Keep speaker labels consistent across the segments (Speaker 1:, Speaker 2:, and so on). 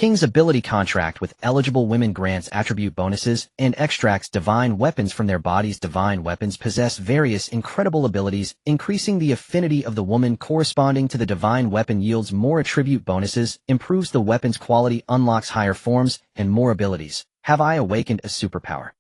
Speaker 1: King's ability contract with eligible women grants attribute bonuses and extracts divine weapons from their bodies. Divine weapons possess various incredible abilities, increasing the affinity of the woman corresponding to the divine weapon yields more attribute bonuses, improves the weapon's quality, unlocks higher forms, and more abilities. Have I awakened a superpower?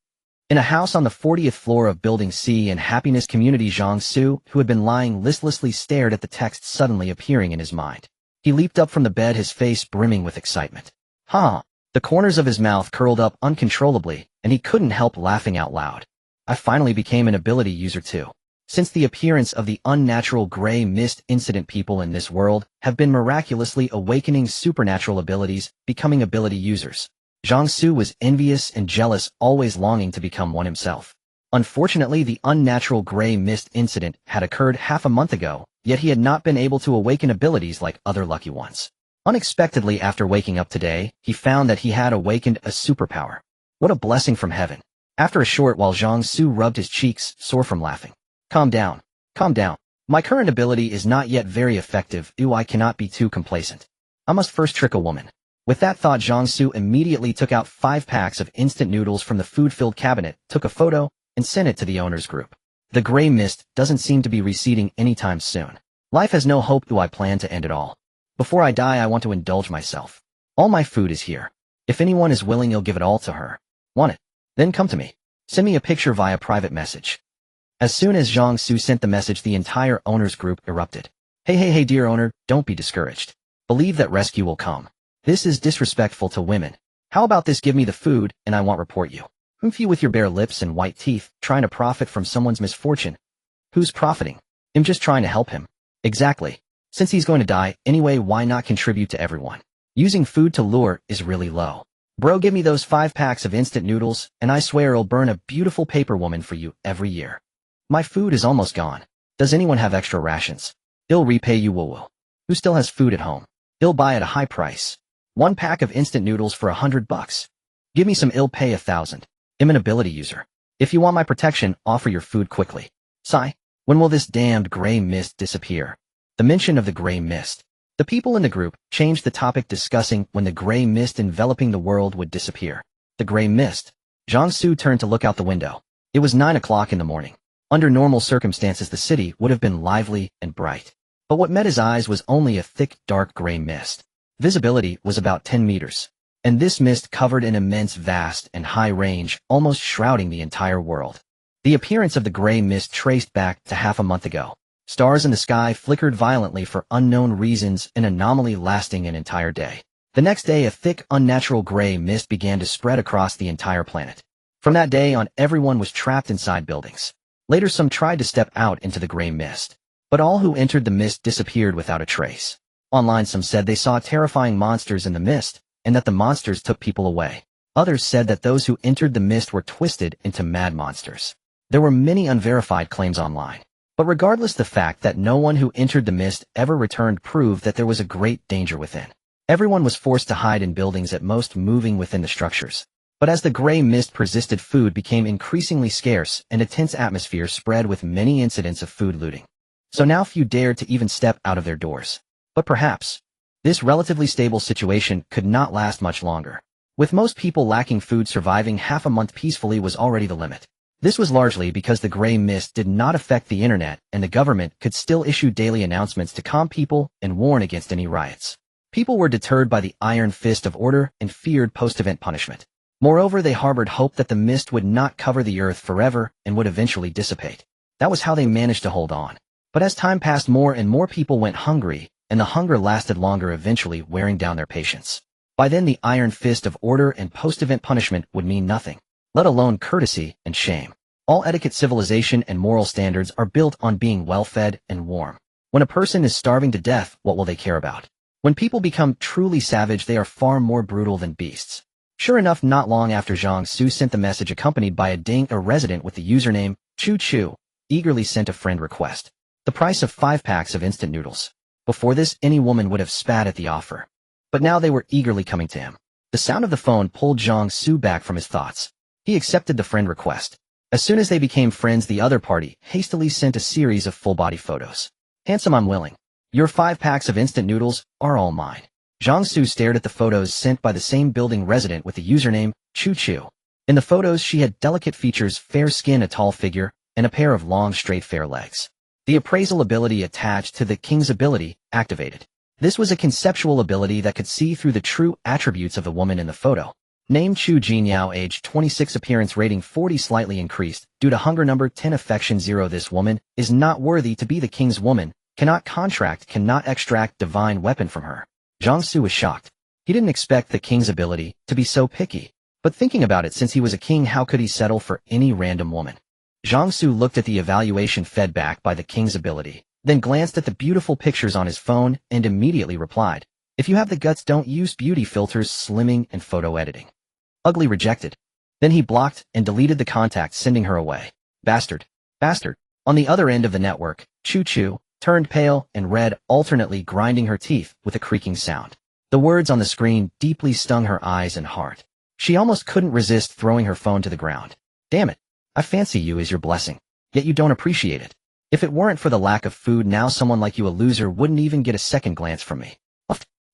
Speaker 1: In a house on the 40th floor of Building C in Happiness Community, Zhang Xu, who had been lying listlessly, stared at the text suddenly appearing in his mind. He leaped up from the bed, his face brimming with excitement. Ha! The corners of his mouth curled up uncontrollably, and he couldn't help laughing out loud. I finally became an ability user too. Since the appearance of the unnatural gray mist incident, people in this world have been miraculously awakening supernatural abilities, becoming ability users. Zhang Xu was envious and jealous, always longing to become one himself. Unfortunately, the unnatural gray mist incident had occurred half a month ago, yet he had not been able to awaken abilities like other lucky ones. Unexpectedly, after waking up today, he found that he had awakened a superpower. What a blessing from heaven. After a short while, Zhang Xu rubbed his cheeks, sore from laughing. Calm down. Calm down. My current ability is not yet very effective. I cannot be too complacent. I must first trick a woman. With that thought, Zhang Xu immediately took out 5 packs of instant noodles from the food-filled cabinet, took a photo, and sent it to the owner's group. The gray mist doesn't seem to be receding anytime soon. Life has no hope. I plan to end it all. Before I die, I want to indulge myself. All my food is here. If anyone is willing, I'll give it all to her. Want it? Then come to me. Send me a picture via private message. As soon as Zhang Xu sent the message, the entire owner's group erupted. Hey, dear owner, don't be discouraged. Believe that rescue will come. This is disrespectful to women. How about this? Give me the food, and I won't report you. You with your bare lips and white teeth, trying to profit from someone's misfortune. Who's profiting? I'm just trying to help him. Exactly. Since he's going to die anyway, why not contribute to everyone? Using food to lure is really low. Bro, give me those 5 packs of instant noodles, and I swear I'll burn a beautiful paper woman for you every year. My food is almost gone. Does anyone have extra rations? I'll repay you. Who still has food at home? I'll buy at a high price. 1 pack of instant noodles for $100. Give me some. I'll pay 1,000. I'm an ability user. If you want my protection, offer your food quickly. Sigh. When will this damned gray mist disappear? The mention of the gray mist. The people in the group changed the topic, discussing when the gray mist enveloping the world would disappear. The gray mist. Zhang Xu turned to look out the window. It was 9 o'clock in the morning. Under normal circumstances, the city would have been lively and bright. But what met his eyes was only a thick, dark gray mist. Visibility was about 10 meters. And this mist covered an immense, vast, and high range, almost shrouding the entire world. The appearance of the gray mist traced back to half a month ago. Stars in the sky flickered violently for unknown reasons, an anomaly lasting an entire day. The next day, a thick, unnatural gray mist began to spread across the entire planet. From that day on, everyone was trapped inside buildings. Later, some tried to step out into the gray mist. But all who entered the mist disappeared without a trace. Online, some said they saw terrifying monsters in the mist, and that the monsters took people away. Others said that those who entered the mist were twisted into mad monsters. There were many unverified claims online. But regardless, the fact that no one who entered the mist ever returned proved that there was a great danger within. Everyone was forced to hide in buildings, at most moving within the structures. But as the gray mist persisted, food became increasingly scarce, and a tense atmosphere spread with many incidents of food looting. So now few dared to even step out of their doors. But perhaps this relatively stable situation could not last much longer. With most people lacking food, surviving half a month peacefully was already the limit. This was largely because the gray mist did not affect the internet, and the government could still issue daily announcements to calm people and warn against any riots. People were deterred by the iron fist of order and feared post-event punishment. Moreover, they harbored hope that the mist would not cover the earth forever and would eventually dissipate. That was how they managed to hold on. But as time passed, more and more people went hungry, and the hunger lasted longer, eventually wearing down their patience. By then, the iron fist of order and post-event punishment would mean nothing, let alone courtesy and shame. All etiquette, civilization, and moral standards are built on being well-fed and warm. When a person is starving to death, what will they care about? When people become truly savage, they are far more brutal than beasts. Sure enough, not long after Zhang Xu sent the message, accompanied by a resident with the username Chu Chu, eagerly sent a friend request. The price of 5 packs of instant noodles. Before this, any woman would have spat at the offer. But now they were eagerly coming to him. The sound of the phone pulled Zhang Xu back from his thoughts. He accepted the friend request. As soon as they became friends, the other party hastily sent a series of full-body photos. Handsome, I'm willing. Your 5 packs of instant noodles are all mine. Zhang Xu stared at the photos sent by the same building resident with the username Chu Chu. In the photos she had delicate features, fair skin, a tall figure, and a pair of long straight fair legs. The appraisal ability attached to the king's ability activated. This was a conceptual ability that could see through the true attributes of the woman in the photo. Name Chu Jinyao, age 26, appearance rating 40, slightly increased, due to hunger, number 10, affection 0. This woman is not worthy to be the king's woman, cannot extract divine weapon from her. Zhang Xu was shocked. He didn't expect the king's ability to be so picky. But thinking about it, since he was a king, how could he settle for any random woman? Zhang Xu looked at the evaluation fed back by the king's ability, then glanced at the beautiful pictures on his phone and immediately replied, "If you have the guts, don't use beauty filters, slimming, and photo editing." Ugly, rejected. Then he blocked and deleted the contact, sending her away. Bastard. Bastard. On the other end of the network, Chu Chu turned pale and red, alternately grinding her teeth with a creaking sound. The words on the screen deeply stung her eyes and heart. She almost couldn't resist throwing her phone to the ground. Damn it. I fancy you as your blessing. Yet you don't appreciate it. If it weren't for the lack of food, now someone like you, a loser, wouldn't even get a second glance from me.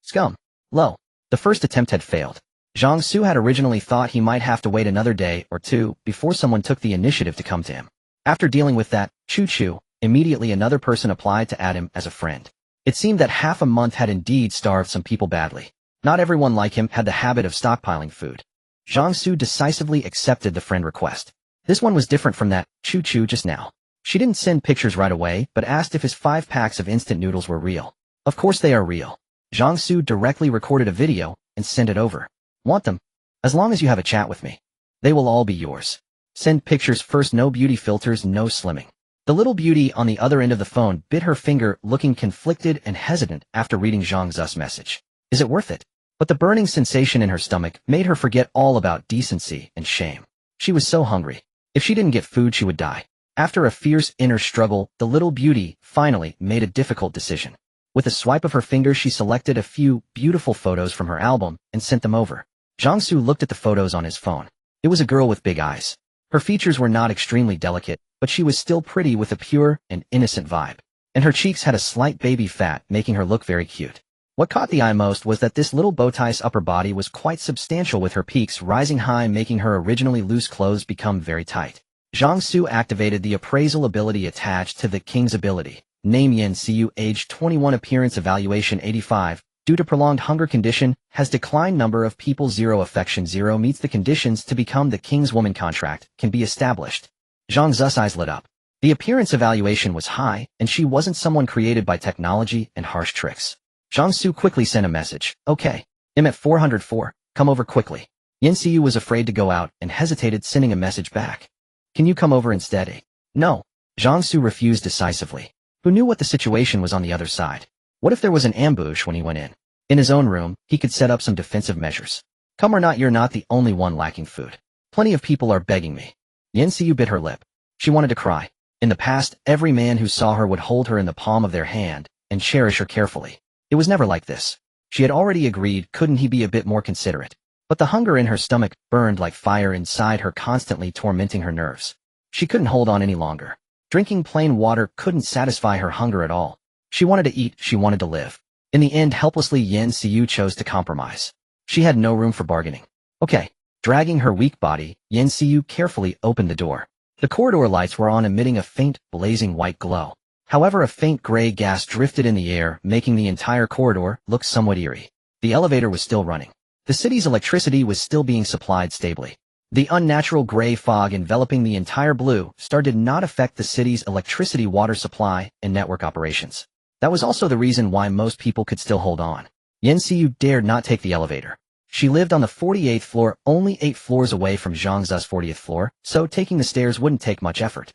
Speaker 1: Scum. Low. The first attempt had failed. Zhang Xu had originally thought he might have to wait another day or two before someone took the initiative to come to him. After dealing with that, Chu Chu, immediately another person applied to add him as a friend. It seemed that half a month had indeed starved some people badly. Not everyone like him had the habit of stockpiling food. Zhang Xu decisively accepted the friend request. This one was different from that Chu Chu just now. She didn't send pictures right away, but asked if his 5 packs of instant noodles were real. Of course they are real. Zhang Xu directly recorded a video and sent it over. Want them? As long as you have a chat with me. They will all be yours. Send pictures first, no beauty filters, no slimming. The little beauty on the other end of the phone bit her finger, looking conflicted and hesitant after reading Zhang Xu's message. Is it worth it? But the burning sensation in her stomach made her forget all about decency and shame. She was so hungry. If she didn't get food, she would die. After a fierce inner struggle, the little beauty finally made a difficult decision. With a swipe of her finger, she selected a few beautiful photos from her album and sent them over. Zhang Xu looked at the photos on his phone. It was a girl with big eyes. Her features were not extremely delicate, but she was still pretty with a pure and innocent vibe. And her cheeks had a slight baby fat, making her look very cute. What caught the eye most was that this little bowtie's upper body was quite substantial, with her peaks rising high, making her originally loose clothes become very tight. Zhang Xu activated the appraisal ability attached to the king's ability. Name Yan Xiu, age 21, appearance evaluation 85. Due to prolonged hunger condition, has declined, number of people 0, affection 0, meets the conditions to become the king's woman, contract can be established. Zhang Xu's eyes lit up. The appearance evaluation was high, and she wasn't someone created by technology and harsh tricks. Zhang Xu quickly sent a message. Okay. I'm at 404. Come over quickly. Yan Xiu was afraid to go out and hesitated, sending a message back. Can you come over instead? No. Zhang Xu refused decisively. Who knew what the situation was on the other side? What if there was an ambush when he went in? In his own room, he could set up some defensive measures. Come or not, you're not the only one lacking food. Plenty of people are begging me. Yan Xiu bit her lip. She wanted to cry. In the past, every man who saw her would hold her in the palm of their hand and cherish her carefully. It was never like this. She had already agreed, couldn't he be a bit more considerate? But the hunger in her stomach burned like fire inside her, constantly tormenting her nerves. She couldn't hold on any longer. Drinking plain water couldn't satisfy her hunger at all. She wanted to eat, she wanted to live. In the end, helplessly, Yan Xiu chose to compromise. She had no room for bargaining. Okay. Dragging her weak body, Yan Xiu carefully opened the door. The corridor lights were on, emitting a faint, blazing white glow. However, a faint gray gas drifted in the air, making the entire corridor look somewhat eerie. The elevator was still running. The city's electricity was still being supplied stably. The unnatural gray fog enveloping the entire blue star did not affect the city's electricity, water supply, and network operations. That was also the reason why most people could still hold on. Yan Xiu dared not take the elevator. She lived on the 48th floor, only 8 floors away from Zhang Xu's 40th floor, so taking the stairs wouldn't take much effort.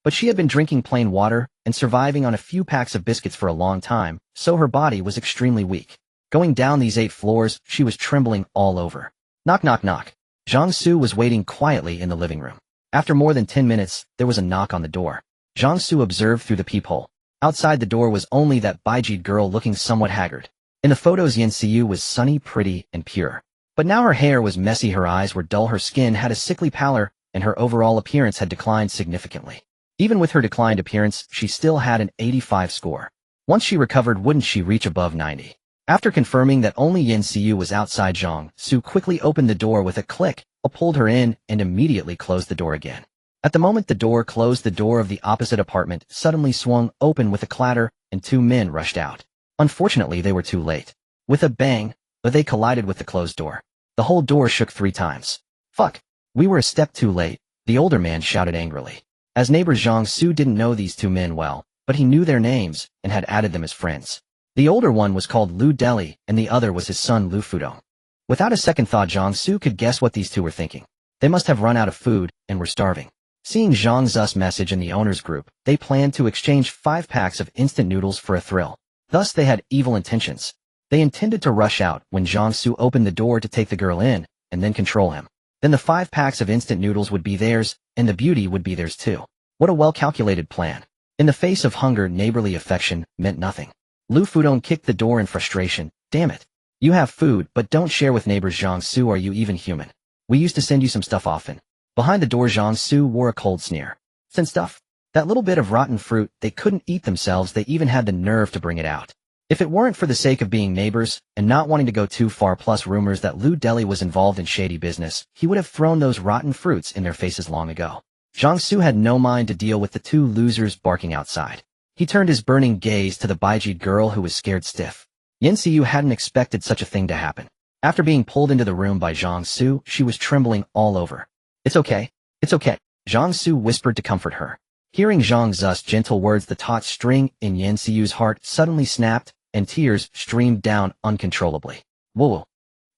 Speaker 1: But she had been drinking plain water and surviving on a few packs of biscuits for a long time, so her body was extremely weak. Going down these 8 floors, she was trembling all over. Knock, knock, knock. Zhang Xu was waiting quietly in the living room. After more than 10 minutes, there was a knock on the door. Zhang Xu observed through the peephole. Outside the door was only that Baijid girl, looking somewhat haggard. In the photos, Yan Xiu was sunny, pretty, and pure. But now her hair was messy, her eyes were dull, her skin had a sickly pallor, and her overall appearance had declined significantly. Even with her declined appearance, she still had an 85 score. Once she recovered, wouldn't she reach above 90? After confirming that only Yin Xiu was outside, Zhang Xu quickly opened the door with a click, pulled her in, and immediately closed the door again. At the moment the door closed, the door of the opposite apartment suddenly swung open with a clatter, and two men rushed out. Unfortunately, they were too late. With a bang, they collided with the closed door. The whole door shook 3 times. Fuck. We were a step too late, the older man shouted angrily. As neighbors, Zhang Xu didn't know these two men well, but he knew their names and had added them as friends. The older one was called Lu Deli, and the other was his son Lu Fudong. Without a second thought, Zhang Xu could guess what these two were thinking. They must have run out of food and were starving. Seeing Zhang Xu's message in the owner's group, they planned to exchange 5 packs of instant noodles for a thrill. Thus they had evil intentions. They intended to rush out when Zhang Xu opened the door to take the girl in, and then control him. Then the 5 packs of instant noodles would be theirs, and the beauty would be theirs too. What a well-calculated plan. In the face of hunger, neighborly affection meant nothing. Lu Fudong kicked the door in frustration. Damn it. You have food, but don't share with neighbors. Zhang Xu, are you even human? We used to send you some stuff often. Behind the door, Zhang Xu wore a cold sneer. Send stuff? That little bit of rotten fruit, they couldn't eat themselves, they even had the nerve to bring it out. If it weren't for the sake of being neighbors, and not wanting to go too far, plus rumors that Lu Deli was involved in shady business, he would have thrown those rotten fruits in their faces long ago. Zhang Xu had no mind to deal with the two losers barking outside. He turned his burning gaze to the Baiji girl who was scared stiff. Yin Xiu hadn't expected such a thing to happen. After being pulled into the room by Zhang Xu, she was trembling all over. It's okay. It's okay. Zhang Xu whispered to comfort her. Hearing Zhang Xu's gentle words, the taut string in Yin Xiu's heart suddenly snapped, and tears streamed down uncontrollably. Whoa.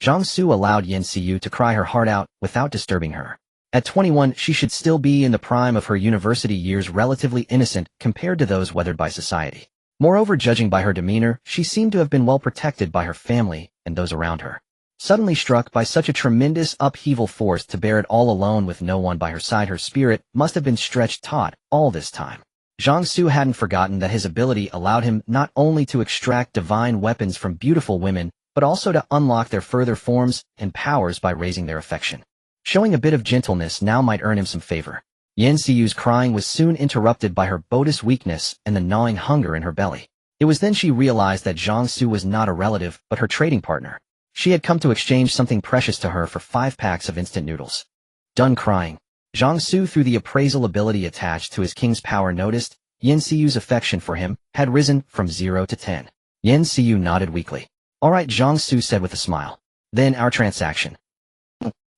Speaker 1: Zhang Xu allowed Yin Xiu to cry her heart out without disturbing her. At 21, she should still be in the prime of her university years, relatively innocent compared to those weathered by society. Moreover, judging by her demeanor, she seemed to have been well protected by her family and those around her. Suddenly struck by such a tremendous upheaval, forced to bear it all alone with no one by her side, her spirit must have been stretched taut all this time. Zhang Xu hadn't forgotten that his ability allowed him not only to extract divine weapons from beautiful women, but also to unlock their further forms and powers by raising their affection. Showing a bit of gentleness now might earn him some favor. Yin Xiu's crying was soon interrupted by her bodhi's weakness and the gnawing hunger in her belly. It was then she realized that Zhang Xu was not a relative, but her trading partner. She had come to exchange something precious to her for 5 packs of instant noodles. Done crying, Zhang Xu, through the appraisal ability attached to his king's power, noticed Yin Xiu's affection for him had risen from 0 to 10. Yin Xiu nodded weakly. All right, Zhang Xu said with a smile. Then our transaction.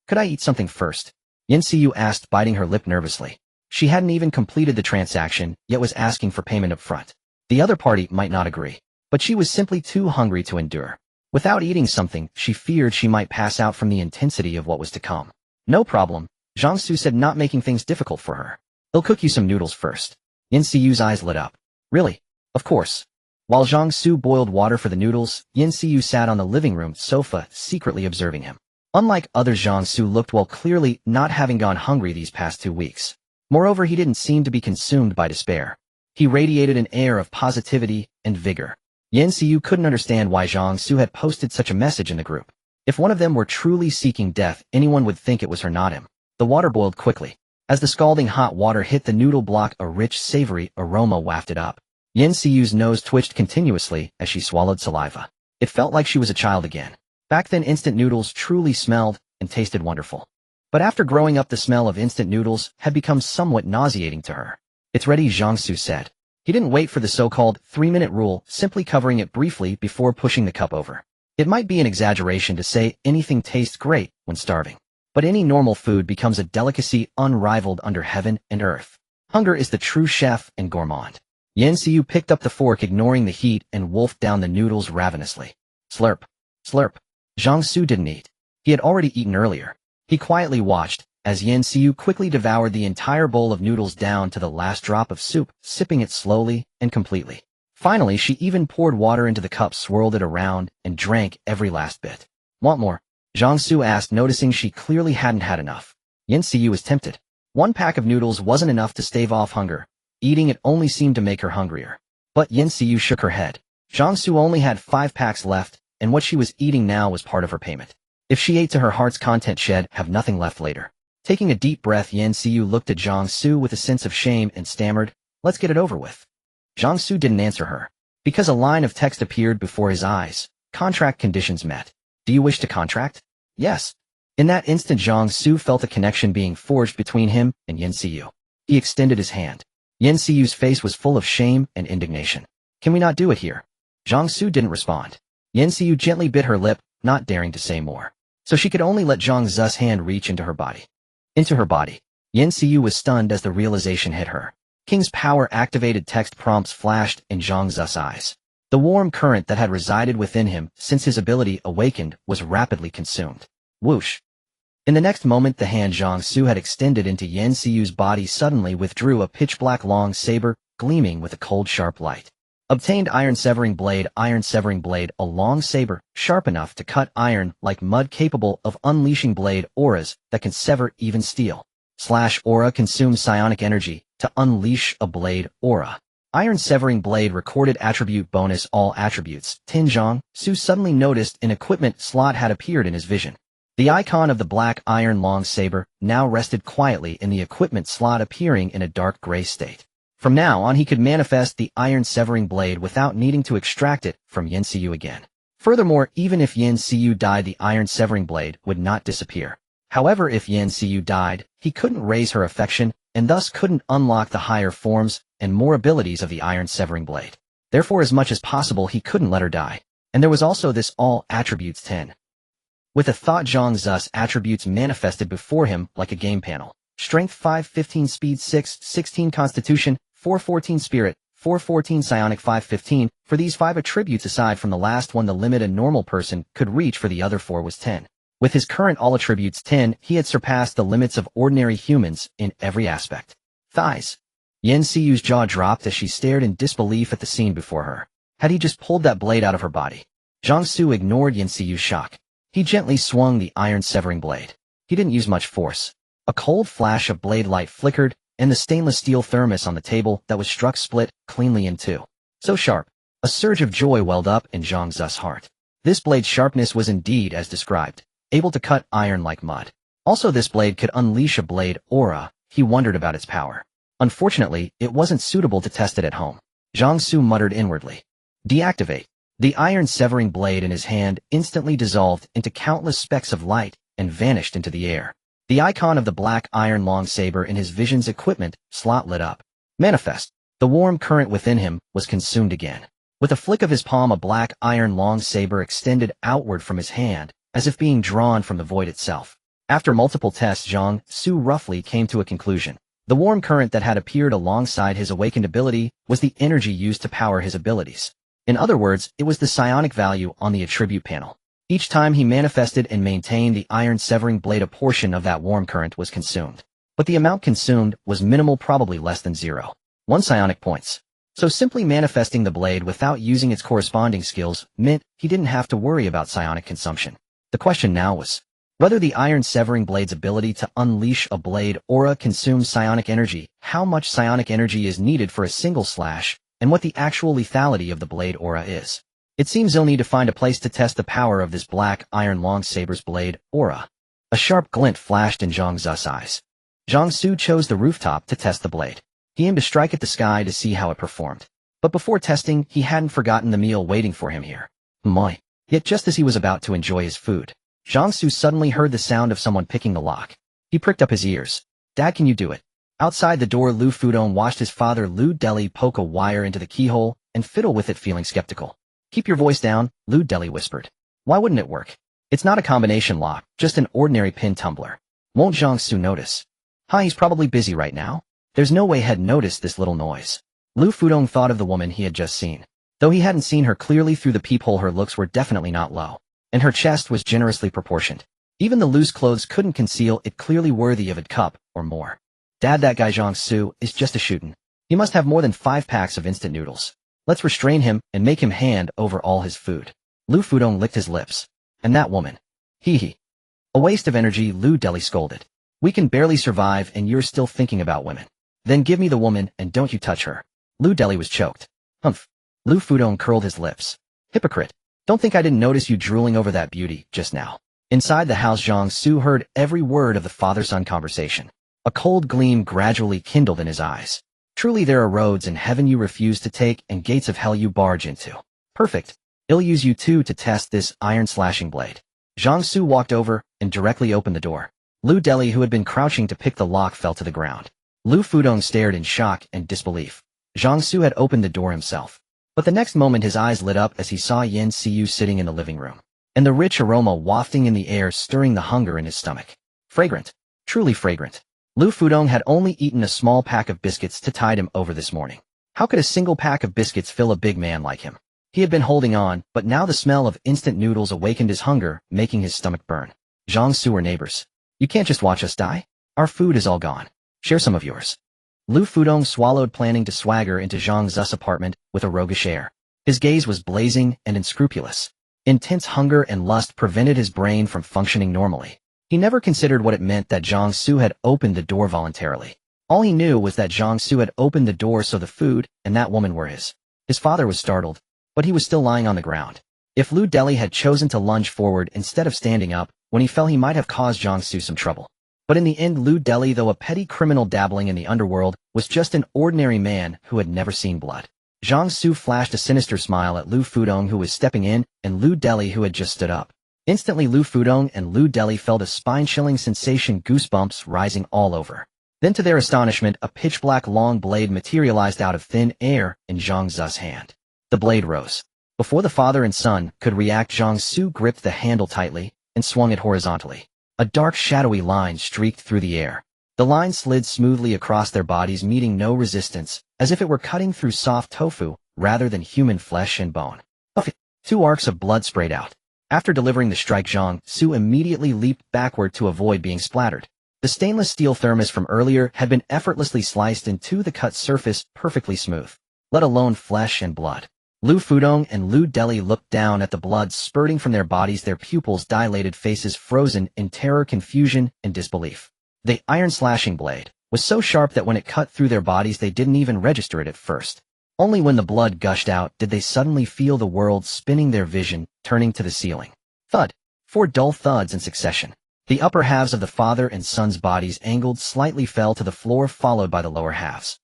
Speaker 1: Could I eat something first? Yin Xiu asked, biting her lip nervously. She hadn't even completed the transaction, yet was asking for payment up front. The other party might not agree, but she was simply too hungry to endure. Without eating something, she feared she might pass out from the intensity of what was to come. No problem, Zhang Xu said, not making things difficult for her. They'll cook you some noodles first. Yin Xiu's eyes lit up. Really? Of course. While Zhang Xu boiled water for the noodles, Yin Xiu sat on the living room sofa, secretly observing him. Unlike others, Zhang Xu looked well, clearly not having gone hungry these past 2 weeks. Moreover, he didn't seem to be consumed by despair. He radiated an air of positivity and vigor. Yin Xiu couldn't understand why Zhang Xu had posted such a message in the group. If one of them were truly seeking death, anyone would think it was her, not him. The water boiled quickly. As the scalding hot water hit the noodle block, a rich, savory aroma wafted up. Yin Xiu's nose twitched continuously as she swallowed saliva. It felt like she was a child again. Back then, instant noodles truly smelled and tasted wonderful. But after growing up, the smell of instant noodles had become somewhat nauseating to her. It's ready, Zhang Xu said. He didn't wait for the so-called 3-minute rule, simply covering it briefly before pushing the cup over. It might be an exaggeration to say anything tastes great when starving. But any normal food becomes a delicacy unrivaled under heaven and earth. Hunger is the true chef and gourmand. Yin Xiu picked up the fork, ignoring the heat, and wolfed down the noodles ravenously. Slurp. Slurp. Zhang Xu didn't eat. He had already eaten earlier. He quietly watched as Yin Xiu quickly devoured the entire bowl of noodles down to the last drop of soup, sipping it slowly and completely. Finally, she even poured water into the cup, swirled it around, and drank every last bit. Want more? Zhang Xu asked, noticing she clearly hadn't had enough. Yin Xiu was tempted. 1 pack of noodles wasn't enough to stave off hunger. Eating it only seemed to make her hungrier. But Yin Xiu shook her head. Zhang Xu only had 5 packs left, and what she was eating now was part of her payment. If she ate to her heart's content, she'd have nothing left later. Taking a deep breath, Yin Xiu looked at Zhang Xu with a sense of shame and stammered, "Let's get it over with." Zhang Xu didn't answer her. Because a line of text appeared before his eyes. Contract conditions met. Do you wish to contract? Yes. In that instant, Zhang Xu felt a connection being forged between him and Yin Xiu. He extended his hand. Yin Xiu's face was full of shame and indignation. Can we not do it here? Zhang Xu didn't respond. Yin Xiu gently bit her lip, not daring to say more. So she could only let Zhang Zu's hand reach into her body. Yin Xiu was stunned as the realization hit her. King's power-activated text prompts flashed in Zhang Zu's eyes. The warm current that had resided within him since his ability awakened was rapidly consumed. Whoosh. In the next moment, the hand Zhang Xu had extended into Yin Xiu's body suddenly withdrew a pitch-black long saber, gleaming with a cold, sharp light. Obtained iron-severing blade, a long saber, sharp enough to cut iron like mud, capable of unleashing blade auras that can sever even steel. Aura consumes psionic energy to unleash a blade aura. Iron-severing blade recorded attribute bonus all attributes. Zhang Xu suddenly noticed an equipment slot had appeared in his vision. The icon of the black iron long saber now rested quietly in the equipment slot, appearing in a dark gray state. From now on, he could manifest the iron-severing blade without needing to extract it from Yin Xiu again. Furthermore, even if Yin Xiu died, the iron-severing blade would not disappear. However, if Yin Xiu died, he couldn't raise her affection, and thus couldn't unlock the higher forms and more abilities of the iron-severing blade. Therefore, as much as possible, he couldn't let her die. And there was also this all attributes 10. With a thought, Zhang Zu's attributes manifested before him like a game panel. Strength 5, 15, Speed 6, 16, Constitution 4, 14, Spirit 4, 14, Psionic 5, 15. For these 5 attributes aside from the last one, the limit a normal person could reach for the other 4 was 10. With his current all attributes 10, he had surpassed the limits of ordinary humans in every aspect. Thighs. Yin Xiu's jaw dropped as she stared in disbelief at the scene before her. Had he just pulled that blade out of her body? Zhang Xu ignored Yin Xiu's shock. He gently swung the iron-severing blade. He didn't use much force. A cold flash of blade light flickered, and the stainless steel thermos on the table that was struck split cleanly in two. So sharp. A surge of joy welled up in Zhang Zu's heart. This blade's sharpness was indeed as described, able to cut iron like mud. Also, this blade could unleash a blade aura. He wondered about its power. Unfortunately, it wasn't suitable to test it at home. Zhang Xu muttered inwardly. Deactivate. The iron-severing blade in his hand instantly dissolved into countless specks of light and vanished into the air. The icon of the black iron long saber in his vision's equipment slot lit up. Manifest. The warm current within him was consumed again. With a flick of his palm, a black iron long saber extended outward from his hand, as if being drawn from the void itself. After multiple tests, Zhang Xu roughly came to a conclusion. The warm current that had appeared alongside his awakened ability was the energy used to power his abilities. In other words, it was the psionic value on the attribute panel. Each time he manifested and maintained the iron-severing blade, a portion of that warm current was consumed. But the amount consumed was minimal, probably less than 0.1 psionic points. So simply manifesting the blade without using its corresponding skills meant he didn't have to worry about psionic consumption. The question now was whether the iron-severing blade's ability to unleash a blade aura consumes psionic energy, how much psionic energy is needed for a single slash, and what the actual lethality of the blade aura is. It seems he'll need to find a place to test the power of this black iron long saber's blade aura. A sharp glint flashed in Zhang Zu's eyes. Zhang Xu chose the rooftop to test the blade. He aimed to strike at the sky to see how it performed. But before testing, he hadn't forgotten the meal waiting for him here. Moi. Yet just as he was about to enjoy his food, Zhang Xu suddenly heard the sound of someone picking the lock. He pricked up his ears. Dad, can you do it? Outside the door, Lu Fudong watched his father Lu Deli poke a wire into the keyhole and fiddle with it, feeling skeptical. Keep your voice down, Lu Deli whispered. Why wouldn't it work? It's not a combination lock, just an ordinary pin tumbler. Won't Zhang Xu notice? He's probably busy right now. There's no way he'd notice this little noise. Lu Fudong thought of the woman he had just seen. Though he hadn't seen her clearly through the peephole, her looks were definitely not low, and her chest was generously proportioned. Even the loose clothes couldn't conceal it, clearly worthy of a cup or more. Dad, that guy Zhang Xu is just a shootin'. He must have more than 5 packs of instant noodles. Let's restrain him and make him hand over all his food. Lu Fudong licked his lips. And that woman. Hee. A waste of energy, Lu Deli scolded. We can barely survive and you're still thinking about women. Then give me the woman and don't you touch her. Lu Deli was choked. Humph. Lu Fudong curled his lips. Hypocrite. Don't think I didn't notice you drooling over that beauty just now. Inside the house, Zhang Xu heard every word of the father-son conversation. A cold gleam gradually kindled in his eyes. Truly there are roads in heaven you refuse to take and gates of hell you barge into. Perfect. I'll use you two to test this iron slashing blade. Zhang Xu walked over and directly opened the door. Lu Deli, who had been crouching to pick the lock, fell to the ground. Lu Fudong stared in shock and disbelief. Zhang Xu had opened the door himself. But the next moment his eyes lit up as he saw Yan Xiu sitting in the living room, and the rich aroma wafting in the air, stirring the hunger in his stomach. Fragrant. Truly fragrant. Lu Fudong had only eaten a small pack of biscuits to tide him over this morning. How could a single pack of biscuits fill a big man like him? He had been holding on, but now the smell of instant noodles awakened his hunger, making his stomach burn. Zhang Xu were neighbors. You can't just watch us die. Our food is all gone. Share some of yours. Lu Fudong swallowed, planning to swagger into Zhang Xu's apartment with a roguish air. His gaze was blazing and unscrupulous. Intense hunger and lust prevented his brain from functioning normally. He never considered what it meant that Zhang Xu had opened the door voluntarily. All he knew was that Zhang Xu had opened the door so the food and that woman were his. His father was startled, but he was still lying on the ground. If Lu Deli had chosen to lunge forward instead of standing up, when he fell he might have caused Zhang Xu some trouble. But in the end, Lu Deli, though a petty criminal dabbling in the underworld, was just an ordinary man who had never seen blood. Zhang Xu flashed a sinister smile at Lu Fudong, who was stepping in, and Lu Deli, who had just stood up. Instantly Lu Fudong and Lu Deli felt a spine-chilling sensation, goosebumps rising all over. Then to their astonishment, a pitch-black long blade materialized out of thin air in Zhang Xu's hand. The blade rose. Before the father and son could react, Zhang Xu gripped the handle tightly and swung it horizontally. A dark shadowy line streaked through the air. The line slid smoothly across their bodies, meeting no resistance, as if it were cutting through soft tofu rather than human flesh and bone. Two arcs of blood sprayed out. After delivering the strike, Zhang Xu immediately leaped backward to avoid being splattered. The stainless steel thermos from earlier had been effortlessly sliced into the cut surface, perfectly smooth, let alone flesh and blood. Lu Fudong and Lu Deli looked down at the blood spurting from their bodies, their pupils dilated, faces frozen in terror, confusion, and disbelief. The iron slashing blade was so sharp that when it cut through their bodies they didn't even register it at first. Only when the blood gushed out did they suddenly feel the world spinning, their vision turning to the ceiling. Thud. 4 dull thuds in succession. The upper halves of the father and son's bodies, angled slightly, fell to the floor, followed by the lower halves.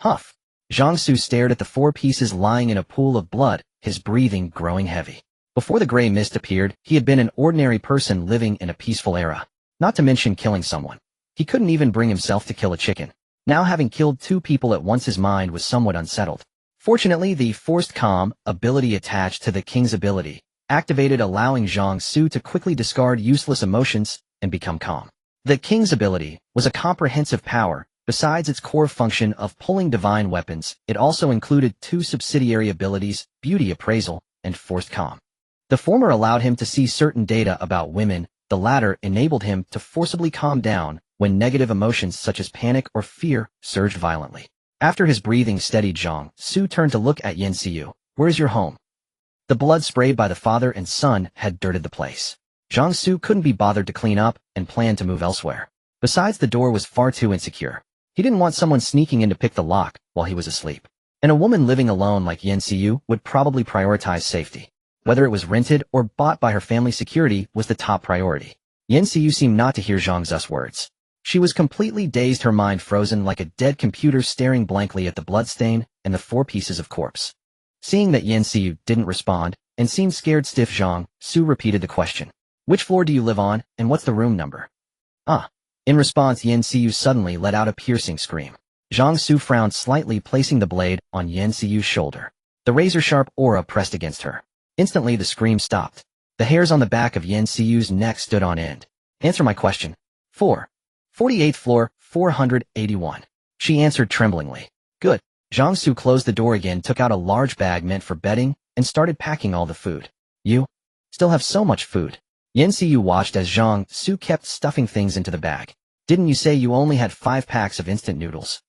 Speaker 1: Huff. Zhang Xu stared at the 4 pieces lying in a pool of blood, his breathing growing heavy. Before the gray mist appeared, he had been an ordinary person living in a peaceful era. Not to mention killing someone. He couldn't even bring himself to kill a chicken. Now, having killed 2 people at once, his mind was somewhat unsettled. Fortunately, the forced calm ability attached to the king's ability activated, allowing Zhang Xu to quickly discard useless emotions and become calm. The king's ability was a comprehensive power. Besides its core function of pulling divine weapons, it also included 2 subsidiary abilities, beauty appraisal and forced calm. The former allowed him to see certain data about women, the latter enabled him to forcibly calm down when negative emotions such as panic or fear surged violently. After his breathing steadied, Zhang Xu turned to look at Yan Xiu. Where's your home? The blood sprayed by the father and son had dirted the place. Zhang Xu couldn't be bothered to clean up and planned to move elsewhere. Besides, the door was far too insecure. He didn't want someone sneaking in to pick the lock while he was asleep. And a woman living alone like Yan Xiu would probably prioritize safety. Whether it was rented or bought by her family, security was the top priority. Yan Xiu seemed not to hear Zhang Xu's words. She was completely dazed, her mind frozen like a dead computer, staring blankly at the bloodstain and the 4 pieces of corpse. Seeing that Yan Xiu didn't respond and seemed scared stiff, Zhang Xu repeated the question. Which floor do you live on, and what's the room number? In response, Yan Xiu suddenly let out a piercing scream. Zhang Xu frowned slightly, placing the blade on Yan Xiu's shoulder. The razor-sharp aura pressed against her. Instantly the scream stopped. The hairs on the back of Yan Xiu's neck stood on end. Answer my question. 48th floor, 481. She answered tremblingly. Good. Zhang Xu closed the door again, took out a large bag meant for bedding, and started packing all the food. You still have so much food. Yan Xiu watched as Zhang Xu kept stuffing things into the bag. Didn't you say you only had 5 packs of instant noodles?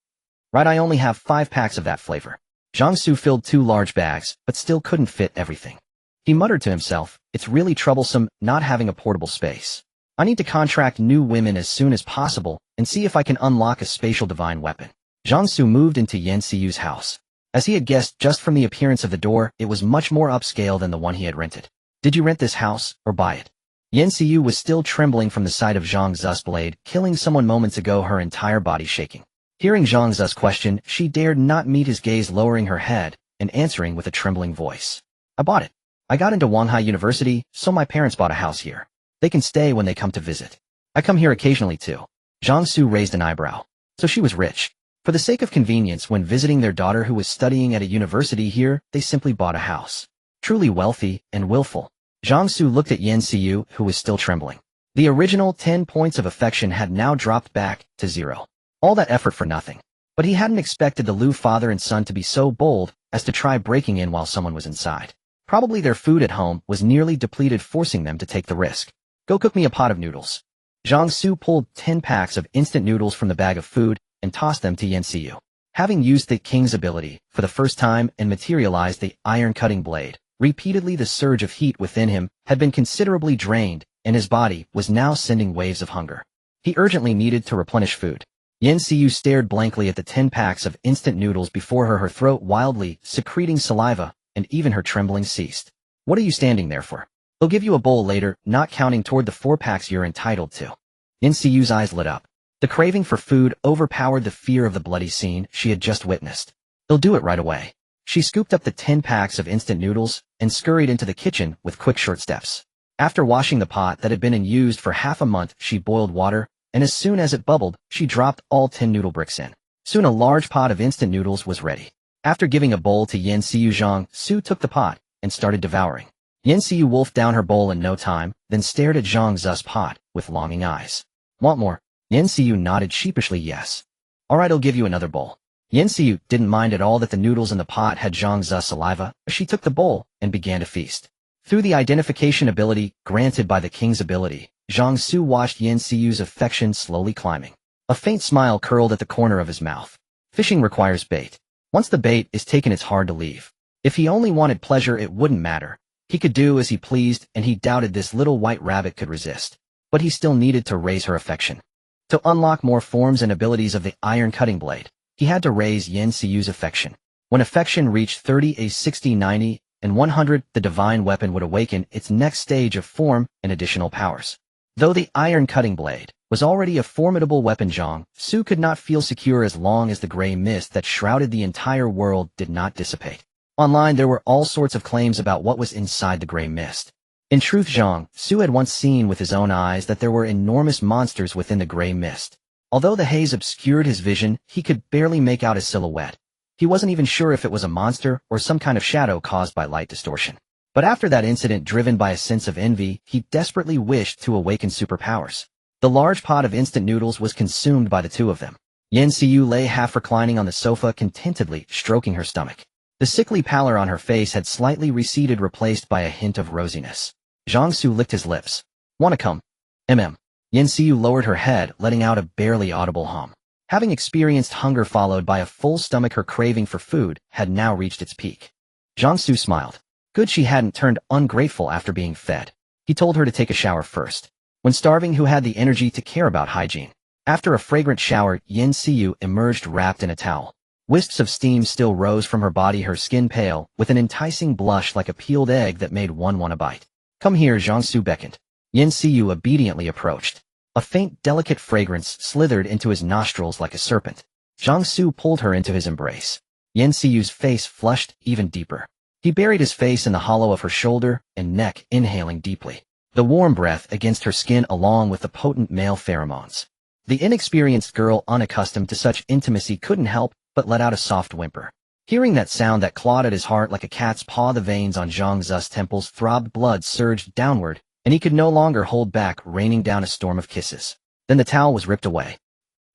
Speaker 1: Right, I only have 5 packs of that flavor. Zhang Xu filled 2 large bags, but still couldn't fit everything. He muttered to himself, it's really troublesome not having a portable space. I need to contract new women as soon as possible and see if I can unlock a spatial divine weapon. Zhang Xu moved into Yan Xiu's house. As he had guessed just from the appearance of the door, it was much more upscale than the one he had rented. Did you rent this house, or buy it? Yan Xiu was still trembling from the sight of Zhang Xu's blade, killing someone moments ago, her entire body shaking. Hearing Zhang Xu's question, she dared not meet his gaze, lowering her head and answering with a trembling voice. I bought it. I got into Wanhai University, so my parents bought a house here. They can stay when they come to visit. I come here occasionally too. Zhang Xu raised an eyebrow. So she was rich. For the sake of convenience when visiting their daughter who was studying at a university here, they simply bought a house. Truly wealthy and willful. Zhang Xu looked at Yan Xiyu, who was still trembling. The original 10 points of affection had now dropped back to 0. All that effort for nothing. But he hadn't expected the Liu father and son to be so bold as to try breaking in while someone was inside. Probably their food at home was nearly depleted, forcing them to take the risk. Go cook me a pot of noodles. Zhang Xu pulled 10 packs of instant noodles from the bag of food and tossed them to Yan Xiyu. Having used the king's ability for the first time and materialized the iron-cutting blade, repeatedly the surge of heat within him had been considerably drained, and his body was now sending waves of hunger. He urgently needed to replenish food. Yan Xiyu stared blankly at the 10 packs of instant noodles before her throat wildly secreting saliva, and even her trembling ceased. What are you standing there for? They'll give you a bowl later, not counting toward the 4 packs you're entitled to. Yan Xiyu's eyes lit up. The craving for food overpowered the fear of the bloody scene she had just witnessed. They'll do it right away. She scooped up the 10 packs of instant noodles and scurried into the kitchen with quick short steps. After washing the pot that had been unused for half a month, she boiled water, and as soon as it bubbled, she dropped all 10 noodle bricks in. Soon a large pot of instant noodles was ready. After giving a bowl to Yan Xiyu, Zhang Xu took the pot and started devouring. Yan Xiyu wolfed down her bowl in no time, then stared at Zhang Xu's pot with longing eyes. Want more? Yan Xiyu nodded sheepishly yes. Alright, I'll give you another bowl. Yan Xiyu didn't mind at all that the noodles in the pot had Zhang Xu's saliva. She took the bowl and began to feast. Through the identification ability granted by the king's ability, Zhang Xu watched Yan Xiyu's affection slowly climbing. A faint smile curled at the corner of his mouth. Fishing requires bait. Once the bait is taken, it's hard to leave. If he only wanted pleasure, it wouldn't matter. He could do as he pleased, and he doubted this little white rabbit could resist. But he still needed to raise her affection. To unlock more forms and abilities of the iron cutting blade, he had to raise Yan Xiyu's affection. When affection reached 30, 60, 90, and 100, the divine weapon would awaken its next stage of form and additional powers. Though the iron cutting blade was already a formidable weapon, Zhang Xu could not feel secure as long as the gray mist that shrouded the entire world did not dissipate. Online there were all sorts of claims about what was inside the gray mist. In truth, Zhang Xu had once seen with his own eyes that there were enormous monsters within the gray mist. Although the haze obscured his vision, he could barely make out a silhouette. He wasn't even sure if it was a monster or some kind of shadow caused by light distortion. But after that incident, driven by a sense of envy, he desperately wished to awaken superpowers. The large pot of instant noodles was consumed by the two of them. Yan Xiyu lay half reclining on the sofa, contentedly stroking her stomach. The sickly pallor on her face had slightly receded, replaced by a hint of rosiness. Zhang Xu licked his lips. Wanna come? Yan Xiyu lowered her head, letting out a barely audible hum. Having experienced hunger followed by a full stomach, her craving for food had now reached its peak. Zhang Xu smiled. Good she hadn't turned ungrateful after being fed. He told her to take a shower first. When starving, who had the energy to care about hygiene? After a fragrant shower, Yan Xiyu emerged wrapped in a towel. Wisps of steam still rose from her body, her skin pale, with an enticing blush like a peeled egg that made one want a bite. Come here, Zhang Xu beckoned. Yan Xiyu obediently approached. A faint, delicate fragrance slithered into his nostrils like a serpent. Zhang Xu pulled her into his embrace. Yan Xiyu's face flushed even deeper. He buried his face in the hollow of her shoulder and neck, inhaling deeply. The warm breath against her skin along with the potent male pheromones. The inexperienced girl, unaccustomed to such intimacy, couldn't help but let out a soft whimper. Hearing that sound that clawed at his heart like a cat's paw, the veins on Zhang Xu's temples throbbed, blood surged downward, and he could no longer hold back, raining down a storm of kisses. Then the towel was ripped away.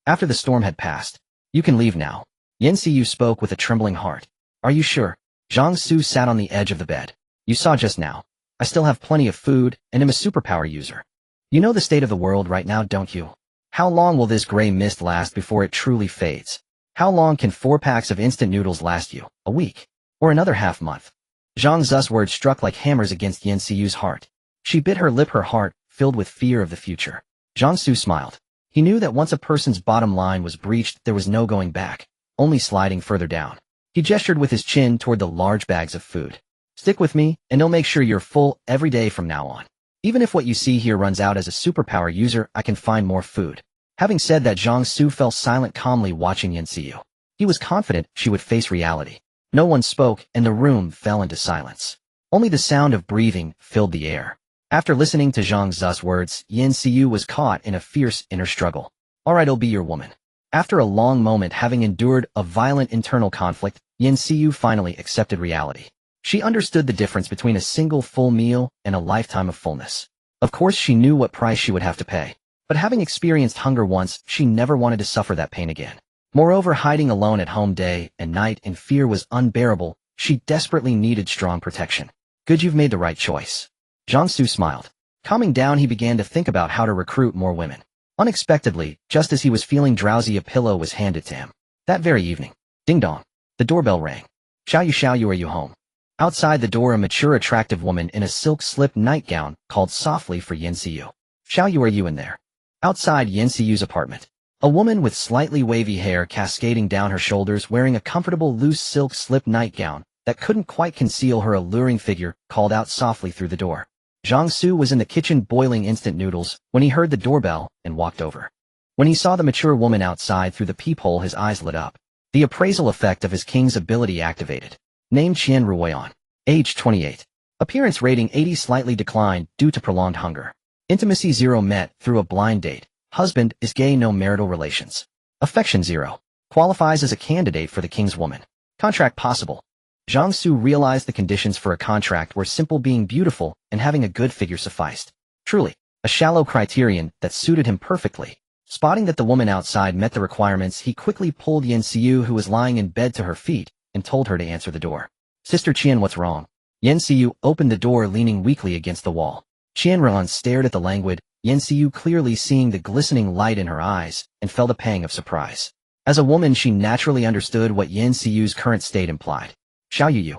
Speaker 1: After the storm had passed, you can leave now. Yan Xiyu spoke with a trembling heart. Are you sure? Zhang Xu sat on the edge of the bed. You saw just now. I still have plenty of food and am a superpower user. You know the state of the world right now, don't you? How long will this gray mist last before it truly fades? How long can 4 packs of instant noodles last you? A week? Or another half month? Zhang Xu's words struck like hammers against Yan Xiyu's heart. She bit her lip, her heart filled with fear of the future. Zhang Xu smiled. He knew that once a person's bottom line was breached, there was no going back, only sliding further down. He gestured with his chin toward the large bags of food. Stick with me, and I'll make sure you're full every day from now on. Even if what you see here runs out as a superpower user, I can find more food. Having said that, Zhang Xu fell silent, calmly watching Yan Xiyu. He was confident she would face reality. No one spoke, and the room fell into silence. Only the sound of breathing filled the air. After listening to Zhang Xu's words, Yan Xiu was caught in a fierce inner struggle. All right, I'll be your woman. After a long moment having endured a violent internal conflict, Yan Xiu finally accepted reality. She understood the difference between a single full meal and a lifetime of fullness. Of course, she knew what price she would have to pay. But having experienced hunger once, she never wanted to suffer that pain again. Moreover, hiding alone at home day and night in fear was unbearable. She desperately needed strong protection. Good, you've made the right choice. Zhang Xu smiled. Calming down, he began to think about how to recruit more women. Unexpectedly, just as he was feeling drowsy, a pillow was handed to him. That very evening. Ding dong. The doorbell rang. Xiao Yu, are you home? Outside the door, a mature, attractive woman in a silk slip nightgown called softly for Yan Xiu. Xiao Yu, are you in there? Outside Yan Xiu's apartment. A woman with slightly wavy hair cascading down her shoulders, wearing a comfortable loose silk slip nightgown that couldn't quite conceal her alluring figure, called out softly through the door. Zhang Xu was in the kitchen boiling instant noodles when he heard the doorbell and walked over. When he saw the mature woman outside through the peephole, his eyes lit up. The appraisal effect of his king's ability activated. Name Qian Ruoyan. Age 28. Appearance rating 80, slightly declined due to prolonged hunger. Intimacy 0, met through a blind date. Husband is gay, no marital relations. Affection 0. Qualifies as a candidate for the king's woman. Contract possible. Zhang Xu realized the conditions for a contract were simple: being beautiful and having a good figure sufficed. Truly, a shallow criterion that suited him perfectly. Spotting that the woman outside met the requirements, he quickly pulled Yan Xiu, who was lying in bed, to her feet and told her to answer the door. Sister Qian, what's wrong? Yan Xiu opened the door, leaning weakly against the wall. Qian Ruan stared at the languid Yan Xiu, clearly seeing the glistening light in her eyes, and felt a pang of surprise. As a woman, she naturally understood what Yan Xiu's current state implied. Xiao Yu.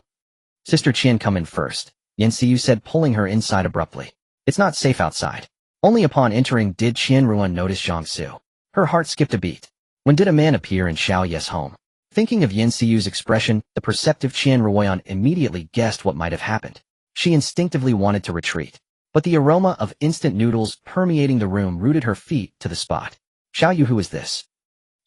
Speaker 1: Sister Qian, come in first, Yan Xiu said, pulling her inside abruptly. It's not safe outside. Only upon entering did Qian Ruan notice Zhang Xu. Her heart skipped a beat. When did a man appear in Xiao Ye's home? Thinking of Yan Xiu's expression, the perceptive Qian Ruoyan immediately guessed what might have happened. She instinctively wanted to retreat. But the aroma of instant noodles permeating the room rooted her feet to the spot. Xiao Yu, who is this?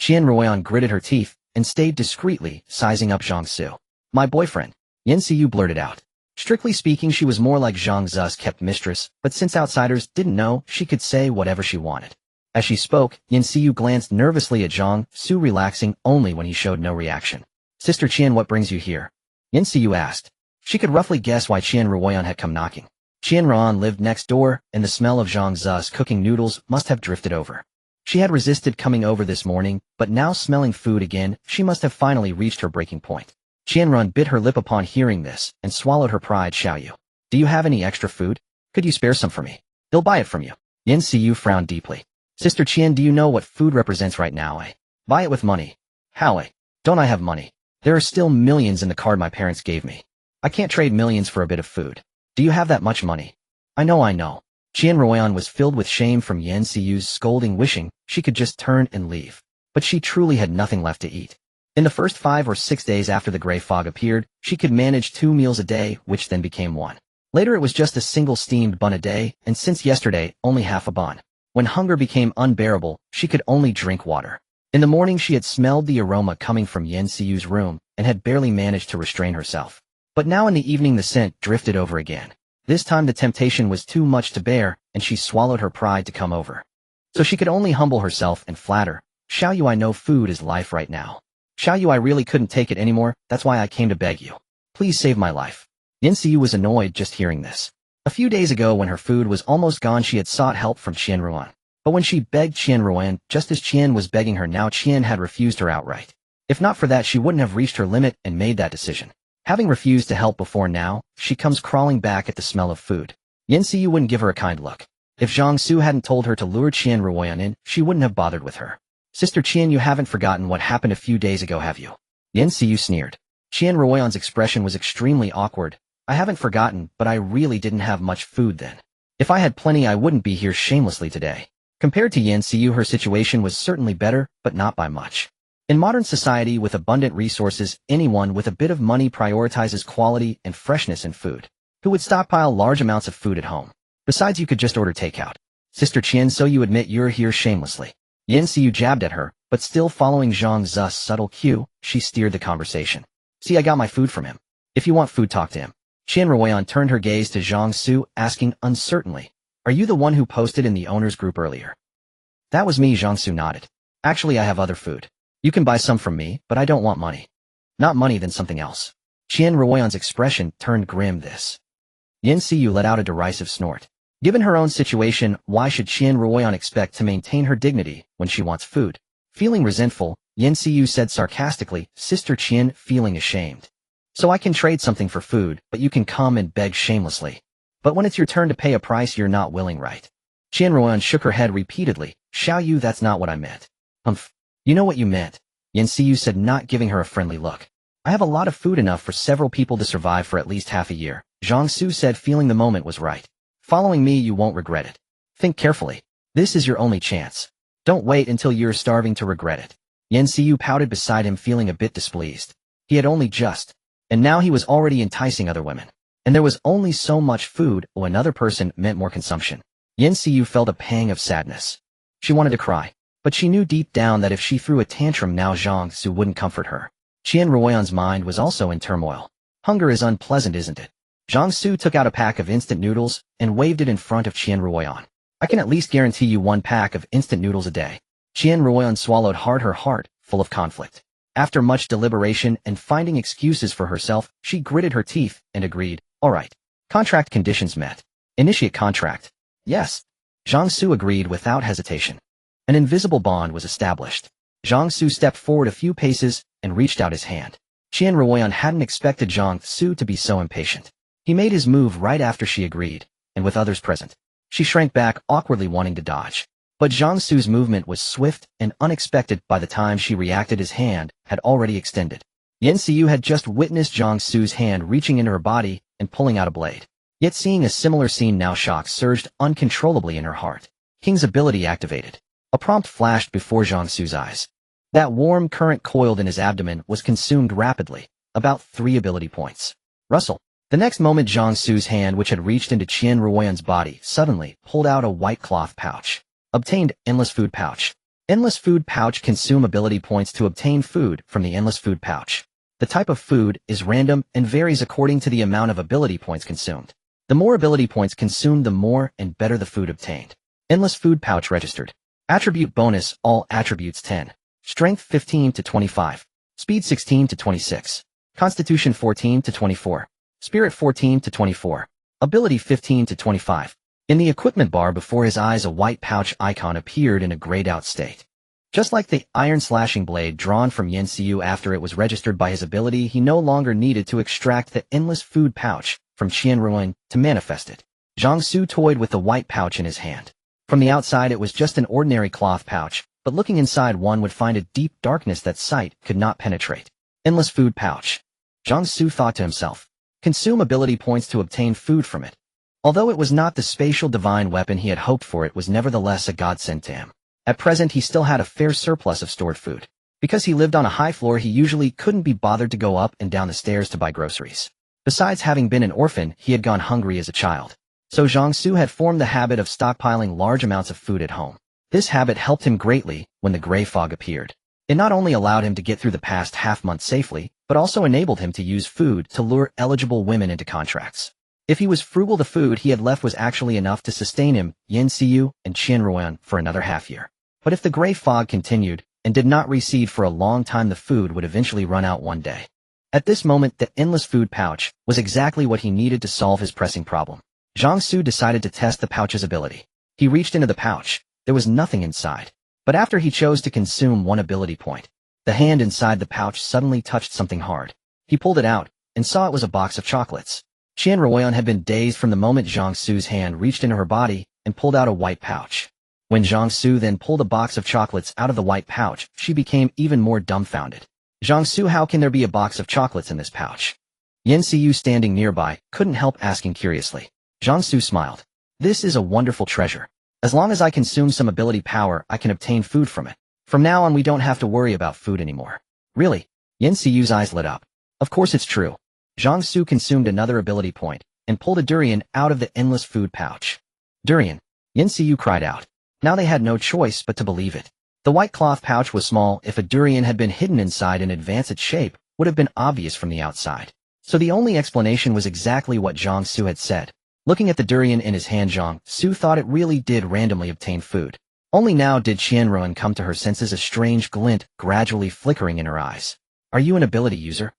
Speaker 1: Qian Ruoyan gritted her teeth and stayed discreetly, sizing up Zhang Xu. My boyfriend, Yan Xiu blurted out. Strictly speaking, she was more like Zhang Xu's kept mistress, but since outsiders didn't know, she could say whatever she wanted. As she spoke, Yan Xiu glanced nervously at Zhang Xu, relaxing only when he showed no reaction. Sister Qian, what brings you here? Yan Xiu asked. She could roughly guess why Qian Ruoyan had come knocking. Qian Ruoyan lived next door, and the smell of Zhang Xu's cooking noodles must have drifted over. She had resisted coming over this morning, but now smelling food again, she must have finally reached her breaking point. Qian Ruoyan bit her lip upon hearing this, and swallowed her pride. Xiao Yu, do you have any extra food? Could you spare some for me? They'll buy it from you. Yan Xiu frowned deeply. Sister Qian, do you know what food represents right now? Buy it with money. How? Don't I have money? There are still millions in the card my parents gave me. I can't trade millions for a bit of food. Do you have that much money? I know. Qian Ruoyan was filled with shame from Yan Xiu's scolding, wishing she could just turn and leave. But she truly had nothing left to eat. In the first 5 or 6 days after the gray fog appeared, she could manage 2 meals a day, which then became 1. Later it was just a single steamed bun a day, and since yesterday, only half a bun. When hunger became unbearable, she could only drink water. In the morning she had smelled the aroma coming from Yan Xiu's room, and had barely managed to restrain herself. But now in the evening the scent drifted over again. This time the temptation was too much to bear, and she swallowed her pride to come over. So she could only humble herself and flatter. Xiao Yu, I know food is life right now. Xiao Yu, I really couldn't take it anymore, that's why I came to beg you. Please save my life. Yan Xiu was annoyed just hearing this. A few days ago when her food was almost gone she had sought help from Qian Ruoyan. But when she begged Qian Ruoyan, just as Qian was begging her now, Qian had refused her outright. If not for that, she wouldn't have reached her limit and made that decision. Having refused to help before, now, she comes crawling back at the smell of food. Yan Xiu wouldn't give her a kind look. If Zhang Xu hadn't told her to lure Qian Ruoyan in, she wouldn't have bothered with her. Sister Qian, you haven't forgotten what happened a few days ago, have you? Yan Xiu sneered. Qian Ruoyan's expression was extremely awkward. I haven't forgotten, but I really didn't have much food then. If I had plenty, I wouldn't be here shamelessly today. Compared to Yan Xiu, her situation was certainly better, but not by much. In modern society with abundant resources, anyone with a bit of money prioritizes quality and freshness in food. Who would stockpile large amounts of food at home? Besides, you could just order takeout. Sister Qian, so you admit you're here shamelessly. Yan Xiu jabbed at her, but still following Zhang Xu's subtle cue, she steered the conversation. See, I got my food from him. If you want food, talk to him. Qian Ruoyan turned her gaze to Zhang Xu, asking uncertainly, "Are you the one who posted in the owner's group earlier?" "That was me," Zhang Xu nodded. "Actually, I have other food. You can buy some from me, but I don't want money." "Not money, then something else." Qian Ruoyan's expression turned grim. This. Yin Xiyu let out a derisive snort. Given her own situation, why should Qian Ruoyan expect to maintain her dignity when she wants food? Feeling resentful, Yin Xiyu said sarcastically, "Sister Qian," feeling ashamed. "So I can trade something for food, but you can come and beg shamelessly. But when it's your turn to pay a price, you're not willing, right?" Qian Ruoyan shook her head repeatedly. "Xiaoyu, that's not what I meant." "Humph. You know what you meant," Yin Xiyu said, not giving her a friendly look. "I have a lot of food, enough for several people to survive for at least half a year," Zhang Xu said, feeling the moment was right. "Following me, you won't regret it. Think carefully. This is your only chance. Don't wait until you're starving to regret it." Yin Xiyu pouted beside him, feeling a bit displeased. He had only just, and now he was already enticing other women. And there was only so much food, or another person meant more consumption. Yin Xiyu felt a pang of sadness. She wanted to cry, but she knew deep down that if she threw a tantrum now, Zhang Xu wouldn't comfort her. Qian Ruoyan's mind was also in turmoil. Hunger is unpleasant, isn't it? Zhang Xu took out a pack of instant noodles and waved it in front of Qian Ruoyan. "I can at least guarantee you 1 pack of instant noodles a day." Qian Ruoyan swallowed hard, her heart full of conflict. After much deliberation and finding excuses for herself, she gritted her teeth and agreed. "All right. Contract conditions met. Initiate contract." "Yes." Zhang Xu agreed without hesitation. An invisible bond was established. Zhang Xu stepped forward a few paces and reached out his hand. Qian Ruoyan hadn't expected Zhang Xu to be so impatient. He made his move right after she agreed, and with others present. She shrank back, awkwardly wanting to dodge. But Zhang Xu's movement was swift and unexpected. By the time she reacted, his hand had already extended. Yin Xiyu had just witnessed Zhang Xu's hand reaching into her body and pulling out a blade. Yet seeing a similar scene now, shock surged uncontrollably in her heart. King's ability activated. A prompt flashed before Zhang Xu's eyes. That warm current coiled in his abdomen was consumed rapidly, about 3 ability points. Rustle. The next moment, Zhang Xu's hand, which had reached into Qian Ruoyan's body, suddenly pulled out a white cloth pouch. Obtained Endless Food Pouch. Endless Food Pouch. Consume ability points to obtain food from the Endless Food Pouch. The type of food is random and varies according to the amount of ability points consumed. The more ability points consumed, the more and better the food obtained. Endless Food Pouch registered. Attribute bonus, all attributes 10. Strength 15 to 25. Speed 16 to 26. Constitution 14 to 24. Spirit 14 to 24. Ability 15 to 25. In the equipment bar before his eyes, a white pouch icon appeared in a grayed out state. Just like the iron slashing blade drawn from Yin Xiyu after it was registered by his ability, he no longer needed to extract the Endless Food Pouch from Qian Ruoyan to manifest it. Zhang Xu toyed with the white pouch in his hand. From the outside, it was just an ordinary cloth pouch, but looking inside, one would find a deep darkness that sight could not penetrate. Endless Food Pouch. Zhang Xu thought to himself. Consume ability points to obtain food from it. Although it was not the spatial divine weapon he had hoped for, it was nevertheless a godsend to him. At present, he still had a fair surplus of stored food. Because he lived on a high floor, he usually couldn't be bothered to go up and down the stairs to buy groceries. Besides, having been an orphan, he had gone hungry as a child. So Zhang Xu had formed the habit of stockpiling large amounts of food at home. This habit helped him greatly when the gray fog appeared. It not only allowed him to get through the past half-month safely, but also enabled him to use food to lure eligible women into contracts. If he was frugal, the food he had left was actually enough to sustain him, Yin Xiyu, and Qian Ruoyan for another half-year. But if the gray fog continued and did not recede for a long time, the food would eventually run out one day. At this moment, the Endless Food Pouch was exactly what he needed to solve his pressing problem. Zhang Xu decided to test the pouch's ability. He reached into the pouch. There was nothing inside. But after he chose to consume 1 ability point, the hand inside the pouch suddenly touched something hard. He pulled it out and saw it was a box of chocolates. Qian Ruoyan had been dazed from the moment Zhang Xu's hand reached into her body and pulled out a white pouch. When Zhang Xu then pulled a box of chocolates out of the white pouch, she became even more dumbfounded. Zhang Xu, how can there be a box of chocolates in this pouch? Yin Xiyu, standing nearby, couldn't help asking curiously. Zhang Xu smiled. This is a wonderful treasure. As long as I consume some ability power, I can obtain food from it. From now on, we don't have to worry about food anymore. Really? Yin Xiyu's eyes lit up. Of course it's true. Zhang Xu consumed another ability point and pulled a durian out of the Endless Food Pouch. Durian! Yin Xiyu cried out. Now they had no choice but to believe it. The white cloth pouch was small. If a durian had been hidden inside in advance, its shape would have been obvious from the outside. So the only explanation was exactly what Zhang Xu had said. Looking at the durian in his hand, Zhang Xu thought it really did randomly obtain food. Only now did Qianruan come to her senses, a strange glint gradually flickering in her eyes. Are you an ability user?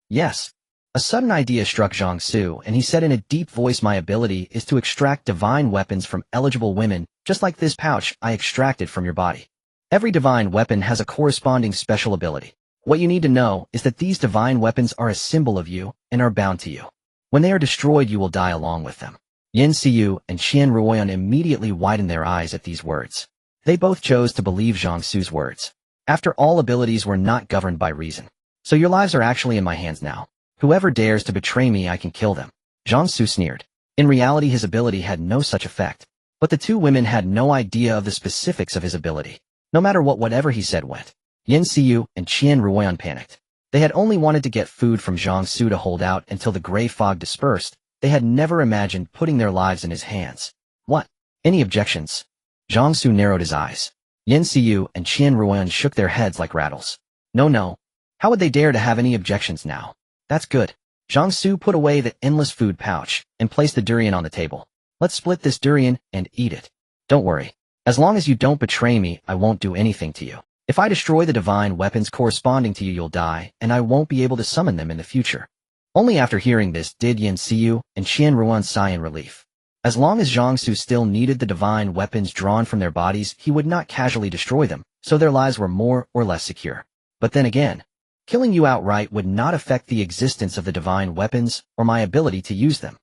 Speaker 1: Yes. A sudden idea struck Zhang Xu, and he said in a deep voice, my ability is to extract divine weapons from eligible women, just like this pouch I extracted from your body. Every divine weapon has a corresponding special ability. What you need to know is that these divine weapons are a symbol of you and are bound to you. When they are destroyed, you will die along with them. Yin Xiu and Qian Ruoyan immediately widened their eyes at these words. They both chose to believe Zhang Xu's words. After all, abilities were not governed by reason. So your lives are actually in my hands now. Whoever dares to betray me, I can kill them. Zhang Xu sneered. In reality, his ability had no such effect. But the two women had no idea of the specifics of his ability. No matter whatever he said went. Yin Xiu and Qian Ruoyan panicked. They had only wanted to get food from Zhang Xu to hold out until the gray fog dispersed. They had never imagined putting their lives in his hands. What? Any objections? Zhang Xu narrowed his eyes. Yin Xiu and Qian Ruoyan shook their heads like rattles. No. How would they dare to have any objections now? That's good. Zhang Xu put away the endless food pouch and placed the durian on the table. Let's split this durian and eat it. Don't worry. As long as you don't betray me, I won't do anything to you. If I destroy the divine weapons corresponding to you, you'll die, and I won't be able to summon them in the future. Only after hearing this did Yin Xiu and Qian Ruoyan sigh in relief. As long as Zhang Xu still needed the divine weapons drawn from their bodies, he would not casually destroy them, so their lives were more or less secure. But then again, killing you outright would not affect the existence of the divine weapons or my ability to use them.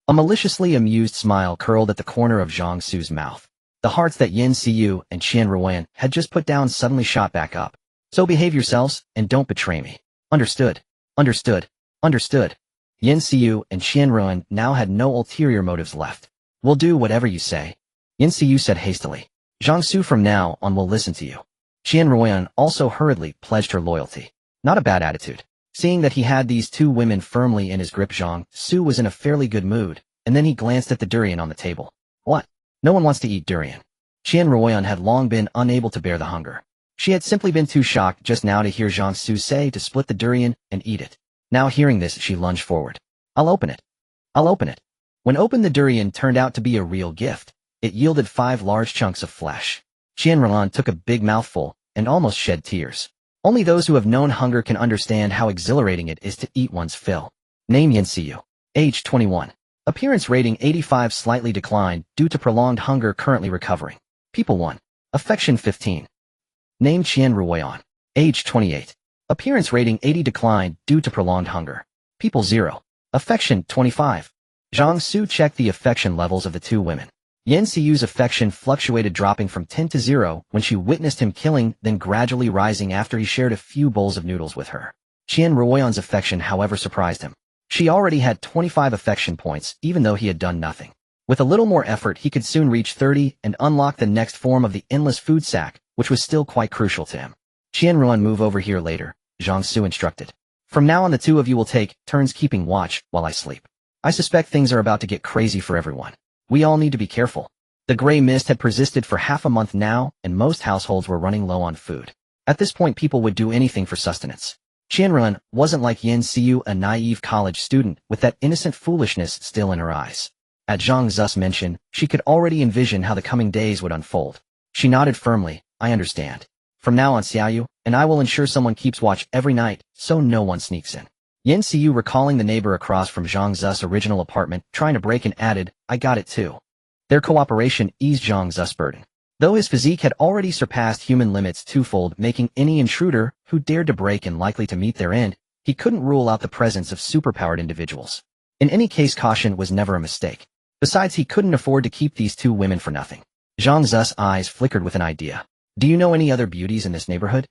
Speaker 1: A maliciously amused smile curled at the corner of Zhang Xu's mouth. The hearts that Yin Xiu and Qian Ruoyan had just put down suddenly shot back up. So behave yourselves and don't betray me. Understood. Understood. Understood. Yin Xiu and Qian Ruoyan now had no ulterior motives left. We'll do whatever you say. Yin Xiu said hastily. Zhang Xu, from now on will listen to you. Qian Ruoyan also hurriedly pledged her loyalty. Not a bad attitude. Seeing that he had these two women firmly in his grip, Zhang Xu was in a fairly good mood, and then he glanced at the durian on the table. What? No one wants to eat durian. Qian Ruoyan had long been unable to bear the hunger. She had simply been too shocked just now to hear Zhang Xu say to split the durian and eat it. Now hearing this, she lunged forward. I'll open it. I'll open it. When opened, the durian turned out to be a real gift. It yielded 5 large chunks of flesh. Qian Ruoyan took a big mouthful and almost shed tears. Only those who have known hunger can understand how exhilarating it is to eat one's fill. Name Yin Xiu. Age 21. Appearance rating 85, slightly declined due to prolonged hunger, currently recovering. People 1. Affection 15. Name Qian Ruoyan. Age 28. Appearance rating 80, declined due to prolonged hunger. People 0. Affection 25. Zhang Xu checked the affection levels of the two women. Yin Xiu's affection fluctuated, dropping from 10 to 0 when she witnessed him killing, then gradually rising after he shared a few bowls of noodles with her. Qian Ruoyan's affection, however, surprised him. She already had 25 affection points, even though he had done nothing. With a little more effort, he could soon reach 30 and unlock the next form of the endless food sack, which was still quite crucial to him. Qian Ruoyan, move over here later, Zhang Xu instructed. From now on, the two of you will take turns keeping watch while I sleep. I suspect things are about to get crazy for everyone. We all need to be careful. The gray mist had persisted for half a month now, and most households were running low on food. At this point, people would do anything for sustenance. Qianruan wasn't like Yin Xiu, a naive college student with that innocent foolishness still in her eyes. At Zhang Xu's mention, she could already envision how the coming days would unfold. She nodded firmly. I understand. From now on, Xiaoyu and I will ensure someone keeps watch every night, so no one sneaks in. Yin Xiu, recalling the neighbor across from Zhang Xu's original apartment, trying to break in, added, I got it too. Their cooperation eased Zhang Xu's burden. Though his physique had already surpassed human limits twofold, making any intruder who dared to break in likely to meet their end, he couldn't rule out the presence of superpowered individuals. In any case, caution was never a mistake. Besides, he couldn't afford to keep these two women for nothing. Zhang Xu's eyes flickered with an idea. Do you know any other beauties in this neighborhood?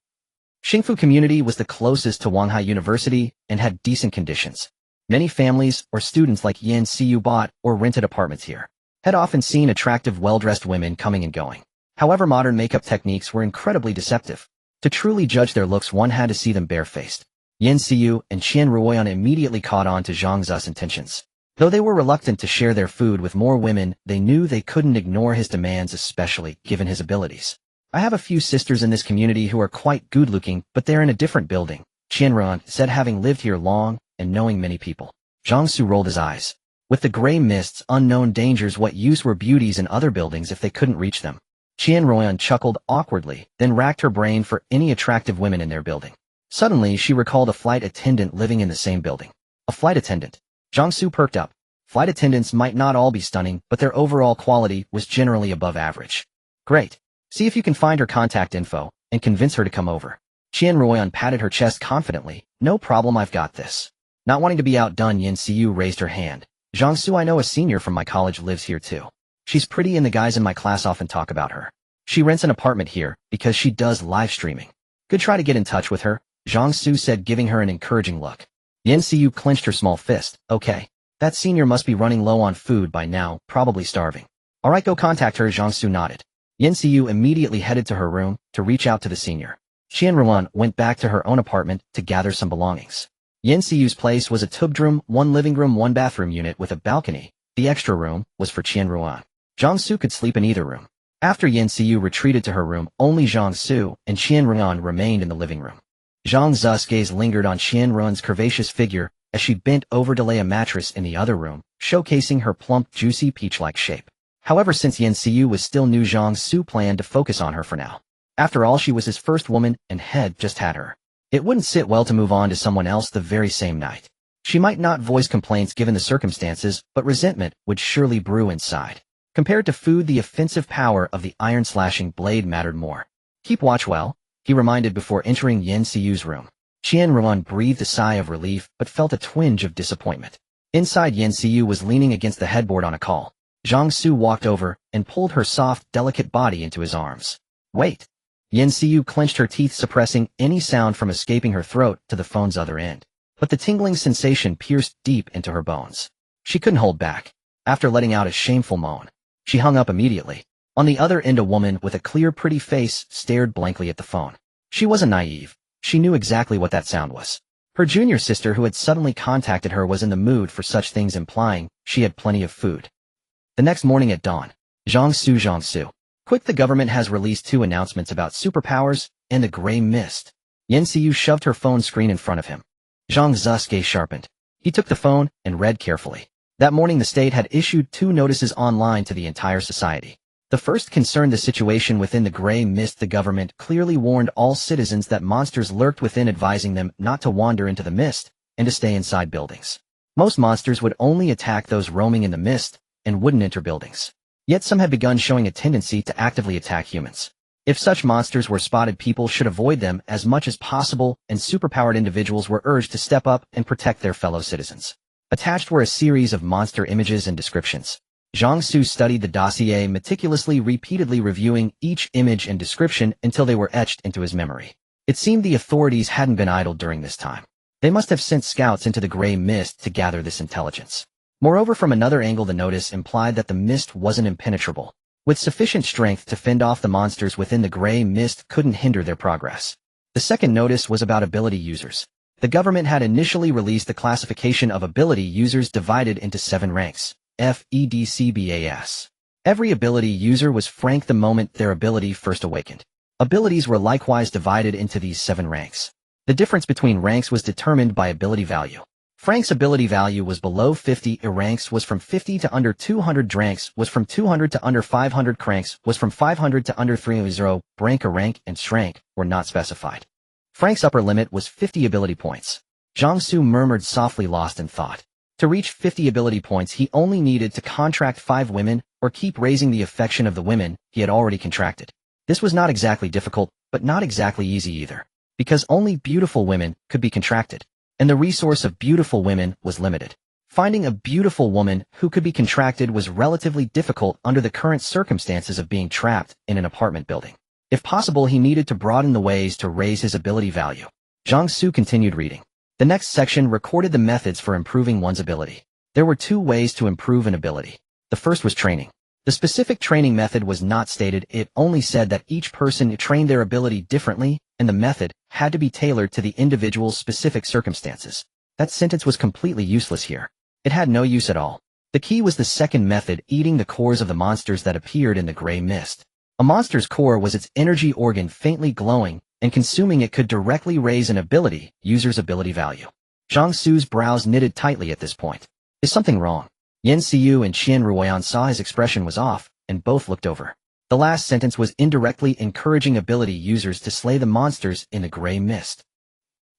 Speaker 1: Xingfu community was the closest to Wanghai University and had decent conditions. Many families or students like Yin Xiu bought or rented apartments here. Had often seen attractive, well-dressed women coming and going. However, modern makeup techniques were incredibly deceptive. To truly judge their looks, one had to see them barefaced. Yin Xiu and Qian Ruoyan immediately caught on to Zhang Xu's intentions. Though they were reluctant to share their food with more women, they knew they couldn't ignore his demands, especially given his abilities. I have a few sisters in this community who are quite good-looking, but they're in a different building, Qian Ruoyan said, having lived here long and knowing many people. Zhang Xu rolled his eyes. With the gray mists, unknown dangers, what use were beauties in other buildings if they couldn't reach them? Qian Ruoyan chuckled awkwardly, then racked her brain for any attractive women in their building. Suddenly, she recalled a flight attendant living in the same building. A flight attendant. Zhang Xu perked up. Flight attendants might not all be stunning, but their overall quality was generally above average. Great. See if you can find her contact info, and convince her to come over. Qian Ruoyan patted her chest confidently. No problem, I've got this. Not wanting to be outdone, Yin Xiu raised her hand. Zhang Xu, I know a senior from my college lives here too. She's pretty and the guys in my class often talk about her. She rents an apartment here because she does live streaming. Good try to get in touch with her, Zhang Xu said, giving her an encouraging look. Yin Xiu clenched her small fist. Okay. That senior must be running low on food by now, probably starving. Alright, go contact her, Zhang Xu nodded. Yin Xiu immediately headed to her room to reach out to the senior. Qian Ruoyan went back to her own apartment to gather some belongings. Yin Xiu's place was a two-bedroom, one living room, one bathroom unit with a balcony. The extra room was for Qian Ruoyan. Zhang Xu could sleep in either room. After Yin Xiu retreated to her room, only Zhang Xu and Qian Ruoyan remained in the living room. Zhang Xu's gaze lingered on Qian Ruoyan's curvaceous figure as she bent over to lay a mattress in the other room, showcasing her plump, juicy, peach-like shape. However, since Yin Xiu was still new, Zhang Xu planned to focus on her for now. After all, she was his first woman, and had just had her. It wouldn't sit well to move on to someone else the very same night. She might not voice complaints given the circumstances, but resentment would surely brew inside. Compared to food, the offensive power of the iron-slashing blade mattered more. Keep watch well, he reminded before entering Yin Xiu's room. Qian Ruoyan breathed a sigh of relief but felt a twinge of disappointment. Inside, Yin Xiu was leaning against the headboard on a call. Zhang Xu walked over and pulled her soft, delicate body into his arms. Wait. Yin Xiu clenched her teeth, suppressing any sound from escaping her throat to the phone's other end. But the tingling sensation pierced deep into her bones. She couldn't hold back. After letting out a shameful moan, she hung up immediately. On the other end, a woman with a clear, pretty face stared blankly at the phone. She wasn't naive. She knew exactly what that sound was. Her junior sister who had suddenly contacted her was in the mood for such things, implying she had plenty of food. The next morning at dawn, Zhang Xu. Quick, the government has released 2 announcements about superpowers and the gray mist. Yin Xiu shoved her phone screen in front of him. Zhang Xu's gaze sharpened. He took the phone and read carefully. That morning, the state had issued 2 notices online to the entire society. The first concerned the situation within the gray mist. The government clearly warned all citizens that monsters lurked within, advising them not to wander into the mist and to stay inside buildings. Most monsters would only attack those roaming in the mist and wouldn't enter buildings. Yet some had begun showing a tendency to actively attack humans. If such monsters were spotted, people should avoid them as much as possible, and superpowered individuals were urged to step up and protect their fellow citizens. Attached were a series of monster images and descriptions. Zhang Xu studied the dossier meticulously, repeatedly reviewing each image and description until they were etched into his memory. It seemed the authorities hadn't been idle during this time. They must have sent scouts into the gray mist to gather this intelligence. Moreover, from another angle, the notice implied that the mist wasn't impenetrable. With sufficient strength to fend off the monsters within, the gray mist couldn't hinder their progress. The second notice was about ability users. The government had initially released the classification of ability users divided into 7 ranks. FEDCBAS. Every ability user was ranked the moment their ability first awakened. Abilities were likewise divided into these 7 ranks. The difference between ranks was determined by ability value. Frank's ability value was below 50, ranks was from 50 to under 200, dranks was from 200 to under 500, cranks was from 500 to under 300, brank, rank, and shrank were not specified. Frank's upper limit was 50 ability points. Zhang Xu murmured softly, lost in thought. To reach 50 ability points, he only needed to contract 5 women or keep raising the affection of the women he had already contracted. This was not exactly difficult, but not exactly easy either, because only beautiful women could be contracted, and the resource of beautiful women was limited. Finding a beautiful woman who could be contracted was relatively difficult under the current circumstances of being trapped in an apartment building. If possible, he needed to broaden the ways to raise his ability value. Zhang Xu continued reading. The next section recorded the methods for improving one's ability. There were 2 ways to improve an ability. The first was training. The specific training method was not stated, it only said that each person trained their ability differently, and the method had to be tailored to the individual's specific circumstances. That sentence was completely useless here. It had no use at all. The key was the second method, eating the cores of the monsters that appeared in the gray mist. A monster's core was its energy organ, faintly glowing, and consuming it could directly raise an ability user's ability value. Zhang Xu's brows knitted tightly at this point. Is something wrong? Yan Xiu and Qian Ruoyan saw his expression was off, and both looked over. The last sentence was indirectly encouraging ability users to slay the monsters in the gray mist.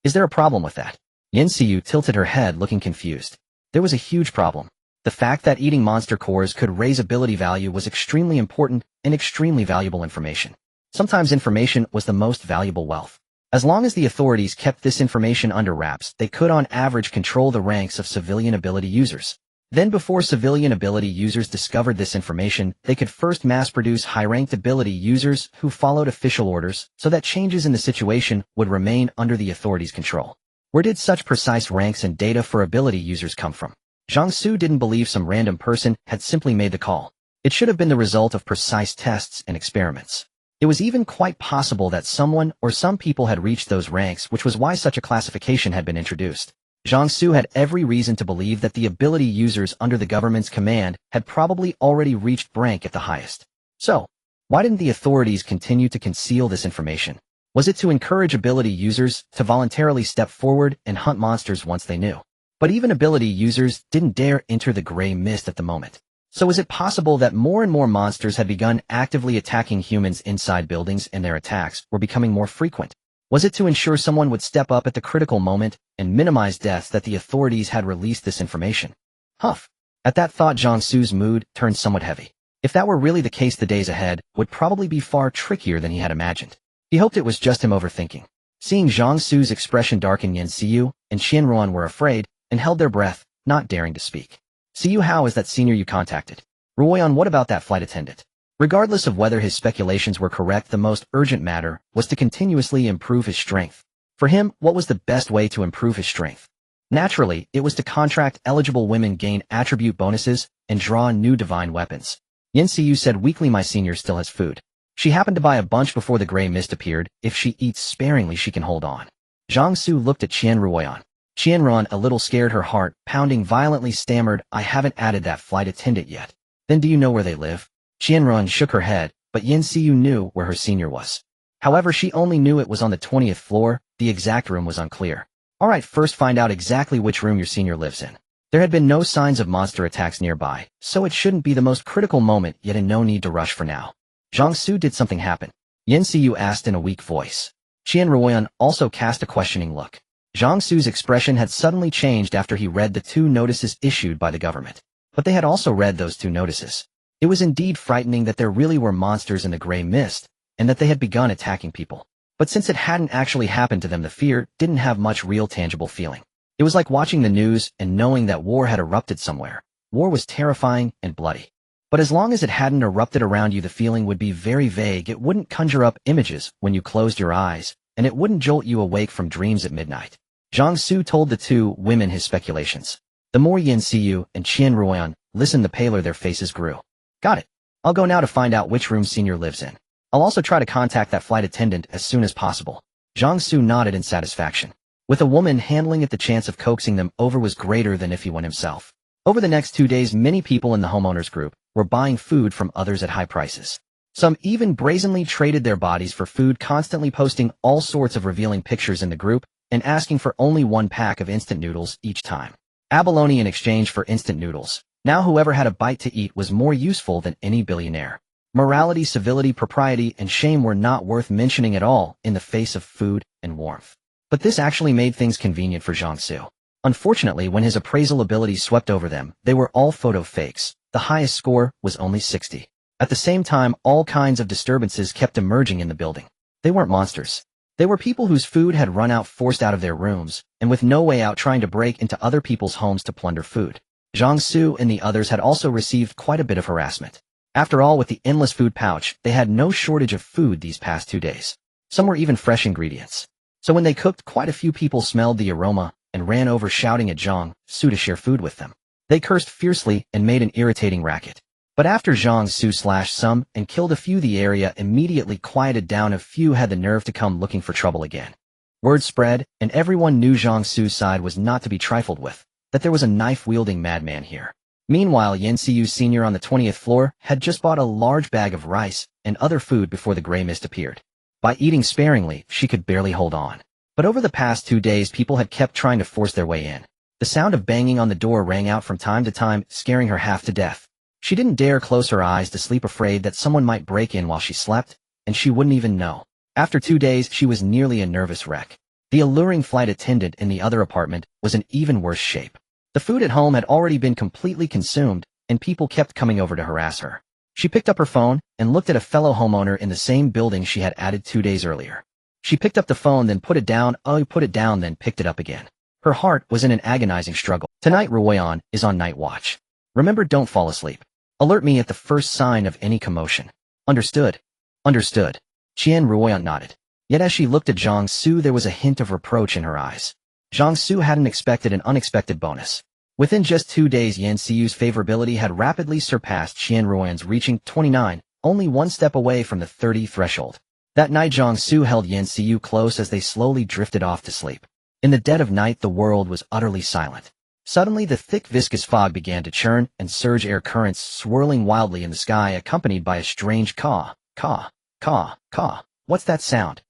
Speaker 1: Is there a problem with that? Yan Xiu tilted her head, looking confused. There was a huge problem. The fact that eating monster cores could raise ability value was extremely important and extremely valuable information. Sometimes information was the most valuable wealth. As long as the authorities kept this information under wraps, they could on average control the ranks of civilian ability users. Then before civilian ability users discovered this information, they could first mass-produce high-ranked ability users who followed official orders so that changes in the situation would remain under the authorities' control. Where did such precise ranks and data for ability users come from? Zhang Xu didn't believe some random person had simply made the call. It should have been the result of precise tests and experiments. It was even quite possible that someone or some people had reached those ranks, which was why such a classification had been introduced. Zhang Xu had every reason to believe that the ability users under the government's command had probably already reached rank at the highest. So, why didn't the authorities continue to conceal this information? Was it to encourage ability users to voluntarily step forward and hunt monsters once they knew? But even ability users didn't dare enter the gray mist at the moment. So is it possible that more and more monsters had begun actively attacking humans inside buildings and their attacks were becoming more frequent? Was it to ensure someone would step up at the critical moment and minimize deaths that the authorities had released this information? Huff. At that thought, Zhang Xu's mood turned somewhat heavy. If that were really the case, the days ahead would probably be far trickier than he had imagined. He hoped it was just him overthinking. Seeing Zhang Xu's expression darken, Yan Xiu and Qian Ruan were afraid and held their breath, not daring to speak. Xiu, how is that senior you contacted? Ruoyan, what about that flight attendant? Regardless of whether his speculations were correct, the most urgent matter was to continuously improve his strength. For him, what was the best way to improve his strength? Naturally, it was to contract eligible women, gain attribute bonuses, and draw new divine weapons. Yan Xiu said weakly, my senior still has food. She happened to buy a bunch before the gray mist appeared. If she eats sparingly, she can hold on. Zhang Xu looked at Qian Ruoyan. Qian Ruan, a little scared, her heart pounding violently, stammered, I haven't added that flight attendant yet. Then do you know where they live? Qian Ruan shook her head, but Yan Xiu knew where her senior was. However, she only knew it was on the 20th floor, the exact room was unclear. Alright, first find out exactly which room your senior lives in. There had been no signs of monster attacks nearby, so it shouldn't be the most critical moment, yet in no need to rush for now. Zhang Xu, did something happen? Yan Xiu asked in a weak voice. Qian Ruoyan also cast a questioning look. Zhang Xu's expression had suddenly changed after he read the 2 notices issued by the government. But they had also read those 2 notices. It was indeed frightening that there really were monsters in the gray mist, and that they had begun attacking people. But since it hadn't actually happened to them, the fear didn't have much real tangible feeling. It was like watching the news and knowing that war had erupted somewhere. War was terrifying and bloody. But as long as it hadn't erupted around you, the feeling would be very vague. It wouldn't conjure up images when you closed your eyes, and it wouldn't jolt you awake from dreams at midnight. Zhang Xu told the 2 women his speculations. The more Yan Xiu and Qian Ruoyan listened, the paler their faces grew. Got it. I'll go now to find out which room senior lives in. I'll also try to contact that flight attendant as soon as possible. Zhang Xu nodded in satisfaction. With a woman handling it, the chance of coaxing them over was greater than if he went himself. Over the next 2 days, many people in the homeowners group were buying food from others at high prices. Some even brazenly traded their bodies for food, constantly posting all sorts of revealing pictures in the group and asking for only 1 pack of instant noodles each time. Abalone in exchange for instant noodles. Now whoever had a bite to eat was more useful than any billionaire. Morality, civility, propriety, and shame were not worth mentioning at all in the face of food and warmth. But this actually made things convenient for Zhang Xu. Unfortunately, when his appraisal abilities swept over them, they were all photo fakes. The highest score was only 60. At the same time, all kinds of disturbances kept emerging in the building. They weren't monsters. They were people whose food had run out, forced out of their rooms, and with no way out, trying to break into other people's homes to plunder food. Zhang Xu and the others had also received quite a bit of harassment. After all, with the endless food pouch, they had no shortage of food these past 2 days. Some were even fresh ingredients. So when they cooked, quite a few people smelled the aroma and ran over shouting at Zhang Xu to share food with them. They cursed fiercely and made an irritating racket. But after Zhang Xu slashed some and killed a few, the area immediately quieted down. A few had the nerve to come looking for trouble again. Word spread, and everyone knew Zhang Xu's side was not to be trifled with, that there was a knife-wielding madman here. Meanwhile, Yan Xiu Sr. on the 20th floor had just bought a large bag of rice and other food before the gray mist appeared. By eating sparingly, she could barely hold on. But over the past 2 days, people had kept trying to force their way in. The sound of banging on the door rang out from time to time, scaring her half to death. She didn't dare close her eyes to sleep, afraid that someone might break in while she slept, and she wouldn't even know. After 2 days, she was nearly a nervous wreck. The alluring flight attendant in the other apartment was in even worse shape. The food at home had already been completely consumed, and people kept coming over to harass her. She picked up her phone and looked at a fellow homeowner in the same building she had added 2 days earlier. She picked up the phone, then put it down, then picked it up again. Her heart was in an agonizing struggle. Tonight Ruoyan is on night watch. Remember, don't fall asleep. Alert me at the first sign of any commotion. Understood? Understood. Qian Ruoyan nodded. Yet as she looked at Zhang Xu, there was a hint of reproach in her eyes. Zhang Xu hadn't expected an unexpected bonus. Within just 2 days, Yan Xiu's favorability had rapidly surpassed Qian Ruoyan's, reaching 29, only one step away from the 30 threshold. That night, Zhang Xu held Yan Xiu close as they slowly drifted off to sleep. In the dead of night, the world was utterly silent. Suddenly, the thick viscous fog began to churn, and surge air currents swirling wildly in the sky, accompanied by a strange caw, caw, caw, caw. What's that sound?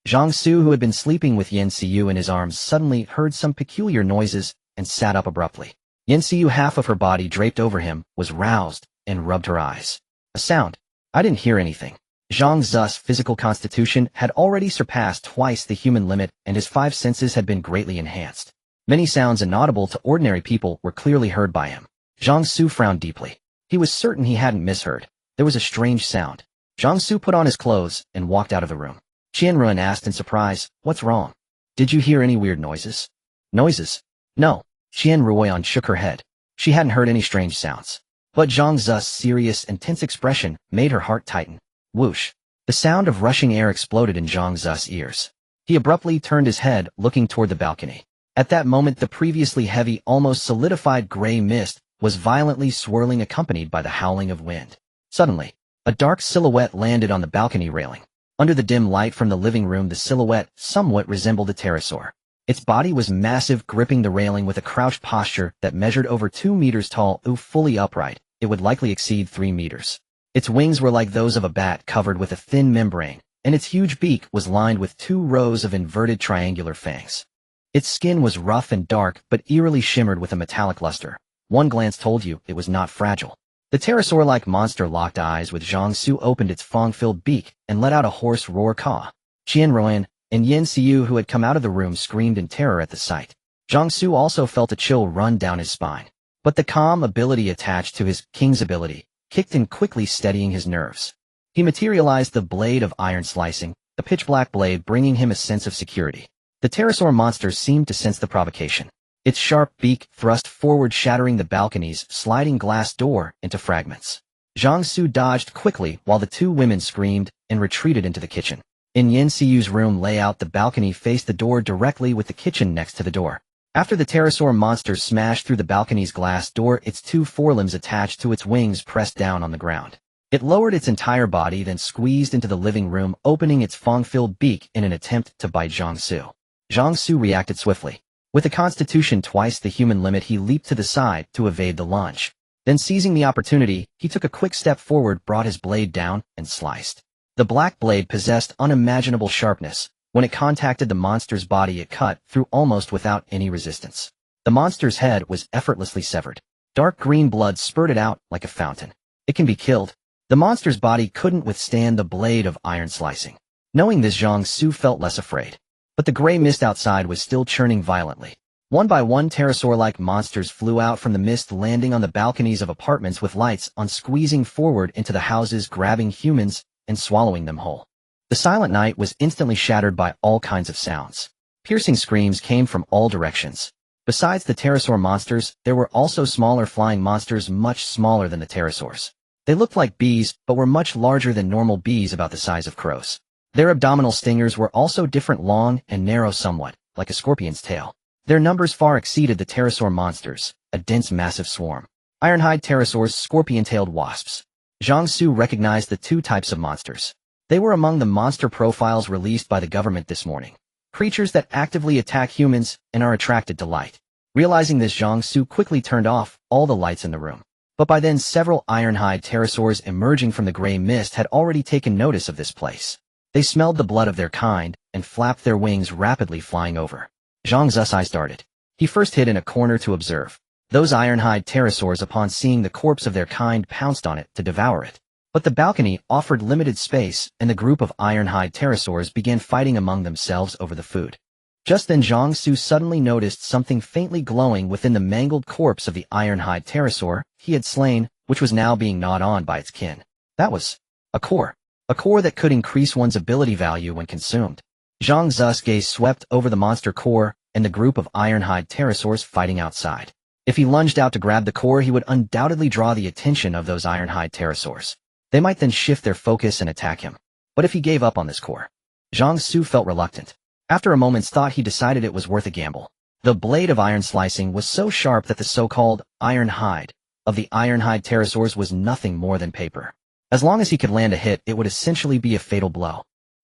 Speaker 1: Zhang Xu, who had been sleeping with Yan Xiu in his arms, suddenly heard some peculiar noises and sat up abruptly. Yan Xiu, half of her body draped over him, was roused and rubbed her eyes. A sound. I didn't hear anything. Zhang Xu's physical constitution had already surpassed twice the human limit, and his 5 senses had been greatly enhanced. Many sounds inaudible to ordinary people were clearly heard by him. Zhang Xu frowned deeply. He was certain he hadn't misheard. There was a strange sound. Zhang Xu put on his clothes and walked out of the room. Qian Ruoyan asked in surprise, "What's wrong? Did you hear any weird noises?" "Noises? No." Qian Ruoyan shook her head. She hadn't heard any strange sounds. But Zhang Xu's serious and tense expression made her heart tighten. Whoosh. The sound of rushing air exploded in Zhang Xu's ears. He abruptly turned his head, looking toward the balcony. At that moment, the previously heavy, almost solidified gray mist was violently swirling, accompanied by the howling of wind. Suddenly, a dark silhouette landed on the balcony railing. Under the dim light from the living room, the silhouette somewhat resembled a pterosaur. Its body was massive, gripping the railing with a crouched posture that measured over 2 meters tall. Fully upright, it would likely exceed 3 meters. Its wings were like those of a bat, covered with a thin membrane, and its huge beak was lined with 2 rows of inverted triangular fangs. Its skin was rough and dark, but eerily shimmered with a metallic luster. One glance told you it was not fragile. The pterosaur-like monster locked eyes with Zhang Xu, opened its fang-filled beak, and let out a hoarse roar caw. Qian Ruoyan and Yan Xiu, who had come out of the room, screamed in terror at the sight. Zhang Xu also felt a chill run down his spine. But the calm ability attached to his king's ability kicked in quickly, steadying his nerves. He materialized the blade of iron slicing, a pitch-black blade, bringing him a sense of security. The pterosaur monster seemed to sense the provocation. Its sharp beak thrust forward, shattering the balcony's sliding glass door into fragments. Zhang Xu dodged quickly while the 2 women screamed and retreated into the kitchen. In Yan Xiu's room layout, the balcony faced the door directly, with the kitchen next to the door. After the pterosaur monster smashed through the balcony's glass door, its 2 forelimbs attached to its wings pressed down on the ground. It lowered its entire body, then squeezed into the living room, opening its fang-filled beak in an attempt to bite Zhang Xu. Zhang Xu reacted swiftly. With a constitution twice the human limit, he leaped to the side to evade the lunge. Then, seizing the opportunity, he took a quick step forward, brought his blade down, and sliced. The black blade possessed unimaginable sharpness. When it contacted the monster's body, it cut through almost without any resistance. The monster's head was effortlessly severed. Dark green blood spurted out like a fountain. It can be killed. The monster's body couldn't withstand the blade of iron slicing. Knowing this, Zhang Xu felt less afraid. But the gray mist outside was still churning violently. One by one, pterosaur-like monsters flew out from the mist, landing on the balconies of apartments with lights on, squeezing forward into the houses, grabbing humans and swallowing them whole. The silent night was instantly shattered by all kinds of sounds. Piercing screams came from all directions. Besides the pterosaur monsters, there were also smaller flying monsters, much smaller than the pterosaurs. They looked like bees, but were much larger than normal bees, about the size of crows. Their abdominal stingers were also different, long and narrow somewhat, like a scorpion's tail. Their numbers far exceeded the pterosaur monsters, a dense, massive swarm. Ironhide pterosaurs, scorpion-tailed wasps. Zhang Xu recognized the 2 types of monsters. They were among the monster profiles released by the government this morning. Creatures that actively attack humans and are attracted to light. Realizing this, Zhang Xu quickly turned off all the lights in the room. But by then, several ironhide pterosaurs emerging from the gray mist had already taken notice of this place. They smelled the blood of their kind and flapped their wings rapidly flying over. Zhang Xu's eyes darted. He first hid in a corner to observe. Those ironhide pterosaurs, upon seeing the corpse of their kind, pounced on it to devour it. But the balcony offered limited space, and the group of ironhide pterosaurs began fighting among themselves over the food. Just then Zhang Xu suddenly noticed something faintly glowing within the mangled corpse of the ironhide pterosaur he had slain, which was now being gnawed on by its kin. That was a core. A core that could increase one's ability value when consumed. Zhang Xu's gaze swept over the monster core and the group of ironhide pterosaurs fighting outside. If he lunged out to grab the core, he would undoubtedly draw the attention of those ironhide pterosaurs. They might then shift their focus and attack him. But if he gave up on this core, Zhang Xu felt reluctant. After a moment's thought, he decided it was worth a gamble. The blade of iron slicing was so sharp that the so-called iron hide of the ironhide pterosaurs was nothing more than paper. As long as he could land a hit, it would essentially be a fatal blow.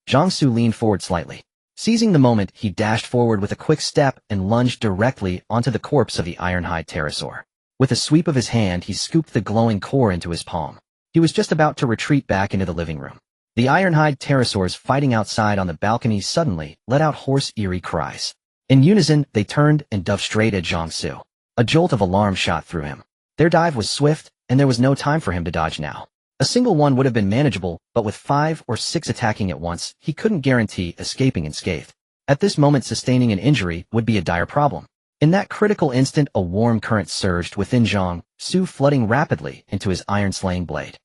Speaker 1: Zhang Xu leaned forward slightly. Seizing the moment, he dashed forward with a quick step and lunged directly onto the corpse of the ironhide pterosaur. With a sweep of his hand, he scooped the glowing core into his palm. He was just about to retreat back into the living room. The ironhide pterosaurs fighting outside on the balcony suddenly let out hoarse, eerie cries. In unison, they turned and dove straight at Zhang Xu. A jolt of alarm shot through him. Their dive was swift, and there was no time for him to dodge now. A single one would have been manageable, but with 5 or 6 attacking at once, he couldn't guarantee escaping unscathed. At this moment, sustaining an injury would be a dire problem. In that critical instant, a warm current surged within Zhang Xu, flooding rapidly into his iron-slaying blade.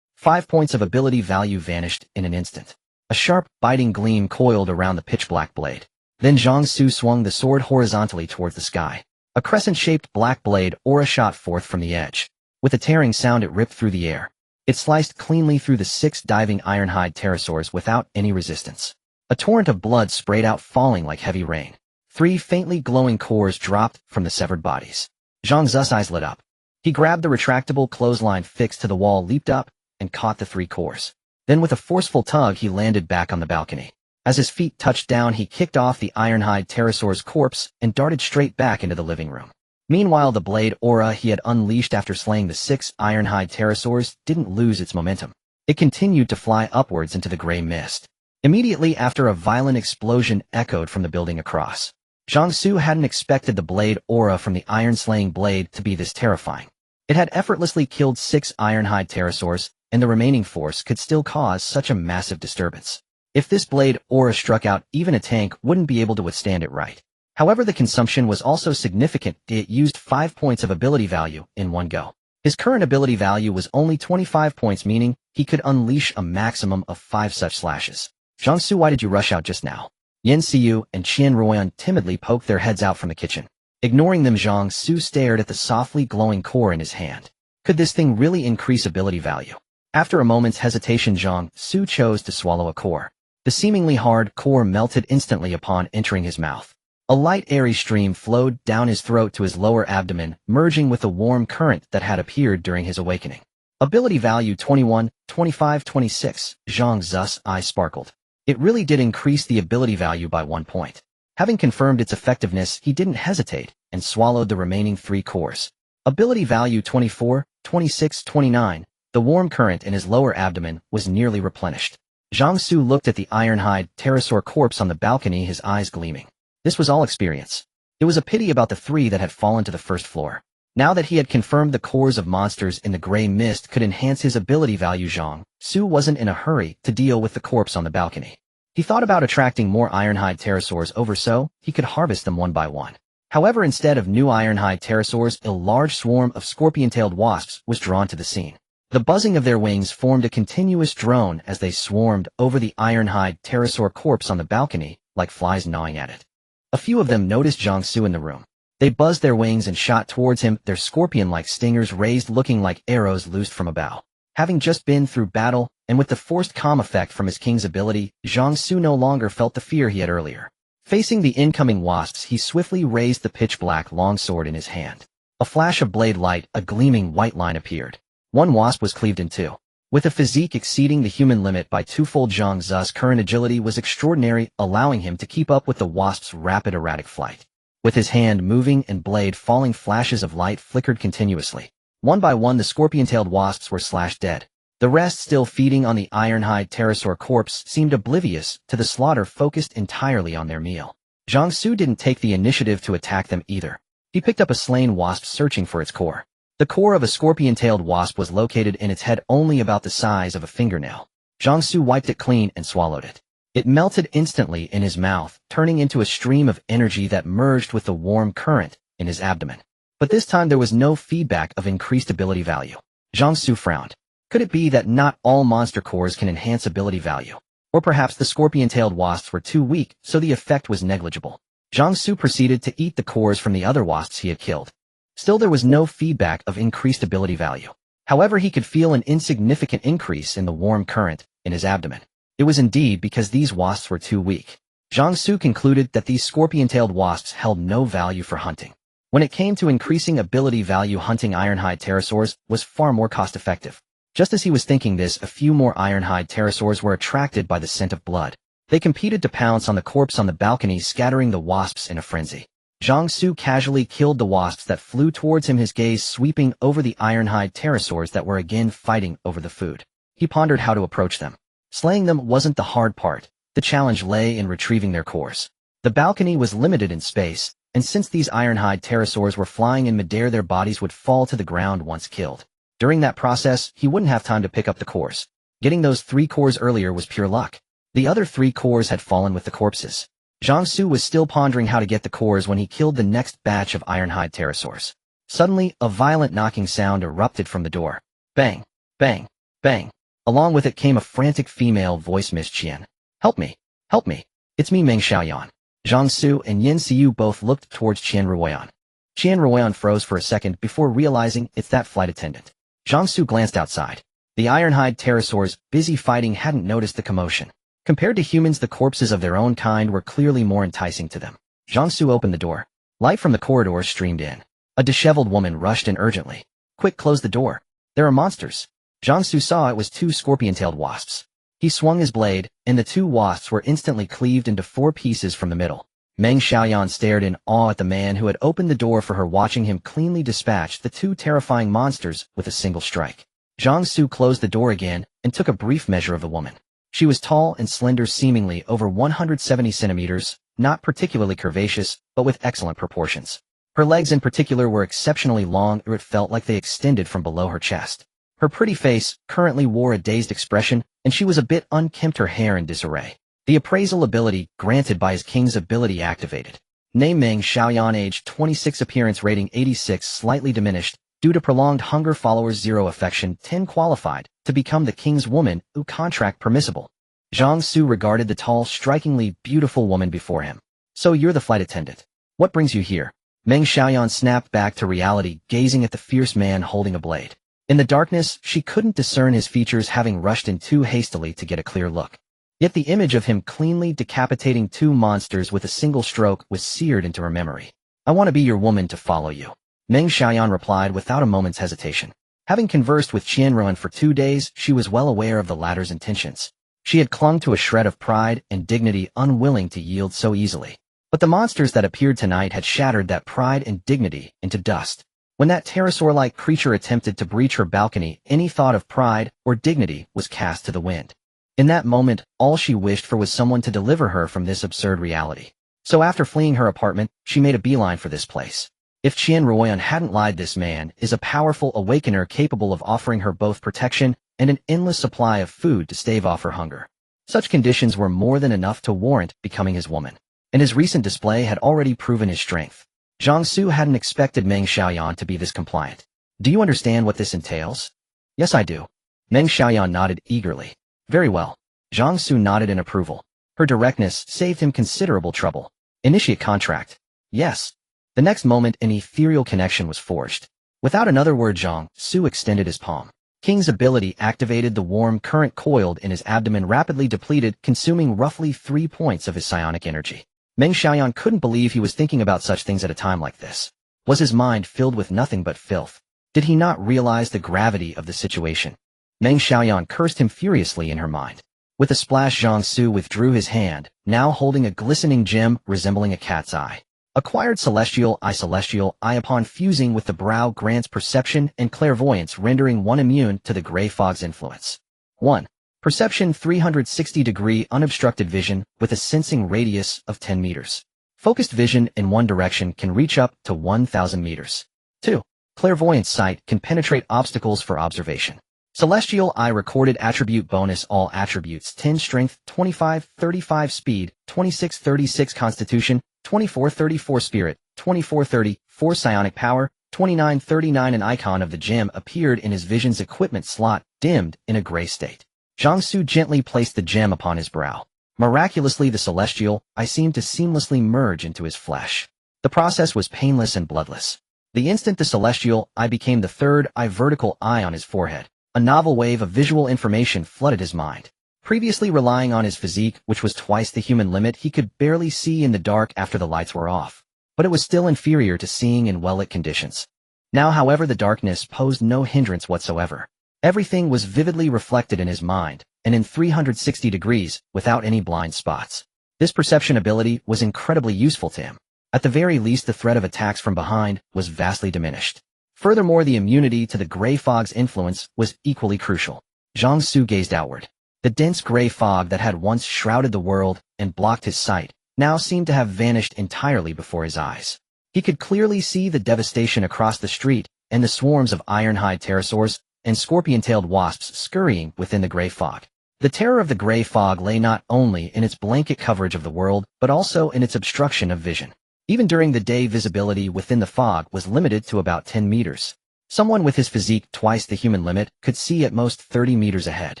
Speaker 1: 5 points of ability value vanished in an instant. A sharp, biting gleam coiled around the pitch-black blade. Then Zhang Xu swung the sword horizontally towards the sky. A crescent-shaped black blade aura shot forth from the edge. With a tearing sound, it ripped through the air. It sliced cleanly through the 6 diving ironhide pterosaurs without any resistance. A torrent of blood sprayed out, falling like heavy rain. 3 faintly glowing cores dropped from the severed bodies. Zhang Xu's eyes lit up. He grabbed the retractable clothesline fixed to the wall, leaped up, and caught the 3 cores. Then with a forceful tug, he landed back on the balcony. As his feet touched down, he kicked off the ironhide pterosaur's corpse and darted straight back into the living room. Meanwhile, the blade aura he had unleashed after slaying the 6 ironhide pterosaurs didn't lose its momentum. It continued to fly upwards into the gray mist. Immediately after, a violent explosion echoed from the building across. Zhang Xu hadn't expected the blade aura from the iron-slaying blade to be this terrifying. It had effortlessly killed 6 ironhide pterosaurs, and the remaining force could still cause such a massive disturbance. If this blade aura struck out, even a tank wouldn't be able to withstand it right. However, the consumption was also significant. It used 5 points of ability value in one go. His current ability value was only 25 points, meaning he could unleash a maximum of 5 such slashes. Zhang Xu, why did you rush out just now? Yan Xiu and Qian Ruoyan timidly poked their heads out from the kitchen. Ignoring them, Zhang Xu stared at the softly glowing core in his hand. Could this thing really increase ability value? After a moment's hesitation, Zhang Xu chose to swallow a core. The seemingly hard core melted instantly upon entering his mouth. A light, airy stream flowed down his throat to his lower abdomen, merging with the warm current that had appeared during his awakening. Ability value 21, 25, 26. Zhang Xu's eyes sparkled. It really did increase the ability value by 1 point. Having confirmed its effectiveness, he didn't hesitate and swallowed the remaining 3 cores. Ability value 24, 26, 29. The warm current in his lower abdomen was nearly replenished. Zhang Xu looked at the ironhide pterosaur corpse on the balcony, his eyes gleaming. This was all experience. It was a pity about the 3 that had fallen to the first floor. Now that he had confirmed the cores of monsters in the gray mist could enhance his ability value, Zhang Xu wasn't in a hurry to deal with the corpse on the balcony. He thought about attracting more ironhide pterosaurs over so he could harvest them one by one. However, instead of new ironhide pterosaurs, a large swarm of scorpion-tailed wasps was drawn to the scene. The buzzing of their wings formed a continuous drone as they swarmed over the ironhide pterosaur corpse on the balcony, like flies gnawing at it. A few of them noticed Zhang Xu in the room. They buzzed their wings and shot towards him, their scorpion-like stingers raised, looking like arrows loosed from a bow. Having just been through battle, and with the forced calm effect from his king's ability, Zhang Xu no longer felt the fear he had earlier. Facing the incoming wasps, he swiftly raised the pitch-black longsword in his hand. A flash of blade light, a gleaming white line appeared. One wasp was cleaved in 2. With a physique exceeding the human limit by 2-fold, Zhang Xu's current agility was extraordinary, allowing him to keep up with the wasp's rapid, erratic flight. With his hand moving and blade falling, flashes of light flickered continuously. One by one, the scorpion-tailed wasps were slashed dead. The rest, still feeding on the ironhide pterosaur corpse, seemed oblivious to the slaughter, focused entirely on their meal. Zhang Xu didn't take the initiative to attack them either. He picked up a slain wasp, searching for its core. The core of a scorpion-tailed wasp was located in its head, only about the size of a fingernail. Zhang Xu wiped it clean and swallowed it. It melted instantly in his mouth, turning into a stream of energy that merged with the warm current in his abdomen. But this time there was no feedback of increased ability value. Zhang Xu frowned. Could it be that not all monster cores can enhance ability value? Or perhaps the scorpion-tailed wasps were too weak, so the effect was negligible. Zhang Xu proceeded to eat the cores from the other wasps he had killed. Still, there was no feedback of increased ability value. However, he could feel an insignificant increase in the warm current in his abdomen. It was indeed because these wasps were too weak. Zhang Xu concluded that these scorpion-tailed wasps held no value for hunting. When it came to increasing ability value, hunting ironhide pterosaurs was far more cost-effective. Just as he was thinking this, a few more ironhide pterosaurs were attracted by the scent of blood. They competed to pounce on the corpse on the balcony, scattering the wasps in a frenzy. Zhang Xu casually killed the wasps that flew towards him, his gaze sweeping over the ironhide pterosaurs that were again fighting over the food. He pondered how to approach them. Slaying them wasn't the hard part. The challenge lay in retrieving their cores. The balcony was limited in space, and since these ironhide pterosaurs were flying in midair, their bodies would fall to the ground once killed. During that process, he wouldn't have time to pick up the cores. Getting those 3 cores earlier was pure luck. The other 3 cores had fallen with the corpses. Zhang Xu was still pondering how to get the cores when he killed the next batch of ironhide pterosaurs. Suddenly, a violent knocking sound erupted from the door. Bang! Bang! Bang! Along with it came a frantic female voice. Miss Qian. Help me! Help me! It's me, Meng Xiaoyan. Zhang Xu and Yin Xiu both looked towards Qian Ruoyan. Qian Ruoyan froze for a second before realizing it's that flight attendant. Zhang Xu glanced outside. The ironhide pterosaurs, busy fighting, hadn't noticed the commotion. Compared to humans, the corpses of their own kind were clearly more enticing to them. Zhang Xu opened the door. Light from the corridor streamed in. A disheveled woman rushed in urgently. Quick, close the door. There are monsters. Zhang Xu saw it was 2 scorpion-tailed wasps. He swung his blade, and the 2 wasps were instantly cleaved into 4 pieces from the middle. Meng Xiaoyan stared in awe at the man who had opened the door for her, watching him cleanly dispatch the 2 terrifying monsters with a single strike. Zhang Xu closed the door again and took a brief measure of the woman. She was tall and slender, seemingly over 170 centimeters, not particularly curvaceous, but with excellent proportions. Her legs in particular were exceptionally long, or it felt like they extended from below her chest. Her pretty face currently wore a dazed expression, and she was a bit unkempt, her hair in disarray. The appraisal ability, granted by his king's ability, activated. Name: Meng Xiaoyan, age 26, appearance rating 86, slightly diminished, due to prolonged hunger, followers 0, affection 10, qualified to become the king's woman, contract permissible. Zhang Xu regarded the tall, strikingly beautiful woman before him. So you're the flight attendant. What brings you here? Meng Xiaoyan snapped back to reality, gazing at the fierce man holding a blade. In the darkness, she couldn't discern his features, having rushed in too hastily to get a clear look. Yet the image of him cleanly decapitating 2 monsters with a single stroke was seared into her memory. I want to be your woman, to follow you. Meng Xiaoyan replied without a moment's hesitation. Having conversed with Qianruan for 2 days, she was well aware of the latter's intentions. She had clung to a shred of pride and dignity, unwilling to yield so easily. But the monsters that appeared tonight had shattered that pride and dignity into dust. When that pterosaur-like creature attempted to breach her balcony, any thought of pride or dignity was cast to the wind. In that moment, all she wished for was someone to deliver her from this absurd reality. So after fleeing her apartment, she made a beeline for this place. If Qian Ruoyan hadn't lied, this man is a powerful awakener capable of offering her both protection and an endless supply of food to stave off her hunger. Such conditions were more than enough to warrant becoming his woman, and his recent display had already proven his strength. Zhang Xu hadn't expected Meng Xiaoyan to be this compliant. Do you understand what this entails? Yes, I do. Meng Xiaoyan nodded eagerly. Very well. Zhang Xu nodded in approval. Her directness saved him considerable trouble. Initiate contract. Yes. The next moment, an ethereal connection was forged. Without another word, Zhang Xu extended his palm. King's ability activated. The warm current coiled in his abdomen, rapidly depleted, consuming roughly 3 points of his psionic energy. Meng Xiaoyan couldn't believe he was thinking about such things at a time like this. Was his mind filled with nothing but filth? Did he not realize the gravity of the situation? Meng Xiaoyan cursed him furiously in her mind. With a splash, Zhang Xu withdrew his hand, now holding a glistening gem resembling a cat's eye. Acquired celestial eye upon fusing with the brow grants perception and clairvoyance, rendering one immune to the gray fog's influence. 1. Perception 360-degree unobstructed vision with a sensing radius of 10 meters. Focused vision in one direction can reach up to 1,000 meters. 2. Clairvoyant sight can penetrate obstacles for observation. Celestial eye recorded attribute bonus all attributes 10 strength, 25-35 speed, 26-36 constitution, 24-34 spirit, 24-34 psionic power, 29-39 an icon of the gem appeared in his vision's equipment slot, dimmed in a gray state. Zhang Xu gently placed the gem upon his brow. Miraculously the celestial eye seemed to seamlessly merge into his flesh. The process was painless and bloodless. The instant the celestial eye became the third eye vertical eye on his forehead, a novel wave of visual information flooded his mind. Previously relying on his physique, which was twice the human limit, he could barely see in the dark after the lights were off. But it was still inferior to seeing in well-lit conditions. Now, however, the darkness posed no hindrance whatsoever. Everything was vividly reflected in his mind, and in 360 degrees, without any blind spots. This perception ability was incredibly useful to him. At the very least, the threat of attacks from behind was vastly diminished. Furthermore, the immunity to the gray fog's influence was equally crucial. Zhang Xu gazed outward. The dense gray fog that had once shrouded the world and blocked his sight now seemed to have vanished entirely before his eyes. He could clearly see the devastation across the street and the swarms of iron-hide pterosaurs and scorpion-tailed wasps scurrying within the gray fog. The terror of the gray fog lay not only in its blanket coverage of the world, but also in its obstruction of vision. Even during the day, visibility within the fog was limited to about 10 meters. Someone with his physique twice the human limit could see at most 30 meters ahead.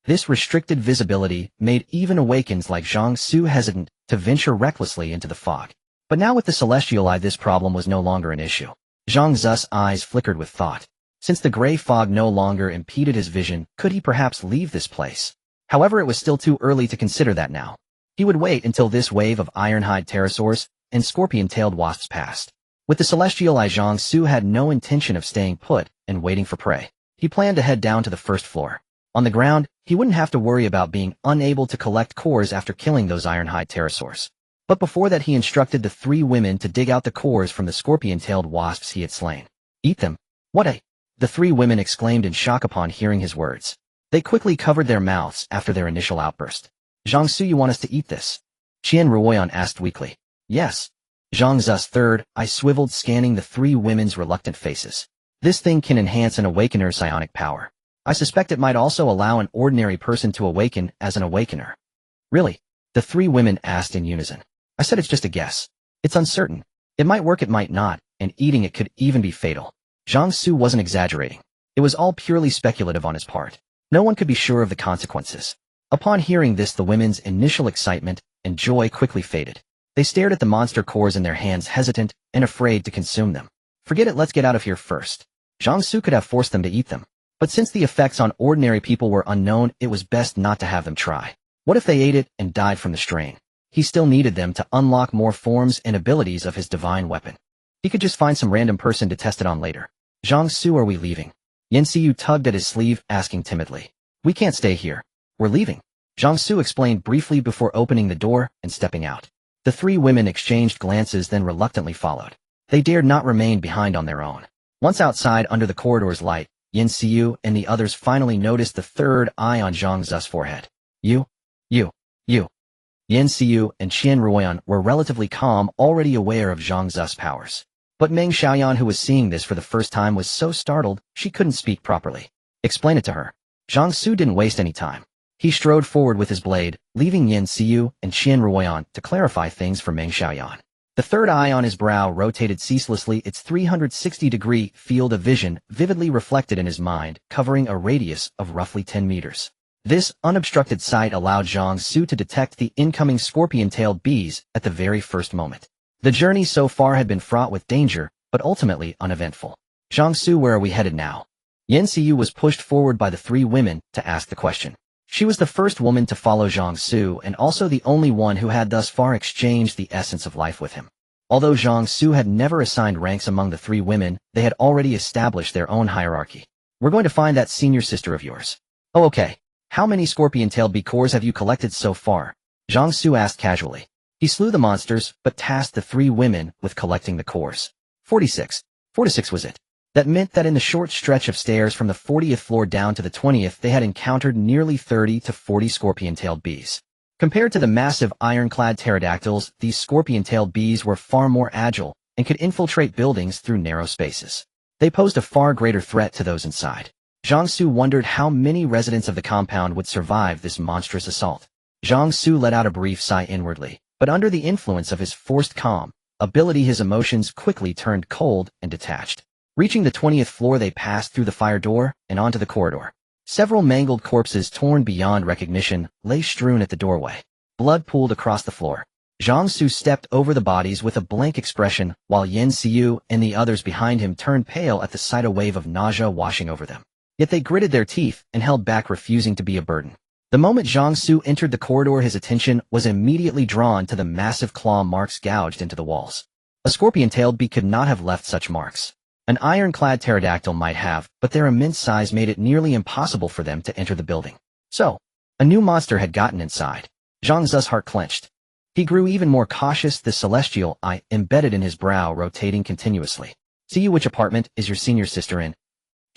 Speaker 1: This restricted visibility made even awakens like Zhang Xu hesitant to venture recklessly into the fog. But now with the celestial eye, this problem was no longer an issue. Zhang Xu's eyes flickered with thought. Since the gray fog no longer impeded his vision, could he perhaps leave this place? However, it was still too early to consider that now. He would wait until this wave of iron-hide pterosaurs and scorpion-tailed wasps passed. With the celestial eye, Zhang Xu had no intention of staying put and waiting for prey. He planned to head down to the first floor. On the ground, he wouldn't have to worry about being unable to collect cores after killing those iron-hide pterosaurs. But before that, he instructed the 3 women to dig out the cores from the scorpion-tailed wasps he had slain. Eat them. What a... The 3 women exclaimed in shock upon hearing his words. They quickly covered their mouths after their initial outburst. Zhang Xu, you want us to eat this? Qian Ruoyan asked weakly. Yes. Zhang Xu's third eye swiveled, scanning the 3 women's reluctant faces. This thing can enhance an awakener's psionic power. I suspect it might also allow an ordinary person to awaken as an awakener. Really? The 3 women asked in unison. I said it's just a guess. It's uncertain. It might work, it might not, and eating it could even be fatal. Zhang Xu wasn't exaggerating. It was all purely speculative on his part. No one could be sure of the consequences. Upon hearing this, the women's initial excitement and joy quickly faded. They stared at the monster cores in their hands, hesitant and afraid to consume them. Forget it, let's get out of here first. Zhang Xu could have forced them to eat them. But since the effects on ordinary people were unknown, it was best not to have them try. What if they ate it and died from the strain? He still needed them to unlock more forms and abilities of his divine weapon. He could just find some random person to test it on later. Zhang Xu, are we leaving? Yan Xiu tugged at his sleeve, asking timidly. We can't stay here. We're leaving. Zhang Xu explained briefly before opening the door and stepping out. The 3 women exchanged glances, then reluctantly followed. They dared not remain behind on their own. Once outside under the corridor's light, Yan Xiu and the others finally noticed the third eye on Zhang Xu's forehead. You. Yan Xiu and Qian Ruoyan were relatively calm, already aware of Zhang Xu's powers. But Meng Xiaoyan, who was seeing this for the first time, was so startled she couldn't speak properly. Explain it to her. Zhang Xu didn't waste any time. He strode forward with his blade, leaving Yan Xiu and Qian Ruoyan to clarify things for Meng Xiaoyan. The third eye on his brow rotated ceaselessly, its 360-degree field of vision vividly reflected in his mind, covering a radius of roughly 10 meters. This unobstructed sight allowed Zhang Xu to detect the incoming scorpion-tailed bees at the very first moment. The journey so far had been fraught with danger, but ultimately uneventful. Zhang Xu, where are we headed now? Yan Xiu was pushed forward by the 3 women to ask the question. She was the first woman to follow Zhang Xu and also the only one who had thus far exchanged the essence of life with him. Although Zhang Xu had never assigned ranks among the 3 women, they had already established their own hierarchy. We're going to find that senior sister of yours. Oh, okay. How many scorpion-tailed bee cores have you collected so far? Zhang Xu asked casually. He He slew the monsters, but tasked the 3 women with collecting the cores. 46. 46 was it. That meant that in the short stretch of stairs from the 40th floor down to the 20th, they had encountered nearly 30 to 40 scorpion-tailed bees. Compared to the massive ironclad pterodactyls, these scorpion-tailed bees were far more agile and could infiltrate buildings through narrow spaces. They posed a far greater threat to those inside. Zhang Xu wondered how many residents of the compound would survive this monstrous assault. Zhang Xu let out a brief sigh inwardly, but under the influence of his forced calm ability, his emotions quickly turned cold and detached. Reaching the 20th floor, they passed through the fire door and onto the corridor. Several mangled corpses, torn beyond recognition, lay strewn at the doorway. Blood pooled across the floor. Zhang Xu stepped over the bodies with a blank expression, while Yen Xiu and the others behind him turned pale at the sight, a wave of nausea washing over them. Yet they gritted their teeth and held back, refusing to be a burden. The moment Zhang Xu entered the corridor, his attention was immediately drawn to the massive claw marks gouged into the walls. A scorpion-tailed bee could not have left such marks. An ironclad pterodactyl might have, but their immense size made it nearly impossible for them to enter the building. So, a new monster had gotten inside. Zhang Xu's heart clenched. He grew even more cautious, the celestial eye embedded in his brow rotating continuously. See you, which apartment is your senior sister in?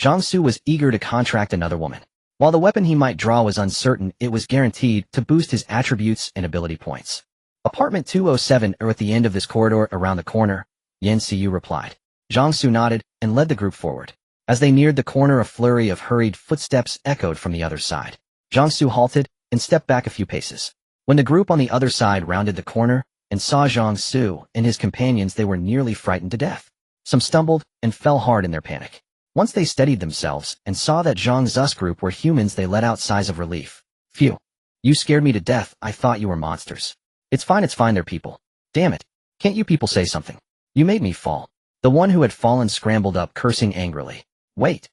Speaker 1: Zhang Xu was eager to contract another woman. While the weapon he might draw was uncertain, it was guaranteed to boost his attributes and ability points. Apartment 207 are at the end of this corridor around the corner, Yen Xiu replied. Zhang Xu nodded and led the group forward. As they neared the corner, a flurry of hurried footsteps echoed from the other side. Zhang Xu halted and stepped back a few paces. When the group on the other side rounded the corner and saw Zhang Xu and his companions, they were nearly frightened to death. Some stumbled and fell hard in their panic. Once they steadied themselves and saw that Zhang Xu's group were humans, they let out sighs of relief. Phew. You scared me to death. I thought you were monsters. It's fine, they're people. Damn it. Can't you people say something? You made me fall. The one who had fallen scrambled up, cursing angrily. Wait.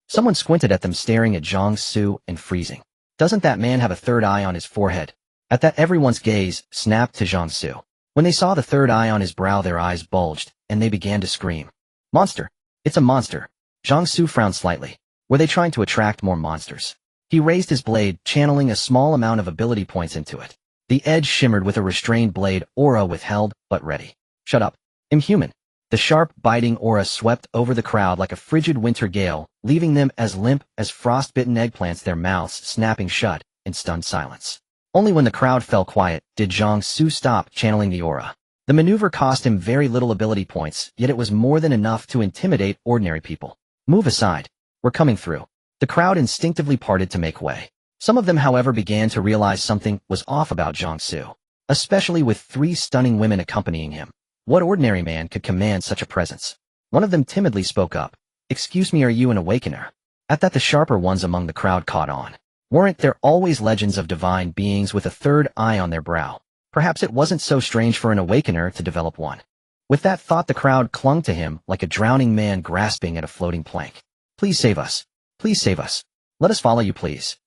Speaker 1: Someone squinted at them, staring at Zhang Xu and freezing. Doesn't that man have a third eye on his forehead? At that, everyone's gaze snapped to Zhang Xu. When they saw the third eye on his brow, their eyes bulged, and they began to scream. Monster! It's a monster! Zhang Xu frowned slightly. Were they trying to attract more monsters? He raised his blade, channeling a small amount of ability points into it. The edge shimmered with a restrained blade, aura withheld, but ready. Shut up. I'm human. The sharp, biting aura swept over the crowd like a frigid winter gale, leaving them as limp as frost-bitten eggplants, their mouths snapping shut in stunned silence. Only when the crowd fell quiet did Zhang Xu stop channeling the aura. The maneuver cost him very little ability points, yet it was more than enough to intimidate ordinary people. Move aside. We're coming through. The crowd instinctively parted to make way. Some of them, however, began to realize something was off about Zhang Xu, especially with 3 stunning women accompanying him. What ordinary man could command such a presence? One of them timidly spoke up. Excuse me, are you an awakener? At that, the sharper ones among the crowd caught on. Weren't there always legends of divine beings with a third eye on their brow? Perhaps it wasn't so strange for an awakener to develop one. With that thought, the crowd clung to him like a drowning man grasping at a floating plank. Please save us. Please save us. Let us follow you, please.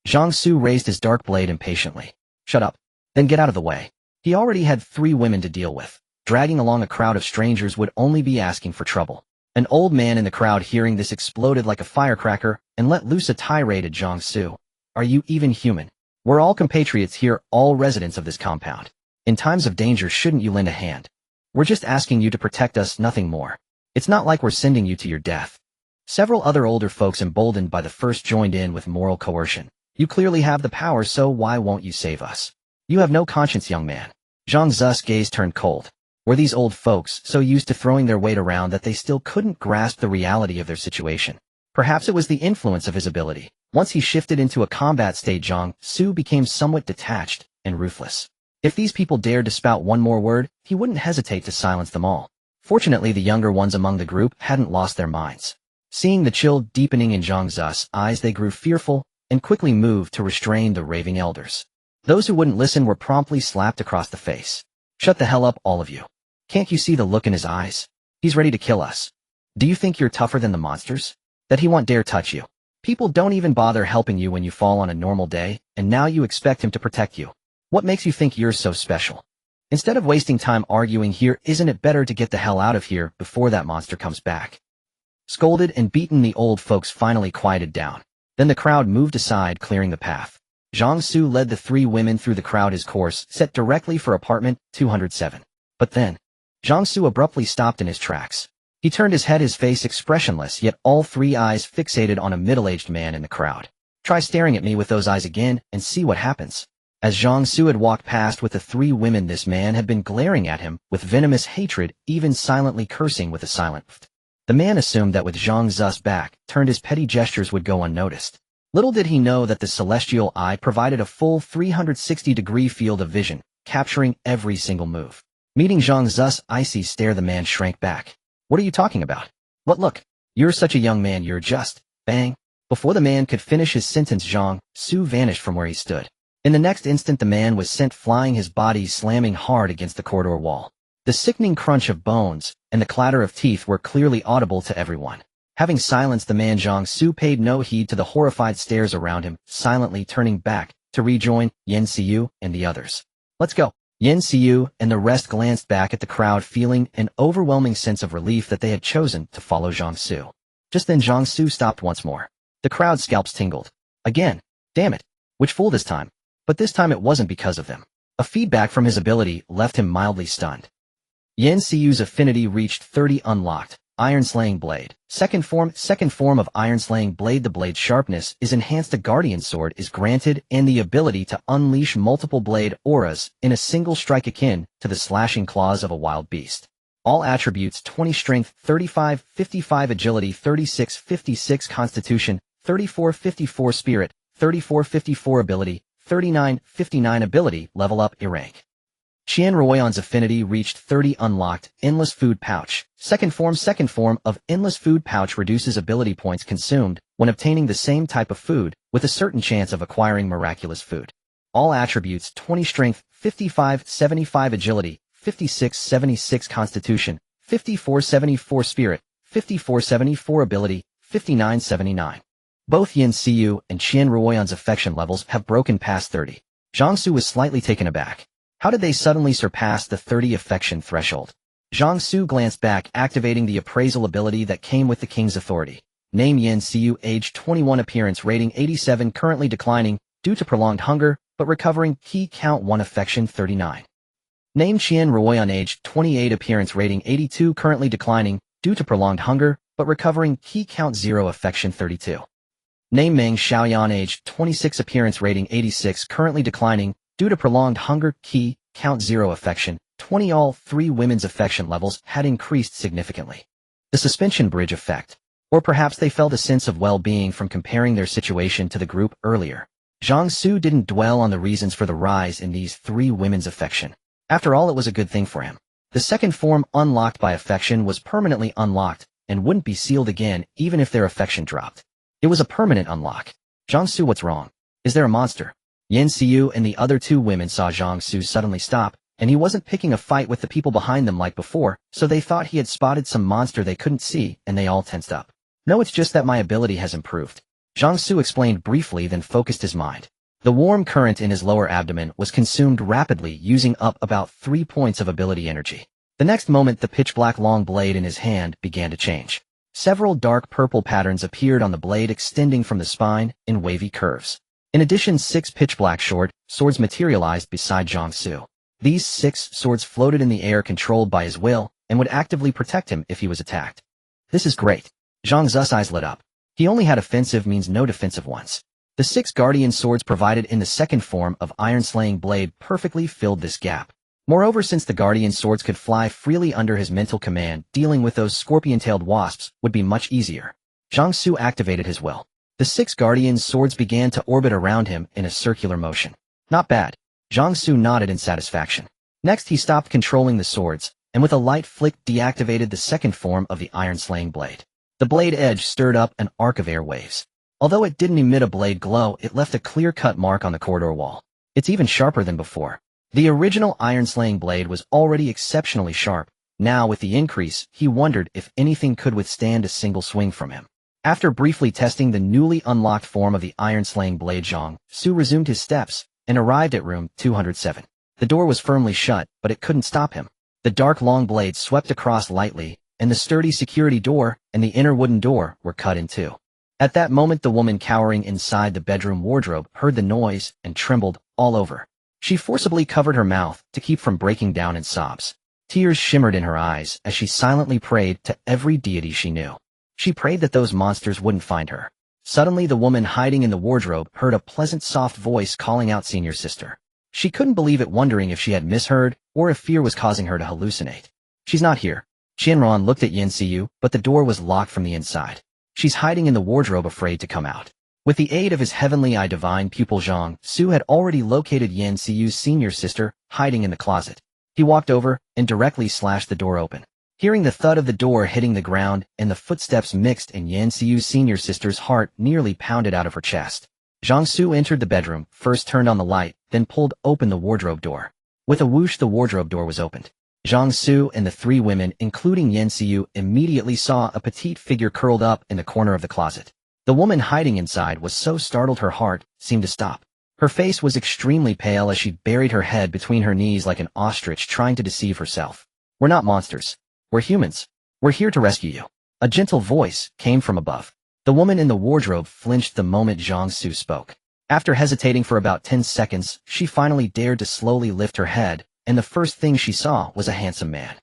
Speaker 1: Zhang Xu raised his dark blade impatiently. Shut up. Then get out of the way. He already had 3 women to deal with. Dragging along a crowd of strangers would only be asking for trouble. An old man in the crowd, hearing this, exploded like a firecracker and let loose a tirade at Zhang Xu. Are you even human? We're all compatriots here, all residents of this compound. In times of danger, shouldn't you lend a hand? We're just asking you to protect us, nothing more. It's not like we're sending you to your death. Several other older folks, emboldened by the first, joined in with moral coercion. You clearly have the power, so why won't you save us? You have no conscience, young man. Zhang Xu's gaze turned cold. Were these old folks so used to throwing their weight around that they still couldn't grasp the reality of their situation? Perhaps it was the influence of his ability. Once he shifted into a combat state, Zhang Xu became somewhat detached and ruthless. If these people dared to spout one more word, he wouldn't hesitate to silence them all. Fortunately, the younger ones among the group hadn't lost their minds. Seeing the chill deepening in Zhang Xu's eyes, they grew fearful and quickly moved to restrain the raving elders. Those who wouldn't listen were promptly slapped across the face. Shut the hell up, all of you. Can't you see the look in his eyes? He's ready to kill us. Do you think you're tougher than the monsters? That he won't dare touch you? People don't even bother helping you when you fall on a normal day, and now you expect him to protect you. What makes you think you're so special? Instead of wasting time arguing here, isn't it better to get the hell out of here before that monster comes back? Scolded and beaten, the old folks finally quieted down. Then the crowd moved aside, clearing the path. Zhang Xu led the three women through the crowd his course, set directly for apartment 207. But then, Zhang Xu abruptly stopped in his tracks. He turned his head, his face expressionless, yet all three eyes fixated on a middle-aged man in the crowd. Try staring at me with those eyes again and see what happens. As Zhang Xu had walked past with the three women, this man had been glaring at him with venomous hatred, even silently cursing with a silent "ft." The man assumed that with Zhang Xu's back turned, his petty gestures would go unnoticed. Little did he know that the celestial eye provided a full 360-degree field of vision, capturing every single move. Meeting Zhang Xu's icy stare, the man shrank back. What are you talking about? What look? You're such a young man, you're just... Bang! Before the man could finish his sentence, Zhang Xu vanished from where he stood. In the next instant, the man was sent flying, his body slamming hard against the corridor wall. The sickening crunch of bones and the clatter of teeth were clearly audible to everyone. Having silenced the man, Zhang Xu paid no heed to the horrified stares around him, silently turning back to rejoin Yan Xiu and the others. Let's go. Yan Xiu and the rest glanced back at the crowd, feeling an overwhelming sense of relief that they had chosen to follow Zhang Xu. Just then Zhang Xu stopped once more. The crowd's scalps tingled. Again. Damn it. Which fool this time? But this time it wasn't because of them. A feedback from his ability left him mildly stunned. Yan Xiu's affinity reached 30, unlocked. Iron Slaying Blade. Second form of Iron Slaying Blade. The blade's sharpness is enhanced. A Guardian Sword is granted, and the ability to unleash multiple blade auras in a single strike, akin to the slashing claws of a wild beast. All attributes: 20 Strength, 35, 55 Agility, 36, 56 Constitution, 34, 54 Spirit, 34, 54 Ability, 39, 59 Ability. Level up, A-rank. Qian Ruoyan's affinity reached 30, unlocked. Endless Food Pouch. Second form of Endless Food Pouch reduces ability points consumed when obtaining the same type of food, with a certain chance of acquiring miraculous food. All attributes: 20 Strength, 55, 75 Agility, 56, 76 Constitution, 54, 74 Spirit, 54, 74 Ability, 59, 79. Both Yan Xiu and Qian Ruoyan's affection levels have broken past 30. Zhang Xu was slightly taken aback. How did they suddenly surpass the 30 affection threshold? Zhang Xu glanced back, activating the appraisal ability that came with the king's authority. Name: Yan Xiu, age 21, appearance rating 87, currently declining due to prolonged hunger, but recovering, key count 1, affection 39. Name: Qian Ruoyan, age 28, appearance rating 82, currently declining due to prolonged hunger, but recovering, key count 0, affection 32. Name: Meng Xiaoyan, age 26, appearance rating 86, currently declining due to prolonged hunger, key count 0, affection 20. All three women's affection levels had increased significantly. The suspension bridge effect. Or perhaps they felt a sense of well-being from comparing their situation to the group earlier. Zhang Xu didn't dwell on the reasons for the rise in these three women's affection. After all, it was a good thing for him. The second form, unlocked by affection, was permanently unlocked and wouldn't be sealed again even if their affection dropped. It was a permanent unlock. Zhang Xu, what's wrong? Is there a monster? Yan Xiu and the other two women saw Zhang Xu suddenly stop, and he wasn't picking a fight with the people behind them like before, so they thought he had spotted some monster they couldn't see, and they all tensed up. No, it's just that my ability has improved. Zhang Xu explained briefly, then focused his mind. The warm current in his lower abdomen was consumed rapidly, using up about 3 points of ability energy. The next moment, the pitch-black long blade in his hand began to change. Several dark purple patterns appeared on the blade, extending from the spine in wavy curves. In addition, 6 pitch-black short swords materialized beside Zhang Xu. These 6 swords floated in the air, controlled by his will, and would actively protect him if he was attacked. This is great. Zhang Xu's eyes lit up. He only had offensive means, no defensive ones. The 6 guardian swords provided in the second form of Iron Slaying Blade perfectly filled this gap. Moreover, since the guardian swords could fly freely under his mental command, dealing with those scorpion-tailed wasps would be much easier. Zhang Xu activated his will. The 6 guardian swords began to orbit around him in a circular motion. Not bad. Zhang Xu nodded in satisfaction. Next, he stopped controlling the swords, and with a light flick deactivated the second form of the Iron Slaying Blade. The blade edge stirred up an arc of air waves. Although it didn't emit a blade glow, it left a clear-cut mark on the corridor wall. It's even sharper than before. The original Iron Slaying Blade was already exceptionally sharp. Now, with the increase, he wondered if anything could withstand a single swing from him. After briefly testing the newly unlocked form of the Iron Slaying Blade, Zhang Xu resumed his steps and arrived at room 207. The door was firmly shut, but it couldn't stop him. The dark long blade swept across lightly, and the sturdy security door and the inner wooden door were cut in two. At that moment, the woman cowering inside the bedroom wardrobe heard the noise and trembled all over. She forcibly covered her mouth to keep from breaking down in sobs. Tears shimmered in her eyes as she silently prayed to every deity she knew. She prayed that those monsters wouldn't find her. Suddenly, the woman hiding in the wardrobe heard a pleasant, soft voice calling out senior sister. She couldn't believe it, wondering if she had misheard or if fear was causing her to hallucinate. She's not here. Qianran looked at Yan Xiu, but the door was locked from the inside. She's hiding in the wardrobe, afraid to come out. With the aid of his heavenly eye divine pupil, Zhang Xu had already located Yan Xiu's senior sister, hiding in the closet. He walked over and directly slashed the door open. Hearing the thud of the door hitting the ground and the footsteps mixed in Yan Xiu's senior sister's heart nearly pounded out of her chest. Zhang Xu entered the bedroom, first turned on the light, then pulled open the wardrobe door. With a whoosh, the wardrobe door was opened. Zhang Xu and the three women, including Yan Xiu, immediately saw a petite figure curled up in the corner of the closet. The woman hiding inside was so startled her heart seemed to stop. Her face was extremely pale as she buried her head between her knees like an ostrich trying to deceive herself. "We're not monsters. We're humans. We're here to rescue you." A gentle voice came from above. The woman in the wardrobe flinched the moment Zhang Xu spoke. After hesitating for about 10 seconds, she finally dared to slowly lift her head, and the first thing she saw was a handsome man.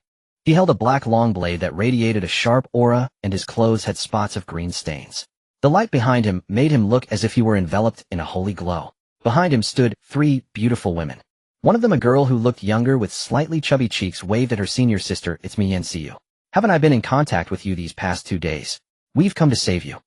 Speaker 1: He held a black long blade that radiated a sharp aura, and his clothes had spots of green stains. The light behind him made him look as if he were enveloped in a holy glow. Behind him stood 3 beautiful women. One of them, a girl who looked younger with slightly chubby cheeks, waved at her senior sister. "It's me, Yan Xiu. Haven't I been in contact with you these past 2 days? We've come to save you."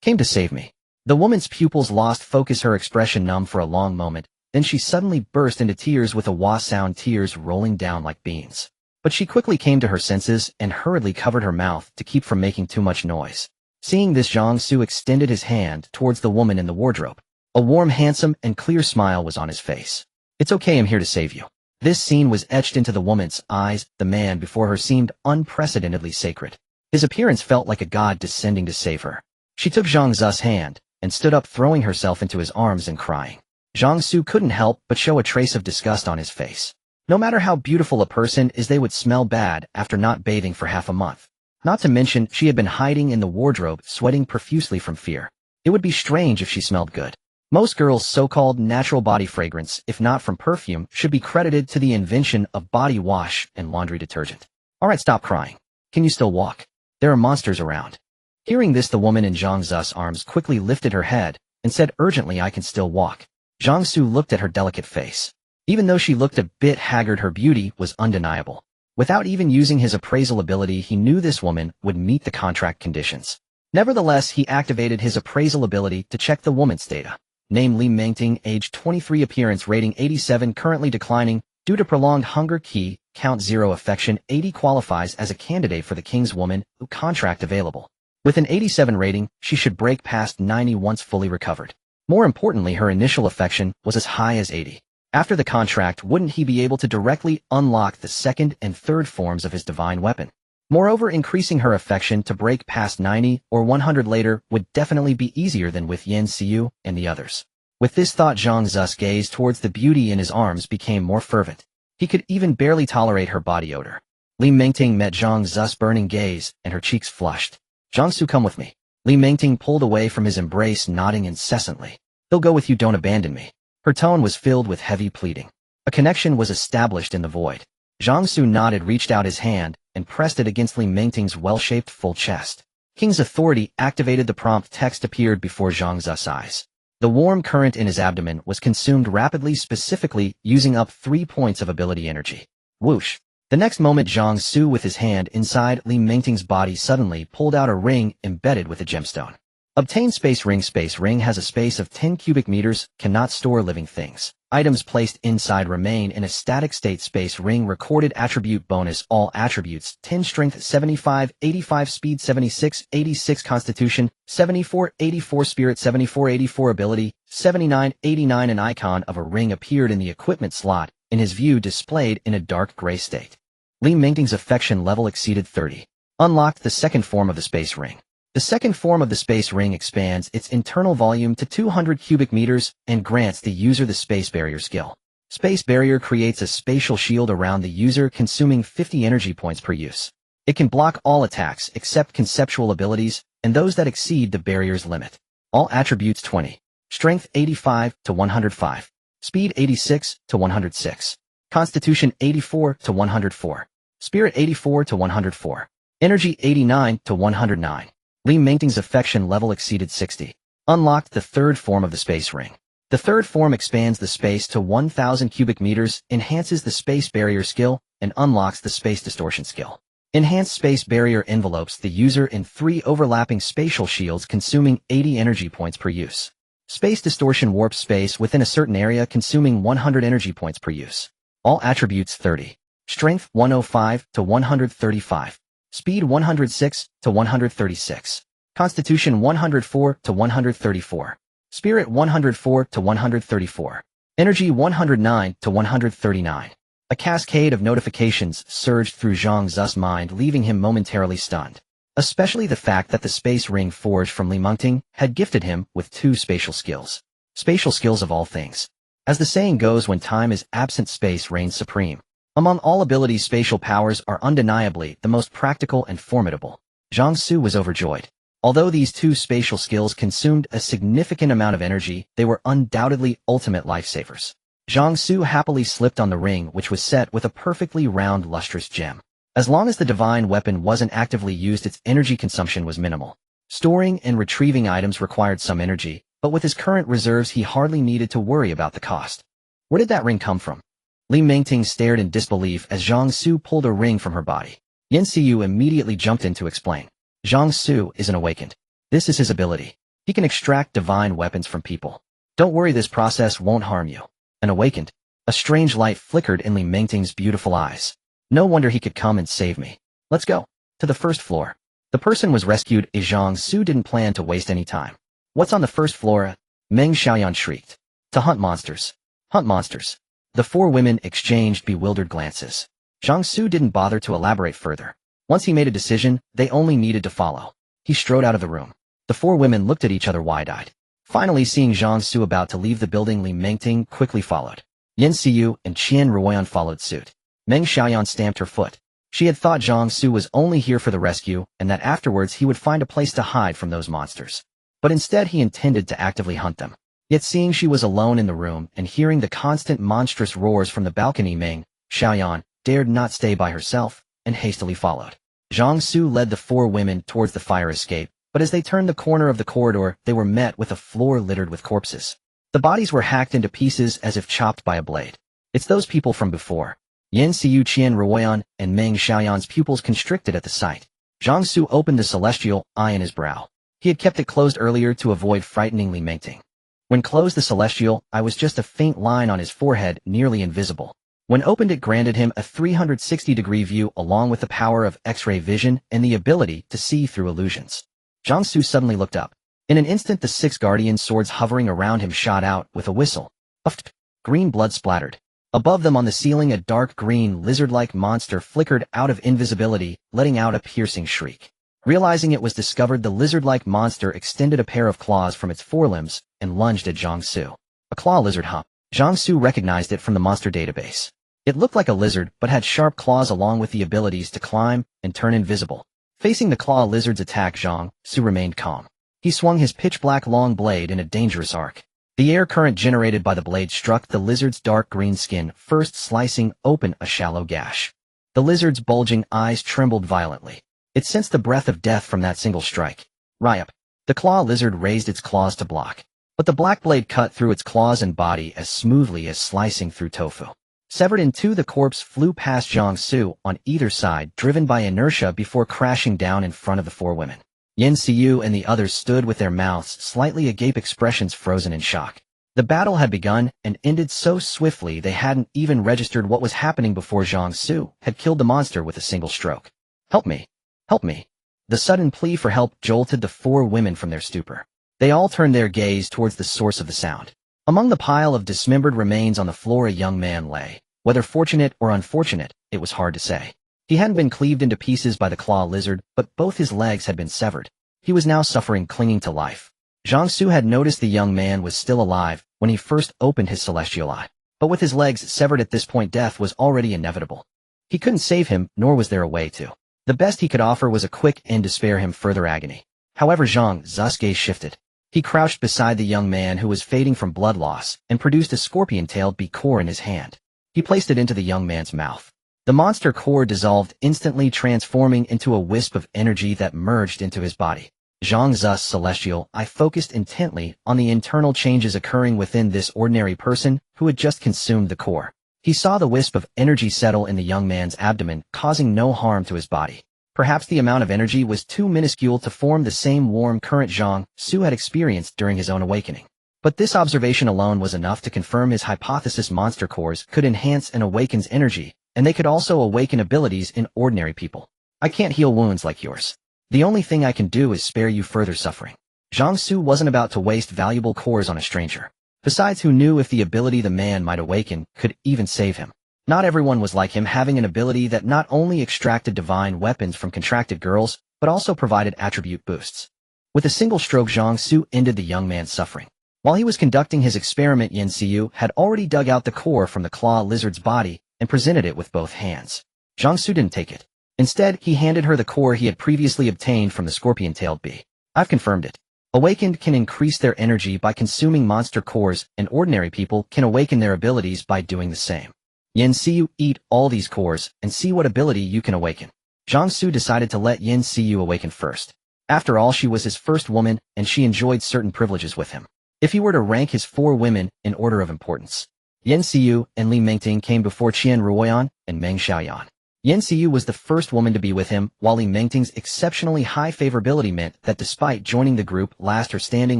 Speaker 1: "Came to save me." The woman's pupils lost focus, her expression numb for a long moment. Then she suddenly burst into tears with a wah sound, tears rolling down like beans. But she quickly came to her senses and hurriedly covered her mouth to keep from making too much noise. Seeing this, Zhang Xu extended his hand towards the woman in the wardrobe. A warm, handsome, and clear smile was on his face. "It's okay, I'm here to save you." This scene was etched into the woman's eyes. The man before her seemed unprecedentedly sacred. His appearance felt like a god descending to save her. She took Zhang Xu's hand and stood up, throwing herself into his arms and crying. Zhang Xu couldn't help but show a trace of disgust on his face. No matter how beautiful a person is, they would smell bad after not bathing for half a month. Not to mention, she had been hiding in the wardrobe, sweating profusely from fear. It would be strange if she smelled good. Most girls' so-called natural body fragrance, if not from perfume, should be credited to the invention of body wash and laundry detergent. "Alright, stop crying. Can you still walk? There are monsters around." Hearing this, the woman in Zhang Xu's arms quickly lifted her head and said urgently, "I can still walk." Zhang Xu looked at her delicate face. Even though she looked a bit haggard, her beauty was undeniable. Without even using his appraisal ability, he knew this woman would meet the contract conditions. Nevertheless, he activated his appraisal ability to check the woman's data. Name: Li Mengting, age 23, appearance rating 87, currently declining due to prolonged hunger. Key, count 0, affection 80, qualifies as a candidate for the king's woman contract available. With an 87 rating, she should break past 90 once fully recovered. More importantly, her initial affection was as high as 80. After the contract, wouldn't he be able to directly unlock the second and third forms of his divine weapon? Moreover, increasing her affection to break past 90 or 100 later would definitely be easier than with Yan Xiu and the others. With this thought, Zhang Xu's gaze towards the beauty in his arms became more fervent. He could even barely tolerate her body odor. Li Mengting met Zhang Xu's burning gaze, and her cheeks flushed. "Zhang Xu, come with me." Li Mengting pulled away from his embrace, nodding incessantly. "He'll go with you, don't abandon me." Her tone was filled with heavy pleading. A connection was established in the void. Zhang Xu nodded, reached out his hand, and pressed it against Li Mengting's well-shaped full chest. King's authority activated. The prompt text appeared before Zhang Xu's eyes. The warm current in his abdomen was consumed rapidly, specifically using up 3 points of ability energy. Whoosh. The next moment, Zhang Xu, with his hand inside Li Mengting's body, suddenly pulled out a ring embedded with a gemstone. Obtain space ring. Space ring has a space of 10 cubic meters, cannot store living things. Items placed inside remain in a static state. Space ring recorded attribute bonus. All attributes: 10 strength, 75, 85 speed, 76, 86 constitution, 74, 84 spirit, 74, 84 ability, 79, 89. An icon of a ring appeared in the equipment slot, in his view displayed in a dark gray state. Li Mengting's affection level exceeded 30. Unlocked the second form of the space ring. The second form of the space ring expands its internal volume to 200 cubic meters and grants the user the space barrier skill. Space barrier creates a spatial shield around the user, consuming 50 energy points per use. It can block all attacks except conceptual abilities and those that exceed the barrier's limit. All attributes 20. Strength 85 to 105. Speed 86 to 106. Constitution 84 to 104. Spirit 84 to 104. Energy 89 to 109. Li Mingting's affection level exceeded 60. Unlocked the third form of the space ring. The third form expands the space to 1,000 cubic meters, enhances the space barrier skill, and unlocks the space distortion skill. Enhanced space barrier envelopes the user in 3 overlapping spatial shields consuming 80 energy points per use. Space distortion warps space within a certain area consuming 100 energy points per use. All attributes 30. Strength 105 to 135. Speed 106 to 136. Constitution 104 to 134. Spirit 104 to 134. Energy 109 to 139. A cascade of notifications surged through Zhang Xu's mind, leaving him momentarily stunned. Especially the fact that the space ring forged from Li Mingting had gifted him with 2 spatial skills. Spatial skills of all things. As the saying goes, when time is absent, space reigns supreme. Among all abilities, spatial powers are undeniably the most practical and formidable. Zhang Xu was overjoyed. Although these 2 spatial skills consumed a significant amount of energy, they were undoubtedly ultimate lifesavers. Zhang Xu happily slipped on the ring, which was set with a perfectly round, lustrous gem. As long as the divine weapon wasn't actively used, its energy consumption was minimal. Storing and retrieving items required some energy, but with his current reserves he hardly needed to worry about the cost. Where did that ring come from? Li Mingting stared in disbelief as Zhang Xu pulled a ring from her body. Yan Xiu immediately jumped in to explain. Zhang Xu is an awakened. This is his ability. He can extract divine weapons from people. Don't worry, this process won't harm you. An awakened? A strange light flickered in Li Mingting's beautiful eyes. No wonder he could come and save me. Let's go. To the first floor. The person was rescued. Zhang Xu didn't plan to waste any time. What's on the first floor? Meng Xiaoyan shrieked. To hunt monsters. Hunt monsters. The 4 women exchanged bewildered glances. Zhang Xu didn't bother to elaborate further. Once he made a decision, they only needed to follow. He strode out of the room. The 4 women looked at each other wide-eyed. Finally, seeing Zhang Xu about to leave the building, Li Mingting quickly followed. Yan Xiu and Qian Ruoyan followed suit. Meng Xiaoyan stamped her foot. She had thought Zhang Xu was only here for the rescue, and that afterwards he would find a place to hide from those monsters. But instead he intended to actively hunt them. Yet seeing she was alone in the room and hearing the constant monstrous roars from the balcony, Meng Xiaoyan dared not stay by herself and hastily followed. Zhang Xu led the 4 women towards the fire escape, but as they turned the corner of the corridor, they were met with a floor littered with corpses. The bodies were hacked into pieces as if chopped by a blade. It's those people from before. Yan Xiu, Qian Ruoyan, and Meng Xiaoyan's pupils constricted at the sight. Zhang Xu opened the celestial eye in his brow. He had kept it closed earlier to avoid frightening Li Mingting. When closed, the celestial eye was just a faint line on his forehead, nearly invisible. When opened, it granted him a 360-degree view along with the power of X-ray vision and the ability to see through illusions. Zhang Xu suddenly looked up. In an instant, the 6 guardian swords hovering around him shot out with a whistle. Uft! Green blood splattered. Above them on the ceiling, a dark green lizard-like monster flickered out of invisibility, letting out a piercing shriek. Realizing it was discovered, the lizard-like monster extended a pair of claws from its forelimbs and lunged at Zhang Xu. A claw lizard, huh? Zhang Xu recognized it from the monster database. It looked like a lizard, but had sharp claws along with the abilities to climb and turn invisible. Facing the claw lizard's attack, Zhang Xu remained calm. He swung his pitch-black long blade in a dangerous arc. The air current generated by the blade struck the lizard's dark green skin, first slicing open a shallow gash. The lizard's bulging eyes trembled violently. It sensed the breath of death from that single strike. Ryup! The claw lizard raised its claws to block. But the black blade cut through its claws and body as smoothly as slicing through tofu. Severed in 2, the corpse flew past Zhang Xu on either side, driven by inertia before crashing down in front of the 4 women. Yan Xiu and the others stood with their mouths slightly agape, expressions frozen in shock. The battle had begun and ended so swiftly they hadn't even registered what was happening before Zhang Xu had killed the monster with a single stroke. Help me! Help me! The sudden plea for help jolted the 4 women from their stupor. They all turned their gaze towards the source of the sound. Among the pile of dismembered remains on the floor, a young man lay. Whether fortunate or unfortunate, it was hard to say. He hadn't been cleaved into pieces by the claw lizard, but both his legs had been severed. He was now suffering, clinging to life. Zhang Xu had noticed the young man was still alive when he first opened his celestial eye. But with his legs severed at this point, death was already inevitable. He couldn't save him, nor was there a way to. The best he could offer was a quick end to spare him further agony. However, Zhang Xu's gaze shifted. He crouched beside the young man who was fading from blood loss and produced a scorpion-tailed bee core in his hand. He placed it into the young man's mouth. The monster core dissolved instantly, transforming into a wisp of energy that merged into his body. Zhang Xu's celestial eye focused intently on the internal changes occurring within this ordinary person who had just consumed the core. He saw the wisp of energy settle in the young man's abdomen, causing no harm to his body. Perhaps the amount of energy was too minuscule to form the same warm current Zhang Xu had experienced during his own awakening. But this observation alone was enough to confirm his hypothesis: monster cores could enhance and awaken's energy, and they could also awaken abilities in ordinary people. I can't heal wounds like yours. The only thing I can do is spare you further suffering. Zhang Xu wasn't about to waste valuable cores on a stranger. Besides, who knew if the ability the man might awaken could even save him? Not everyone was like him, having an ability that not only extracted divine weapons from contracted girls, but also provided attribute boosts. With a single stroke, Zhang Xu ended the young man's suffering. While he was conducting his experiment, Yin Xiu had already dug out the core from the claw lizard's body and presented it with both hands. Zhang Xu didn't take it. Instead, he handed her the core he had previously obtained from the scorpion-tailed bee. I've confirmed it. Awakened can increase their energy by consuming monster cores, and ordinary people can awaken their abilities by doing the same. Yin Xiu, eat all these cores and see what ability you can awaken. Zhang Xu decided to let Yin Xiu awaken first. After all, she was his first woman, and she enjoyed certain privileges with him. If he were to rank his 4 women in order of importance, Yin Xiu and Li Mengting came before Qian Ruoyan and Meng Xiaoyan. Yin Xiu was the first woman to be with him, while Li Mengting's exceptionally high favorability meant that despite joining the group last, her standing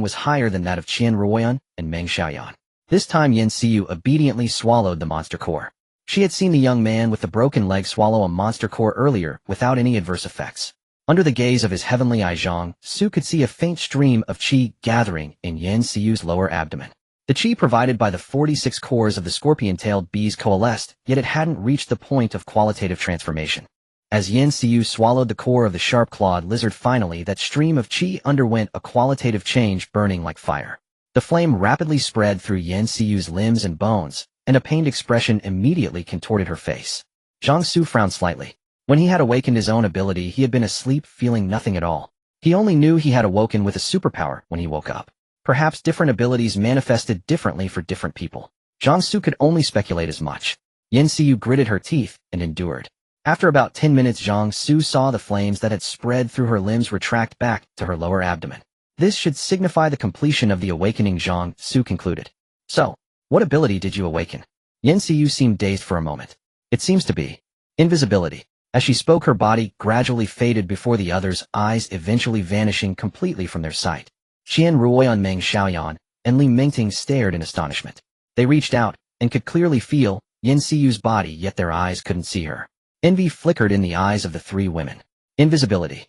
Speaker 1: was higher than that of Qian Ruoyan and Meng Xiaoyan. This time Yin Xiu obediently swallowed the monster core. She had seen the young man with the broken leg swallow a monster core earlier without any adverse effects. Under the gaze of his heavenly eye, Zhang Xu could see a faint stream of qi gathering in Yin Xiu's lower abdomen. The qi provided by the 46 cores of the scorpion-tailed bees coalesced, yet it hadn't reached the point of qualitative transformation. As Yin Xiu swallowed the core of the sharp-clawed lizard, finally that stream of qi underwent a qualitative change, burning like fire. The flame rapidly spread through Yin Xiu's limbs and bones, and a pained expression immediately contorted her face. Zhang Xu frowned slightly. When he had awakened his own ability, he had been asleep, feeling nothing at all. He only knew he had awoken with a superpower when he woke up. Perhaps different abilities manifested differently for different people. Zhang Xu could only speculate as much. Yin Xiu gritted her teeth and endured. After about 10 minutes, Zhang Xu saw the flames that had spread through her limbs retract back to her lower abdomen. This should signify the completion of the awakening, Zhang Xu concluded. So, what ability did you awaken? Yin Xiu seemed dazed for a moment. It seems to be invisibility. As she spoke, her body gradually faded before the others' eyes, eventually vanishing completely from their sight. Qian Ruoyan, Meng Xiaoyan, and Li Mengting stared in astonishment. They reached out and could clearly feel Yin Xiu's body, yet their eyes couldn't see her. Envy flickered in the eyes of the 3 women. Invisibility.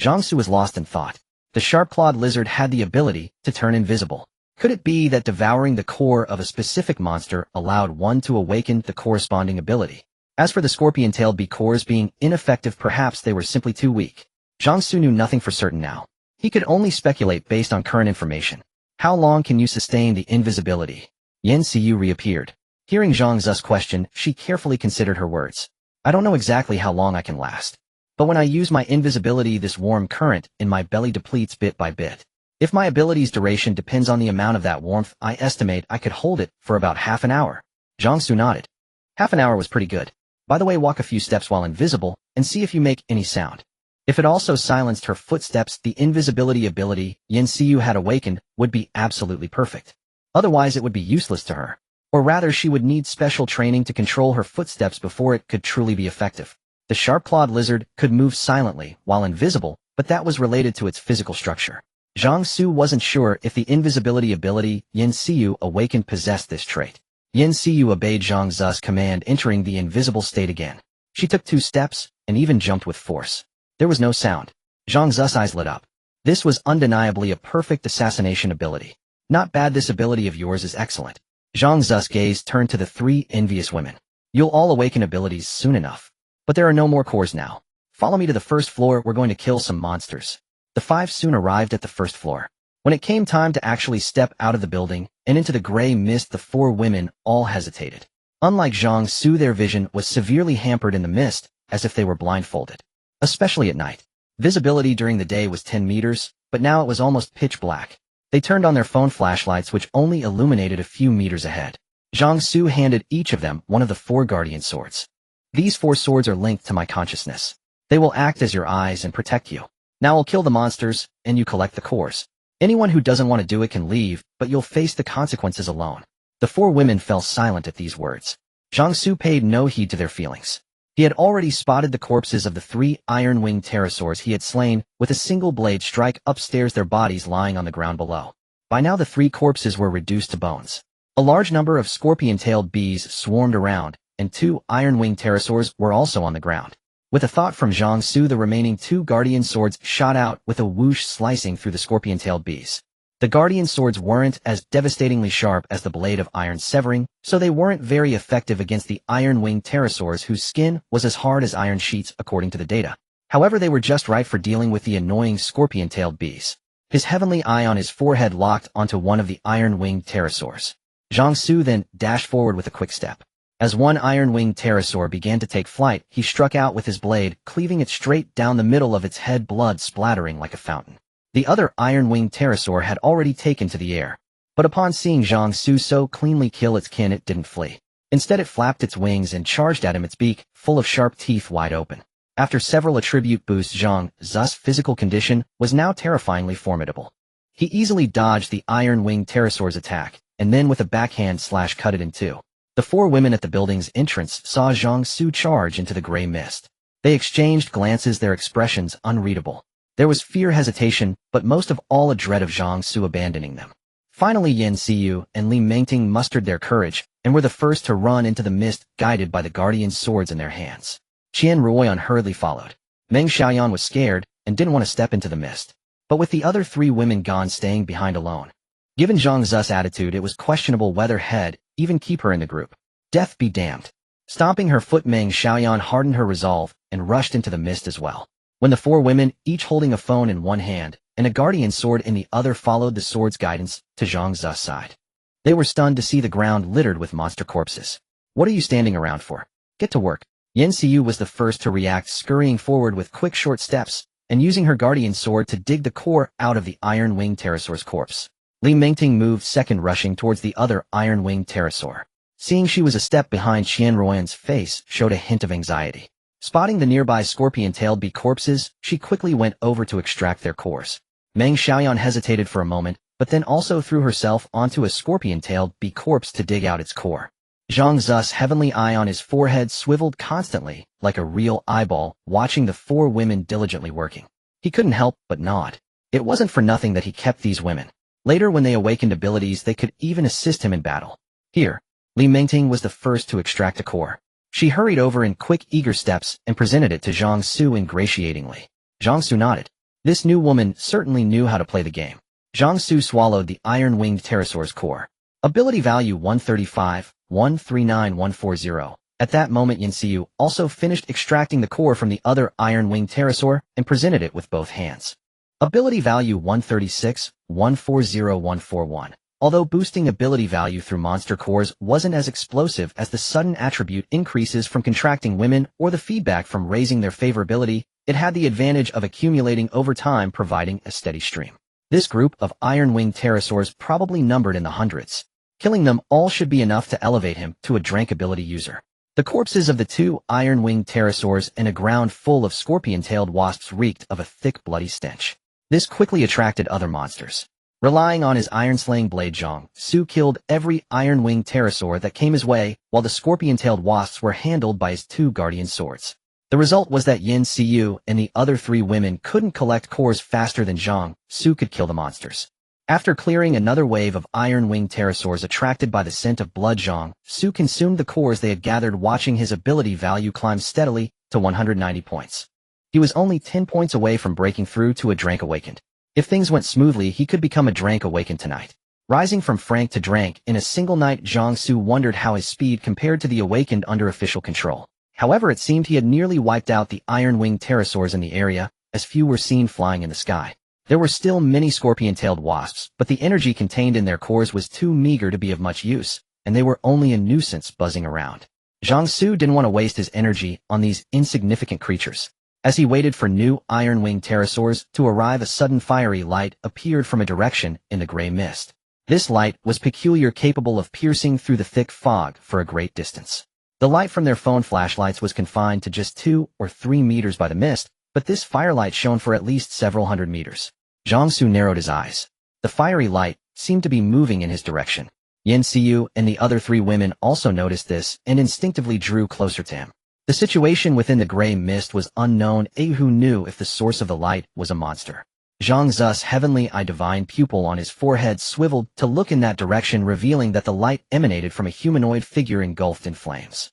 Speaker 1: Zhang Xu was lost in thought. The sharp-clawed lizard had the ability to turn invisible. Could it be that devouring the core of a specific monster allowed one to awaken the corresponding ability? As for the scorpion-tailed bee cores being ineffective, perhaps they were simply too weak. Zhang Xu knew nothing for certain now. He could only speculate based on current information. How long can you sustain the invisibility? Yin Xiu reappeared. Hearing Zhang Xu's question, she carefully considered her words. I don't know exactly how long I can last. But when I use my invisibility, this warm current in my belly depletes bit by bit. If my ability's duration depends on the amount of that warmth, I estimate I could hold it for about half an hour. Zhang Xu nodded. Half an hour was pretty good. By the way, walk a few steps while invisible, and see if you make any sound. If it also silenced her footsteps, the invisibility ability Yin Xiu had awakened would be absolutely perfect. Otherwise, it would be useless to her. Or rather, she would need special training to control her footsteps before it could truly be effective. The sharp-clawed lizard could move silently while invisible, but that was related to its physical structure. Zhang Xu wasn't sure if the invisibility ability Yin Xiu awakened possessed this trait. Yin Xiu obeyed Zhang Xu's command, entering the invisible state again. She took 2 steps, and even jumped with force. There was no sound. Zhang Xu's eyes lit up. This was undeniably a perfect assassination ability. Not bad, this ability of yours is excellent. Zhang Xu's gaze turned to the 3 envious women. You'll all awaken abilities soon enough. But there are no more cores now. Follow me to the first floor, we're going to kill some monsters. The 5 soon arrived at the first floor. When it came time to actually step out of the building and into the gray mist, the 4 women all hesitated. Unlike Zhang Xu, their vision was severely hampered in the mist, as if they were blindfolded. Especially at night. Visibility during the day was 10 meters, but now it was almost pitch black. They turned on their phone flashlights which only illuminated a few meters ahead. Zhang Xu handed each of them one of the 4 guardian swords. These 4 swords are linked to my consciousness. They will act as your eyes and protect you. Now I'll kill the monsters, and you collect the cores. Anyone who doesn't want to do it can leave, but you'll face the consequences alone. The 4 women fell silent at these words. Zhang Xu paid no heed to their feelings. He had already spotted the corpses of the 3 iron-winged pterosaurs he had slain with a single blade strike upstairs, their bodies lying on the ground below. By now the 3 corpses were reduced to bones. A large number of scorpion-tailed bees swarmed around, and 2 iron-winged pterosaurs were also on the ground. With a thought from Zhang Xu, the remaining 2 guardian swords shot out with a whoosh, slicing through the scorpion-tailed bees. The guardian swords weren't as devastatingly sharp as the blade of iron severing, so they weren't very effective against the iron-winged pterosaurs whose skin was as hard as iron sheets according to the data. However, they were just right for dealing with the annoying scorpion-tailed bees. His heavenly eye on his forehead locked onto one of the iron-winged pterosaurs. Zhang Xu then dashed forward with a quick step. As one iron-winged pterosaur began to take flight, he struck out with his blade, cleaving it straight down the middle of its head, blood splattering like a fountain. The other iron-winged pterosaur had already taken to the air. But upon seeing Zhang Xu so cleanly kill its kin, it didn't flee. Instead it flapped its wings and charged at him, its beak, full of sharp teeth, wide open. After several attribute boosts, Zhang Xu's physical condition was now terrifyingly formidable. He easily dodged the iron-winged pterosaur's attack, and then with a backhand slash cut it in 2. The 4 women at the building's entrance saw Zhang Xu charge into the gray mist. They exchanged glances, their expressions unreadable. There was fear, hesitation, but most of all a dread of Zhang Xu abandoning them. Finally, Yan Xiu and Li Mengting mustered their courage and were the first to run into the mist, guided by the guardian swords in their hands. Qian Ruoyan hurriedly followed. Meng Xiaoyan was scared and didn't want to step into the mist. But with the other 3 women gone, staying behind alone. Given Zhang Xu's attitude, it was questionable whether he'd even keep her in the group. Death be damned. Stomping her foot, Meng Xiaoyan hardened her resolve and rushed into the mist as well. When the 4 women, each holding a phone in one hand and a guardian sword in the other, followed the sword's guidance to Zhang Xu's side, they were stunned to see the ground littered with monster corpses. What are you standing around for? Get to work. Yan Xiu was the first to react, scurrying forward with quick short steps and using her guardian sword to dig the core out of the iron-winged pterosaur's corpse. Li Mengting moved second, rushing towards the other iron-winged pterosaur. Seeing she was a step behind, Qian Ruoyan's face showed a hint of anxiety. Spotting the nearby scorpion-tailed bee corpses, she quickly went over to extract their cores. Meng Xiaoyan hesitated for a moment, but then also threw herself onto a scorpion-tailed bee corpse to dig out its core. Zhang Xu's heavenly eye on his forehead swiveled constantly, like a real eyeball, watching the 4 women diligently working. He couldn't help but nod. It wasn't for nothing that he kept these women. Later, when they awakened abilities, they could even assist him in battle. Here, Li Mengting was the first to extract a core. She hurried over in quick, eager steps and presented it to Zhang Xu ingratiatingly. Zhang Xu nodded. This new woman certainly knew how to play the game. Zhang Xu swallowed the iron-winged pterosaur's core. Ability value 135, 139140. At that moment, Yan Xiu also finished extracting the core from the other iron-winged pterosaur and presented it with both hands. Ability value 136, 140141. Although boosting ability value through monster cores wasn't as explosive as the sudden attribute increases from contracting women or the feedback from raising their favorability, it had the advantage of accumulating over time, providing a steady stream. This group of iron-winged pterosaurs probably numbered in the hundreds. Killing them all should be enough to elevate him to a drankability user. The corpses of the 2 iron-winged pterosaurs and a ground full of scorpion-tailed wasps reeked of a thick, bloody stench. This quickly attracted other monsters. Relying on his iron-slaying blade, Zhang Xu killed every iron-winged pterosaur that came his way, while the scorpion-tailed wasps were handled by his 2 guardian swords. The result was that Yan Xiu and the other 3 women couldn't collect cores faster than Zhang Xu could kill the monsters. After clearing another wave of iron-winged pterosaurs attracted by the scent of blood, Zhang Xu consumed the cores they had gathered, watching his ability value climb steadily to 190 points. He was only 10 points away from breaking through to a Drank Awakened. If things went smoothly, he could become a Drank Awakened tonight. Rising from Frank to Drank in a single night, Zhang Xu wondered how his speed compared to the Awakened under official control. However, it seemed he had nearly wiped out the iron-winged pterosaurs in the area, as few were seen flying in the sky. There were still many scorpion-tailed wasps, but the energy contained in their cores was too meager to be of much use, and they were only a nuisance buzzing around. Zhang Xu didn't want to waste his energy on these insignificant creatures. As he waited for new iron-winged pterosaurs to arrive, a sudden fiery light appeared from a direction in the gray mist. This light was peculiar, capable of piercing through the thick fog for a great distance. The light from their phone flashlights was confined to just 2 or 3 meters by the mist, but this firelight shone for at least several hundred meters. Zhang Xu narrowed his eyes. The fiery light seemed to be moving in his direction. Zhang Xu and the other 3 women also noticed this and instinctively drew closer to him. The situation within the gray mist was unknown. Who knew if the source of the light was a monster? Zhang Xu's heavenly eye divine pupil on his forehead swiveled to look in that direction, revealing that the light emanated from a humanoid figure engulfed in flames.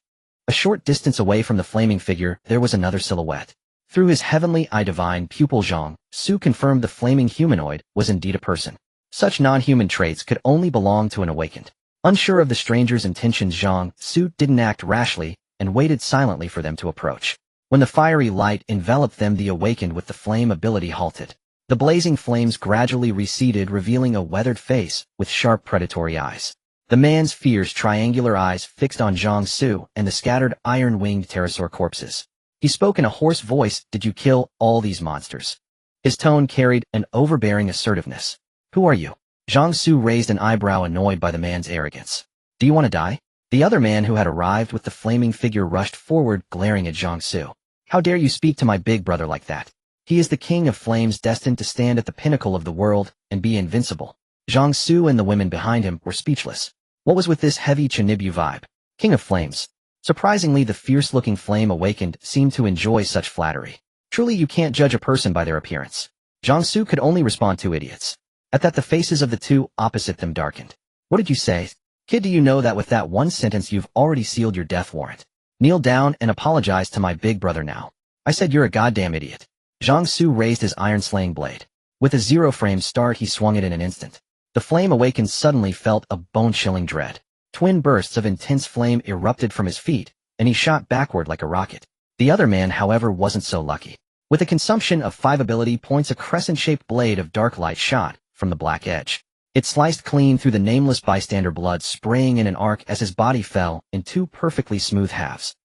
Speaker 1: A short distance away from the flaming figure, there was another silhouette. Through his heavenly eye divine pupil, Zhang Xu confirmed the flaming humanoid was indeed a person. Such non-human traits could only belong to an awakened. Unsure of the stranger's intentions, Zhang Xu didn't act rashly and waited silently for them to approach. When the fiery light enveloped them, the awakened with the flame ability halted. The blazing flames gradually receded, revealing a weathered face with sharp predatory eyes. The man's fierce triangular eyes fixed on Zhang Xu and the scattered iron-winged pterosaur corpses. He spoke in a hoarse voice, "Did you kill all these monsters?" His tone carried an overbearing assertiveness. "Who are you?" Zhang Xu raised an eyebrow, annoyed by the man's arrogance. "Do you want to die?" The other man who had arrived with the flaming figure rushed forward, glaring at Zhang Xu. "How dare you speak to my big brother like that? He is the king of flames, destined to stand at the pinnacle of the world and be invincible." Zhang Xu and the women behind him were speechless. What was with this heavy Chinibu vibe? King of flames. Surprisingly, the fierce-looking flame awakened seemed to enjoy such flattery. Truly, you can't judge a person by their appearance. Zhang Xu could only respond to idiots. At that, the faces of the 2 opposite them darkened. "What did you say? Kid, do you know that with that one sentence you've already sealed your death warrant? Kneel down and apologize to my big brother now." "I said you're a goddamn idiot." Zhang Xu raised his iron-slaying blade. With a zero-frame start, he swung it in an instant. The flame awakened suddenly felt a bone-chilling dread. Twin bursts of intense flame erupted from his feet, and he shot backward like a rocket. The other man, however, wasn't so lucky. With a consumption of 5 ability points, a crescent-shaped blade of dark light shot from the black edge. It sliced clean through the nameless bystander, blood spraying in an arc as his body fell in 2 perfectly smooth halves.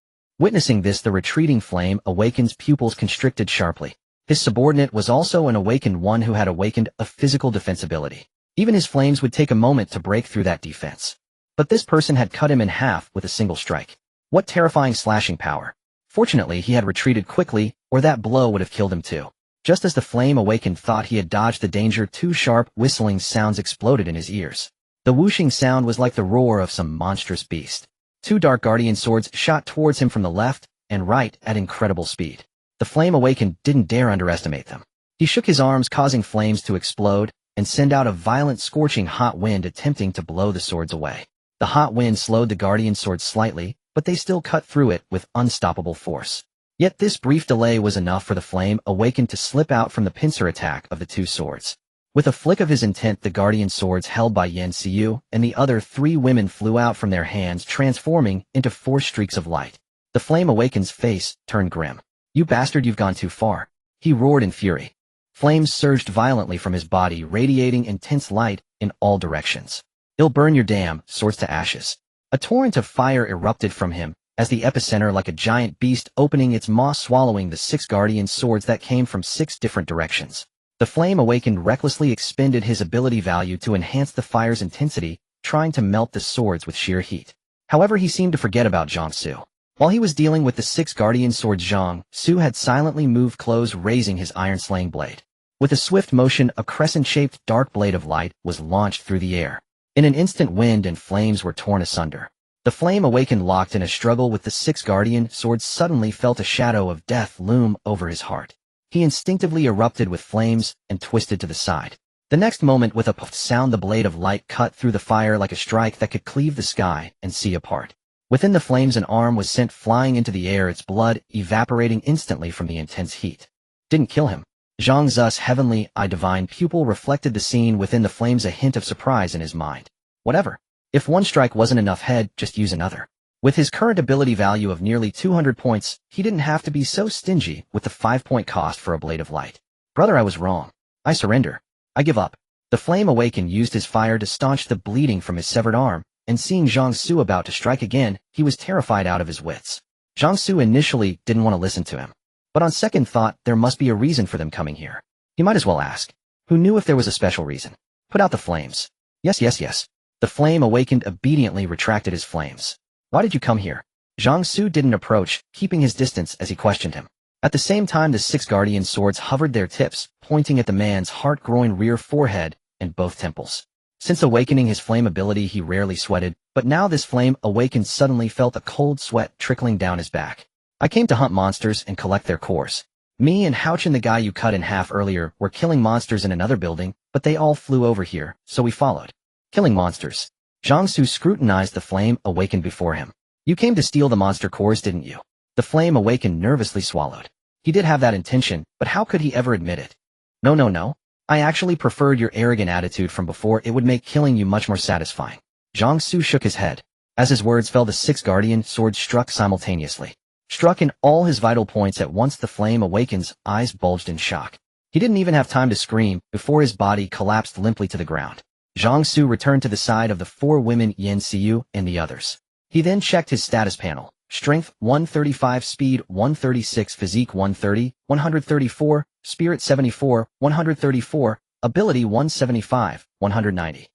Speaker 1: Witnessing this, the retreating flame awakened's pupils constricted sharply. His subordinate was also an awakened one who had awakened a physical defense ability. Even his flames would take a moment to break through that defense. But this person had cut him in half with a single strike. What terrifying slashing power. Fortunately, he had retreated quickly, or that blow would have killed him too. Just as the flame awakened thought he had dodged the danger, 2 sharp, whistling sounds exploded in his ears. The whooshing sound was like the roar of some monstrous beast. 2 dark guardian swords shot towards him from the left and right at incredible speed. The flame awakened didn't dare underestimate them. He shook his arms, causing flames to explode and send out a violent, scorching hot wind, attempting to blow the swords away. The hot wind slowed the guardian swords slightly, but they still cut through it with unstoppable force. Yet this brief delay was enough for the flame awakened to slip out from the pincer attack of the 2 swords. With a flick of his intent, the guardian swords held by Zhang Xu and the other 3 women flew out from their hands, transforming into 4 streaks of light. The flame awakened's face turned grim. "You bastard, you've gone too far," he roared in fury. Flames surged violently from his body, radiating intense light in all directions. "It'll burn your damn swords to ashes." A torrent of fire erupted from him, as the epicenter, like a giant beast opening its maw, swallowing the 6 guardian swords that came from 6 different directions. The flame awakened recklessly expended his ability value to enhance the fire's intensity, trying to melt the swords with sheer heat. However, he seemed to forget about Zhang Xu. While he was dealing with the 6 guardian swords, Zhang Xu had silently moved close, raising his iron-slaying blade. With a swift motion, a crescent-shaped dark blade of light was launched through the air. In an instant, wind and flames were torn asunder. The flame awakened, locked in a struggle with the 6 guardian swords, suddenly felt a shadow of death loom over his heart. He instinctively erupted with flames and twisted to the side. The next moment, with a puff sound, the blade of light cut through the fire like a strike that could cleave the sky and sea apart. Within the flames, an arm was sent flying into the air, its blood evaporating instantly from the intense heat. Didn't kill him. Zhang Xu's heavenly eye divine pupil reflected the scene within the flames, a hint of surprise in his mind. Whatever. If one strike wasn't enough, head, just use another. With his current ability value of nearly 200 points, he didn't have to be so stingy with the 5-point cost for a blade of light. "Brother, I was wrong. I surrender. I give up." The flame awakened used his fire to staunch the bleeding from his severed arm, and seeing Zhang Xu about to strike again, he was terrified out of his wits. Zhang Xu initially didn't want to listen to him. But on second thought, there must be a reason for them coming here. He might as well ask. Who knew if there was a special reason? Put out the flames. Yes, yes, yes. The flame awakened obediently retracted his flames. Why did you come here? Zhang Xu didn't approach, keeping his distance as he questioned him. At the same time, the 6 guardian swords hovered their tips, pointing at the man's heart-groin rear forehead and both temples. Since awakening his flame ability, he rarely sweated, but now this flame awakened suddenly felt a cold sweat trickling down his back. I came to hunt monsters and collect their cores. Me and Houchin, the guy you cut in half earlier, were killing monsters in another building, but they all flew over here, so we followed. Killing monsters. Zhang Xu scrutinized the flame awakened before him. You came to steal the monster cores, didn't you? The flame awakened nervously swallowed. He did have that intention, but how could he ever admit it? No. I actually preferred your arrogant attitude from before. It would make killing you much more satisfying. Zhang Xu shook his head. As his words fell, the 6 guardian swords struck simultaneously. Struck in all his vital points at once. The flame awaken's eyes bulged in shock. He didn't even have time to scream before his body collapsed limply to the ground. Zhang Xu returned to the side of the 4 women, Yan Xiu and the others. He then checked his status panel. Strength 135, Speed 136, Physique 130, 134, Spirit 74, 134, Ability 175, 190.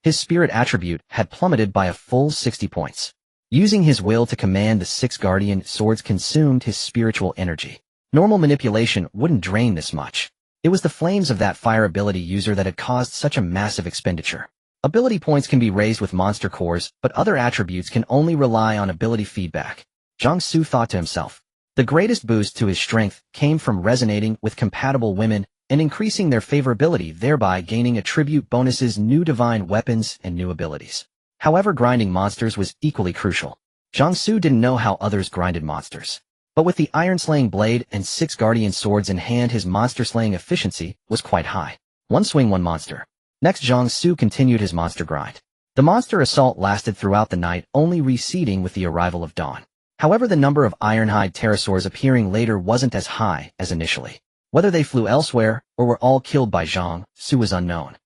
Speaker 1: His spirit attribute had plummeted by a full 60 points. Using his will to command the 6 guardian swords consumed his spiritual energy. Normal manipulation wouldn't drain this much. It was the flames of that fire ability user that had caused such a massive expenditure. Ability points can be raised with monster cores, but other attributes can only rely on ability feedback. Zhang Xu thought to himself. The greatest boost to his strength came from resonating with compatible women and increasing their favorability, thereby gaining attribute bonuses, new divine weapons, and new abilities. However, grinding monsters was equally crucial. Zhang Xu didn't know how others grinded monsters. But with the iron-slaying blade and 6 guardian swords in hand, his monster-slaying efficiency was quite high. One swing, one monster. Next, Zhang Xu continued his monster grind. The monster assault lasted throughout the night, only receding with the arrival of dawn. However, the number of ironhide pterosaurs appearing later wasn't as high as initially. Whether they flew elsewhere or were all killed by Zhang Xu was unknown.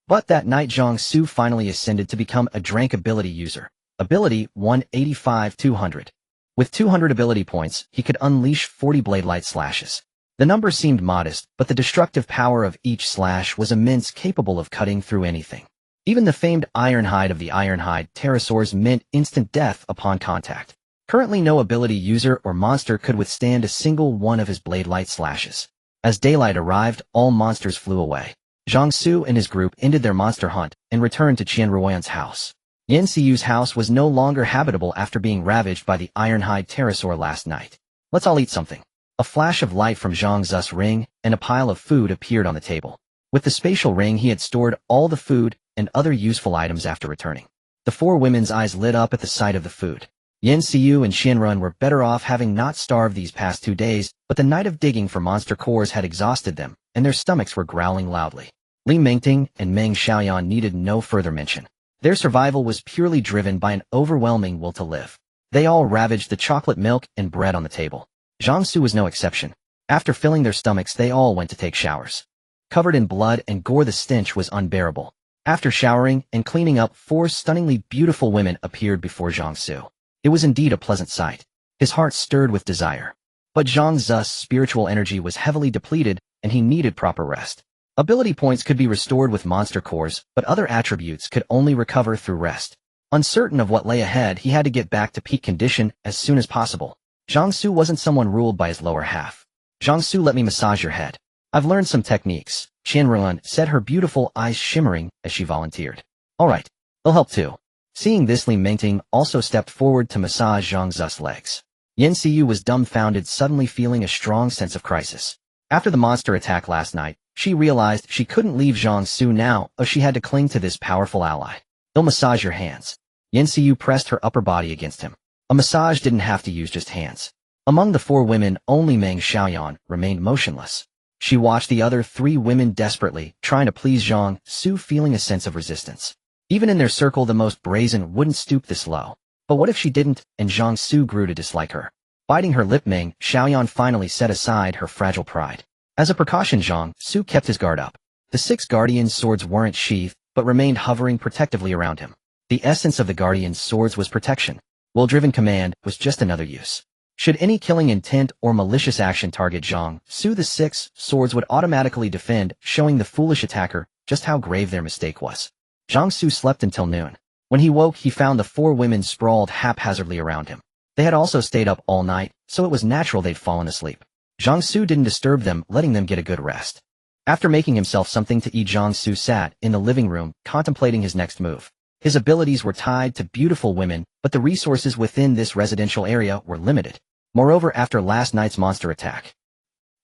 Speaker 1: But that night, Zhang Xu finally ascended to become a Drank ability user. Ability 185-200. With 200 ability points, he could unleash 40 blade light slashes. The number seemed modest, but the destructive power of each slash was immense, capable of cutting through anything. Even the famed ironhide of the ironhide pterosaurs meant instant death upon contact. Currently, no ability user or monster could withstand a single one of his blade light slashes. As daylight arrived, all monsters flew away. Zhang Xu and his group ended their monster hunt and returned to Qian Ruoyan's house. Yan Xiu's house was no longer habitable after being ravaged by the ironhide pterosaur last night. Let's all eat something. A flash of light from Zhang Xu's ring and a pile of food appeared on the table. With the spatial ring, he had stored all the food and other useful items after returning. The 4 women's eyes lit up at the sight of the food. Yan Xiu and Xianrun were better off having not starved these past 2 days, but the night of digging for monster cores had exhausted them, and their stomachs were growling loudly. Li Mengting and Meng Xiaoyan needed no further mention. Their survival was purely driven by an overwhelming will to live. They all ravaged the chocolate milk and bread on the table. Zhang Xu was no exception. After filling their stomachs, they all went to take showers. Covered in blood and gore, the stench was unbearable. After showering and cleaning up, 4 stunningly beautiful women appeared before Zhang Xu. It was indeed a pleasant sight. His heart stirred with desire. But Zhang Xu's spiritual energy was heavily depleted, and he needed proper rest. Ability points could be restored with monster cores, but other attributes could only recover through rest. Uncertain of what lay ahead, he had to get back to peak condition as soon as possible. Zhang Xu wasn't someone ruled by his lower half. Zhang Xu, let me massage your head. I've learned some techniques, Qianruan said, her beautiful eyes shimmering as she volunteered. All right, they'll help too. Seeing this, Li Mengting also stepped forward to massage Zhang Xu's legs. Yan Xiu was dumbfounded, suddenly feeling a strong sense of crisis. After the monster attack last night, she realized she couldn't leave Zhang Xu now, or she had to cling to this powerful ally. They'll massage your hands. Yan Xiu pressed her upper body against him. A massage didn't have to use just hands. Among the 4 women, only Meng Xiaoyan remained motionless. She watched the other 3 women desperately, trying to please Zhang Xu, feeling a sense of resistance. Even in their circle, the most brazen wouldn't stoop this low. But what if she didn't, and Zhang Xu grew to dislike her? Biting her lip, Meng Xiaoyan finally set aside her fragile pride. As a precaution, Zhang Xu kept his guard up. The 6 guardian swords weren't sheathed, but remained hovering protectively around him. The essence of the guardian swords was protection. Will-driven command was just another use. Should any killing intent or malicious action target Zhang Xu, the 6 swords would automatically defend, showing the foolish attacker just how grave their mistake was. Zhang Xu slept until noon. When he woke, he found the 4 women sprawled haphazardly around him. They had also stayed up all night, so it was natural they'd fallen asleep. Zhang Xu didn't disturb them, letting them get a good rest. After making himself something to eat, Zhang Xu sat in the living room, contemplating his next move. His abilities were tied to beautiful women, but the resources within this residential area were limited. Moreover, after last night's monster attack,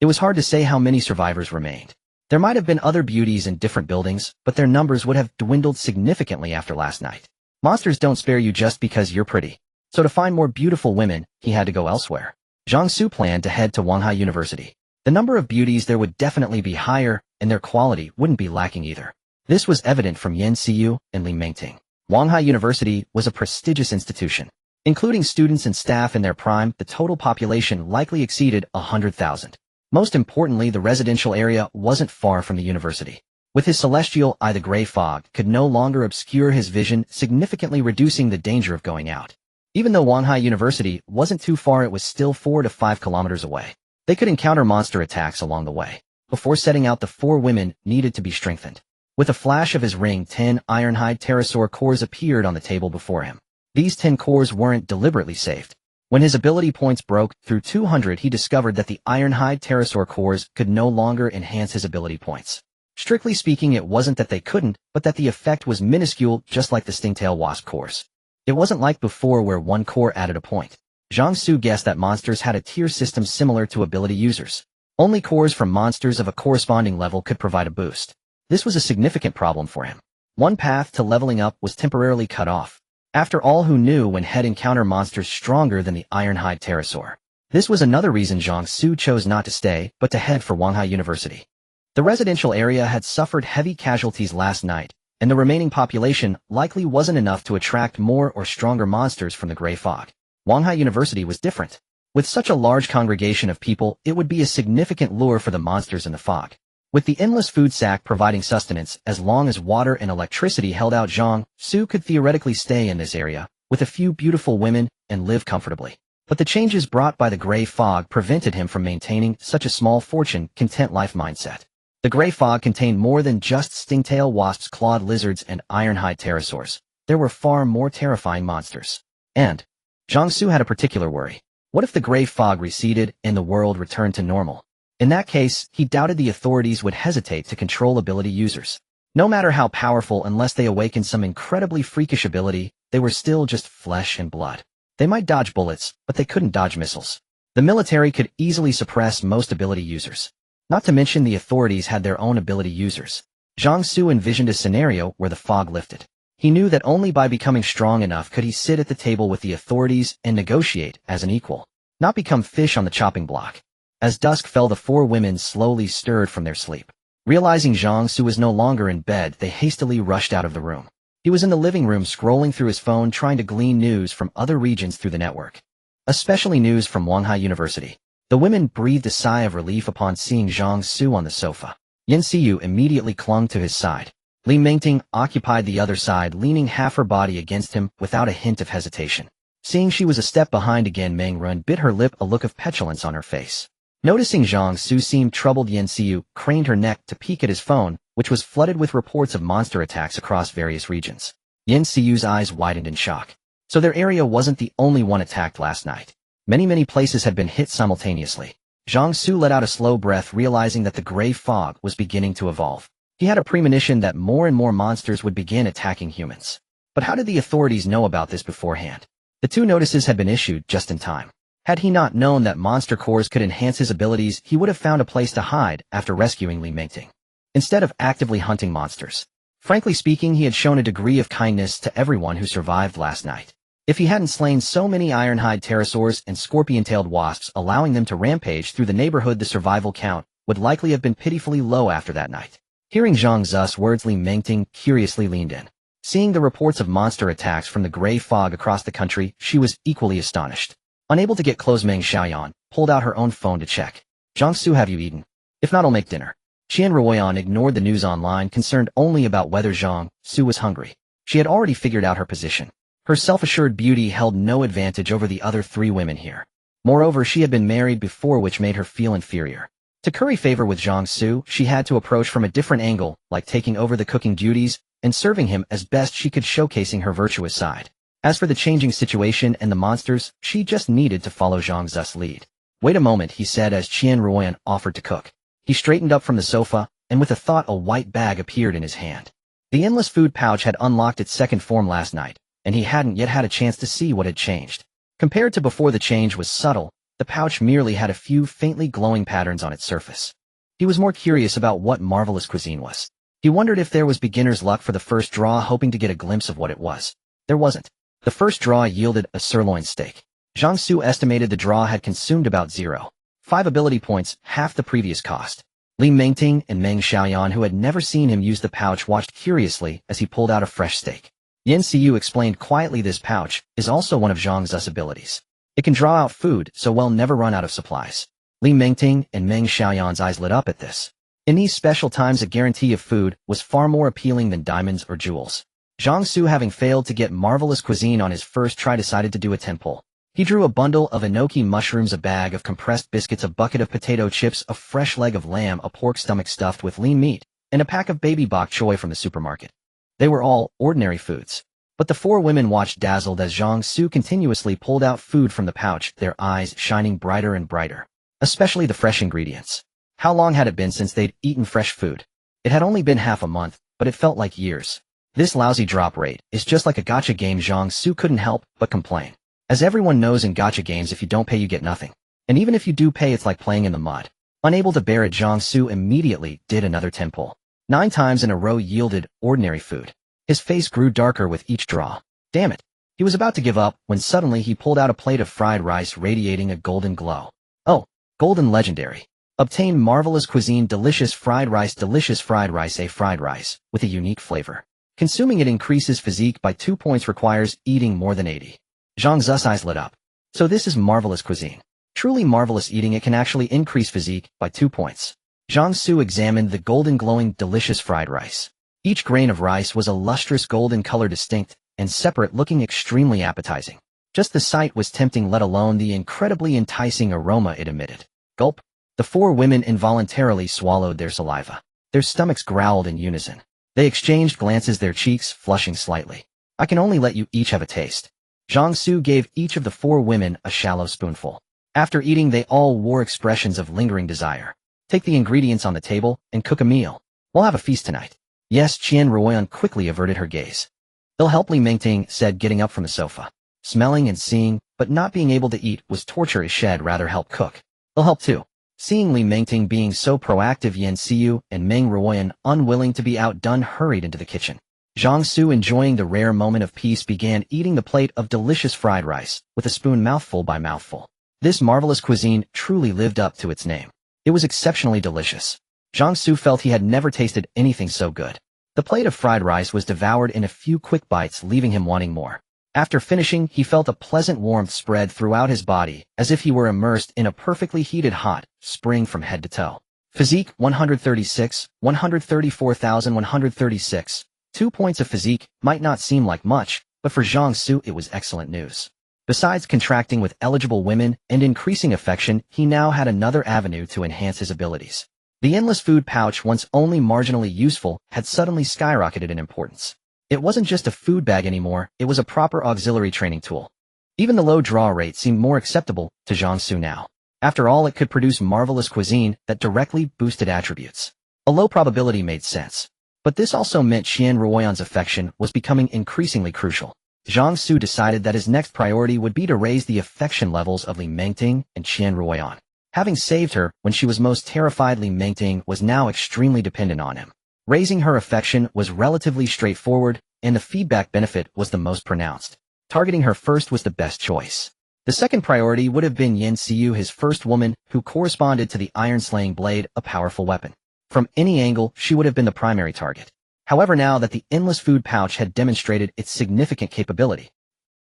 Speaker 1: it was hard to say how many survivors remained. There might have been other beauties in different buildings, but their numbers would have dwindled significantly after last night. Monsters don't spare you just because you're pretty. So to find more beautiful women, he had to go elsewhere. Zhang Xu planned to head to Wanhai University. The number of beauties there would definitely be higher, and their quality wouldn't be lacking either. This was evident from Yan Xiyu and Li Mengting. Wanhai University was a prestigious institution. Including students and staff in their prime, the total population likely exceeded 100,000. Most importantly, the residential area wasn't far from the university. With his celestial eye, the gray fog could no longer obscure his vision, significantly reducing the danger of going out. Even though Wanhai University wasn't too far, it was still 4 to 5 kilometers away. They could encounter monster attacks along the way. Before setting out, the 4 women needed to be strengthened. With a flash of his ring, 10 ironhide pterosaur cores appeared on the table before him. These 10 cores weren't deliberately saved. When his ability points broke through 200, he discovered that the ironhide pterosaur cores could no longer enhance his ability points. Strictly speaking, it wasn't that they couldn't, but that the effect was minuscule, just like the stingtail wasp cores. It wasn't like before where one core added a point. Zhang Xu guessed that monsters had a tier system similar to ability users. Only cores from monsters of a corresponding level could provide a boost. This was a significant problem for him. One path to leveling up was temporarily cut off. After all, who knew when he'd encounter monsters stronger than the ironhide pterosaur? This was another reason Zhang Xu chose not to stay, but to head for Wanhai University. The residential area had suffered heavy casualties last night, and the remaining population likely wasn't enough to attract more or stronger monsters from the gray fog. Wanhai University was different. With such a large congregation of people, it would be a significant lure for the monsters in the fog. With the endless food sack providing sustenance, as long as water and electricity held out, Zhang Xu could theoretically stay in this area, with a few beautiful women, and live comfortably. But the changes brought by the gray fog prevented him from maintaining such a small fortune, content life mindset. The gray fog contained more than just stingtail wasps, clawed lizards, and ironhide pterosaurs. There were far more terrifying monsters. And Zhang Xu had a particular worry. What if the gray fog receded and the world returned to normal? In that case, he doubted the authorities would hesitate to control ability users. No matter how powerful, unless they awakened some incredibly freakish ability, they were still just flesh and blood. They might dodge bullets, but they couldn't dodge missiles. The military could easily suppress most ability users. Not to mention the authorities had their own ability users. Zhang Xu envisioned a scenario where the fog lifted. He knew that only by becoming strong enough could he sit at the table with the authorities and negotiate as an equal, not become fish on the chopping block. As dusk fell, the 4 women slowly stirred from their sleep. Realizing Zhang Xu was no longer in bed, they hastily rushed out of the room. He was in the living room scrolling through his phone, trying to glean news from other regions through the network. Especially news from Wanhai University. The women breathed a sigh of relief upon seeing Zhang Xu on the sofa. Yan Xiyu immediately clung to his side. Li Mengting occupied the other side, leaning half her body against him without a hint of hesitation. Seeing she was a step behind again, Meng Run bit her lip, a look of petulance on her face. Noticing Zhang Xu seemed troubled, Yan Xiyu craned her neck to peek at his phone, which was flooded with reports of monster attacks across various regions. Yan Xiyu's eyes widened in shock. So their area wasn't the only one attacked last night. Many places had been hit simultaneously. Zhang Xu let out a slow breath, realizing that the gray fog was beginning to evolve. He had a premonition that more and more monsters would begin attacking humans. But how did the authorities know about this beforehand? The 2 notices had been issued just in time. Had he not known that monster cores could enhance his abilities, he would have found a place to hide after rescuing Li Mengting, instead of actively hunting monsters. Frankly speaking, he had shown a degree of kindness to everyone who survived last night. If he hadn't slain so many ironhide pterosaurs and scorpion-tailed wasps, allowing them to rampage through the neighborhood, the survival count would likely have been pitifully low after that night. Hearing Zhang Xu's words, Li Mengting curiously leaned in. Seeing the reports of monster attacks from the gray fog across the country, she was equally astonished. Unable to get close, Meng Xiaoyan pulled out her own phone to check. Zhang Xu, have you eaten? If not, I'll make dinner. Qian Ruoyan ignored the news online, concerned only about whether Zhang Xu was hungry. She had already figured out her position. Her self-assured beauty held no advantage over the other 3 women here. Moreover, she had been married before, which made her feel inferior. To curry favor with Zhang Xu, she had to approach from a different angle, like taking over the cooking duties and serving him as best she could, showcasing her virtuous side. As for the changing situation and the monsters, she just needed to follow Zhang Xu's lead. Wait a moment, he said as Qian Ruoyan offered to cook. He straightened up from the sofa, and with a thought, a white bag appeared in his hand. The endless food pouch had unlocked its second form last night, and he hadn't yet had a chance to see what had changed. Compared to before, the change was subtle. The pouch merely had a few faintly glowing patterns on its surface. He was more curious about what marvelous cuisine was. He wondered if there was beginner's luck for the first draw, hoping to get a glimpse of what it was. There wasn't. The first draw yielded a sirloin steak. Zhang Xu estimated the draw had consumed about 0.5 ability points, half the previous cost. Li Mengting and Meng Xiaoyan, who had never seen him use the pouch, watched curiously as he pulled out a fresh steak. Yan Xiu explained quietly, this pouch is also one of Zhang Xu's abilities. It can draw out food, so we'll never run out of supplies. Li Mengting and Meng Xiaoyan's eyes lit up at this. In these special times, a guarantee of food was far more appealing than diamonds or jewels. Zhang Xu, having failed to get marvelous cuisine on his first try, decided to do a 10-pull. He drew a bundle of enoki mushrooms, a bag of compressed biscuits, a bucket of potato chips, a fresh leg of lamb, a pork stomach stuffed with lean meat, and a pack of baby bok choy from the supermarket. They were all ordinary foods. But the four women watched dazzled as Zhang Xu continuously pulled out food from the pouch, their eyes shining brighter and brighter. Especially the fresh ingredients. How long had it been since they'd eaten fresh food? It had only been half a month, but it felt like years. This lousy drop rate is just like a gacha game. Zhang Xu couldn't help but complain. As everyone knows, in gacha games, if you don't pay, you get nothing. And even if you do pay, it's like playing in the mud. Unable to bear it, Zhang Xu immediately did another 10-pull. 9 times in a row yielded ordinary food. His face grew darker with each draw. Damn it. He was about to give up when suddenly he pulled out a plate of fried rice radiating a golden glow. Oh, golden legendary. Obtain marvelous cuisine, delicious fried rice, a fried rice with a unique flavor. Consuming it increases physique by 2 points, requires eating more than 80. Zhang Xu's eyes lit up. So this is marvelous cuisine. Truly marvelous. Eating it can actually increase physique by 2 points. Zhang Xu examined the golden glowing delicious fried rice. Each grain of rice was a lustrous golden color, distinct and separate, looking extremely appetizing. Just the sight was tempting, let alone the incredibly enticing aroma it emitted. Gulp. The four women involuntarily swallowed their saliva. Their stomachs growled in unison. They exchanged glances, their cheeks flushing slightly. I can only let you each have a taste. Zhang Xu gave each of the four women a shallow spoonful. After eating, they all wore expressions of lingering desire. Take the ingredients on the table and cook a meal. We'll have a feast tonight. Yes, Qian Ruoyan quickly averted her gaze. They'll help, Li Mengting said, getting up from the sofa. Smelling and seeing, but not being able to eat, was torture. She'd rather help cook. They'll help too. Seeing Li Mengting being so proactive, Yan Xiu and Meng Ruoyan, unwilling to be outdone, hurried into the kitchen. Zhang Xu, enjoying the rare moment of peace, began eating the plate of delicious fried rice, with a spoon, mouthful by mouthful. This marvelous cuisine truly lived up to its name. It was exceptionally delicious. Zhang Xu felt he had never tasted anything so good. The plate of fried rice was devoured in a few quick bites, leaving him wanting more. After finishing, he felt a pleasant warmth spread throughout his body, as if he were immersed in a perfectly heated hot spring from head to toe. Physique 136, 134,136. 2 points of physique might not seem like much, but for Zhang Xu it was excellent news. Besides contracting with eligible women and increasing affection, he now had another avenue to enhance his abilities. The endless food pouch, once only marginally useful, had suddenly skyrocketed in importance. It wasn't just a food bag anymore, it was a proper auxiliary training tool. Even the low draw rate seemed more acceptable to Zhang Xu now. After all, it could produce marvelous cuisine that directly boosted attributes. A low probability made sense. But this also meant Qian Ruoyan's affection was becoming increasingly crucial. Zhang Xu decided that his next priority would be to raise the affection levels of Li Mengting and Qian Ruoyan. Having saved her when she was most terrified, Li Mengting was now extremely dependent on him. Raising her affection was relatively straightforward, and the feedback benefit was the most pronounced. Targeting her first was the best choice. The second priority would have been Yan Xiu, his first woman, who corresponded to the iron-slaying blade, a powerful weapon. From any angle, she would have been the primary target. However, now that the endless food pouch had demonstrated its significant capability,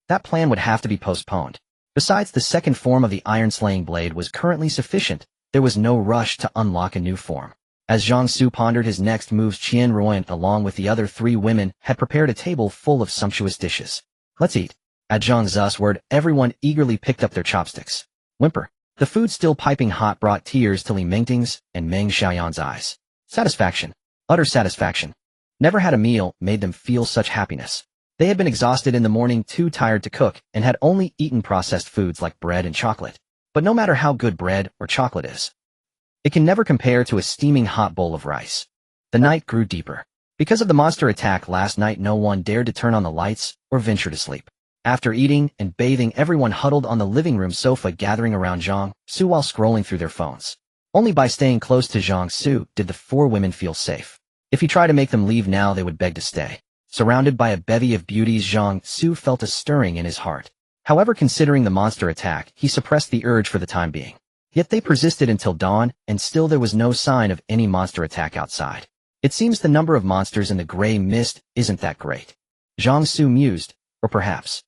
Speaker 1: that plan would have to be postponed. Besides, the second form of the iron-slaying blade was currently sufficient. There was no rush to unlock a new form. As Zhang Xu pondered his next moves, Qian Ruoyan, along with the other three women, had prepared a table full of sumptuous dishes. Let's eat. At Zhang Xu's word, everyone eagerly picked up their chopsticks. Whimper. The food still piping hot brought tears to Li Mingting's and Meng Xiaoyan's eyes. Satisfaction. Utter satisfaction. Never had a meal made them feel such happiness. They had been exhausted in the morning, too tired to cook, and had only eaten processed foods like bread and chocolate. But no matter how good bread or chocolate is, it can never compare to a steaming hot bowl of rice. The night grew deeper. Because of the monster attack last night, no one dared to turn on the lights or venture to sleep. After eating and bathing, everyone huddled on the living room sofa, gathering around Zhang Xu while scrolling through their phones. Only by staying close to Zhang Xu did the four women feel safe. If he tried to make them leave now, they would beg to stay. Surrounded by a bevy of beauties, Zhang Xu felt a stirring in his heart. However, considering the monster attack, he suppressed the urge for the time being. Yet they persisted until dawn, and still there was no sign of any monster attack outside. It seems the number of monsters in the gray mist isn't that great. Zhang Xu mused, or perhaps,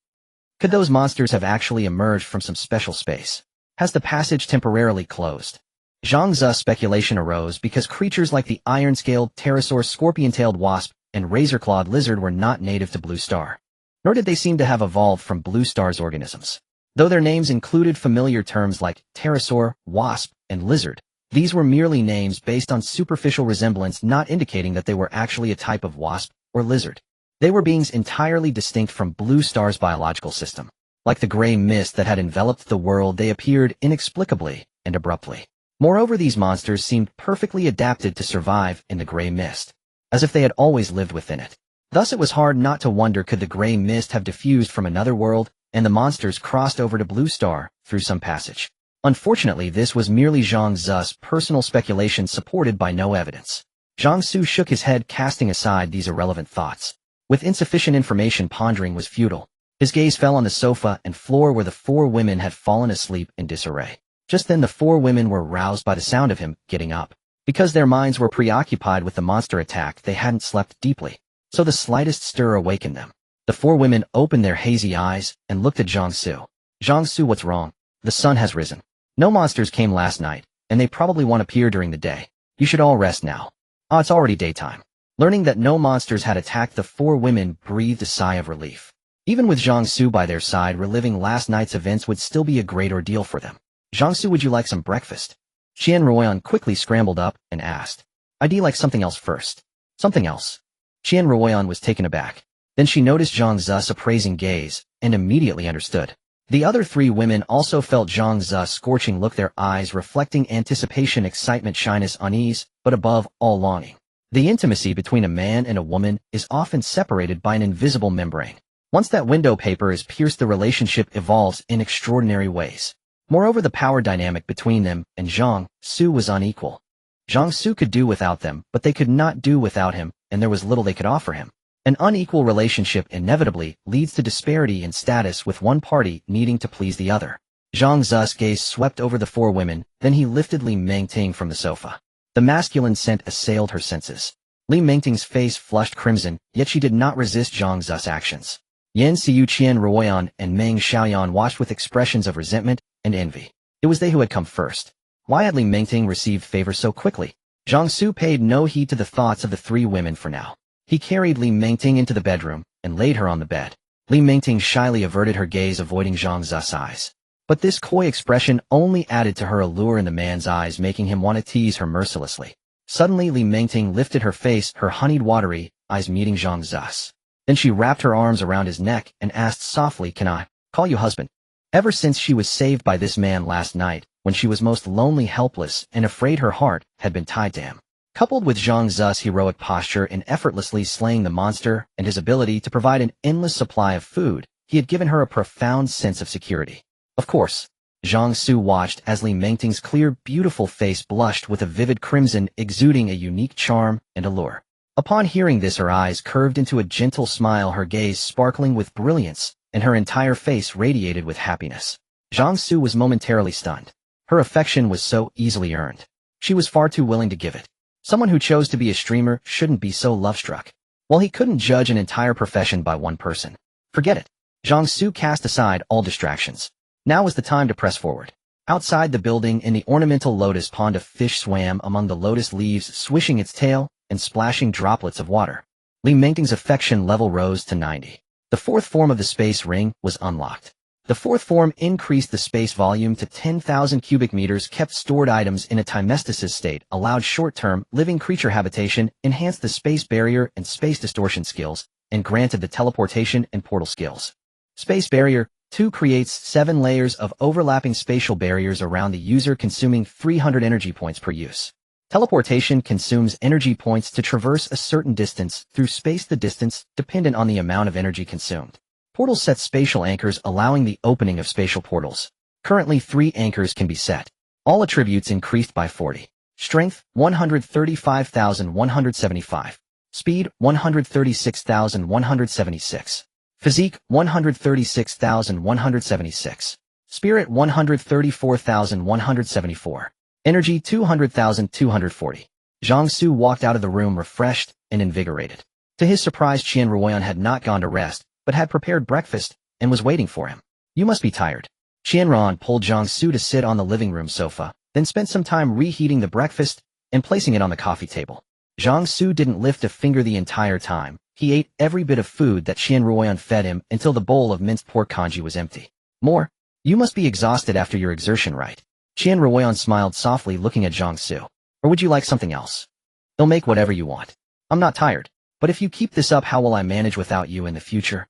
Speaker 1: could those monsters have actually emerged from some special space? Has the passage temporarily closed? Zhang Xu's speculation arose because creatures like the iron-scaled pterosaur, scorpion-tailed wasp, and razor-clawed lizard were not native to Blue Star. Nor did they seem to have evolved from Blue Star's organisms. Though their names included familiar terms like pterosaur, wasp, and lizard, these were merely names based on superficial resemblance, not indicating that they were actually a type of wasp or lizard. They were beings entirely distinct from Blue Star's biological system. Like the gray mist that had enveloped the world, they appeared inexplicably and abruptly. Moreover, these monsters seemed perfectly adapted to survive in the gray mist, as if they had always lived within it. Thus it was hard not to wonder, could the gray mist have diffused from another world, and the monsters crossed over to Blue Star through some passage? Unfortunately, this was merely Zhang Xu's personal speculation supported by no evidence. Zhang Xu shook his head, casting aside these irrelevant thoughts. With insufficient information, pondering was futile. His gaze fell on the sofa and floor where the four women had fallen asleep in disarray. Just then the four women were roused by the sound of him getting up. Because their minds were preoccupied with the monster attack, they hadn't slept deeply, so the slightest stir awakened them. The four women opened their hazy eyes and looked at Zhang Xu. Zhang Xu, what's wrong? The sun has risen. No monsters came last night, and they probably won't appear during the day. You should all rest now. It's already daytime. Learning that no monsters had attacked, the four women breathed a sigh of relief. Even with Zhang Xu by their side, reliving last night's events would still be a great ordeal for them. Zhang Xu, would you like some breakfast? Qian Ruoyan quickly scrambled up and asked. I'd like something else first. Something else? Qian Ruoyan was taken aback. Then she noticed Zhang Xu's appraising gaze, and immediately understood. The other three women also felt Zhang Xu's scorching look, their eyes reflecting anticipation, excitement, shyness, unease, but above all longing. The intimacy between a man and a woman is often separated by an invisible membrane. Once that window paper is pierced, the relationship evolves in extraordinary ways. Moreover, the power dynamic between them and Zhang Xu was unequal. Zhang Xu could do without them, but they could not do without him, and there was little they could offer him. An unequal relationship inevitably leads to disparity in status, with one party needing to please the other. Zhang Xu's gaze swept over the four women, then he lifted Li Mingting from the sofa. The masculine scent assailed her senses. Li Mingting's face flushed crimson, yet she did not resist Zhang Xu's actions. Yan Xiu, Qian Ruoyan, and Meng Xiaoyan watched with expressions of resentment and envy. It was they who had come first. Why had Li Mingting received favor so quickly? Zhang Xu paid no heed to the thoughts of the three women for now. He carried Li Mingting into the bedroom and laid her on the bed. Li Mingting shyly averted her gaze, avoiding Zhang Xu's eyes. But this coy expression only added to her allure in the man's eyes, making him want to tease her mercilessly. Suddenly, Li Mingting lifted her face, her honeyed, watery eyes meeting Zhang Xu's. Then she wrapped her arms around his neck and asked softly, "Can I call you husband?" Ever since she was saved by this man last night, when she was most lonely, helpless, and afraid, her heart had been tied to him. Coupled with Zhang Xu's heroic posture in effortlessly slaying the monster and his ability to provide an endless supply of food, he had given her a profound sense of security. Of course, Zhang Xu watched as Li Mingting's clear, beautiful face blushed with a vivid crimson, exuding a unique charm and allure. Upon hearing this, her eyes curved into a gentle smile, her gaze sparkling with brilliance, and her entire face radiated with happiness. Zhang Xu was momentarily stunned. Her affection was so easily earned. She was far too willing to give it. Someone who chose to be a streamer shouldn't be so love-struck. While he couldn't judge an entire profession by one person, forget it. Zhang Xu cast aside all distractions. Now was the time to press forward. Outside the building, in the ornamental lotus pond, a fish swam among the lotus leaves, swishing its tail and splashing droplets of water. Li Mingting's affection level rose to 90. The fourth form of the space ring was unlocked. The fourth form increased the space volume to 10,000 cubic meters, kept stored items in a timestasis state, allowed short-term, living creature habitation, enhanced the space barrier and space distortion skills, and granted the teleportation and portal skills. Space barrier 2 creates 7 layers of overlapping spatial barriers around the user, consuming 300 energy points per use. Teleportation consumes energy points to traverse a certain distance through space, the distance dependent on the amount of energy consumed. Portals set spatial anchors, allowing the opening of spatial portals. Currently 3 anchors can be set. All attributes increased by 40. Strength, 135,175. Speed, 136,176. Physique, 136,176. Spirit, 134,174. Energy, 200,240. Zhang Xu walked out of the room refreshed and invigorated. To his surprise, Qian Ruoyan had not gone to rest, but had prepared breakfast and was waiting for him. You must be tired. Qian Ruoyan pulled Zhang Xu to sit on the living room sofa, then spent some time reheating the breakfast and placing it on the coffee table. Zhang Xu didn't lift a finger the entire time. He ate every bit of food that Qian Ruoyan fed him until the bowl of minced pork congee was empty. More? You must be exhausted after your exertion, right? Qian Ruoyan smiled softly, looking at Zhang Xu. Or would you like something else? They'll make whatever you want. I'm not tired. But if you keep this up, how will I manage without you in the future?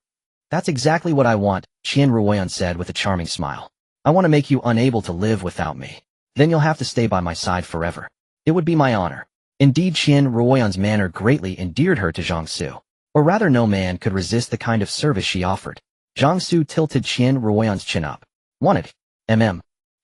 Speaker 1: That's exactly what I want, Qian Ruoyan said with a charming smile. I want to make you unable to live without me. Then you'll have to stay by my side forever. It would be my honor. Indeed, Qian Ruoyan's manner greatly endeared her to Zhang Xu. Or rather, no man could resist the kind of service she offered. Zhang Xu tilted Qian Ruoyan's chin up. Wanted.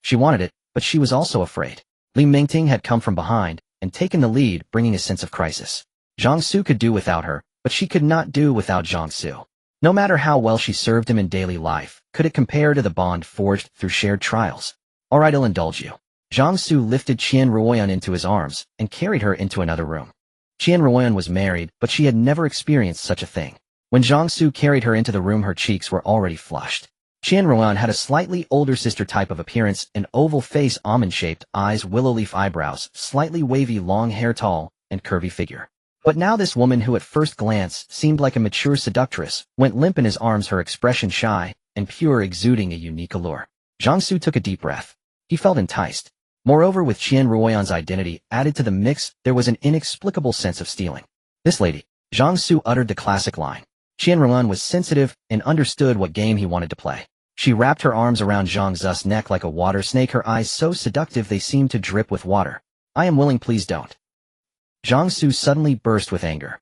Speaker 1: She wanted it, but she was also afraid. Li Mingting had come from behind and taken the lead, bringing a sense of crisis. Zhang Xu could do without her, but she could not do without Zhang Xu. No matter how well she served him in daily life, could it compare to the bond forged through shared trials? All right, I'll indulge you. Zhang Xu lifted Qian Ruoyan into his arms and carried her into another room. Qian Ruoyan was married, but she had never experienced such a thing. When Zhang Xu carried her into the room, her cheeks were already flushed. Qian Ruoyan had a slightly older sister type of appearance, an oval face, almond-shaped eyes, willow leaf eyebrows, slightly wavy long hair, tall and curvy figure. But now this woman, who at first glance seemed like a mature seductress, went limp in his arms, her expression shy and pure, exuding a unique allure. Zhang Xu took a deep breath. He felt enticed. Moreover, with Qian Ruoyan's identity added to the mix, there was an inexplicable sense of stealing. This lady. Zhang Xu uttered the classic line. Qian Ruoyan was sensitive and understood what game he wanted to play. She wrapped her arms around Zhang Xu's neck like a water snake, her eyes so seductive they seemed to drip with water. I am willing, please don't. Zhang Xu suddenly burst with anger.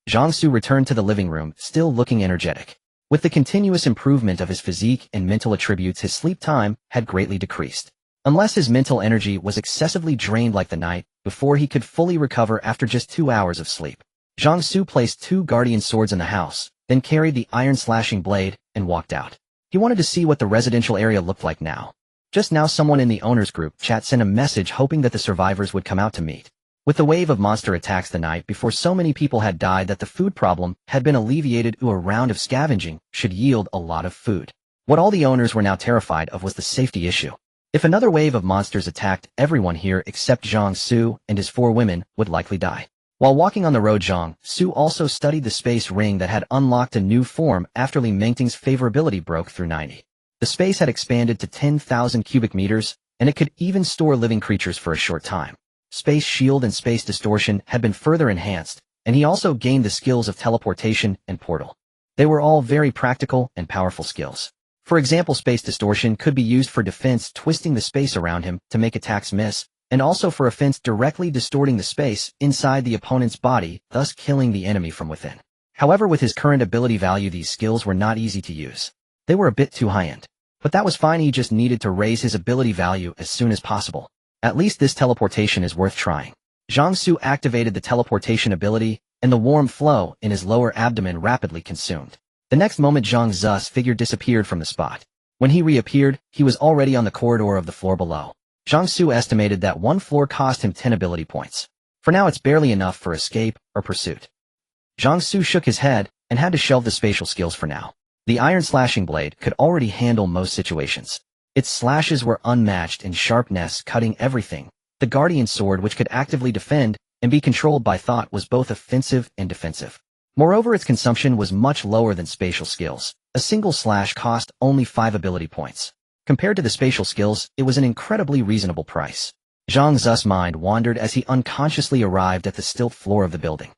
Speaker 1: Zhang Xu returned to the living room, still looking energetic. With the continuous improvement of his physique and mental attributes, his sleep time had greatly decreased. Unless his mental energy was excessively drained like the night before, he could fully recover after just 2 hours of sleep. Zhang Xu placed 2 guardian swords in the house, then carried the iron slashing blade and walked out. He wanted to see what the residential area looked like now. Just now, someone in the owner's group chat sent a message hoping that the survivors would come out to meet. With the wave of monster attacks the night before, so many people had died that the food problem had been alleviated. A round of scavenging should yield a lot of food. What all the owners were now terrified of was the safety issue. If another wave of monsters attacked, everyone here except Zhang Xu and his 4 women would likely die. While walking on the road, Zhang Xu also studied the space ring that had unlocked a new form after Li Mingting's favorability broke through 90. The space had expanded to 10,000 cubic meters, and it could even store living creatures for a short time. Space shield and space distortion had been further enhanced, and he also gained the skills of teleportation and portal. They were all very practical and powerful skills. For example, space distortion could be used for defense, twisting the space around him to make attacks miss, and also for offense, directly distorting the space inside the opponent's body, thus killing the enemy from within. However, with his current ability value, these skills were not easy to use. They were a bit too high-end. But that was fine, he just needed to raise his ability value as soon as possible. At least this teleportation is worth trying. Zhang Xu activated the teleportation ability, and the warm flow in his lower abdomen rapidly consumed. The next moment, Zhang Xu's figure disappeared from the spot. When he reappeared, he was already on the corridor of the floor below. Zhang Xu estimated that 1 floor cost him 10 ability points. For now, it's barely enough for escape or pursuit. Zhang Xu shook his head and had to shelve the spatial skills for now. The iron slashing blade could already handle most situations. Its slashes were unmatched in sharpness, cutting everything. The guardian sword, which could actively defend and be controlled by thought, was both offensive and defensive. Moreover, its consumption was much lower than spatial skills. A single slash cost only 5 ability points. Compared to the spatial skills, it was an incredibly reasonable price. Zhang Xu's mind wandered as he unconsciously arrived at the stilt floor of the building.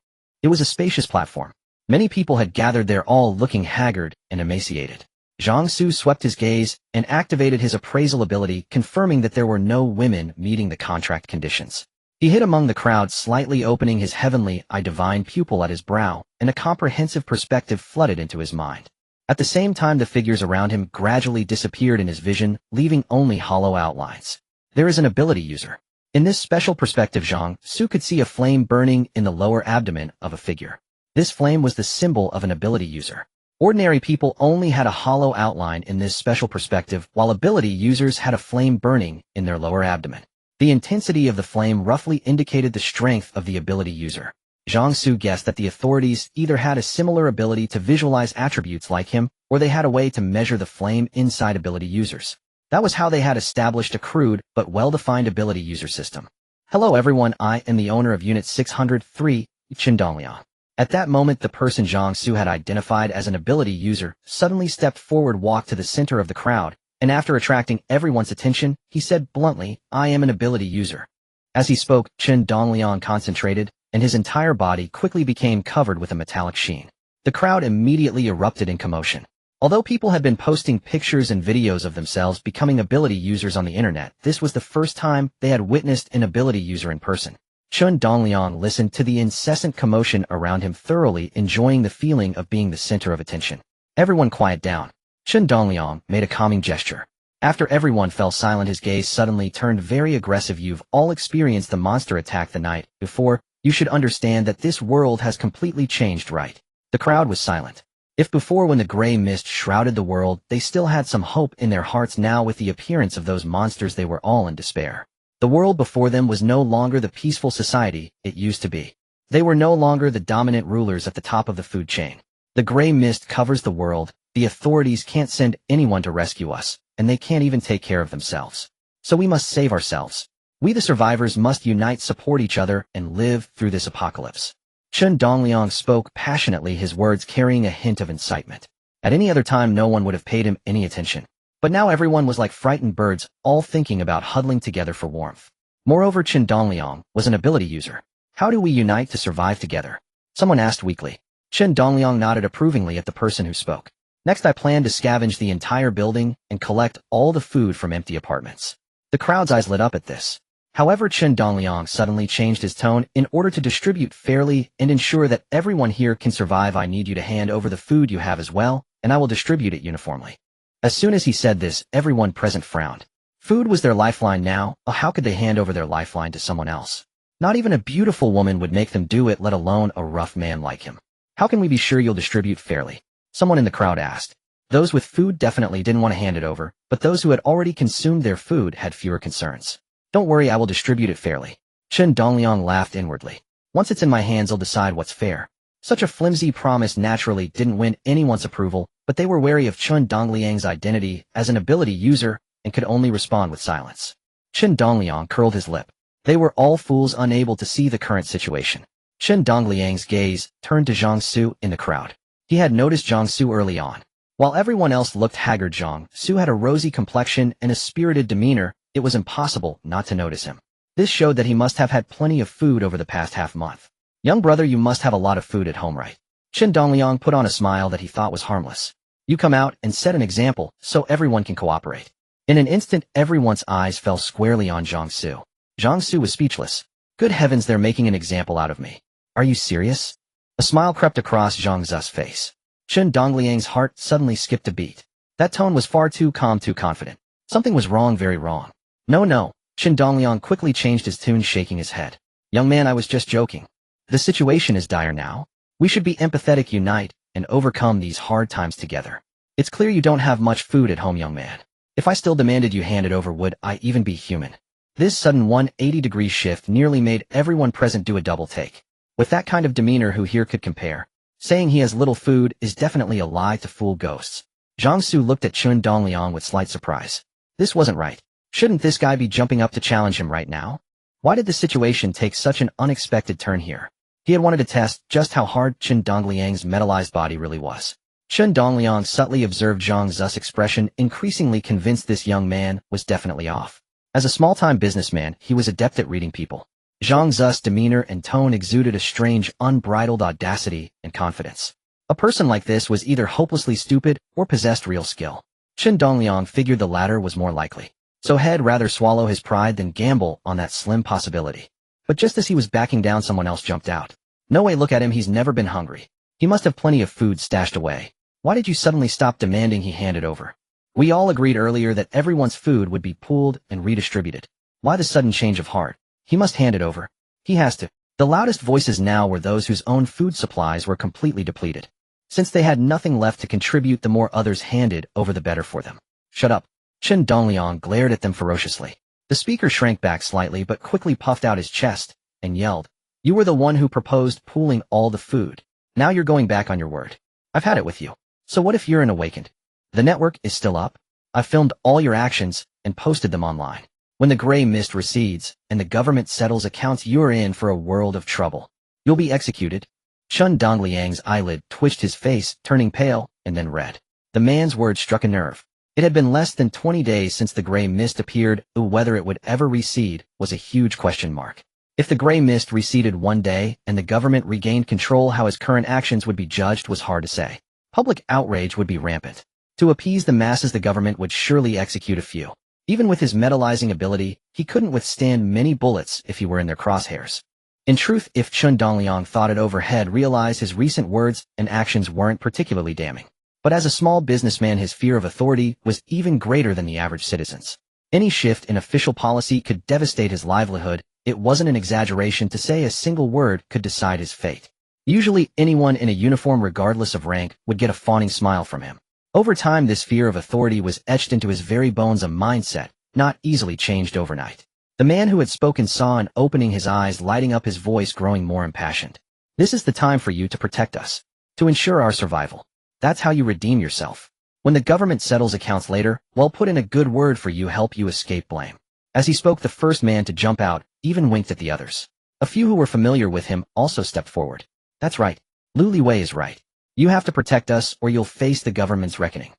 Speaker 1: It was a spacious platform. Many people had gathered there, all looking haggard and emaciated. Zhang Xu swept his gaze and activated his appraisal ability, confirming that there were no women meeting the contract conditions. He hid among the crowd, slightly opening his heavenly eye divine pupil at his brow, and a comprehensive perspective flooded into his mind. At the same time, the figures around him gradually disappeared in his vision, leaving only hollow outlines. There is an ability user. In this special perspective, Zhang Xu could see a flame burning in the lower abdomen of a figure. This flame was the symbol of an ability user. Ordinary people only had a hollow outline in this special perspective, while ability users had a flame burning in their lower abdomen. The intensity of the flame roughly indicated the strength of the ability user. Zhang Xu guessed that the authorities either had a similar ability to visualize attributes like him, or they had a way to measure the flame inside ability users. That was how they had established a crude but well-defined ability user system. Hello everyone, I am the owner of Unit 603, Qindongliang. At that moment, the person Zhang Xu had identified as an ability user suddenly stepped forward, walked to the center of the crowd, and after attracting everyone's attention, he said bluntly, I am an ability user. As he spoke, Qindongliang concentrated, and his entire body quickly became covered with a metallic sheen. The crowd immediately erupted in commotion. Although people had been posting pictures and videos of themselves becoming ability users on the internet, this was the first time they had witnessed an ability user in person. Qindongliang listened to the incessant commotion around him, thoroughly enjoying the feeling of being the center of attention. Everyone quiet down. Qindongliang made a calming gesture. After everyone fell silent, his gaze suddenly turned very aggressive. You've all experienced the monster attack the night before. You should understand that this world has completely changed, right? The crowd was silent. If before, when the gray mist shrouded the world, they still had some hope in their hearts, now with the appearance of those monsters they were all in despair. The world before them was no longer the peaceful society it used to be. They were no longer the dominant rulers at the top of the food chain. The gray mist covers the world. The authorities can't send anyone to rescue us, and they can't even take care of themselves. So we must save ourselves. We the survivors must unite, support each other, and live through this apocalypse. Qindongliang spoke passionately, his words carrying a hint of incitement. At any other time, no one would have paid him any attention. But now everyone was like frightened birds, all thinking about huddling together for warmth. Moreover, Qindongliang was an ability user. How do we unite to survive together? Someone asked weakly. Qindongliang nodded approvingly at the person who spoke. Next, I plan to scavenge the entire building and collect all the food from empty apartments. The crowd's eyes lit up at this. However, Qindongliang suddenly changed his tone. In order to distribute fairly and ensure that everyone here can survive, I need you to hand over the food you have as well, and I will distribute it uniformly. As soon as he said this, everyone present frowned. Food was their lifeline now. How could they hand over their lifeline to someone else? Not even a beautiful woman would make them do it, let alone a rough man like him. How can we be sure you'll distribute fairly? Someone in the crowd asked. Those with food definitely didn't want to hand it over, but those who had already consumed their food had fewer concerns. Don't worry, I will distribute it fairly. Qindongliang laughed inwardly. Once it's in my hands, I'll decide what's fair. Such a flimsy promise naturally didn't win anyone's approval, but they were wary of Qindongliang's identity as an ability user and could only respond with silence. Qindongliang curled his lip. They were all fools, unable to see the current situation. Qindongliang's gaze turned to Zhang Xu in the crowd. He had noticed Zhang Xu early on. While everyone else looked haggard, Zhang Xu had a rosy complexion and a spirited demeanor. It was impossible not to notice him. This showed that he must have had plenty of food over the past half-month. Young brother, you must have a lot of food at home, right? Qindongliang put on a smile that he thought was harmless. You come out and set an example so everyone can cooperate. In an instant, everyone's eyes fell squarely on Zhang Xu. Zhang Xu was speechless. Good heavens, they're making an example out of me. Are you serious? A smile crept across Zhang Xu's face. Qindongliang's heart suddenly skipped a beat. That tone was far too calm, too confident. Something was wrong, very wrong. No. Qindongliang quickly changed his tune, shaking his head. Young man, I was just joking. The situation is dire now. We should be empathetic, unite, and overcome these hard times together. It's clear you don't have much food at home, young man. If I still demanded you hand it over, would I even be human? This sudden 180-degree shift nearly made everyone present do a double take. With that kind of demeanor, who here could compare? Saying he has little food is definitely a lie to fool ghosts. Zhang Xu looked at Qindongliang with slight surprise. This wasn't right. Shouldn't this guy be jumping up to challenge him right now? Why did the situation take such an unexpected turn here? He had wanted to test just how hard Chen Dongliang's metallized body really was. Chen Dongliang subtly observed Zhang Xu's expression, increasingly convinced this young man was definitely off. As a small-time businessman, he was adept at reading people. Zhang Xu's demeanor and tone exuded a strange, unbridled audacity and confidence. A person like this was either hopelessly stupid or possessed real skill. Chen Dongliang figured the latter was more likely, so he'd rather swallow his pride than gamble on that slim possibility. But just as he was backing down, someone else jumped out. "No way, look at him, he's never been hungry. He must have plenty of food stashed away. Why did you suddenly stop demanding he hand it over? We all agreed earlier that everyone's food would be pooled and redistributed. Why the sudden change of heart? He must hand it over. He has to." The loudest voices now were those whose own food supplies were completely depleted. Since they had nothing left to contribute, the more others handed over, the better for them. "Shut up." Chen Dongliang glared at them ferociously. The speaker shrank back slightly but quickly puffed out his chest and yelled, "You were the one who proposed pooling all the food. Now you're going back on your word. I've had it with you. So what if you're an awakened? The network is still up. I filmed all your actions and posted them online. When the gray mist recedes and the government settles accounts, you're in for a world of trouble. You'll be executed." Chen Dongliang's eyelid twitched, his face turning pale and then red. The man's words struck a nerve. It had been less than 20 days since the gray mist appeared, whether it would ever recede was a huge question mark. If the gray mist receded one day and the government regained control, how his current actions would be judged was hard to say. Public outrage would be rampant. To appease the masses, the government would surely execute a few. Even with his metallizing ability, he couldn't withstand many bullets if he were in their crosshairs. In truth, if Chen Dongliang thought it over, he'd realized his recent words and actions weren't particularly damning. But as a small businessman, his fear of authority was even greater than the average citizen's. Any shift in official policy could devastate his livelihood. It wasn't an exaggeration to say a single word could decide his fate. Usually, anyone in a uniform, regardless of rank, would get a fawning smile from him. Over time, this fear of authority was etched into his very bones, a mindset not easily changed overnight. The man who had spoken saw an opening, his eyes lighting up, his voice growing more impassioned. "This is the time for you to protect us, to ensure our survival. That's how you redeem yourself. When the government settles accounts later, we'll put in a good word for you, help you escape blame." As he spoke, the first man to jump out even winked at the others. A few who were familiar with him also stepped forward. "That's right. Lu Liwei is right. You have to protect us or you'll face the government's reckoning."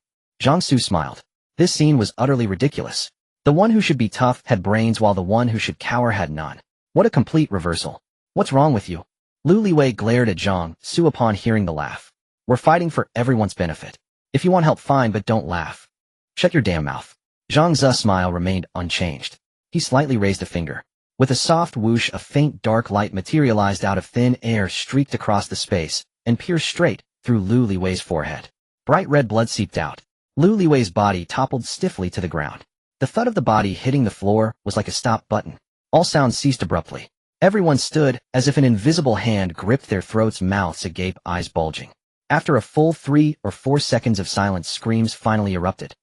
Speaker 1: Zhang Xu smiled. This scene was utterly ridiculous. The one who should be tough had brains, while the one who should cower had none. What a complete reversal. "What's wrong with you?" Lu Liwei glared at Zhang Xu upon hearing the laugh. "We're fighting for everyone's benefit. If you want help, fine, but don't laugh. Shut your damn mouth." Zhang Xu's smile remained unchanged. He slightly raised a finger. With a soft whoosh, a faint dark light materialized out of thin air, streaked across the space, and pierced straight through Lu Liwei's forehead. Bright red blood seeped out. Lu Liwei's body toppled stiffly to the ground. The thud of the body hitting the floor was like a stop button. All sounds ceased abruptly. Everyone stood as if an invisible hand gripped their throats, mouths agape, eyes bulging. After a full 3 or 4 seconds of silence, screams finally erupted.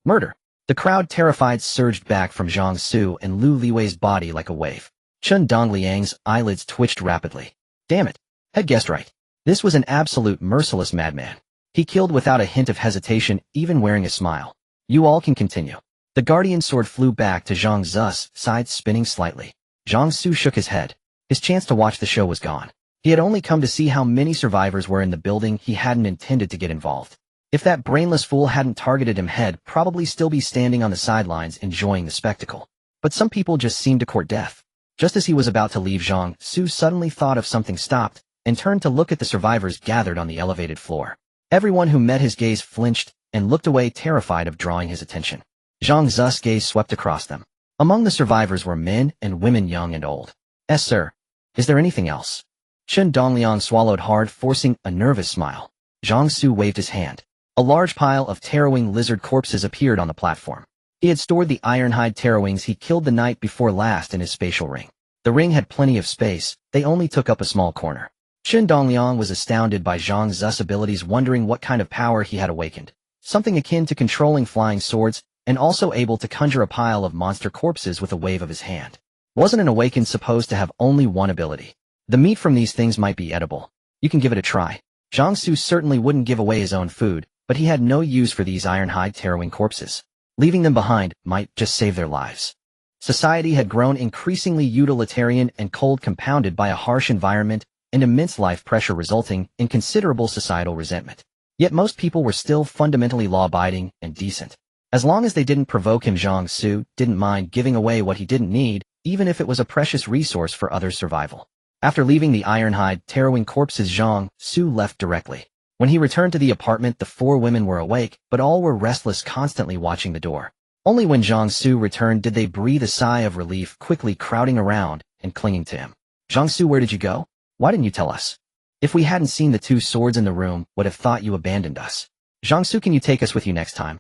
Speaker 1: Murder! The crowd, terrified, surged back from Zhang Xu and Lu Liwei's body like a wave. Chen Dongliang's eyelids twitched rapidly. Damn it! Had guessed right. This was an absolute merciless madman. He killed without a hint of hesitation, even wearing a smile. You all can continue. The guardian sword flew back to Zhang Xu's side, spinning slightly. Zhang Xu shook his head. His chance to watch the show was gone. He had only come to see how many survivors were in the building. He hadn't intended to get involved. If that brainless fool hadn't targeted him, he'd probably still be standing on the sidelines enjoying the spectacle. But some people just seemed to court death. Just as he was about to leave, Zhang Xu suddenly thought of something, stopped, and turned to look at the survivors gathered on the elevated floor. Everyone who met his gaze flinched and looked away, terrified of drawing his attention. Zhang Xu's gaze swept across them. Among the survivors were men and women, young and old. "Yes, sir. Is there anything else?" Chen Dongliang swallowed hard, forcing a nervous smile. Zhang Xu waved his hand. A large pile of tarrowing lizard corpses appeared on the platform. He had stored the ironhide tarrowings he killed the night before last in his spatial ring. The ring had plenty of space. They only took up a small corner. Chen Dongliang was astounded by Zhang Xu's abilities, wondering what kind of power he had awakened. Something akin to controlling flying swords, and also able to conjure a pile of monster corpses with a wave of his hand. Wasn't an awakened supposed to have only one ability? The meat from these things might be edible. You can give it a try. Zhang Xu certainly wouldn't give away his own food, but he had no use for these ironhide tarrowing corpses. Leaving them behind might just save their lives. Society had grown increasingly utilitarian and cold, compounded by a harsh environment and immense life pressure resulting in considerable societal resentment. Yet most people were still fundamentally law-abiding and decent. As long as they didn't provoke him, Zhang Xu didn't mind giving away what he didn't need, even if it was a precious resource for others' survival. After leaving the Ironhide tarrowing corpses, Zhang Xu left directly. When he returned to the apartment, the four women were awake, but all were restless, constantly watching the door. Only when Zhang Xu returned did they breathe a sigh of relief, quickly crowding around and clinging to him. Zhang Xu, where did you go? Why didn't you tell us? If we hadn't seen the two swords in the room, would have thought you abandoned us. Zhang Xu, can you take us with you next time?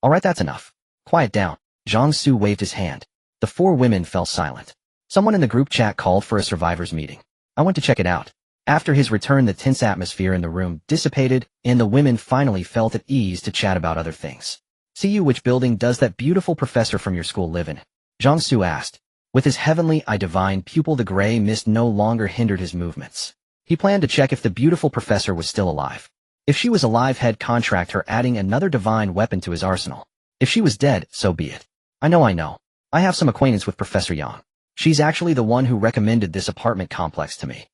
Speaker 1: Alright, that's enough. Quiet down. Zhang Xu waved his hand. The four women fell silent. Someone in the group chat called for a survivors meeting. I went to check it out. After his return, the tense atmosphere in the room dissipated, and the women finally felt at ease to chat about other things. See you, which building does that beautiful professor from your school live in? Zhang Xu asked. With his heavenly divine pupil, the gray mist no longer hindered his movements. He planned to check if the beautiful professor was still alive. If she was alive, he'd contract her, adding another divine weapon to his arsenal. If she was dead, so be it. I know. I have some acquaintance with Professor Yang. She's actually the one who recommended this apartment complex to me.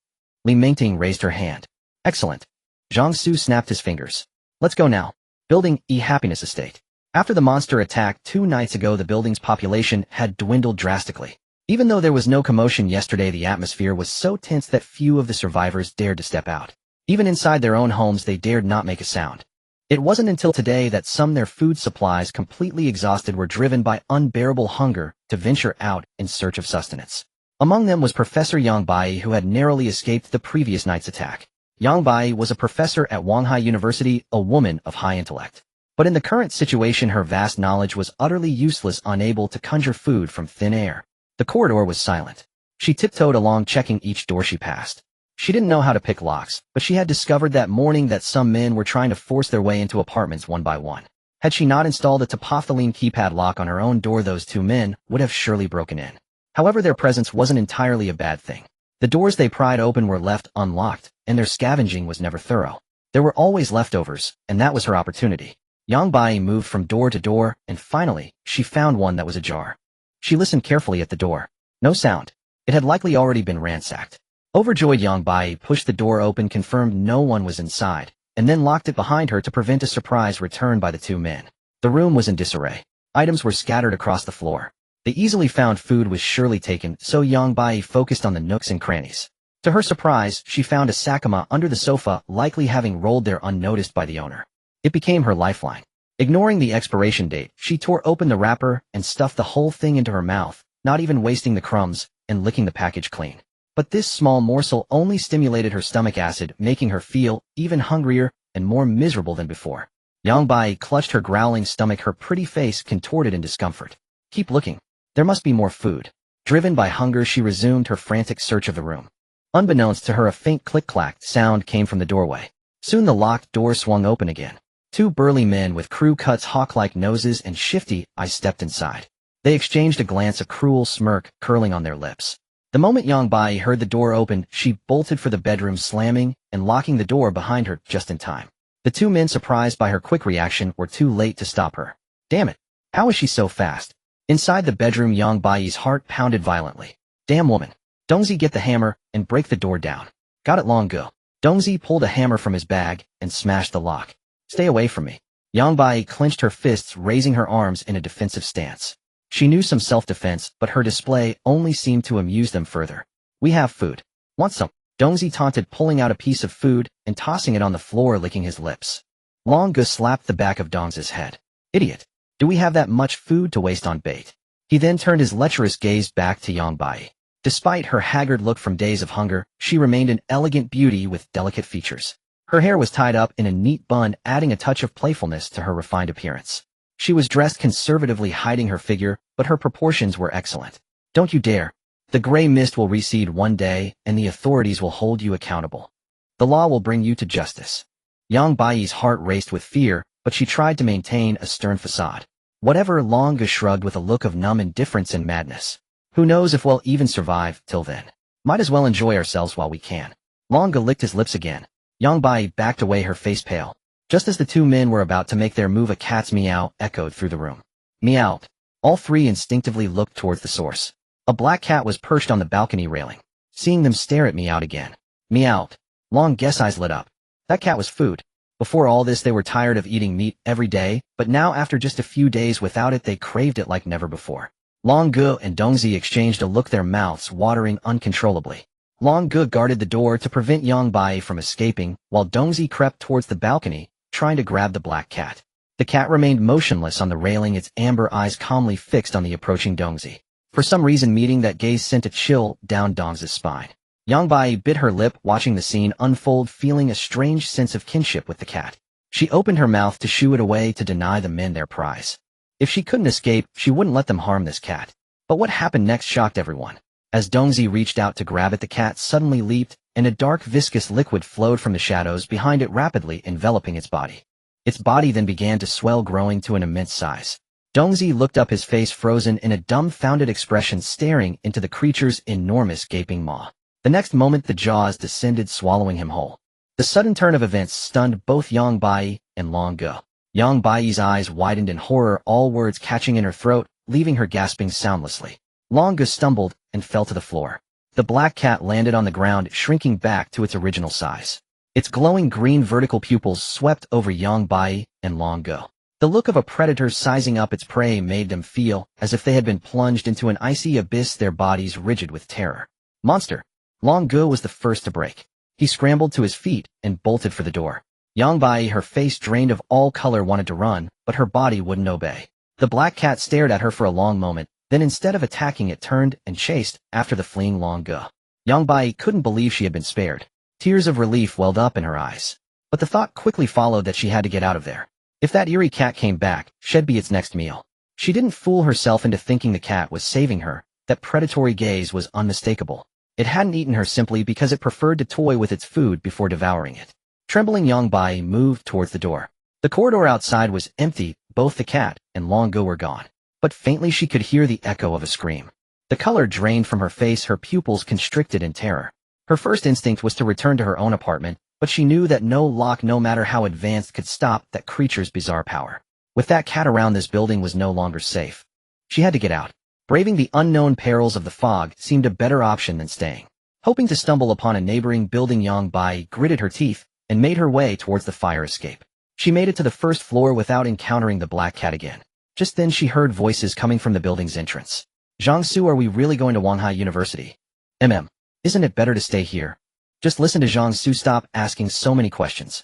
Speaker 1: Li Mingting raised her hand. Excellent. Zhang Xu snapped his fingers. Let's go now. Building E Happiness Estate. After the monster attack 2 nights ago, the building's population had dwindled drastically. Even though there was no commotion yesterday, the atmosphere was so tense that few of the survivors dared to step out. Even inside their own homes, they dared not make a sound. It wasn't until today that some, their food supplies completely exhausted, were driven by unbearable hunger to venture out in search of sustenance. Among them was Professor Yang Bai, who had narrowly escaped the previous night's attack. Yang Bai was a professor at Wanghai University, a woman of high intellect. But in the current situation, her vast knowledge was utterly useless, unable to conjure food from thin air. The corridor was silent. She tiptoed along, checking each door she passed. She didn't know how to pick locks, but she had discovered that morning that some men were trying to force their way into apartments one by one. Had she not installed a topophthalene keypad lock on her own door, those two men would have surely broken in. However, their presence wasn't entirely a bad thing. The doors they pried open were left unlocked, and their scavenging was never thorough. There were always leftovers, and that was her opportunity. Yang Bai moved from door to door, and finally, she found one that was ajar. She listened carefully at the door. No sound. It had likely already been ransacked. Overjoyed, Yang Bai pushed the door open, confirmed no one was inside, and then locked it behind her to prevent a surprise return by the two men. The room was in disarray. Items were scattered across the floor. The easily found food was surely taken, so Yang Bai focused on the nooks and crannies. To her surprise, she found a sakama under the sofa, likely having rolled there unnoticed by the owner. It became her lifeline. Ignoring the expiration date, she tore open the wrapper and stuffed the whole thing into her mouth, not even wasting the crumbs, and licking the package clean. But this small morsel only stimulated her stomach acid, making her feel even hungrier and more miserable than before. Yang Bai clutched her growling stomach, her pretty face contorted in discomfort. Keep looking. There must be more food. Driven by hunger, she resumed her frantic search of the room. Unbeknownst to her, a faint click-clack sound came from the doorway. Soon the locked door swung open again. 2 burly men with crew cuts, hawk-like noses, and shifty eyes stepped inside. They exchanged a glance, a cruel smirk curling on their lips. The moment Yang Bai heard the door open, she bolted for the bedroom, slamming and locking the door behind her just in time. The 2 men, surprised by her quick reaction, were too late to stop her. Damn it! How is she so fast? Inside the bedroom, Yang Bai's heart pounded violently. Damn woman! Dongzi, get the hammer and break the door down. Got it long ago. Dongzi pulled a hammer from his bag and smashed the lock. Stay away from me. Yang Bai clenched her fists, raising her arms in a defensive stance. She knew some self-defense, but her display only seemed to amuse them further. We have food. Want some? Dongzi taunted, pulling out a piece of food and tossing it on the floor, licking his lips. Long Gu slapped the back of Dongzi's head. Idiot. Do we have that much food to waste on bait? He then turned his lecherous gaze back to Yang Bai. Despite her haggard look from days of hunger, she remained an elegant beauty with delicate features. Her hair was tied up in a neat bun, adding a touch of playfulness to her refined appearance. She was dressed conservatively, hiding her figure, but her proportions were excellent. Don't you dare. The gray mist will recede one day, and the authorities will hold you accountable. The law will bring you to justice. Yang Bai's heart raced with fear, but she tried to maintain a stern facade. Whatever, Long Gu shrugged with a look of numb indifference and madness. Who knows if we'll even survive till then. Might as well enjoy ourselves while we can. Long Gu licked his lips again. Yang Bai backed away, her face pale. Just as the 2 men were about to make their move, a cat's meow echoed through the room. Meowed. All 3 instinctively looked towards the source. A black cat was perched on the balcony railing. Seeing them stare at Meowed again. Meowed. Long Guess eyes lit up. That cat was food. Before all this they were tired of eating meat every day, but now after just a few days without it they craved it like never before. Long Gu and Dongzi exchanged a look, their mouths watering uncontrollably. Long Gu guarded the door to prevent Yang Bai from escaping, while Dongzi crept towards the balcony, trying to grab the black cat. The cat remained motionless on the railing, its amber eyes calmly fixed on the approaching Dongzi. For some reason meeting that gaze sent a chill down Dongzi's spine. Yang Bai bit her lip, watching the scene unfold, feeling a strange sense of kinship with the cat. She opened her mouth to shoo it away, to deny the men their prize. If she couldn't escape, she wouldn't let them harm this cat. But what happened next shocked everyone. As Dongzi reached out to grab it, the cat suddenly leaped, and a dark viscous liquid flowed from the shadows behind it, rapidly enveloping its body. Its body then began to swell, growing to an immense size. Dongzi looked up, his face frozen in a dumbfounded expression, staring into the creature's enormous gaping maw. The next moment the jaws descended, swallowing him whole. The sudden turn of events stunned both Yang Bai and Long Gu. Yang Bai's eyes widened in horror, all words catching in her throat, leaving her gasping soundlessly. Long Gu stumbled and fell to the floor. The black cat landed on the ground, shrinking back to its original size. Its glowing green vertical pupils swept over Yang Bai and Long Gu. The look of a predator sizing up its prey made them feel as if they had been plunged into an icy abyss, their bodies rigid with terror. Monster! Long Gu was the first to break. He scrambled to his feet and bolted for the door. Yang Bai, her face drained of all color, wanted to run, but her body wouldn't obey. The black cat stared at her for a long moment, then instead of attacking it turned and chased after the fleeing Long Gu. Yang Bai couldn't believe she had been spared. Tears of relief welled up in her eyes. But the thought quickly followed that she had to get out of there. If that eerie cat came back, she'd be its next meal. She didn't fool herself into thinking the cat was saving her. That predatory gaze was unmistakable. It hadn't eaten her simply because it preferred to toy with its food before devouring it. Trembling, Yang Bai moved towards the door. The corridor outside was empty, both the cat and Long Gu were gone. But faintly she could hear the echo of a scream. The color drained from her face, her pupils constricted in terror. Her first instinct was to return to her own apartment, but she knew that no lock, no matter how advanced, could stop that creature's bizarre power. With that cat around, this building was no longer safe. She had to get out. Braving the unknown perils of the fog seemed a better option than staying. Hoping to stumble upon a neighboring building, Yang Bai gritted her teeth and made her way towards the fire escape. She made it to the first floor without encountering the black cat again. Just then she heard voices coming from the building's entrance. Zhang Xu, are we really going to Wanhai University? Isn't it better to stay here? Just listen to Zhang Xu, stop asking so many questions.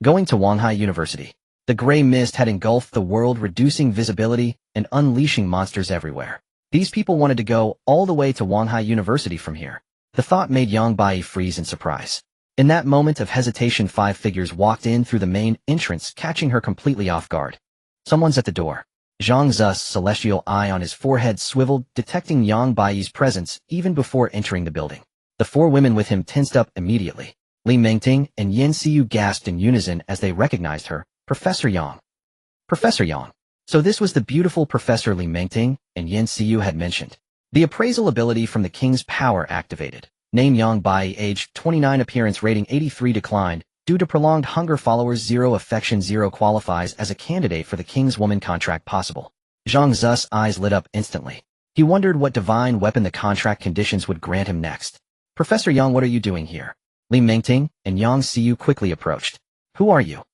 Speaker 1: Going to Wanhai University. The gray mist had engulfed the world, reducing visibility and unleashing monsters everywhere. These people wanted to go all the way to Wanhai University from here. The thought made Yang Bai freeze in surprise. In that moment of hesitation, 5 figures walked in through the main entrance, catching her completely off guard. Someone's at the door. Zhang Xu's celestial eye on his forehead swiveled, detecting Yang Bai's presence even before entering the building. The 4 women with him tensed up immediately. Li Mengting and Yan Xiu gasped in unison as they recognized her. Professor Yang. Professor Yang. So this was the beautiful Professor Li Mengting and Yan Xiu had mentioned. The appraisal ability from the King's power activated. Name Yang Bai, age 29, appearance rating 83, declined. Due to prolonged hunger, followers 0, affection 0, qualifies as a candidate for the King's woman contract possible. Zhang Xu's eyes lit up instantly. He wondered what divine weapon the contract conditions would grant him next. Professor Yang, what are you doing here? Li Mengting and Yang Xiu quickly approached. Who are you?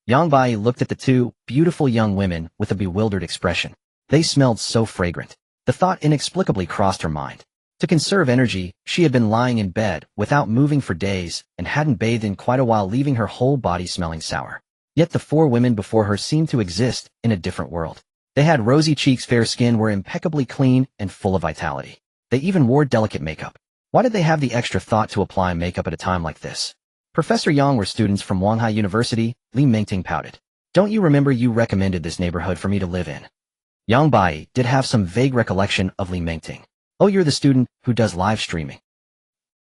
Speaker 1: Yang Bai looked at the 2 beautiful young women with a bewildered expression. They smelled so fragrant. The thought inexplicably crossed her mind. To conserve energy, she had been lying in bed without moving for days and hadn't bathed in quite a while, leaving her whole body smelling sour. Yet the 4 women before her seemed to exist in a different world. They had rosy cheeks, fair skin, were impeccably clean and full of vitality. They even wore delicate makeup. Why did they have the extra thought to apply makeup at a time like this? Professor Yang, were students from Wanhai University, Li Mengting pouted. Don't you remember you recommended this neighborhood for me to live in? Yang Bai did have some vague recollection of Li Mengting. Oh, you're the student who does live streaming.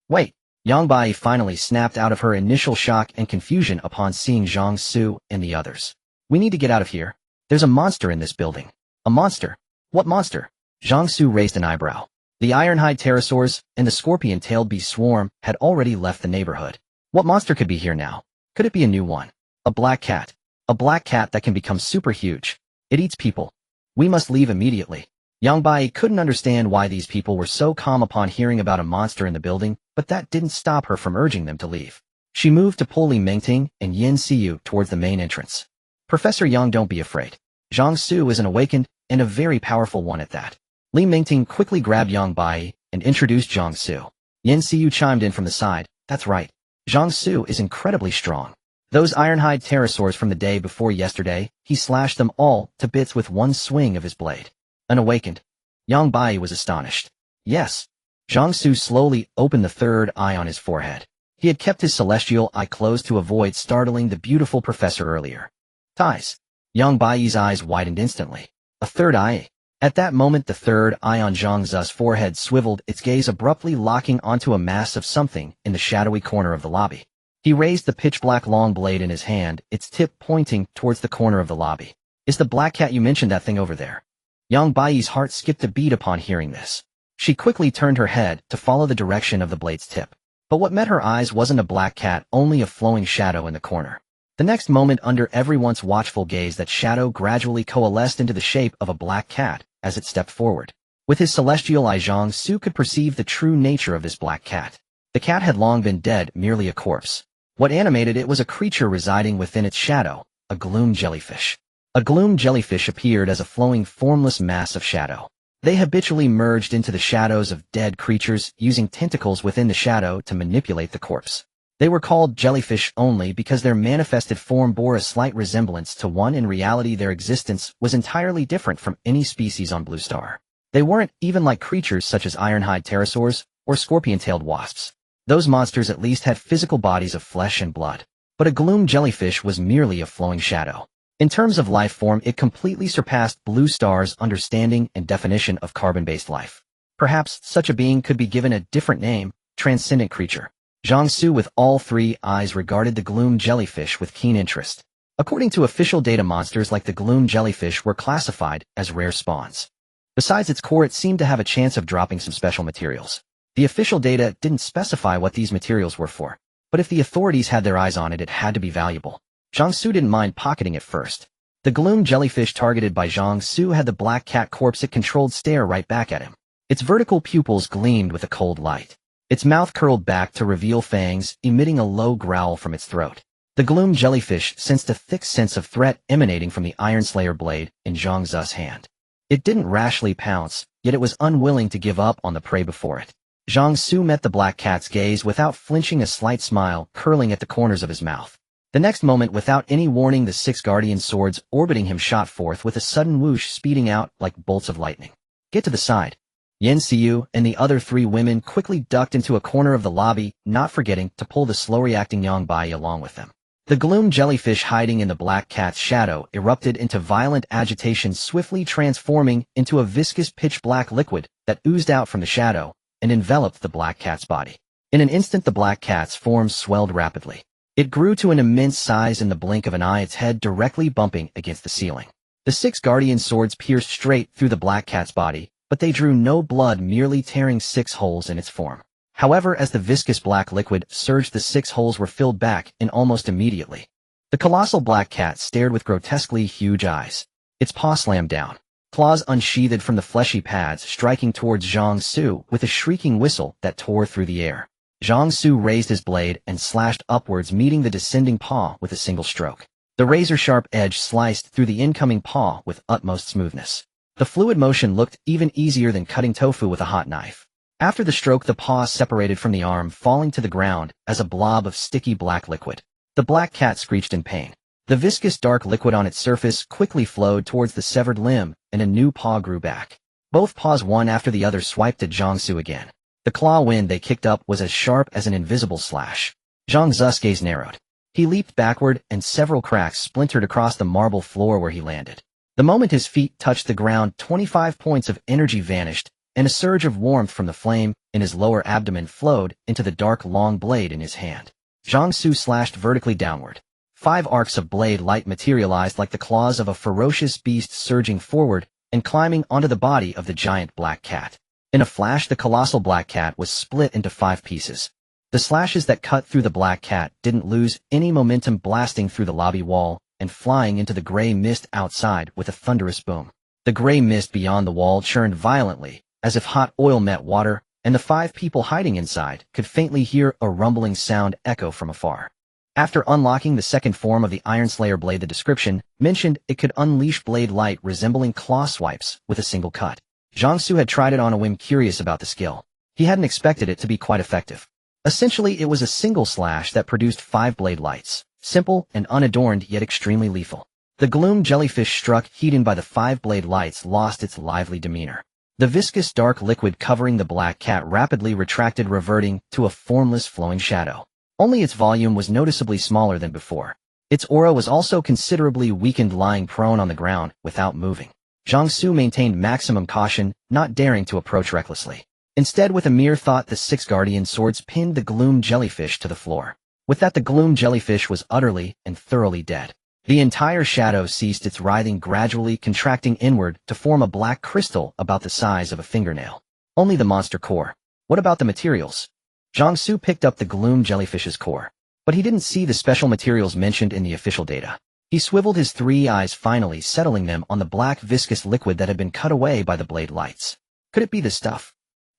Speaker 1: Wait, Yang Bai finally snapped out of her initial shock and confusion upon seeing Zhang Xu and the others. We need to get out of here. There's a monster in this building. A monster? What monster? Zhang Xu raised an eyebrow. The ironhide pterosaurs and the scorpion-tailed beast swarm had already left the neighborhood. What monster could be here now? Could it be a new one? A black cat. A black cat that can become super huge. It eats people. We must leave immediately. Yang Bai couldn't understand why these people were so calm upon hearing about a monster in the building, but that didn't stop her from urging them to leave. She moved to pull Li Mingting and Yin Xiu towards the main entrance. Professor Yang, don't be afraid. Zhang Xu is an awakened, and a very powerful one at that. Li Mingting quickly grabbed Yang Bai and introduced Zhang Xu. Yin Xiu chimed in from the side, that's right. Zhang Xu is incredibly strong. Those ironhide pterosaurs from the day before yesterday, he slashed them all to bits with one swing of his blade. Unawakened, Yang Bai was astonished. Yes. Zhang Xu slowly opened the third eye on his forehead. He had kept his celestial eye closed to avoid startling the beautiful professor earlier. Ties. Yang Bai's eyes widened instantly. A third eye. At that moment the third eye on Zhang Zu's forehead swiveled, its gaze abruptly locking onto a mass of something in the shadowy corner of the lobby. He raised the pitch-black long blade in his hand, its tip pointing towards the corner of the lobby. Is the black cat you mentioned that thing over there? Yang Bai's heart skipped a beat upon hearing this. She quickly turned her head to follow the direction of the blade's tip. But what met her eyes wasn't a black cat, only a flowing shadow in the corner. The next moment, under everyone's watchful gaze, that shadow gradually coalesced into the shape of a black cat as it stepped forward. With his celestial eye, Zhang Xu could perceive the true nature of this black cat. The cat had long been dead, merely a corpse. What animated it was a creature residing within its shadow, a gloom jellyfish. A gloom jellyfish appeared as a flowing, formless mass of shadow. They habitually merged into the shadows of dead creatures, using tentacles within the shadow to manipulate the corpse. They were called jellyfish only because their manifested form bore a slight resemblance to one. In reality, their existence was entirely different from any species on Blue Star. They weren't even like creatures such as ironhide pterosaurs or scorpion-tailed wasps. Those monsters at least had physical bodies of flesh and blood. But a gloom jellyfish was merely a flowing shadow. In terms of life form, it completely surpassed Blue Star's understanding and definition of carbon-based life. Perhaps such a being could be given a different name, transcendent creature. Zhang Xu, with all three eyes, regarded the gloom jellyfish with keen interest. According to official data, monsters like the gloom jellyfish were classified as rare spawns. Besides its core, it seemed to have a chance of dropping some special materials. The official data didn't specify what these materials were for, but if the authorities had their eyes on it, it had to be valuable. Zhang Xu didn't mind pocketing it first. The gloom jellyfish targeted by Zhang Xu had the black cat corpse it controlled stare right back at him. Its vertical pupils gleamed with a cold light. Its mouth curled back to reveal fangs, emitting a low growl from its throat. The gloom jellyfish sensed a thick sense of threat emanating from the Iron Slayer blade in Zhang Zu's hand. It didn't rashly pounce, yet it was unwilling to give up on the prey before it. Zhang Xu met the black cat's gaze without flinching, a slight smile curling at the corners of his mouth. The next moment, without any warning, the 6 guardian swords orbiting him shot forth with a sudden whoosh, speeding out like bolts of lightning. Get to the side. Yin Xiu and the other 3 women quickly ducked into a corner of the lobby, not forgetting to pull the slow-reacting Yang Bai along with them. The gloom jellyfish hiding in the black cat's shadow erupted into violent agitation, swiftly transforming into a viscous pitch-black liquid that oozed out from the shadow and enveloped the black cat's body. In an instant, the black cat's form swelled rapidly. It grew to an immense size in the blink of an eye, its head directly bumping against the ceiling. The 6 guardian swords pierced straight through the black cat's body, but they drew no blood, merely tearing 6 holes in its form. However, as the viscous black liquid surged, the 6 holes were filled back in almost immediately. The colossal black cat stared with grotesquely huge eyes. Its paw slammed down, claws unsheathed from the fleshy pads, striking towards Zhang Xu with a shrieking whistle that tore through the air. Zhang Xu raised his blade and slashed upwards, meeting the descending paw with a single stroke. The razor-sharp edge sliced through the incoming paw with utmost smoothness. The fluid motion looked even easier than cutting tofu with a hot knife. After the stroke, the paw separated from the arm, falling to the ground as a blob of sticky black liquid. The black cat screeched in pain. The viscous dark liquid on its surface quickly flowed towards the severed limb, and a new paw grew back. Both paws, one after the other, swiped at Zhang Xu again. The claw wind they kicked up was as sharp as an invisible slash. Zhang Zu's gaze narrowed. He leaped backward, and several cracks splintered across the marble floor where he landed. The moment his feet touched the ground, 25 points of energy vanished, and a surge of warmth from the flame in his lower abdomen flowed into the dark long blade in his hand. Zhang Xu slashed vertically downward. 5 arcs of blade light materialized like the claws of a ferocious beast, surging forward and climbing onto the body of the giant black cat. In a flash, the colossal black cat was split into 5 pieces. The slashes that cut through the black cat didn't lose any momentum, blasting through the lobby wall and flying into the gray mist outside with a thunderous boom. The gray mist beyond the wall churned violently, as if hot oil met water, and the 5 people hiding inside could faintly hear a rumbling sound echo from afar. After unlocking the second form of the Iron Slayer blade, the description mentioned it could unleash blade light resembling claw swipes with a single cut. Zhang Xu had tried it on a whim, curious about the skill. He hadn't expected it to be quite effective. Essentially, it was a single slash that produced 5 blade lights, simple and unadorned yet extremely lethal. The gloom jellyfish struck, heated by the 5 blade lights, lost its lively demeanor. The viscous dark liquid covering the black cat rapidly retracted, reverting to a formless flowing shadow. Only its volume was noticeably smaller than before. Its aura was also considerably weakened, lying prone on the ground without moving. Zhang Xu maintained maximum caution, not daring to approach recklessly. Instead, with a mere thought, the 6 guardian swords pinned the gloom jellyfish to the floor. With that, the gloom jellyfish was utterly and thoroughly dead. The entire shadow ceased its writhing, gradually contracting inward to form a black crystal about the size of a fingernail. Only the monster core. What about the materials? Zhang Xu picked up the gloom jellyfish's core, but he didn't see the special materials mentioned in the official data. He swiveled his 3 eyes, finally settling them on the black viscous liquid that had been cut away by the blade lights. Could it be the stuff?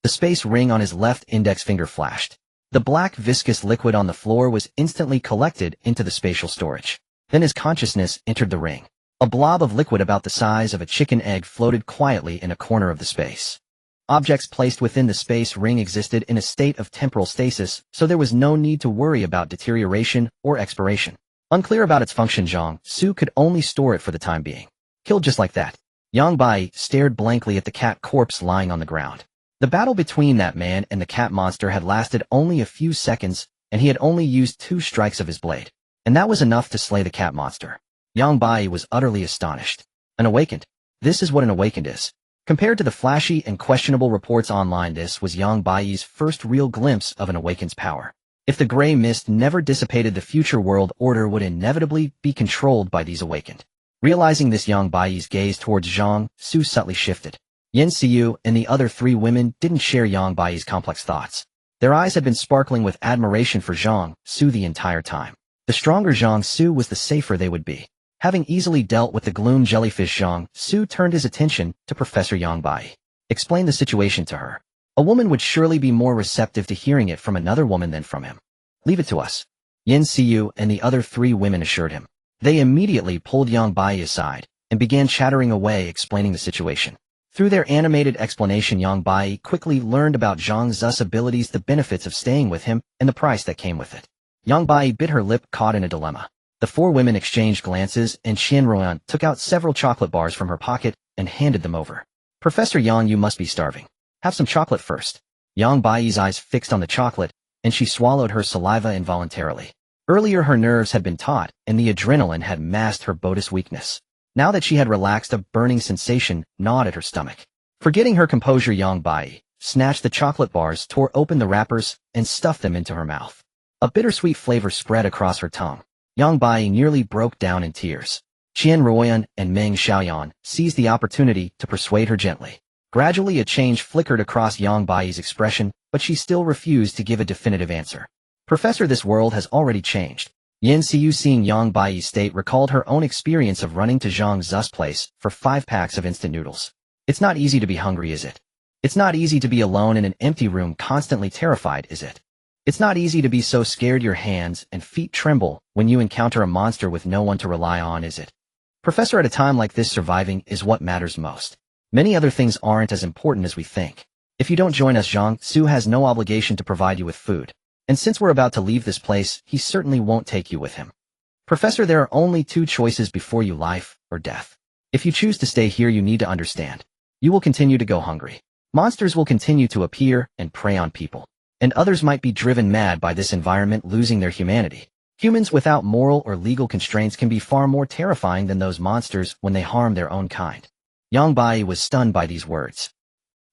Speaker 1: The space ring on his left index finger flashed. The black viscous liquid on the floor was instantly collected into the spatial storage. Then his consciousness entered the ring. A blob of liquid about the size of a chicken egg floated quietly in a corner of the space. Objects placed within the space ring existed in a state of temporal stasis, so there was no need to worry about deterioration or expiration. Unclear about its function, Zhang Xu could only store it for the time being. Killed just like that. Yang Bai stared blankly at the cat corpse lying on the ground. The battle between that man and the cat monster had lasted only a few seconds, and he had only used 2 strikes of his blade. And that was enough to slay the cat monster. Yang Bai was utterly astonished. An awakened. This is what an awakened is. Compared to the flashy and questionable reports online, this was Yang Bai's first real glimpse of an awakened's power. If the gray mist never dissipated, the future world order would inevitably be controlled by these awakened. Realizing this, Yang Bai's gaze towards Zhang Xu subtly shifted. Yin Xiu and the other 3 women didn't share Yang Bai's complex thoughts. Their eyes had been sparkling with admiration for Zhang Xu the entire time. The stronger Zhang Xu was, the safer they would be. Having easily dealt with the gloom jellyfish, Zhang Xu turned his attention to Professor Yang Bai. Explain the situation to her. A woman would surely be more receptive to hearing it from another woman than from him. Leave it to us. Yin Xiu and the other 3 women assured him. They immediately pulled Yang Bai aside and began chattering away, explaining the situation. Through their animated explanation, Yang Bai quickly learned about Zhang Xu's abilities, the benefits of staying with him, and the price that came with it. Yang Bai bit her lip, caught in a dilemma. The 4 women exchanged glances, and Qian Ruan took out several chocolate bars from her pocket and handed them over. Professor Yang, you must be starving. Have some chocolate first. Yang Bai's eyes fixed on the chocolate, and she swallowed her saliva involuntarily. Earlier her nerves had been taut, and the adrenaline had masked her bodous weakness. Now that she had relaxed, a burning sensation gnawed at her stomach. Forgetting her composure, Yang Bai snatched the chocolate bars, tore open the wrappers, and stuffed them into her mouth. A bittersweet flavor spread across her tongue. Yang Bai nearly broke down in tears. Qian Ruoyan and Meng Xiaoyan seized the opportunity to persuade her gently. Gradually a change flickered across Yang Bai's expression, but she still refused to give a definitive answer. Professor, this world has already changed. Yin Xiu, seeing Yang Bai's state, recalled her own experience of running to Zhang Xu's place for 5 packs of instant noodles. It's not easy to be hungry, is it? It's not easy to be alone in an empty room, constantly terrified, is it? It's not easy to be so scared your hands and feet tremble when you encounter a monster with no one to rely on, is it? Professor, at a time like this, surviving is what matters most. Many other things aren't as important as we think. If you don't join us, Zhang Xu has no obligation to provide you with food. And since we're about to leave this place, he certainly won't take you with him. Professor, there are only 2 choices before you, life or death. If you choose to stay here, you need to understand. You will continue to go hungry. Monsters will continue to appear and prey on people. And others might be driven mad by this environment, losing their humanity. Humans without moral or legal constraints can be far more terrifying than those monsters when they harm their own kind. Yang Bai was stunned by these words.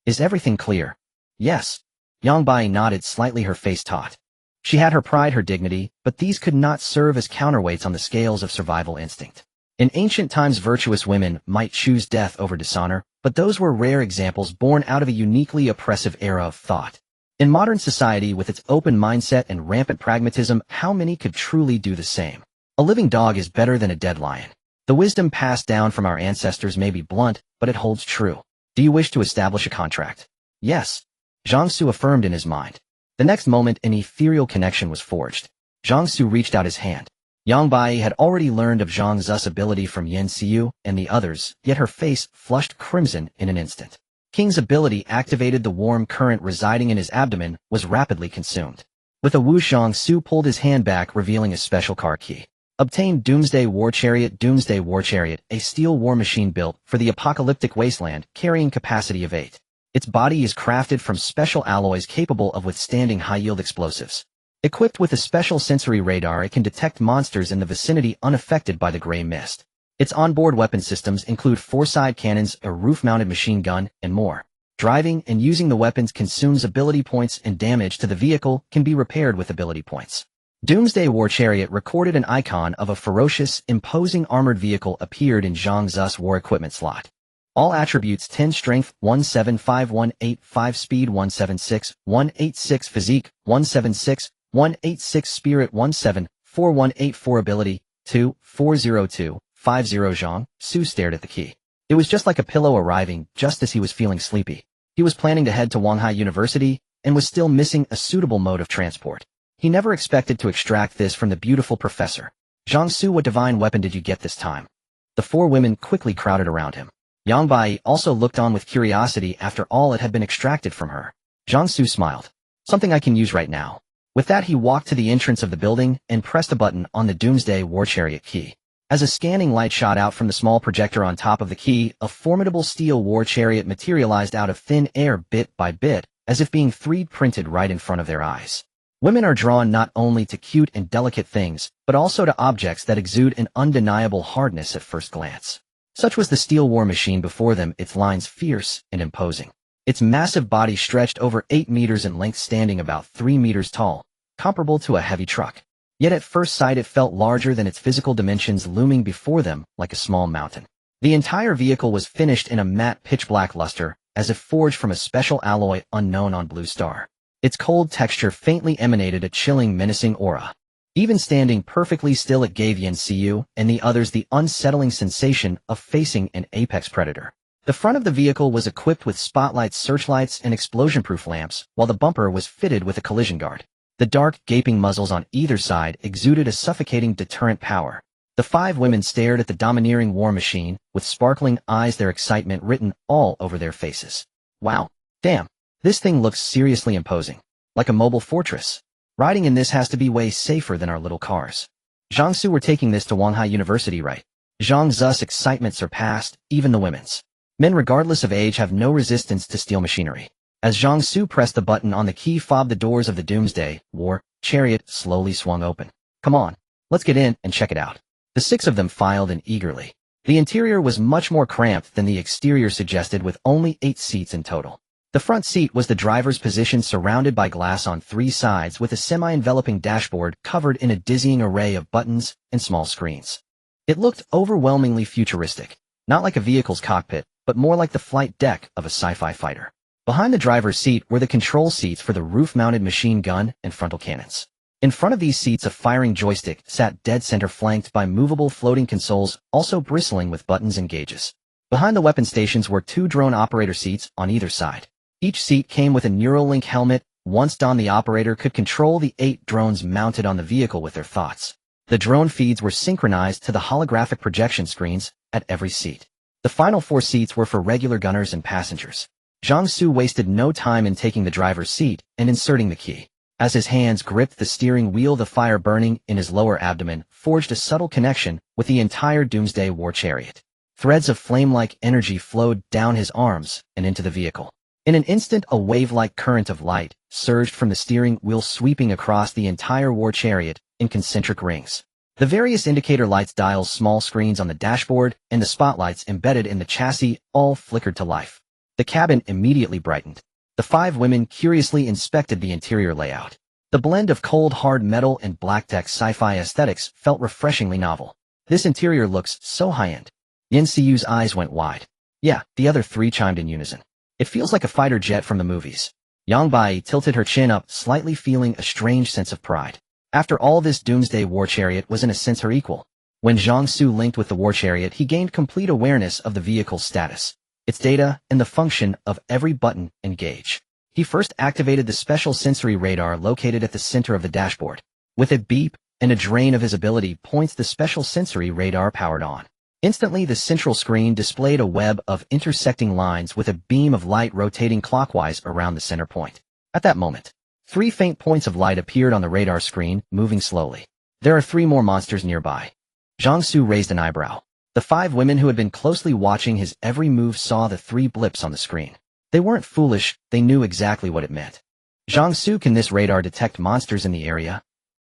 Speaker 1: Is everything clear? Yes. Yang Bai nodded slightly, her face taut. She had her pride, her dignity, but these could not serve as counterweights on the scales of survival instinct. In ancient times, virtuous women might choose death over dishonor, but those were rare examples born out of a uniquely oppressive era of thought. In modern society, with its open mindset and rampant pragmatism, how many could truly do the same? A living dog is better than a dead lion. The wisdom passed down from our ancestors may be blunt, but it holds true. Do you wish to establish a contract? Yes. Zhang Xu affirmed in his mind. The next moment, an ethereal connection was forged. Zhang Xu reached out his hand. Yang Bai had already learned of Zhang Zu's ability from Yan Xiu and the others, yet her face flushed crimson in an instant. King's ability activated. The warm current residing in his abdomen was rapidly consumed. With a whoosh, Zhang Xu pulled his hand back, revealing a special car key. Obtained Doomsday War Chariot. Doomsday War Chariot, a steel war machine built for the apocalyptic wasteland, carrying capacity of 8. Its body is crafted from special alloys capable of withstanding high-yield explosives. Equipped with a special sensory radar, it can detect monsters in the vicinity unaffected by the gray mist. Its onboard weapon systems include 4-side cannons, a roof-mounted machine gun, and more. Driving and using the weapons consumes ability points, and damage to the vehicle can be repaired with ability points. Doomsday War Chariot recorded. An icon of a ferocious, imposing armored vehicle appeared in Zhang Zu's war equipment slot. All attributes: 10 strength, 175, speed, 176, 186 physique, 176, 186 spirit, 174 ability, 240250. Zhang Xu stared at the key. It was just like a pillow arriving just as he was feeling sleepy. He was planning to head to Wanghai University and was still missing a suitable mode of transport. He never expected to extract this from the beautiful professor. Zhang Xu, what divine weapon did you get this time? The 4 women quickly crowded around him. Yang Bai also looked on with curiosity after all it had been extracted from her. Zhang Xu smiled. Something I can use right now. With that, he walked to the entrance of the building and pressed a button on the Doomsday War Chariot key. As a scanning light shot out from the small projector on top of the key, a formidable steel war chariot materialized out of thin air bit by bit, as if being 3D printed right in front of their eyes. Women are drawn not only to cute and delicate things, but also to objects that exude an undeniable hardness at first glance. Such was the steel war machine before them, its lines fierce and imposing. Its massive body stretched over 8 meters in length, standing about 3 meters tall, comparable to a heavy truck. Yet at first sight it felt larger than its physical dimensions, looming before them like a small mountain. The entire vehicle was finished in a matte pitch-black luster, as if forged from a special alloy unknown on Blue Star. Its cold texture faintly emanated a chilling, menacing aura. Even standing perfectly still, it gave Yan Xiu and the others the unsettling sensation of facing an apex predator. The front of the vehicle was equipped with spotlights, searchlights, and explosion-proof lamps, while the bumper was fitted with a collision guard. The dark, gaping muzzles on either side exuded a suffocating deterrent power. The 5 women stared at the domineering war machine, with sparkling eyes, their excitement written all over their faces. Wow. Damn. This thing looks seriously imposing. Like a mobile fortress. Riding in this has to be way safer than our little cars. Zhang Xu were taking this to Wanghai University, right? Zhang Zu's excitement surpassed even the women's. Men regardless of age have no resistance to steel machinery. As Zhang Xu pressed the button on the key fob, the doors of the Doomsday War Chariot slowly swung open. Come on, let's get in and check it out. The 6 of them filed in eagerly. The interior was much more cramped than the exterior suggested, with only 8 seats in total. The front seat was the driver's position, surrounded by glass on 3 sides, with a semi-enveloping dashboard covered in a dizzying array of buttons and small screens. It looked overwhelmingly futuristic, not like a vehicle's cockpit, but more like the flight deck of a sci-fi fighter. Behind the driver's seat were the control seats for the roof-mounted machine gun and frontal cannons. In front of these seats, a firing joystick sat dead center, flanked by movable floating consoles, also bristling with buttons and gauges. Behind the weapon stations were 2 drone operator seats on either side. Each seat came with a Neuralink helmet. Once donned, the operator could control the 8 drones mounted on the vehicle with their thoughts. The drone feeds were synchronized to the holographic projection screens at every seat. The final 4 seats were for regular gunners and passengers. Zhang Xu wasted no time in taking the driver's seat and inserting the key. As his hands gripped the steering wheel, the fire burning in his lower abdomen forged a subtle connection with the entire Doomsday War Chariot. Threads of flame-like energy flowed down his arms and into the vehicle. In an instant, a wave-like current of light surged from the steering wheel, sweeping across the entire war chariot in concentric rings. The various indicator lights, dials, small screens on the dashboard, and the spotlights embedded in the chassis all flickered to life. The cabin immediately brightened. The 5 women curiously inspected the interior layout. The blend of cold, hard metal and black-tech sci-fi aesthetics felt refreshingly novel. This interior looks so high-end. Yan Xiu's eyes went wide. Yeah, the other 3 chimed in unison. It feels like a fighter jet from the movies. Yang Bai tilted her chin up slightly, feeling a strange sense of pride. After all, this Doomsday War Chariot was in a sense her equal. When Zhang Xu linked with the war chariot, he gained complete awareness of the vehicle's status, its data, and the function of every button and gauge. He first activated the special sensory radar located at the center of the dashboard. With a beep and a drain of his ability points, the special sensory radar powered on. Instantly, the central screen displayed a web of intersecting lines with a beam of light rotating clockwise around the center point. At that moment, 3 faint points of light appeared on the radar screen, moving slowly. There are 3 more monsters nearby. Zhang Xu raised an eyebrow. The 5 women who had been closely watching his every move saw the 3 blips on the screen. They weren't foolish, they knew exactly what it meant. Zhang Xu, can this radar detect monsters in the area?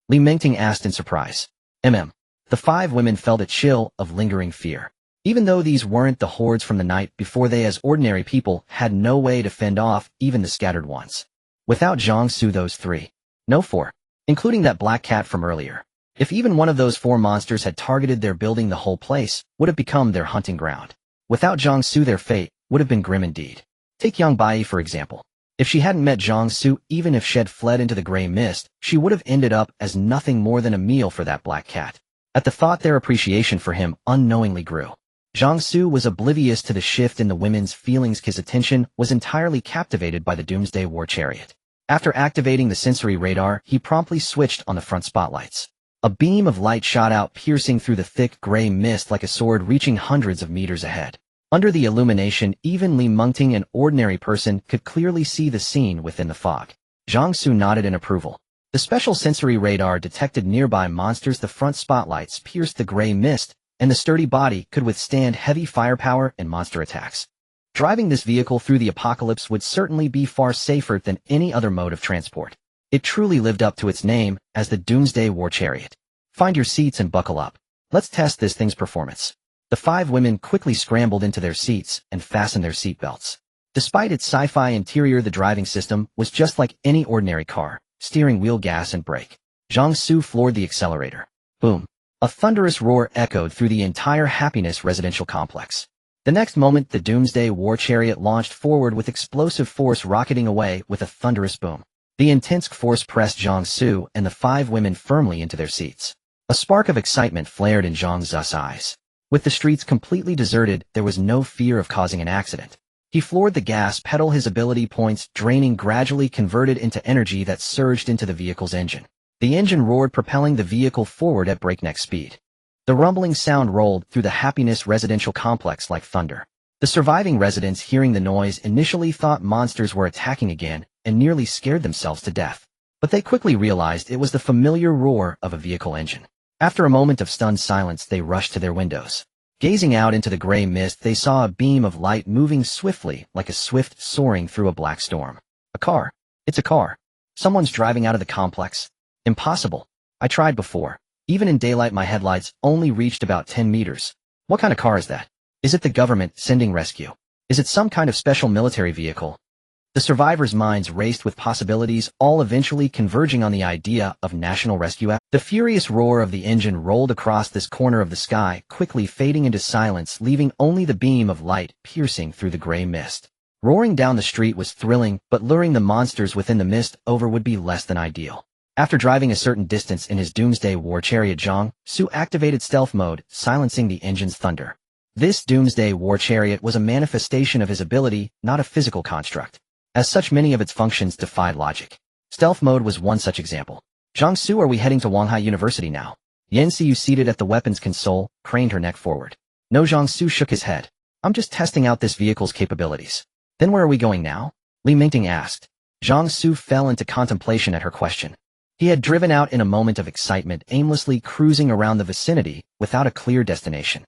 Speaker 1: Li Mingting asked in surprise. The 5 women felt a chill of lingering fear. Even though these weren't the hordes from the night before, they as ordinary people had no way to fend off even the scattered ones. Without Zhang Xu, those 3. No 4. Including that black cat from earlier. If even one of those 4 monsters had targeted their building, the whole place would have become their hunting ground. Without Zhang Xu, their fate would have been grim indeed. Take Yang Bai, for example. If she hadn't met Zhang Xu, even if she had fled into the gray mist, she would have ended up as nothing more than a meal for that black cat. At the thought, their appreciation for him unknowingly grew. Zhang Xu was oblivious to the shift in the women's feelings. His attention was entirely captivated by the Doomsday War Chariot. After activating the sensory radar, he promptly switched on the front spotlights. A beam of light shot out, piercing through the thick gray mist like a sword, reaching hundreds of meters ahead. Under the illumination, even Li Mingting, an ordinary person, could clearly see the scene within the fog. Zhang Xu nodded in approval. The special sensory radar detected nearby monsters. The front spotlights pierced the gray mist, and the sturdy body could withstand heavy firepower and monster attacks. Driving this vehicle through the apocalypse would certainly be far safer than any other mode of transport. It truly lived up to its name as the Doomsday War Chariot. Find your seats and buckle up. Let's test this thing's performance. The 5 women quickly scrambled into their seats and fastened their seatbelts. Despite its sci-fi interior, the driving system was just like any ordinary car: steering wheel, gas, and brake. Zhang Xu floored the accelerator. Boom! A thunderous roar echoed through the entire Happiness residential complex. The next moment, the Doomsday War Chariot launched forward with explosive force, rocketing away with a thunderous boom. The intense force pressed Zhang Xu and the 5 women firmly into their seats. A spark of excitement flared in Zhang Xu's eyes. With the streets completely deserted, there was no fear of causing an accident. He floored the gas pedal, his ability points draining, gradually converted into energy that surged into the vehicle's engine. The engine roared, propelling the vehicle forward at breakneck speed. The rumbling sound rolled through the Happiness residential complex like thunder. The surviving residents, hearing the noise, initially thought monsters were attacking again and nearly scared themselves to death. But they quickly realized it was the familiar roar of a vehicle engine. After a moment of stunned silence, they rushed to their windows. Gazing out into the gray mist, they saw a beam of light moving swiftly like a swift soaring through a black storm. A car. It's a car. Someone's driving out of the complex. Impossible. I tried before. Even in daylight, my headlights only reached about 10 meters. What kind of car is that? Is it the government sending rescue? Is it some kind of special military vehicle? The survivors' minds raced with possibilities, all eventually converging on the idea of national rescue. The furious roar of the engine rolled across this corner of the sky, quickly fading into silence, leaving only the beam of light piercing through the gray mist. Roaring down the street was thrilling, but luring the monsters within the mist over would be less than ideal. After driving a certain distance in his Doomsday War Chariot, Zhang Xu activated stealth mode, silencing the engine's thunder. This Doomsday War Chariot was a manifestation of his ability, not a physical construct. As such, many of its functions defied logic. Stealth mode was one such example. Zhang Xu, are we heading to Wanghai University now? Yan Xiu, seated at the weapons console, craned her neck forward. No, Zhang Xu shook his head. I'm just testing out this vehicle's capabilities. Then where are we going now? Li Mingting asked. Zhang Xu fell into contemplation at her question. He had driven out in a moment of excitement, aimlessly cruising around the vicinity without a clear destination.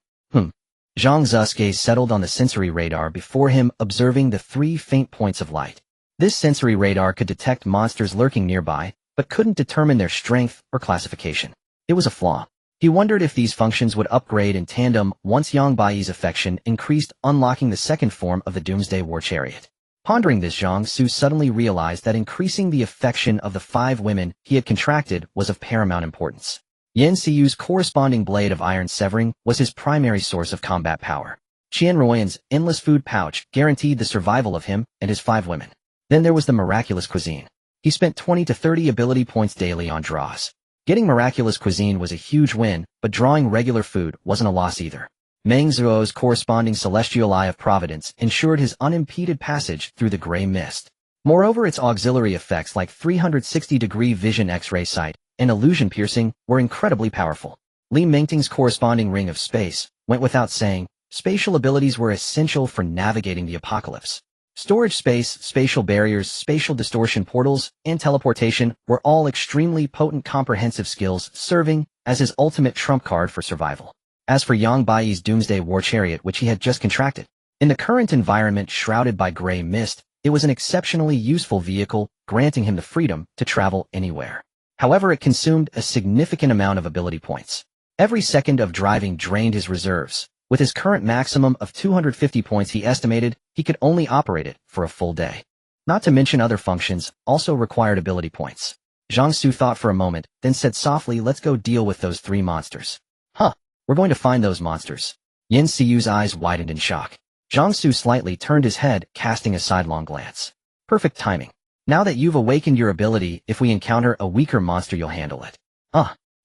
Speaker 1: Zhang Xu's gaze settled on the sensory radar before him, observing the 3 faint points of light. This sensory radar could detect monsters lurking nearby, but couldn't determine their strength or classification. It was a flaw. He wondered if these functions would upgrade in tandem once Yang Bai's affection increased, unlocking the second form of the Doomsday War Chariot. Pondering this, Zhang Xu suddenly realized that increasing the affection of the 5 women he had contracted was of paramount importance. Yan Xiu's corresponding blade of iron severing was his primary source of combat power. Qian Ruoyan's endless food pouch guaranteed the survival of him and his 5 women. Then there was the miraculous cuisine. He spent 20 to 30 ability points daily on draws. Getting miraculous cuisine was a huge win, but drawing regular food wasn't a loss either. Meng Zhuo's corresponding celestial eye of providence ensured his unimpeded passage through the gray mist. Moreover, its auxiliary effects like 360-degree vision X-ray sight and illusion piercing were incredibly powerful. Li Mengting's corresponding ring of space went without saying. Spatial abilities were essential for navigating the apocalypse. Storage space, spatial barriers, spatial distortion portals, and teleportation were all extremely potent comprehensive skills serving as his ultimate trump card for survival. As for Yang Baiyi's doomsday war chariot which he had just contracted, in the current environment shrouded by gray mist, it was an exceptionally useful vehicle, granting him the freedom to travel anywhere. However, it consumed a significant amount of ability points. Every second of driving drained his reserves. With his current maximum of 250 points, he estimated he could only operate it for a full day. Not to mention other functions also required ability points. Zhang Xu thought for a moment, then said softly, "Let's go deal with those 3 monsters." "Huh, we're going to find those monsters." Yan Xiyu's eyes widened in shock. Zhang Xu slightly turned his head, casting a sidelong glance. "Perfect timing. Now that you've awakened your ability, if we encounter a weaker monster you'll handle it."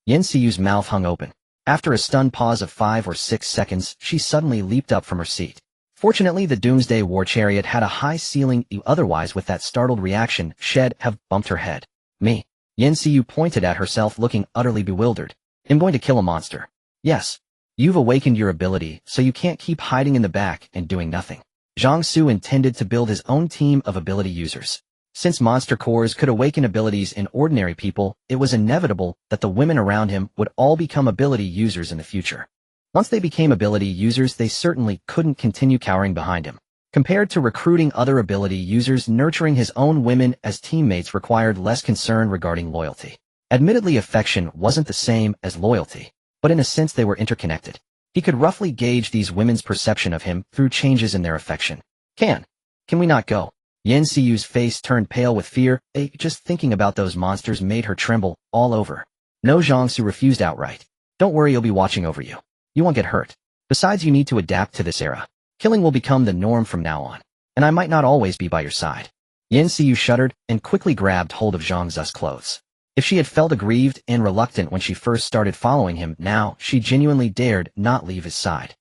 Speaker 1: Yan Xiyu's mouth hung open. After a stunned pause of 5 or 6 seconds, she suddenly leaped up from her seat. Fortunately, the Doomsday War Chariot had a high ceiling, otherwise with that startled reaction, she'd have bumped her head. "Me?" Yan Xiyu pointed at herself, looking utterly bewildered. "I'm going to kill a monster." "Yes. You've awakened your ability, so you can't keep hiding in the back and doing nothing." Zhang Xu intended to build his own team of ability users. Since monster cores could awaken abilities in ordinary people, it was inevitable that the women around him would all become ability users in the future. Once they became ability users, they certainly couldn't continue cowering behind him. Compared to recruiting other ability users, nurturing his own women as teammates required less concern regarding loyalty. Admittedly, affection wasn't the same as loyalty, but in a sense they were interconnected. He could roughly gauge these women's perception of him through changes in their affection. Can we not go?" Yan Xiyu's face turned pale with fear. Just thinking about those monsters made her tremble all over. "No," Zhang Xu refused outright. "Don't worry, you'll be watching over you. You won't get hurt. Besides, you need to adapt to this era. Killing will become the norm from now on. And I might not always be by your side." Yan Xiyu shuddered and quickly grabbed hold of Zhang Xu's clothes. If she had felt aggrieved and reluctant when she first started following him, now she genuinely dared not leave his side.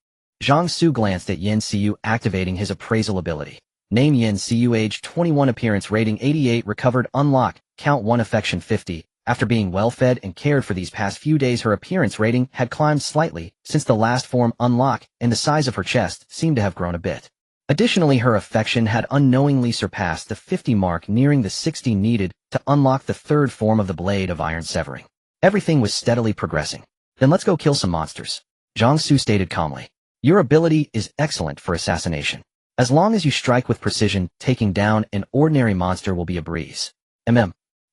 Speaker 1: Zhang Xu glanced at Yan Xiyu, activating his appraisal ability. Name: Yan Xiyu, age 21, appearance rating 88, recovered, unlock, count 1, affection 50. After being well fed and cared for these past few days, her appearance rating had climbed slightly since the last form unlock, and the size of her chest seemed to have grown a bit. Additionally, her affection had unknowingly surpassed the 50 mark, nearing the 60 needed to unlock the 3rd form of the blade of iron severing. Everything was steadily progressing. "Then let's go kill some monsters," Zhang Xu stated calmly. "Your ability is excellent for assassination. As long as you strike with precision, taking down an ordinary monster will be a breeze."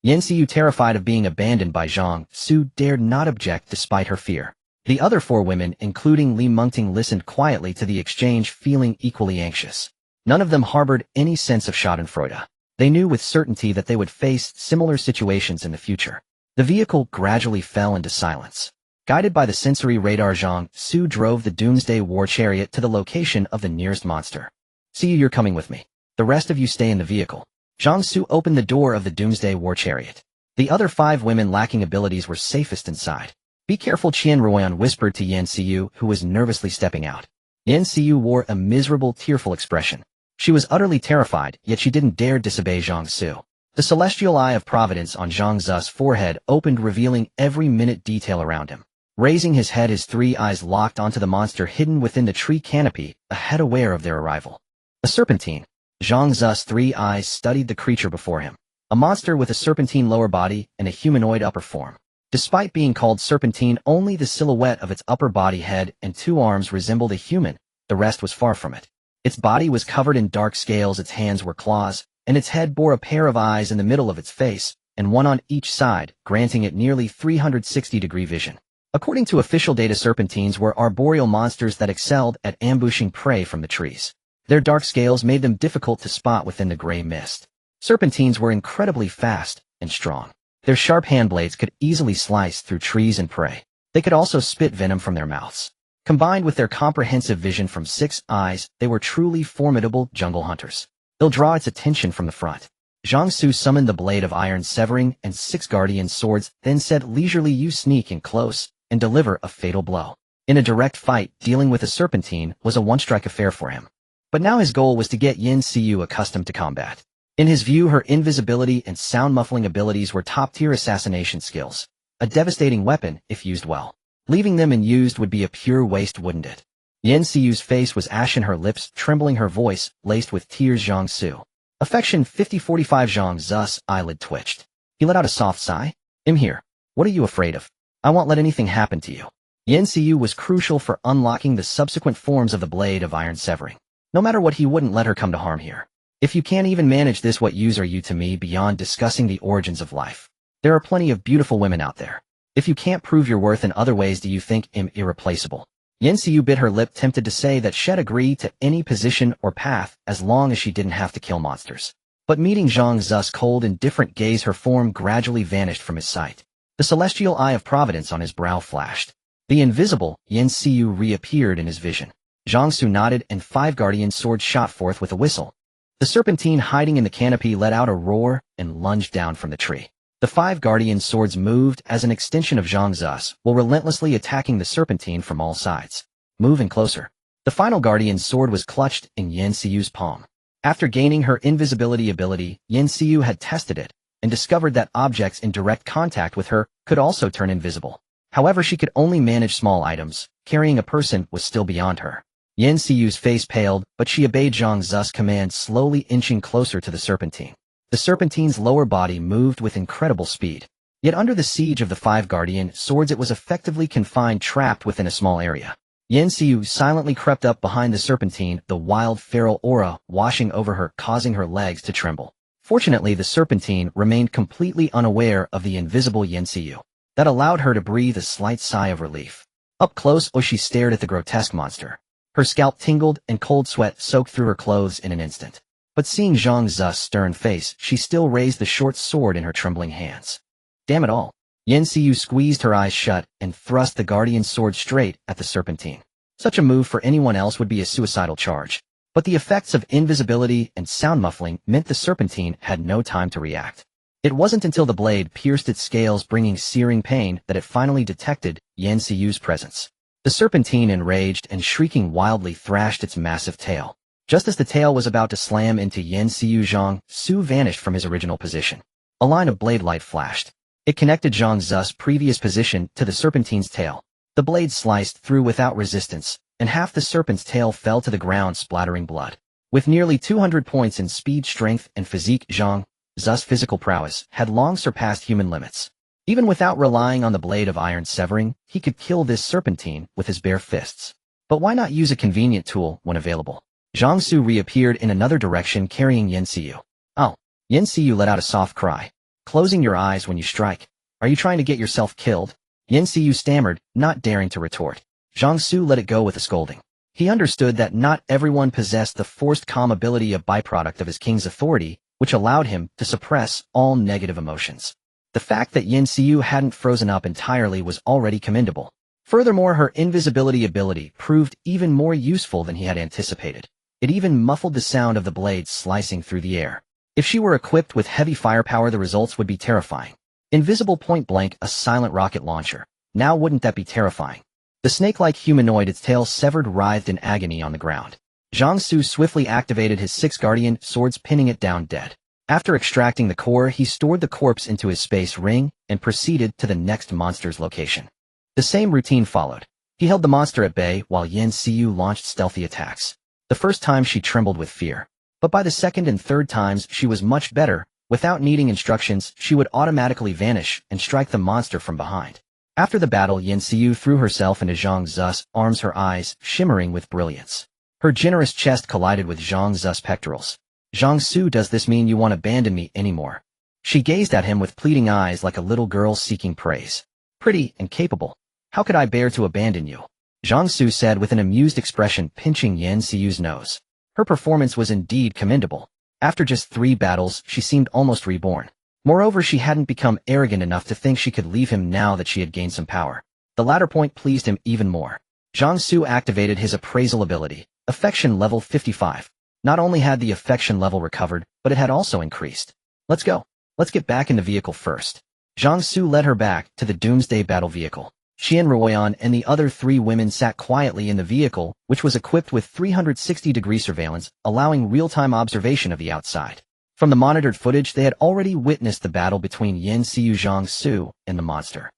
Speaker 1: Yan Xiyu, terrified of being abandoned by Zhang Xu, dared not object despite her fear. The other 4 women, including Li Mengting, listened quietly to the exchange, feeling equally anxious. None of them harbored any sense of schadenfreude. They knew with certainty that they would face similar situations in the future. The vehicle gradually fell into silence. Guided by the sensory radar, Zhang Xu drove the Doomsday War Chariot to the location of the nearest monster. "See, you're coming with me. The rest of you stay in the vehicle." Zhang Xu opened the door of the Doomsday War Chariot. The other 5 women lacking abilities were safest inside. "Be careful," Qian Ruoyan whispered to Yan Xiyu, who was nervously stepping out. Yan Xiyu wore a miserable, tearful expression. She was utterly terrified, yet she didn't dare disobey Zhang Xu. The celestial eye of providence on Zhang Xu's forehead opened, revealing every minute detail around him. Raising his head, his 3 eyes locked onto the monster hidden within the tree canopy, ahead, aware of their arrival. A serpentine. Zhang Xu's 3 eyes studied the creature before him. A monster with a serpentine lower body and a humanoid upper form. Despite being called serpentine, only the silhouette of its upper body, head, and 2 arms resembled a human. The rest was far from it. Its body was covered in dark scales, its hands were claws, and its head bore a pair of eyes in the middle of its face, and one on each side, granting it nearly 360-degree vision. According to official data, serpentines were arboreal monsters that excelled at ambushing prey from the trees. Their dark scales made them difficult to spot within the gray mist. Serpentines were incredibly fast and strong. Their sharp hand blades could easily slice through trees and prey. They could also spit venom from their mouths. Combined with their comprehensive vision from 6 eyes, they were truly formidable jungle hunters. They'll draw its attention from the front. Zhang Xu summoned the blade of iron severing and 6 guardian swords, then said leisurely, "You sneak in close and deliver a fatal blow." In a direct fight, dealing with a serpentine was a one-strike affair for him. But now his goal was to get Yan Xiyu accustomed to combat. In his view, her invisibility and sound-muffling abilities were top-tier assassination skills, a devastating weapon if used well. Leaving them unused would be a pure waste, wouldn't it? Yan Xiu's face was ashen, her lips trembling, her voice laced with tears. Zhang Xu. Affection 5045. Zhang Xu's eyelid twitched. He let out a soft sigh. I'm here. What are you afraid of? I won't let anything happen to you. Yan Xiu was crucial for unlocking the subsequent forms of the blade of iron severing. No matter what, he wouldn't let her come to harm here. If you can't even manage this, what use are you to me beyond discussing the origins of life? There are plenty of beautiful women out there. If you can't prove your worth in other ways, do you think I'm irreplaceable? Yan Xiu bit her lip, tempted to say that she'd agree to any position or path as long as she didn't have to kill monsters. But meeting Zhang Xu's cold, indifferent gaze, her form gradually vanished from his sight. The celestial eye of providence on his brow flashed. The invisible Yan Xiu reappeared in his vision. Zhang Xu nodded, and 5 guardian swords shot forth with a whistle. The serpentine hiding in the canopy let out a roar and lunged down from the tree. The 5 guardian swords moved as an extension of Zhang Xu's, while relentlessly attacking the serpentine from all sides. Moving closer. The final guardian sword was clutched in Yan Xiu's palm. After gaining her invisibility ability, Yan Xiu had tested it, and discovered that objects in direct contact with her could also turn invisible. However, she could only manage small items. Carrying a person was still beyond her. Yan Xiu's face paled, but she obeyed Zhang Xu's command, slowly inching closer to the serpentine. The serpentine's lower body moved with incredible speed. Yet under the siege of the 5 guardian swords, it was effectively confined, trapped within a small area. Yan Xiu silently crept up behind the serpentine, the wild feral aura washing over her, causing her legs to tremble. Fortunately, the serpentine remained completely unaware of the invisible Yan Xiu. That allowed her to breathe a slight sigh of relief. Up close, she stared at the grotesque monster. Her scalp tingled, and cold sweat soaked through her clothes in an instant. But seeing Zhang Xu's stern face, she still raised the short sword in her trembling hands. Damn it all. Yan Xiu squeezed her eyes shut and thrust the guardian sword straight at the serpentine. Such a move for anyone else would be a suicidal charge. But the effects of invisibility and sound muffling meant the serpentine had no time to react. It wasn't until the blade pierced its scales, bringing searing pain, that it finally detected Yan Xiu's presence. The serpentine, enraged and shrieking wildly, thrashed its massive tail. Just as the tail was about to slam into Yan Xiu, Zhang Xu vanished from his original position. A line of blade light flashed. It connected Zhang Xu's previous position to the serpentine's tail. The blade sliced through without resistance, and half the serpent's tail fell to the ground, splattering blood. With nearly 200 points in speed, strength, and physique, Zhang Xu's physical prowess had long surpassed human limits. Even without relying on the blade of iron severing, he could kill this serpentine with his bare fists. But why not use a convenient tool when available? Zhang Xu reappeared in another direction, carrying Yan Xiu. Oh. Yan Xiu let out a soft cry. Closing your eyes when you strike. Are you trying to get yourself killed? Yan Xiu stammered, not daring to retort. Zhang Xu let it go with a scolding. He understood that not everyone possessed the forced calm ability, a byproduct of his king's authority, which allowed him to suppress all negative emotions. The fact that Yan Xiu hadn't frozen up entirely was already commendable. Furthermore, her invisibility ability proved even more useful than he had anticipated. It even muffled the sound of the blade slicing through the air. If she were equipped with heavy firepower, the results would be terrifying. Invisible, point blank, a silent rocket launcher. Now wouldn't that be terrifying? The snake-like humanoid, its tail severed, writhed in agony on the ground. Zhang Xu swiftly activated his 6 guardian swords, pinning it down dead. After extracting the core, he stored the corpse into his space ring and proceeded to the next monster's location. The same routine followed. He held the monster at bay while Yan Xiu launched stealthy attacks. The first time she trembled with fear. But by the second and third times she was much better. Without needing instructions, she would automatically vanish and strike the monster from behind. After the battle, Yan Xiu threw herself into Zhang Xu's arms, her eyes shimmering with brilliance. Her generous chest collided with Zhang Xu's pectorals. Zhang Xu, does this mean you won't abandon me anymore? She gazed at him with pleading eyes, like a little girl seeking praise. Pretty and capable. How could I bear to abandon you? Zhang Xu said with an amused expression, pinching Yan Xiu's nose. Her performance was indeed commendable. After just 3 battles, she seemed almost reborn. Moreover, she hadn't become arrogant enough to think she could leave him now that she had gained some power. The latter point pleased him even more. Zhang Xu activated his appraisal ability, affection level 55. Not only had the affection level recovered, but it had also increased. Let's go. Let's get back in the vehicle first. Zhang Xu led her back to the doomsday battle vehicle. She and Ruoyan and the other 3 women sat quietly in the vehicle, which was equipped with 360-degree surveillance, allowing real-time observation of the outside. From the monitored footage, they had already witnessed the battle between Yin Xiu Zhang Xu and the monster.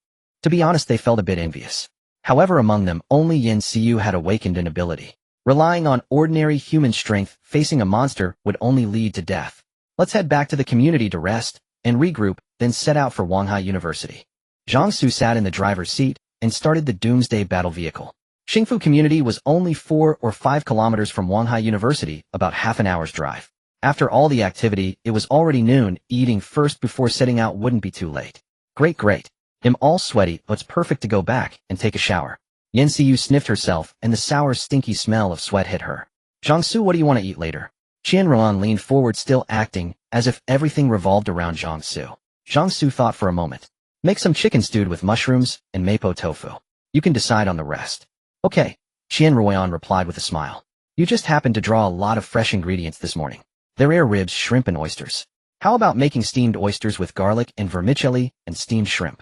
Speaker 1: To be honest, they felt a bit envious. However, among them, only Yin Xiu had awakened an ability. Relying on ordinary human strength, facing a monster would only lead to death. Let's head back to the community to rest and regroup, then set out for Wanghai University. Zhang Xu sat in the driver's seat and started the doomsday battle vehicle. Xingfu community was only 4 or 5 kilometers from Wanghai University, about half an hour's drive. After all the activity, it was already noon. Eating first before setting out wouldn't be too late. Great. I'm all sweaty, but it's perfect to go back and take a shower. Yin Xiu sniffed herself, and the sour, stinky smell of sweat hit her. Zhang Xu, what do you want to eat later? Qian Ruan leaned forward, still acting as if everything revolved around Zhang Xu. Zhang Xu thought for a moment. Make some chicken stewed with mushrooms and mapo tofu. You can decide on the rest. Okay, Qian Ruan replied with a smile. You just happened to draw a lot of fresh ingredients this morning. There are ribs, shrimp, and oysters. How about making steamed oysters with garlic and vermicelli and steamed shrimp?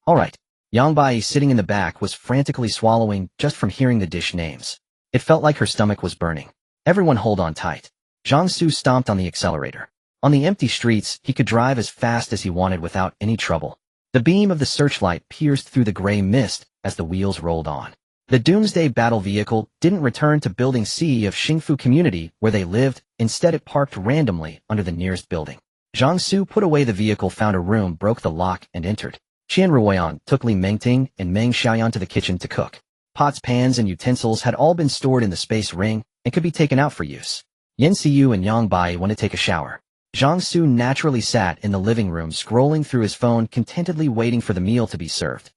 Speaker 1: All right. Yang Bai, sitting in the back, was frantically swallowing just from hearing the dish names. It felt like her stomach was burning. Everyone hold on tight. Zhang Xu stomped on the accelerator. On the empty streets, he could drive as fast as he wanted without any trouble. The beam of the searchlight pierced through the gray mist as the wheels rolled on. The doomsday battle vehicle didn't return to Building C of Xingfu community where they lived. Instead, it parked randomly under the nearest building. Zhang Xu put away the vehicle, found a room, broke the lock, and entered. Qian Ruoyan took Li Mengting and Meng Xiaoyan to the kitchen to cook. Pots, pans, and utensils had all been stored in the space ring and could be taken out for use. Yin Xiu and Yang Bai went to take a shower. Zhang Xu naturally sat in the living room, scrolling through his phone, contentedly waiting for the meal to be served.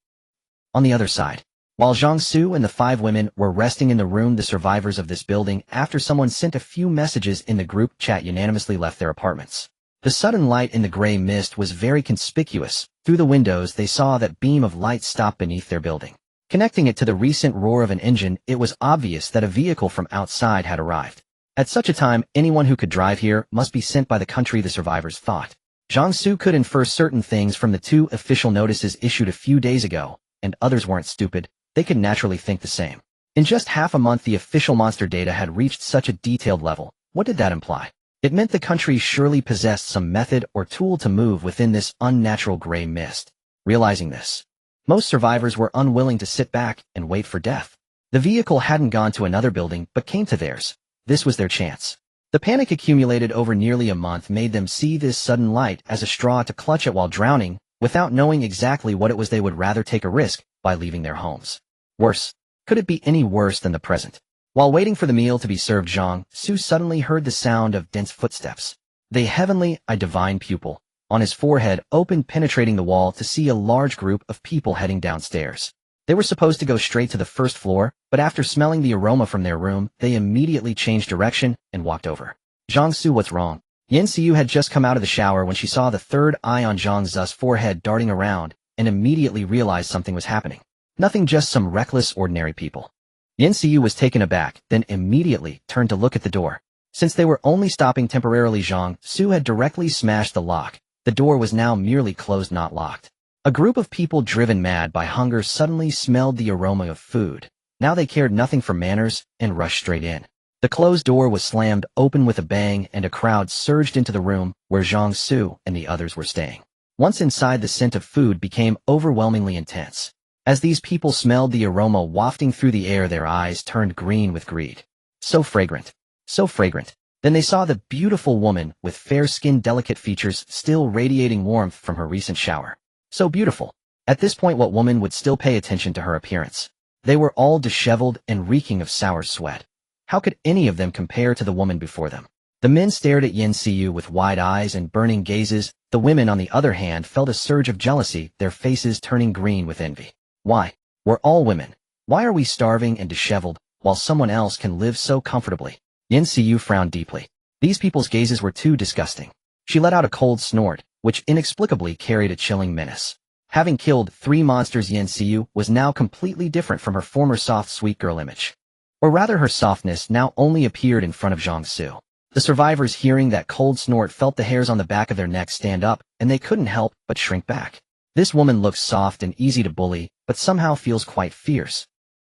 Speaker 1: On the other side, while Zhang Xu and the 5 women were resting in the room, the survivors of this building, after someone sent a few messages in the group chat, unanimously left their apartments. The sudden light in the gray mist was very conspicuous. Through the windows, they saw that beam of light stop beneath their building. Connecting it to the recent roar of an engine, it was obvious that a vehicle from outside had arrived. At such a time, anyone who could drive here must be sent by the country, the survivors thought. Zhang Xu could infer certain things from the 2 official notices issued a few days ago, and others weren't stupid. They could naturally think the same. In just half a month, the official monster data had reached such a detailed level. What did that imply? It meant the country surely possessed some method or tool to move within this unnatural gray mist. Realizing this, most survivors were unwilling to sit back and wait for death. The vehicle hadn't gone to another building, but came to theirs. This was their chance. The panic accumulated over nearly a month made them see this sudden light as a straw to clutch at while drowning, without knowing exactly what it was. They would rather take a risk by leaving their homes. Worse. Could it be any worse than the present? While waiting for the meal to be served, Zhang Xu suddenly heard the sound of dense footsteps. The heavenly, a divine pupil, on his forehead, opened, penetrating the wall to see a large group of people heading downstairs. They were supposed to go straight to the first floor, but after smelling the aroma from their room, they immediately changed direction and walked over. Zhang Xu, what's wrong? Yin Xiu had just come out of the shower when she saw the third eye on Zhang Xu's forehead darting around, and immediately realized something was happening. Nothing, just some reckless, ordinary people. Yin Xiu was taken aback, then immediately turned to look at the door. Since they were only stopping temporarily, Zhang Xu had directly smashed the lock. The door was now merely closed, not locked. A group of people driven mad by hunger suddenly smelled the aroma of food. Now they cared nothing for manners and rushed straight in. The closed door was slammed open with a bang, and a crowd surged into the room where Zhang Xu and the others were staying. Once inside, the scent of food became overwhelmingly intense. As these people smelled the aroma wafting through the air, their eyes turned green with greed. So fragrant. So fragrant. Then they saw the beautiful woman with fair skin, delicate features, still radiating warmth from her recent shower. So beautiful. At this point, what woman would still pay attention to her appearance? They were all disheveled and reeking of sour sweat. How could any of them compare to the woman before them? The men stared at Yin Xiu with wide eyes and burning gazes. The women, on the other hand, felt a surge of jealousy, their faces turning green with envy. Why? We're all women. Why are we starving and disheveled, while someone else can live so comfortably? Yin Xiu frowned deeply. These people's gazes were too disgusting. She let out a cold snort, which inexplicably carried a chilling menace. Having killed 3 monsters, Yin Xiu was now completely different from her former soft, sweet girl image. Or rather, her softness now only appeared in front of Zhang Xu. The survivors, hearing that cold snort, felt the hairs on the back of their necks stand up, and they couldn't help but shrink back. This woman looks soft and easy to bully, but somehow feels quite fierce.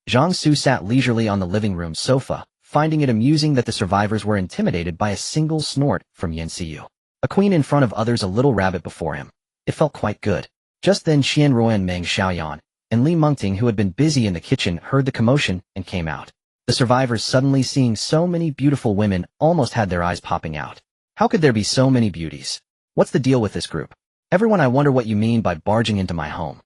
Speaker 1: Zhang Xu sat leisurely on the living room sofa, finding it amusing that the survivors were intimidated by a single snort from Yin Xiu. A queen in front of others, a little rabbit before him. It felt quite good. Just then Xian Ruan, Meng Xiaoyan, and Li Mengting, who had been busy in the kitchen, heard the commotion and came out. The survivors, suddenly seeing so many beautiful women, almost had their eyes popping out. How could there be so many beauties? What's the deal with this group? Everyone, I wonder what you mean by barging into my home.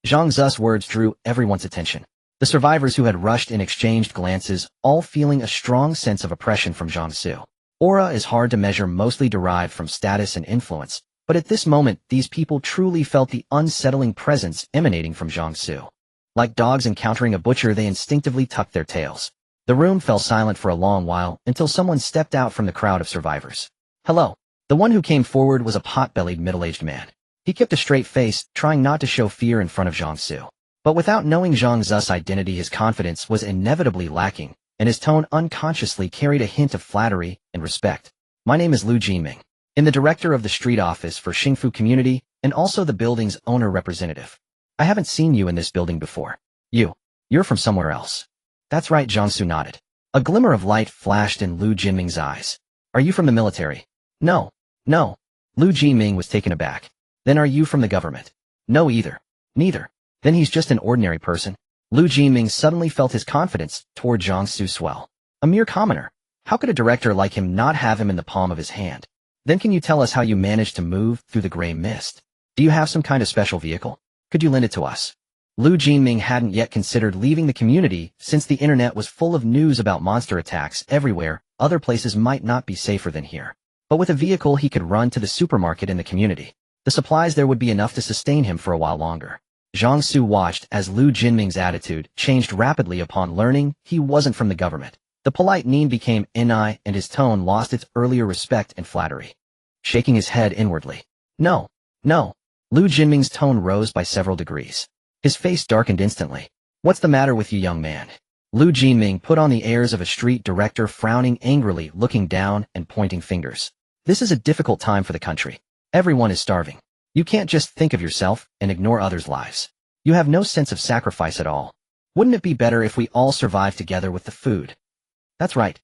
Speaker 1: Zhang Xu's words drew everyone's attention. The survivors who had rushed in exchanged glances, all feeling a strong sense of oppression from Zhang Xu. Aura is hard to measure, mostly derived from status and influence, but at this moment these people truly felt the unsettling presence emanating from Zhang Xu. Like dogs encountering a butcher, they instinctively tucked their tails. The room fell silent for a long while until someone stepped out from the crowd of survivors. Hello. The one who came forward was a pot-bellied middle-aged man. He kept a straight face, trying not to show fear in front of Zhang Xu. But without knowing Zhang Xu's identity, his confidence was inevitably lacking, and his tone unconsciously carried a hint of flattery and respect. My name is Lu Jinming. I'm the director of the street office for Xingfu community, and also the building's owner representative. I haven't seen you in this building before. You're from somewhere else. That's right, Zhang Xu nodded. A glimmer of light flashed in Lu Jinming's eyes. Are you from the military? No. Lu Jinming was taken aback. Then are you from the government? No either. Neither. Then he's just an ordinary person. Lu Jinming suddenly felt his confidence toward Zhang Xu swell. A mere commoner. How could a director like him not have him in the palm of his hand? Then can you tell us how you managed to move through the gray mist? Do you have some kind of special vehicle? Could you lend it to us? Lu Jinming hadn't yet considered leaving the community since the internet was full of news about monster attacks everywhere. Other places might not be safer than here. But with a vehicle he could run to the supermarket in the community. The supplies there would be enough to sustain him for a while longer. Zhang Xu watched as Lu Jinming's attitude changed rapidly upon learning he wasn't from the government. The polite Nin became Ni, and his tone lost its earlier respect and flattery. Shaking his head inwardly. No. Lu Jinming's tone rose by several degrees. His face darkened instantly. What's the matter with you, young man? Lu Jinming put on the airs of a street director, frowning angrily, looking down and pointing fingers. This is a difficult time for the country. Everyone is starving. You can't just think of yourself and ignore others' lives. You have no sense of sacrifice at all. Wouldn't it be better if we all survived together with the food? That's right.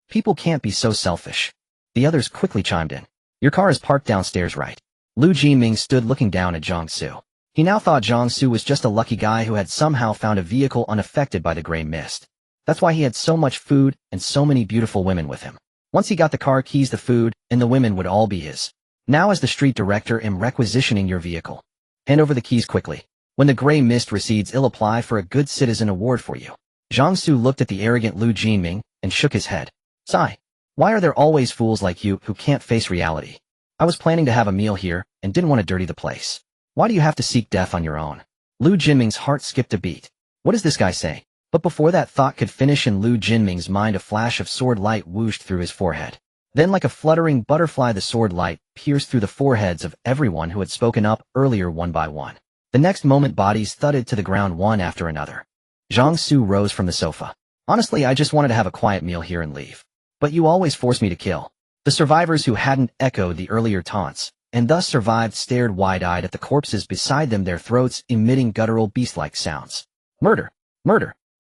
Speaker 1: People can't be so selfish. The others quickly chimed in. Your car is parked downstairs, right? Lu Jinming stood looking down at Zhang Xu. He now thought Zhang Xu was just a lucky guy who had somehow found a vehicle unaffected by the gray mist. That's why he had so much food and so many beautiful women with him. Once he got the car keys, the food, and the women would all be his. Now as the street director, I'm requisitioning your vehicle. Hand over the keys quickly. When the gray mist recedes, I'll apply for a good citizen award for you. Zhang Xu looked at the arrogant Lu Jinming and shook his head. Sigh. Why are there always fools like you who can't face reality? I was planning to have a meal here and didn't want to dirty the place. Why do you have to seek death on your own? Lu Jinming's heart skipped a beat. What does this guy say? But before that thought could finish in Lu Jinming's mind, a flash of sword light whooshed through his forehead. Then like a fluttering butterfly, the sword light pierced through the foreheads of everyone who had spoken up earlier one by one. The next moment bodies thudded to the ground one after another. Zhang Xu rose from the sofa. Honestly, I just wanted to have a quiet meal here and leave. But you always force me to kill. The survivors who hadn't echoed the earlier taunts, and thus survived, stared wide-eyed at the corpses beside them, their throats emitting guttural beast-like sounds. Murder!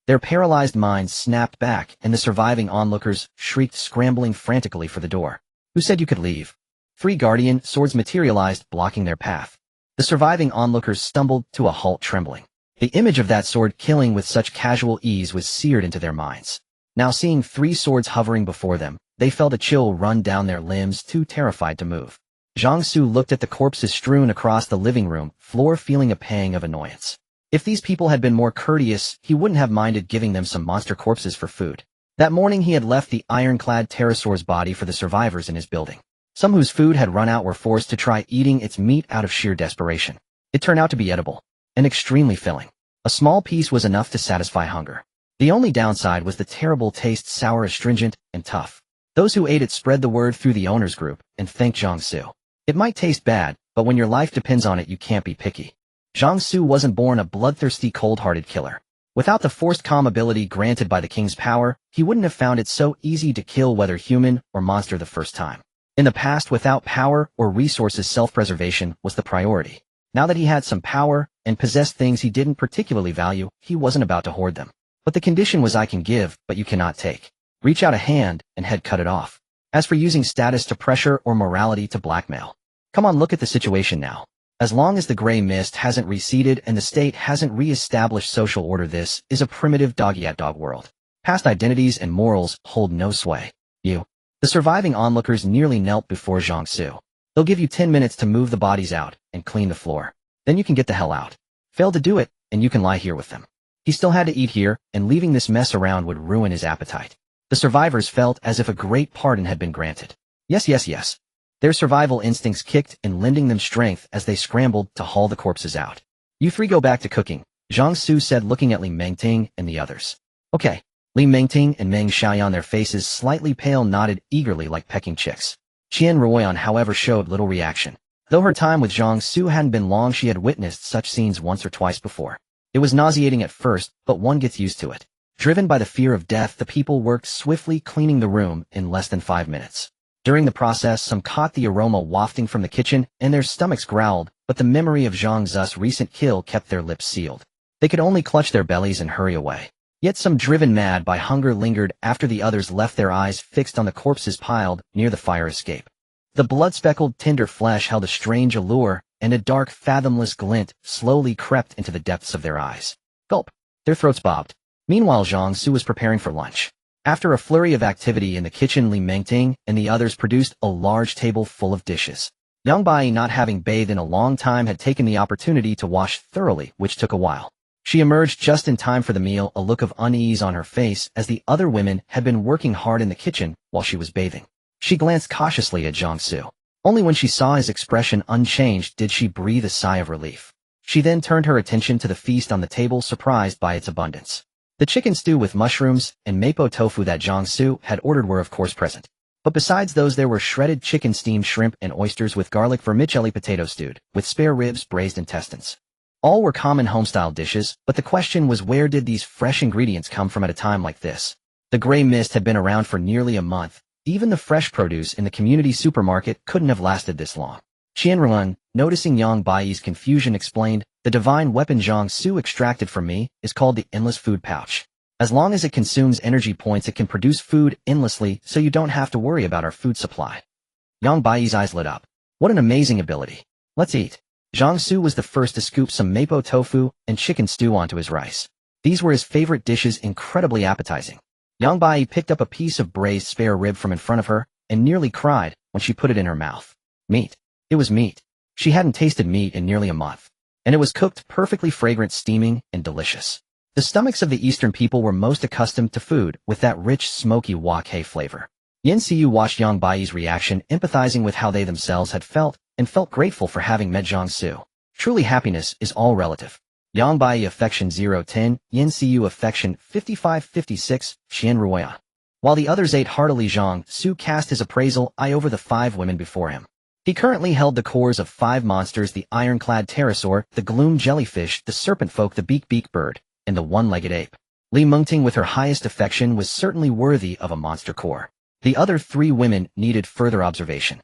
Speaker 1: Their paralyzed minds snapped back, and the surviving onlookers shrieked, scrambling frantically for the door. Who said you could leave? 3 guardian swords materialized, blocking their path. The surviving onlookers stumbled to a halt, trembling. The image of that sword killing with such casual ease was seared into their minds. Now seeing 3 swords hovering before them, they felt a chill run down their limbs, too terrified to move. Zhang Xu looked at the corpses strewn across the living room floor, feeling a pang of annoyance. If these people had been more courteous, he wouldn't have minded giving them some monster corpses for food. That morning he had left the ironclad pterosaur's body for the survivors in his building. Some whose food had run out were forced to try eating its meat out of sheer desperation. It turned out to be edible, and extremely filling. A small piece was enough to satisfy hunger. The only downside was the terrible taste, sour, astringent, and tough. Those who ate it spread the word through the owner's group and thanked Zhang Xu. It might taste bad, but when your life depends on it, you can't be picky. Zhang Xu wasn't born a bloodthirsty, cold-hearted killer. Without the forced calm ability granted by the king's power, he wouldn't have found it so easy to kill whether human or monster the first time. In the past, without power or resources, self-preservation was the priority. Now that he had some power and possessed things he didn't particularly value, he wasn't about to hoard them. But the condition was, I can give, but you cannot take. Reach out a hand and head cut it off. As for using status to pressure or morality to blackmail, come on, look at the situation now. As long as the gray mist hasn't receded and the state hasn't re-established social order, this is a primitive dog-eat-dog world. Past identities and morals hold no sway. You. The surviving onlookers nearly knelt before Zhang Xu. They'll give you 10 minutes to move the bodies out and clean the floor. Then you can get the hell out. Fail to do it, and you can lie here with them. He still had to eat here, and leaving this mess around would ruin his appetite. The survivors felt as if a great pardon had been granted. Yes, yes, yes. Their survival instincts kicked in, lending them strength as they scrambled to haul the corpses out. You three go back to cooking, Zhang Xu said, looking at Li Mengting and the others. Okay. Li Mengting and Meng Xiaoyan, their faces slightly pale, nodded eagerly like pecking chicks. Qian Ruoyan, however, showed little reaction. Though her time with Zhang Xu hadn't been long, she had witnessed such scenes once or twice before. It was nauseating at first, but one gets used to it. Driven by the fear of death, the people worked swiftly, cleaning the room in less than 5 minutes. During the process, some caught the aroma wafting from the kitchen, and their stomachs growled, but the memory of Zhang Xu's recent kill kept their lips sealed. They could only clutch their bellies and hurry away. Yet some, driven mad by hunger, lingered after the others left, their eyes fixed on the corpses piled near the fire escape. The blood-speckled, tender flesh held a strange allure, and a dark, fathomless glint slowly crept into the depths of their eyes. Gulp. Their throats bobbed. Meanwhile, Zhang Xu was preparing for lunch. After a flurry of activity in the kitchen, Li Mengting and the others produced a large table full of dishes. Yang Bai, not having bathed in a long time, had taken the opportunity to wash thoroughly, which took a while. She emerged just in time for the meal, a look of unease on her face as the other women had been working hard in the kitchen while she was bathing. She glanced cautiously at Zhang Xu. Only when she saw his expression unchanged did she breathe a sigh of relief. She then turned her attention to the feast on the table, surprised by its abundance. The chicken stew with mushrooms and mapo tofu that Zhang Xu had ordered were of course present. But besides those, there were shredded chicken, steamed shrimp, and oysters with garlic, vermicelli, potato stewed, with spare ribs, braised intestines. All were common home-style dishes, but the question was, where did these fresh ingredients come from at a time like this? The gray mist had been around for nearly a month. Even the fresh produce in the community supermarket couldn't have lasted this long. Qian Ruan, noticing Yang Bai's confusion, explained, "The divine weapon Zhang Xu extracted from me is called the endless food pouch. As long as it consumes energy points, it can produce food endlessly, so you don't have to worry about our food supply." Yang Bai's eyes lit up. What an amazing ability. Let's eat. Zhang Xu was the first to scoop some mapo tofu and chicken stew onto his rice. These were his favorite dishes, incredibly appetizing. Yang Bai picked up a piece of braised spare rib from in front of her and nearly cried when she put it in her mouth. Meat. It was meat. She hadn't tasted meat in nearly a month. And it was cooked perfectly, fragrant, steaming, and delicious. The stomachs of the Eastern people were most accustomed to food with that rich, smoky wok hay flavor. Yin Xiu watched Yang Bai's reaction, empathizing with how they themselves had felt, and felt grateful for having met Zhang Xu. Truly, happiness is all relative. Yang Bai affection 0-10, Yin Xiu affection 55-56, Qian Ruoya. While the others ate heartily, Zhang Xu cast his appraisal eye over the 5 women before him. He currently held the cores of 5 monsters: the ironclad pterosaur, the gloom jellyfish, the serpent folk, the beak bird, and the one-legged ape. Li Mengting, with her highest affection, was certainly worthy of a monster core. The other 3 women needed further observation.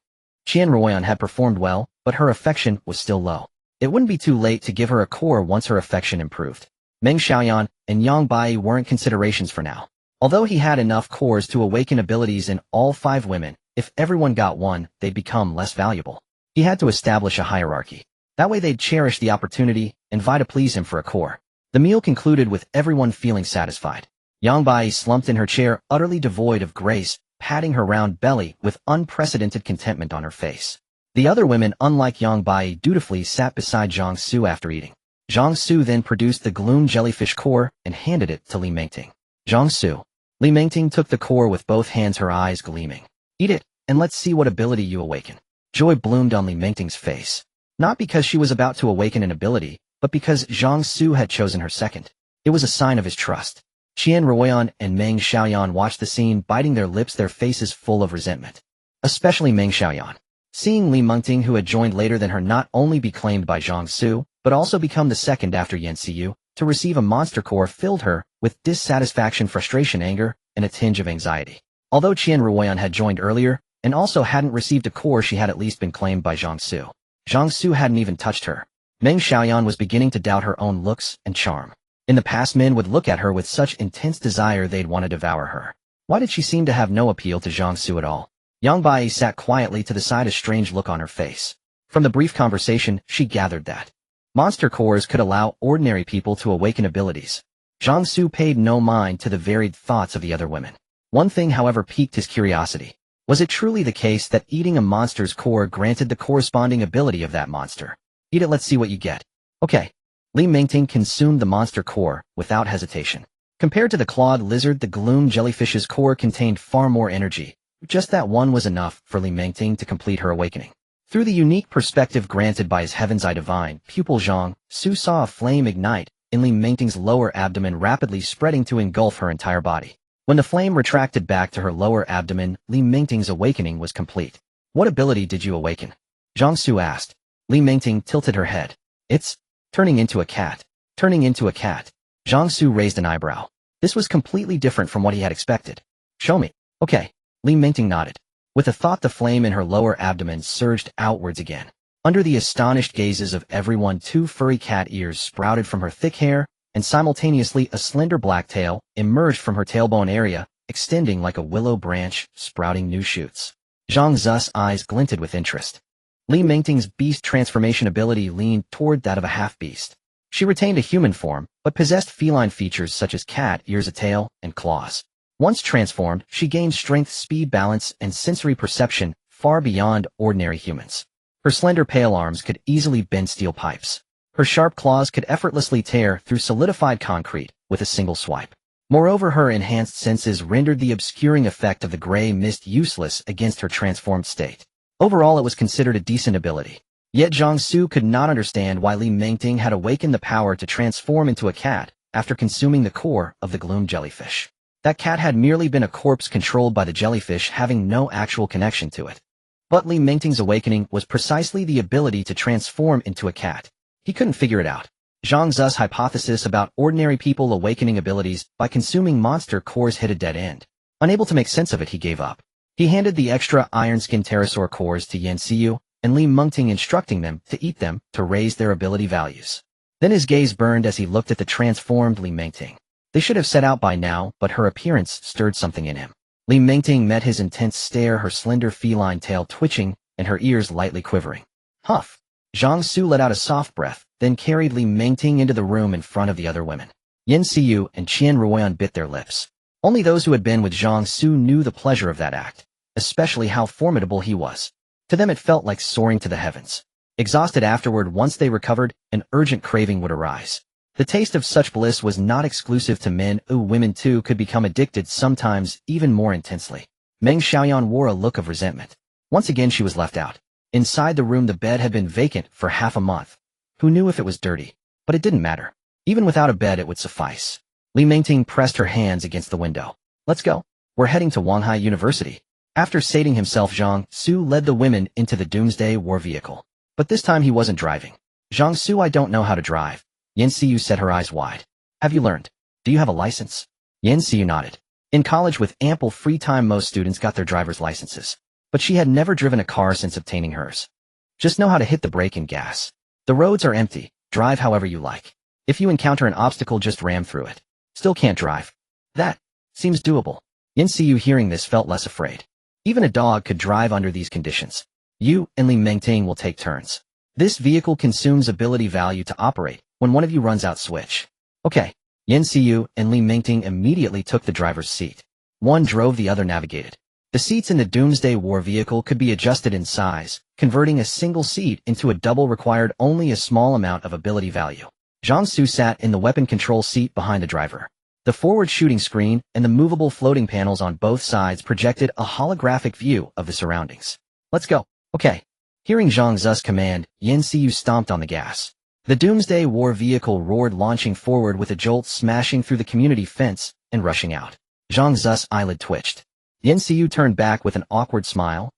Speaker 1: Qian Ruoyan had performed well, but her affection was still low. It wouldn't be too late to give her a core once her affection improved. Meng Xiaoyan and Yang Bai weren't considerations for now. Although he had enough cores to awaken abilities in all 5 women, if everyone got one, they'd become less valuable. He had to establish a hierarchy. That way they'd cherish the opportunity and vie to please him for a core. The meal concluded with everyone feeling satisfied. Yang Bai slumped in her chair, utterly devoid of grace, patting her round belly with unprecedented contentment on her face. The other women, unlike Yang Bai, dutifully sat beside Zhang Xu after eating. Zhang Xu then produced the gloom jellyfish core and handed it to Li Mengting. Zhang Xu. Li Mengting took the core with both hands, her eyes gleaming. Eat it, and let's see what ability you awaken. Joy bloomed on Li Mengting's face. Not because she was about to awaken an ability, but because Zhang Xu had chosen her second. It was a sign of his trust. Qian Ruoyan and Meng Xiaoyan watched the scene, biting their lips, their faces full of resentment. Especially Meng Xiaoyan. Seeing Li Mengting, who had joined later than her, not only be claimed by Zhang Xu, but also become the second after Yin Xiu to receive a monster core, filled her with dissatisfaction, frustration, anger, and a tinge of anxiety. Although Qian Ruoyan had joined earlier and also hadn't received a core, she had at least been claimed by Zhang Xu. Zhang Xu hadn't even touched her. Meng Xiaoyan was beginning to doubt her own looks and charm. In the past, men would look at her with such intense desire they'd want to devour her. Why did she seem to have no appeal to Zhang Xu at all? Yang Bai sat quietly to the side, a strange look on her face. From the brief conversation, she gathered that monster cores could allow ordinary people to awaken abilities. Zhang Xu paid no mind to the varied thoughts of the other women. One thing, however, piqued his curiosity. Was it truly the case that eating a monster's core granted the corresponding ability of that monster? Eat it, let's see what you get. Okay. Li Mingting consumed the monster core without hesitation. Compared to the clawed lizard, the gloom jellyfish's core contained far more energy. Just that one was enough for Li Mingting to complete her awakening. Through the unique perspective granted by his heaven's eye divine pupil, Zhang Xu saw a flame ignite in Li Mingting's lower abdomen, rapidly spreading to engulf her entire body. When the flame retracted back to her lower abdomen, Li Mingting's awakening was complete. What ability did you awaken? Zhang Xu asked. Li Mingting tilted her head. It's turning into a cat. Turning into a cat. Zhang Xu raised an eyebrow. This was completely different from what he had expected. Show me. Okay. Li Mingting nodded. With a thought, the flame in her lower abdomen surged outwards again. Under the astonished gazes of everyone, two furry cat ears sprouted from her thick hair, and simultaneously a slender black tail emerged from her tailbone area, extending like a willow branch, sprouting new shoots. Zhang Xu's eyes glinted with interest. Li Mingting's beast transformation ability leaned toward that of a half-beast. She retained a human form, but possessed feline features such as cat ears, a tail, and claws. Once transformed, she gained strength, speed, balance, and sensory perception far beyond ordinary humans. Her slender pale arms could easily bend steel pipes. Her sharp claws could effortlessly tear through solidified concrete with a single swipe. Moreover, her enhanced senses rendered the obscuring effect of the gray mist useless against her transformed state. Overall, it was considered a decent ability. Yet Zhang Xu could not understand why Li Mingting had awakened the power to transform into a cat after consuming the core of the gloom jellyfish. That cat had merely been a corpse controlled by the jellyfish, having no actual connection to it. But Li Mingting's awakening was precisely the ability to transform into a cat. He couldn't figure it out. Zhang Xu's hypothesis about ordinary people awakening abilities by consuming monster cores hit a dead end. Unable to make sense of it, he gave up. He handed the extra iron-skin pterosaur cores to Yan Xiu and Li Mingting, instructing them to eat them to raise their ability values. Then his gaze burned as he looked at the transformed Li Mingting. They should have set out by now, but her appearance stirred something in him. Li Mingting met his intense stare, her slender feline tail twitching and her ears lightly quivering. Huff! Zhang Xu let out a soft breath, then carried Li Mingting into the room in front of the other women. Yan Xiu and Qian Ruoyan bit their lips. Only those who had been with Zhang Xu knew the pleasure of that act, especially how formidable he was. To them it felt like soaring to the heavens. Exhausted afterward, once they recovered, an urgent craving would arise. The taste of such bliss was not exclusive to men. Women too could become addicted, sometimes even more intensely. Meng Xiaoyan wore a look of resentment. Once again she was left out. Inside the room, the bed had been vacant for half a month. Who knew if it was dirty? But it didn't matter. Even without a bed it would suffice. Li Mingting pressed her hands against the window. Let's go. We're heading to Wanghai University. After sating himself, Zhang Xu led the women into the doomsday war vehicle. But this time he wasn't driving. Zhang Xu, I don't know how to drive. Yan Xiu set her eyes wide. Have you learned? Do you have a license? Yan Xiu nodded. In college, with ample free time, most students got their driver's licenses. But she had never driven a car since obtaining hers. Just know how to hit the brake and gas. The roads are empty. Drive however you like. If you encounter an obstacle, just ram through it. Still can't drive? That seems doable. Yan Xiu, hearing this, felt less afraid. Even a dog could drive under these conditions. You and Li Mingting will take turns. This vehicle consumes ability value to operate. When one of you runs out, switch. Okay. Yan Xiu and Li Mingting immediately took the driver's seat. One drove, the other navigated. The seats in the Doomsday War vehicle could be adjusted in size. Converting a single seat into a double required only a small amount of ability value. Zhang Xu sat in the weapon control seat behind the driver. The forward shooting screen and the movable floating panels on both sides projected a holographic view of the surroundings. Let's go. Okay. Hearing Zhang Xu's command, Yan Xiu stomped on the gas. The Doomsday War vehicle roared, launching forward with a jolt, smashing through the community fence and rushing out. Zhang Xu's eyelid twitched. Yan Xiu turned back with an awkward smile.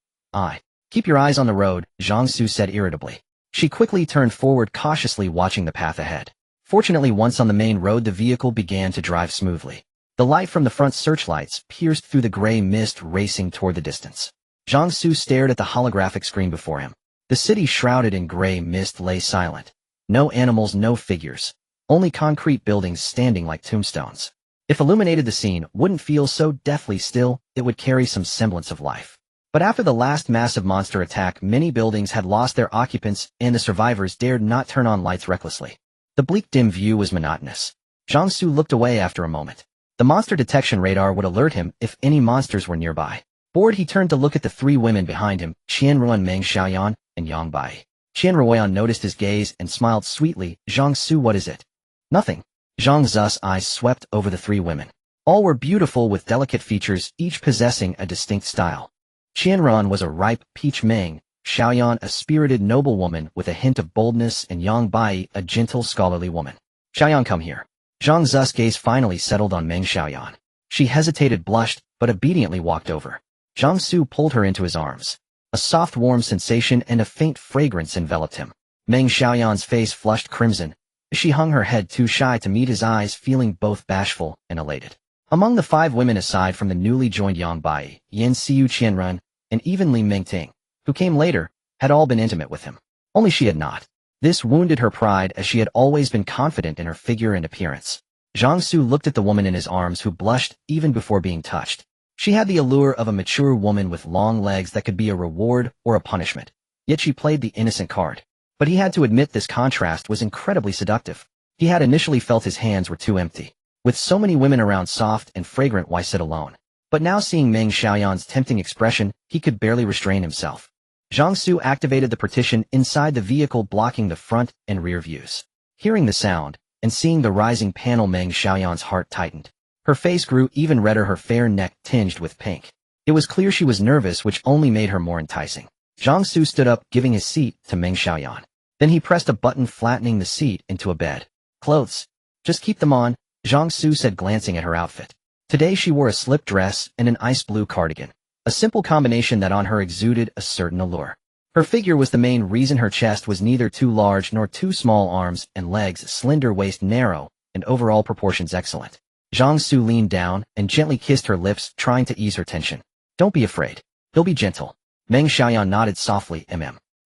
Speaker 1: Keep your eyes on the road, Zhang Xu said irritably. She quickly turned forward, cautiously watching the path ahead. Fortunately, once on the main road, the vehicle began to drive smoothly. The light from the front searchlights pierced through the gray mist, racing toward the distance. Zhang Xu stared at the holographic screen before him. The city, shrouded in gray mist, lay silent. No animals, no figures. Only concrete buildings standing like tombstones. If illuminated, the scene wouldn't feel so deathly still, it would carry some semblance of life. But after the last massive monster attack, many buildings had lost their occupants and the survivors dared not turn on lights recklessly. The bleak dim view was monotonous. Zhang Xu looked away after a moment. The monster detection radar would alert him if any monsters were nearby. Bored, he turned to look at the three women behind him, Qianruan, Meng Xiaoyan, and Yang Bai. Qianruan noticed his gaze and smiled sweetly. Zhang Xu, what is it? Nothing. Zhang Xu's eyes swept over the three women. All were beautiful with delicate features, each possessing a distinct style. Qianruan was a ripe peach, Meng Xiaoyan a spirited noblewoman with a hint of boldness, and Yang Bai a gentle scholarly woman. Xiaoyan, come here. Zhang Xu's gaze finally settled on Meng Xiaoyan. She hesitated, blushed, but obediently walked over. Zhang Xu pulled her into his arms. A soft warm sensation and a faint fragrance enveloped him. Meng Xiaoyan's face flushed crimson. She hung her head too shy to meet his eyes, feeling both bashful and elated. Among the five women aside from the newly joined Yang Bai, Yan Xiu, Qianrun, and even Li Mingting, who came later, had all been intimate with him. Only she had not. This wounded her pride, as she had always been confident in her figure and appearance. Zhang Xu looked at the woman in his arms, who blushed even before being touched. She had the allure of a mature woman with long legs that could be a reward or a punishment. Yet she played the innocent card. But he had to admit this contrast was incredibly seductive. He had initially felt his hands were too empty. With so many women around, soft and fragrant, why sit alone? But now, seeing Meng Xiaoyan's tempting expression, he could barely restrain himself. Zhang Xu activated the partition inside the vehicle, blocking the front and rear views. Hearing the sound, and seeing the rising panel, Meng Xiaoyan's heart tightened. Her face grew even redder, her fair neck tinged with pink. It was clear she was nervous, which only made her more enticing. Zhang Xu stood up, giving his seat to Meng Xiaoyan. Then he pressed a button, flattening the seat into a bed. Clothes. Just keep them on, Zhang Xu said, glancing at her outfit. Today she wore a slip dress and an ice blue cardigan. A simple combination that on her exuded a certain allure. Her figure was the main reason. Her chest was neither too large nor too small, arms and legs slender, waist narrow, and overall proportions excellent. Zhang Xu leaned down and gently kissed her lips, trying to ease her tension. Don't be afraid. He'll be gentle. Meng Xiaoyan nodded softly,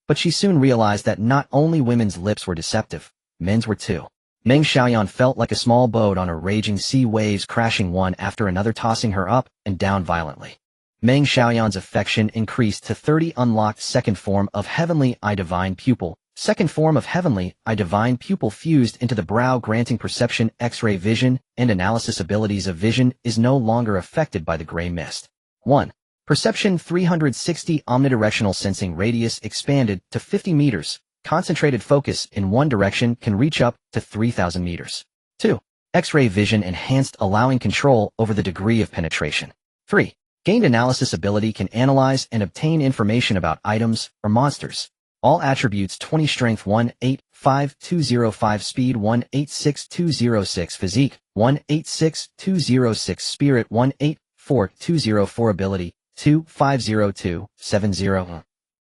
Speaker 1: But she soon realized that not only women's lips were deceptive, men's were too. Meng Xiaoyan felt like a small boat on a raging sea, waves crashing one after another, tossing her up and down violently. Meng Xiaoyan's affection increased to 30. Unlocked second form of heavenly eye, divine pupil. Second form of heavenly eye, divine pupil fused into the brow, granting perception, X-ray vision, and analysis abilities of vision is no longer affected by the gray mist. 1. Perception 360. Omnidirectional sensing radius expanded to 50 meters. Concentrated focus in one direction can reach up to 3,000 meters. 2. X-ray vision enhanced, allowing control over the degree of penetration. 3. Gained analysis ability can analyze and obtain information about items or monsters. All attributes 20. Strength 185,205. Speed 186,206. Physique 186,206. Spirit 184,204. Ability 250,270.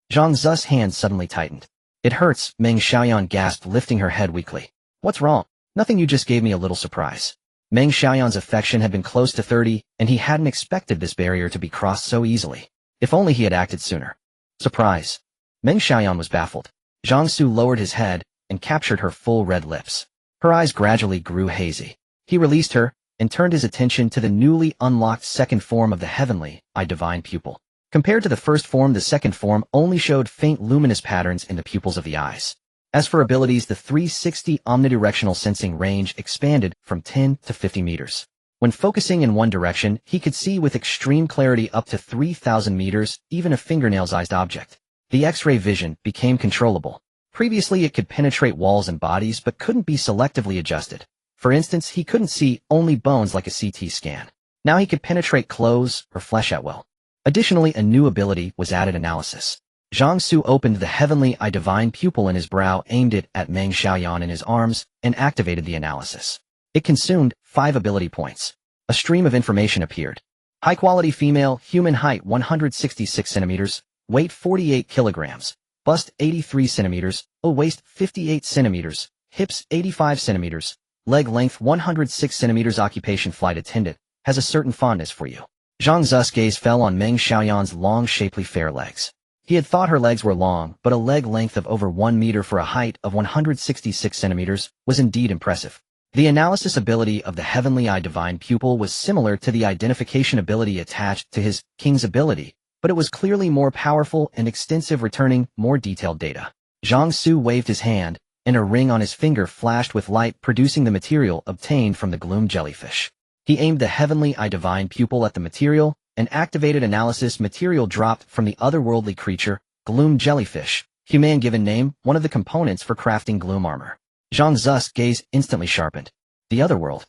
Speaker 1: Zhang Xu's hand suddenly tightened. It hurts, Meng Xiaoyan gasped, lifting her head weakly. What's wrong? Nothing, you just gave me a little surprise. Meng Xiaoyan's affection had been close to 30, and he hadn't expected this barrier to be crossed so easily. If only he had acted sooner. Surprise. Meng Xiaoyan was baffled. Zhang Xu lowered his head and captured her full red lips. Her eyes gradually grew hazy. He released her and turned his attention to the newly unlocked second form of the heavenly eye, divine pupil. Compared to the first form, the second form only showed faint luminous patterns in the pupils of the eyes. As for abilities, the 360 omnidirectional sensing range expanded from 10 to 50 meters. When focusing in one direction, he could see with extreme clarity up to 3,000 meters, even a fingernail-sized object. The X-ray vision became controllable. Previously it could penetrate walls and bodies but couldn't be selectively adjusted. For instance, he couldn't see only bones like a CT scan. Now he could penetrate clothes or flesh at will. Additionally, a new ability was added, analysis. Zhang Xu opened the heavenly eye, divine pupil in his brow, aimed it at Meng Xiaoyan in his arms, and activated the analysis. It consumed 5 ability points. A stream of information appeared. High-quality female, human height 166 centimeters, weight 48 kilograms, bust 83 centimeters, waist 58 centimeters, hips 85 centimeters, leg length 106 centimeters, occupation flight attendant, has a certain fondness for you. Zhang Xu's gaze fell on Meng Xiaoyan's long, shapely, fair legs. He had thought her legs were long, but a leg length of over 1 meter for a height of 166 centimeters was indeed impressive. The analysis ability of the heavenly eye, divine pupil was similar to the identification ability attached to his king's ability, but it was clearly more powerful and extensive, returning more detailed data. Zhang Xu waved his hand, and a ring on his finger flashed with light, producing the material obtained from the gloom jellyfish. He aimed the heavenly eye divine pupil at the material, and activated analysis. Material dropped from the otherworldly creature, gloom jellyfish, human given name, one of the components for crafting gloom armor. Zhang Xu's gaze instantly sharpened. The otherworld.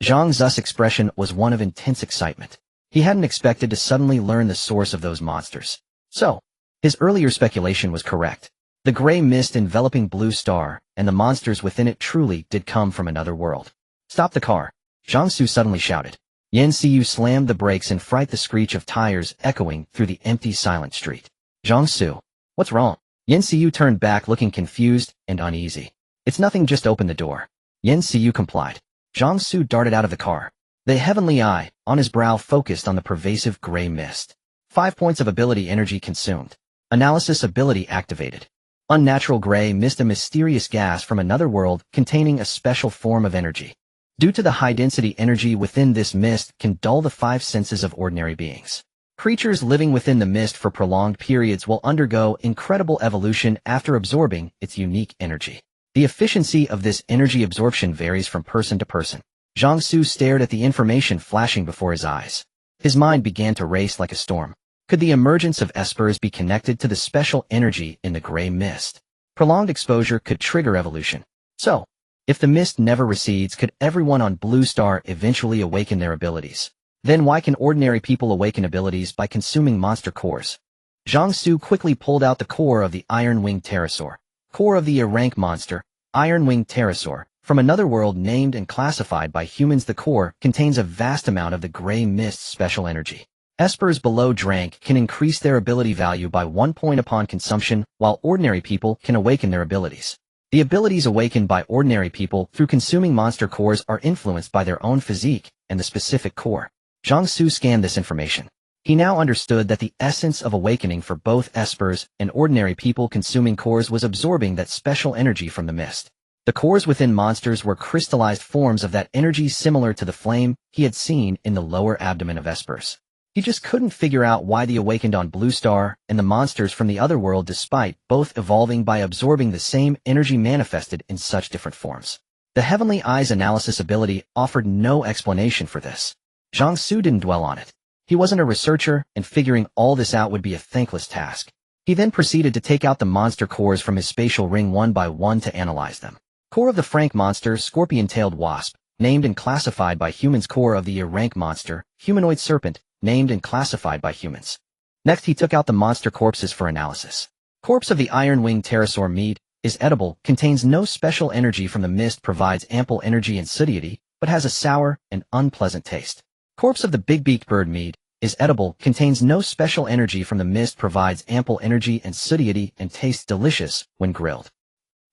Speaker 1: Zhang Xu's expression was one of intense excitement. He hadn't expected to suddenly learn the source of those monsters. So, his earlier speculation was correct. The gray mist enveloping Blue Star, and the monsters within it truly did come from another world. Stop the car. Zhang Xu suddenly shouted. Yan Xiu slammed the brakes in fright, the screech of tires echoing through the empty, silent street. Zhang Xu, what's wrong? Yan Xiu turned back, looking confused and uneasy. It's nothing, just open the door. Yan Xiu complied. Zhang Xu darted out of the car. The heavenly eye, on his brow, focused on the pervasive gray mist. 5 points of ability energy consumed. Analysis ability activated. Unnatural gray mist, a mysterious gas from another world containing a special form of energy. Due to the high-density energy within this mist can dull the 5 senses of ordinary beings. Creatures living within the mist for prolonged periods will undergo incredible evolution after absorbing its unique energy. The efficiency of this energy absorption varies from person to person. Zhang Xu stared at the information flashing before his eyes. His mind began to race like a storm. Could the emergence of espers be connected to the special energy in the gray mist? Prolonged exposure could trigger evolution. So, if the mist never recedes, could everyone on Blue Star eventually awaken their abilities? Then why can ordinary people awaken abilities by consuming monster cores? Zhang Xu quickly pulled out the core of the iron-winged pterosaur. Core of the rank monster, iron-winged pterosaur, from another world named and classified by humans. The core contains a vast amount of the gray mist's special energy. Espers below rank can increase their ability value by 1 point upon consumption, while ordinary people can awaken their abilities. The abilities awakened by ordinary people through consuming monster cores are influenced by their own physique and the specific core. Zhang Xu scanned this information. He now understood that the essence of awakening for both espers and ordinary people consuming cores was absorbing that special energy from the mist. The cores within monsters were crystallized forms of that energy, similar to the flame he had seen in the lower abdomen of espers. He just couldn't figure out why the awakened on Blue Star and the monsters from the other world, despite both evolving by absorbing the same energy, manifested in such different forms. The Heavenly Eye's analysis ability offered no explanation for this. Zhang Xu didn't dwell on it. He wasn't a researcher, and figuring all this out would be a thankless task. He then proceeded to take out the monster cores from his spatial ring one by one to analyze them. Core of the Frank monster, scorpion-tailed wasp, named and classified by humans. Core of the rank monster, humanoid serpent, named and classified by humans. Next, he took out the monster corpses for analysis. Corpse of the iron-winged pterosaur meat is edible, contains no special energy from the mist, provides ample energy and satiety, but has a sour and unpleasant taste. Corpse of the big-beaked bird meat is edible, contains no special energy from the mist, provides ample energy and satiety, and tastes delicious when grilled.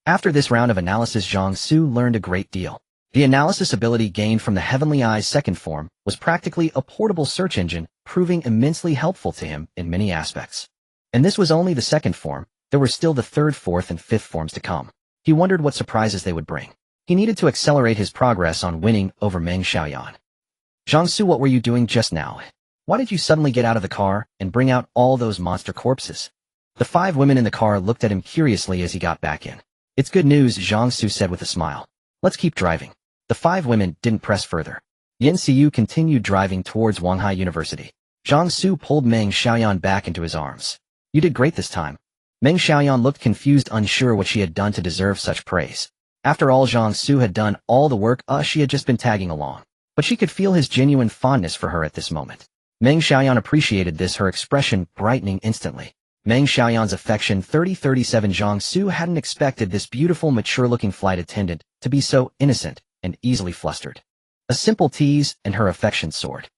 Speaker 1: After this round of analysis, Zhang Xu learned a great deal. The analysis ability gained from the Heavenly Eye's second form was practically a portable search engine, proving immensely helpful to him in many aspects. And this was only the second form. There were still the third, fourth, and fifth forms to come. He wondered what surprises they would bring. He needed to accelerate his progress on winning over Meng Xiaoyan. Zhang Xu, what were you doing just now? Why did you suddenly get out of the car and bring out all those monster corpses? The 5 women in the car looked at him curiously as he got back in. It's good news, Zhang Xu said with a smile. Let's keep driving. The 5 women didn't press further. Yan Xiu continued driving towards Wanghai University. Zhang Xu pulled Meng Xiaoyan back into his arms. You did great this time. Meng Xiaoyan looked confused, unsure what she had done to deserve such praise. After all, Zhang Xu had done all the work, she had just been tagging along. But she could feel his genuine fondness for her at this moment. Meng Xiaoyan appreciated this, her expression brightening instantly. Meng Xiaoyan's affection 3037. Zhang Xu hadn't expected this beautiful, mature-looking flight attendant to be so innocent and easily flustered. A simple tease, and her affection soared.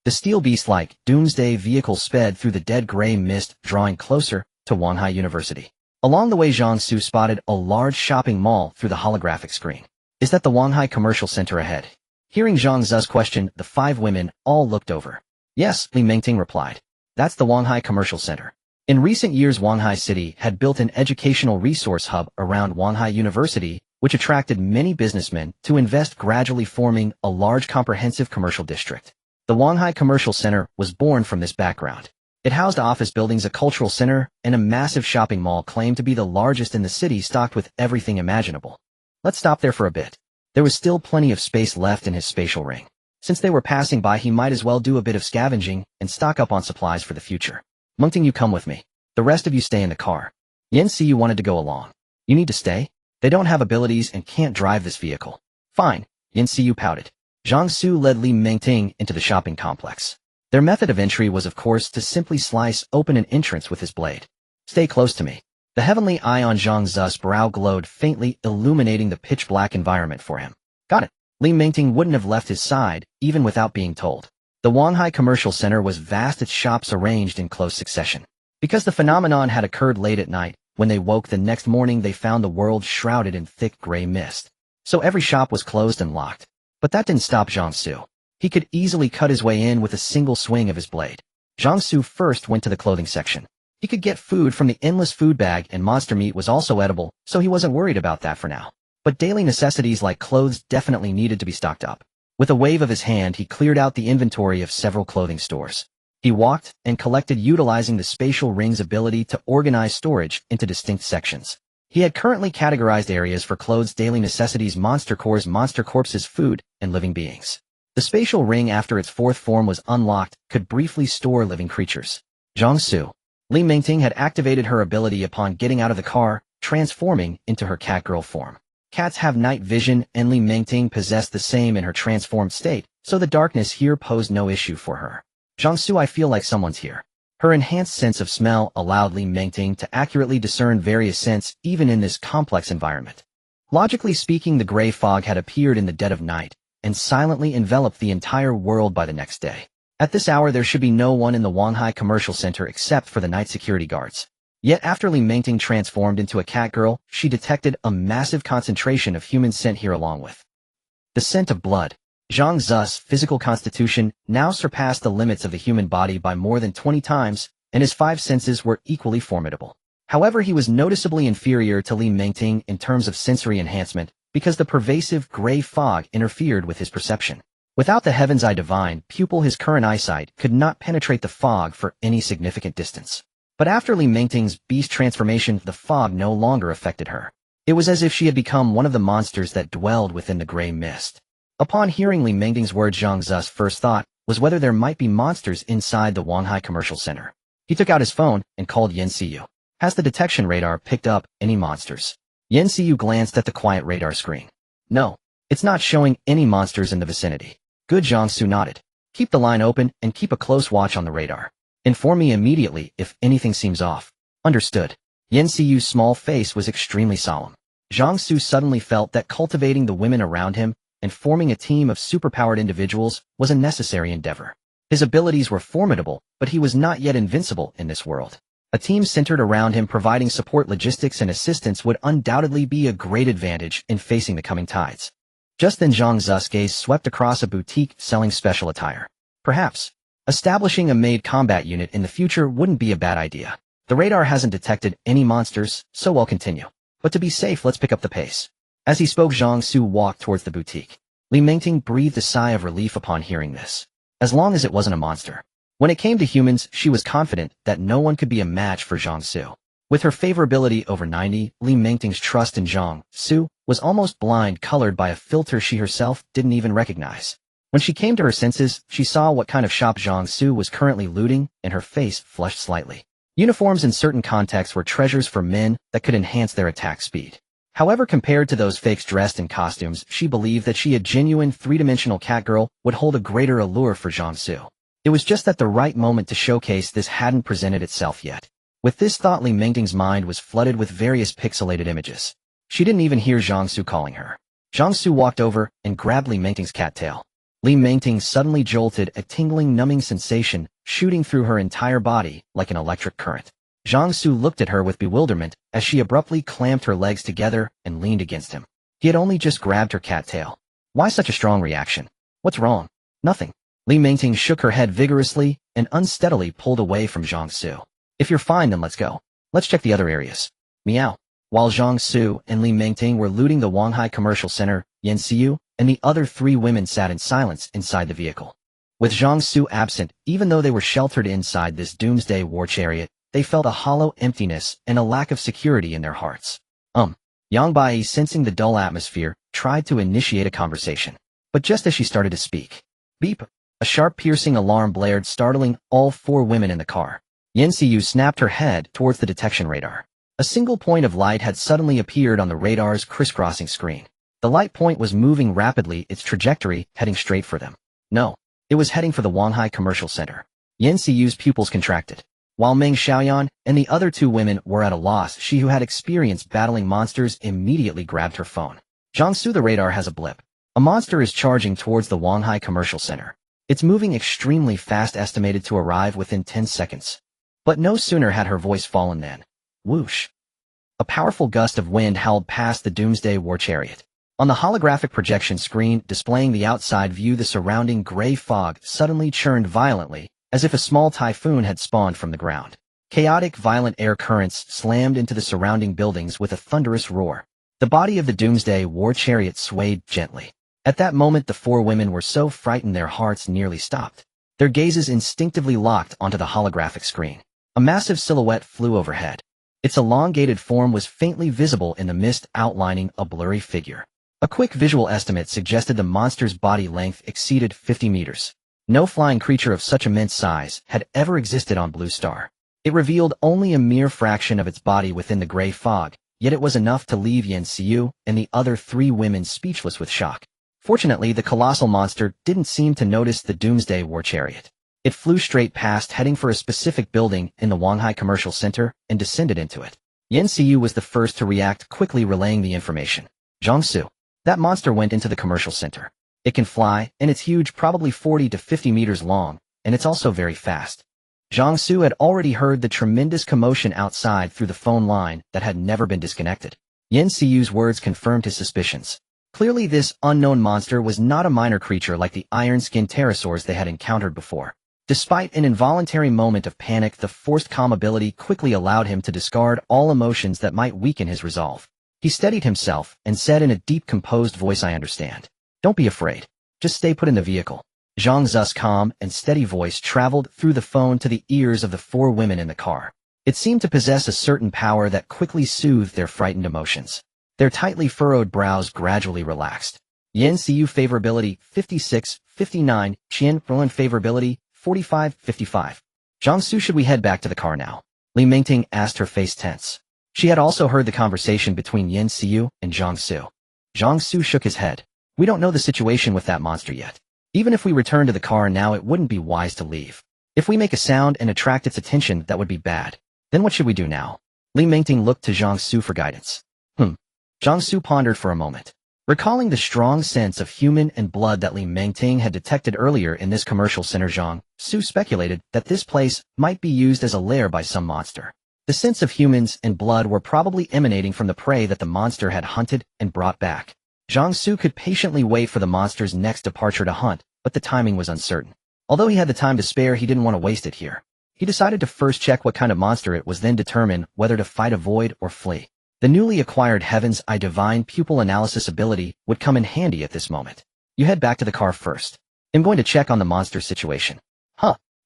Speaker 1: The steel beast-like doomsday vehicle sped through the dead gray mist, drawing closer to Wanghai University. Along the way, Zhang Xu spotted a large shopping mall through the holographic screen. Is that the Wanghai Commercial Center ahead? Hearing Zhang Xu's question, the 5 women all looked over. Yes, Li Mengting replied. That's the Wanghai Commercial Center. In recent years, Wanghai City had built an educational resource hub around Wanghai University, which attracted many businessmen to invest, gradually forming a large comprehensive commercial district. The Wanghai Commercial Center was born from this background. It housed office buildings, a cultural center, and a massive shopping mall claimed to be the largest in the city, stocked with everything imaginable. Let's stop there for a bit. There was still plenty of space left in his spatial ring. Since they were passing by, he might as well do a bit of scavenging and stock up on supplies for the future. Mengting, you come with me. The rest of you stay in the car. Yan Xiyu wanted to go along. You need to stay? They don't have abilities and can't drive this vehicle. Fine, Yan Xiyu pouted. Zhang Xu led Li Mengting into the shopping complex. Their method of entry was, of course, to simply slice open an entrance with his blade. Stay close to me. The heavenly eye on Zhang Xu's brow glowed faintly, illuminating the pitch-black environment for him. Got it. Li Mengting wouldn't have left his side, even without being told. The Wanhai Commercial Center was vast, its shops arranged in close succession. Because the phenomenon had occurred late at night, when they woke the next morning they found the world shrouded in thick gray mist. So every shop was closed and locked. But that didn't stop Zhang Xu. He could easily cut his way in with a single swing of his blade. Zhang Xu first went to the clothing section. He could get food from the endless food bag, and monster meat was also edible, so he wasn't worried about that for now. But daily necessities like clothes definitely needed to be stocked up. With a wave of his hand, he cleared out the inventory of several clothing stores. He walked and collected, utilizing the spatial ring's ability to organize storage into distinct sections. He had currently categorized areas for clothes, daily necessities, monster cores, monster corpses, food, and living beings. The spatial ring, after its fourth form was unlocked, could briefly store living creatures. Zhang Xu. Li Mengting had activated her ability upon getting out of the car, transforming into her catgirl form. Cats have night vision, and Li Mengting possessed the same in her transformed state, so the darkness here posed no issue for her. Zhang Xu, I feel like someone's here. Her enhanced sense of smell allowed Li Mengting to accurately discern various scents even in this complex environment. Logically speaking, the gray fog had appeared in the dead of night and silently enveloped the entire world by the next day. At this hour there should be no one in the Wanhai Commercial Center except for the night security guards. Yet after Li Mengting transformed into a catgirl, she detected a massive concentration of human scent here, along with the scent of blood. Zhang Xu's physical constitution now surpassed the limits of the human body by more than 20 times, and his 5 senses were equally formidable. However, he was noticeably inferior to Li Mengting in terms of sensory enhancement, because the pervasive gray fog interfered with his perception. Without the Heaven's Eye divine pupil, his current eyesight could not penetrate the fog for any significant distance. But after Li Mengting's beast transformation, the fog no longer affected her. It was as if she had become one of the monsters that dwelled within the gray mist. Upon hearing Li Mengting's words, Zhang Xu's first thought was whether there might be monsters inside the Wanhai Commercial Center. He took out his phone and called Yan Xiyu. Has the detection radar picked up any monsters? Yan Xiyu glanced at the quiet radar screen. No, it's not showing any monsters in the vicinity. Good, Zhang Xu nodded. Keep the line open and keep a close watch on the radar. Inform me immediately if anything seems off. Understood. Yan Xiyu's small face was extremely solemn. Zhang Xu suddenly felt that cultivating the women around him and forming a team of superpowered individuals was a necessary endeavor. His abilities were formidable, but he was not yet invincible in this world. A team centered around him providing support, logistics, and assistance would undoubtedly be a great advantage in facing the coming tides. Just then Zhang Xu's gaze swept across a boutique selling special attire. Perhaps establishing a maid combat unit in the future wouldn't be a bad idea. The radar hasn't detected any monsters, so I'll continue. But to be safe, let's pick up the pace. As he spoke, Zhang Xu walked towards the boutique. Li Mengting breathed a sigh of relief upon hearing this. As long as it wasn't a monster. When it came to humans, she was confident that no one could be a match for Zhang Xu. With her favorability over 90, Li Mengting's trust in Zhang Xu was almost blind, colored by a filter she herself didn't even recognize. When she came to her senses, she saw what kind of shop Zhang Xu was currently looting, and her face flushed slightly. Uniforms in certain contexts were treasures for men that could enhance their attack speed. However, compared to those fakes dressed in costumes, she believed that a genuine three-dimensional catgirl would hold a greater allure for Zhang Xu. It was just that the right moment to showcase this hadn't presented itself yet. With this thought, Li Mengting's mind was flooded with various pixelated images. She didn't even hear Zhang Xu calling her. Zhang Xu walked over and grabbed Li Mengting's cattail. Li Mengting suddenly jolted, a tingling, numbing sensation shooting through her entire body like an electric current. Zhang Xu looked at her with bewilderment as she abruptly clamped her legs together and leaned against him. He had only just grabbed her cattail. Why such a strong reaction? What's wrong? Nothing. Li Mengting shook her head vigorously and unsteadily pulled away from Zhang Xu. If you're fine, then let's go. Let's check the other areas. Meow. While Zhang Xu and Li Mengting were looting the Wanhai Commercial Center, Yan Xiyu and the other 3 women sat in silence inside the vehicle. With Zhang Xu absent, even though they were sheltered inside this doomsday war chariot, they felt a hollow emptiness and a lack of security in their hearts. Yang Bai, sensing the dull atmosphere, tried to initiate a conversation. But just as she started to speak, beep, a sharp piercing alarm blared, startling all four women in the car. Yan Xiu snapped her head towards the detection radar. A single point of light had suddenly appeared on the radar's crisscrossing screen. The light point was moving rapidly, its trajectory heading straight for them. No, it was heading for the Wanhai Commercial Center. Yan Xiu's pupils contracted. While Meng Xiaoyan and the other two women were at a loss, she who had experience battling monsters immediately grabbed her phone. Zhang Xu, the radar has a blip. A monster is charging towards the Wanhai Commercial Center. It's moving extremely fast, estimated to arrive within 10 seconds. But no sooner had her voice fallen than, whoosh! A powerful gust of wind howled past the doomsday war chariot. On the holographic projection screen displaying the outside view, the surrounding gray fog suddenly churned violently, as if a small typhoon had spawned from the ground. Chaotic, violent air currents slammed into the surrounding buildings with a thunderous roar. The body of the doomsday war chariot swayed gently. At that moment, the four women were so frightened their hearts nearly stopped. Their gazes instinctively locked onto the holographic screen. A massive silhouette flew overhead. Its elongated form was faintly visible in the mist, outlining a blurry figure. A quick visual estimate suggested the monster's body length exceeded 50 meters. No flying creature of such immense size had ever existed on Blue Star. It revealed only a mere fraction of its body within the gray fog, yet it was enough to leave Yan Xiu and the other three women speechless with shock. Fortunately, the colossal monster didn't seem to notice the doomsday war chariot. It flew straight past, heading for a specific building in the Wanhai Commercial Center, and descended into it. Yan Xiu was the first to react, quickly relaying the information. Zhang Xu, that monster went into the commercial center. It can fly, and it's huge, probably 40 to 50 meters long, and it's also very fast. Zhang Xu had already heard the tremendous commotion outside through the phone line that had never been disconnected. Yan Xiu's words confirmed his suspicions. Clearly, this unknown monster was not a minor creature like the iron-skinned pterosaurs they had encountered before. Despite an involuntary moment of panic, the forced calm ability quickly allowed him to discard all emotions that might weaken his resolve. He steadied himself and said in a deep, composed voice, "I understand. Don't be afraid. Just stay put in the vehicle." Zhang Xu's calm and steady voice traveled through the phone to the ears of the four women in the car. It seemed to possess a certain power that quickly soothed their frightened emotions. Their tightly furrowed brows gradually relaxed. Yan Xiu favorability 56-59, Qian Berlin favorability 45-55. Zhang Xu, should we head back to the car now? Li Mingting asked, her face tense. She had also heard the conversation between Yan Xiu and Zhang Xu. Zhang Xu shook his head. We don't know the situation with that monster yet. Even if we return to the car now, it wouldn't be wise to leave. If we make a sound and attract its attention, that would be bad. Then what should we do now? Li Mingting looked to Zhang Xu for guidance. Zhang Xu pondered for a moment. Recalling the strong sense of human and blood that Li Mingting had detected earlier in this commercial center, Zhang Xu speculated that this place might be used as a lair by some monster. The sense of humans and blood were probably emanating from the prey that the monster had hunted and brought back. Zhang Xu could patiently wait for the monster's next departure to hunt, but the timing was uncertain. Although he had the time to spare, he didn't want to waste it here. He decided to first check what kind of monster it was, then determine whether to fight, avoid, or flee. The newly acquired Heaven's Eye Divine Pupil Analysis ability would come in handy at this moment. You head back to the car first. I'm going to check on the monster situation.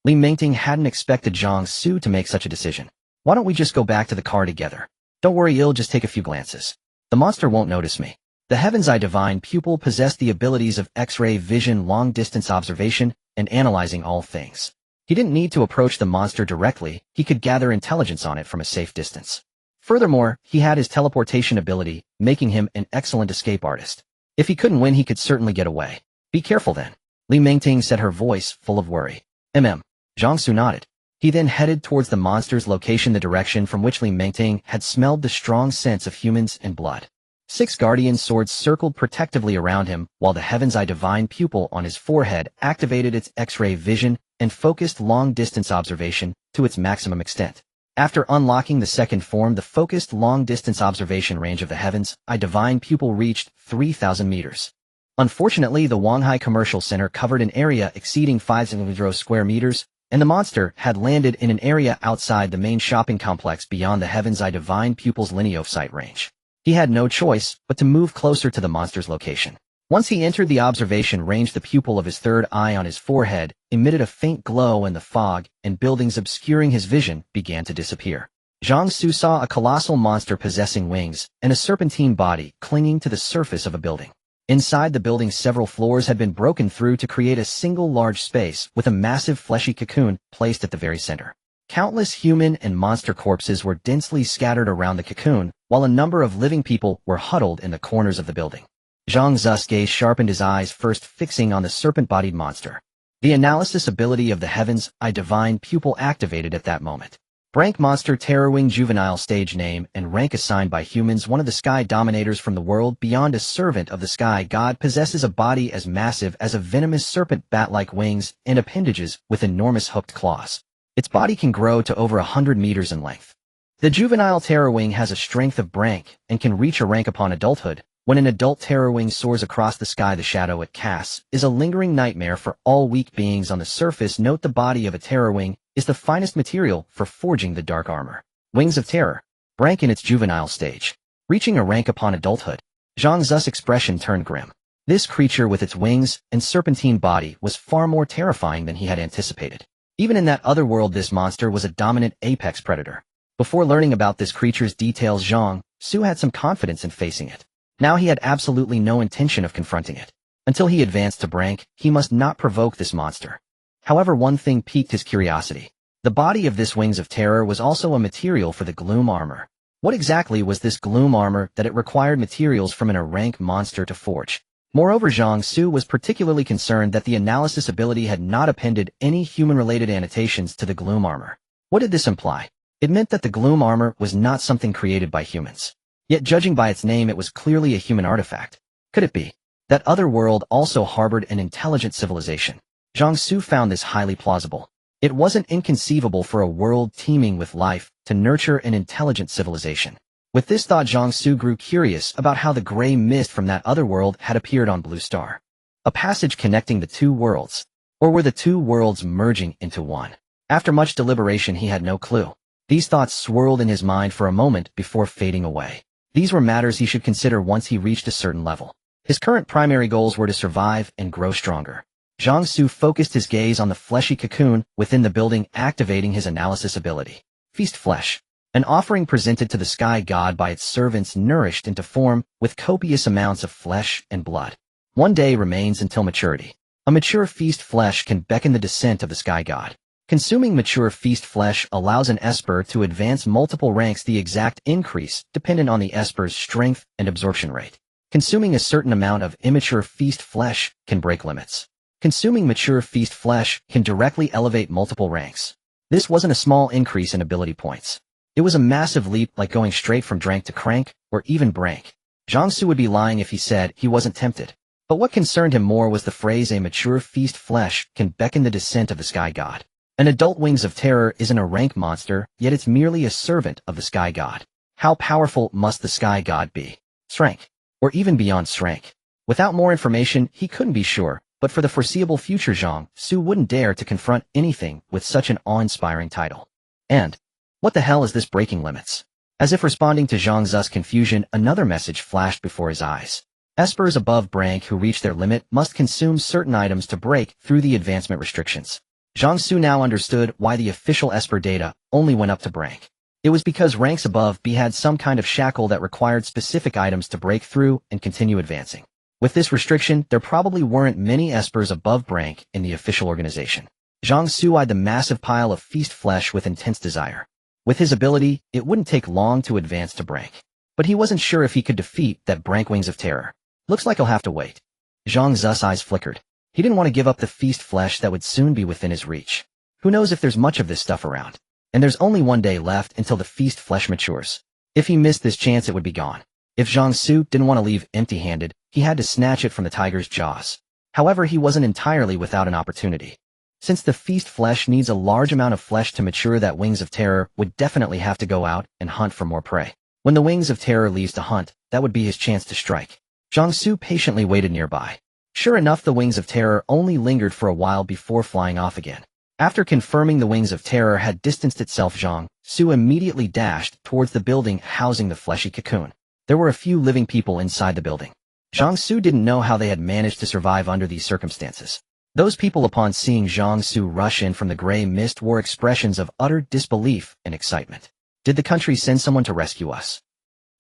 Speaker 1: Li Mingting hadn't expected Zhang Xu to make such a decision. Why don't we just go back to the car together? Don't worry, it'll just take a few glances. The monster won't notice me. The Heaven's Eye Divine Pupil possessed the abilities of X-ray vision, long-distance observation, and analyzing all things. He didn't need to approach the monster directly, he could gather intelligence on it from a safe distance. Furthermore, he had his teleportation ability, making him an excellent escape artist. If he couldn't win, he could certainly get away. Be careful then. Li Mingting said, her voice full of worry. Zhang Xu nodded. He then headed towards the monster's location, the direction from which Li Mingting had smelled the strong sense of humans and blood. 6 guardian swords circled protectively around him, while the Heaven's Eye Divine Pupil on his forehead activated its X-ray vision and focused long-distance observation to its maximum extent. After unlocking the second form, the focused long-distance observation range of the Heaven's Eye Divine Pupil reached 3,000 meters. Unfortunately, the Wanhai Commercial Center covered an area exceeding 500 square meters, and the monster had landed in an area outside the main shopping complex beyond the Heaven's Eye Divine Pupil's linear sight range. He had no choice but to move closer to the monster's location. Once he entered the observation range, the pupil of his third eye on his forehead emitted a faint glow, and the fog and buildings obscuring his vision began to disappear. Zhang Xu saw a colossal monster possessing wings and a serpentine body clinging to the surface of a building. Inside the building, several floors had been broken through to create a single large space with a massive fleshy cocoon placed at the very center. Countless human and monster corpses were densely scattered around the cocoon, while a number of living people were huddled in the corners of the building. Zhang Xu's gaze sharpened, his eyes first fixing on the serpent-bodied monster. The analysis ability of the Heaven's Eye divine pupil activated at that moment. Brank Monster Terrorwing, juvenile stage name and rank assigned by humans, one of the sky dominators from the world beyond, a servant of the sky god, possesses a body as massive as a venomous serpent, bat-like wings, and appendages with enormous hooked claws. Its body can grow to over 100 meters in length. The juvenile Terrorwing has a strength of Brank and can reach a rank upon adulthood. When an adult Terrorwing soars across the sky, the shadow it casts is a lingering nightmare for all weak beings on the surface. Note: the body of a Terrorwing is the finest material for forging the dark armor. Wings of Terror. Brank in its juvenile stage, reaching a rank upon adulthood. Zhang Xu's expression turned grim. This creature with its wings and serpentine body was far more terrifying than he had anticipated. Even in that other world, this monster was a dominant apex predator. Before learning about this creature's details, Zhang Xu had some confidence in facing it. Now he had absolutely no intention of confronting it. Until he advanced to Brank, he must not provoke this monster. However, one thing piqued his curiosity. The body of this Wings of Terror was also a material for the gloom armor. What exactly was this gloom armor that it required materials from an rank monster to forge? Moreover, Zhang Xu was particularly concerned that the analysis ability had not appended any human-related annotations to the gloom armor. What did this imply? It meant that the gloom armor was not something created by humans. Yet, judging by its name, it was clearly a human artifact. Could it be that other world also harbored an intelligent civilization? Zhang Xu found this highly plausible. It wasn't inconceivable for a world teeming with life to nurture an intelligent civilization. With this thought, Zhang Xu grew curious about how the gray mist from that other world had appeared on Blue Star. A passage connecting the two worlds. Or were the two worlds merging into one? After much deliberation, he had no clue. These thoughts swirled in his mind for a moment before fading away. These were matters he should consider once he reached a certain level. His current primary goals were to survive and grow stronger. Zhang Xu focused his gaze on the fleshy cocoon within the building, activating his analysis ability. Feast flesh. An offering presented to the sky god by its servants, nourished into form with copious amounts of flesh and blood. One day remains until maturity. A mature feast flesh can beckon the descent of the sky god. Consuming mature feast flesh allows an Esper to advance multiple ranks, the exact increase dependent on the Esper's strength and absorption rate. Consuming a certain amount of immature feast flesh can break limits. Consuming mature feast flesh can directly elevate multiple ranks. This wasn't a small increase in ability points. It was a massive leap, like going straight from Drank to Crank, or even Brank. Zhang Xu would be lying if he said he wasn't tempted. But what concerned him more was the phrase, "a mature feast flesh can beckon the descent of the sky god." An adult Wings of Terror isn't a rank monster, yet it's merely a servant of the sky god. How powerful must the sky god be? Srank. Or even beyond Srank. Without more information, he couldn't be sure, but for the foreseeable future, Zhang Xu wouldn't dare to confront anything with such an awe-inspiring title. And what the hell is this breaking limits? As if responding to Zhang Xu's confusion, another message flashed before his eyes. Espers above Brank who reach their limit must consume certain items to break through the advancement restrictions. Zhang Xu now understood why the official Esper data only went up to Brank. It was because ranks above B had some kind of shackle that required specific items to break through and continue advancing. With this restriction, there probably weren't many Espers above Brank in the official organization. Zhang Xu eyed the massive pile of feast flesh with intense desire. With his ability, it wouldn't take long to advance to Brank. But he wasn't sure if he could defeat that Brank Wings of Terror. Looks like he'll have to wait. Zhang Xu's eyes flickered. He didn't want to give up the feast flesh that would soon be within his reach. Who knows if there's much of this stuff around? And there's only one day left until the feast flesh matures. If he missed this chance, it would be gone. If Zhang Xu didn't want to leave empty-handed, he had to snatch it from the tiger's jaws. However, he wasn't entirely without an opportunity. Since the feast flesh needs a large amount of flesh to mature, that Wings of Terror would definitely have to go out and hunt for more prey. When the Wings of Terror leaves to hunt, that would be his chance to strike. Zhang Xu patiently waited nearby. Sure enough, the Wings of Terror only lingered for a while before flying off again. After confirming the Wings of Terror had distanced itself, Zhang Xu immediately dashed towards the building housing the fleshy cocoon. There were a few living people inside the building. Zhang Xu didn't know how they had managed to survive under these circumstances. Those people upon seeing Zhang Xu rush in from the gray mist wore expressions of utter disbelief and excitement. Did the country send someone to rescue us?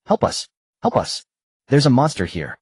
Speaker 1: Help us! Help us! There's a monster here.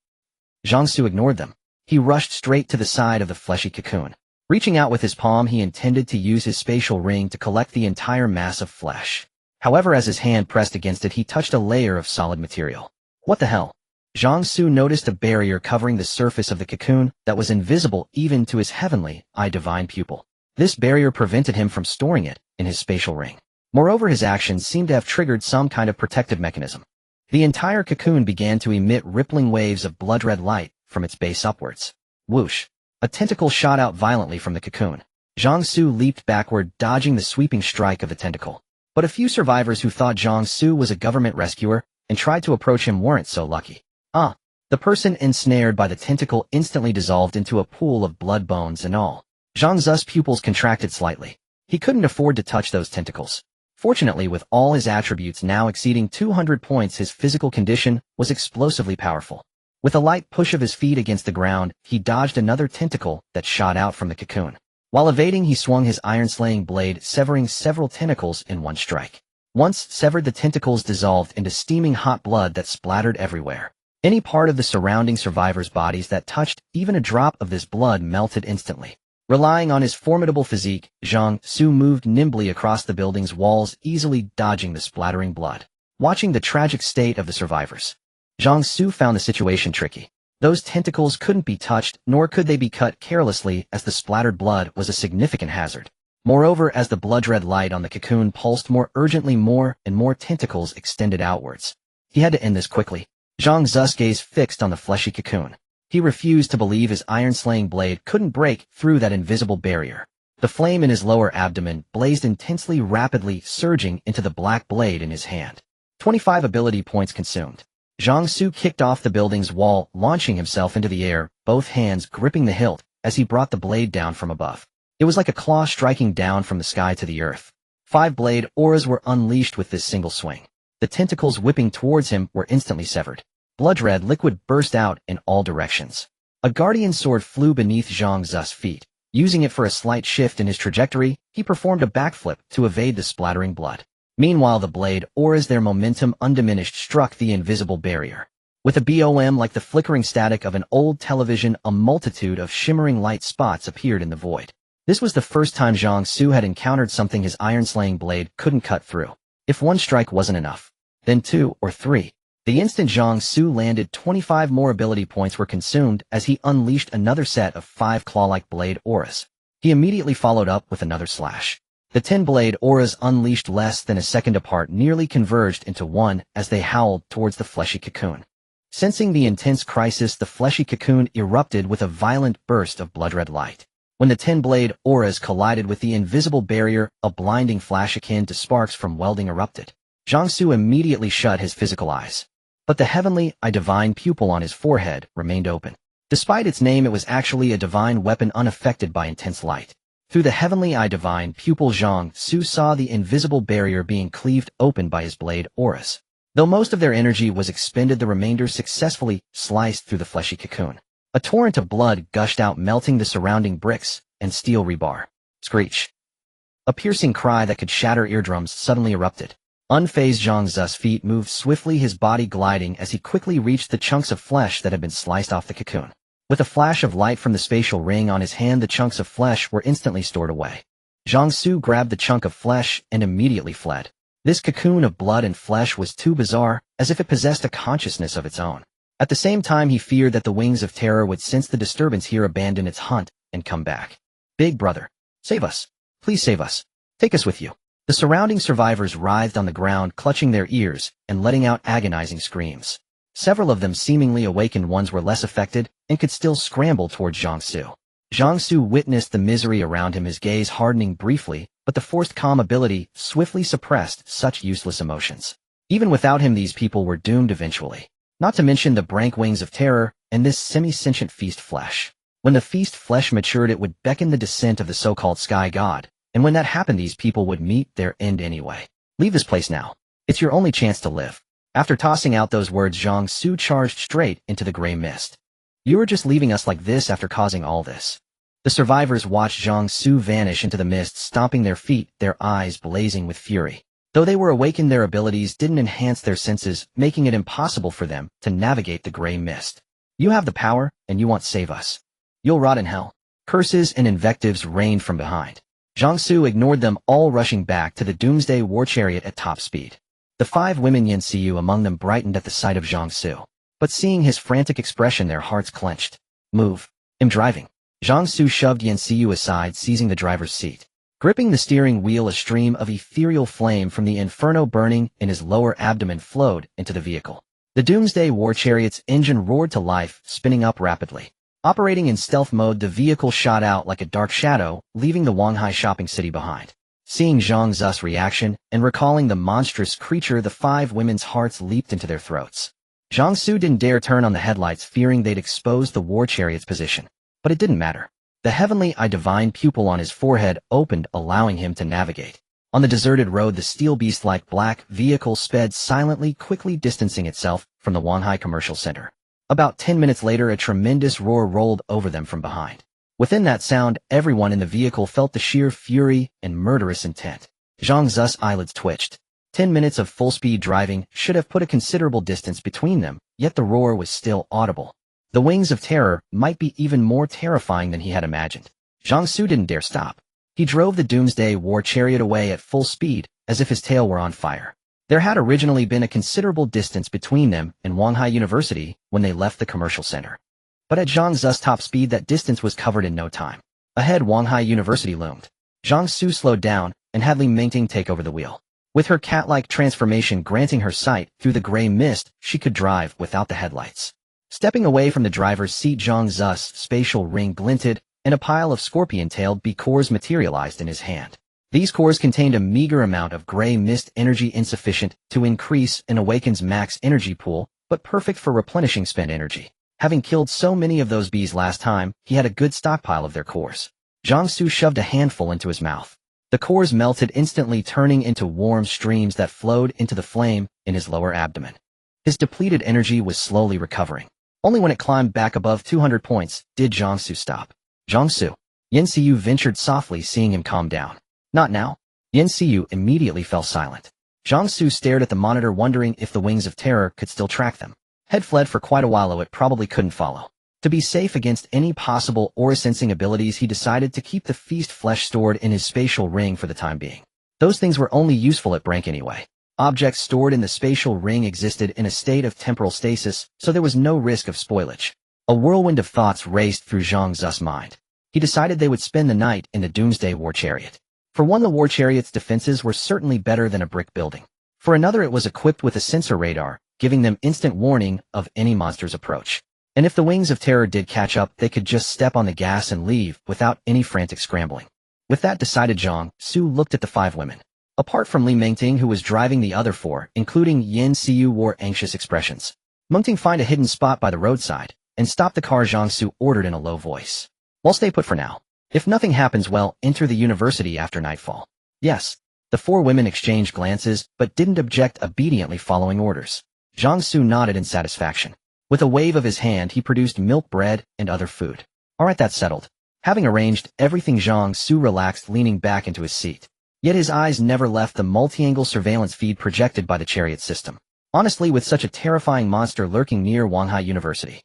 Speaker 1: Zhang Xu ignored them. He rushed straight to the side of the fleshy cocoon. Reaching out with his palm, he intended to use his spatial ring to collect the entire mass of flesh. However, as his hand pressed against it, he touched a layer of solid material. What the hell? Zhang Xu noticed a barrier covering the surface of the cocoon that was invisible even to his heavenly, divine pupil. This barrier prevented him from storing it in his spatial ring. Moreover, his actions seemed to have triggered some kind of protective mechanism. The entire cocoon began to emit rippling waves of blood-red light from its base upwards. Whoosh! A tentacle shot out violently from the cocoon. Zhang Xu leaped backward, dodging the sweeping strike of the tentacle. But a few survivors who thought Zhang Xu was a government rescuer and tried to approach him weren't so lucky. The person ensnared by the tentacle instantly dissolved into a pool of blood, bones and all. Zhang Xu's pupils contracted slightly. He couldn't afford to touch those tentacles. Fortunately, with all his attributes now exceeding 200 points, his physical condition was explosively powerful. With a light push of his feet against the ground, he dodged another tentacle that shot out from the cocoon. While evading, he swung his iron-slaying blade, severing several tentacles in one strike. Once severed, the tentacles dissolved into steaming hot blood that splattered everywhere. Any part of the surrounding survivors' bodies that touched even a drop of this blood melted instantly. Relying on his formidable physique, Zhang Xu moved nimbly across the building's walls, easily dodging the splattering blood. Watching the tragic state of the survivors, Zhang Xu found the situation tricky. Those tentacles couldn't be touched, nor could they be cut carelessly, as the splattered blood was a significant hazard. Moreover, as the blood-red light on the cocoon pulsed more urgently, more and more tentacles extended outwards. He had to end this quickly. Zhang Xu's gaze fixed on the fleshy cocoon. He refused to believe his iron-slaying blade couldn't break through that invisible barrier. The flame in his lower abdomen blazed intensely, rapidly surging into the black blade in his hand. 25 ability points consumed. Zhang Xu kicked off the building's wall, launching himself into the air, both hands gripping the hilt as he brought the blade down from above. It was like a claw striking down from the sky to the earth. 5 blade auras were unleashed with this single swing. The tentacles whipping towards him were instantly severed. Blood-red liquid burst out in all directions. A guardian sword flew beneath Zhang Xu's feet. Using it for a slight shift in his trajectory, he performed a backflip to evade the splattering blood. Meanwhile, the blade auras, their momentum undiminished, struck the invisible barrier. With a BOM like the flickering static of an old television, a multitude of shimmering light spots appeared in the void. This was the first time Zhang Xu had encountered something his iron-slaying blade couldn't cut through. If one strike wasn't enough, then 2 or 3. The instant Zhang Xu landed, 25 more ability points were consumed as he unleashed another set of 5 claw-like blade auras. He immediately followed up with another slash. The 10 blade auras, unleashed less than a second apart, nearly converged into one as they howled towards the fleshy cocoon. Sensing the intense crisis, the fleshy cocoon erupted with a violent burst of blood-red light. When the 10 blade auras collided with the invisible barrier, a blinding flash akin to sparks from welding erupted. Zhang Xu immediately shut his physical eyes. But the heavenly, divine pupil on his forehead remained open. Despite its name, it was actually a divine weapon unaffected by intense light. Through the heavenly divine pupil, Zhang Xu saw the invisible barrier being cleaved open by his blade auras. Though most of their energy was expended, the remainder successfully sliced through the fleshy cocoon. A torrent of blood gushed out, melting the surrounding bricks and steel rebar. Screech! A piercing cry that could shatter eardrums suddenly erupted. Unfazed, Zhang Xu's feet moved swiftly, his body gliding as he quickly reached the chunks of flesh that had been sliced off the cocoon. With a flash of light from the spatial ring on his hand, the chunks of flesh were instantly stored away. Zhang Xu grabbed the chunk of flesh and immediately fled. This cocoon of blood and flesh was too bizarre, as if it possessed a consciousness of its own. At the same time, he feared that the wings of terror would sense the disturbance here, abandon its hunt, and come back. Big brother, save us. Please save us. Take us with you. The surrounding survivors writhed on the ground, clutching their ears and letting out agonizing screams. Several of them seemingly awakened ones were less affected and could still scramble towards Zhang Xu. Zhang Xu witnessed the misery around him, his gaze hardening briefly, but the forced calm ability swiftly suppressed such useless emotions. Even without him, these people were doomed eventually. Not to mention the brank wings of terror and this semi-sentient feast flesh. When the feast flesh matured, it would beckon the descent of the so-called sky god. And when that happened, these people would meet their end anyway. Leave this place now. It's your only chance to live. After tossing out those words, Zhang Xu charged straight into the gray mist. You were just leaving us like this after causing all this. The survivors watched Zhang Xu vanish into the mist, stomping their feet, their eyes blazing with fury. Though they were awakened, their abilities didn't enhance their senses, making it impossible for them to navigate the gray mist. You have the power, and you want to save us. You'll rot in hell. Curses and invectives rained from behind. Zhang Xu ignored them all, rushing back to the doomsday war chariot at top speed. The 5 women, Yan Xiu among them, brightened at the sight of Zhang Xu. But seeing his frantic expression, their hearts clenched. Move. I'm driving. Zhang Xu shoved Yan Xiu aside, seizing the driver's seat. Gripping the steering wheel, a stream of ethereal flame from the inferno burning in his lower abdomen flowed into the vehicle. The doomsday war chariot's engine roared to life, spinning up rapidly. Operating in stealth mode, the vehicle shot out like a dark shadow, leaving the Wanghai shopping city behind. Seeing Zhang Xu's reaction and recalling the monstrous creature, the 5 women's hearts leaped into their throats. Zhang Xu didn't dare turn on the headlights, fearing they'd expose the war chariot's position. But it didn't matter. The heavenly eye divine pupil on his forehead opened, allowing him to navigate. On the deserted road, the steel beast-like black vehicle sped silently, quickly distancing itself from the Wanhai Commercial Center. About 10 minutes later, a tremendous roar rolled over them from behind. Within that sound, everyone in the vehicle felt the sheer fury and murderous intent. Zhang Xu's eyelids twitched. 10 minutes of full-speed driving should have put a considerable distance between them, yet the roar was still audible. The wings of terror might be even more terrifying than he had imagined. Zhang Xu didn't dare stop. He drove the doomsday war chariot away at full speed, as if his tail were on fire. There had originally been a considerable distance between them and Wanghai University when they left the commercial center. But at Zhang Xu's top speed, that distance was covered in no time. Ahead, Wanghai University loomed. Zhang Xu slowed down and had Li Mingting take over the wheel. With her cat-like transformation granting her sight through the gray mist, she could drive without the headlights. Stepping away from the driver's seat, Zhang Xu's spatial ring glinted, and a pile of scorpion-tailed bee cores materialized in his hand. These cores contained a meager amount of gray mist energy, insufficient to increase an awaken's max energy pool, but perfect for replenishing spent energy. Having killed so many of those bees last time, he had a good stockpile of their cores. Zhang Xu shoved a handful into his mouth. The cores melted instantly, turning into warm streams that flowed into the flame in his lower abdomen. His depleted energy was slowly recovering. Only when it climbed back above 200 points did Zhang Xu stop. Zhang Xu. Yan Xiu ventured softly, seeing him calm down. Not now. Yan Xiu immediately fell silent. Zhang Xu stared at the monitor, wondering if the wings of terror could still track them. Had fled for quite a while, though it probably couldn't follow. To be safe against any possible aura-sensing abilities, he decided to keep the feast flesh stored in his spatial ring for the time being. Those things were only useful at Brank anyway. Objects stored in the spatial ring existed in a state of temporal stasis, so there was no risk of spoilage. A whirlwind of thoughts raced through Zhang Xu's mind. He decided they would spend the night in the Doomsday War Chariot. For one, the War Chariot's defenses were certainly better than a brick building. For another, it was equipped with a sensor radar, giving them instant warning of any monster's approach. And if the wings of terror did catch up, they could just step on the gas and leave without any frantic scrambling. With that decided, Zhang Xu looked at the 5 women. Apart from Li Mingting, who was driving the other 4, including Yan Xiu, wore anxious expressions. Mingting, find a hidden spot by the roadside and stop the car, Zhang Xu ordered in a low voice. We'll stay put for now. If nothing happens, well, enter the university after nightfall. Yes. The 4 women exchanged glances, but didn't object, obediently following orders. Zhang Xu nodded in satisfaction. With a wave of his hand, he produced milk, bread, and other food. All right, that's settled. Having arranged everything, Zhang Xu relaxed, leaning back into his seat. Yet his eyes never left the multi-angle surveillance feed projected by the chariot system. Honestly, with such a terrifying monster lurking near Wanghai University,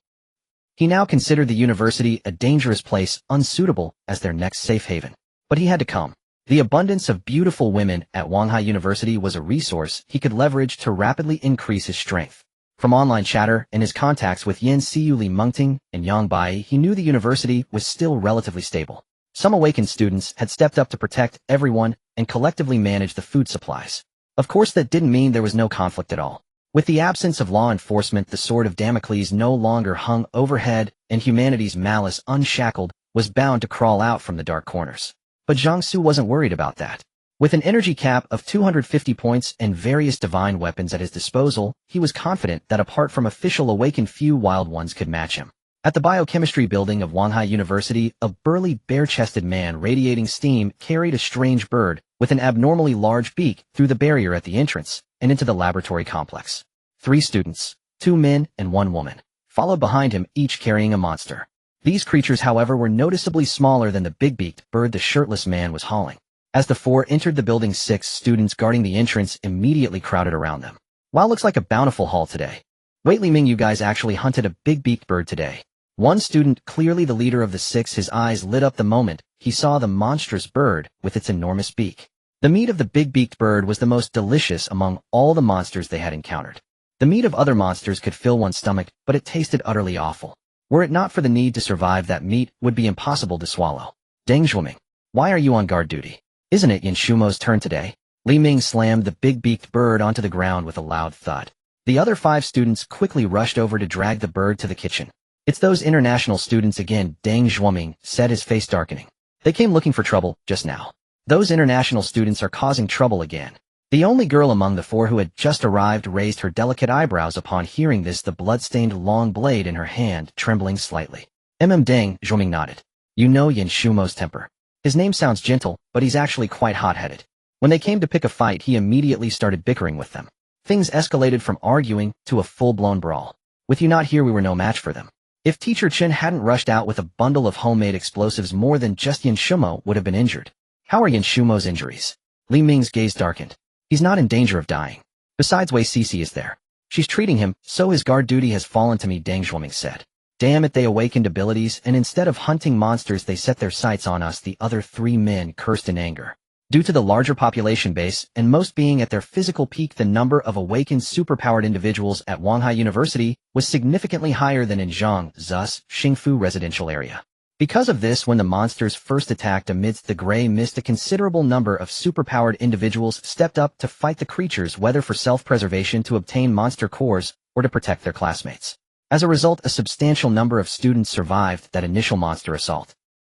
Speaker 1: he now considered the university a dangerous place, unsuitable as their next safe haven. But he had to come. The abundance of beautiful women at Wanghai University was a resource he could leverage to rapidly increase his strength. From online chatter and his contacts with Yan Xiu, Li Mingting, and Yang Bai, he knew the university was still relatively stable. Some awakened students had stepped up to protect everyone and collectively manage the food supplies. Of course, that didn't mean there was no conflict at all. With the absence of law enforcement, the sword of Damocles no longer hung overhead, and humanity's malice, unshackled, was bound to crawl out from the dark corners. But Zhang Xu wasn't worried about that. With an energy cap of 250 points and various divine weapons at his disposal, he was confident that apart from official awakened, few wild ones could match him. At the biochemistry building of Wanghai University, a burly, bare-chested man radiating steam carried a strange bird with an abnormally large beak through the barrier at the entrance and into the laboratory complex. 3 students, 2 men and 1 woman, followed behind him, each carrying a monster. These creatures, however, were noticeably smaller than the big-beaked bird the shirtless man was hauling. As the 4 entered the building, 6 students guarding the entrance immediately crowded around them. Wow, looks like a bountiful haul today. Wait, Li Ming, you guys actually hunted a big-beaked bird today. One student, clearly the leader of the 6, his eyes lit up the moment he saw the monstrous bird with its enormous beak. The meat of the big-beaked bird was the most delicious among all the monsters they had encountered. The meat of other monsters could fill one's stomach, but it tasted utterly awful. Were it not for the need to survive, that meat would be impossible to swallow. Deng Zhuoming, why are you on guard duty? Isn't it Yan Shumo's turn today? Li Ming slammed the big-beaked bird onto the ground with a loud thud. The other 5 students quickly rushed over to drag the bird to the kitchen. It's those international students again, Deng Zhuoming said, his face darkening. They came looking for trouble just now. Those international students are causing trouble again. The only girl among the 4 who had just arrived raised her delicate eyebrows upon hearing this, the blood-stained long blade in her hand trembling slightly. Deng Zhuoming nodded. You know Yan Shumo's temper. His name sounds gentle, but he's actually quite hot-headed. When they came to pick a fight, he immediately started bickering with them. Things escalated from arguing to a full-blown brawl. With you not here, we were no match for them. If Teacher Chen hadn't rushed out with a bundle of homemade explosives, more than just Yan Shumo would have been injured. How are Yan Shumo's injuries? Li Ming's gaze darkened. He's not in danger of dying. Besides, Wei Cece is there. She's treating him, so his guard duty has fallen to me, Deng Zhuoming said. Damn it, they awakened abilities, and instead of hunting monsters, they set their sights on us, the other 3 men cursed in anger. Due to the larger population base, and most being at their physical peak, the number of awakened superpowered individuals at Wanghai University was significantly higher than in Zhang Xu's Xingfu residential area. Because of this, when the monsters first attacked amidst the gray mist, a considerable number of superpowered individuals stepped up to fight the creatures, whether for self-preservation, to obtain monster cores, or to protect their classmates. As a result, a substantial number of students survived that initial monster assault.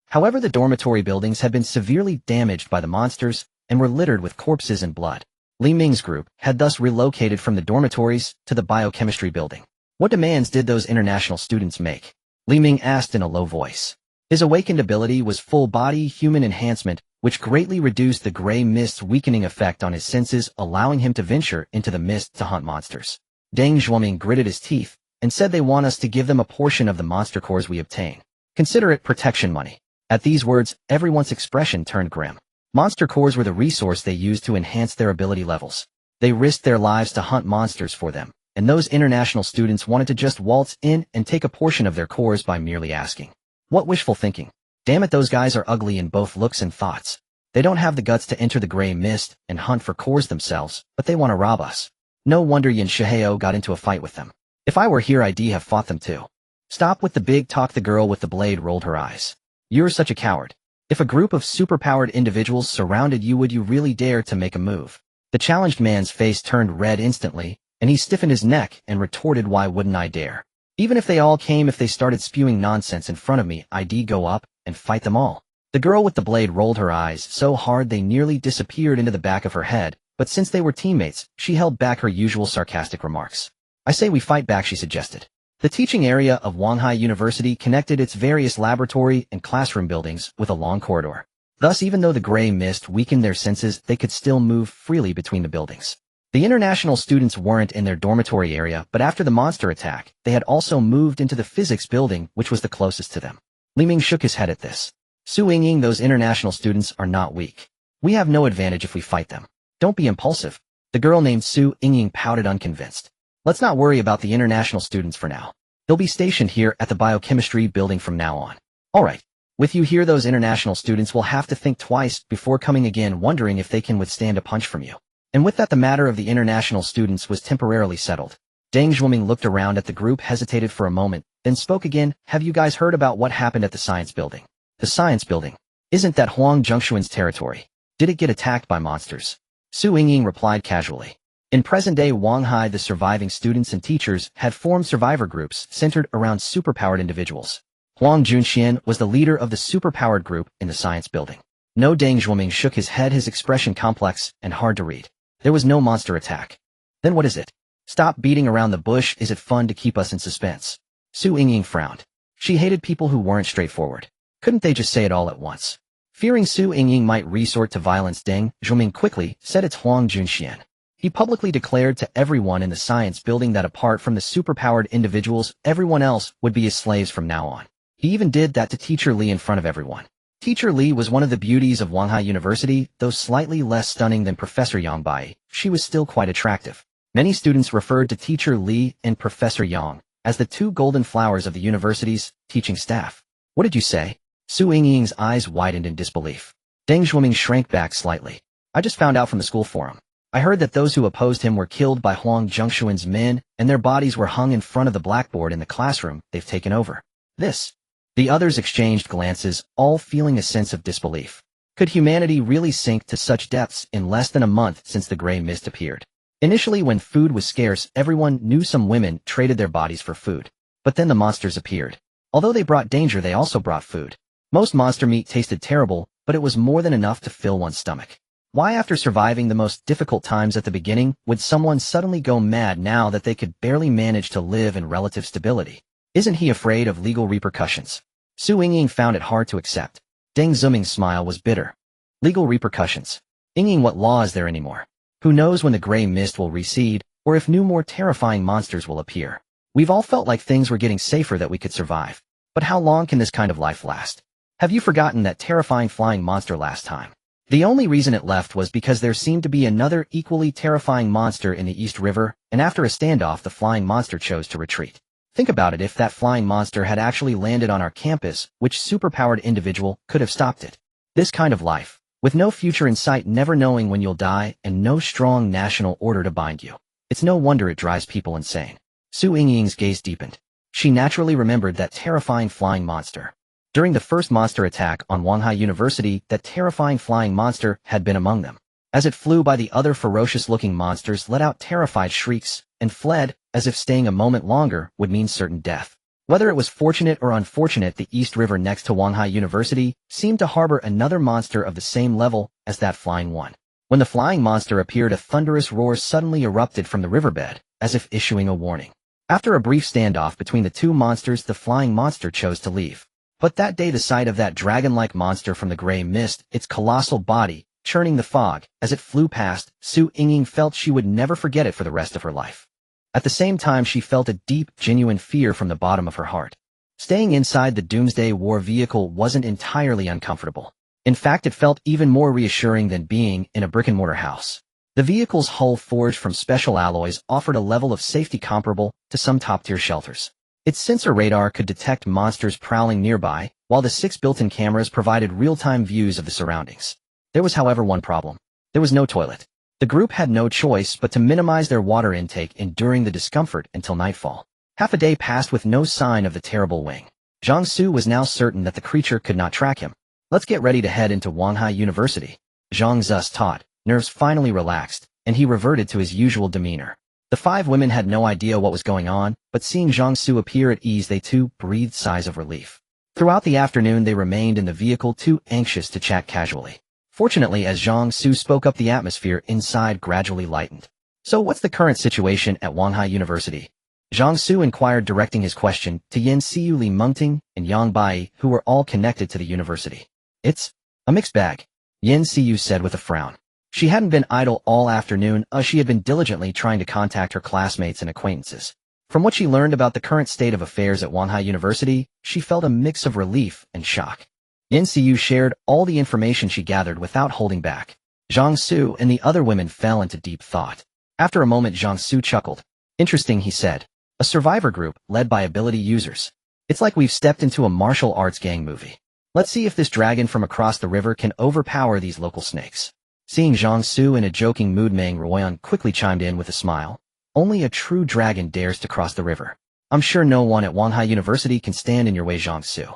Speaker 1: However, the dormitory buildings had been severely damaged by the monsters and were littered with corpses and blood. Li Ming's group had thus relocated from the dormitories to the biochemistry building. What demands did those international students make? Li Ming asked in a low voice. His awakened ability was full-body human enhancement, which greatly reduced the gray mist's weakening effect on his senses, allowing him to venture into the mist to hunt monsters. Deng Zhuoming gritted his teeth and said, they want us to give them a portion of the monster cores we obtain. Consider it protection money. At these words, everyone's expression turned grim. Monster cores were the resource they used to enhance their ability levels. They risked their lives to hunt monsters for them, and those international students wanted to just waltz in and take a portion of their cores by merely asking. What wishful thinking. Damn it, those guys are ugly in both looks and thoughts. They don't have the guts to enter the gray mist and hunt for cores themselves, but they want to rob us. No wonder Yan Shiheo got into a fight with them. If I were here, I'd have fought them too. Stop with the big talk, the girl with the blade rolled her eyes. You're such a coward. If a group of superpowered individuals surrounded you, would you really dare to make a move? The challenged man's face turned red instantly, and he stiffened his neck and retorted, why wouldn't I dare? Even if they all came, if they started spewing nonsense in front of me, I'd go up and fight them all. The girl with the blade rolled her eyes so hard they nearly disappeared into the back of her head, but since they were teammates, she held back her usual sarcastic remarks. I say we fight back, she suggested. The teaching area of Wanghai University connected its various laboratory and classroom buildings with a long corridor. Thus, even though the gray mist weakened their senses, they could still move freely between the buildings. The international students weren't in their dormitory area, but after the monster attack, they had also moved into the physics building, which was the closest to them. Li Ming shook his head at this. Su Yingying, those international students are not weak. We have no advantage if we fight them. Don't be impulsive. The girl named Su Yingying pouted, unconvinced. Let's not worry about the international students for now. They'll be stationed here at the biochemistry building from now on. All right. With you here, those international students will have to think twice before coming again, wondering if they can withstand a punch from you. And with that, the matter of the international students was temporarily settled. Deng Zhuoming looked around at the group, hesitated for a moment, then spoke again. Have you guys heard about what happened at the science building? The science building? Isn't that Huang Zhongshuan's territory? Did it get attacked by monsters? Su Yingying replied casually. In present-day Wanghai, the surviving students and teachers had formed survivor groups centered around superpowered individuals. Huang Junxian was the leader of the superpowered group in the science building. No, Deng Zhuoming shook his head, his expression complex and hard to read. There was no monster attack. Then what is it? Stop beating around the bush. Is it fun to keep us in suspense? Su Yingying frowned. She hated people who weren't straightforward. Couldn't they just say it all at once? Fearing Su Yingying might resort to violence, Deng Zhuoming quickly said, it's Huang Junxian. He publicly declared to everyone in the science building that apart from the superpowered individuals, everyone else would be his slaves from now on. He even did that to Teacher Li in front of everyone. Teacher Li was one of the beauties of Wanghai University, though slightly less stunning than Professor Yang Bai. She was still quite attractive. Many students referred to Teacher Li and Professor Yang as the two golden flowers of the university's teaching staff. What did you say? Su Yingying's eyes widened in disbelief. Deng Zhuoming shrank back slightly. I just found out from the school forum. I heard that those who opposed him were killed by Huang Zhengshuan's men, and their bodies were hung in front of the blackboard in the classroom they've taken over. This. The others exchanged glances, all feeling a sense of disbelief. Could humanity really sink to such depths in less than a month since the gray mist appeared? Initially, when food was scarce, everyone knew some women traded their bodies for food. But then the monsters appeared. Although they brought danger, they also brought food. Most monster meat tasted terrible, but it was more than enough to fill one's stomach. Why, after surviving the most difficult times at the beginning, would someone suddenly go mad now that they could barely manage to live in relative stability? Isn't he afraid of legal repercussions? Su Yingying found it hard to accept. Deng Zuming's smile was bitter. Legal repercussions. Yingying, what law is there anymore? Who knows when the gray mist will recede, or if new more terrifying monsters will appear? We've all felt like things were getting safer, that we could survive. But how long can this kind of life last? Have you forgotten that terrifying flying monster last time? The only reason it left was because there seemed to be another equally terrifying monster in the East River, and after a standoff the flying monster chose to retreat. Think about it, if that flying monster had actually landed on our campus, which superpowered individual could have stopped it? This kind of life, with no future in sight, never knowing when you'll die, and no strong national order to bind you. It's no wonder it drives people insane. Su Yingying's gaze deepened. She naturally remembered that terrifying flying monster. During the first monster attack on Wanghai University, that terrifying flying monster had been among them. As it flew by, the other ferocious-looking monsters let out terrified shrieks and fled, as if staying a moment longer would mean certain death. Whether it was fortunate or unfortunate, the East River next to Wanghai University seemed to harbor another monster of the same level as that flying one. When the flying monster appeared, a thunderous roar suddenly erupted from the riverbed, as if issuing a warning. After a brief standoff between the two monsters, the flying monster chose to leave. But that day, the sight of that dragon-like monster from the gray mist, its colossal body, churning the fog, as it flew past, Su Yingying felt she would never forget it for the rest of her life. At the same time, she felt a deep, genuine fear from the bottom of her heart. Staying inside the Doomsday War vehicle wasn't entirely uncomfortable. In fact, it felt even more reassuring than being in a brick-and-mortar house. The vehicle's hull, forged from special alloys, offered a level of safety comparable to some top-tier shelters. Its sensor radar could detect monsters prowling nearby, while the 6 built-in cameras provided real-time views of the surroundings. There was, however, one problem. There was no toilet. The group had no choice but to minimize their water intake, enduring the discomfort until nightfall. Half a day passed with no sign of the terrible wing. Zhang Xu was now certain that the creature could not track him. Let's get ready to head into Wanghai University. Zhang Xu taught. Nerves finally relaxed, and he reverted to his usual demeanor. The 5 women had no idea what was going on, but seeing Zhang Xu appear at ease, they too breathed sighs of relief. Throughout the afternoon, they remained in the vehicle, too anxious to chat casually. Fortunately, as Zhang Xu spoke up, the atmosphere inside gradually lightened. So what's the current situation at Wanghai University? Zhang Xu inquired, directing his question to Yen Xiu, Li Mengting, and Yang Bai, who were all connected to the university. It's a mixed bag, Yen Xiu said with a frown. She hadn't been idle all afternoon, she had been diligently trying to contact her classmates and acquaintances. From what she learned about the current state of affairs at Wanghai University, she felt a mix of relief and shock. Yen Xiu shared all the information she gathered without holding back. Zhang Xu and the other women fell into deep thought. After a moment, Zhang Xu chuckled. Interesting, he said. A survivor group led by ability users. It's like we've stepped into a martial arts gang movie. Let's see if this dragon from across the river can overpower these local snakes. Seeing Zhang Xu in a joking mood, Meng Ruoyan quickly chimed in with a smile. Only a true dragon dares to cross the river. I'm sure no one at Wanghai University can stand in your way, Zhang Xu.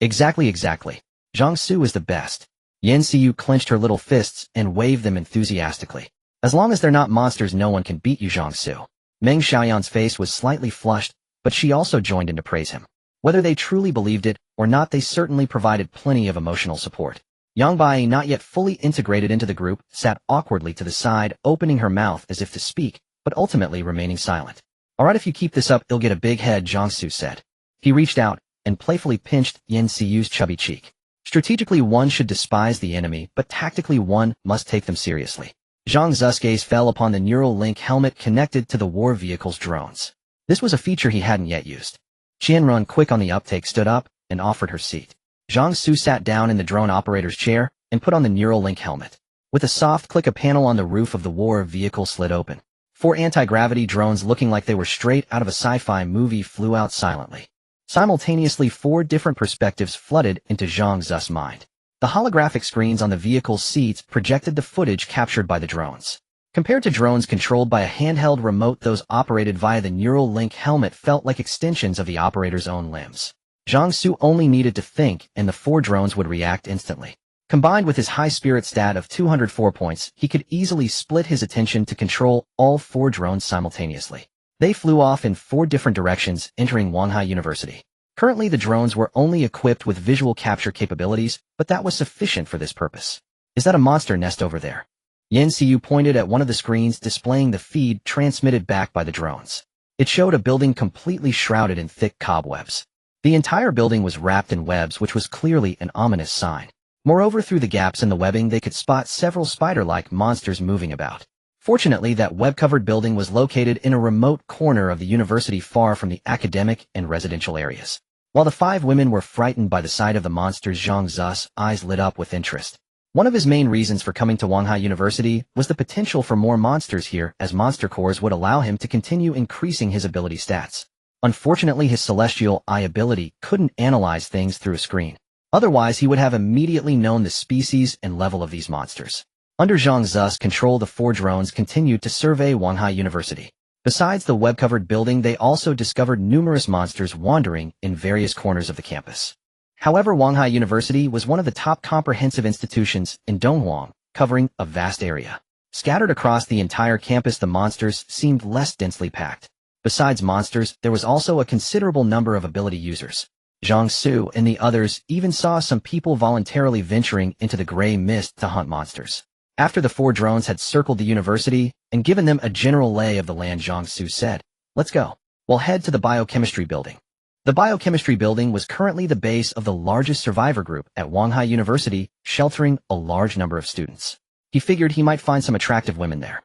Speaker 1: Exactly. Zhang Xu is the best. Yen Xiu clenched her little fists and waved them enthusiastically. As long as they're not monsters, no one can beat you, Zhang Xu. Meng Xiaoyan's face was slightly flushed, but she also joined in to praise him. Whether they truly believed it or not, they certainly provided plenty of emotional support. Yang Bai, not yet fully integrated into the group, sat awkwardly to the side, opening her mouth as if to speak, but ultimately remaining silent. Alright, if you keep this up, you'll get a big head, Zhang Xu said. He reached out and playfully pinched Yen Xiu's chubby cheek. Strategically, one should despise the enemy, but tactically one must take them seriously. Zhang Xu's gaze fell upon the neural link helmet connected to the war vehicle's drones. This was a feature he hadn't yet used. Qianrun, quick on the uptake, stood up and offered her seat. Zhang Xu sat down in the drone operator's chair and put on the neural link helmet. With a soft click, a panel on the roof of the war vehicle slid open. 4 anti-gravity drones looking like they were straight out of a sci-fi movie flew out silently. Simultaneously, 4 different perspectives flooded into Zhang Xu's mind. The holographic screens on the vehicle's seats projected the footage captured by the drones. Compared to drones controlled by a handheld remote, those operated via the neural link helmet felt like extensions of the operator's own limbs. Zhang Xu only needed to think, and the 4 drones would react instantly. Combined with his high spirit stat of 204 points, he could easily split his attention to control all 4 drones simultaneously. They flew off in 4 different directions, entering Wanhai University. Currently, the drones were only equipped with visual capture capabilities, but that was sufficient for this purpose. Is that a monster nest over there? Yan Xiu pointed at one of the screens displaying the feed transmitted back by the drones. It showed a building completely shrouded in thick cobwebs. The entire building was wrapped in webs, which was clearly an ominous sign. Moreover, through the gaps in the webbing, they could spot several spider-like monsters moving about. Fortunately, that web-covered building was located in a remote corner of the university far from the academic and residential areas. While the 5 women were frightened by the sight of the monsters, Zhang Xu's eyes lit up with interest. One of his main reasons for coming to Wanhai University was the potential for more monsters here, as monster cores would allow him to continue increasing his ability stats. Unfortunately, his celestial eye ability couldn't analyze things through a screen. Otherwise, he would have immediately known the species and level of these monsters. Under Zhang Xu's control, the 4 drones continued to survey Wanhai University. Besides the web-covered building, they also discovered numerous monsters wandering in various corners of the campus. However, Wanhai University was one of the top comprehensive institutions in Donghuang, covering a vast area. Scattered across the entire campus, the monsters seemed less densely packed. Besides monsters, there was also a considerable number of ability users. Zhang Xu and the others even saw some people voluntarily venturing into the gray mist to hunt monsters. After the 4 drones had circled the university and given them a general lay of the land, Zhang Xu said, "Let's go. We'll head to the biochemistry building." The biochemistry building was currently the base of the largest survivor group at Wanhai University, sheltering a large number of students. He figured he might find some attractive women there.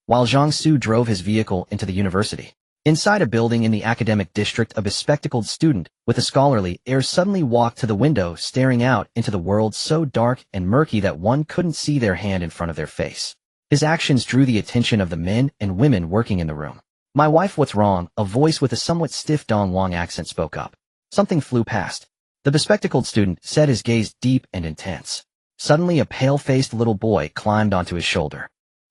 Speaker 1: While Zhang Xu drove his vehicle into the university, inside a building in the academic district, a bespectacled student with a scholarly air suddenly walked to the window, staring out into the world so dark and murky that one couldn't see their hand in front of their face. His actions drew the attention of the men and women working in the room. "My wife, what's wrong?" A voice with a somewhat stiff Donghuang accent spoke up. Something flew past. The bespectacled student set his gaze deep and intense. Suddenly, a pale-faced little boy climbed onto his shoulder.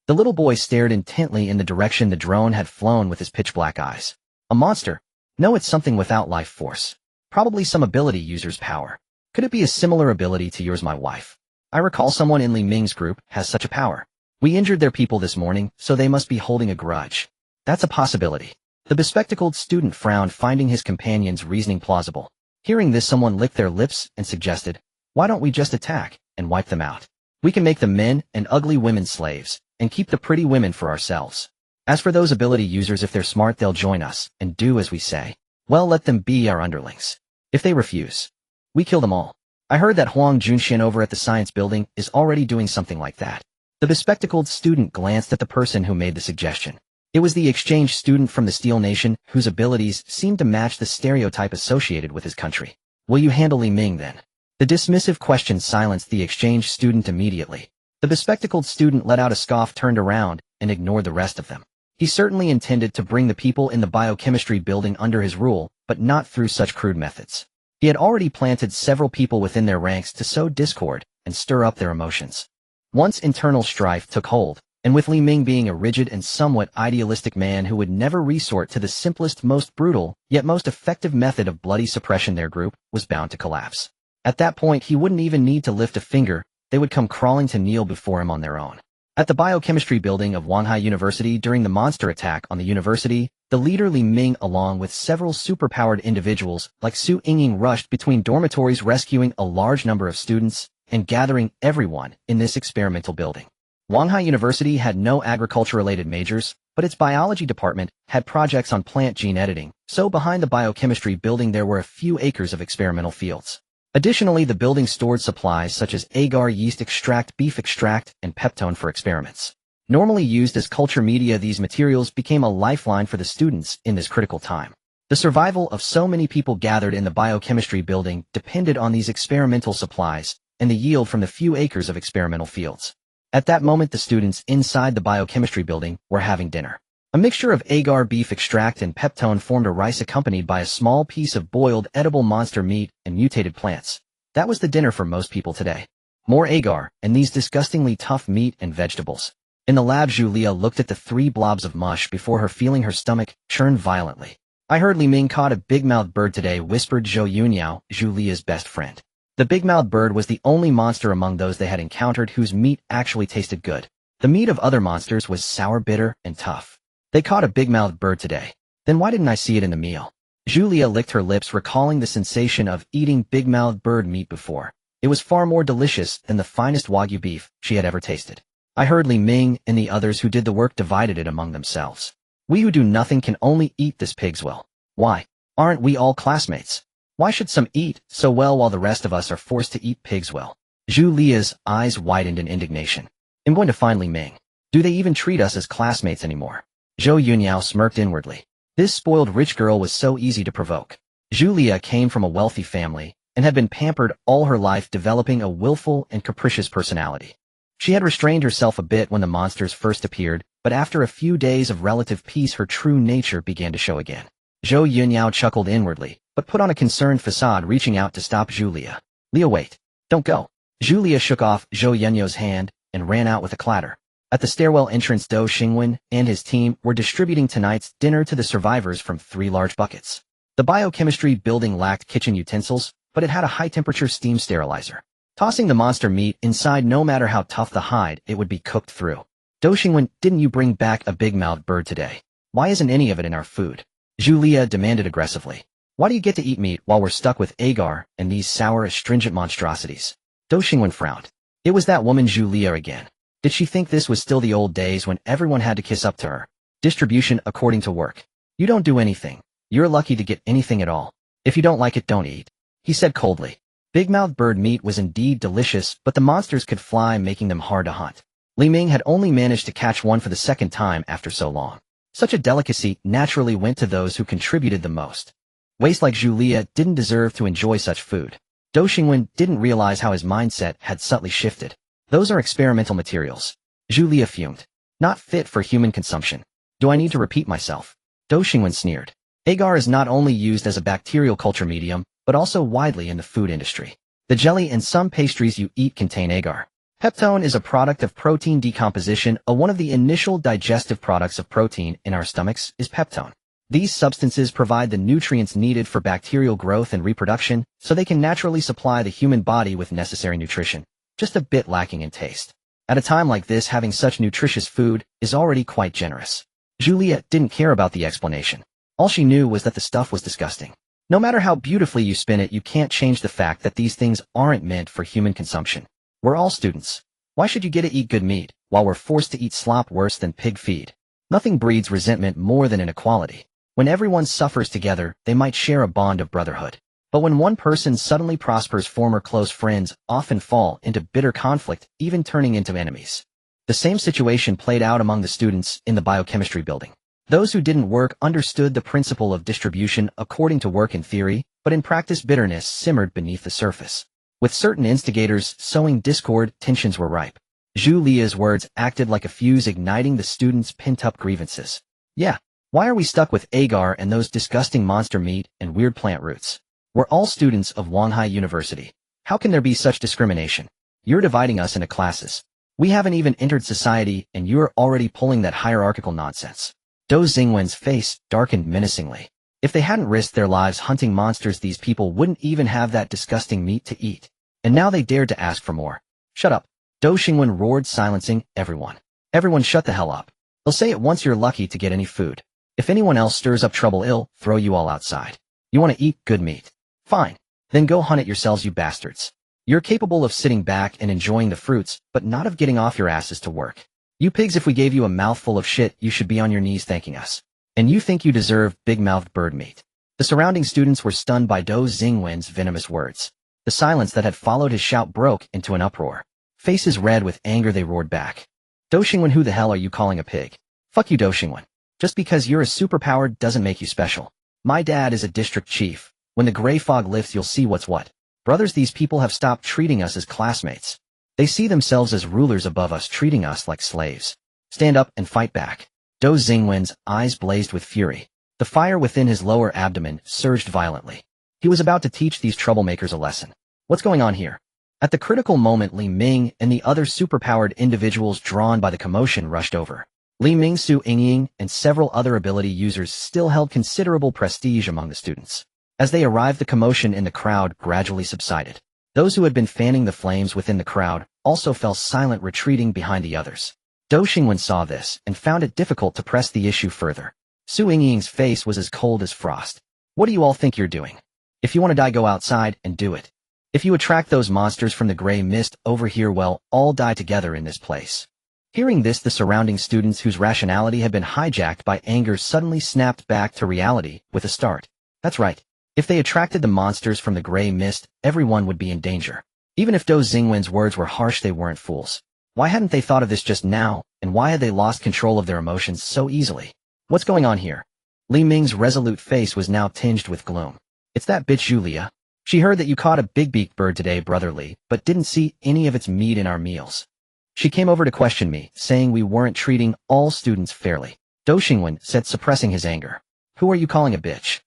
Speaker 1: The little boy stared intently in the direction the drone had flown with his pitch-black eyes. "A monster? No, it's something without life force. Probably some ability user's power. Could it be a similar ability to yours, my wife? I recall someone in Li Ming's group has such a power. We injured their people this morning, so they must be holding a grudge. That's a possibility." The bespectacled student frowned, finding his companion's reasoning plausible. Hearing this, someone licked their lips and suggested, "Why don't we just attack and wipe them out? We can make the men and ugly women slaves, and keep the pretty women for ourselves. As for those ability users, if they're smart, they'll join us and do as we say. Well, let them be our underlings. If they refuse, we kill them all." I heard that Huang Junxian over at the science building is already doing something like that. The bespectacled student glanced at the person who made the suggestion. It was the exchange student from the Steel Nation, whose abilities seemed to match the stereotype associated with his country. "Will you handle Li Ming then?" The dismissive question silenced the exchange student immediately. The bespectacled student let out a scoff, turned around, and ignored the rest of them. He certainly intended to bring the people in the biochemistry building under his rule, but not through such crude methods. He had already planted several people within their ranks to sow discord and stir up their emotions. Once internal strife took hold, and with Li Ming being a rigid and somewhat idealistic man who would never resort to the simplest, most brutal, yet most effective method of bloody suppression, their group was bound to collapse. At that point, he wouldn't even need to lift a finger. They would come crawling to kneel before him on their own. At the biochemistry building of Wanhai University during the monster attack on the university, the leader Li Ming, along with several superpowered individuals like Su Yingying, rushed between dormitories, rescuing a large number of students and gathering everyone in this experimental building. Wanhai University had no agriculture-related majors, but its biology department had projects on plant gene editing, so behind the biochemistry building there were a few acres of experimental fields. Additionally, the building stored supplies such as agar yeast extract, beef extract, and peptone for experiments. Normally used as culture media, these materials became a lifeline for the students in this critical time. The survival of so many people gathered in the biochemistry building depended on these experimental supplies and the yield from the few acres of experimental fields. At that moment, the students inside the biochemistry building were having dinner. A mixture of agar beef extract and peptone formed a rice accompanied by a small piece of boiled edible monster meat and mutated plants. That was the dinner for most people today. More agar and these disgustingly tough meat and vegetables. In the lab, Julia looked at the 3 blobs of mush before her, feeling her stomach churn violently. I heard Li Ming caught a big-mouthed bird today, whispered Zhou Yuniao, Julia's best friend. The big-mouthed bird was the only monster among those they had encountered whose meat actually tasted good. The meat of other monsters was sour, bitter, and tough. They caught a big-mouthed bird today. Then why didn't I see it in the meal? Julia licked her lips, recalling the sensation of eating big-mouthed bird meat before. It was far more delicious than the finest Wagyu beef she had ever tasted. I heard Li Ming and the others who did the work divided it among themselves. We who do nothing can only eat this pig's will. Why? Aren't we all classmates? Why should some eat so well while the rest of us are forced to eat pig's will? Julia's eyes widened in indignation. I'm going to find Li Ming. Do they even treat us as classmates anymore? Zhou Yuniao smirked inwardly. This spoiled rich girl was so easy to provoke. Julia came from a wealthy family and had been pampered all her life, developing a willful and capricious personality. She had restrained herself a bit when the monsters first appeared, but after a few days of relative peace, her true nature began to show again. Zhou Yuniao chuckled inwardly, but put on a concerned facade, reaching out to stop Julia. Leah, wait. Don't go. Julia shook off Zhou Yuniao's hand and ran out with a clatter. At the stairwell entrance, Dou Xingwen and his team were distributing tonight's dinner to the survivors from 3 large buckets. The biochemistry building lacked kitchen utensils, but it had a high-temperature steam sterilizer. Tossing the monster meat inside, no matter how tough the hide, it would be cooked through. Dou Xingwen, didn't you bring back a big-mouthed bird today? Why isn't any of it in our food? Julia demanded aggressively. Why do you get to eat meat while we're stuck with agar and these sour, astringent monstrosities? Dou Xingwen frowned. It was that woman Julia again. Did she think this was still the old days when everyone had to kiss up to her? Distribution according to work. You don't do anything. You're lucky to get anything at all. If you don't like it, don't eat, he said coldly. Big-mouthed bird meat was indeed delicious, but the monsters could fly, making them hard to hunt. Li Ming had only managed to catch one for the second time after so long. Such a delicacy naturally went to those who contributed the most. Waste like Julia didn't deserve to enjoy such food. Dou Xingwen didn't realize how his mindset had subtly shifted. Those are experimental materials. Julia fumed. Not fit for human consumption. Do I need to repeat myself? Dou Xingwen sneered. Agar is not only used as a bacterial culture medium, but also widely in the food industry. The jelly and some pastries you eat contain agar. Peptone is a product of protein decomposition. One of the initial digestive products of protein in our stomachs is peptone. These substances provide the nutrients needed for bacterial growth and reproduction, so they can naturally supply the human body with necessary nutrition, just a bit lacking in taste. At a time like this, having such nutritious food is already quite generous. Julia didn't care about the explanation. All she knew was that the stuff was disgusting. No matter how beautifully you spin it, you can't change the fact that these things aren't meant for human consumption. We're all students. Why should you get to eat good meat, while we're forced to eat slop worse than pig feed? Nothing breeds resentment more than inequality. When everyone suffers together, they might share a bond of brotherhood. But when one person suddenly prospers, former close friends often fall into bitter conflict, even turning into enemies. The same situation played out among the students in the biochemistry building. Those who didn't work understood the principle of distribution according to work in theory, but in practice bitterness simmered beneath the surface. With certain instigators sowing discord, tensions were ripe. Julia's words acted like a fuse, igniting the students' pent-up grievances. Yeah, why are we stuck with agar and those disgusting monster meat and weird plant roots? We're all students of Wanghai University. How can there be such discrimination? You're dividing us into classes. We haven't even entered society and you're already pulling that hierarchical nonsense. Dou Xingwen's face darkened menacingly. If they hadn't risked their lives hunting monsters, these people wouldn't even have that disgusting meat to eat. And now they dared to ask for more. Shut up. Dou Xingwen roared, silencing everyone. Everyone shut the hell up. They'll say it once you're lucky to get any food. If anyone else stirs up trouble, I'll throw you all outside. You want to eat good meat? Fine. Then go hunt it yourselves, you bastards. You're capable of sitting back and enjoying the fruits, but not of getting off your asses to work. You pigs, if we gave you a mouthful of shit, you should be on your knees thanking us. And you think you deserve big-mouthed bird meat. The surrounding students were stunned by Dou Xingwen's venomous words. The silence that had followed his shout broke into an uproar. Faces red with anger, they roared back. Do Xingwen, who the hell are you calling a pig? Fuck you, Do Xingwen. Just because you're a superpowered doesn't make you special. My dad is a district chief. When the gray fog lifts, you'll see what's what. Brothers, these people have stopped treating us as classmates. They see themselves as rulers above us, treating us like slaves. Stand up and fight back. Do Xingwen's eyes blazed with fury. The fire within his lower abdomen surged violently. He was about to teach these troublemakers a lesson. What's going on here? At the critical moment, Li Ming and the other superpowered individuals drawn by the commotion rushed over. Li Ming, Su Yingying, and several other ability users still held considerable prestige among the students. As they arrived, the commotion in the crowd gradually subsided. Those who had been fanning the flames within the crowd also fell silent, retreating behind the others. Do Xingwen saw this and found it difficult to press the issue further. Su Yingying's face was as cold as frost. What do you all think you're doing? If you want to die, go outside and do it. If you attract those monsters from the gray mist over here, well, all die together in this place. Hearing this, the surrounding students, whose rationality had been hijacked by anger, suddenly snapped back to reality with a start. That's right. If they attracted the monsters from the gray mist, everyone would be in danger. Even if Do Xingwen's words were harsh, they weren't fools. Why hadn't they thought of this just now, and why had they lost control of their emotions so easily? What's going on here? Li Ming's resolute face was now tinged with gloom. It's that bitch Julia. She heard that you caught a big-beaked bird today, Brother Li, but didn't see any of its meat in our meals. She came over to question me, saying we weren't treating all students fairly. Do Xingwen said, suppressing his anger. Who are you calling a bitch?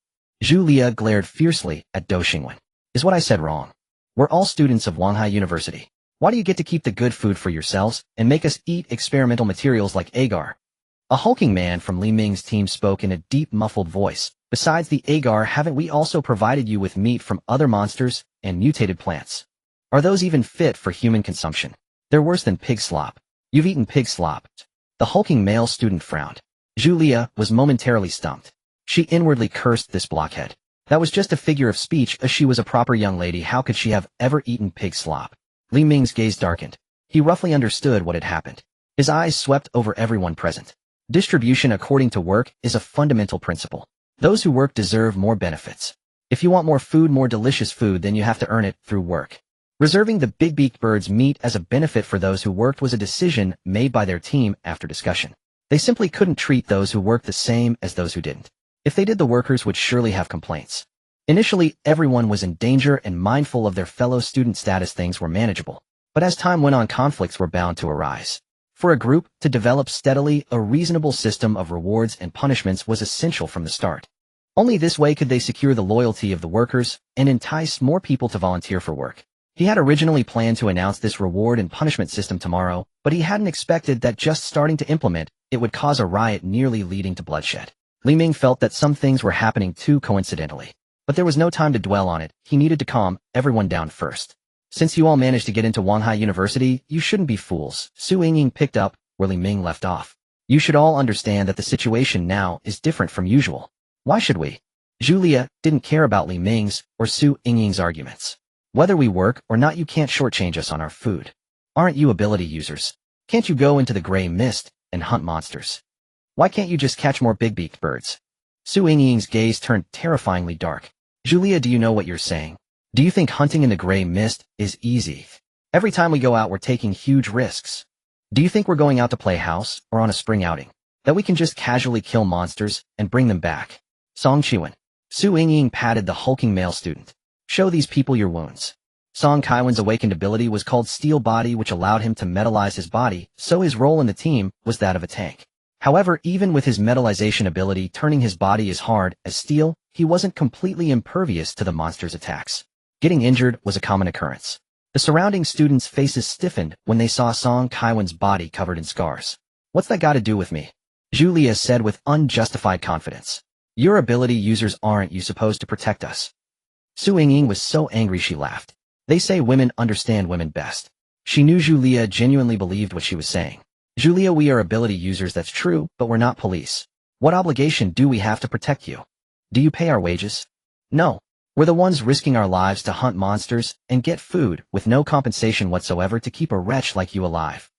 Speaker 1: Julia glared fiercely at Do Xingwen. Is what I said wrong? We're all students of Wanhai University. Why do you get to keep the good food for yourselves and make us eat experimental materials like agar? A hulking man from Li Ming's team spoke in a deep, muffled voice. Besides the agar, haven't we also provided you with meat from other monsters and mutated plants? Are those even fit for human consumption? They're worse than pig slop. You've eaten pig slop. The hulking male student frowned. Julia was momentarily stumped. She inwardly cursed this blockhead. That was just a figure of speech, as she was a proper young lady. How could she have ever eaten pig slop? Li Ming's gaze darkened. He roughly understood what had happened. His eyes swept over everyone present. Distribution according to work is a fundamental principle. Those who work deserve more benefits. If you want more food, more delicious food, then you have to earn it through work. Reserving the big-beaked bird's meat as a benefit for those who worked was a decision made by their team after discussion. They simply couldn't treat those who worked the same as those who didn't. If they did, the workers would surely have complaints. Initially, everyone was in danger and mindful of their fellow student status. Things were manageable. But as time went on, conflicts were bound to arise. For a group to develop steadily, a reasonable system of rewards and punishments was essential from the start. Only this way could they secure the loyalty of the workers and entice more people to volunteer for work. He had originally planned to announce this reward and punishment system tomorrow, but he hadn't expected that just starting to implement it would cause a riot, nearly leading to bloodshed. Li Ming felt that some things were happening too coincidentally. But there was no time to dwell on it. He needed to calm everyone down first. Since you all managed to get into Wanhai University, you shouldn't be fools. Su Yingying picked up where Li Ming left off. You should all understand that the situation now is different from usual. Why should we? Julia didn't care about Li Ming's or Su Yingying's arguments. Whether we work or not, you can't shortchange us on our food. Aren't you ability users? Can't you go into the gray mist and hunt monsters? Why can't you just catch more big-beaked birds? Su Yingying's gaze turned terrifyingly dark. Julia, do you know what you're saying? Do you think hunting in the gray mist is easy? Every time we go out, we're taking huge risks. Do you think we're going out to play house or on a spring outing? That we can just casually kill monsters and bring them back? Song Qiwen. Su Yingying patted the hulking male student. Show these people your wounds. Song Kaiwen's awakened ability was called Steel Body, which allowed him to metalize his body, so his role in the team was that of a tank. However, even with his metallization ability turning his body as hard as steel, he wasn't completely impervious to the monster's attacks. Getting injured was a common occurrence. The surrounding students' faces stiffened when they saw Song Kaiwen's body covered in scars. What's that got to do with me? Julia said with unjustified confidence. Your ability users, aren't you supposed to protect us? Su Yingying was so angry she laughed. They say women understand women best. She knew Julia genuinely believed what she was saying. Julia, we are ability users, that's true, but we're not police. What obligation do we have to protect you? Do you pay our wages? No. We're the ones risking our lives to hunt monsters and get food with no compensation whatsoever to keep a wretch like you alive.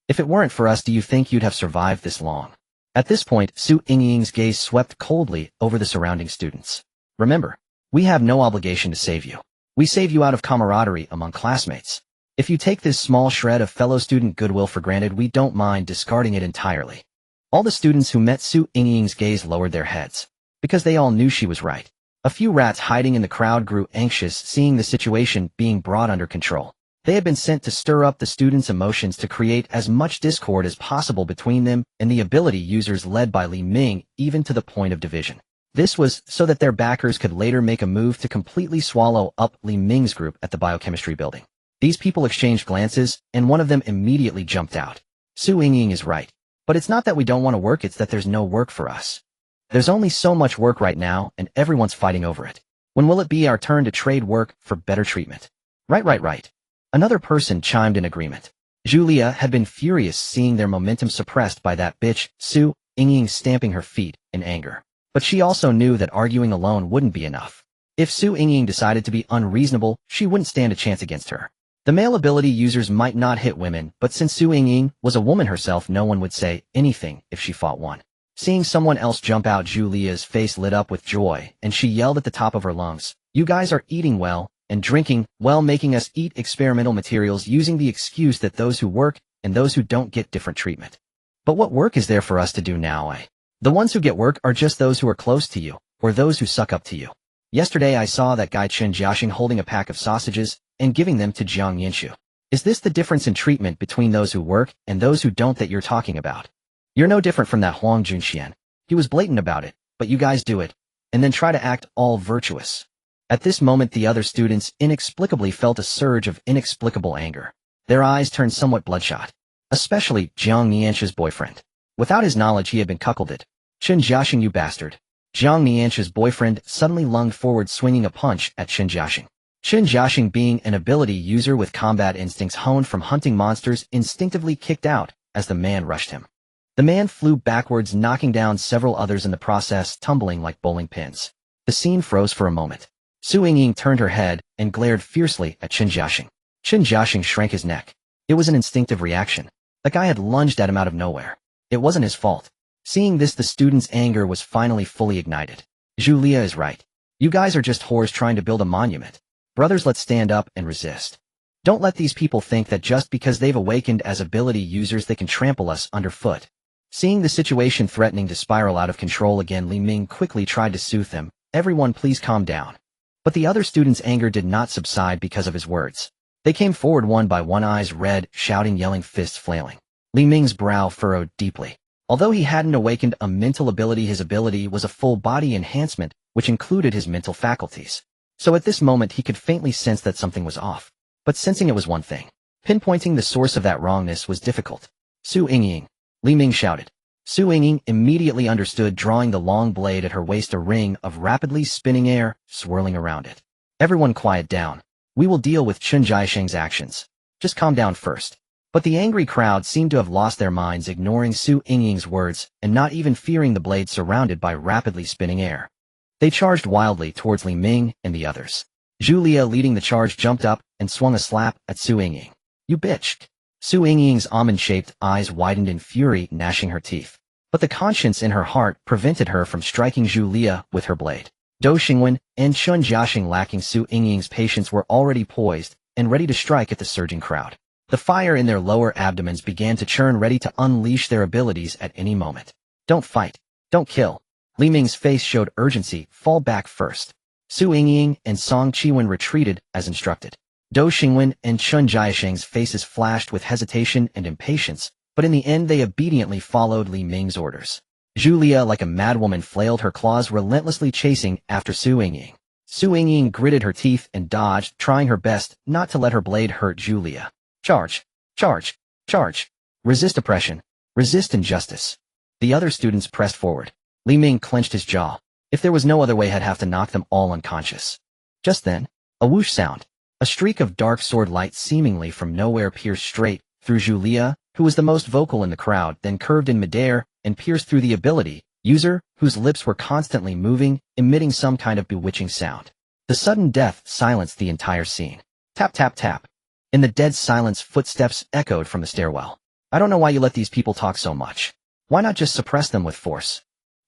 Speaker 1: If it weren't for us, do you think you'd have survived this long? At this point, Su Yingying's gaze swept coldly over the surrounding students. Remember, we have no obligation to save you. We save you out of camaraderie among classmates. If you take this small shred of fellow student goodwill for granted, we don't mind discarding it entirely. All the students who met Su Yingying's gaze lowered their heads, because they all knew she was right. A few rats hiding in the crowd grew anxious seeing the situation being brought under control. They had been sent to stir up the students' emotions to create as much discord as possible between them and the ability users led by Li Ming, even to the point of division. This was so that their backers could later make a move to completely swallow up Li Ming's group at the biochemistry building. These people exchanged glances, and one of them immediately jumped out. Su Yingying is right. But it's not that we don't want to work, it's that there's no work for us. There's only so much work right now, and everyone's fighting over it. When will it be our turn to trade work for better treatment? Right. Another person chimed in agreement. Julia had been furious seeing their momentum suppressed by that bitch, Su Yingying, stamping her feet in anger. But she also knew that arguing alone wouldn't be enough. If Su Yingying decided to be unreasonable, she wouldn't stand a chance against her. The male ability users might not hit women, but since Su Yingying was a woman herself, no one would say anything if she fought one. Seeing someone else jump out, Julia's face lit up with joy, and she yelled at the top of her lungs, "You guys are eating well and drinking well, making us eat experimental materials using the excuse that those who work and those who don't get different treatment. But what work is there for us to do now? The ones who get work are just those who are close to you, or those who suck up to you. Yesterday I saw that guy Chen Jiaxing holding a pack of sausages and giving them to Zhang Xu. Is this the difference in treatment between those who work and those who don't that you're talking about? You're no different from that Huang Junxian. He was blatant about it, but you guys do it, and then try to act all virtuous." At this moment the other students inexplicably felt a surge of inexplicable anger. Their eyes turned somewhat bloodshot. Especially Zhang Nianxi's boyfriend. Without his knowledge he had been cuckolded. "Chen Jiaxing, you bastard." Zhang Nianxi's boyfriend suddenly lunged forward, swinging a punch at Chen Jiaxing. Chen Jiaxing, being an ability user with combat instincts honed from hunting monsters, instinctively kicked out as the man rushed him. The man flew backwards, knocking down several others in the process, tumbling like bowling pins. The scene froze for a moment. Su Yingying turned her head and glared fiercely at Chen Jiaxing. Chen Jiaxing shrank his neck. It was an instinctive reaction. The guy had lunged at him out of nowhere. It wasn't his fault. Seeing this, the student's anger was finally fully ignited. Julia is right. You guys are just whores trying to build a monument. Brothers, let's stand up and resist. Don't let these people think that just because they've awakened as ability users they can trample us underfoot. Seeing the situation threatening to spiral out of control again, Li Ming quickly tried to soothe them. "Everyone please calm down." But the other students' anger did not subside because of his words. They came forward one by one, eyes red, shouting, yelling, fists flailing. Li Ming's brow furrowed deeply. Although he hadn't awakened a mental ability, his ability was a full-body enhancement, which included his mental faculties. So at this moment he could faintly sense that something was off. But sensing it was one thing. Pinpointing the source of that wrongness was difficult. "Su Yingying," Li Ming shouted. Su Yingying immediately understood, drawing the long blade at her waist, a ring of rapidly spinning air swirling around it. "Everyone quiet down. We will deal with Chen Jiaxing's actions. Just calm down first." But the angry crowd seemed to have lost their minds, ignoring Su Yingying's words and not even fearing the blade surrounded by rapidly spinning air. They charged wildly towards Li Ming and the others. Julia, leading the charge, jumped up and swung a slap at Su Yingying. "You bitch." Su Yingying's almond-shaped eyes widened in fury, gnashing her teeth. But the conscience in her heart prevented her from striking Julia with her blade. Dou Xingwen and Chen Jiaxing, lacking Su Yingying's patience, were already poised and ready to strike at the surging crowd. The fire in their lower abdomens began to churn, ready to unleash their abilities at any moment. "Don't fight. Don't kill." Li Ming's face showed urgency. "Fall back first." Su Yingying and Song Qiwen retreated as instructed. Dou Xingwen and Chen Jiaxing's faces flashed with hesitation and impatience, but in the end they obediently followed Li Ming's orders. Julia, like a madwoman, flailed her claws, relentlessly chasing after Su Yingying. Su Yingying gritted her teeth and dodged, trying her best not to let her blade hurt Julia. "Charge! Charge! Charge! Resist oppression! Resist injustice!" The other students pressed forward. Li Ming clenched his jaw. If there was no other way, he'd have to knock them all unconscious. Just then, a whoosh sound. A streak of dark sword light seemingly from nowhere pierced straight through Julia, who was the most vocal in the crowd, then curved in midair and pierced through the ability user, whose lips were constantly moving, emitting some kind of bewitching sound. The sudden death silenced the entire scene. Tap, tap, tap. In the dead silence, footsteps echoed from the stairwell. "I don't know why you let these people talk so much. Why not just suppress them with force?"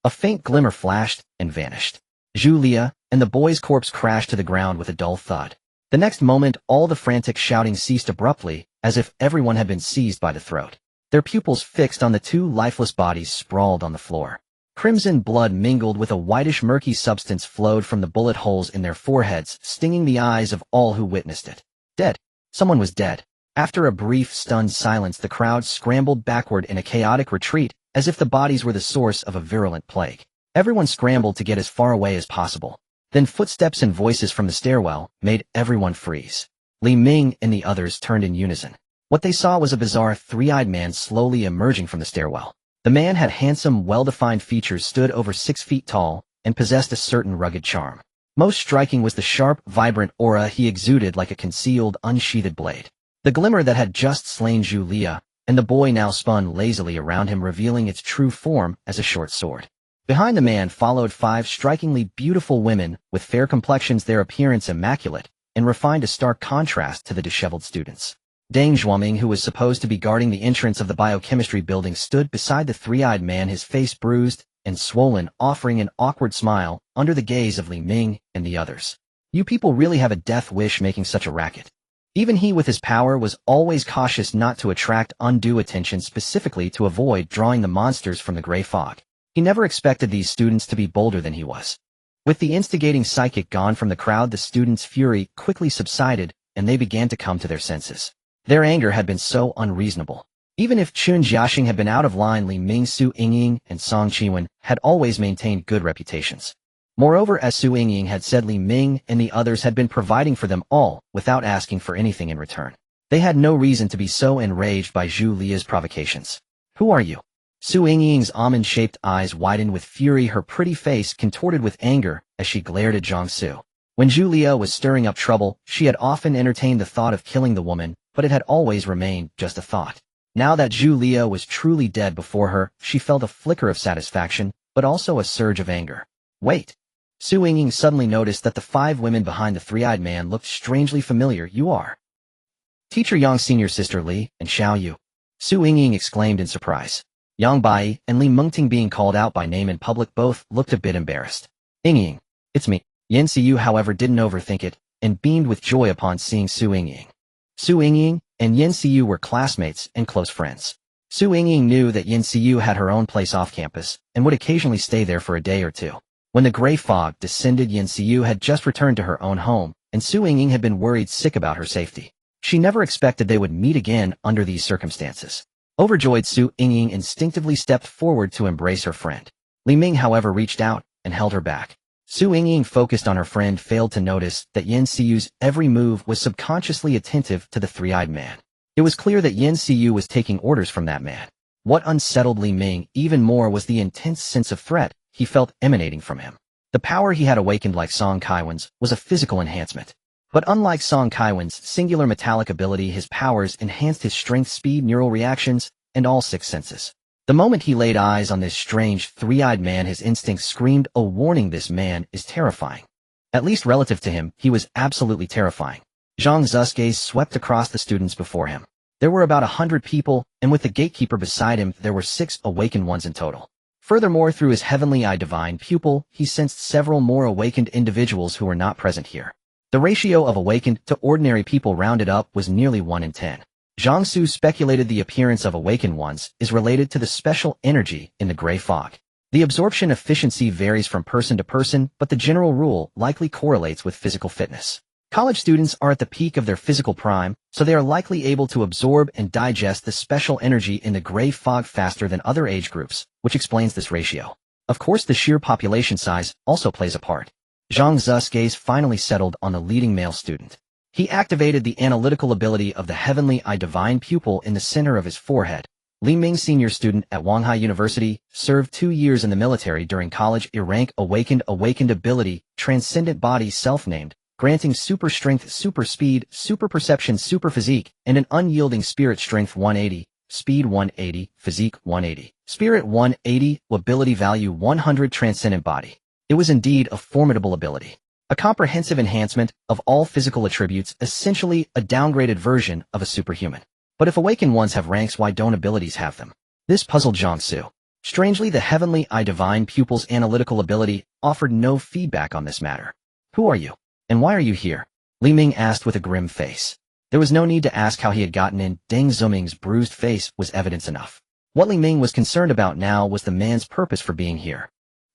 Speaker 1: A faint glimmer flashed and vanished. Julia and the boy's corpse crashed to the ground with a dull thud. The next moment, all the frantic shouting ceased abruptly, as if everyone had been seized by the throat. Their pupils fixed on the two lifeless bodies sprawled on the floor. Crimson blood mingled with a whitish murky substance flowed from the bullet holes in their foreheads, stinging the eyes of all who witnessed it. Dead. Someone was dead. After a brief, stunned silence, the crowd scrambled backward in a chaotic retreat, as if the bodies were the source of a virulent plague. Everyone scrambled to get as far away as possible. Then footsteps and voices from the stairwell made everyone freeze. Li Ming and the others turned in unison. What they saw was a bizarre, three-eyed man slowly emerging from the stairwell. The man had handsome, well-defined features, stood over 6 feet tall, and possessed a certain rugged charm. Most striking was the sharp, vibrant aura he exuded, like a concealed, unsheathed blade. The glimmer that had just slain Zhu Lia, and the boy now spun lazily around him, revealing its true form as a short sword. Behind the man followed 5 strikingly beautiful women, with fair complexions, their appearance immaculate, and refined, a stark contrast to the disheveled students. Deng Zhuoming, who was supposed to be guarding the entrance of the biochemistry building, stood beside the three-eyed man, his face bruised and swollen, offering an awkward smile under the gaze of Li Ming and the others. You people really have a death wish making such a racket. Even he, with his power, was always cautious not to attract undue attention, specifically to avoid drawing the monsters from the gray fog. He never expected these students to be bolder than he was. With the instigating psychic gone from the crowd, the students' fury quickly subsided, and they began to come to their senses. Their anger had been so unreasonable. Even if Chun Jiaxing had been out of line, Li Ming, Su Yingying, and Song Qiwen had always maintained good reputations. Moreover, as Su Yingying had said, Li Ming and the others had been providing for them all without asking for anything in return. They had no reason to be so enraged by Zhu Lia's provocations. Who are you? Su Yingying's almond-shaped eyes widened with fury, her pretty face contorted with anger as she glared at Zhang Xu. When Zhu Lia was stirring up trouble, she had often entertained the thought of killing the woman, but it had always remained just a thought. Now that Zhu Lia was truly dead before her, she felt a flicker of satisfaction, but also a surge of anger. Wait. Su Yingying suddenly noticed that the 5 women behind the three-eyed man looked strangely familiar. You are Teacher Yang's senior sister Li and Xiao Yu. Su Yingying exclaimed in surprise. Yang Bai and Li Mengting, being called out by name in public, both looked a bit embarrassed. Yingying, it's me. Yen Xiu, however, didn't overthink it, and beamed with joy upon seeing Su Yingying. Su Yingying and Yen Xiu were classmates and close friends. Su Yingying knew that Yen Xiu had her own place off campus, and would occasionally stay there for a day or two. When the gray fog descended, Yen Xiu had just returned to her own home, and Su Yingying had been worried sick about her safety. She never expected they would meet again under these circumstances. Overjoyed, Su Yingying instinctively stepped forward to embrace her friend. Li Ming, however, reached out and held her back. Su Yingying, focused on her friend, failed to notice that Yen Xiu's every move was subconsciously attentive to the three-eyed man. It was clear that Yen Xiu was taking orders from that man. What unsettled Li Ming even more was the intense sense of threat he felt emanating from him. The power he had awakened, like Song Kaiwen's, was a physical enhancement. But unlike Song Kaiwen's singular metallic ability, his powers enhanced his strength, speed, neural reactions, and all 6 senses. The moment he laid eyes on this strange, three-eyed man, his instincts screamed a warning. This man is terrifying. At least relative to him, he was absolutely terrifying. Zhang Xu's gaze swept across the students before him. There were about 100 people, and with the gatekeeper beside him, there were 6 awakened ones in total. Furthermore, through his heavenly eye divine pupil, he sensed several more awakened individuals who were not present here. The ratio of awakened to ordinary people rounded up was nearly 1 in 10. Zhang Xu speculated the appearance of awakened ones is related to the special energy in the gray fog. The absorption efficiency varies from person to person, but the general rule likely correlates with physical fitness. College students are at the peak of their physical prime, so they are likely able to absorb and digest the special energy in the gray fog faster than other age groups, which explains this ratio. Of course, the sheer population size also plays a part. Zhang Xu's gaze finally settled on the leading male student. He activated the analytical ability of the heavenly eye divine pupil in the center of his forehead. Li Ming, senior student at Wanghai University, served 2 years in the military. During college, a rank awakened ability, transcendent body, self-named, granting super strength, super speed, super perception, super physique, and an unyielding spirit. Strength 180, speed 180, physique 180, spirit 180, ability value 100. Transcendent body. It was indeed a formidable ability. A comprehensive enhancement of all physical attributes, essentially a downgraded version of a superhuman. But if awakened ones have ranks, why don't abilities have them? This puzzled Zhang Xu. Strangely, the heavenly eye divine pupil's analytical ability offered no feedback on this matter. Who are you? And why are you here? Li Ming asked with a grim face. There was no need to ask how he had gotten in. Deng Zuming's bruised face was evidence enough. What Li Ming was concerned about now was the man's purpose for being here.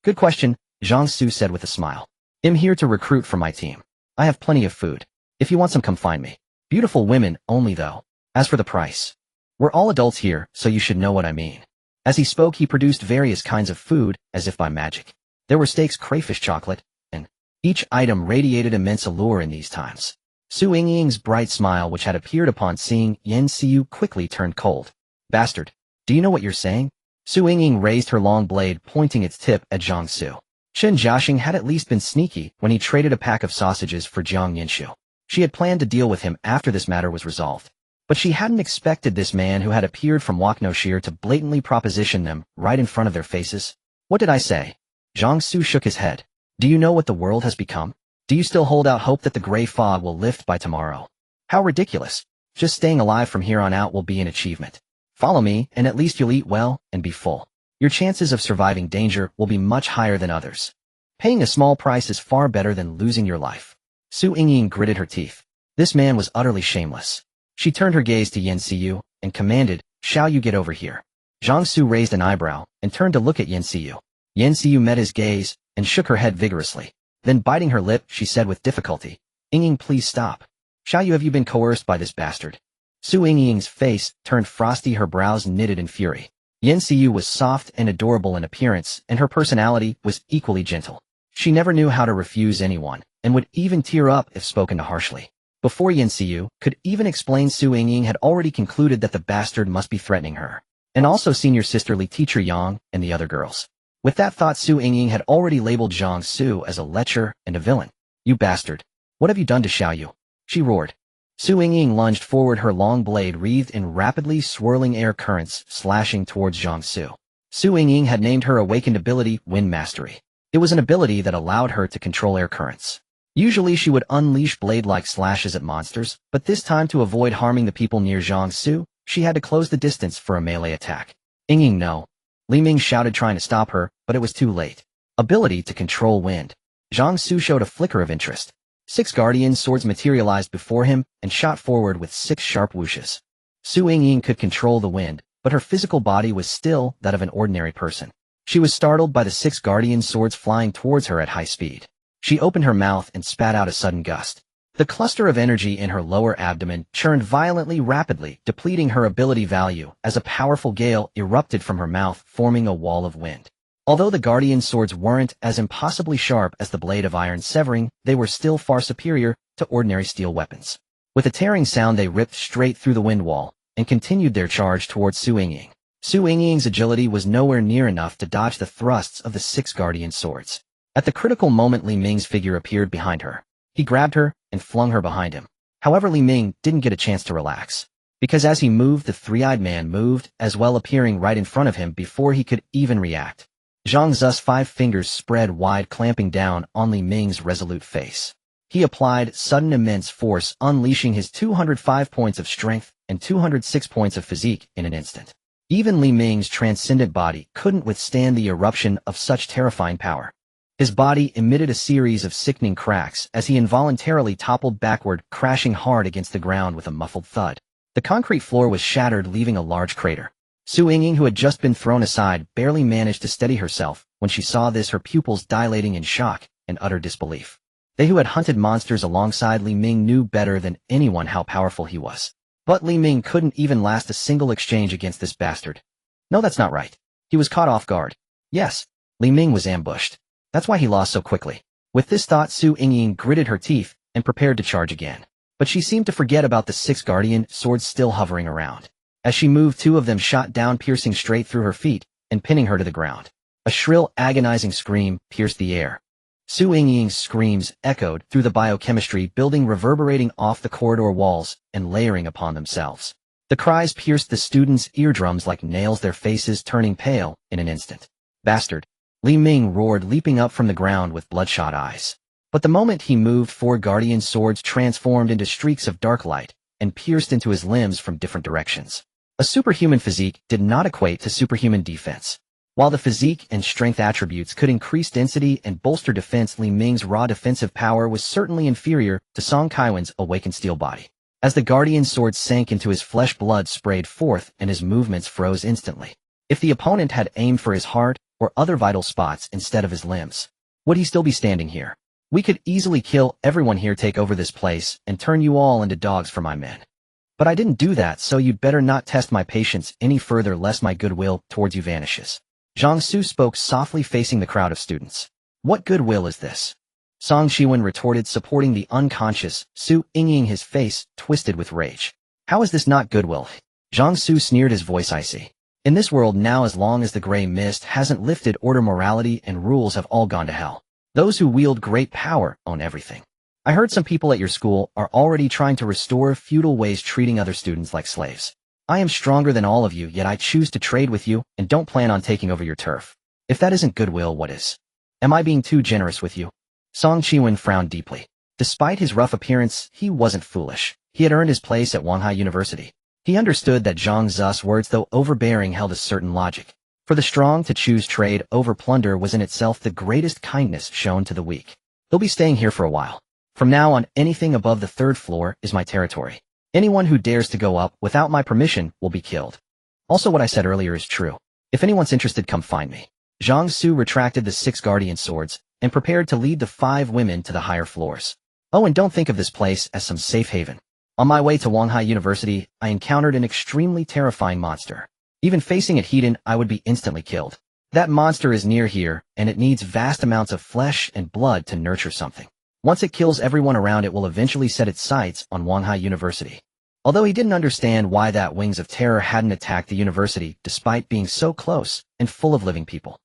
Speaker 1: Good question, Zhang Xu said with a smile. I'm here to recruit for my team. I have plenty of food. If you want some, come find me. Beautiful women only though. As for the price, we're all adults here, so you should know what I mean. As he spoke, he produced various kinds of food, as if by magic. There were steaks, crayfish, chocolate, and each item radiated immense allure in these times. Su Yingying's bright smile, which had appeared upon seeing Yan Xiu, quickly turned cold. Bastard, do you know what you're saying? Su Yingying raised her long blade, pointing its tip at Zhang Xu. Chen Jiaxing had at least been sneaky when he traded a pack of sausages for Jiang Yinshu. She had planned to deal with him after this matter was resolved. But she hadn't expected this man who had appeared from Waknoshir to blatantly proposition them right in front of their faces. What did I say? Zhang Xu shook his head. Do you know what the world has become? Do you still hold out hope that the gray fog will lift by tomorrow? How ridiculous. Just staying alive from here on out will be an achievement. Follow me, and at least you'll eat well and be full. Your chances of surviving danger will be much higher than others. Paying a small price is far better than losing your life. Su Yingying gritted her teeth. This man was utterly shameless. She turned her gaze to Yan Xiu and commanded, "Shall you get over here?" Zhang Xu raised an eyebrow and turned to look at Yan Xiu. Yan Xiu met his gaze and shook her head vigorously. Then biting her lip, she said with difficulty, "Yingying, please stop. Shall you have you been coerced by this bastard?" Su Yingying's face turned frosty, her brows knitted in fury. Yan Xiu was soft and adorable in appearance, and her personality was equally gentle. She never knew how to refuse anyone, and would even tear up if spoken to harshly. Before Yan Xiu could even explain, Su Yingying had already concluded that the bastard must be threatening her, and also senior sisterly teacher Yang and the other girls. With that thought, Su Yingying had already labeled Zhang Xu as a lecher and a villain. "You bastard! What have you done to Xiaoyu?" she roared. Su Yingying lunged forward, her long blade wreathed in rapidly swirling air currents, slashing towards Zhang Xu. Su Yingying had named her awakened ability Wind Mastery. It was an ability that allowed her to control air currents. Usually she would unleash blade-like slashes at monsters, but this time, to avoid harming the people near Zhang Xu, she had to close the distance for a melee attack. "Yingying, no!" Li Ming shouted, trying to stop her, but it was too late. Ability to control wind. Zhang Xu showed a flicker of interest. 6 guardian swords materialized before him and shot forward with 6 sharp whooshes. Su Yingying could control the wind, but her physical body was still that of an ordinary person. She was startled by the 6 guardian swords flying towards her at high speed. She opened her mouth and spat out a sudden gust. The cluster of energy in her lower abdomen churned violently, rapidly, depleting her ability value as a powerful gale erupted from her mouth, forming a wall of wind. Although the guardian swords weren't as impossibly sharp as the blade of iron severing, they were still far superior to ordinary steel weapons. With a tearing sound, they ripped straight through the wind wall and continued their charge towards Su Yingying. Su Yingying's agility was nowhere near enough to dodge the thrusts of the 6 guardian swords. At the critical moment, Li Ming's figure appeared behind her. He grabbed her and flung her behind him. However, Li Ming didn't get a chance to relax, because as he moved, the three-eyed man moved as well, appearing right in front of him before he could even react. Zhang Xu's 5 fingers spread wide, clamping down on Li Ming's resolute face. He applied sudden immense force, unleashing his 205 points of strength and 206 points of physique in an instant. Even Li Ming's transcendent body couldn't withstand the eruption of such terrifying power. His body emitted a series of sickening cracks as he involuntarily toppled backward, crashing hard against the ground with a muffled thud. The concrete floor was shattered, leaving a large crater. Su Yingying, who had just been thrown aside, barely managed to steady herself when she saw this, her pupils dilating in shock and utter disbelief. They who had hunted monsters alongside Li Ming knew better than anyone how powerful he was. But Li Ming couldn't even last a single exchange against this bastard. No, that's not right. He was caught off guard. Yes, Li Ming was ambushed. That's why he lost so quickly. With this thought, Su Yingying gritted her teeth and prepared to charge again. But she seemed to forget about the 6 guardian swords still hovering around. As she moved, 2 of them shot down, piercing straight through her feet and pinning her to the ground. A shrill, agonizing scream pierced the air. Su Yingying's screams echoed through the biochemistry building, reverberating off the corridor walls and layering upon themselves. The cries pierced the students' eardrums like nails, their faces turning pale in an instant. "Bastard!" Li Ming roared, leaping up from the ground with bloodshot eyes. But the moment he moved, 4 guardian swords transformed into streaks of dark light and pierced into his limbs from different directions. A superhuman physique did not equate to superhuman defense. While the physique and strength attributes could increase density and bolster defense, Li Ming's raw defensive power was certainly inferior to Song Kaiwen's awakened steel body. As the guardian's sword sank into his flesh, blood sprayed forth and his movements froze instantly. If the opponent had aimed for his heart or other vital spots instead of his limbs, would he still be standing here? We could easily kill everyone here, take over this place, and turn you all into dogs for my men. But I didn't do that, so you'd better not test my patience any further lest my goodwill towards you vanishes. Zhang Xu spoke softly, facing the crowd of students. What goodwill is this? Song Xiwen retorted, supporting the unconscious Su Yingying, his face twisted with rage. How is this not goodwill? Zhang Xu sneered, his voice icy. In this world now, as long as the gray mist hasn't lifted, order, morality, and rules have all gone to hell. Those who wield great power own everything. I heard some people at your school are already trying to restore feudal ways, treating other students like slaves. I am stronger than all of you, yet I choose to trade with you and don't plan on taking over your turf. If that isn't goodwill, what is? Am I being too generous with you? Song Qiwen frowned deeply. Despite his rough appearance, he wasn't foolish. He had earned his place at Wanhai University. He understood that Zhang Zu's words, though overbearing, held a certain logic. For the strong to choose trade over plunder was in itself the greatest kindness shown to the weak. He'll be staying here for a while. From now on, anything above the 3rd floor is my territory. Anyone who dares to go up without my permission will be killed. Also, what I said earlier is true. If anyone's interested, come find me. Zhang Xu retracted the 6 guardian swords and prepared to lead the 5 women to the higher floors. Oh, and don't think of this place as some safe haven. On my way to Wanhai University, I encountered an extremely terrifying monster. Even facing it head-on, I would be instantly killed. That monster is near here, and it needs vast amounts of flesh and blood to nurture something. Once it kills everyone around, it will eventually set its sights on Wanhai University. Although he didn't understand why that Wings of Terror hadn't attacked the university despite being so close and full of living people.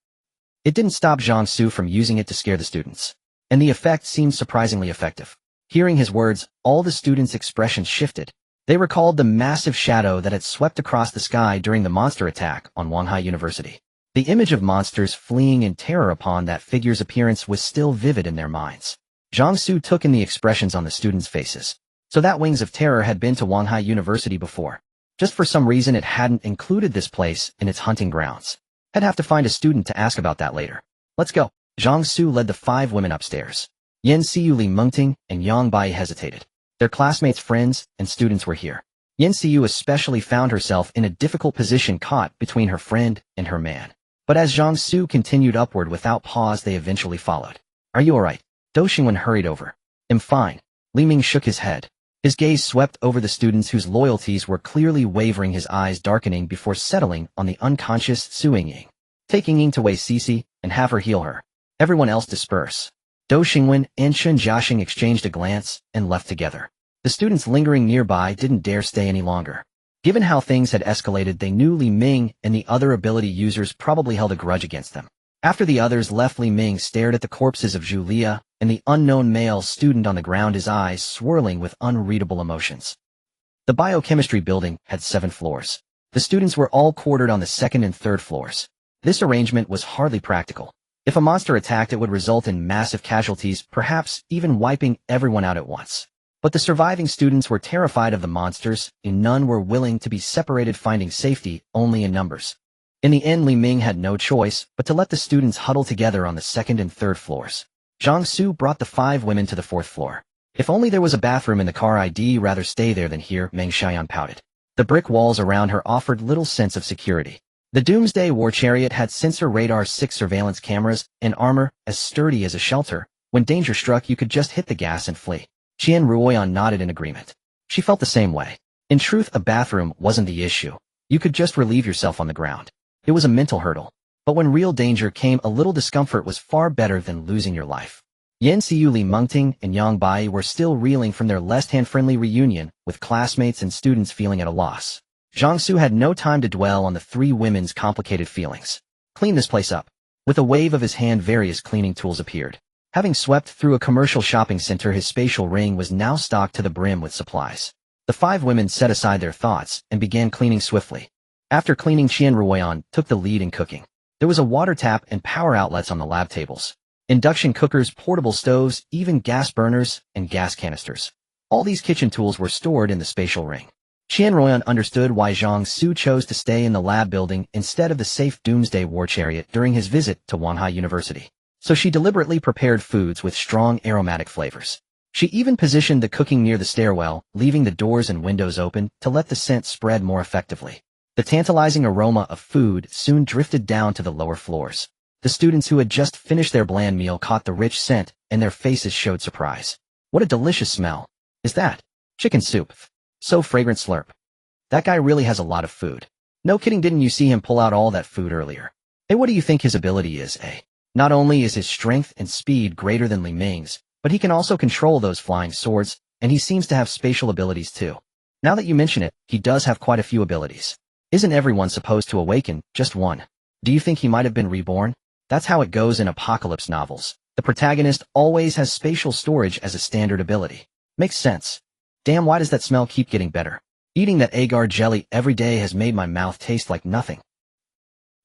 Speaker 1: It didn't stop Zhang Xu from using it to scare the students. And the effect seemed surprisingly effective. Hearing his words, all the students' expressions shifted. They recalled the massive shadow that had swept across the sky during the monster attack on Wanhai University. The image of monsters fleeing in terror upon that figure's appearance was still vivid in their minds. Zhang Xu took in the expressions on the students' faces. So that Wings of Terror had been to Wanhai University before. Just for some reason it hadn't included this place in its hunting grounds. I'd have to find a student to ask about that later. Let's go. Zhang Xu led the 5 women upstairs. Yan Xiu, Li Mengting, and Yang Bai hesitated. Their classmates, friends, and students were here. Yan Xiu especially found herself in a difficult position, caught between her friend and her man. But as Zhang Xu continued upward without pause, they eventually followed. Are you alright? Do Xingwen hurried over. I'm fine. Li Ming shook his head. His gaze swept over the students whose loyalties were clearly wavering, his eyes darkening before settling on the unconscious Su Yingying. Take Yingying to Wei Sisi and have her heal her. Everyone else disperse. Do Xingwen and Shun Jiaxing exchanged a glance and left together. The students lingering nearby didn't dare stay any longer. Given how things had escalated, they knew Li Ming and the other ability users probably held a grudge against them. After the others left, Li Ming stared at the corpses of Zhu Lia and the unknown male student on the ground, his eyes swirling with unreadable emotions. The biochemistry building had 7 floors. The students were all quartered on the 2nd and 3rd floors. This arrangement was hardly practical. If a monster attacked, it would result in massive casualties, perhaps even wiping everyone out at once. But the surviving students were terrified of the monsters, and none were willing to be separated, finding safety only in numbers. In the end, Li Ming had no choice but to let the students huddle together on the 2nd and 3rd floors. Zhang Xu brought the 5 women to the 4th floor. If only there was a bathroom in the car, I'd rather stay there than here, Meng Xiaoyan pouted. The brick walls around her offered little sense of security. The Doomsday War Chariot had sensor radar, 6 surveillance cameras, and armor as sturdy as a shelter. When danger struck, you could just hit the gas and flee. Qian Ruoyan nodded in agreement. She felt the same way. In truth, a bathroom wasn't the issue. You could just relieve yourself on the ground. It was a mental hurdle. But when real danger came, a little discomfort was far better than losing your life. Yan Xiu, Li Mengting, and Yang Bai were still reeling from their less hand-friendly reunion, with classmates and students feeling at a loss. Zhang Xu had no time to dwell on the 3 women's complicated feelings. Clean this place up. With a wave of his hand, various cleaning tools appeared. Having swept through a commercial shopping center, his spatial ring was now stocked to the brim with supplies. The 5 women set aside their thoughts and began cleaning swiftly. After cleaning, Qian Ruoyan took the lead in cooking. There was a water tap and power outlets on the lab tables. Induction cookers, portable stoves, even gas burners, and gas canisters. All these kitchen tools were stored in the spatial ring. Qian Ruoyan understood why Zhang Xu chose to stay in the lab building instead of the safe doomsday war chariot during his visit to Wanhai University. So she deliberately prepared foods with strong aromatic flavors. She even positioned the cooking near the stairwell, leaving the doors and windows open to let the scent spread more effectively. The tantalizing aroma of food soon drifted down to the lower floors. The students who had just finished their bland meal caught the rich scent, and their faces showed surprise. What a delicious smell. Is that chicken soup? So fragrant. Slurp. That guy really has a lot of food. No kidding, didn't you see him pull out all that food earlier? Hey, what do you think his ability is, eh? Not only is his strength and speed greater than Li Ming's, but he can also control those flying swords, and he seems to have spatial abilities too. Now that you mention it, he does have quite a few abilities. Isn't everyone supposed to awaken, just one? Do you think he might have been reborn? That's how it goes in apocalypse novels. The protagonist always has spatial storage as a standard ability. Makes sense. Damn, why does that smell keep getting better? Eating that agar jelly every day has made my mouth taste like nothing.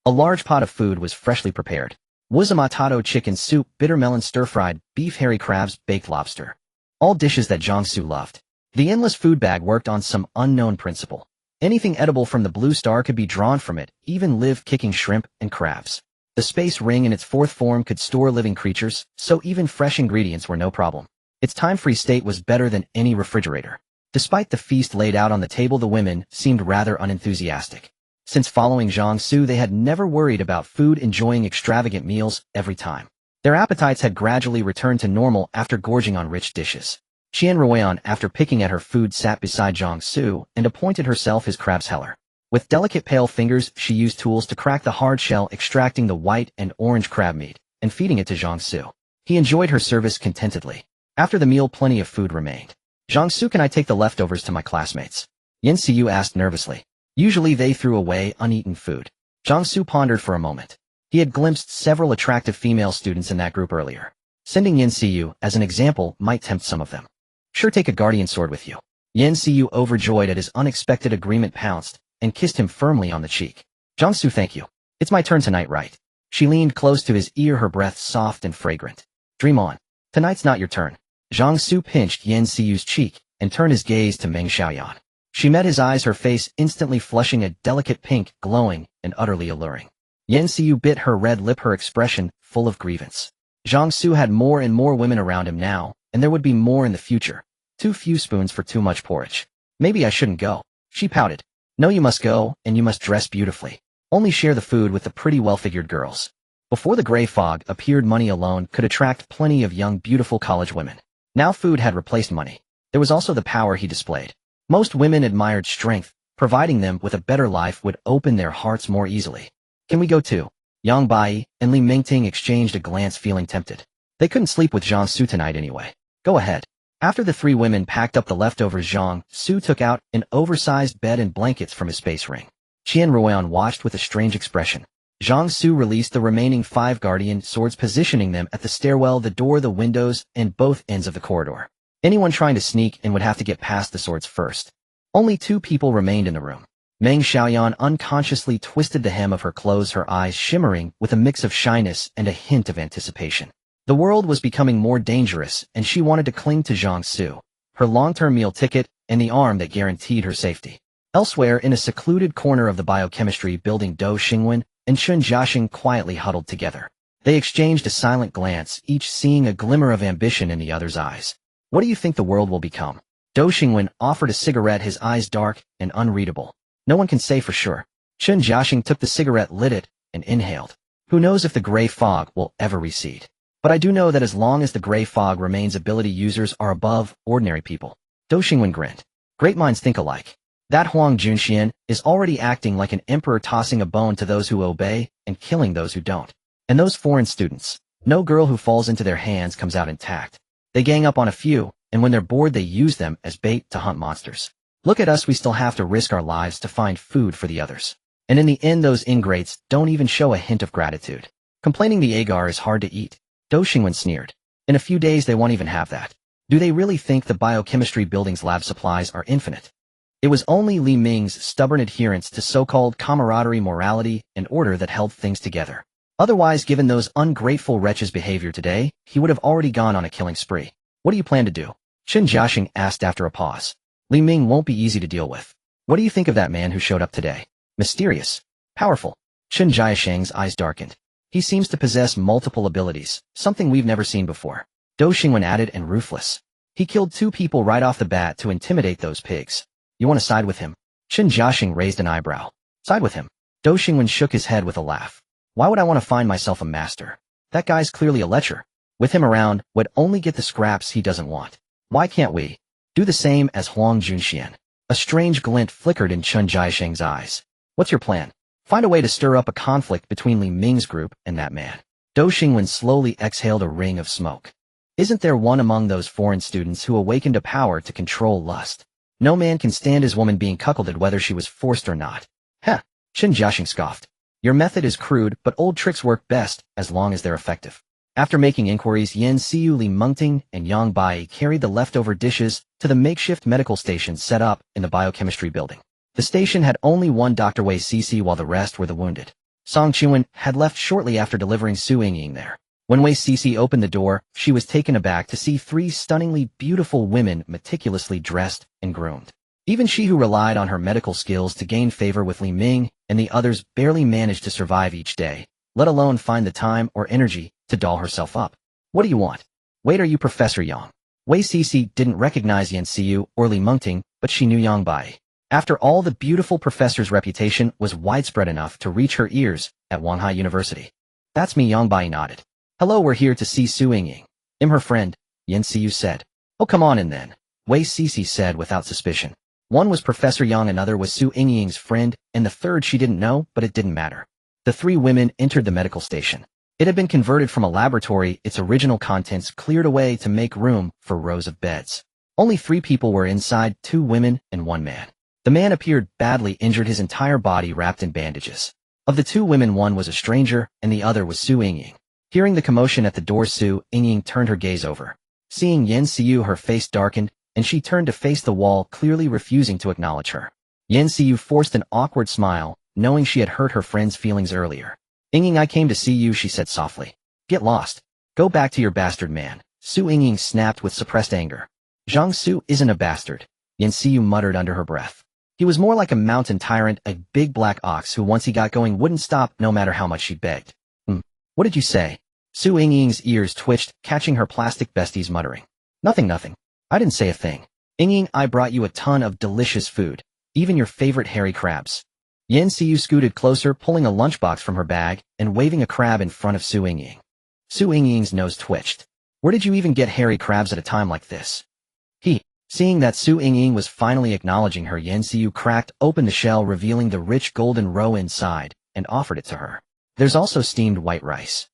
Speaker 1: A large pot of food was freshly prepared. Wuzamatado chicken soup, bitter melon stir-fried, beef hairy crabs, baked lobster. All dishes that Zhang Xu loved. The endless food bag worked on some unknown principle. Anything edible from the blue star could be drawn from it, even live-kicking shrimp and crabs. The space ring in its fourth form could store living creatures, so even fresh ingredients were no problem. Its time-free state was better than any refrigerator. Despite the feast laid out on the table, the women seemed rather unenthusiastic. Since following Zhang Xu, they had never worried about food, enjoying extravagant meals every time. Their appetites had gradually returned to normal after gorging on rich dishes. Qian Ruoyan, after picking at her food, sat beside Zhang Xu and appointed herself his crab's heller. With delicate pale fingers, she used tools to crack the hard shell, extracting the white and orange crab meat, and feeding it to Zhang Xu. He enjoyed her service contentedly. After the meal, plenty of food remained. Zhang Xu, can I take the leftovers to my classmates? Yan Xiu asked nervously. Usually they threw away uneaten food. Zhang Xu pondered for a moment. He had glimpsed several attractive female students in that group earlier. Sending Yan Xiu as an example might tempt some of them. Sure, take a guardian sword with you. Yan Xiu, overjoyed at his unexpected agreement, pounced and kissed him firmly on the cheek. Zhang Xu, thank you. It's my turn tonight, right? She leaned close to his ear, her breath soft and fragrant. Dream on. Tonight's not your turn. Zhang Xu pinched Yan Xiu's cheek and turned his gaze to Meng Xiaoyan. She met his eyes, her face instantly flushing a delicate pink, glowing and utterly alluring. Yan Xiu bit her red lip, her expression full of grievance. Zhang Xu had more and more women around him now, and there would be more in the future. Too few spoons for too much porridge. Maybe I shouldn't go. She pouted. No, you must go, and you must dress beautifully. Only share the food with the pretty, well-figured girls. Before the gray fog appeared, money alone could attract plenty of young, beautiful college women. Now food had replaced money. There was also the power he displayed. Most women admired strength. Providing them with a better life would open their hearts more easily. Can we go too? Yang Bai and Li Mingting exchanged a glance, feeling tempted. They couldn't sleep with Zhang Xu tonight anyway. Go ahead. After the three women packed up the leftovers, Zhang Xu took out an oversized bed and blankets from his space ring. Qian Ruoyan watched with a strange expression. Zhang Xu released the remaining 5 guardian swords, positioning them at the stairwell, the door, the windows, and both ends of the corridor. Anyone trying to sneak in would have to get past the swords first. Only 2 people remained in the room. Meng Xiaoyan unconsciously twisted the hem of her clothes, her eyes shimmering with a mix of shyness and a hint of anticipation. The world was becoming more dangerous, and she wanted to cling to Zhang Xu, her long-term meal ticket, and the arm that guaranteed her safety. Elsewhere, in a secluded corner of the biochemistry building, Dou Xingwen and Chun Jiaxing quietly huddled together. They exchanged a silent glance, each seeing a glimmer of ambition in the other's eyes. What do you think the world will become? Dou Xingwen offered a cigarette, his eyes dark and unreadable. No one can say for sure. Chun Jiaxing took the cigarette, lit it, and inhaled. Who knows if the gray fog will ever recede? But I do know that as long as the gray fog remains, ability users are above ordinary people. Dou Xingwen grinned. Great minds think alike. That Huang Junxian is already acting like an emperor, tossing a bone to those who obey and killing those who don't. And those foreign students, no girl who falls into their hands comes out intact. They gang up on a few, and when they're bored they use them as bait to hunt monsters. Look at us, we still have to risk our lives to find food for the others. And in the end, those ingrates don't even show a hint of gratitude. Complaining the agar is hard to eat. Dou Xingwen sneered. In a few days they won't even have that. Do they really think the biochemistry building's lab supplies are infinite? It was only Li Ming's stubborn adherence to so-called camaraderie, morality, and order that held things together. Otherwise, given those ungrateful wretches' behavior today, he would have already gone on a killing spree. What do you plan to do? Chun Jiaxing asked after a pause. Li Ming won't be easy to deal with. What do you think of that man who showed up today? Mysterious. Powerful. Chen Jiasheng's eyes darkened. He seems to possess multiple abilities, something we've never seen before. Do Xingwen added, and ruthless. He killed 2 people right off the bat to intimidate those pigs. You want to side with him? Chen Jiasheng raised an eyebrow. Side with him? Do Xingwen shook his head with a laugh. Why would I want to find myself a master? That guy's clearly a lecher. With him around, would only get the scraps he doesn't want. Why can't we do the same as Huang Junxian? A strange glint flickered in Chen Jiasheng's eyes. What's your plan? Find a way to stir up a conflict between Li Ming's group and that man. Do Xingwen slowly exhaled a ring of smoke. Isn't there one among those foreign students who awakened a power to control lust? No man can stand his woman being cuckolded whether she was forced or not. Heh, Chen Jiasheng scoffed. Your method is crude, but old tricks work best as long as they're effective. After making inquiries, Yan Xiu, Li Mengting, and Yang Bai carried the leftover dishes to the makeshift medical station set up in the biochemistry building. The station had only one Dr. Wei Cece while the rest were the wounded. Zhang Xu had left shortly after delivering Su Yingying there. When Wei Cece opened the door, she was taken aback to see 3 stunningly beautiful women meticulously dressed and groomed. Even she, who relied on her medical skills to gain favor with Li Ming and the others, barely managed to survive each day, let alone find the time or energy to doll herself up. What do you want? Wait, are you Professor Yang? Wei Cece didn't recognize Yan Xiu or Li Mengting, but she knew Yang Bai. After all, the beautiful professor's reputation was widespread enough to reach her ears at Wanhai University. That's me, Yang Bai nodded. Hello, we're here to see Su Yingying. I'm her friend, Yan Xiu said. Oh, come on in then, Wei Cece said without suspicion. One was Professor Yang, another was Su Yingying's friend, and the third she didn't know, but it didn't matter. The 3 women entered the medical station. It had been converted from a laboratory, its original contents cleared away to make room for rows of beds. Only 3 people were inside, 2 women and 1 man. The man appeared badly injured, his entire body wrapped in bandages. Of the 2 women, one was a stranger, and the other was Su Yingying. Hearing the commotion at the door, Su Yingying turned her gaze over. Seeing Yan Xiu, her face darkened, and she turned to face the wall, clearly refusing to acknowledge her. Yan Xiu forced an awkward smile, knowing she had hurt her friend's feelings earlier. Yingying, I came to see you, she said softly. Get lost. Go back to your bastard man. Su Yingying snapped with suppressed anger. Zhang Xu isn't a bastard, Yan Xiu muttered under her breath. He was more like a mountain tyrant, a big black ox who once he got going wouldn't stop no matter how much she begged. What did you say? Su Yingying's ears twitched, catching her plastic bestie's muttering. Nothing. I didn't say a thing. Yingying, I brought you a ton of delicious food, even your favorite hairy crabs. Yan Xiu scooted closer, pulling a lunchbox from her bag and waving a crab in front of Su Yingying. Su Yingying's nose twitched. Where did you even get hairy crabs at a time like this? Seeing that Su Yingying was finally acknowledging her, Yan Xiu cracked open the shell, revealing the rich golden roe inside, and offered it to her. There's also steamed white rice.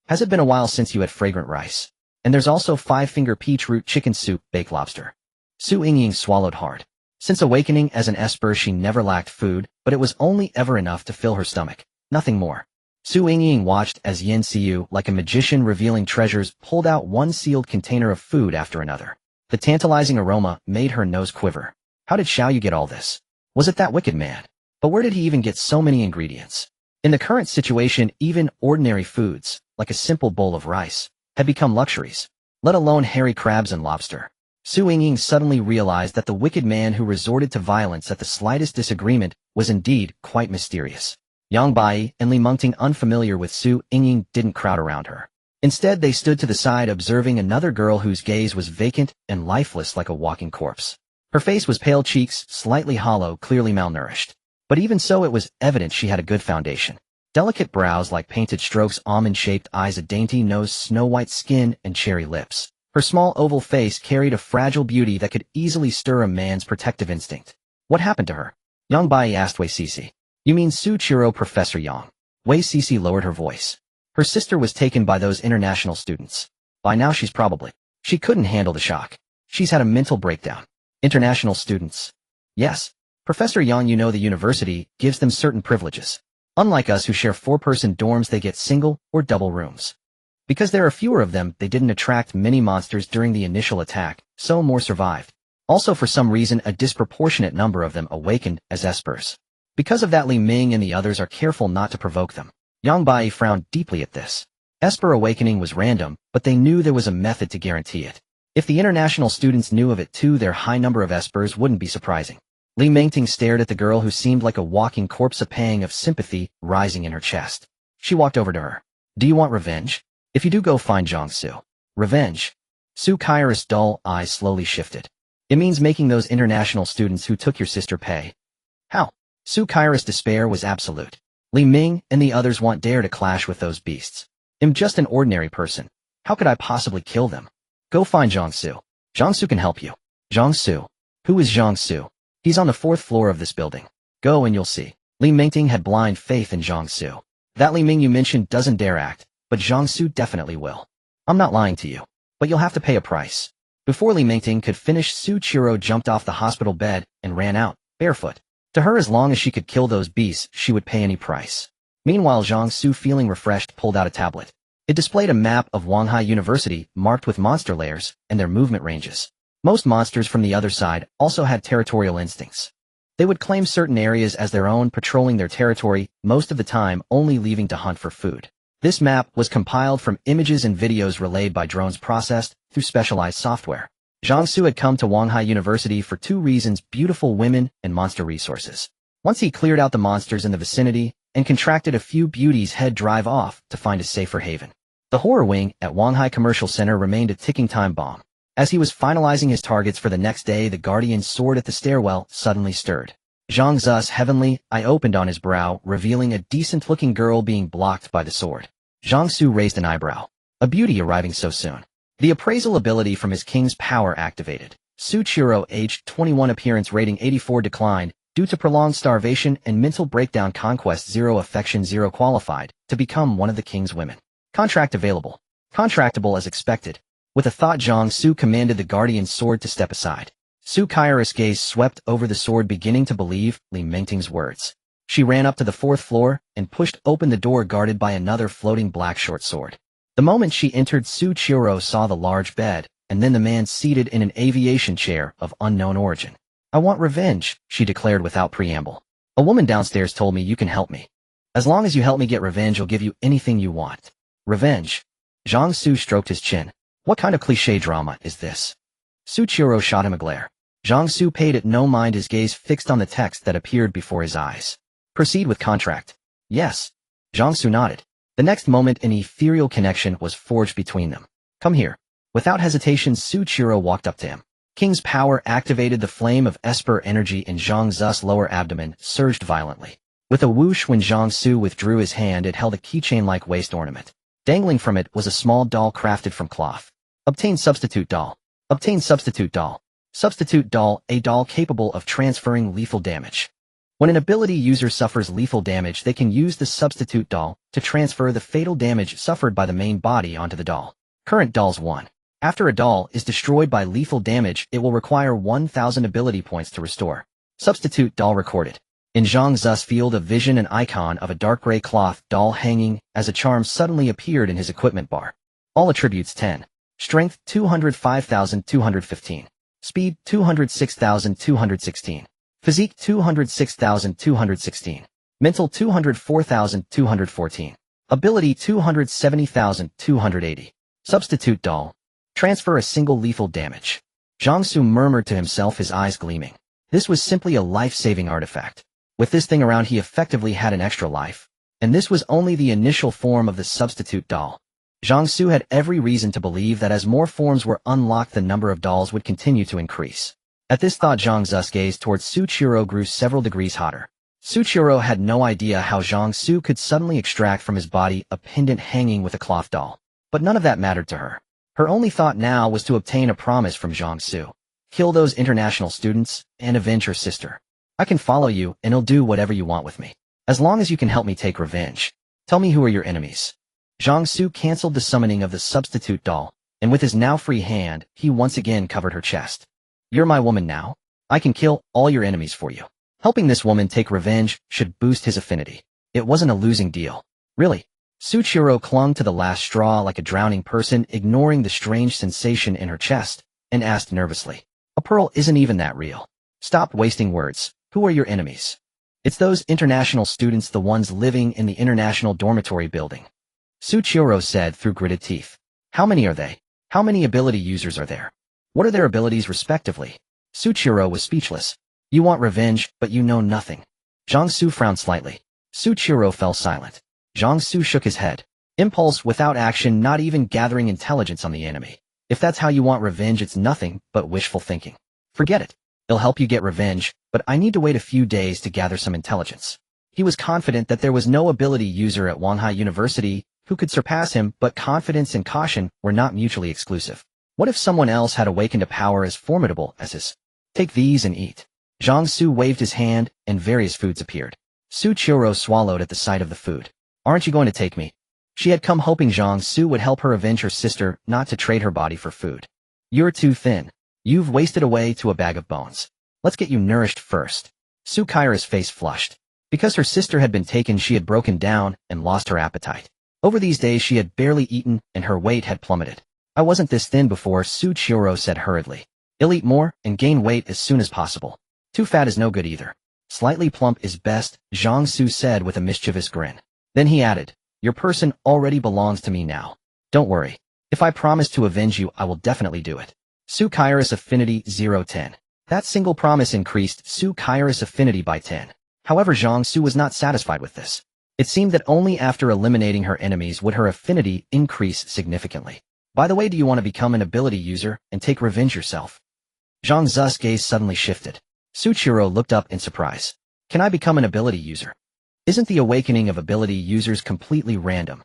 Speaker 1: Has it been a while since you had fragrant rice? And there's also 5-finger peach root chicken soup, baked lobster. Su Yingying swallowed hard. Since awakening as an esper, she never lacked food, but it was only ever enough to fill her stomach, nothing more. Su Yingying watched as Yan Xiu, like a magician revealing treasures, pulled out one sealed container of food after another. The tantalizing aroma made her nose quiver. How did Xiaoyu get all this? Was it that wicked man? But where did he even get so many ingredients? In the current situation, even ordinary foods, like a simple bowl of rice, had become luxuries, let alone hairy crabs and lobster. Su Yingying suddenly realized that the wicked man who resorted to violence at the slightest disagreement was indeed quite mysterious. Yang Bai and Li Mengting, unfamiliar with Su Yingying, didn't crowd around her. Instead, they stood to the side, observing another girl whose gaze was vacant and lifeless like a walking corpse. Her face was pale, cheeks slightly hollow, clearly malnourished. But even so, it was evident she had a good foundation. Delicate brows like painted strokes, almond-shaped eyes, a dainty nose, snow-white skin, and cherry lips. Her small oval face carried a fragile beauty that could easily stir a man's protective instinct. What happened to her? Yang Bai asked Wei Cece. You mean Su Chiro, Professor Yang? Wei Cece lowered her voice. Her sister was taken by those international students. By now she couldn't handle the shock. She's had a mental breakdown. International students? Yes. Professor Yang, you know the university gives them certain privileges. Unlike us who share 4-person dorms, they get single or double rooms. Because there are fewer of them, they didn't attract many monsters during the initial attack, so more survived. Also, for some reason, a disproportionate number of them awakened as espers. Because of that, Li Ming and the others are careful not to provoke them. Yang Bai frowned deeply at this. Esper awakening was random, but they knew there was a method to guarantee it. If the international students knew of it too, their high number of espers wouldn't be surprising. Li Mingting stared at the girl who seemed like a walking corpse, a pang of sympathy rising in her chest. She walked over to her. Do you want revenge? If you do, go find Zhang Xu. Revenge? Su Kairos' dull eyes slowly shifted. It means making those international students who took your sister pay. How? Su Kairos' despair was absolute. Li Ming and the others won't dare to clash with those beasts. I'm just an ordinary person. How could I possibly kill them? Go find Zhang Xu. Zhang Xu can help you. Zhang Xu? Who is Zhang Xu? He's on the 4th floor of this building. Go and you'll see. Li Mingting had blind faith in Zhang Xu. That Li Ming you mentioned doesn't dare act, but Zhang Xu definitely will. I'm not lying to you, but you'll have to pay a price. Before Li Mingting could finish, Su Chiro jumped off the hospital bed and ran out, barefoot. To her, as long as she could kill those beasts, she would pay any price. Meanwhile, Zhang Xu, feeling refreshed, pulled out a tablet. It displayed a map of Wanghai University marked with monster layers and their movement ranges. Most monsters from the other side also had territorial instincts. They would claim certain areas as their own, patrolling their territory, most of the time only leaving to hunt for food. This map was compiled from images and videos relayed by drones processed through specialized software. Zhang Xu had come to Wanghai University for 2 reasons: beautiful women and monster resources. Once he cleared out the monsters in the vicinity and contracted a few beauties, he'd drive off to find a safer haven. The horror wing at Wanghai Commercial Center remained a ticking time bomb. As he was finalizing his targets for the next day, the guardian's sword at the stairwell suddenly stirred. Zhang Xu's heavenly eye opened on his brow, revealing a decent-looking girl being blocked by the sword. Zhang Xu raised an eyebrow. A beauty arriving so soon. The appraisal ability from his king's power activated. Su Chiro, aged 21, appearance rating 84, declined due to prolonged starvation and mental breakdown. Conquest 0, affection 0, qualified to become one of the king's women. Contract available. Contractable as expected. With a thought, Zhang Xu commanded the guardian's sword to step aside. Su Kairos' gaze swept over the sword, beginning to believe Li Mingting's words. She ran up to the 4th floor and pushed open the door guarded by another floating black short sword. The moment she entered, Su Chiro saw the large bed, and then the man seated in an aviation chair of unknown origin. I want revenge, she declared without preamble. A woman downstairs told me you can help me. As long as you help me get revenge, I'll give you anything you want. Revenge? Zhang Xu stroked his chin. What kind of cliché drama is this? Su Chiro shot him a glare. Zhang Xu paid it no mind, his gaze fixed on the text that appeared before his eyes. Proceed with contract. Yes. Zhang Xu nodded. The next moment, an ethereal connection was forged between them. Come here. Without hesitation, Su Chiro walked up to him. King's power activated. The flame of Esper energy in Zhang Xu's lower abdomen surged violently. With a whoosh, when Zhang Xu withdrew his hand, it held a keychain-like waist ornament. Dangling from it was a small doll crafted from cloth. Obtain substitute doll. Obtain substitute doll. Substitute doll, a doll capable of transferring lethal damage. When an ability user suffers lethal damage, they can use the substitute doll to transfer the fatal damage suffered by the main body onto the doll. Current dolls 1. After a doll is destroyed by lethal damage, it will require 1,000 ability points to restore. Substitute doll recorded. In Zhang Xu's field of vision, an icon of a dark gray cloth doll hanging as a charm suddenly appeared in his equipment bar. All attributes 10. Strength 205,215. Speed 206,216. Physique 206,216. Mental 204,214. Ability 270,280. Substitute doll. Transfer a single lethal damage. Zhang Xu murmured to himself, his eyes gleaming. This was simply a life-saving artifact. With this thing around, he effectively had an extra life. And this was only the initial form of the substitute doll. Zhang Xu had every reason to believe that as more forms were unlocked, the number of dolls would continue to increase. At this thought, Zhang Xu's gaze towards Su Chiro grew several degrees hotter. Su Chiro had no idea how Zhang Xu could suddenly extract from his body a pendant hanging with a cloth doll. But none of that mattered to her. Her only thought now was to obtain a promise from Zhang Xu. Kill those international students and avenge her sister. I can follow you, and I'll do whatever you want with me. As long as you can help me take revenge. Tell me, who are your enemies? Zhang Xu canceled the summoning of the substitute doll, and with his now free hand, he once again covered her chest. You're my woman now. I can kill all your enemies for you. Helping this woman take revenge should boost his affinity. It wasn't a losing deal. Really. Su Chiro clung to the last straw like a drowning person, ignoring the strange sensation in her chest, and asked nervously. A pearl isn't even that real. Stop wasting words. Who are your enemies? It's those international students, the ones living in the international dormitory building. Su Chiro said through gritted teeth. How many are they? How many ability users are there? What are their abilities respectively? Su Chiro was speechless. You want revenge, but you know nothing. Zhang Xu frowned slightly. Su Qiru fell silent. Zhang Xu shook his head. Impulse without action, not even gathering intelligence on the enemy. If that's how you want revenge, it's nothing but wishful thinking. Forget it. It'll help you get revenge, but I need to wait a few days to gather some intelligence. He was confident that there was no ability user at Wanhai University who could surpass him, but confidence and caution were not mutually exclusive. What if someone else had awakened a power as formidable as his? Take these and eat. Zhang Xu waved his hand, and various foods appeared. Su Qiru swallowed at the sight of the food. Aren't you going to take me? She had come hoping Zhang Xu would help her avenge her sister, not to trade her body for food. You're too thin. You've wasted away to a bag of bones. Let's get you nourished first. Su Qiru's face flushed. Because her sister had been taken, she had broken down and lost her appetite. Over these days she had barely eaten, and her weight had plummeted. I wasn't this thin before, Su Qiru said hurriedly. I'll eat more and gain weight as soon as possible. Too fat is no good either. Slightly plump is best, Zhang Xu said with a mischievous grin. Then he added, your person already belongs to me now. Don't worry. If I promise to avenge you, I will definitely do it. Su Qiru's affinity 0-10. That single promise increased Su Qiru's affinity by 10. However, Zhang Xu was not satisfied with this. It seemed that only after eliminating her enemies would her affinity increase significantly. By the way, do you want to become an ability user and take revenge yourself? Zhang Xu's gaze suddenly shifted. Su Qiru looked up in surprise. Can I become an ability user? Isn't the awakening of ability users completely random?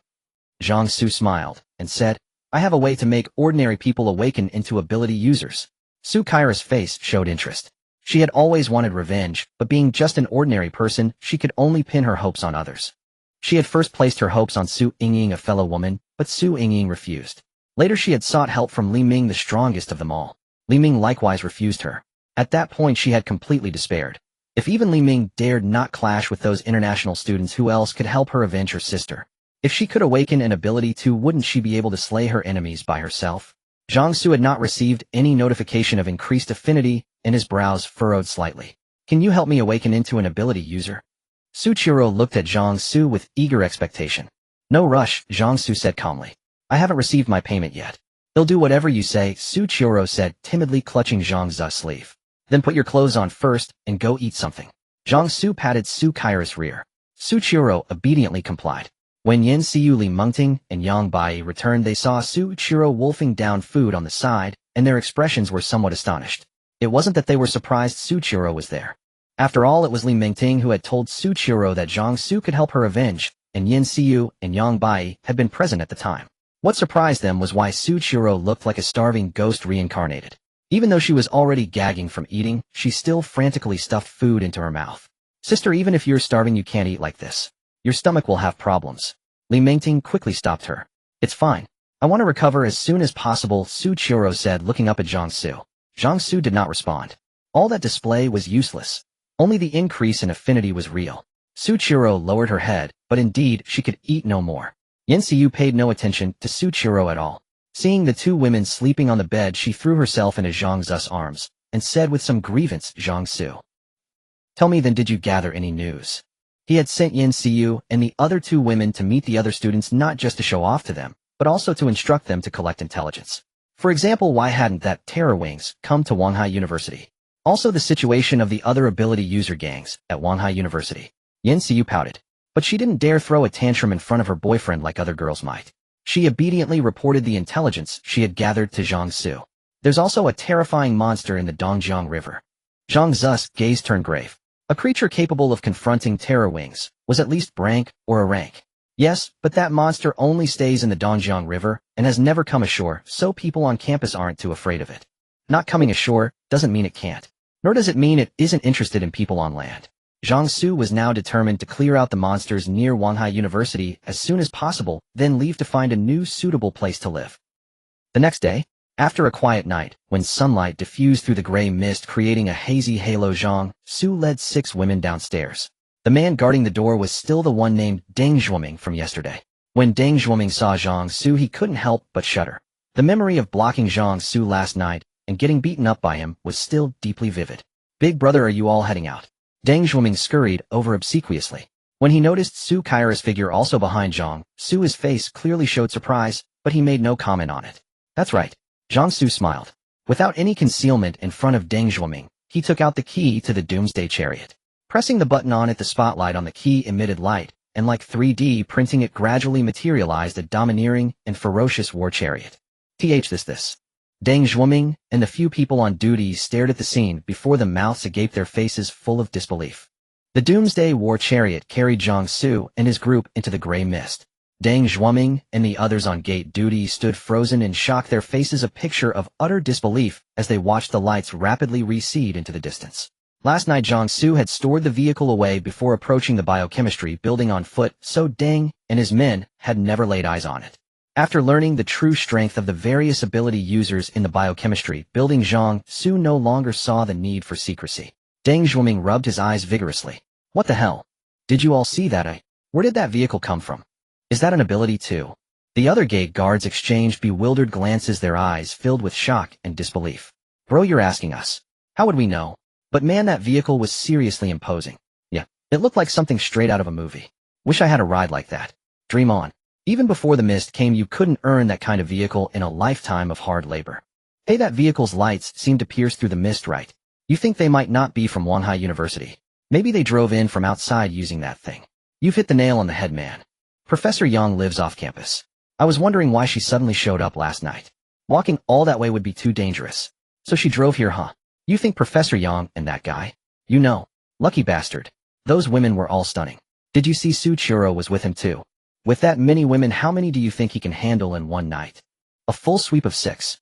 Speaker 1: Zhang Xu smiled and said, I have a way to make ordinary people awaken into ability users. Su Qiru's face showed interest. She had always wanted revenge, but being just an ordinary person, she could only pin her hopes on others. She had first placed her hopes on Su Yingying, a fellow woman, but Su Yingying refused. Later she had sought help from Li Ming, the strongest of them all. Li Ming likewise refused her. At that point she had completely despaired. If even Li Ming dared not clash with those international students, who else could help her avenge her sister? If she could awaken an ability too, wouldn't she be able to slay her enemies by herself? Zhang Xu had not received any notification of increased affinity, and his brows furrowed slightly. Can you help me awaken into an ability user? Su Qiru looked at Zhang Xu with eager expectation. No rush, Zhang Xu said calmly. I haven't received my payment yet. He'll do whatever you say, Su Qiru said, timidly clutching Zhang Xu's sleeve. Then put your clothes on first, and go eat something. Zhang Xu patted Su Qiru's rear. Su Qiru obediently complied. When Yin Xiu, Li Mengting, and Yang Bai returned, they saw Su Qiru wolfing down food on the side, and their expressions were somewhat astonished. It wasn't that they were surprised Su Qiru was there. After all, it was Li Mengting who had told Su Qiru that Zhang Xu could help her avenge, and Yin Xiu and Yang Bai had been present at the time. What surprised them was why Su Qiru looked like a starving ghost reincarnated. Even though she was already gagging from eating, she still frantically stuffed food into her mouth. Sister, even if you're starving, you can't eat like this. Your stomach will have problems. Li Mengting quickly stopped her. It's fine. I want to recover as soon as possible, Su Qiru said, looking up at Zhang Xu. Zhang Xu did not respond. All that display was useless. Only the increase in affinity was real. Su Qiru lowered her head, but indeed she could eat no more. Yin Xiu paid no attention to Su Qiru at all. Seeing the two women sleeping on the bed, she threw herself into Zhang Xu's arms, and said with some grievance, Zhang Xu. Tell me then, did you gather any news? He had sent Yin Xiu and the other two women to meet the other students, not just to show off to them, but also to instruct them to collect intelligence. For example, why hadn't that Terror Wings come to Wanhai University? Also the situation of the other ability user gangs at Wanhai University. Yin Xiu pouted. But she didn't dare throw a tantrum in front of her boyfriend like other girls might. She obediently reported the intelligence she had gathered to Zhang Xu. There's also a terrifying monster in the Dongjiang River. Zhang Xu's gaze turned grave. A creature capable of confronting Terror Wings was at least rank or a rank. Yes, but that monster only stays in the Dongjiang River and has never come ashore, so people on campus aren't too afraid of it. Not coming ashore doesn't mean it can't, nor does it mean it isn't interested in people on land. Zhang Xu was now determined to clear out the monsters near Wanhai University as soon as possible, then leave to find a new suitable place to live. The next day, after a quiet night, when sunlight diffused through the gray mist creating a hazy halo, Zhang Xu led 6 women downstairs. The man guarding the door was still the one named Deng Zhuoming from yesterday. When Deng Zhuoming saw Zhang Xu, he couldn't help but shudder. The memory of blocking Zhang Xu last night and getting beaten up by him was still deeply vivid. Big brother, are you all heading out? Deng Zhuoming scurried over obsequiously. When he noticed Su Qiru's figure also behind Zhang Xu, his face clearly showed surprise, but he made no comment on it. That's right. Zhang Xu smiled. Without any concealment in front of Deng Zhuoming, he took out the key to the doomsday chariot. Pressing the button on it, the spotlight on the key emitted light, and like 3D printing it gradually materialized a domineering and ferocious war chariot. This. Deng Zhuoming and the few people on duty stared at the scene before the mouths agape, their faces full of disbelief. The doomsday war chariot carried Zhang Xu and his group into the gray mist. Deng Zhuoming and the others on gate duty stood frozen in shock, their faces a picture of utter disbelief as they watched the lights rapidly recede into the distance. Last night Zhang Xu had stored the vehicle away before approaching the biochemistry building on foot, so Deng and his men had never laid eyes on it. After learning the true strength of the various ability users in the biochemistry building, Zhang Xu no longer saw the need for secrecy. Deng Zhuoming rubbed his eyes vigorously. What the hell? Did you all see that? Where did that vehicle come from? Is that an ability too? The other gate guards exchanged bewildered glances, their eyes filled with shock and disbelief. Bro, you're asking us. How would we know? But man, that vehicle was seriously imposing. Yeah, it looked like something straight out of a movie. Wish I had a ride like that. Dream on. Even before the mist came, you couldn't earn that kind of vehicle in a lifetime of hard labor. Hey, that vehicle's lights seemed to pierce through the mist, right? You think they might not be from Wanhai University? Maybe they drove in from outside using that thing. You've hit the nail on the head, man. Professor Yang lives off campus. I was wondering why she suddenly showed up last night. Walking all that way would be too dangerous. So she drove here, huh? You think Professor Yang and that guy? You know. Lucky bastard. Those women were all stunning. Did you see Su Chiro was with him too? With that many women, how many do you think he can handle in one night? A full sweep of 6.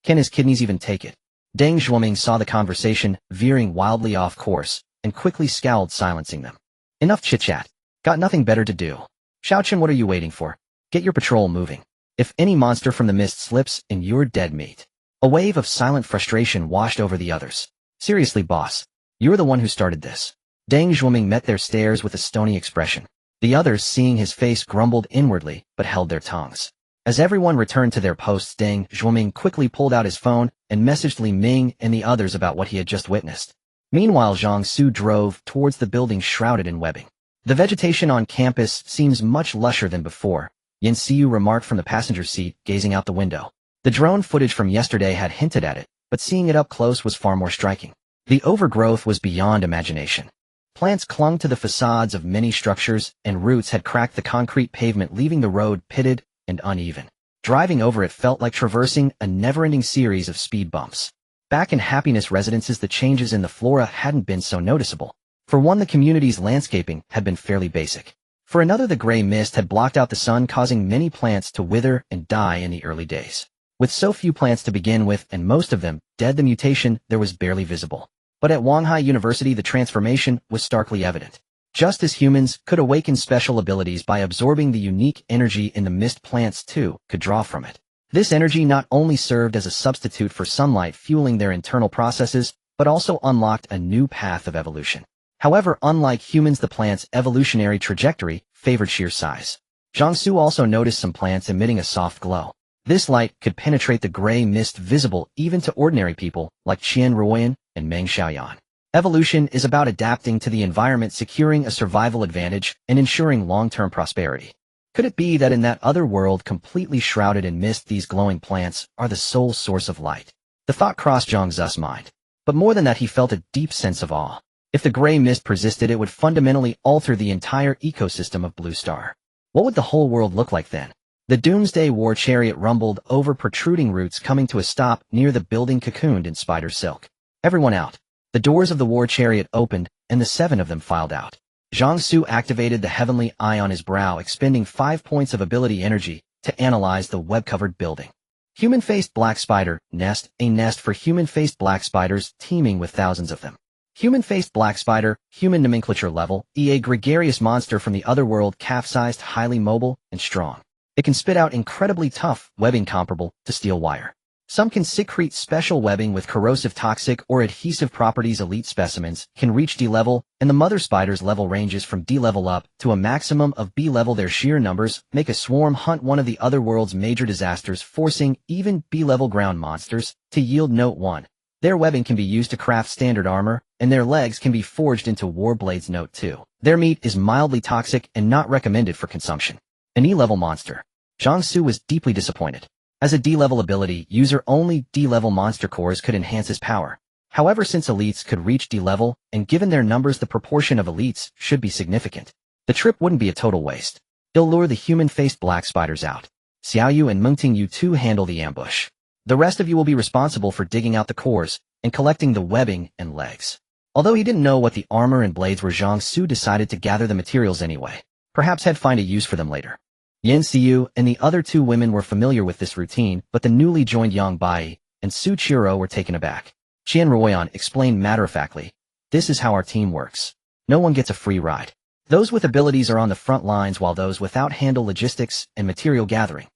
Speaker 1: Can his kidneys even take it? Deng Zhuoming saw the conversation veering wildly off course and quickly scowled, silencing them. Enough chit-chat. Got nothing better to do. Xiaochen, what are you waiting for? Get your patrol moving. If any monster from the mist slips in, you're dead meat. A wave of silent frustration washed over the others. Seriously, boss. You're the one who started this. Deng Zhuoming met their stares with a stony expression. The others, seeing his face, grumbled inwardly, but held their tongues. As everyone returned to their posts, Deng Zhuoming quickly pulled out his phone and messaged Li Ming and the others about what he had just witnessed. Meanwhile, Zhang Xu drove towards the building shrouded in webbing. The vegetation on campus seems much lusher than before, Yin Xiu remarked from the passenger seat, gazing out the window. The drone footage from yesterday had hinted at it, but seeing it up close was far more striking. The overgrowth was beyond imagination. Plants clung to the facades of many structures, and roots had cracked the concrete pavement, leaving the road pitted and uneven. Driving over it felt like traversing a never-ending series of speed bumps. Back in Happiness Residences, the changes in the flora hadn't been so noticeable. For one, the community's landscaping had been fairly basic. For another, the gray mist had blocked out the sun, causing many plants to wither and die in the early days. With so few plants to begin with, and most of them dead, the mutation there was barely visible. But at Wanhai University, the transformation was starkly evident. Just as humans could awaken special abilities by absorbing the unique energy in the mist, plants too could draw from it. This energy not only served as a substitute for sunlight fueling their internal processes, but also unlocked a new path of evolution. However, unlike humans, the plants' evolutionary trajectory favored sheer size. Zhang Xu also noticed some plants emitting a soft glow. This light could penetrate the gray mist, visible even to ordinary people like Qian Ruoyan and Meng Xiaoyan. Evolution is about adapting to the environment, securing a survival advantage, and ensuring long-term prosperity. Could it be that in that other world, completely shrouded in mist, these glowing plants are the sole source of light? The thought crossed Zhang Xu's mind. But more than that, he felt a deep sense of awe. If the gray mist persisted, it would fundamentally alter the entire ecosystem of Blue Star. What would the whole world look like then? The doomsday war chariot rumbled over protruding roots, coming to a stop near the building cocooned in spider silk. Everyone out. The doors of the war chariot opened, and the 7 of them filed out. Zhang Xu activated the heavenly eye on his brow, expending 5 points of ability energy to analyze the web-covered building. Human-faced black spider nest, a nest for human-faced black spiders teeming with thousands of them. Human-faced black spider, human nomenclature level, a gregarious monster from the other world, calf-sized, highly mobile, and strong. It can spit out incredibly tough webbing comparable to steel wire. Some can secrete special webbing with corrosive, toxic, or adhesive properties. Elite specimens can reach D level, and the mother spider's level ranges from D level up to a maximum of B level. Their sheer numbers make a swarm hunt one of the other world's major disasters, forcing even B level ground monsters to yield. Note 1. Their webbing can be used to craft standard armor, and their legs can be forged into war blades. Note 2. Their meat is mildly toxic and not recommended for consumption. An E-level monster. Zhang Xu was deeply disappointed. As a D-level ability user, only D-level monster cores could enhance his power. However, since elites could reach D level, and given their numbers the proportion of elites should be significant, the trip wouldn't be a total waste. He'll lure the human-faced black spiders out. Xiaoyu and Mengting, you two handle the ambush. The rest of you will be responsible for digging out the cores and collecting the webbing and legs. Although he didn't know what the armor and blades were, Zhang Xu decided to gather the materials anyway. Perhaps he'd find a use for them later. Yan Xiu and the other two women were familiar with this routine, but the newly joined Yang Bai and Su Qiro were taken aback. Qian Ruoyan explained matter-of-factly, "This is how our team works. No one gets a free ride. Those with abilities are on the front lines while those without handle logistics and material gathering."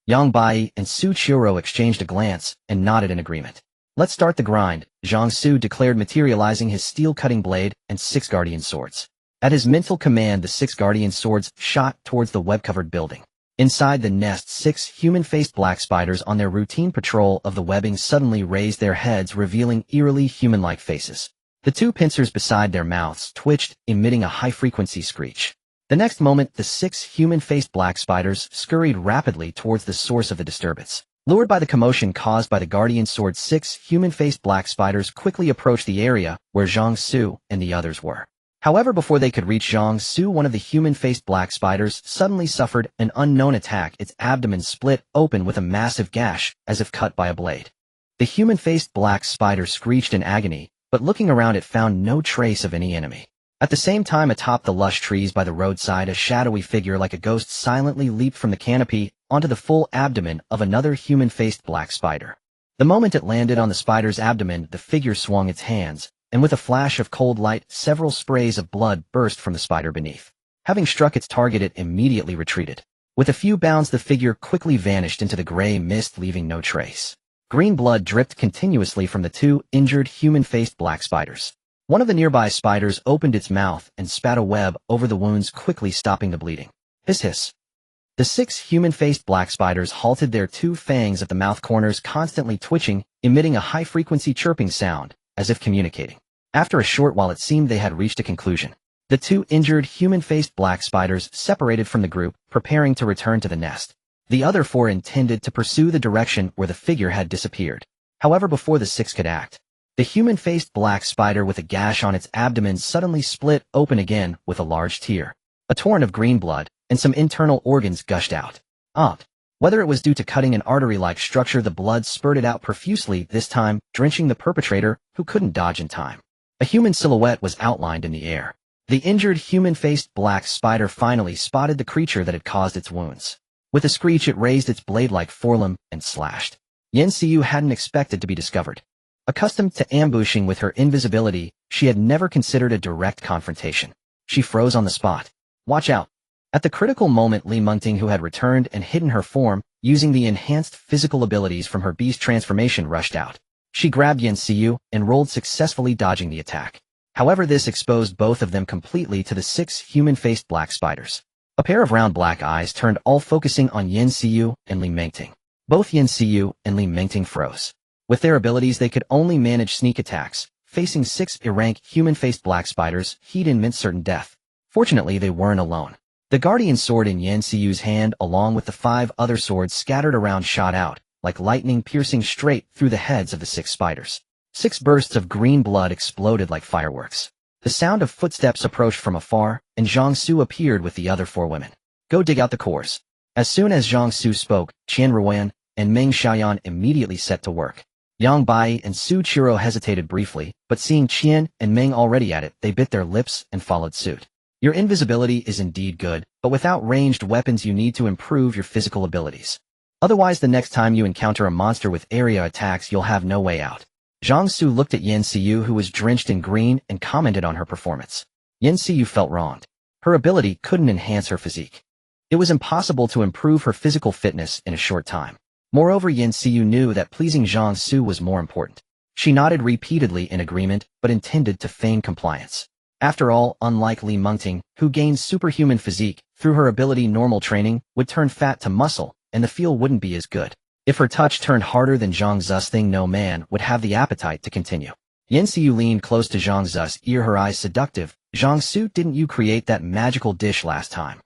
Speaker 1: Yang Bai and Su Qiro exchanged a glance and nodded in agreement. "Let's start the grind," Zhang Xu declared, materializing his steel-cutting blade and 6 guardian swords. At his mental command, the 6 guardian swords shot towards the web-covered building. Inside the nest, 6 human-faced black spiders on their routine patrol of the webbing suddenly raised their heads, revealing eerily human-like faces. The 2 pincers beside their mouths twitched, emitting a high-frequency screech. The next moment, the 6 human-faced black spiders scurried rapidly towards the source of the disturbance. Lured by the commotion caused by the guardian sword, 6 human-faced black spiders quickly approached the area where Zhang Xu and the others were. However, before they could reach Zhang Xu, one of the human-faced black spiders suddenly suffered an unknown attack. Its abdomen split open with a massive gash, as if cut by a blade. The human-faced black spider screeched in agony, but looking around it found no trace of any enemy. At the same time, atop the lush trees by the roadside, a shadowy figure like a ghost silently leaped from the canopy onto the full abdomen of another human-faced black spider. The moment it landed on the spider's abdomen, the figure swung its hands, and with a flash of cold light, several sprays of blood burst from the spider beneath. Having struck its target, it immediately retreated. With a few bounds, the figure quickly vanished into the gray mist, leaving no trace. Green blood dripped continuously from the 2 injured human-faced black spiders. One of the nearby spiders opened its mouth and spat a web over the wounds, quickly stopping the bleeding. Hiss hiss. The 6 human-faced black spiders halted, their 2 fangs at the mouth corners constantly twitching, emitting a high-frequency chirping sound, as if communicating. After a short while, it seemed they had reached a conclusion. The 2 injured human-faced black spiders separated from the group, preparing to return to the nest. The other 4 intended to pursue the direction where the figure had disappeared. However, before the 6 could act, the human-faced black spider with a gash on its abdomen suddenly split open again with a large tear. A torrent of green blood and some internal organs gushed out. Whether it was due to cutting an artery-like structure, the blood spurted out profusely, this time drenching the perpetrator, who couldn't dodge in time. A human silhouette was outlined in the air. The injured human-faced black spider finally spotted the creature that had caused its wounds. With a screech, it raised its blade-like forelimb and slashed. Yan Xiu hadn't expected to be discovered. Accustomed to ambushing with her invisibility, she had never considered a direct confrontation. She froze on the spot. "Watch out." At the critical moment, Li Mengting, who had returned and hidden her form, using the enhanced physical abilities from her beast transformation, rushed out. She grabbed Yan Xiu and rolled, successfully dodging the attack. However, this exposed both of them completely to the 6 human-faced black spiders. A pair of round black eyes turned, all focusing on Yan Xiu and Li Mengting. Both Yan Xiu and Li Mengting froze. With their abilities, they could only manage sneak attacks. Facing 6 rank human-faced black spiders, he'd meant certain death. Fortunately, they weren't alone. The guardian sword in Yan Xiu's hand, along with the 5 other swords scattered around, shot out like lightning, piercing straight through the heads of the 6 spiders. 6 bursts of green blood exploded like fireworks. The sound of footsteps approached from afar, and Zhang Xu appeared with the other 4 women. "Go dig out the cores." As soon as Zhang Xu spoke, Qian Ruoyan and Meng Xiaoyan immediately set to work. Yang Bai and Su Qiro hesitated briefly, but seeing Qian and Meng already at it, they bit their lips and followed suit. "Your invisibility is indeed good, but without ranged weapons you need to improve your physical abilities. Otherwise, the next time you encounter a monster with area attacks, you'll have no way out." Zhang Xu looked at Yan Xiu, who was drenched in green, and commented on her performance. Yan Xiu felt wronged. Her ability couldn't enhance her physique. It was impossible to improve her physical fitness in a short time. Moreover, Yan Xiu knew that pleasing Zhang Xu was more important. She nodded repeatedly in agreement, but intended to feign compliance. After all, unlike Li Mengting, who gained superhuman physique through her ability, normal training would turn fat to muscle, and the feel wouldn't be as good. If her touch turned harder than Zhang Zu's thing, no man would have the appetite to continue. Yan Xiu leaned close to Zhang Zu's ear, her eyes seductive. "Zhang Xu, didn't you create that magical dish last time?"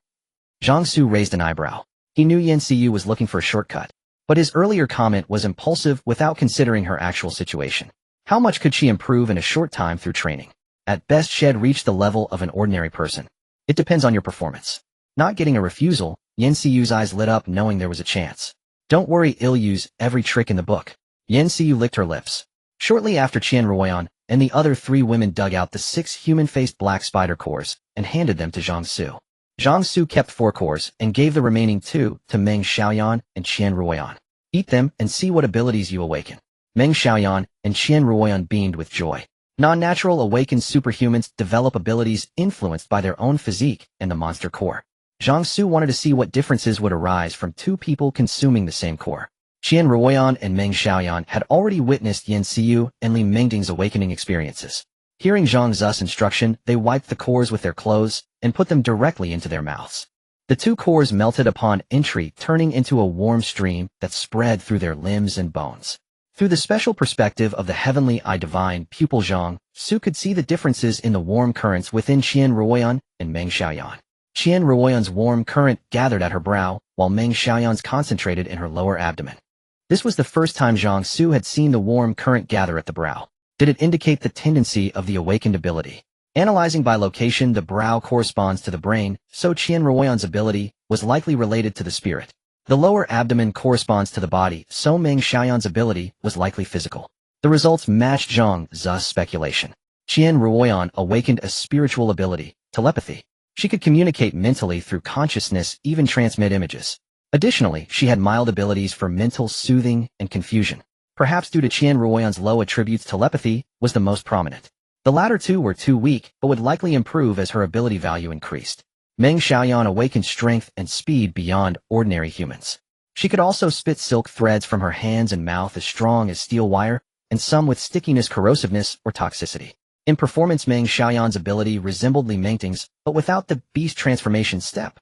Speaker 1: Zhang Xu raised an eyebrow. He knew Yan Xiu was looking for a shortcut, but his earlier comment was impulsive without considering her actual situation. How much could she improve in a short time through training? At best, she'd reach the level of an ordinary person. It depends on your performance. Not getting a refusal, Yan Xiu's eyes lit up knowing there was a chance. Don't worry, I'll use every trick in the book. Yan Xiu licked her lips. Shortly after, Qian Ruoyan and the other 3 women dug out the 6 human-faced black spider cores and handed them to Zhang Xu. Zhang Xu kept 4 cores and gave the remaining 2 to Meng Xiaoyan and Qian Ruoyan. Eat them and see what abilities you awaken. Meng Xiaoyan and Qian Ruoyan beamed with joy. Non-natural awakened superhumans develop abilities influenced by their own physique and the monster core. Zhang Xu wanted to see what differences would arise from 2 people consuming the same core. Qian Ruoyan and Meng Xiaoyan had already witnessed Yan Xiu and Li Mingding's awakening experiences. Hearing Zhang Xu's instruction, they wiped the cores with their clothes and put them directly into their mouths. The 2 cores melted upon entry, turning into a warm stream that spread through their limbs and bones. Through the special perspective of the heavenly eye divine pupil, Zhang Xu could see the differences in the warm currents within Qian Ruoyan and Meng Xiaoyan. Qian Ruoyan's warm current gathered at her brow, while Meng Xiaoyan's concentrated in her lower abdomen. This was the first time Zhang Xu had seen the warm current gather at the brow. Did it indicate the tendency of the awakened ability? Analyzing by location, the brow corresponds to the brain, so Qian Ruoyan's ability was likely related to the spirit. The lower abdomen corresponds to the body, so Meng Xiaoyan's ability was likely physical. The results matched Zhang Xu's speculation. Qian Ruoyan awakened a spiritual ability, telepathy. She could communicate mentally through consciousness, even transmit images. Additionally, she had mild abilities for mental soothing and confusion. Perhaps due to Qian Ruoyan's low attributes, telepathy was the most prominent. The latter 2 were too weak, but would likely improve as her ability value increased. Meng Xiaoyan awakened strength and speed beyond ordinary humans. She could also spit silk threads from her hands and mouth as strong as steel wire, and some with stickiness, corrosiveness, or toxicity. In performance, Meng Xiaoyan's ability resembled Li Mingting's, but without the beast transformation step.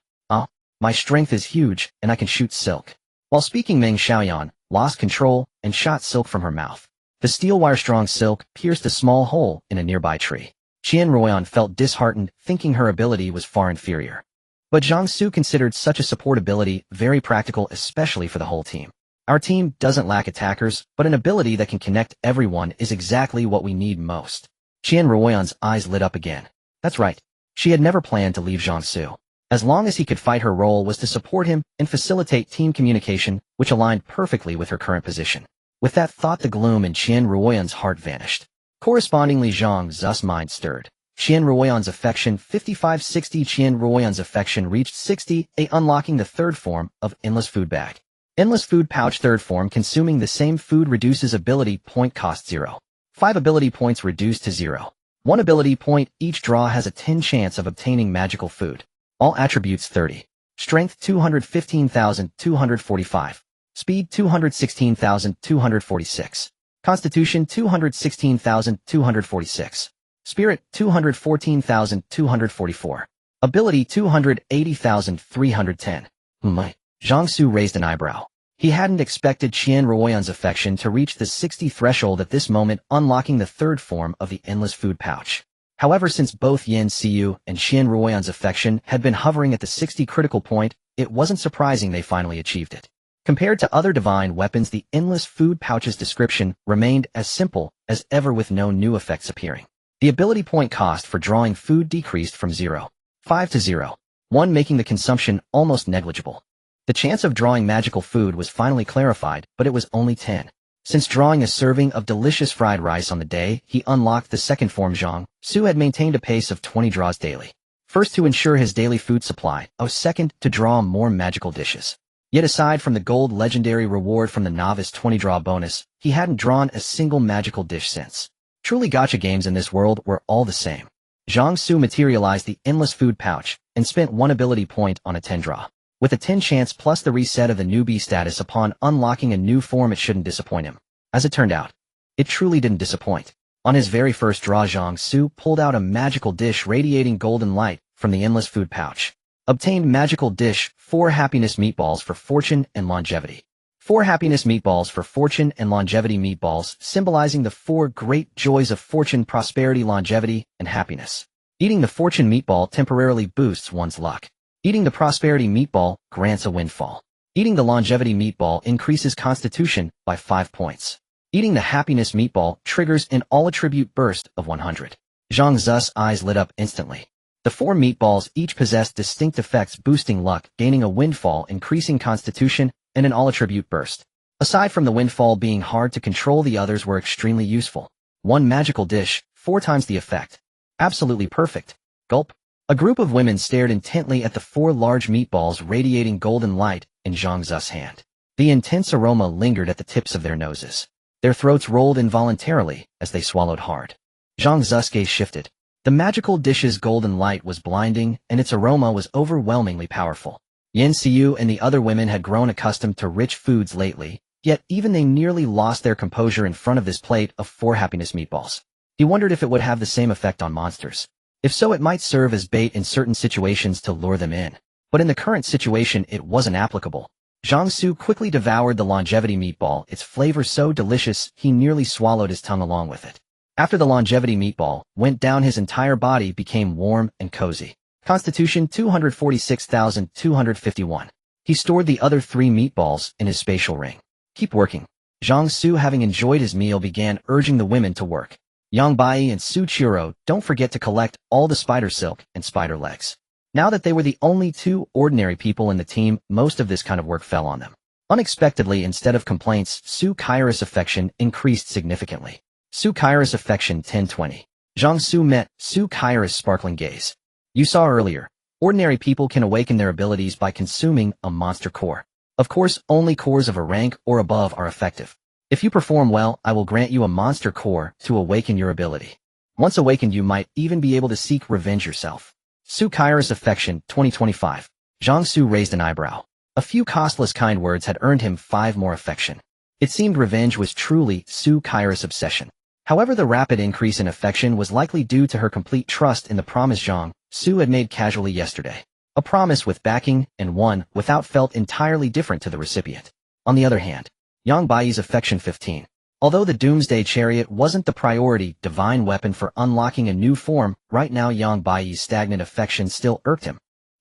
Speaker 1: My strength is huge, and I can shoot silk. While speaking, Meng Xiaoyan lost control and shot silk from her mouth. The steel wire-strong silk pierced a small hole in a nearby tree. Qian Ruoyan felt disheartened, thinking her ability was far inferior. But Zhang Xu considered such a support ability very practical, especially for the whole team. Our team doesn't lack attackers, but an ability that can connect everyone is exactly what we need most. Qian Ruoyan's eyes lit up again. That's right. She had never planned to leave Zhang Xu. As long as he could fight, her role was to support him and facilitate team communication, which aligned perfectly with her current position. With that thought, the gloom in Qian Ruoyan's heart vanished. Correspondingly, Zhang Xu's mind stirred. Qian Ruoyan's affection 55-60. Qian Ruoyan's affection reached 60, unlocking the 3rd form of Endless Food Bag. Endless Food Pouch 3rd form. Consuming the same food reduces ability point cost 0. 5 ability points reduced to 0. 1 ability point. Each draw has a 10 chance of obtaining magical food. All attributes 30. Strength 215,245. Speed 216,246. Constitution 216,246. Spirit 214,244. Ability 280,310. Zhang Xu raised an eyebrow. He hadn't expected Qian Ruoyan's affection to reach the 60 threshold at this moment, unlocking the 3rd form of the Endless Food Pouch. However, since both Yan Xiu and Qian Ruoyan's affection had been hovering at the 60 critical point, it wasn't surprising they finally achieved it. Compared to other divine weapons, the Endless Food Pouch's description remained as simple as ever, with no new effects appearing. The ability point cost for drawing food decreased from 0.5 to 0.1, making the consumption almost negligible. The chance of drawing magical food was finally clarified, but it was only 10. Since drawing a serving of delicious fried rice on the day he unlocked the 2nd form, Zhang Xu had maintained a pace of 20 draws daily. First, to ensure his daily food supply, second, to draw more magical dishes. Yet aside from the gold legendary reward from the novice 20 draw bonus, he hadn't drawn a single magical dish since. Truly, gacha games in this world were all the same. Zhang Xu materialized the Endless Food Pouch and spent 1 ability point on a 10 draw. With a 10 chance plus the reset of the newbie status upon unlocking a new form, it shouldn't disappoint him. As it turned out, it truly didn't disappoint. On his very first draw, Zhang Xu pulled out a magical dish radiating golden light from the Endless Food Pouch. Obtained magical dish 4 happiness meatballs for fortune and longevity. 4 happiness meatballs for fortune and longevity. Meatballs symbolizing the 4 great joys of fortune, prosperity, longevity, and happiness. Eating the fortune meatball temporarily boosts one's luck. Eating the prosperity meatball grants a windfall. Eating the longevity meatball increases constitution by 5 points. Eating the happiness meatball triggers an all-attribute burst of 100. Zhang Xu's eyes lit up instantly. The 4 meatballs each possessed distinct effects, boosting luck, gaining a windfall, increasing constitution, and an all-attribute burst. Aside from the windfall being hard to control, the others were extremely useful. 1 magical dish, 4 times the effect. Absolutely perfect. Gulp. A group of women stared intently at the 4 large meatballs radiating golden light in Zhang Xu's hand. The intense aroma lingered at the tips of their noses. Their throats rolled involuntarily as they swallowed hard. Zhang Xu's gaze shifted. The magical dish's golden light was blinding, and its aroma was overwhelmingly powerful. Yan Xiu and the other women had grown accustomed to rich foods lately, yet even they nearly lost their composure in front of this plate of 4 happiness meatballs. He wondered if it would have the same effect on monsters. If so, it might serve as bait in certain situations to lure them in. But in the current situation, it wasn't applicable. Zhang Xu quickly devoured the longevity meatball, its flavor so delicious he nearly swallowed his tongue along with it. After the longevity meatball went down, his entire body became warm and cozy. Constitution 246,251. He stored the other 3 meatballs in his spatial ring. Keep working. Zhang Xu, having enjoyed his meal, began urging the women to work. Yang Bai and Su Qiro, don't forget to collect all the spider silk and spider legs. Now that they were the only 2 ordinary people in the team, most of this kind of work fell on them. Unexpectedly, instead of complaints, Su Kaira's affection increased significantly. Su Kaira's affection 1020. Zhang Xu met Su Kaira's sparkling gaze. You saw earlier, ordinary people can awaken their abilities by consuming a monster core. Of course, only cores of a rank or above are effective. If you perform well, I will grant you a monster core to awaken your ability. Once awakened, you might even be able to seek revenge yourself. Su Kaira's affection 2025. Zhang Xu raised an eyebrow. A few costless kind words had earned him 5 more affection. It seemed revenge was truly Su Kaira's obsession. However, the rapid increase in affection was likely due to her complete trust in the promise Zhang Xu had made casually yesterday. A promise with backing, and one without felt entirely different to the recipient. On the other hand, Yang Bai's affection 15. Although the Doomsday Chariot wasn't the priority divine weapon for unlocking a new form, right now Yang Bai's stagnant affection still irked him.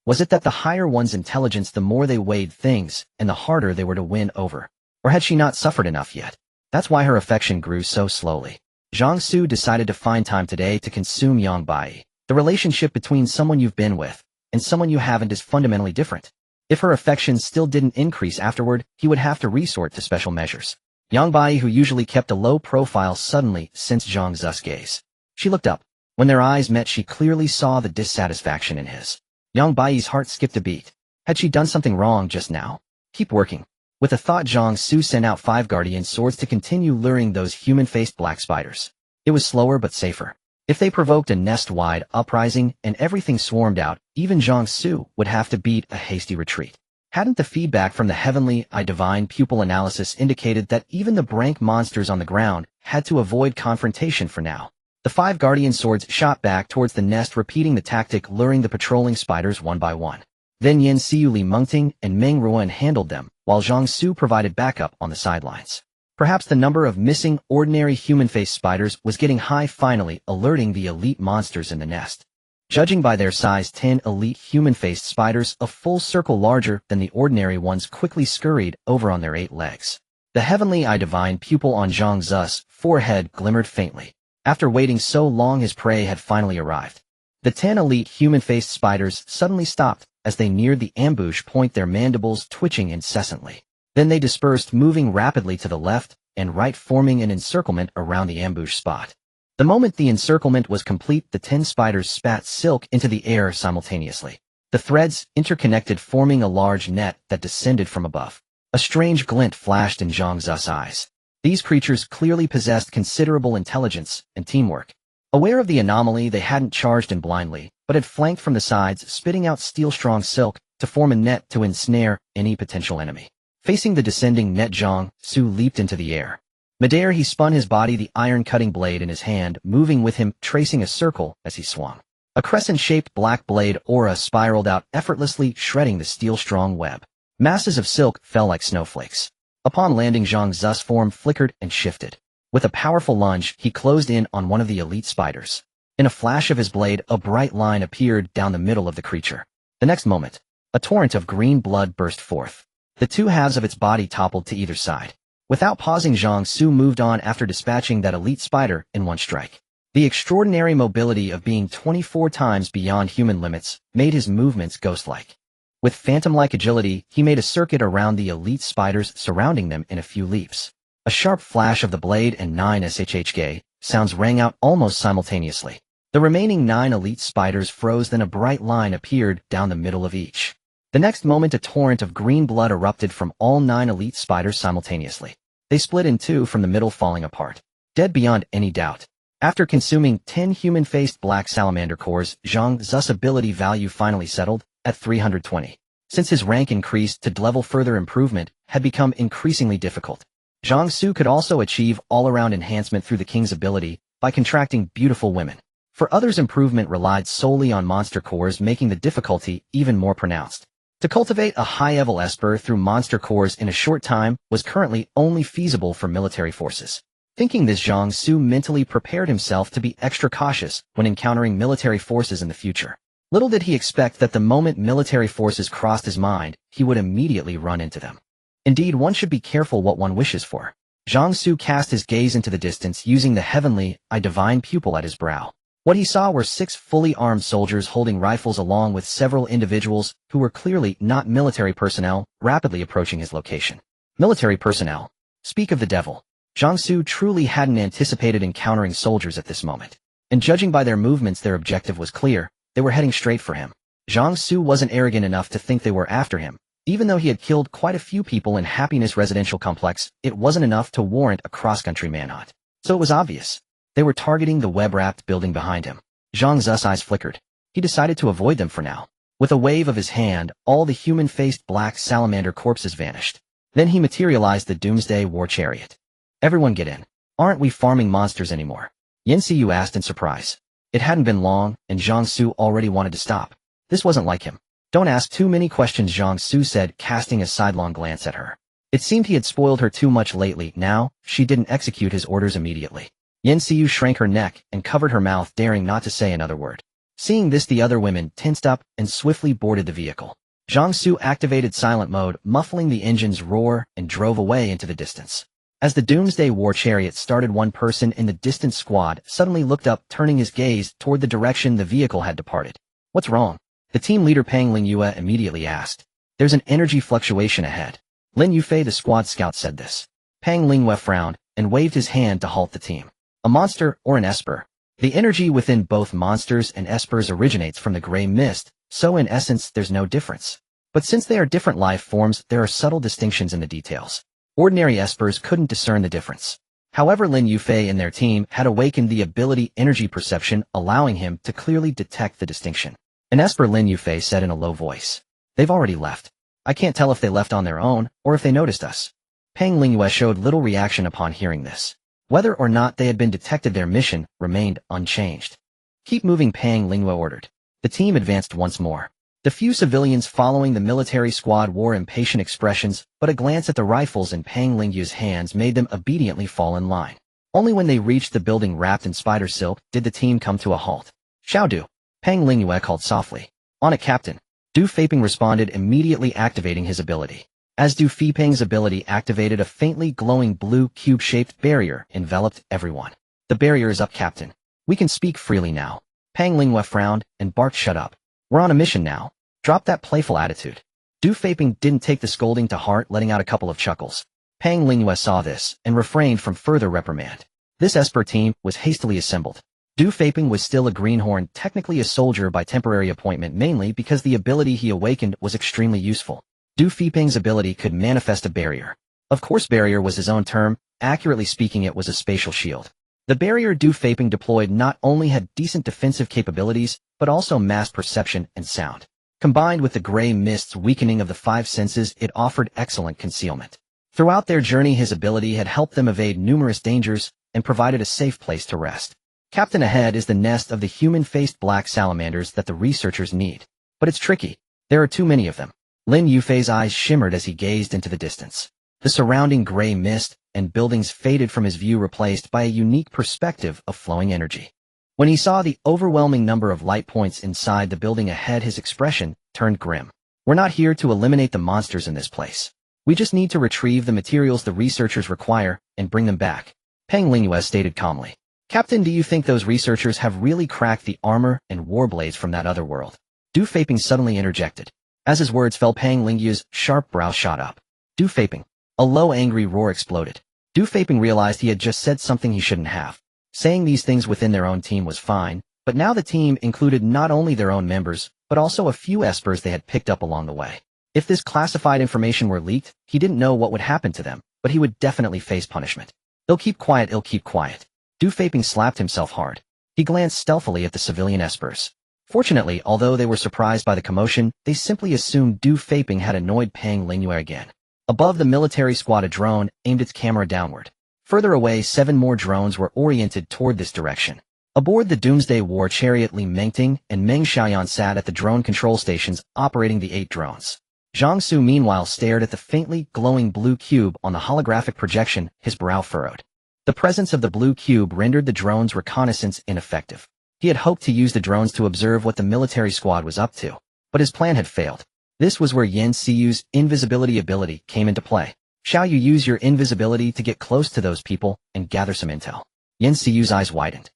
Speaker 1: Was it that the higher one's intelligence, the more they weighed things, and the harder they were to win over? Or had she not suffered enough yet? That's why her affection grew so slowly. Zhang Xu decided to find time today to consume Yang Bai. The relationship between someone you've been with and someone you haven't is fundamentally different. If her affection still didn't increase afterward, he would have to resort to special measures. Yang Bai, who usually kept a low profile, suddenly sensed Zhang Xu's gaze. She looked up. When their eyes met, she clearly saw the dissatisfaction in his. Yang Bai's heart skipped a beat. Had she done something wrong just now? Keep working. With a thought, Zhang Xu sent out 5 guardian swords to continue luring those human-faced black spiders. It was slower but safer. If they provoked a nest-wide uprising and everything swarmed out, even Zhang Xu would have to beat a hasty retreat. Hadn't the feedback from the Heavenly Eye Divine Pupil analysis indicated that even the brank monsters on the ground had to avoid confrontation for now? The 5 guardian swords shot back towards the nest, repeating the tactic, luring the patrolling spiders one by one. Then Yan Xiu, Li Mengting, and Meng Ruan handled them, while Zhang Xu provided backup on the sidelines. Perhaps the number of missing ordinary human-faced spiders was getting high, finally alerting the elite monsters in the nest. Judging by their size, 10 elite human-faced spiders, a full circle larger than the ordinary ones, quickly scurried over on their 8 legs. The Heavenly Eye Divine Pupil on Zhang Xu's forehead glimmered faintly. After waiting so long, his prey had finally arrived. The 10 elite human-faced spiders suddenly stopped as they neared the ambush point, their mandibles twitching incessantly. Then they dispersed, moving rapidly to the left and right, forming an encirclement around the ambush spot. The moment the encirclement was complete, the 10 spiders spat silk into the air simultaneously. The threads interconnected, forming a large net that descended from above. A strange glint flashed in Zhang Xu's eyes. These creatures clearly possessed considerable intelligence and teamwork. Aware of the anomaly, they hadn't charged in blindly, but had flanked from the sides, spitting out steel-strong silk to form a net to ensnare any potential enemy. Facing the descending net, Zhang Xu leaped into the air. Midair, he spun his body, the iron-cutting blade in his hand moving with him, tracing a circle as he swung. A crescent-shaped black blade aura spiraled out effortlessly, shredding the steel-strong web. Masses of silk fell like snowflakes. Upon landing, Zhang Xu's form flickered and shifted. With a powerful lunge, he closed in on one of the elite spiders. In a flash of his blade, a bright line appeared down the middle of the creature. The next moment, a torrent of green blood burst forth. The 2 halves of its body toppled to either side. Without pausing, Zhang Xu moved on after dispatching that elite spider in one strike. The extraordinary mobility of being 24 times beyond human limits made his movements ghost-like. With phantom-like agility, he made a circuit around the elite spiders, surrounding them in a few leaps. A sharp flash of the blade and 9 shhg sounds rang out almost simultaneously. The remaining 9 elite spiders froze, then a bright line appeared down the middle of each. The next moment, a torrent of green blood erupted from all 9 elite spiders simultaneously. They split in two from the middle, falling apart, dead beyond any doubt. After consuming 10 human-faced black salamander cores, Zhang Xu's ability value finally settled at 320. Since his rank increased to level, further improvement had become increasingly difficult. Zhang Xu could also achieve all-around enhancement through the king's ability by contracting beautiful women. For others, improvement relied solely on monster cores, making the difficulty even more pronounced. To cultivate a high-level esper through monster cores in a short time was currently only feasible for military forces. Thinking this, Zhang Xu mentally prepared himself to be extra cautious when encountering military forces in the future. Little did he expect that the moment military forces crossed his mind, he would immediately run into them. Indeed, one should be careful what one wishes for. Zhang Xu cast his gaze into the distance, using the heavenly, divine pupil at his brow. What he saw were 6 fully armed soldiers holding rifles, along with several individuals who were clearly not military personnel, rapidly approaching his location. Military personnel. Speak of the devil. Zhang Xu truly hadn't anticipated encountering soldiers at this moment. And judging by their movements, their objective was clear. They were heading straight for him. Zhang Xu wasn't arrogant enough to think they were after him. Even though he had killed quite a few people in Happiness Residential Complex, it wasn't enough to warrant a cross-country manhunt. So it was obvious. They were targeting the web-wrapped building behind him. Zhang Xu's eyes flickered. He decided to avoid them for now. With a wave of his hand, all the human-faced black salamander corpses vanished. Then he materialized the Doomsday War Chariot. Everyone get in. Aren't we farming monsters anymore? Yanxiu asked in surprise. It hadn't been long, and Zhang Xu already wanted to stop. This wasn't like him. Don't ask too many questions, Zhang Xu said, casting a sidelong glance at her. It seemed he had spoiled her too much lately. Now, she didn't execute his orders immediately. Yanxiu shrank her neck and covered her mouth, daring not to say another word. Seeing this, the other women tensed up and swiftly boarded the vehicle. Zhang Xu activated silent mode, muffling the engine's roar, and drove away into the distance. As the Doomsday War Chariot started, one person in the distant squad suddenly looked up, turning his gaze toward the direction the vehicle had departed. What's wrong? The team leader Pang Lingyue immediately asked. There's an energy fluctuation ahead. Lin Yufei, the squad scout, said this. Pang Lingyue frowned and waved his hand to halt the team. A monster or an esper? The energy within both monsters and espers originates from the gray mist, so in essence there's no difference. But since they are different life forms, there are subtle distinctions in the details. Ordinary espers couldn't discern the difference. However, Lin Yufei and their team had awakened the ability energy perception, allowing him to clearly detect the distinction. An esper, Lin Yufei said in a low voice. They've already left. I can't tell if they left on their own, or if they noticed us. Pang Lingyue showed little reaction upon hearing this. Whether or not they had been detected, their mission remained unchanged. Keep moving, Pang Lingyue ordered. The team advanced once more. The few civilians following the military squad wore impatient expressions, but a glance at the rifles in Pang Lingyue's hands made them obediently fall in line. Only when they reached the building wrapped in spider silk did the team come to a halt. Xiaodu, Pang Lingyue called softly. On it, Captain. Du Feiping responded, immediately activating his ability. As Du Feiping's ability activated, a faintly glowing blue cube-shaped barrier enveloped everyone. The barrier is up, Captain. We can speak freely now. Pang Lingyue frowned and barked, shut up. We're on a mission now. Drop that playful attitude. Du Feiping didn't take the scolding to heart, letting out a couple of chuckles. Pang Lingyue saw this and refrained from further reprimand. This esper team was hastily assembled. Du Feiping was still a greenhorn, technically a soldier by temporary appointment, mainly because the ability he awakened was extremely useful. Du Feiping's ability could manifest a barrier. Of course, barrier was his own term. Accurately speaking, it was a spatial shield. The barrier Du Feiping deployed not only had decent defensive capabilities, but also mass perception and sound. Combined with the gray mist's weakening of the 5 senses, it offered excellent concealment. Throughout their journey, his ability had helped them evade numerous dangers and provided a safe place to rest. Captain, ahead is the nest of the human-faced black salamanders that the researchers need. But it's tricky. There are too many of them. Lin Yufei's eyes shimmered as he gazed into the distance. The surrounding gray mist and buildings faded from his view, replaced by a unique perspective of flowing energy. When he saw the overwhelming number of light points inside the building ahead, his expression turned grim. We're not here to eliminate the monsters in this place. We just need to retrieve the materials the researchers require and bring them back, Peng Lingyue stated calmly. Captain, do you think those researchers have really cracked the armor and warblades from that other world? Du Faping suddenly interjected. As his words fell, Peng Lingyue's sharp brow shot up. Du Faping. A low angry roar exploded. Du Faping realized he had just said something he shouldn't have. Saying these things within their own team was fine, but now the team included not only their own members, but also a few espers they had picked up along the way. If this classified information were leaked, he didn't know what would happen to them, but he would definitely face punishment. They'll keep quiet, he'll keep quiet. Du Faping slapped himself hard. He glanced stealthily at the civilian espers. Fortunately, although they were surprised by the commotion, they simply assumed Du Faping had annoyed Peng Lingyue again. Above the military squad, a drone aimed its camera downward. Further away, 7 more drones were oriented toward this direction. Aboard the Doomsday War chariot, Li Mengting and Meng Xiaoyan sat at the drone control stations operating the 8 drones. Zhang Xu meanwhile stared at the faintly glowing blue cube on the holographic projection, his brow furrowed. The presence of the blue cube rendered the drone's reconnaissance ineffective. He had hoped to use the drones to observe what the military squad was up to, but his plan had failed. This was where Yan Siyu's invisibility ability came into play. Shall you use your invisibility to get close to those people and gather some intel? Yan Siyu's eyes widened.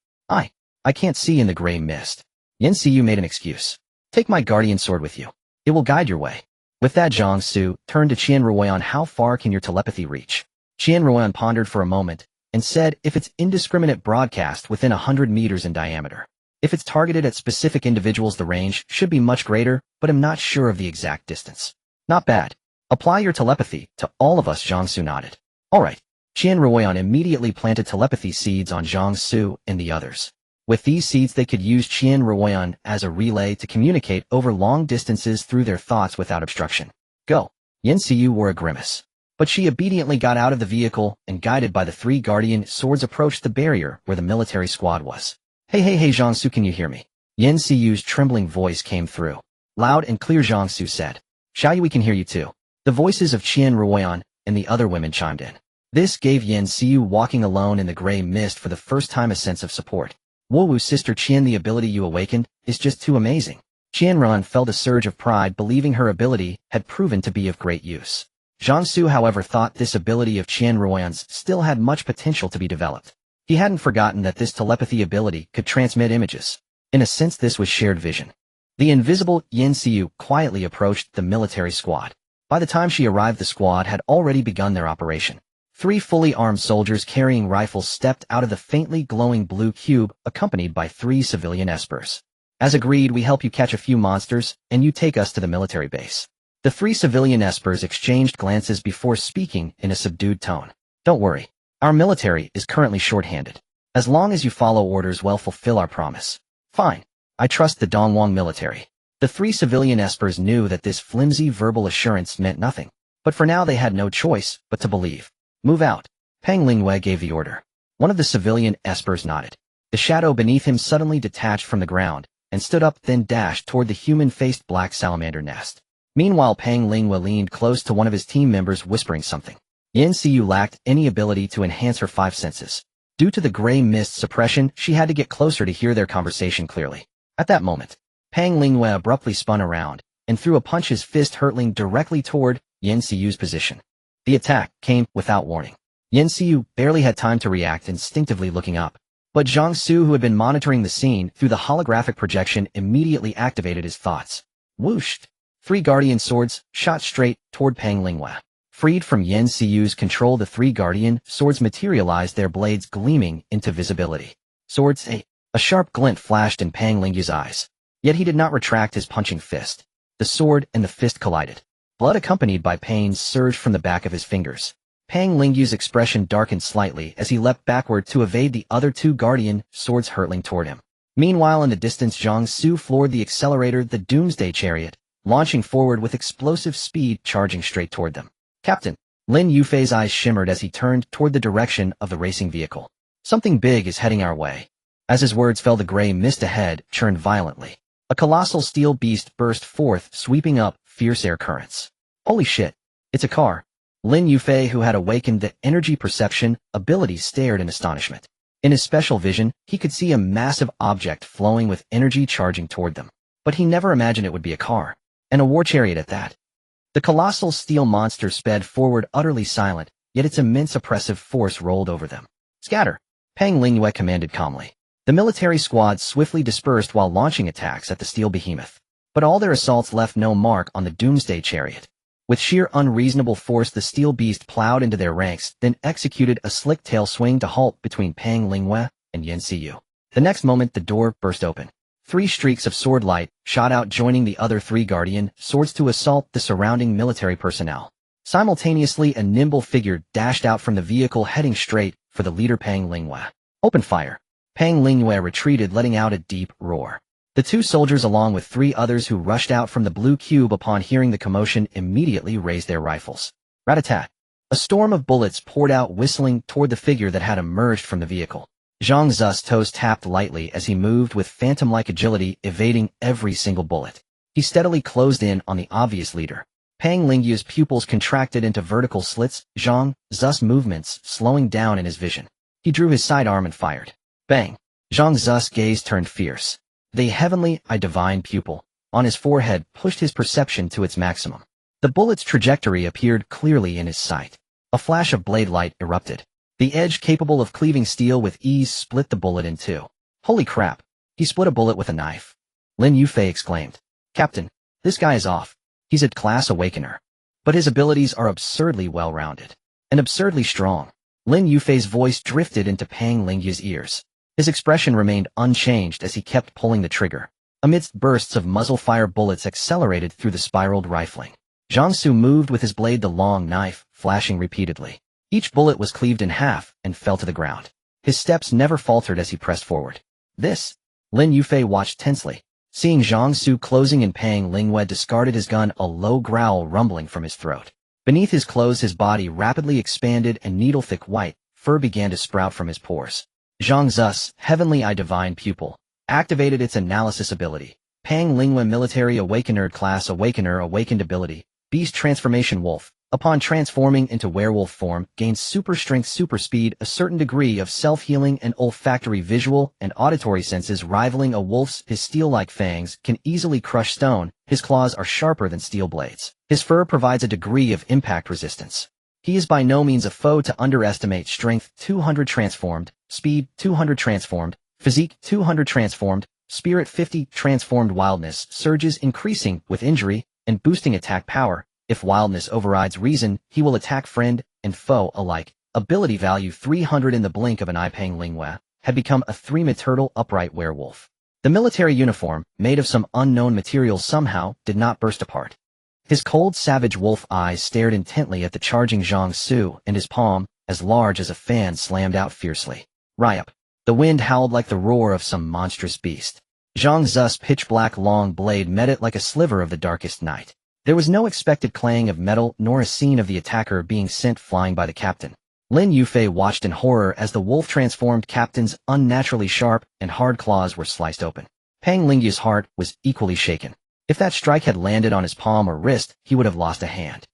Speaker 1: I can't see in the gray mist. Yan Siyu made an excuse. Take my guardian sword with you. It will guide your way. With that, Zhang Xu turned to Qian Ruoyan. How far can your telepathy reach? Qian Ruoyan pondered for a moment and said, if it's indiscriminate broadcast within 100 meters in diameter. If it's targeted at specific individuals, the range should be much greater, but I'm not sure of the exact distance. Not bad. Apply your telepathy to all of us, Zhang Xu nodded. All right. Qian Ruoyan immediately planted telepathy seeds on Zhang Xu and the others. With these seeds, they could use Qian Ruoyan as a relay to communicate over long distances through their thoughts without obstruction. Go. Yan Siyu wore a grimace. But she obediently got out of the vehicle and, guided by the 3 guardian swords, approached the barrier where the military squad was. Hey, Zhang Xu, can you hear me? Yan Siyu's trembling voice came through. Loud and clear, Zhang Xu said. Xiaoyu, we can hear you too. The voices of Qian Ruoyan and the other women chimed in. This gave Yan Siyu, walking alone in the gray mist for the first time, a sense of support. Whoa, sister Qian, the ability you awakened is just too amazing. Qian Ruoyan felt a surge of pride, believing her ability had proven to be of great use. Zhang Xu, however, thought this ability of Qian Ruoyan's still had much potential to be developed. He hadn't forgotten that this telepathy ability could transmit images. In a sense, this was shared vision. The invisible Yan Siyu quietly approached the military squad. By the time she arrived, the squad had already begun their operation. 3 fully armed soldiers carrying rifles stepped out of the faintly glowing blue cube, accompanied by 3 civilian espers. As agreed, we help you catch a few monsters, and you take us to the military base. The 3 civilian espers exchanged glances before speaking in a subdued tone. Don't worry. Our military is currently short-handed. As long as you follow orders, we'll fulfill our promise. Fine. I trust the Dongwang military. The 3 civilian espers knew that this flimsy verbal assurance meant nothing. But for now they had no choice but to believe. Move out. Peng Lingyue gave the order. One of the civilian espers nodded. The shadow beneath him suddenly detached from the ground and stood up, then dashed toward the human-faced black salamander nest. Meanwhile, Peng Lingyue leaned close to one of his team members, whispering something. Yan Siyu lacked any ability to enhance her 5 senses. Due to the gray mist suppression, she had to get closer to hear their conversation clearly. At that moment, Peng Lingyue abruptly spun around and threw a punch, his fist hurtling directly toward Yan Siyu's position. The attack came without warning. Yan Siyu barely had time to react, instinctively looking up. But Zhang Xu, who had been monitoring the scene through the holographic projection, immediately activated his thoughts. Whooshed! 3 guardian swords shot straight toward Peng Lingyue. Freed from Yan Siyu's control, the 3 guardian swords materialized, their blades gleaming into visibility. Swords, a sharp glint flashed in Peng Lingyue's eyes. Yet he did not retract his punching fist. The sword and the fist collided. Blood accompanied by pain surged from the back of his fingers. Peng Lingyue's expression darkened slightly as he leapt backward to evade the other 2 guardian swords hurtling toward him. Meanwhile, in the distance, Zhang Xu floored the accelerator, the Doomsday chariot, launching forward with explosive speed, charging straight toward them. Captain, Lin Yufei's eyes shimmered as he turned toward the direction of the racing vehicle. Something big is heading our way. As his words fell, the gray mist ahead churned violently. A colossal steel beast burst forth, sweeping up fierce air currents. Holy shit, it's a car. Lin Yufei, who had awakened the energy perception ability, stared in astonishment. In his special vision, he could see a massive object flowing with energy charging toward them. But he never imagined it would be a car. And a war chariot at that. The colossal steel monster sped forward utterly silent, yet its immense oppressive force rolled over them. Scatter! Pang Lingyue commanded calmly. The military squad swiftly dispersed while launching attacks at the steel behemoth. But all their assaults left no mark on the doomsday chariot. With sheer unreasonable force the steel beast plowed into their ranks, then executed a slick tail swing to halt between Pang Lingyue and Yan Xiyu. The next moment the door burst open. 3 streaks of sword light shot out, joining the other 3 guardian swords to assault the surrounding military personnel. Simultaneously a nimble figure dashed out from the vehicle, heading straight for the leader Pang Lingyue. Open fire! Pang Lingyue retreated, letting out a deep roar. The 2 soldiers, along with 3 others who rushed out from the blue cube upon hearing the commotion, immediately raised their rifles. Rat-a-tat! A storm of bullets poured out, whistling toward the figure that had emerged from the vehicle. Zhang Xu's toes tapped lightly as he moved with phantom-like agility, evading every single bullet. He steadily closed in on the obvious leader. Pang Lingyue's pupils contracted into vertical slits, Zhang Xu's movements slowing down in his vision. He drew his sidearm and fired. Bang! Zhang Xu's gaze turned fierce. The heavenly, divine pupil on his forehead pushed his perception to its maximum. The bullet's trajectory appeared clearly in his sight. A flash of blade light erupted. The edge, capable of cleaving steel with ease, split the bullet in 2. Holy crap! He split a bullet with a knife. Lin Yufei exclaimed. Captain, this guy is off. He's a class awakener. But his abilities are absurdly well-rounded. And absurdly strong. Lin Yufei's voice drifted into Pang Lingyue's ears. His expression remained unchanged as he kept pulling the trigger. Amidst bursts of muzzle-fire, bullets accelerated through the spiraled rifling. Zhang Xu moved with his blade, the long knife, flashing repeatedly. Each bullet was cleaved in half and fell to the ground. His steps never faltered as he pressed forward. This? Lin Yufei watched tensely. Seeing Zhang Xu closing in, Pang Lingyue discarded his gun, a low growl rumbling from his throat. Beneath his clothes his body rapidly expanded and needle-thick white fur began to sprout from his pores. Zhang Xu's heavenly divine pupil activated its analysis ability. Pang Lingyue military awakener class awakener awakened ability. Beast transformation wolf. Upon transforming into werewolf form, gains super strength, super speed, a certain degree of self-healing and olfactory, visual, and auditory senses rivaling a wolf's. His steel-like fangs can easily crush stone. His claws are sharper than steel blades. His fur provides a degree of impact resistance. He is by no means a foe to underestimate. Strength 200 transformed, speed 200 transformed, physique 200 transformed, spirit 50 transformed, wildness surges, increasing with injury and boosting attack power. If wildness overrides reason, he will attack friend and foe alike. Ability value 300. In the blink of an eye, Pang Lingyue had become a 3-meter turtle upright werewolf. The military uniform, made of some unknown material, somehow did not burst apart. His cold, savage wolf eyes stared intently at the charging Zhang Xu, and his palm, as large as a fan, slammed out fiercely. Ryup! The wind howled like the roar of some monstrous beast. Zhang Xu's pitch-black long blade met it like a sliver of the darkest night. There was no expected clang of metal nor a scene of the attacker being sent flying by the captain. Lin Yufei watched in horror as the wolf-transformed captain's unnaturally sharp and hard claws were sliced open. Pang Lingyue's heart was equally shaken. If that strike had landed on his palm or wrist, he would have lost a hand.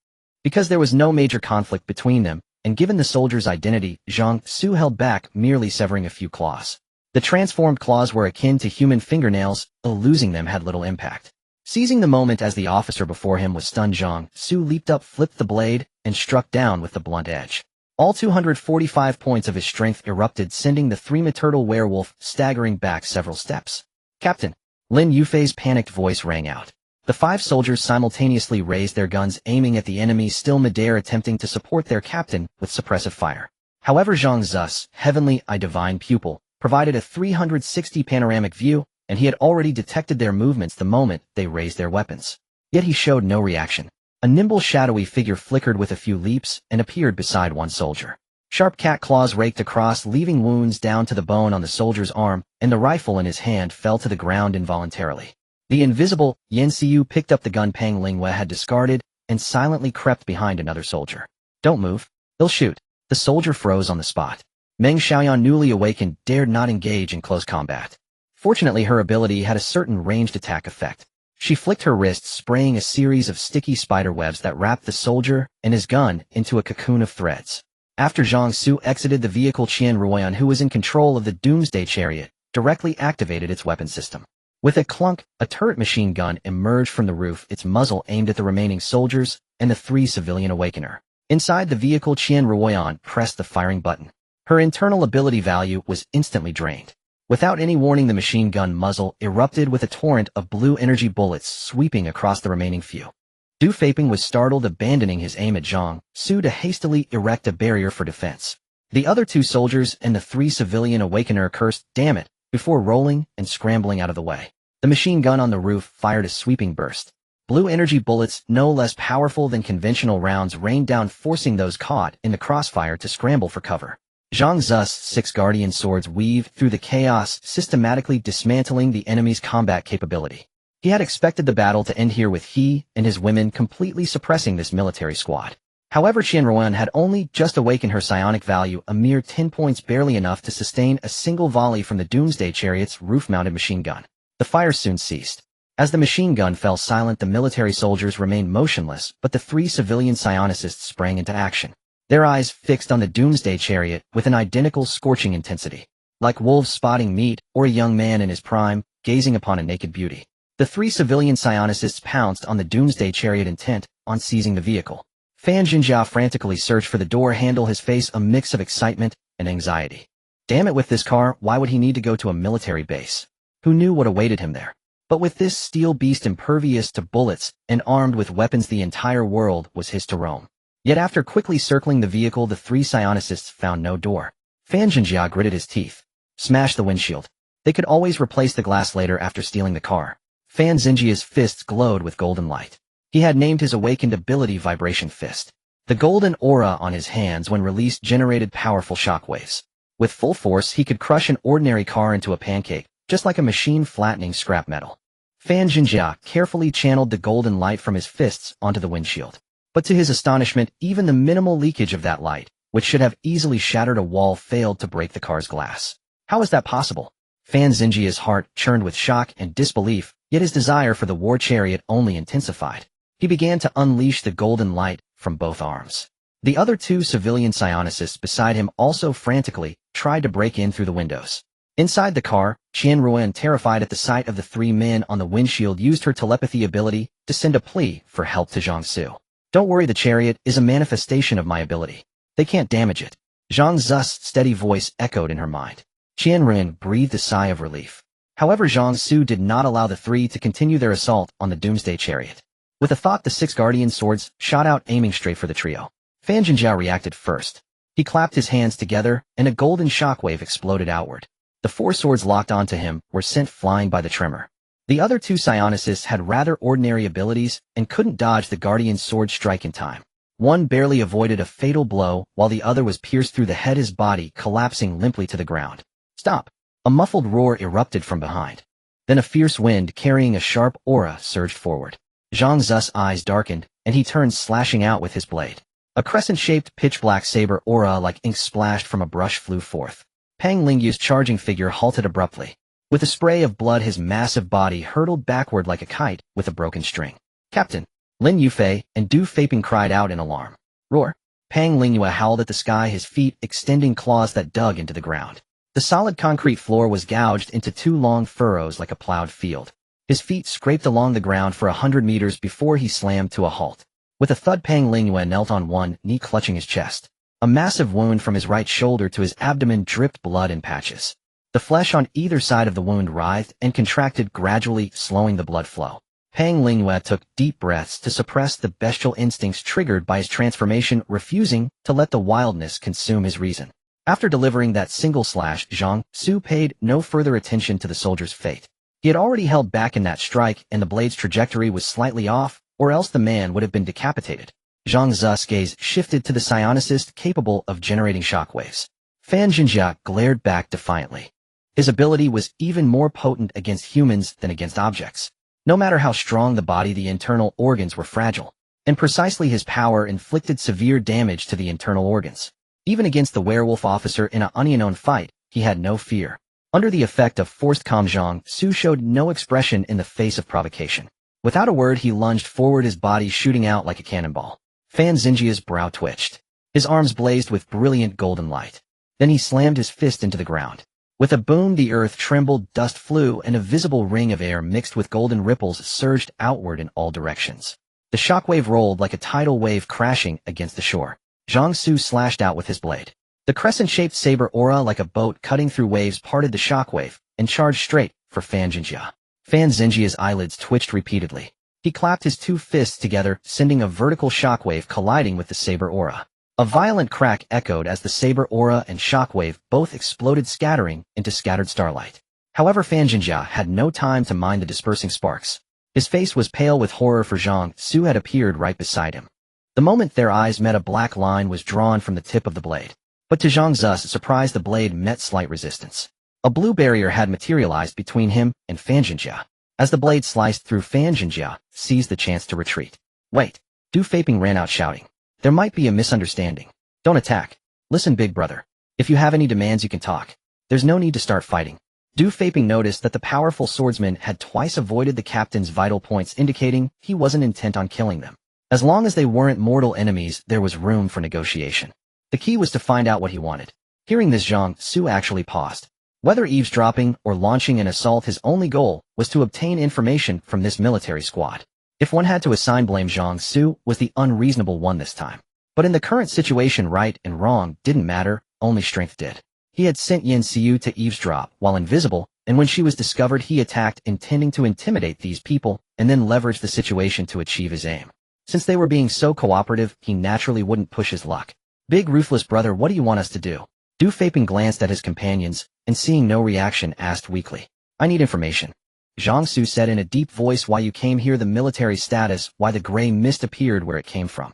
Speaker 1: Because there was no major conflict between them, and given the soldier's identity, Zhang Xu held back, merely severing a few claws. The transformed claws were akin to human fingernails, though losing them had little impact. Seizing the moment as the officer before him was stunned, Zhang Xu leaped up, flipped the blade, and struck down with the blunt edge. All 245 points of his strength erupted, sending the 3-meter turtle werewolf staggering back several steps. Captain! Lin Yufei's panicked voice rang out. The 5 soldiers simultaneously raised their guns, aiming at the enemy still midair, attempting to support their captain with suppressive fire. However, Zhang Xu's heavenly divine pupil provided a 360 panoramic view, and he had already detected their movements the moment they raised their weapons. Yet he showed no reaction. A nimble, shadowy figure flickered with a few leaps and appeared beside one soldier. Sharp cat claws raked across, leaving wounds down to the bone on the soldier's arm, and the rifle in his hand fell to the ground involuntarily. The invisible Yan Xiyu picked up the gun Pang Lingyue had discarded and silently crept behind another soldier. Don't move. They'll shoot. The soldier froze on the spot. Meng Xiaoyan, newly awakened, dared not engage in close combat. Fortunately, her ability had a certain ranged attack effect. She flicked her wrists, spraying a series of sticky spider webs that wrapped the soldier and his gun into a cocoon of threads. After Zhang Xu exited the vehicle, Qian Ruoyan, who was in control of the doomsday chariot, directly activated its weapon system. With a clunk, a turret machine gun emerged from the roof, its muzzle aimed at the remaining soldiers and the 3 civilian awakener. Inside the vehicle, Qian Ruoyan pressed the firing button. Her internal ability value was instantly drained. Without any warning, the machine gun muzzle erupted with a torrent of blue energy bullets sweeping across the remaining few. Du Feiping was startled, abandoning his aim at Zhang Xu to hastily erect a barrier for defense. The other 2 soldiers and the 3 civilian awakener cursed, "Damn it," before rolling and scrambling out of the way. The machine gun on the roof fired a sweeping burst. Blue energy bullets, no less powerful than conventional rounds, rained down, forcing those caught in the crossfire to scramble for cover. Zhang Xu's 6 guardian swords weaved through the chaos, systematically dismantling the enemy's combat capability. He had expected the battle to end here, with he and his women completely suppressing this military squad. However, Qian Ruoyan had only just awakened her psionic value, a mere 10 points, barely enough to sustain a single volley from the Doomsday chariot's roof-mounted machine gun. The fire soon ceased. As the machine gun fell silent, the military soldiers remained motionless, but the 3 civilian psionicists sprang into action. Their eyes fixed on the Doomsday chariot with an identical scorching intensity. Like wolves spotting meat, or a young man in his prime, gazing upon a naked beauty. The 3 civilian psionicists pounced on the Doomsday chariot, intent on seizing the vehicle. Fan Jinjia frantically searched for the door handle, his face a mix of excitement and anxiety. Damn it, with this car, why would he need to go to a military base? Who knew what awaited him there? But with this steel beast impervious to bullets and armed with weapons, the entire world was his to roam. Yet after quickly circling the vehicle, the 3 psionicists found no door. Fan Jinjia gritted his teeth. Smash the windshield. They could always replace the glass later after stealing the car. Fan Jinjia's fists glowed with golden light. He had named his awakened ability Vibration Fist. The golden aura on his hands, when released, generated powerful shockwaves. With full force, he could crush an ordinary car into a pancake, just like a machine flattening scrap metal. Fan Jinjia carefully channeled the golden light from his fists onto the windshield. But to his astonishment, even the minimal leakage of that light, which should have easily shattered a wall, failed to break the car's glass. How is that possible? Fan Jinjia's heart churned with shock and disbelief, yet his desire for the war chariot only intensified. He began to unleash the golden light from both arms. The other 2 civilian psionicists beside him also frantically tried to break in through the windows. Inside the car, Qian Ruoyan, terrified at the sight of the 3 men on the windshield, used her telepathy ability to send a plea for help to Zhang Xu. "Don't worry, the chariot is a manifestation of my ability. They can't damage it." Zhang Xu's steady voice echoed in her mind. Qian Ruoyan breathed a sigh of relief. However, Zhang Xu did not allow the 3 to continue their assault on the Doomsday chariot. With a thought, the 6 guardian swords shot out, aiming straight for the trio. Fan Jinjia reacted first. He clapped his hands together, and a golden shockwave exploded outward. The 4 swords locked onto him were sent flying by the tremor. The other 2 psionicists had rather ordinary abilities and couldn't dodge the guardian's sword strike in time. One barely avoided a fatal blow, while the other was pierced through the head, his body collapsing limply to the ground. "Stop!" A muffled roar erupted from behind. Then a fierce wind carrying a sharp aura surged forward. Zhang Xu's eyes darkened, and he turned, slashing out with his blade. A crescent-shaped pitch-black saber aura like ink splashed from a brush flew forth. Pang Lingyu's charging figure halted abruptly. With a spray of blood, his massive body hurtled backward like a kite with a broken string. "Captain!" Lin Yufei and Du Feiping cried out in alarm. "Roar!" Pang Lingyue howled at the sky, his feet extending claws that dug into the ground. The solid concrete floor was gouged into 2 long furrows like a plowed field. His feet scraped along the ground for 100 meters before he slammed to a halt. With a thud, Pang Lingyue knelt on one knee, clutching his chest. A massive wound from his right shoulder to his abdomen dripped blood in patches. The flesh on either side of the wound writhed and contracted, gradually slowing the blood flow. Pang Lingyue took deep breaths to suppress the bestial instincts triggered by his transformation, refusing to let the wildness consume his reason. After delivering that single slash, Zhang Xu paid no further attention to the soldier's fate. He had already held back in that strike, and the blade's trajectory was slightly off, or else the man would have been decapitated. Zhang Xu's gaze shifted to the psionicist capable of generating shockwaves. Fan Jinjia glared back defiantly. His ability was even more potent against humans than against objects. No matter how strong the body, the internal organs were fragile, and precisely his power inflicted severe damage to the internal organs. Even against the werewolf officer in an unknown fight, he had no fear. Under the effect of forced calm, Zhang Xu showed no expression in the face of provocation. Without a word, he lunged forward, his body shooting out like a cannonball. Fan Jinjia's brow twitched. His arms blazed with brilliant golden light. Then he slammed his fist into the ground. With a boom, the earth trembled, dust flew, and a visible ring of air mixed with golden ripples surged outward in all directions. The shockwave rolled like a tidal wave crashing against the shore. Zhang Xu slashed out with his blade. The crescent-shaped saber aura like a boat cutting through waves parted the shockwave and charged straight for Fan Jinjia. Fan Jinjia's eyelids twitched repeatedly. He clapped his two fists together, sending a vertical shockwave colliding with the saber aura. A violent crack echoed as the saber aura and shockwave both exploded, scattering into scattered starlight. However, Fan Jinjia had no time to mind the dispersing sparks. His face was pale with horror, for Zhang Xu had appeared right beside him. The moment their eyes met, a black line was drawn from the tip of the blade. But to Zhang Xu's surprise, the blade met slight resistance. A blue barrier had materialized between him and Fan Jinjia. As the blade sliced through, Fan Jinjia seized the chance to retreat. "Wait!" Du Feiping ran out shouting. "There might be a misunderstanding. Don't attack. Listen, big brother. If you have any demands, you can talk. There's no need to start fighting." Du Feiping noticed that the powerful swordsman had twice avoided the captain's vital points, indicating he wasn't intent on killing them. As long as they weren't mortal enemies, there was room for negotiation. The key was to find out what he wanted. Hearing this, Zhang Xu actually paused. Whether eavesdropping or launching an assault, his only goal was to obtain information from this military squad. If one had to assign blame, Zhang Xu was the unreasonable one this time. But in the current situation, right and wrong didn't matter, only strength did. He had sent Yin Xiu to eavesdrop while invisible, and when she was discovered, he attacked, intending to intimidate these people and then leverage the situation to achieve his aim. Since they were being so cooperative, he naturally wouldn't push his luck. "Big ruthless brother, what do you want us to do?" Du Feiping glanced at his companions, and seeing no reaction, asked weakly. "I need information." Zhang Xu said in a deep voice, "Why you came here, the military status, why the gray mist appeared where it came from."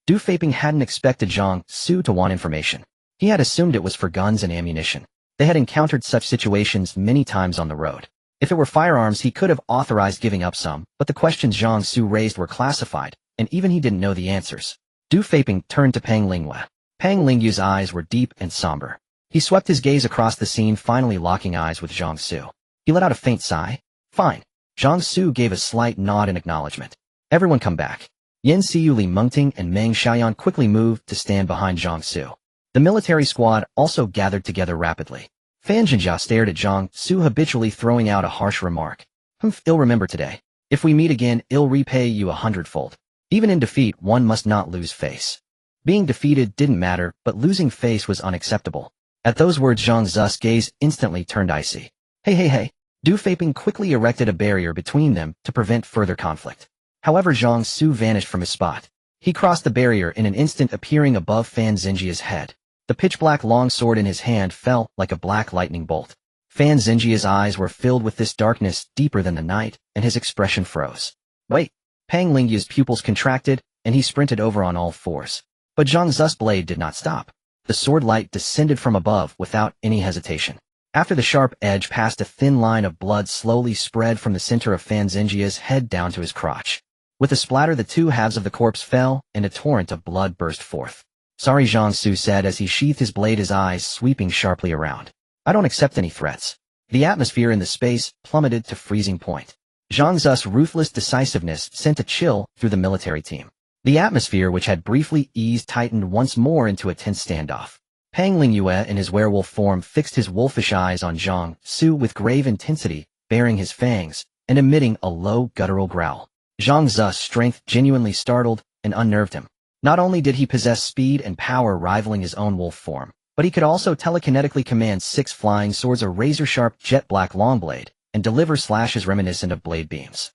Speaker 1: Du Feiping hadn't expected Zhang Xu to want information. He had assumed it was for guns and ammunition. They had encountered such situations many times on the road. If it were firearms, he could have authorized giving up some, but the questions Zhang Xu raised were classified, and even he didn't know the answers. Du Feiping turned to Pang Lingyue. Pang Lingyue's eyes were deep and somber. He swept his gaze across the scene, finally locking eyes with Zhang Xu. He let out a faint sigh. "Fine." Zhang Xu gave a slight nod in acknowledgement. "Everyone come back." Yin Xiu, Li Mengting, and Meng Xiaoyan quickly moved to stand behind Zhang Xu. The military squad also gathered together rapidly. Fan Jinjia stared at Zhang Xu, habitually throwing out a harsh remark. "I'll remember today. If we meet again, I'll repay you 100-fold. Even in defeat, one must not lose face." Being defeated didn't matter, but losing face was unacceptable. At those words, Zhang Xu's gaze instantly turned icy. Hey. Du Feiping quickly erected a barrier between them to prevent further conflict. However, Zhang Xu vanished from his spot. He crossed the barrier in an instant, appearing above Fan Jinjia's head. The pitch-black long sword in his hand fell like a black lightning bolt. Fan Jinjia's eyes were filled with this darkness deeper than the night, and his expression froze. "Wait!" Pang Lingyue's pupils contracted, and he sprinted over on all fours. But Zhang Xu's blade did not stop. The sword light descended from above without any hesitation. After the sharp edge passed, a thin line of blood slowly spread from the center of Fan Jinjia's head down to his crotch. With a splatter, the two halves of the corpse fell, and a torrent of blood burst forth. "Sorry," Zhang Xu said as he sheathed his blade, his eyes sweeping sharply around. "I don't accept any threats." The atmosphere in the space plummeted to freezing point. Zhang Xu's ruthless decisiveness sent a chill through the military team. The atmosphere, which had briefly eased, tightened once more into a tense standoff. Pang Lingyue, in his werewolf form, fixed his wolfish eyes on Zhang Xu with grave intensity, baring his fangs and emitting a low, guttural growl. Zhang Xu's strength genuinely startled and unnerved him. Not only did he possess speed and power rivaling his own wolf form, but he could also telekinetically command 6 flying swords, a razor-sharp jet-black longblade, and deliver slashes reminiscent of blade beams.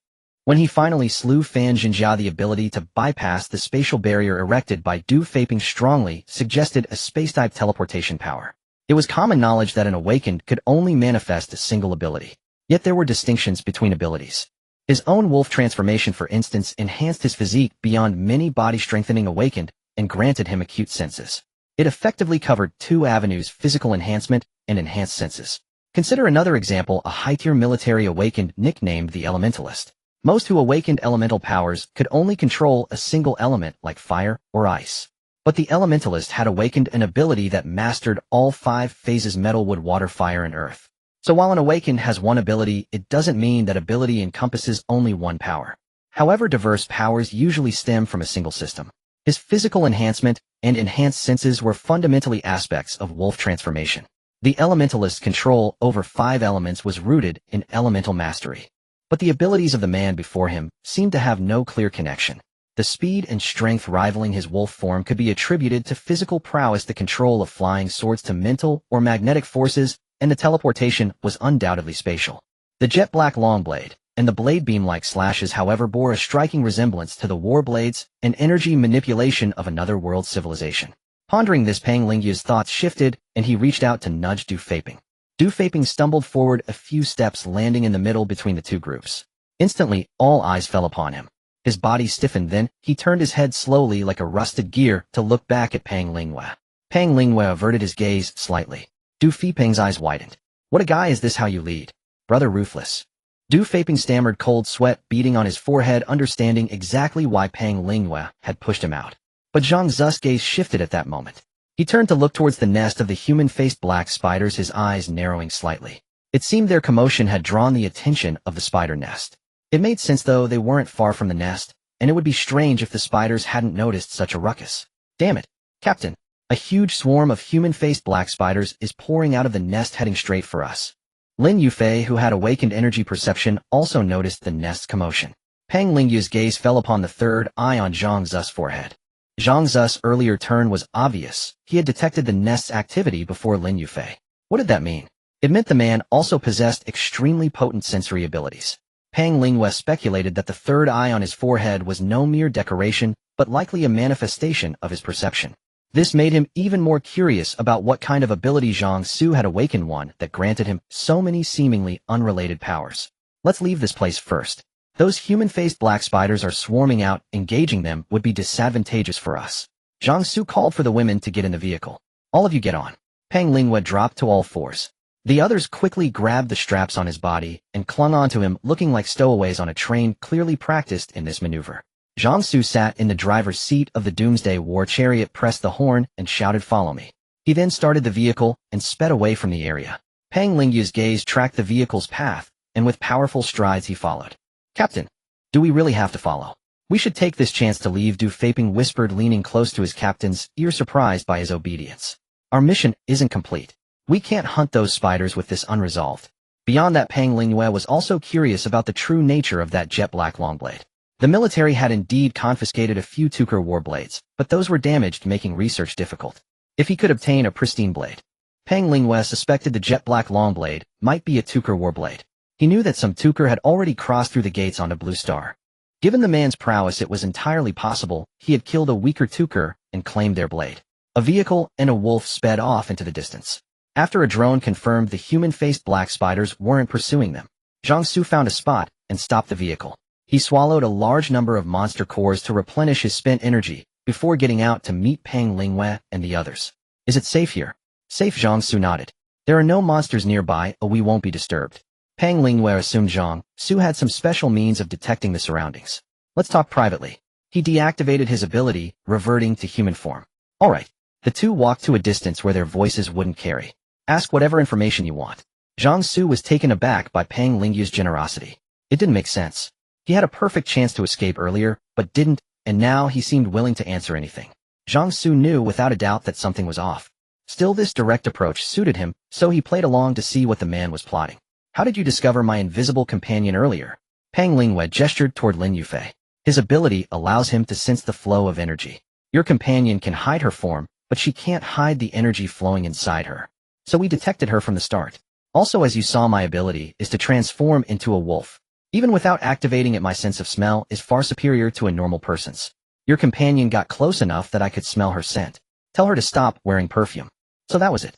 Speaker 1: When he finally slew Fan Jinjia, the ability to bypass the spatial barrier erected by Du Feiping strongly suggested a space-type teleportation power. It was common knowledge that an awakened could only manifest a single ability. Yet there were distinctions between abilities. His own wolf transformation, for instance, enhanced his physique beyond many body-strengthening awakened and granted him acute senses. It effectively covered 2 avenues: physical enhancement and enhanced senses. Consider another example, a high-tier military awakened nicknamed the Elementalist. Most who awakened elemental powers could only control a single element like fire or ice. But the Elementalist had awakened an ability that mastered all 5 phases: metal, wood, water, fire, and earth. So while an awakened has one ability, it doesn't mean that ability encompasses only one power. However, diverse powers usually stem from a single system. His physical enhancement and enhanced senses were fundamentally aspects of wolf transformation. The elementalist's control over 5 elements was rooted in elemental mastery. But the abilities of the man before him seemed to have no clear connection. The speed and strength rivaling his wolf form could be attributed to physical prowess, the control of flying swords to mental or magnetic forces, and the teleportation was undoubtedly spatial. The jet-black longblade and the blade beam-like slashes, however, bore a striking resemblance to the war blades and energy manipulation of another world civilization. Pondering this, Pang Lingyu's thoughts shifted, and he reached out to nudge Du Feiping. Du Feiping stumbled forward a few steps, landing in the middle between the two groups. Instantly, all eyes fell upon him. His body stiffened, then he turned his head slowly like a rusted gear to look back at Pang Lingyue. Pang Lingyue averted his gaze slightly. Du Feiping's eyes widened. What a guy is this, how you lead? Brother ruthless. Du Feiping stammered, cold sweat beading on his forehead, understanding exactly why Pang Lingyue had pushed him out. But Zhang Xu's gaze shifted at that moment. He turned to look towards the nest of the human-faced black spiders, his eyes narrowing slightly. It seemed their commotion had drawn the attention of the spider nest. It made sense, though. They weren't far from the nest, and it would be strange if the spiders hadn't noticed such a ruckus. Damn it, Captain! A huge swarm of human-faced black spiders is pouring out of the nest, heading straight for us. Lin Yufei, who had awakened energy perception, also noticed the nest's commotion. Pang Lingyu's gaze fell upon the third eye on Zhang Xu's forehead. Zhang Xu's earlier turn was obvious. He had detected the nest's activity before Lin Yufei. What did that mean? It meant the man also possessed extremely potent sensory abilities. Pang Lingyue speculated that the third eye on his forehead was no mere decoration, but likely a manifestation of his perception. This made him even more curious about what kind of ability Zhang Xu had awakened, one that granted him so many seemingly unrelated powers. Let's leave this place first. Those human-faced black spiders are swarming out. Engaging them would be disadvantageous for us. Zhang Xu called for the women to get in the vehicle. All of you get on. Pang Lingyue dropped to all fours. The others quickly grabbed the straps on his body and clung onto him, looking like stowaways on a train, clearly practiced in this maneuver. Zhang Xu sat in the driver's seat of the Doomsday war chariot, pressed the horn, and shouted, "Follow me." He then started the vehicle and sped away from the area. Pang Lingyu's gaze tracked the vehicle's path, and with powerful strides he followed. Captain, do we really have to follow? We should take this chance to leave, Du Feiping whispered, leaning close to his captain's ear, surprised by his obedience. Our mission isn't complete. We can't hunt those spiders with this unresolved. Beyond that, Pang Lingyue was also curious about the true nature of that jet-black longblade. The military had indeed confiscated a few Tuker war blades, but those were damaged, making research difficult. If he could obtain a pristine blade, Pang Lingyue suspected the jet-black longblade might be a Tuker war blade. He knew that some Tuker had already crossed through the gates onto Blue Star. Given the man's prowess, it was entirely possible he had killed a weaker Tuker and claimed their blade. A vehicle and a wolf sped off into the distance. After a drone confirmed the human-faced black spiders weren't pursuing them, Zhang Xu found a spot and stopped the vehicle. He swallowed a large number of monster cores to replenish his spent energy before getting out to meet Pang Lingyue and the others. Is it safe here? Safe, Zhang Xu nodded. There are no monsters nearby, we won't be disturbed. Pang Lingyue assumed Zhang Xu had some special means of detecting the surroundings. Let's talk privately. He deactivated his ability, reverting to human form. All right. The two walked to a distance where their voices wouldn't carry. Ask whatever information you want. Zhang Xu was taken aback by Pang Lingyue's generosity. It didn't make sense. He had a perfect chance to escape earlier, but didn't, and now he seemed willing to answer anything. Zhang Xu knew without a doubt that something was off. Still, this direct approach suited him, so he played along to see what the man was plotting. How did you discover my invisible companion earlier? Pang Lingyue gestured toward Lin Yufei. His ability allows him to sense the flow of energy. Your companion can hide her form, but she can't hide the energy flowing inside her. So we detected her from the start. Also, as you saw, my ability is to transform into a wolf. Even without activating it, my sense of smell is far superior to a normal person's. Your companion got close enough that I could smell her scent. Tell her to stop wearing perfume. So that was it.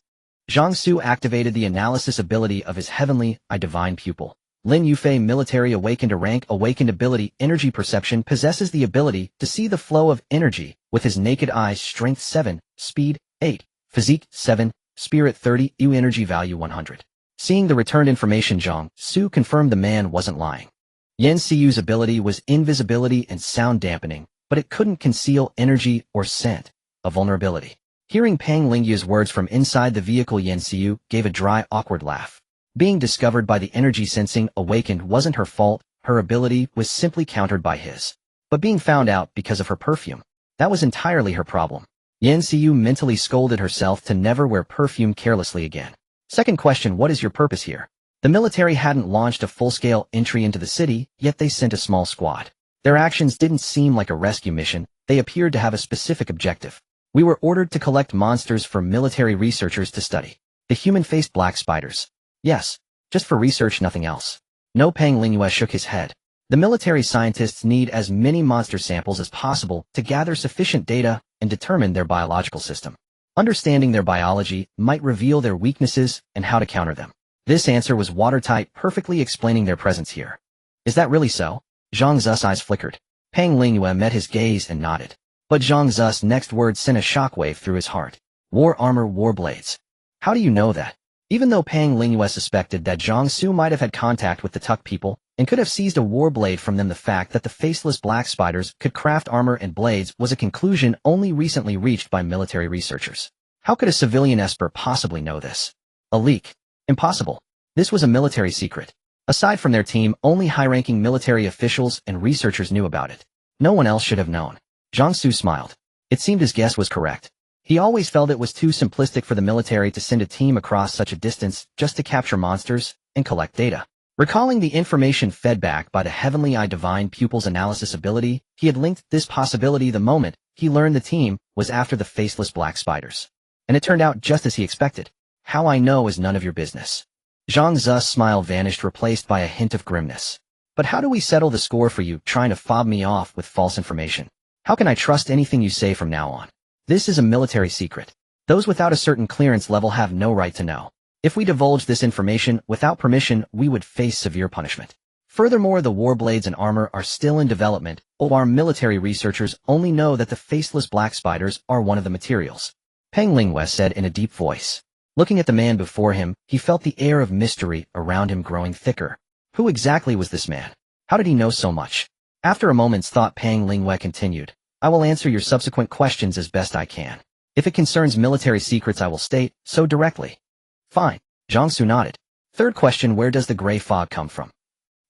Speaker 1: Zhang Xu activated the analysis ability of his heavenly, divine pupil. Lin Yufei, military awakened, a rank awakened ability, energy perception, possesses the ability to see the flow of energy with his naked eyes. Strength 7, speed 8, physique 7, spirit 30, EU energy value 100. Seeing the returned information, Zhang Xu confirmed the man wasn't lying. Yan Xiu's ability was invisibility and sound dampening, but it couldn't conceal energy or scent, a vulnerability. Hearing Pang Lingyue's words from inside the vehicle, Yan Xiu gave a dry, awkward laugh. Being discovered by the energy sensing awakened wasn't her fault, her ability was simply countered by his. But being found out because of her perfume, that was entirely her problem. Yan Xiu mentally scolded herself to never wear perfume carelessly again. Second question, what is your purpose here? The military hadn't launched a full-scale entry into the city, yet they sent a small squad. Their actions didn't seem like a rescue mission, they appeared to have a specific objective. We were ordered to collect monsters for military researchers to study. The human-faced black spiders. Yes, just for research, nothing else. No, Peng Lingyue shook his head. The military scientists need as many monster samples as possible to gather sufficient data and determine their biological system. Understanding their biology might reveal their weaknesses and how to counter them. This answer was watertight, perfectly explaining their presence here. Is that really so? Zhang Xu's eyes flickered. Peng Lingyue met his gaze and nodded. But Zhang Xu's next words sent a shockwave through his heart. War armor, war blades. How do you know that? Even though Peng Lingyue suspected that Zhang Xu might have had contact with the Tuck people and could have seized a war blade from them, the fact that the faceless black spiders could craft armor and blades was a conclusion only recently reached by military researchers. How could a civilian expert possibly know this? A leak. Impossible. This was a military secret. Aside from their team, only high-ranking military officials and researchers knew about it. No one else should have known. Zhang Xu smiled. It seemed his guess was correct. He always felt it was too simplistic for the military to send a team across such a distance just to capture monsters and collect data. Recalling the information fed back by the Heavenly Eye Divine Pupil's analysis ability, he had linked this possibility the moment he learned the team was after the faceless black spiders. And it turned out just as he expected. How I know is none of your business. Zhang Xu's smile vanished, replaced by a hint of grimness. But how do we settle the score for you trying to fob me off with false information? How can I trust anything you say from now on? This is a military secret. Those without a certain clearance level have no right to know. If we divulge this information without permission, we would face severe punishment. Furthermore, the war blades and armor are still in development, or our military researchers only know that the faceless black spiders are one of the materials. Peng Lingyue said in a deep voice. Looking at the man before him, he felt the air of mystery around him growing thicker. Who exactly was this man? How did he know so much? After a moment's thought, Peng Lingyue continued. I will answer your subsequent questions as best I can. If it concerns military secrets, I will state so directly. Fine. Zhang Xu nodded. Third question, where does the gray fog come from?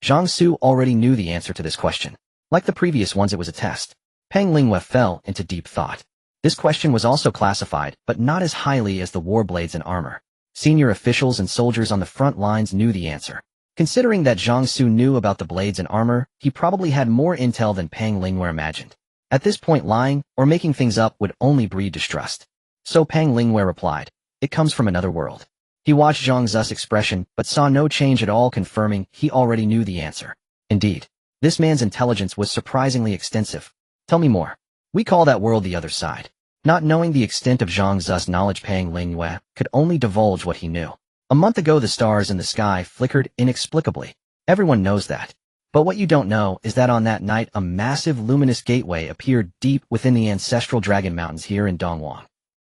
Speaker 1: Zhang Xu already knew the answer to this question. Like the previous ones, it was a test. Peng Lingyue fell into deep thought. This question was also classified, but not as highly as the war blades and armor. Senior officials and soldiers on the front lines knew the answer. Considering that Zhang Xu knew about the blades and armor, he probably had more intel than Peng Lingyue imagined. At this point, lying or making things up would only breed distrust. So Peng Lingyue replied, it comes from another world. He watched Zhang Xu's expression, but saw no change at all, confirming he already knew the answer. Indeed, this man's intelligence was surprisingly extensive. Tell me more. We call that world the other side. Not knowing the extent of Zhang Xu's knowledge, Peng Lingyue could only divulge what he knew. A month ago, the stars in the sky flickered inexplicably. Everyone knows that. But what you don't know is that on that night, a massive luminous gateway appeared deep within the ancestral Dragon Mountains here in Dongwang.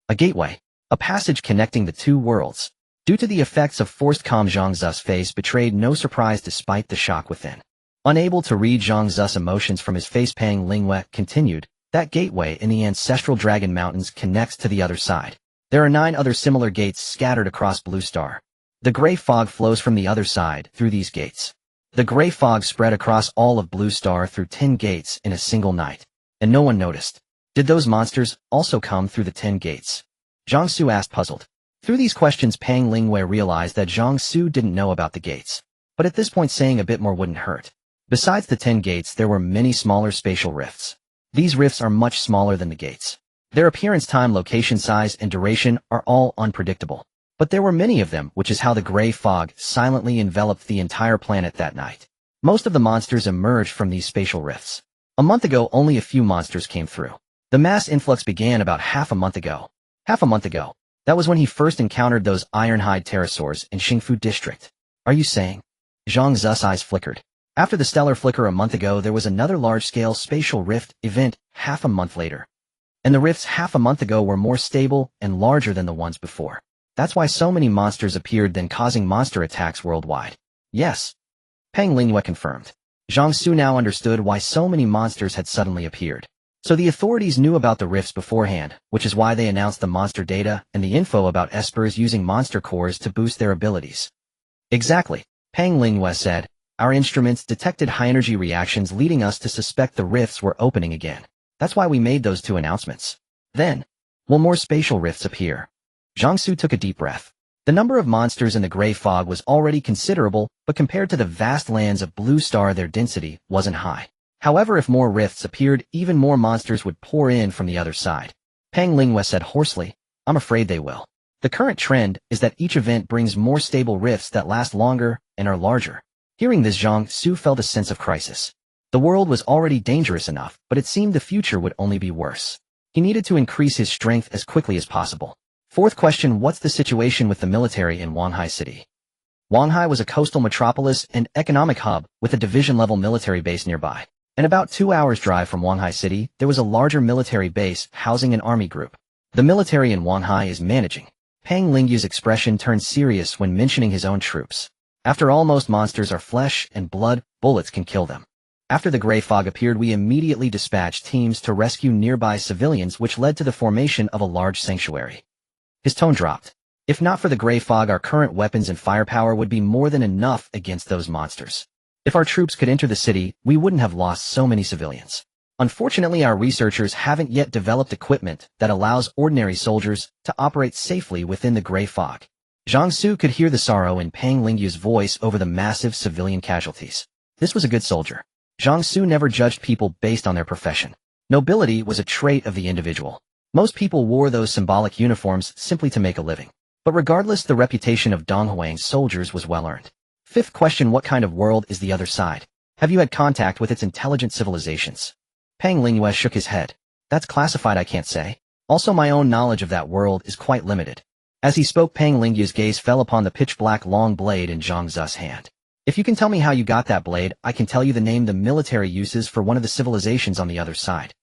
Speaker 1: A gateway. A passage connecting the two worlds. Due to the effects of forced calm, Zhang Xu's face betrayed no surprise despite the shock within. Unable to read Zhang Xu's emotions from his face, Peng Lingyue continued, that gateway in the ancestral Dragon Mountains connects to the other side. There are 9 other similar gates scattered across Blue Star. The gray fog flows from the other side through these gates. The gray fog spread across all of Blue Star through 10 gates in a single night. And no one noticed. Did those monsters also come through the 10 gates? Zhang Xu asked, puzzled. Through these questions, Peng Lingyue realized that Zhang Xu didn't know about the gates. But at this point, saying a bit more wouldn't hurt. Besides the 10 gates, there were many smaller spatial rifts. These rifts are much smaller than the gates. Their appearance, time, location, size, and duration are all unpredictable. But there were many of them, which is how the gray fog silently enveloped the entire planet that night. Most of the monsters emerged from these spatial rifts. A month ago, only a few monsters came through. The mass influx began about half a month ago. Half a month ago. That was when he first encountered those ironhide pterosaurs in Xingfu district. Are you saying? Zhang Xu's eyes flickered. After the stellar flicker a month ago, there was another large-scale spatial rift event half a month later. And the rifts half a month ago were more stable and larger than the ones before. That's why so many monsters appeared, then causing monster attacks worldwide. Yes. Peng Lingyue confirmed. Zhang Xu now understood why so many monsters had suddenly appeared. So the authorities knew about the rifts beforehand, which is why they announced the monster data and the info about espers using monster cores to boost their abilities. Exactly. Peng Lingyue said. Our instruments detected high-energy reactions, leading us to suspect the rifts were opening again. That's why we made those 2 announcements. Then, will more spatial rifts appear? Zhang Xu took a deep breath. The number of monsters in the gray fog was already considerable, but compared to the vast lands of Blue Star their density wasn't high. However, if more rifts appeared, even more monsters would pour in from the other side. Pang Lingyue said hoarsely, "I'm afraid they will. The current trend is that each event brings more stable rifts that last longer and are larger." Hearing this, Zhang Xu felt a sense of crisis. The world was already dangerous enough, but it seemed the future would only be worse. He needed to increase his strength as quickly as possible. Fourth question: what's the situation with the military in Wanhai City? Wanhai was a coastal metropolis and economic hub with a division-level military base nearby. And about 2 hours' drive from Wanhai City, there was a larger military base housing an army group. The military in Wanhai is managing. Pang Lingyue's expression turned serious when mentioning his own troops. After all, most monsters are flesh and blood, bullets can kill them. After the gray fog appeared, we immediately dispatched teams to rescue nearby civilians, which led to the formation of a large sanctuary. His tone dropped. If not for the gray fog, our current weapons and firepower would be more than enough against those monsters. If our troops could enter the city, we wouldn't have lost so many civilians. Unfortunately, our researchers haven't yet developed equipment that allows ordinary soldiers to operate safely within the gray fog. Zhang Xu could hear the sorrow in Pang Lingyue's voice over the massive civilian casualties. This was a good soldier. Zhang Xu never judged people based on their profession. Nobility was a trait of the individual. Most people wore those symbolic uniforms simply to make a living. But regardless, the reputation of Dong Huang's soldiers was well earned. Fifth question: what kind of world is the other side? Have you had contact with its intelligent civilizations? Pang Lingyue shook his head. That's classified, I can't say. Also, my own knowledge of that world is quite limited. As he spoke, Pang Lingyue's gaze fell upon the pitch-black long blade in Zhang Xu's hand. If you can tell me how you got that blade, I can tell you the name the military uses for one of the civilizations on the other side.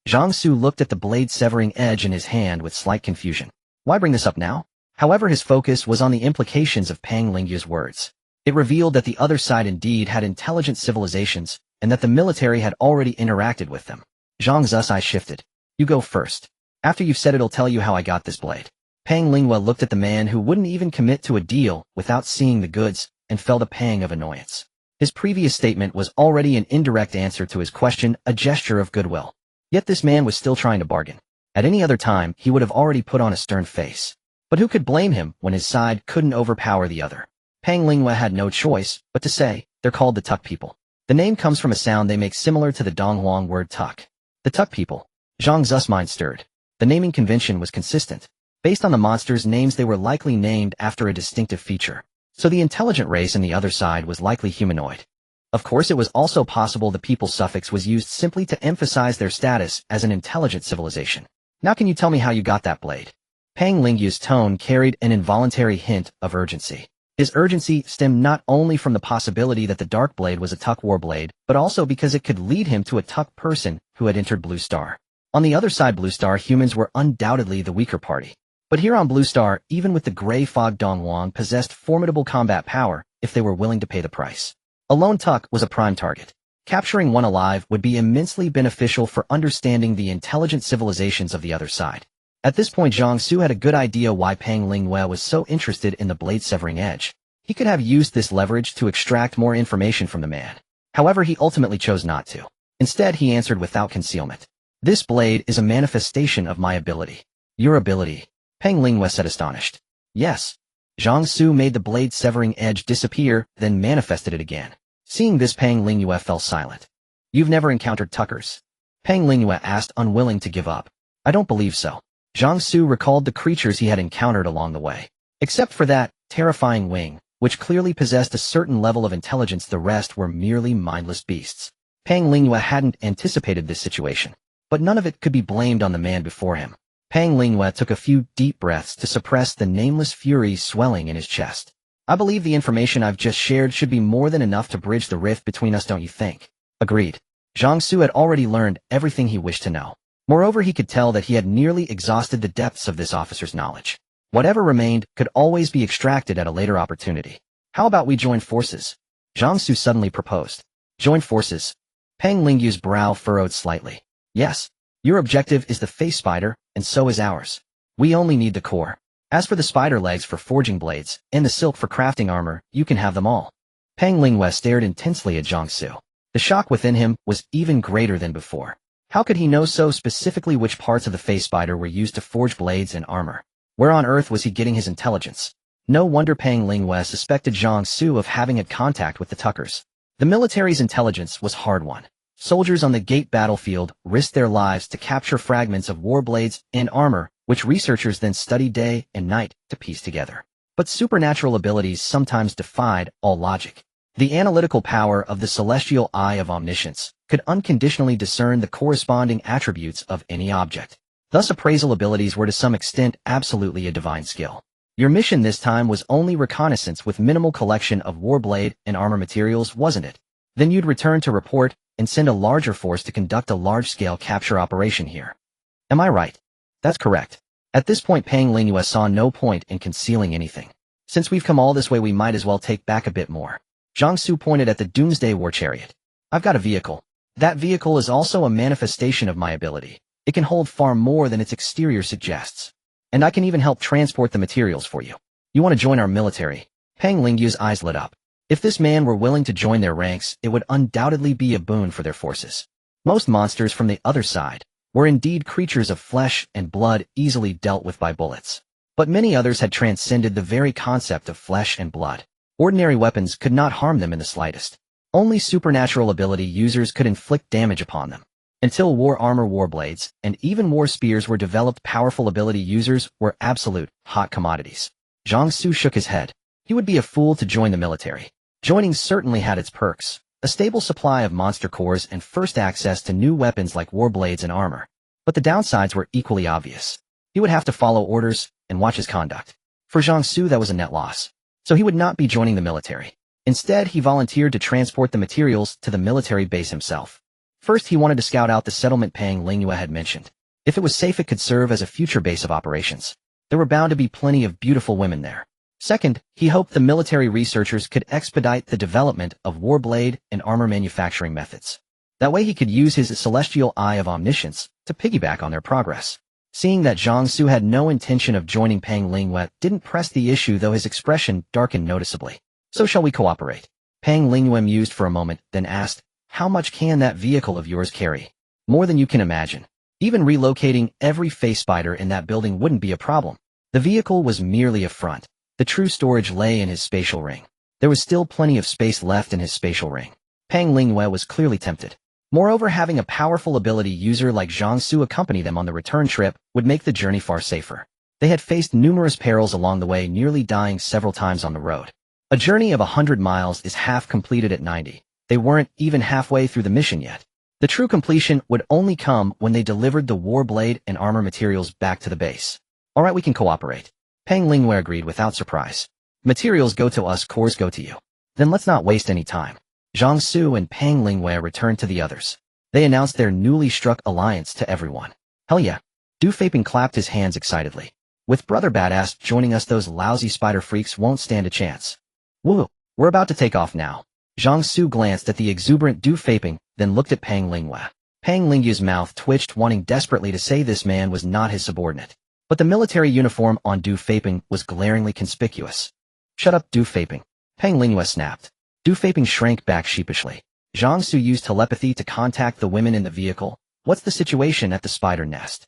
Speaker 1: Zhang Xu looked at the blade-severing edge in his hand with slight confusion. Why bring this up now? However, his focus was on the implications of Pang Lingyue's words. It revealed that the other side indeed had intelligent civilizations, and that the military had already interacted with them. Zhang Xu's eyes shifted. You go first. After you've said it, I'll tell you how I got this blade. Pang Lingyue looked at the man who wouldn't even commit to a deal without seeing the goods, and felt a pang of annoyance. His previous statement was already an indirect answer to his question, a gesture of goodwill. Yet this man was still trying to bargain. At any other time, he would have already put on a stern face. But who could blame him when his side couldn't overpower the other? Pang Lingyue had no choice but to say, they're called the Tuck people. The name comes from a sound they make similar to the Donghuang word tuck. The Tuck people. Zhang Xu's mind stirred. The naming convention was consistent. Based on the monsters' names, they were likely named after a distinctive feature. So the intelligent race on the other side was likely humanoid. Of course, it was also possible the people suffix was used simply to emphasize their status as an intelligent civilization. Now can you tell me how you got that blade? Pang Lingyue's tone carried an involuntary hint of urgency. His urgency stemmed not only from the possibility that the Dark Blade was a Tuck war blade, but also because it could lead him to a Tuck person who had entered Blue Star. On the other side, Blue Star humans were undoubtedly the weaker party. But here on Blue Star, even with the gray fog, Donghuang possessed formidable combat power if they were willing to pay the price. A lone Tuck was a prime target. Capturing one alive would be immensely beneficial for understanding the intelligent civilizations of the other side. At this point, Zhang Xu had a good idea why Pang Lingyue was so interested in the blade-severing edge. He could have used this leverage to extract more information from the man. However, he ultimately chose not to. Instead, he answered without concealment. This blade is a manifestation of my ability. Your ability? Pang Lingyue said, astonished. Yes. Zhang Xu made the blade-severing edge disappear, then manifested it again. Seeing this, Pang Lingyue fell silent. You've never encountered Tuckers? Pang Lingyue asked, unwilling to give up. I don't believe so. Zhang Xu recalled the creatures he had encountered along the way. Except for that terrifying wing, which clearly possessed a certain level of intelligence, the rest were merely mindless beasts. Pang Lingyue hadn't anticipated this situation. But none of it could be blamed on the man before him. Pang Lingyue took a few deep breaths to suppress the nameless fury swelling in his chest. I believe the information I've just shared should be more than enough to bridge the rift between us, don't you think? Agreed. Zhang Xu had already learned everything he wished to know. Moreover, he could tell that he had nearly exhausted the depths of this officer's knowledge. Whatever remained could always be extracted at a later opportunity. How about we join forces? Zhang Xu suddenly proposed. Join forces? Pang Lingyue's brow furrowed slightly. Yes. Your objective is the face spider, and so is ours. We only need the core. As for the spider legs for forging blades, and the silk for crafting armor, you can have them all. Pang Lingyue stared intensely at Zhang Xu. The shock within him was even greater than before. How could he know so specifically which parts of the face spider were used to forge blades and armor? Where on earth was he getting his intelligence? No wonder Pang Lingyue suspected Zhang Xu of having had contact with the Tuckers. The military's intelligence was hard-won. Soldiers on the Gate battlefield risked their lives to capture fragments of war blades and armor, which researchers then studied day and night to piece together. But supernatural abilities sometimes defied all logic. The analytical power of the celestial eye of omniscience could unconditionally discern the corresponding attributes of any object. Thus appraisal abilities were to some extent absolutely a divine skill. Your mission this time was only reconnaissance with minimal collection of warblade and armor materials, wasn't it? Then you'd return to report and send a larger force to conduct a large-scale capture operation here. Am I right? That's correct. At this point Pang Lingyue saw no point in concealing anything. Since we've come all this way we might as well take back a bit more. Zhang Xu pointed at the doomsday war chariot. I've got a vehicle. That vehicle is also a manifestation of my ability. It can hold far more than its exterior suggests. And I can even help transport the materials for you. You want to join our military? Pang Lingyue's eyes lit up. If this man were willing to join their ranks, it would undoubtedly be a boon for their forces. Most monsters from the other side were indeed creatures of flesh and blood easily dealt with by bullets. But many others had transcended the very concept of flesh and blood. Ordinary weapons could not harm them in the slightest. Only supernatural ability users could inflict damage upon them. Until war armor, war blades, and even war spears were developed, powerful ability users were absolute hot commodities. Zhang Xu shook his head. He would be a fool to join the military. Joining certainly had its perks. A stable supply of monster cores and first access to new weapons like war blades and armor. But the downsides were equally obvious. He would have to follow orders and watch his conduct. For Zhang Xu that was a net loss. So he would not be joining the military. Instead, he volunteered to transport the materials to the military base himself. First, he wanted to scout out the settlement Pang Lingyue had mentioned. If it was safe, it could serve as a future base of operations. There were bound to be plenty of beautiful women there. Second, he hoped the military researchers could expedite the development of warblade and armor manufacturing methods. That way he could use his celestial eye of omniscience to piggyback on their progress. Seeing that Zhang Xu had no intention of joining Pang Lingyue didn't press the issue, though his expression darkened noticeably. So shall we cooperate? Pang Lingyue mused for a moment, then asked, how much can that vehicle of yours carry? More than you can imagine. Even relocating every face spider in that building wouldn't be a problem. The vehicle was merely a front. The true storage lay in his spatial ring. There was still plenty of space left in his spatial ring. Pang Lingyue was clearly tempted. Moreover, having a powerful ability user like Zhang Xu accompany them on the return trip would make the journey far safer. They had faced numerous perils along the way, nearly dying several times on the road. A journey of 100 miles is half completed at 90. They weren't even halfway through the mission yet. The true completion would only come when they delivered the war blade and armor materials back to the base. All right, we can cooperate. Pang Lingyue agreed without surprise. Materials go to us, cores go to you. Then let's not waste any time. Zhang Xu and Pang Lingyue returned to the others. They announced their newly struck alliance to everyone. Hell yeah. Du Feiping clapped his hands excitedly. With Brother Badass joining us, those lousy spider freaks won't stand a chance. Woo, we're about to take off now. Zhang Xu glanced at the exuberant Du Feiping, then looked at Pang Lingyue. Pang Lingyue's mouth twitched, wanting desperately to say this man was not his subordinate. But the military uniform on Du Feiping was glaringly conspicuous. Shut up, Du Feiping. Pang Lingyue snapped. Du Feiping shrank back sheepishly. Zhang Xu used telepathy to contact the women in the vehicle. What's the situation at the spider nest?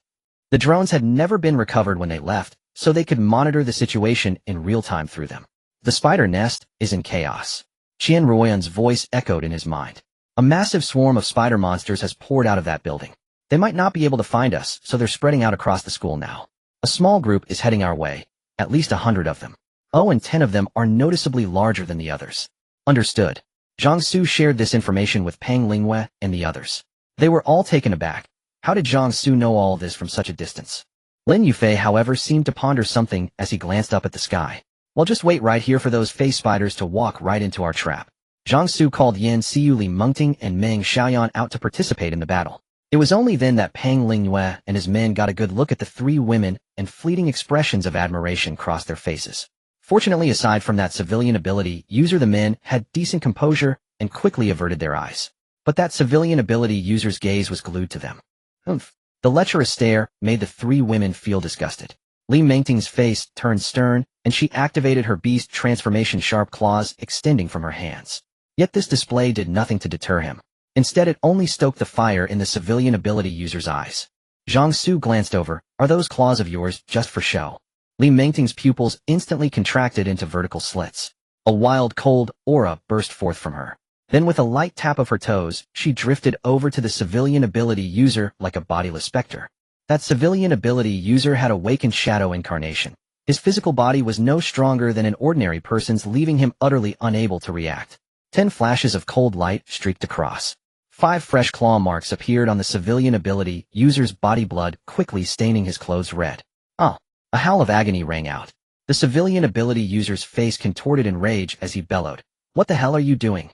Speaker 1: The drones had never been recovered when they left, so they could monitor the situation in real time through them. The spider nest is in chaos. Qian Ruoyan's voice echoed in his mind. A massive swarm of spider monsters has poured out of that building. They might not be able to find us, so they're spreading out across the school now. A small group is heading our way, at least 100 of them. Oh, and 10 of them are noticeably larger than the others. Understood. Zhang Xu shared this information with Pang Lingyue and the others. They were all taken aback. How did Zhang Xu know all this from such a distance? Lin Yufei, however, seemed to ponder something as he glanced up at the sky. Well, just wait right here for those face spiders to walk right into our trap. Zhang Xu called Yan Xiu, Li Mengting, and Meng Xiaoyan out to participate in the battle. It was only then that Pang Lingyue and his men got a good look at the three women, and fleeting expressions of admiration crossed their faces. Fortunately, aside from that civilian ability user, the men had decent composure and quickly averted their eyes. But that civilian ability user's gaze was glued to them. Oomph. The lecherous stare made the three women feel disgusted. Li Mengting's face turned stern, and she activated her beast transformation, sharp claws extending from her hands. Yet this display did nothing to deter him. Instead, it only stoked the fire in the civilian ability user's eyes. Zhang Xu glanced over. Are those claws of yours just for show? Li Mengting's pupils instantly contracted into vertical slits. A wild, cold aura burst forth from her. Then with a light tap of her toes, she drifted over to the civilian ability user like a bodiless specter. That civilian ability user had awakened shadow incarnation. His physical body was no stronger than an ordinary person's, leaving him utterly unable to react. 10 flashes of cold light streaked across. 5 fresh claw marks appeared on the civilian ability user's body, blood quickly staining his clothes red. Ah! A howl of agony rang out. The civilian ability user's face contorted in rage as he bellowed, "What the hell are you doing?"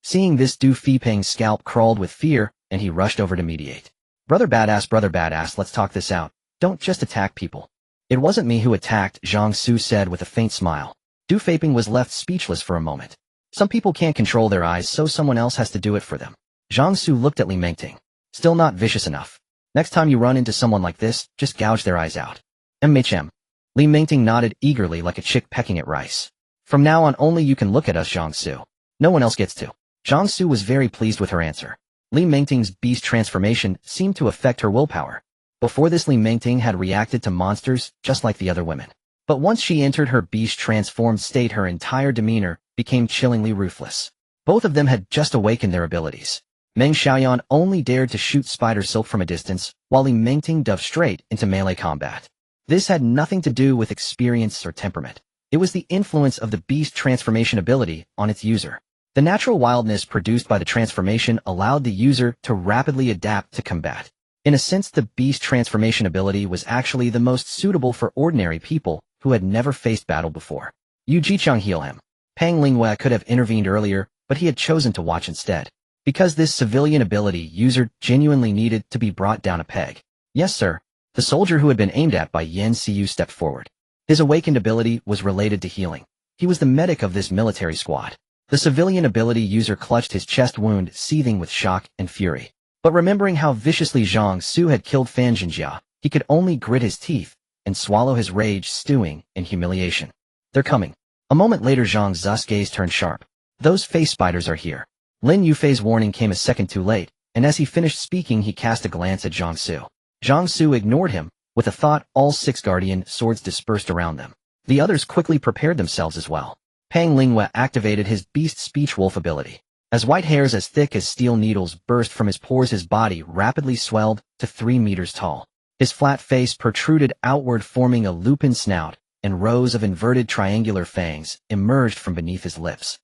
Speaker 1: Seeing this, Du Fipeng's scalp crawled with fear, and he rushed over to mediate. Brother badass, let's talk this out. Don't just attack people." "It wasn't me who attacked," Zhang Xu said with a faint smile. Du Fipeng was left speechless for a moment. Some people can't control their eyes, so someone else has to do it for them. Zhang Xu looked at Li Mengting. "Still not vicious enough. Next time you run into someone like this, just gouge their eyes out." "MHM. Li Mengting nodded eagerly like a chick pecking at rice. "From now on only you can look at us, Zhang Xu. No one else gets to." Zhang Xu was very pleased with her answer. Li Mengting's beast transformation seemed to affect her willpower. Before this, Li Mengting had reacted to monsters just like the other women. But once she entered her beast transformed state, her entire demeanor became chillingly ruthless. Both of them had just awakened their abilities. Meng Xiaoyan only dared to shoot spider silk from a distance, while Li Mengting dove straight into melee combat. This had nothing to do with experience or temperament. It was the influence of the beast transformation ability on its user. The natural wildness produced by the transformation allowed the user to rapidly adapt to combat. In a sense, the beast transformation ability was actually the most suitable for ordinary people who had never faced battle before. Yu Jicheng, heal him. Pang Linghua could have intervened earlier, but he had chosen to watch instead. Because this civilian ability user genuinely needed to be brought down a peg. "Yes, sir." The soldier who had been aimed at by Yan Xiu stepped forward. His awakened ability was related to healing. He was the medic of this military squad. The civilian ability user clutched his chest wound, seething with shock and fury. But remembering how viciously Zhang Xu had killed Fan Jinjia, he could only grit his teeth and swallow his rage, stewing in humiliation. "They're coming." A moment later, Zhang Xu's gaze turned sharp. "Those face spiders are here." Lin Yufei's warning came a second too late, and as he finished speaking, he cast a glance at Zhang Xu. Zhang Xu ignored him. With a thought, all 6 guardian swords dispersed around them. The others quickly prepared themselves as well. Pang Linghua activated his beast speech wolf ability. As white hairs as thick as steel needles burst from his pores, his body rapidly swelled to 3 meters tall. His flat face protruded outward, forming a lupin snout, and rows of inverted triangular fangs emerged from beneath his lips.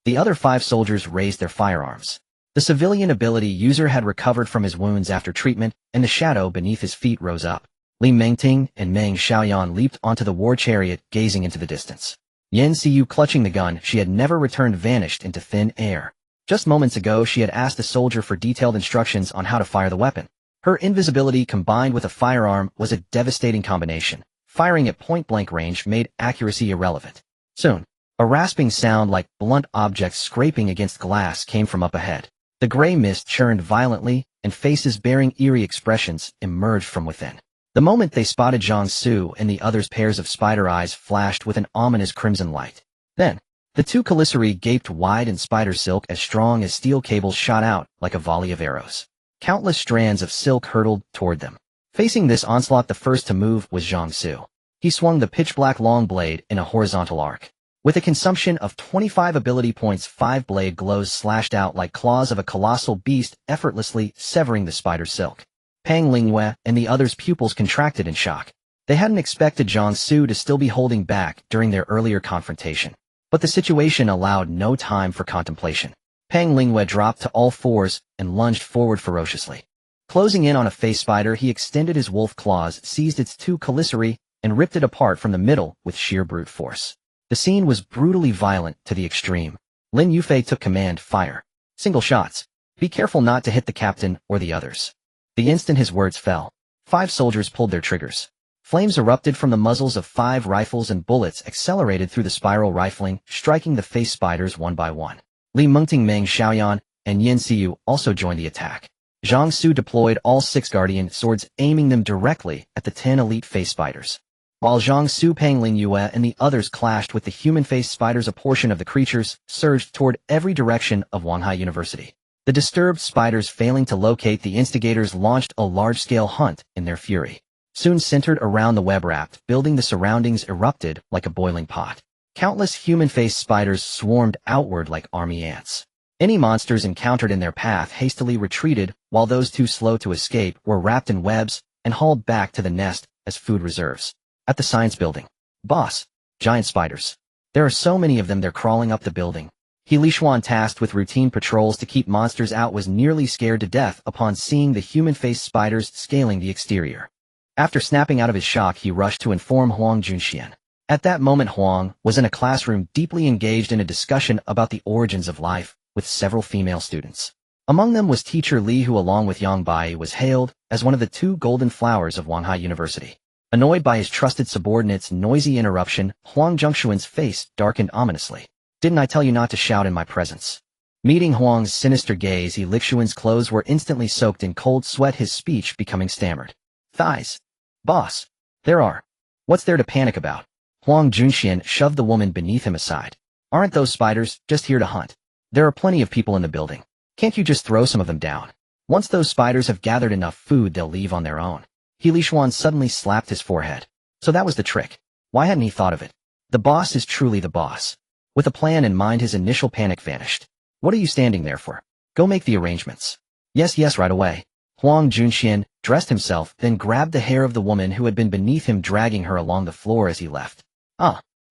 Speaker 1: The other 5 soldiers raised their firearms. The civilian ability user had recovered from his wounds after treatment, and the shadow beneath his feet rose up. Li Mengting and Meng Xiaoyan leaped onto the war chariot, gazing into the distance. Yan Xiu, clutching the gun she had never returned, vanished into thin air. Just moments ago, she had asked the soldier for detailed instructions on how to fire the weapon. Her invisibility combined with a firearm was a devastating combination. Firing at point-blank range made accuracy irrelevant. Soon, a rasping sound like blunt objects scraping against glass came from up ahead. The gray mist churned violently, and faces bearing eerie expressions emerged from within. The moment they spotted Zhang Xu and the others, pairs of spider eyes flashed with an ominous crimson light. Then, the 2 Caliceri gaped wide, and spider silk as strong as steel cables shot out like a volley of arrows. Countless strands of silk hurtled toward them. Facing this onslaught, the first to move was Zhang Xu. He swung the pitch-black long blade in a horizontal arc. With a consumption of 25 ability points, 5 blade glows slashed out like claws of a colossal beast, effortlessly severing the spider silk. Pang Linghua and the others' pupils contracted in shock. They hadn't expected Zhang Xu to still be holding back during their earlier confrontation. But the situation allowed no time for contemplation. Pang Linghua dropped to all fours and lunged forward ferociously. Closing in on a face spider, he extended his wolf claws, seized its 2 Caliceri, and ripped it apart from the middle with sheer brute force. The scene was brutally violent to the extreme. Lin Yufei took command. "Fire. Single shots. Be careful not to hit the captain or the others." The instant his words fell, 5 soldiers pulled their triggers. Flames erupted from the muzzles of 5 rifles, and bullets accelerated through the spiral rifling, striking the face spiders one by one. Li Mengting, Meng Xiaoyan, and Yan Xiu also joined the attack. Zhang Xu deployed all 6 guardian swords, aiming them directly at the 10 elite face spiders. While Zhang Xu, Pang Linghua, and the others clashed with the human face spiders, a portion of the creatures surged toward every direction of Wanhai University. The disturbed spiders, failing to locate the instigators, launched a large-scale hunt in their fury. soon centered around the web-wrapped building. The surroundings erupted like a boiling pot. Countless human-faced spiders swarmed outward like army ants. Any monsters encountered in their path hastily retreated, while those too slow to escape were wrapped in webs and hauled back to the nest as food reserves. At the science building. Boss. Giant spiders. There are so many of them they're crawling up the building. He Li Xuan, tasked with routine patrols to keep monsters out, was nearly scared to death upon seeing the human-faced spiders scaling the exterior. After snapping out of his shock, he rushed to inform Huang Junxian. At that moment, Huang was in a classroom deeply engaged in a discussion about the origins of life with several female students. Among them was teacher Li, who along with Yang Bai was hailed as one of the 2 golden flowers of Wanhai University. Annoyed by his trusted subordinate's noisy interruption, Huang Zhongshuan's face darkened ominously. Didn't I tell you not to shout in my presence? Meeting Huang's sinister gaze, Li Xuan's clothes were instantly soaked in cold sweat, his speech becoming stammered. Thighs. Boss. There are. What's there to panic about? Huang Junxian shoved the woman beneath him aside. Aren't those spiders just here to hunt? There are plenty of people in the building. Can't you just throw some of them down? Once those spiders have gathered enough food, they'll leave on their own. He Li Xuan suddenly slapped his forehead. So that was the trick. Why hadn't he thought of it? The boss is truly the boss. With a plan in mind, his initial panic vanished. What are you standing there for? Go make the arrangements. Yes, right away. Huang Junxian dressed himself, then grabbed the hair of the woman who had been beneath him, dragging her along the floor as he left.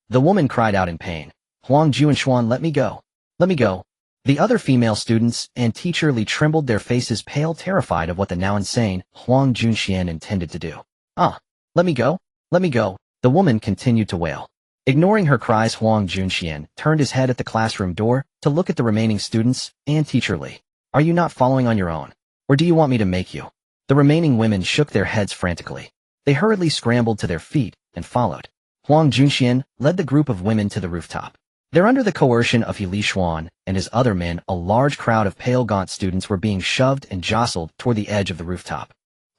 Speaker 1: The woman cried out in pain. Huang Junxian, let me go. Let me go. The other female students and teacher Li trembled, their faces pale, terrified of what the now insane Huang Junxian intended to do. Let me go. Let me go. The woman continued to wail. Ignoring her cries, Huang Junxian turned his head at the classroom door to look at the remaining students and teacher Li. Are you not following on your own? Or do you want me to make you? The remaining women shook their heads frantically. They hurriedly scrambled to their feet and followed. Huang Junxian led the group of women to the rooftop. There, under the coercion of He Li Xuan and his other men, a large crowd of pale, gaunt students were being shoved and jostled toward the edge of the rooftop.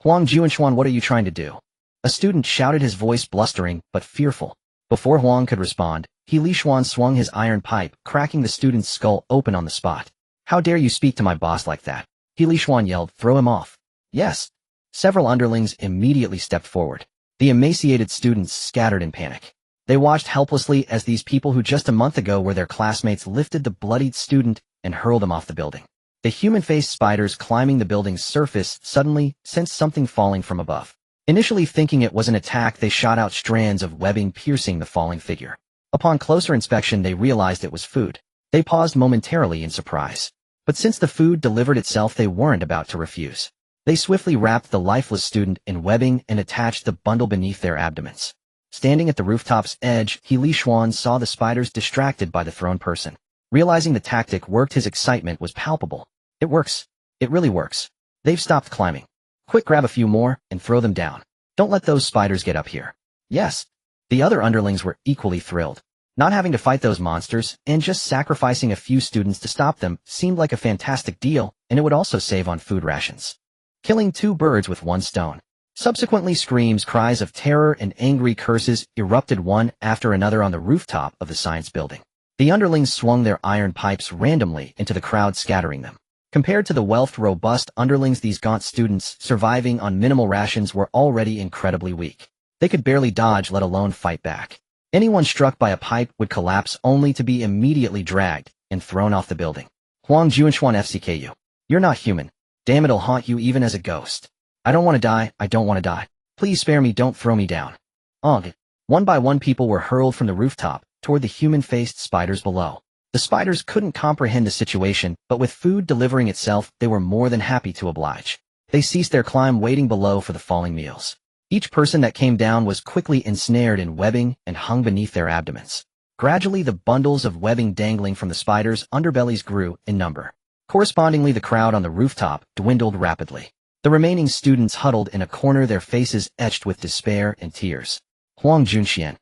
Speaker 1: Huang Junxian, what are you trying to do? A student shouted, his voice blustering but fearful. Before Huang could respond, He Li Xuan swung his iron pipe, cracking the student's skull open on the spot. How dare you speak to my boss like that? He Li Xuan yelled, throw him off. Yes. Several underlings immediately stepped forward. The emaciated students scattered in panic. They watched helplessly as these people, who just a month ago were their classmates, lifted the bloodied student and hurled him off the building. The human-faced spiders climbing the building's surface suddenly sensed something falling from above. Initially thinking it was an attack, they shot out strands of webbing piercing the falling figure. Upon closer inspection, they realized it was food. They paused momentarily in surprise. But since the food delivered itself, they weren't about to refuse. They swiftly wrapped the lifeless student in webbing and attached the bundle beneath their abdomens. Standing at the rooftop's edge, He Li Xuan saw the spiders distracted by the thrown person. Realizing the tactic worked, his excitement was palpable. It works. It really works. They've stopped climbing. Quick, grab a few more and throw them down. Don't let those spiders get up here. Yes. The other underlings were equally thrilled. Not having to fight those monsters and just sacrificing a few students to stop them seemed like a fantastic deal, and it would also save on food rations. Killing 2 birds with 1 stone. Subsequently, screams, cries of terror, and angry curses erupted one after another on the rooftop of the science building. The underlings swung their iron pipes randomly into the crowd, scattering them. Compared to the wealthed, robust underlings, these gaunt students surviving on minimal rations were already incredibly weak. They could barely dodge, let alone fight back. Anyone struck by a pipe would collapse, only to be immediately dragged and thrown off the building. Huang Junxian, FCKU. You're not human. Damn, it'll haunt you even as a ghost. I don't want to die. I don't want to die. Please spare me. Don't throw me down. One by one, people were hurled from the rooftop toward the human-faced spiders below. The spiders couldn't comprehend the situation, but with food delivering itself, they were more than happy to oblige. They ceased their climb, waiting below for the falling meals. Each person that came down was quickly ensnared in webbing and hung beneath their abdomens. Gradually, the bundles of webbing dangling from the spiders' underbellies grew in number. Correspondingly, the crowd on the rooftop dwindled rapidly. The remaining students huddled in a corner, their faces etched with despair and tears. Huang Junxian.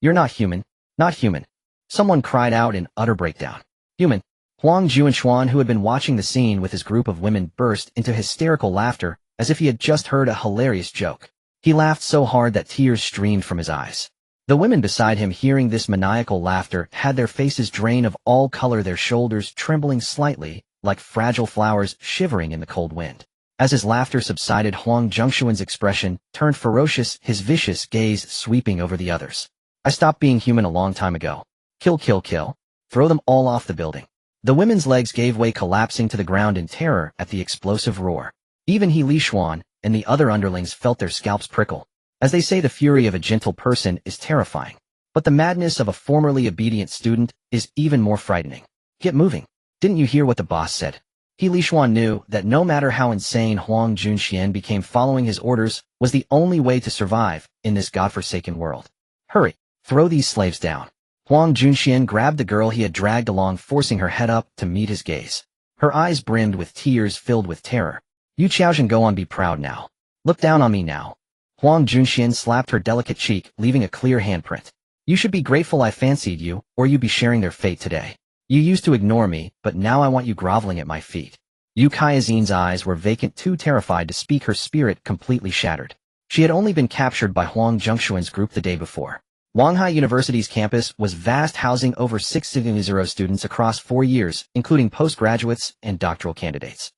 Speaker 1: You're not human. Not human. Someone cried out in utter breakdown. Human. Huang Junxian, who had been watching the scene with his group of women, burst into hysterical laughter as if he had just heard a hilarious joke. He laughed so hard that tears streamed from his eyes. The women beside him, hearing this maniacal laughter, had their faces drain of all color, their shoulders trembling slightly, like fragile flowers shivering in the cold wind. As his laughter subsided, Huang Zhongshuan's expression turned ferocious, his vicious gaze sweeping over the others. I stopped being human a long time ago. Kill, kill, kill. Throw them all off the building. The women's legs gave way, collapsing to the ground in terror at the explosive roar. Even He Li Xuan and the other underlings felt their scalps prickle. As they say, the fury of a gentle person is terrifying, but the madness of a formerly obedient student is even more frightening. Get moving. Didn't you hear what the boss said? He Li Xuan knew that no matter how insane Huang Junxian became, following his orders was the only way to survive in this godforsaken world. Hurry, throw these slaves down. Huang Junxian grabbed the girl he had dragged along, forcing her head up to meet his gaze. Her eyes brimmed with tears filled with terror. You Xiaojin, go on, be proud now. Look down on me now. Huang Junxian slapped her delicate cheek, leaving a clear handprint. You should be grateful I fancied you, or you'd be sharing their fate today. You used to ignore me, but now I want you groveling at my feet. Yu Kaizin's eyes were vacant, too terrified to speak, her spirit completely shattered. She had only been captured by Huang Zhongshuan's group the day before. Wanghai University's campus was vast, housing over 600 students across 4 years, including postgraduates and doctoral candidates.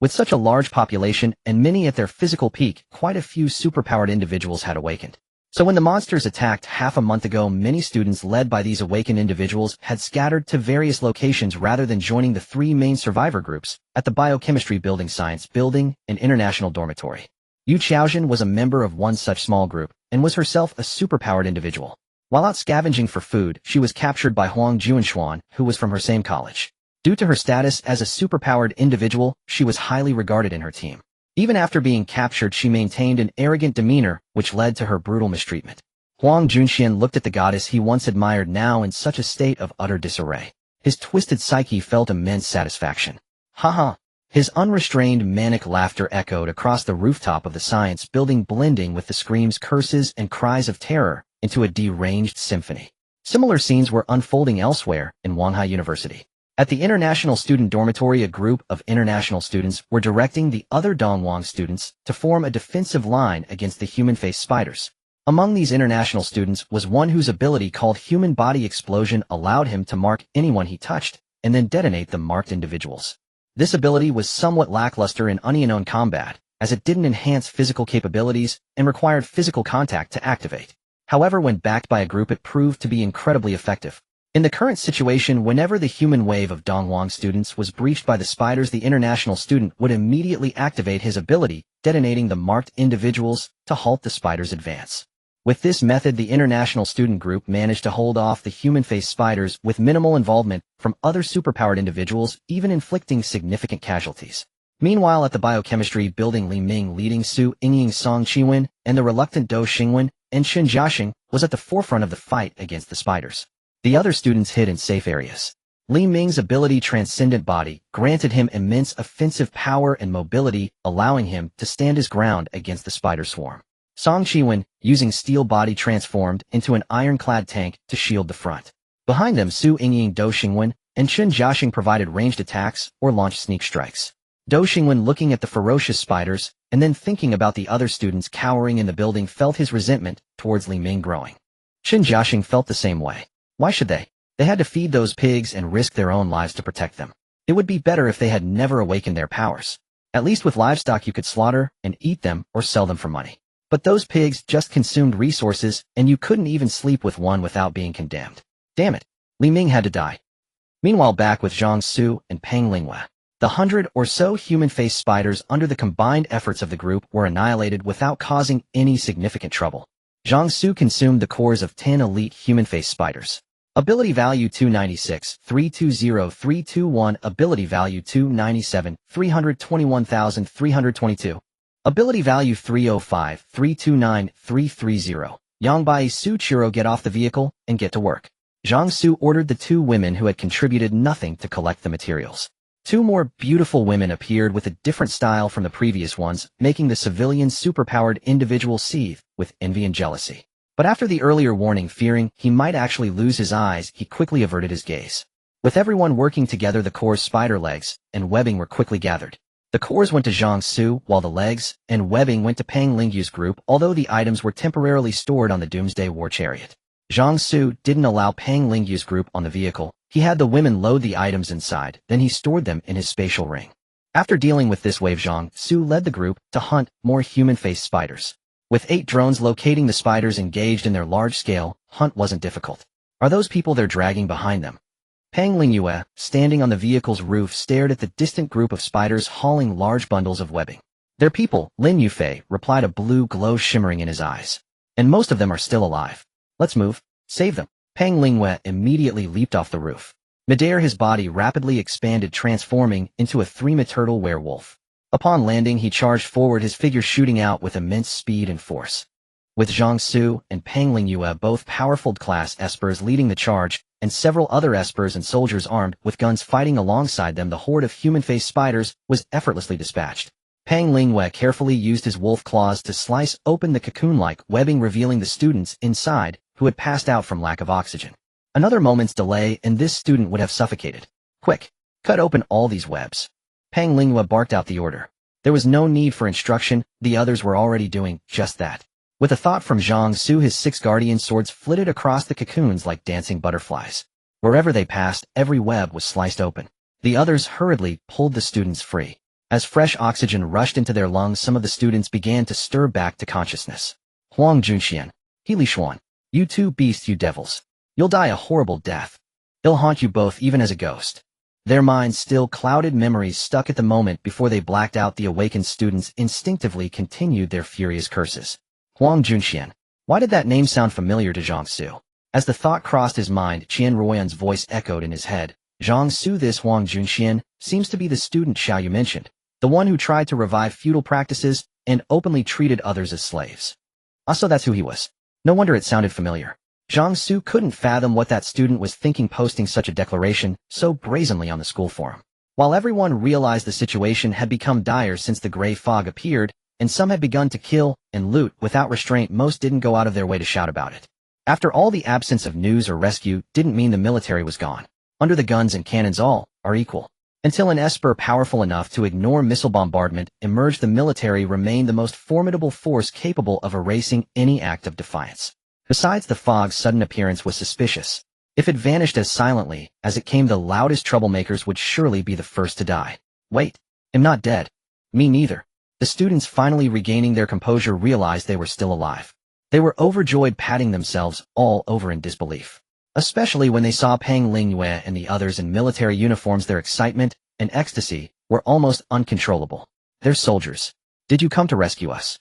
Speaker 1: With such a large population and many at their physical peak, quite a few superpowered individuals had awakened. So when the monsters attacked half a month ago, many students led by these awakened individuals had scattered to various locations rather than joining the 3 main survivor groups at the Biochemistry Building, Science Building, and International Dormitory. Yu Xiaojin was a member of one such small group and was herself a superpowered individual. While out scavenging for food, she was captured by Huang Junshuan, who was from her same college. Due to her status as a superpowered individual, she was highly regarded in her team. Even after being captured, she maintained an arrogant demeanor, which led to her brutal mistreatment. Huang Junxian looked at the goddess he once admired, now in such a state of utter disarray. His twisted psyche felt immense satisfaction. Ha. His unrestrained manic laughter echoed across the rooftop of the science building, blending with the screams, curses, and cries of terror into a deranged symphony. Similar scenes were unfolding elsewhere in Wanghai University. At the International Student Dormitory, a group of international students were directing the other Dongwang students to form a defensive line against the human-faced spiders. Among these international students was one whose ability, called Human Body Explosion, allowed him to mark anyone he touched and then detonate the marked individuals. This ability was somewhat lackluster in unknown combat, as it didn't enhance physical capabilities and required physical contact to activate. However, when backed by a group, it proved to be incredibly effective. In the current situation, whenever the human wave of Dongwang students was breached by the spiders, the international student would immediately activate his ability, detonating the marked individuals to halt the spiders' advance. With this method, the international student group managed to hold off the human-faced spiders with minimal involvement from other superpowered individuals, even inflicting significant casualties. Meanwhile, at the biochemistry building, Li Ming, leading Su Yingying, Song Qiwen, and the reluctant Dou Xingwen and Shen Jiaxing, was at the forefront of the fight against the spiders. The other students hid in safe areas. Li Ming's ability, Transcendent Body, granted him immense offensive power and mobility, allowing him to stand his ground against the spider swarm. Song Qiwen, using Steel Body, transformed into an ironclad tank to shield the front. Behind them, Su Yingying, Dou Xingwen, and Shen Jiaxing provided ranged attacks or launched sneak strikes. Dou Xingwen, looking at the ferocious spiders and then thinking about the other students cowering in the building, felt his resentment towards Li Ming growing. Shen Jiaxing felt the same way. Why should they? They had to feed those pigs and risk their own lives to protect them. It would be better if they had never awakened their powers. At least with livestock you could slaughter and eat them or sell them for money. But those pigs just consumed resources, and you couldn't even sleep with one without being condemned. Damn it. Li Ming had to die. Meanwhile, back with Zhang Xu and Peng Linghua, the 100 or so human-faced spiders under the combined efforts of the group were annihilated without causing any significant trouble. Zhang Xu consumed the cores of 10 elite human-faced spiders. Ability value 296, 320, 321. Ability value 297, 321,322. Ability value 305, 329, 330. Yangbai Su Chiro, get off the vehicle and get to work. Zhang Xu ordered the 2 women who had contributed nothing to collect the materials. 2 more beautiful women appeared with a different style from the previous ones, making the civilian superpowered individual seethe with envy and jealousy. But after the earlier warning, fearing he might actually lose his eyes, he quickly averted his gaze. With everyone working together, the core's spider legs and webbing were quickly gathered. The cores went to Zhang Xu, while the legs and webbing went to Peng Linghu's group, although the items were temporarily stored on the Doomsday War Chariot. Zhang Xu didn't allow Peng Linghu's group on the vehicle. He had the women load the items inside, then he stored them in his spatial ring. After dealing with this wave, Zhang Xu led the group to hunt more human-faced spiders. With 8 drones locating the spiders engaged in their large-scale hunt wasn't difficult. Are those people they're dragging behind them? Pang Lingyue, standing on the vehicle's roof, stared at the distant group of spiders hauling large bundles of webbing. They're people, Lin Yufei replied, a blue glow shimmering in his eyes. And most of them are still alive. Let's move. Save them. Pang Lingyue immediately leaped off the roof. Midair, his body rapidly expanded, transforming into a 3-meter werewolf. Upon landing, he charged forward, his figure shooting out with immense speed and force. With Zhang Xu and Pang Lingyue, both powerful class espers, leading the charge, and several other espers and soldiers armed with guns fighting alongside them, the horde of human-faced spiders was effortlessly dispatched. Pang Lingyue carefully used his wolf claws to slice open the cocoon-like webbing, revealing the students inside, who had passed out from lack of oxygen. Another moment's delay and this student would have suffocated. Quick! Cut open all these webs. Pang Lingyue barked out the order. There was no need for instruction, the others were already doing just that. With a thought from Zhang Xu, his 6 guardian swords flitted across the cocoons like dancing butterflies. Wherever they passed, every web was sliced open. The others hurriedly pulled the students free. As fresh oxygen rushed into their lungs, some of the students began to stir back to consciousness. Huang Junxian, Healy Xuan, you two beasts, you devils. You'll die a horrible death. It'll haunt you both even as a ghost. Their minds still clouded, memories stuck at the moment before they blacked out. The awakened students instinctively continued their furious curses. Huang Junxian. Why did that name sound familiar to Zhang Xu? As the thought crossed his mind, Qian Ruoyan's voice echoed in his head. Zhang Xu, this Huang Junxian seems to be the student Xiao Yu mentioned, the one who tried to revive feudal practices and openly treated others as slaves. So that's who he was. No wonder it sounded familiar. Zhang Xu couldn't fathom what that student was thinking, posting such a declaration so brazenly on the school forum. While everyone realized the situation had become dire since the gray fog appeared, and some had begun to kill and loot without restraint, most didn't go out of their way to shout about it. After all, the absence of news or rescue didn't mean the military was gone. Under the guns and cannons, all are equal. Until an esper powerful enough to ignore missile bombardment emerged, the military remained the most formidable force capable of erasing any act of defiance. Besides, the fog's sudden appearance was suspicious. If it vanished as silently as it came, the loudest troublemakers would surely be the first to die. Wait, I'm not dead. Me neither. The students, finally regaining their composure, realized they were still alive. They were overjoyed, patting themselves all over in disbelief. Especially when they saw Pang Lingyue and the others in military uniforms, their excitement and ecstasy were almost uncontrollable. They're soldiers. Did you come to rescue us?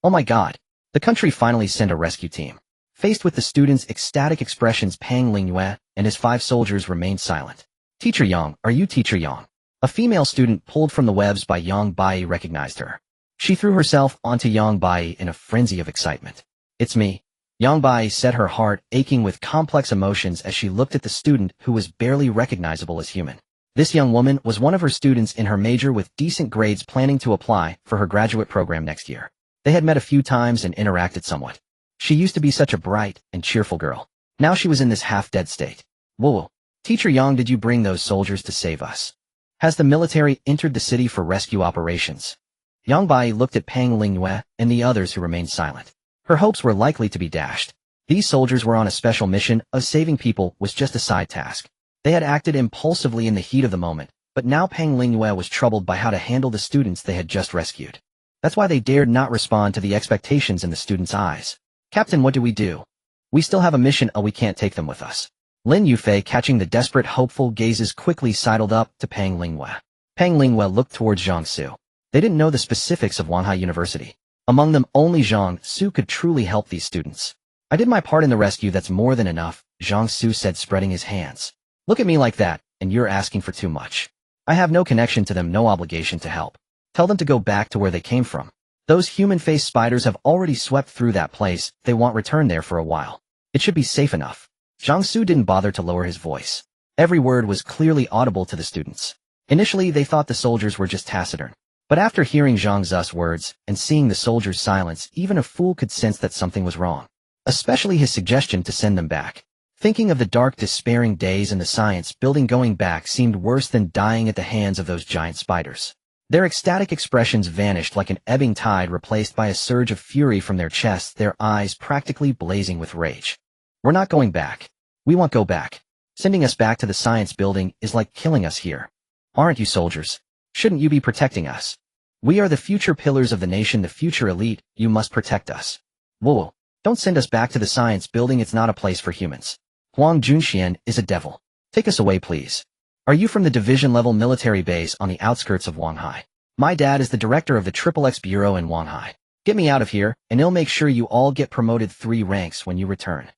Speaker 1: Oh my God. The country finally sent a rescue team. Faced with the students' ecstatic expressions, Pang Lingyue and his 5 soldiers remained silent. Teacher Yang, are you Teacher Yang? A female student pulled from the webs by Yang Bai recognized her. She threw herself onto Yang Bai in a frenzy of excitement. It's me. Yang Bai said, her heart aching with complex emotions as she looked at the student who was barely recognizable as human. This young woman was one of her students in her major with decent grades, planning to apply for her graduate program next year. They had met a few times and interacted somewhat. She used to be such a bright and cheerful girl. Now she was in this half-dead state. Whoa. Teacher Yang, did you bring those soldiers to save us? Has the military entered the city for rescue operations? Yang Bai looked at Pang Lingyue and the others, who remained silent. Her hopes were likely to be dashed. These soldiers were on a special mission, of saving people was just a side task. They had acted impulsively in the heat of the moment, but now Pang Lingyue was troubled by how to handle the students they had just rescued. That's why they dared not respond to the expectations in the students' eyes. Captain, what do we do? We still have a mission. We can't take them with us. Lin Yufei, catching the desperate, hopeful gazes, quickly sidled up to Pang Lingyue. Pang Lingyue looked towards Zhang Xu. They didn't know the specifics of Wanhai University. Among them, only Zhang Xu could truly help these students. I did my part in the rescue, that's more than enough, Zhang Xu said, spreading his hands. Look at me like that, and you're asking for too much. I have no connection to them, no obligation to help. Tell them to go back to where they came from. Those human-faced spiders have already swept through that place, they won't return there for a while. It should be safe enough. Zhang Xu didn't bother to lower his voice. Every word was clearly audible to the students. Initially, they thought the soldiers were just taciturn. But after hearing Zhang Xu's words and seeing the soldiers' silence, even a fool could sense that something was wrong. Especially his suggestion to send them back. Thinking of the dark, despairing days in the science building, going back seemed worse than dying at the hands of those giant spiders. Their ecstatic expressions vanished like an ebbing tide, replaced by a surge of fury from their chests, their eyes practically blazing with rage. We're not going back. We won't go back. Sending us back to the science building is like killing us here. Aren't you soldiers? Shouldn't you be protecting us? We are the future pillars of the nation, the future elite. You must protect us. Whoa, don't send us back to the science building. It's not a place for humans. Huang Junxian is a devil. Take us away, please. Are you from the division-level military base on the outskirts of Wanghai? My dad is the director of the XXX Bureau in Wanghai. Get me out of here, and he'll make sure you all get promoted 3 ranks when you return.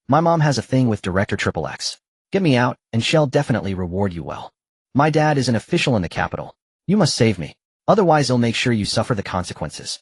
Speaker 1: My mom has a thing with Director XXX. Get me out, and she'll definitely reward you well. My dad is an official in the capital. You must save me. Otherwise he'll make sure you suffer the consequences.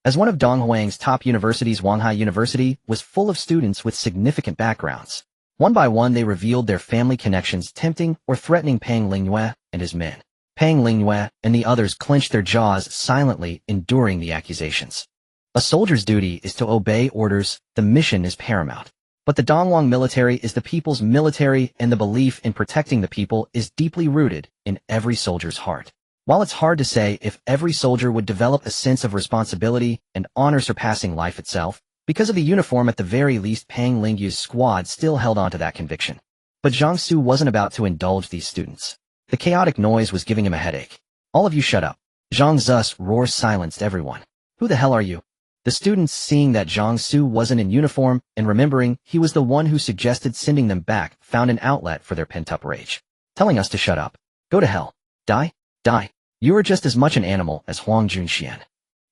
Speaker 1: As one of Donghuang's top universities, Wanghai University was full of students with significant backgrounds. One by one they revealed their family connections, tempting or threatening Pang Lingyue and his men. Pang Lingyue and the others clenched their jaws silently, enduring the accusations. A soldier's duty is to obey orders, the mission is paramount. But the Donghuang military is the people's military, and the belief in protecting the people is deeply rooted in every soldier's heart. While it's hard to say if every soldier would develop a sense of responsibility and honor surpassing life itself, because of the uniform at the very least Pang Lingyue's squad still held on to that conviction. But Zhang Xu wasn't about to indulge these students. The chaotic noise was giving him a headache. All of you shut up. Zhang Xu's roar silenced everyone. Who the hell are you? The students, seeing that Zhang Xu wasn't in uniform and remembering he was the one who suggested sending them back, found an outlet for their pent-up rage. Telling us to shut up. Go to hell. Die. Die. You are just as much an animal as Huang Junxian.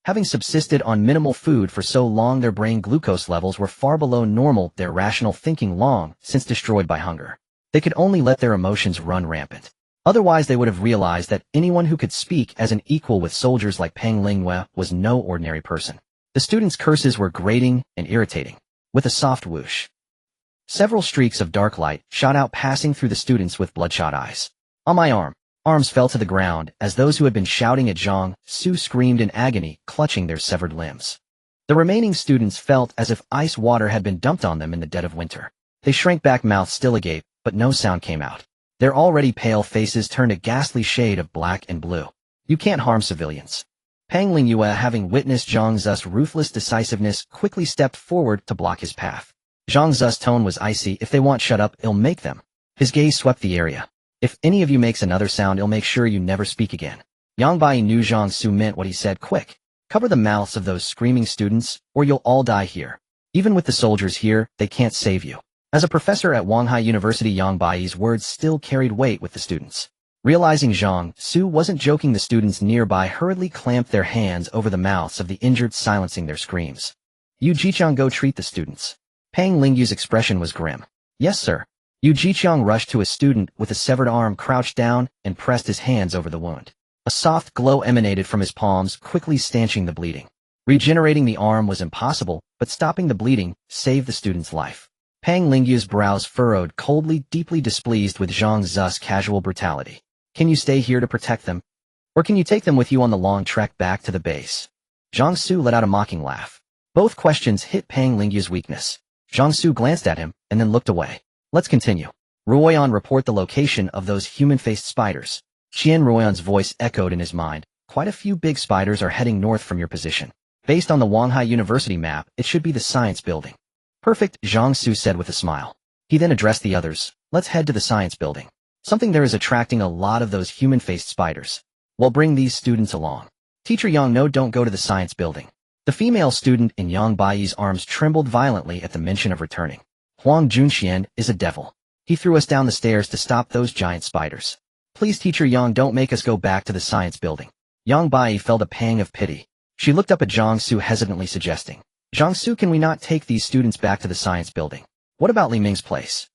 Speaker 1: Having subsisted on minimal food for so long, their brain glucose levels were far below normal, their rational thinking long since destroyed by hunger. They could only let their emotions run rampant. Otherwise they would have realized that anyone who could speak as an equal with soldiers like Pang Lingyue was no ordinary person. The students' curses were grating and irritating. With a soft whoosh, several streaks of dark light shot out, passing through the students with bloodshot eyes. On my arm. Arms fell to the ground as those who had been shouting at Zhang Xu screamed in agony, clutching their severed limbs. The remaining students felt as if ice water had been dumped on them in the dead of winter. They shrank back, mouths still agape, but no sound came out. Their already pale faces turned a ghastly shade of black and blue. You can't harm civilians. Pang Lingyue, having witnessed Zhang Xu's ruthless decisiveness, quickly stepped forward to block his path. Zhang Xu's tone was icy. If they want shut up, I'll make them. His gaze swept the area. If any of you makes another sound, I'll make sure you never speak again. Yang Bai knew Zhang Xu meant what he said. Quick, cover the mouths of those screaming students, or you'll all die here. Even with the soldiers here, they can't save you. As a professor at Wanghai University, Yang Bai's words still carried weight with the students. Realizing Zhang Xu wasn't joking, the students nearby hurriedly clamped their hands over the mouths of the injured, silencing their screams. Yu Jiqiang, go treat the students. Pang Lingyue's expression was grim. Yes, sir. Yu Jiqiang rushed to a student with a severed arm, crouched down, and pressed his hands over the wound. A soft glow emanated from his palms, quickly stanching the bleeding. Regenerating the arm was impossible, but stopping the bleeding saved the student's life. Pang Lingyue's brows furrowed, coldly, deeply displeased with Zhang Xu's casual brutality. Can you stay here to protect them? Or can you take them with you on the long trek back to the base? Zhang Xu let out a mocking laugh. Both questions hit Pang Lingyue's weakness. Zhang Xu glanced at him, and then looked away. Let's continue. Ruoyan, report the location of those human-faced spiders. Qian Ruoyan's voice echoed in his mind. Quite a few big spiders are heading north from your position. Based on the Wanghai University map, it should be the science building. Perfect, Zhang Xu said with a smile. He then addressed the others. Let's head to the science building. Something there is attracting a lot of those human-faced spiders. We'll bring these students along. Teacher Yang, no, don't go to the science building. The female student in Yang Bai's arms trembled violently at the mention of returning. Huang Junxian is a devil. He threw us down the stairs to stop those giant spiders. Please, Teacher Yang, don't make us go back to the science building. Yang Bai felt a pang of pity. She looked up at Zhang Xu, hesitantly suggesting, Zhang Xu, can we not take these students back to the science building? What about Li Ming's place?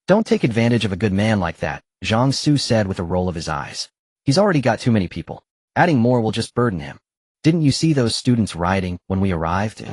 Speaker 1: Don't take advantage of a good man like that, Zhang Xu said with a roll of his eyes. He's already got too many people. Adding more will just burden him. Didn't you see those students rioting when we arrived?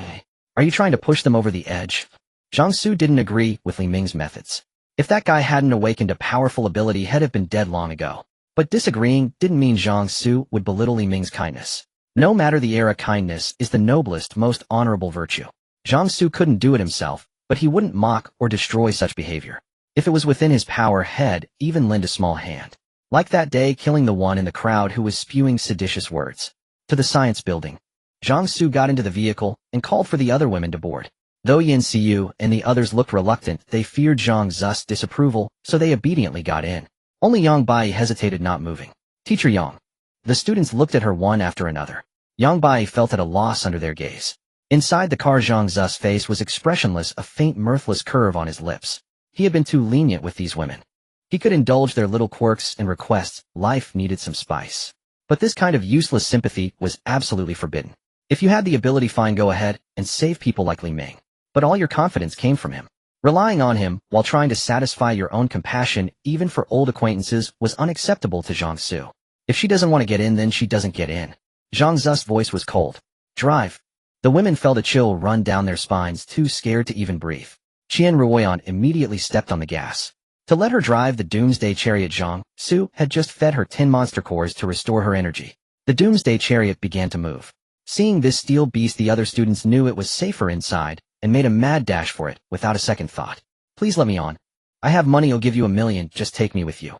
Speaker 1: Are you trying to push them over the edge? Zhang Xu didn't agree with Li Ming's methods. If that guy hadn't awakened a powerful ability, he'd have been dead long ago. But disagreeing didn't mean Zhang Xu would belittle Li Ming's kindness. No matter the era, kindness is the noblest, most honorable virtue. Zhang Xu couldn't do it himself, but he wouldn't mock or destroy such behavior. If it was within his power, he'd even lend a small hand. Like that day, killing the one in the crowd who was spewing seditious words. To the science building. Zhang Xu got into the vehicle and called for the other women to board. Though Yin Xiu and the others looked reluctant, they feared Zhang Xu's disapproval, so they obediently got in. Only Yang Bai hesitated, not moving. Teacher Yang. The students looked at her one after another. Yang Bai felt at a loss under their gaze. Inside the car, Zhang Xu's face was expressionless, a faint mirthless curve on his lips. He had been too lenient with these women. He could indulge their little quirks and requests, life needed some spice. But this kind of useless sympathy was absolutely forbidden. If you had the ability, fine, go ahead and save people like Li Ming. But all your confidence came from him. Relying on him while trying to satisfy your own compassion, even for old acquaintances, was unacceptable to Zhang Xu. If she doesn't want to get in, then she doesn't get in. Zhang Xu's voice was cold. Drive. The women felt a chill run down their spines, too scared to even breathe. Qian Ruoyan immediately stepped on the gas. To let her drive the doomsday chariot, Zhang Xu had just fed her 10 monster cores to restore her energy. The doomsday chariot began to move. Seeing this steel beast, the other students knew it was safer inside, and made a mad dash for it, without a second thought. Please let me on. I have money, I'll give you $1 million, just take me with you.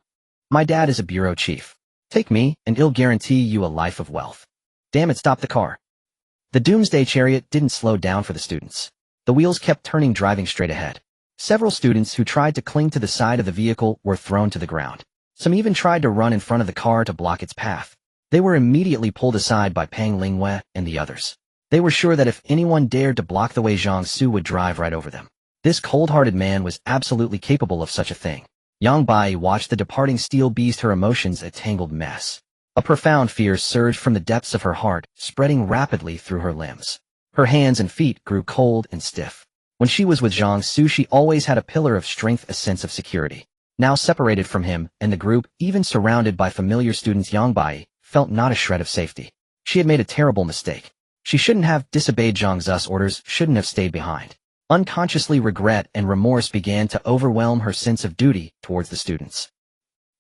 Speaker 1: My dad is a bureau chief. Take me, and it'll guarantee you a life of wealth. Damn it, stop the car. The doomsday chariot didn't slow down for the students. The wheels kept turning, driving straight ahead. Several students who tried to cling to the side of the vehicle were thrown to the ground. Some even tried to run in front of the car to block its path. They were immediately pulled aside by Pang Lingwei and the others. They were sure that if anyone dared to block the way, Zhang Xu would drive right over them. This cold-hearted man was absolutely capable of such a thing. Yang Bai watched the departing steel beast, her emotions a tangled mess. A profound fear surged from the depths of her heart, spreading rapidly through her limbs. Her hands and feet grew cold and stiff. When she was with Zhang Xu, she always had a pillar of strength, a sense of security. Now separated from him and the group, even surrounded by familiar students, Yang Bai felt not a shred of safety. She had made a terrible mistake. She shouldn't have disobeyed Zhang Xu's orders, shouldn't have stayed behind. Unconsciously, regret and remorse began to overwhelm her sense of duty towards the students.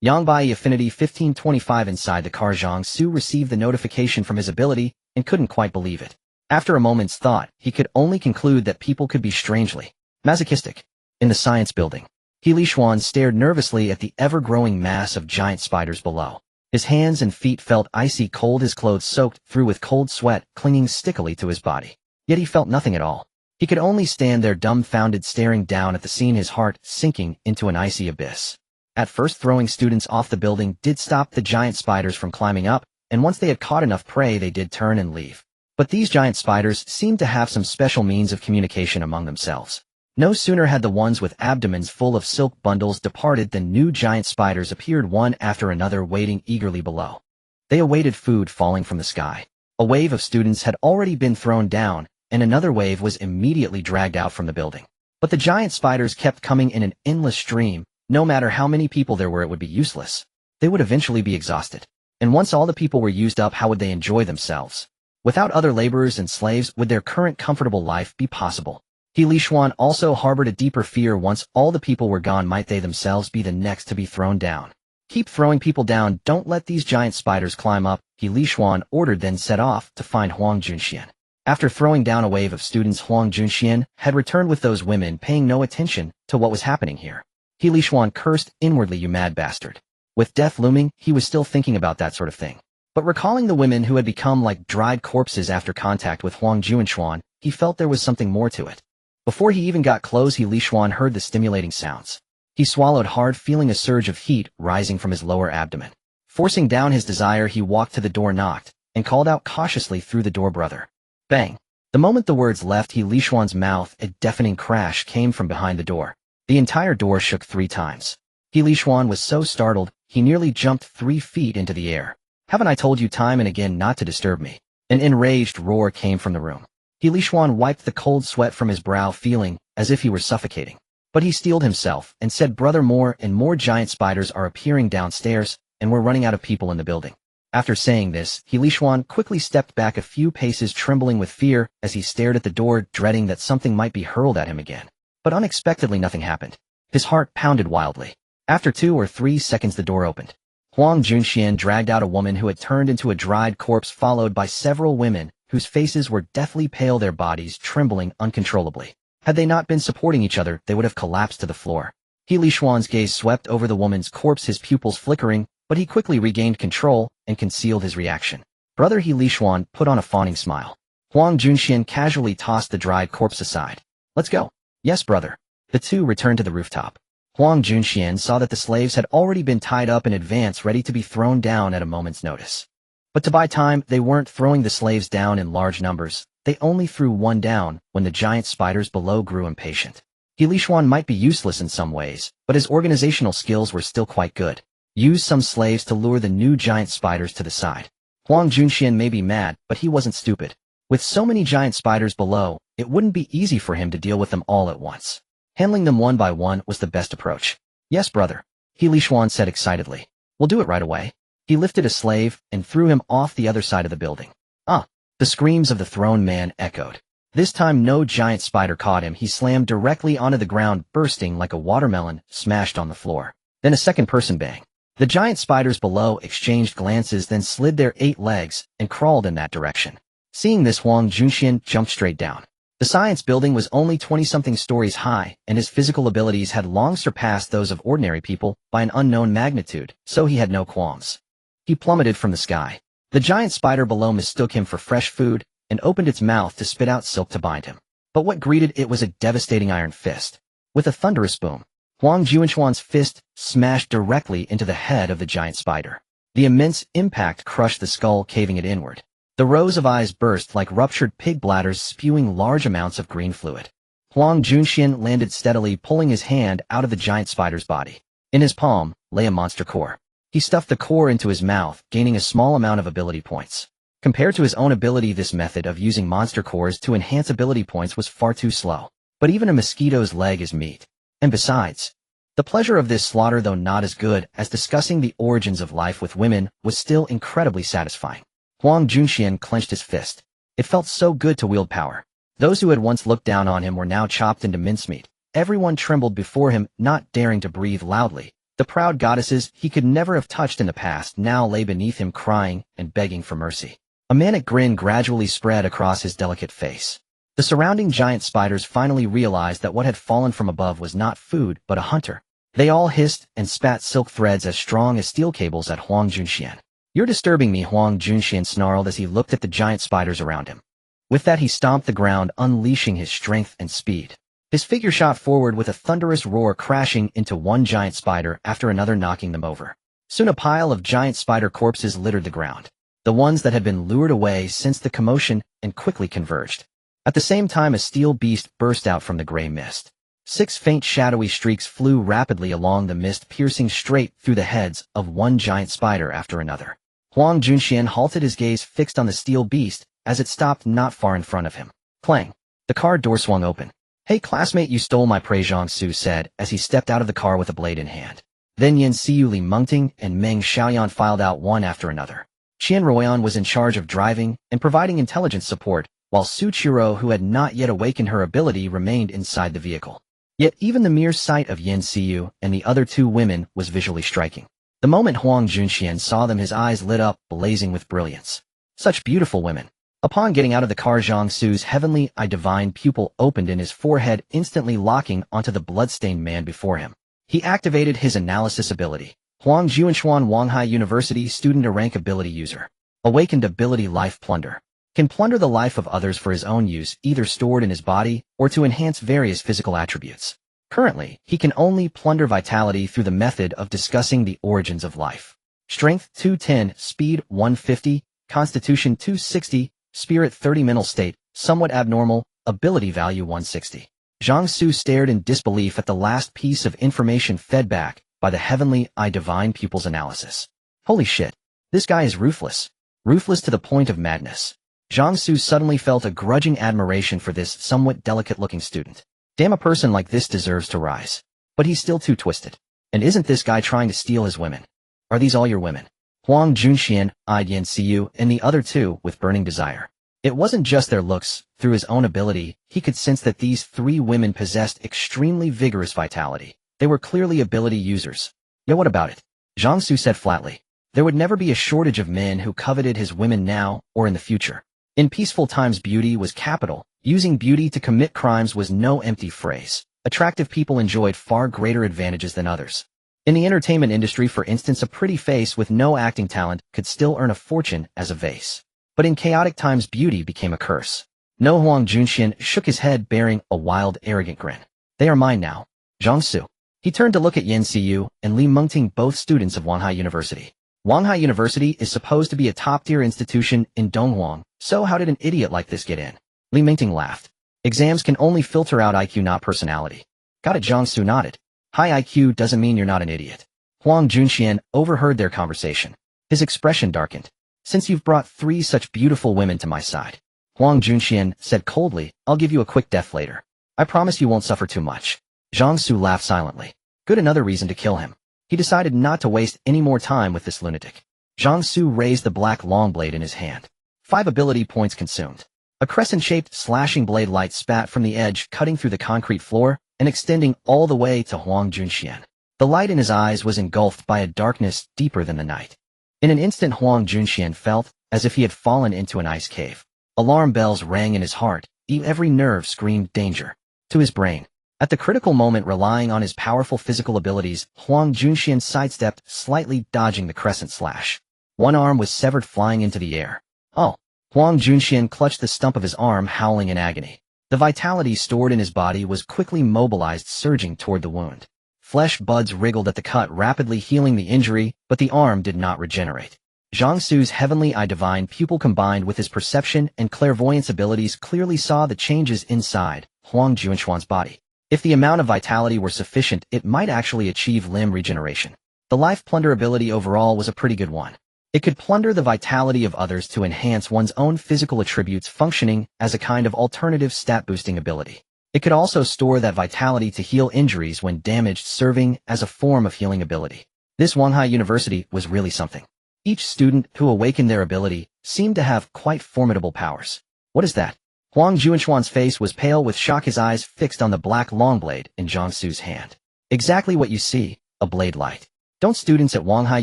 Speaker 1: Yang Bai Affinity 1525. Inside the car, Zhang Xu received the notification from his ability and couldn't quite believe it. After a moment's thought, he could only conclude that people could be strangely masochistic. In the science building, He Lishuan stared nervously at the ever-growing mass of giant spiders below. His hands and feet felt icy cold, his clothes soaked through with cold sweat clinging stickily to his body. Yet he felt nothing at all. He could only stand there dumbfounded, staring down at the scene, his heart sinking into an icy abyss. At first, throwing students off the building did stop the giant spiders from climbing up, and once they had caught enough prey, they did turn and leave. But these giant spiders seemed to have some special means of communication among themselves. No sooner had the ones with abdomens full of silk bundles departed than new giant spiders appeared, one after another, waiting eagerly below. They awaited food falling from the sky. A wave of students had already been thrown down, and another wave was immediately dragged out from the building. But the giant spiders kept coming in an endless stream. No matter how many people there were, it would be useless. They would eventually be exhausted. And once all the people were used up, how would they enjoy themselves? Without other laborers and slaves, would their current comfortable life be possible? He Lishuan also harbored a deeper fear. Once all the people were gone, might they themselves be the next to be thrown down? Keep throwing people down, don't let these giant spiders climb up, He Lishuan ordered, then set off to find Huang Junxian. After throwing down a wave of students, Huang Junxian had returned with those women, paying no attention to what was happening here. He Lishuan cursed inwardly, you mad bastard. With death looming, he was still thinking about that sort of thing. But recalling the women who had become like dried corpses after contact with Huang Junxian, he felt there was something more to it. Before he even got close, He Lishuan heard the stimulating sounds. He swallowed hard, feeling a surge of heat rising from his lower abdomen. Forcing down his desire, he walked to the door, knocked, and called out cautiously through the door, brother. Bang! The moment the words left He Lishuan's mouth, a deafening crash came from behind the door. The entire door shook 3 times. He Lishuan was so startled, he nearly jumped 3 feet into the air. Haven't I told you time and again not to disturb me? An enraged roar came from the room. He Lishuan wiped the cold sweat from his brow, feeling as if he were suffocating. But he steeled himself and said, brother, more and more giant spiders are appearing downstairs, and we're running out of people in the building. After saying this, He Lishuan quickly stepped back a few paces, trembling with fear as he stared at the door, dreading that something might be hurled at him again. But unexpectedly nothing happened. His heart pounded wildly. After 2 or 3 seconds the door opened. Huang Junxian dragged out a woman who had turned into a dried corpse, followed by several women whose faces were deathly pale, their bodies trembling uncontrollably. Had they not been supporting each other, they would have collapsed to the floor. He Lishuan's gaze swept over the woman's corpse, his pupils flickering, but he quickly regained control and concealed his reaction. Brother He Lishuan put on a fawning smile. Huang Junxian casually tossed the dried corpse aside. Let's go. Yes, brother. The two returned to the rooftop. Huang Junxian saw that the slaves had already been tied up in advance, ready to be thrown down at a moment's notice. But to buy time, they weren't throwing the slaves down in large numbers. They only threw one down when the giant spiders below grew impatient. He Lishuan might be useless in some ways, but his organizational skills were still quite good. Use some slaves to lure the new giant spiders to the side. Huang Junxian may be mad, but he wasn't stupid. With so many giant spiders below, it wouldn't be easy for him to deal with them all at once. Handling them one by one was the best approach. Yes, brother, He Lishuan said excitedly. We'll do it right away. He lifted a slave and threw him off the other side of the building. Ah! The screams of the thrown man echoed. This time no giant spider caught him. He slammed directly onto the ground, bursting like a watermelon, smashed on the floor. Then a second person bang. The giant spiders below exchanged glances, then slid their 8 legs and crawled in that direction. Seeing this, Huang Junxian jumped straight down. The science building was only 20-something stories high, and his physical abilities had long surpassed those of ordinary people by an unknown magnitude, so he had no qualms. He plummeted from the sky. The giant spider below mistook him for fresh food and opened its mouth to spit out silk to bind him. But what greeted it was a devastating iron fist. With a thunderous boom, Huang Junxian's fist smashed directly into the head of the giant spider. The immense impact crushed the skull, caving it inward. The rows of eyes burst like ruptured pig bladders, spewing large amounts of green fluid. Huang Junxian landed steadily, pulling his hand out of the giant spider's body. In his palm lay a monster core. He stuffed the core into his mouth, gaining a small amount of ability points. Compared to his own ability, this method of using monster cores to enhance ability points was far too slow. But even a mosquito's leg is meat. And besides, the pleasure of this slaughter, though not as good as discussing the origins of life with women, was still incredibly satisfying. Huang Junxian clenched his fist. It felt so good to wield power. Those who had once looked down on him were now chopped into mincemeat. Everyone trembled before him, not daring to breathe loudly. The proud goddesses he could never have touched in the past now lay beneath him, crying and begging for mercy. A manic grin gradually spread across his delicate face. The surrounding giant spiders finally realized that what had fallen from above was not food, but a hunter. They all hissed and spat silk threads as strong as steel cables at Huang Junxian. You're disturbing me, Huang Junxian snarled as he looked at the giant spiders around him. With that, he stomped the ground, unleashing his strength and speed. His figure shot forward with a thunderous roar, crashing into one giant spider after another, knocking them over. Soon a pile of giant spider corpses littered the ground. The ones that had been lured away since the commotion and quickly converged. At the same time, a steel beast burst out from the gray mist. 6 faint shadowy streaks flew rapidly along the mist, piercing straight through the heads of one giant spider after another. Huang Junxian halted, his gaze fixed on the steel beast as it stopped not far in front of him. Clang! The car door swung open. Hey classmate, you stole my prey, Zhang Xu said as he stepped out of the car with a blade in hand. Then Yin Xiu, Li Mengting, and Meng Xiaoyan filed out one after another. Qian Ruoyan was in charge of driving and providing intelligence support, while Su Qiro, who had not yet awakened her ability, remained inside the vehicle. Yet even the mere sight of Yin Xiu and the other 2 women was visually striking. The moment Huang Junxian saw them, his eyes lit up, blazing with brilliance. Such beautiful women. Upon getting out of the car, Zhang Xu's heavenly eye divine pupil opened in his forehead, instantly locking onto the bloodstained man before him. He activated his analysis ability. Huang Junxian, Wanghai University student, a rank ability user. Awakened ability Life Plunder. Can plunder the life of others for his own use, either stored in his body or to enhance various physical attributes. Currently, he can only plunder vitality through the method of discussing the origins of life. Strength 210, Speed 150, Constitution 260, Spirit 30, Mental State somewhat abnormal, Ability Value 160. Zhang Xu stared in disbelief at the last piece of information fed back by the heavenly eye divine pupil's analysis. Holy shit, this guy is ruthless. Ruthless to the point of madness. Zhang Xu suddenly felt a grudging admiration for this somewhat delicate-looking student. Damn, a person like this deserves to rise. But he's still too twisted. And isn't this guy trying to steal his women? Are these all your women? Huang Junxian eyed Yin Xiu and the other 2 with burning desire. It wasn't just their looks. Through his own ability, he could sense that these 3 women possessed extremely vigorous vitality. They were clearly ability users. Yeah, what about it? Zhang Xu said flatly. There would never be a shortage of men who coveted his women now or in the future. In peaceful times, beauty was capital. Using beauty to commit crimes was no empty phrase. Attractive people enjoyed far greater advantages than others. In the entertainment industry, for instance, a pretty face with no acting talent could still earn a fortune as a vase. But in chaotic times, beauty became a curse. No, Huang Junxian shook his head, bearing a wild, arrogant grin. They are mine now. Zhang Xu. He turned to look at Yin Xiyu and Li Mengting, both students of Wanhai University. Wanhai University is supposed to be a top-tier institution in Donghuang, so how did an idiot like this get in? Li Mengting laughed. Exams can only filter out IQ, not personality. Got it? Zhang Xu nodded. High IQ doesn't mean you're not an idiot. Huang Junxian overheard their conversation. His expression darkened. Since you've brought 3 such beautiful women to my side, Huang Junxian said coldly, I'll give you a quick death later. I promise you won't suffer too much. Zhang Xu laughed silently. Good, another reason to kill him. He decided not to waste any more time with this lunatic. Zhang Xu raised the black long blade in his hand. 5 ability points consumed. A crescent-shaped slashing blade light spat from the edge, cutting through the concrete floor and extending all the way to Huang Junxian. The light in his eyes was engulfed by a darkness deeper than the night. In an instant, Huang Junxian felt as if he had fallen into an ice cave. Alarm bells rang in his heart. Every nerve screamed danger. To his brain. At the critical moment, relying on his powerful physical abilities, Huang Junxian sidestepped, slightly dodging the crescent slash. One arm was severed, flying into the air. Oh! Huang Junxian clutched the stump of his arm, howling in agony. The vitality stored in his body was quickly mobilized, surging toward the wound. Flesh buds wriggled at the cut, rapidly healing the injury, but the arm did not regenerate. Zhang Xu's heavenly eye divine pupil combined with his perception and clairvoyance abilities clearly saw the changes inside Huang Junxian's body. If the amount of vitality were sufficient, it might actually achieve limb regeneration. The life plunder ability overall was a pretty good one. It could plunder the vitality of others to enhance one's own physical attributes, functioning as a kind of alternative stat-boosting ability. It could also store that vitality to heal injuries when damaged, serving as a form of healing ability. This Wanhai University was really something. Each student who awakened their ability seemed to have quite formidable powers. What is that? Huang Junxian's face was pale with shock, his eyes fixed on the black long blade in Zhang Xu's hand. Exactly what you see, a blade light. Don't students at Wanhai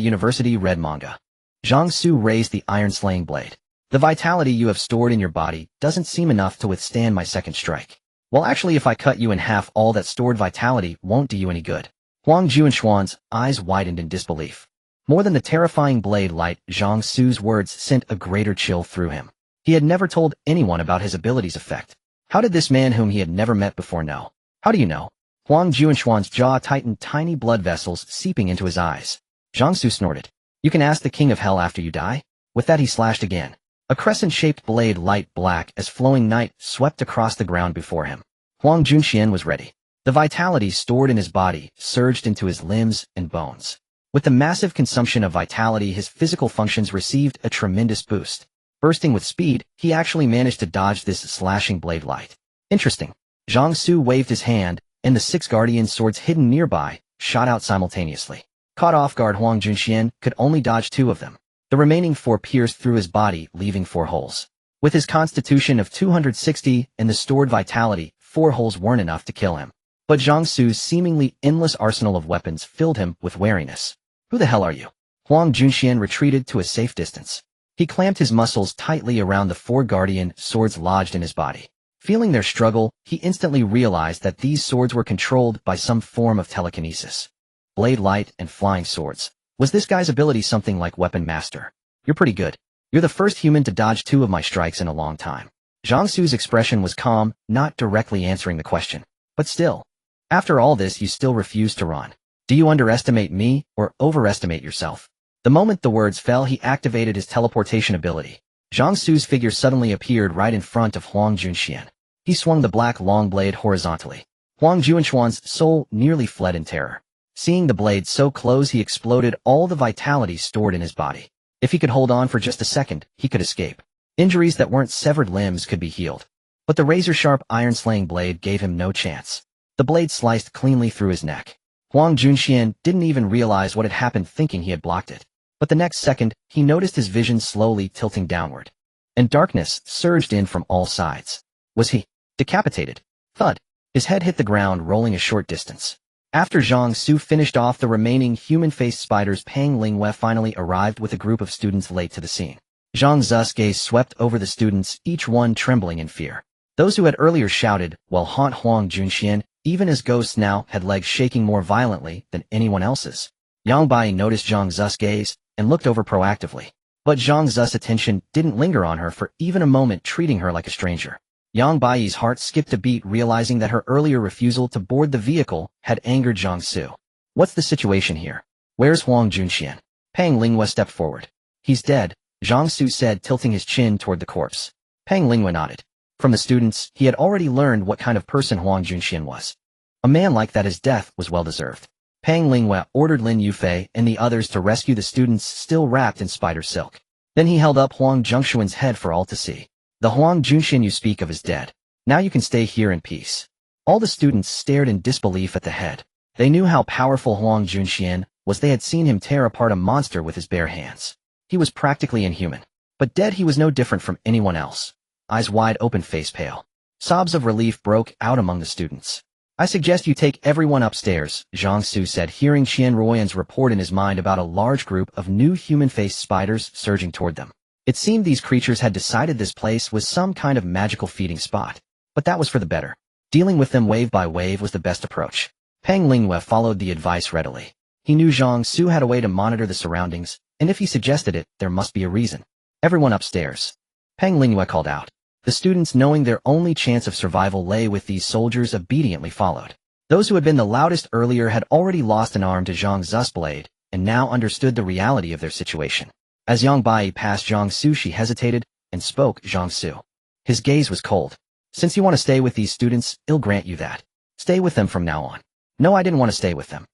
Speaker 1: University read manga? Zhang Xu raised the iron-slaying blade. The vitality you have stored in your body doesn't seem enough to withstand my second strike. Well, actually, if I cut you in half, all that stored vitality won't do you any good. Huang Junxian's eyes widened in disbelief. More than the terrifying blade light, Zhang Xu's words sent a greater chill through him. He had never told anyone about his ability's effect. How did this man whom he had never met before know? How do you know? Huang Junxian's jaw tightened, tiny blood vessels seeping into his eyes. Zhang Xu snorted. You can ask the king of hell after you die? With that he slashed again. A crescent-shaped blade, light black as flowing night, swept across the ground before him. Huang Junxian was ready. The vitality stored in his body surged into his limbs and bones. With the massive consumption of vitality, his physical functions received a tremendous boost. Bursting with speed, he actually managed to dodge this slashing blade light. Interesting. Zhang Xu waved his hand, and the 6 guardian swords hidden nearby shot out simultaneously. Caught off guard, Huang Junxian could only dodge 2 of them. The remaining 4 pierced through his body, leaving 4 holes. With his constitution of 260 and the stored vitality, 4 holes weren't enough to kill him. But Zhang Xu's seemingly endless arsenal of weapons filled him with wariness. Who the hell are you? Huang Junxian retreated to a safe distance. He clamped his muscles tightly around the 4 guardian swords lodged in his body. Feeling their struggle, he instantly realized that these swords were controlled by some form of telekinesis. Blade light and flying swords. Was this guy's ability something like Weapon Master? You're pretty good. You're the first human to dodge 2 of my strikes in a long time. Zhang Xu's expression was calm, not directly answering the question. But still. After all this, you still refuse to run. Do you underestimate me or overestimate yourself? The moment the words fell, he activated his teleportation ability. Zhang Xu's figure suddenly appeared right in front of Huang Junxian. He swung the black long blade horizontally. Huang Junxian's soul nearly fled in terror. Seeing the blade so close, he exploded all the vitality stored in his body. If he could hold on for just a second, he could escape. Injuries that weren't severed limbs could be healed. But the razor-sharp iron-slaying blade gave him no chance. The blade sliced cleanly through his neck. Huang Junxian didn't even realize what had happened, thinking he had blocked it. But the next second, he noticed his vision slowly tilting downward. And darkness surged in from all sides. Was he decapitated? Thud. His head hit the ground, rolling a short distance. After Zhang Xu finished off the remaining human-faced spiders, Pang Lingwei finally arrived with a group of students late to the scene. Zhang Xu's gaze swept over the students, each one trembling in fear. Those who had earlier shouted, while haunt Huang Junxian, even as ghosts now had legs shaking more violently than anyone else's. Yang Bai noticed Zhang Xu's gaze and looked over proactively. But Zhang Xu's attention didn't linger on her for even a moment, treating her like a stranger. Yang Baiyi's heart skipped a beat, realizing that her earlier refusal to board the vehicle had angered Zhang Xu. What's the situation here? Where's Huang Junxian? Pang Linghua stepped forward. He's dead, Zhang Xu said, tilting his chin toward the corpse. Pang Linghua nodded. From the students, he had already learned what kind of person Huang Junxian was. A man like that, his death was well-deserved. Pang Linghua ordered Lin Yufei and the others to rescue the students still wrapped in spider silk. Then he held up Huang Junxian's head for all to see. The Huang Junxian you speak of is dead. Now you can stay here in peace. All the students stared in disbelief at the head. They knew how powerful Huang Junxian was. They had seen him tear apart a monster with his bare hands. He was practically inhuman. But dead he was no different from anyone else. Eyes wide open, face pale. Sobs of relief broke out among the students. I suggest you take everyone upstairs, Zhang Xu said, hearing Qian Ruoyan's report in his mind about a large group of new human-faced spiders surging toward them. It seemed these creatures had decided this place was some kind of magical feeding spot. But that was for the better. Dealing with them wave by wave was the best approach. Pang Linghua followed the advice readily. He knew Zhang Xu had a way to monitor the surroundings, and if he suggested it, there must be a reason. Everyone upstairs. Pang Linghua called out. The students, knowing their only chance of survival lay with these soldiers, obediently followed. Those who had been the loudest earlier had already lost an arm to Zhang Xu's blade, and now understood the reality of their situation. As Yang Bai passed Zhang Xu, she hesitated, and spoke. Zhang Xu. His gaze was cold. Since you want to stay with these students, I'll grant you that. Stay with them from now on. No, I didn't want to stay with them.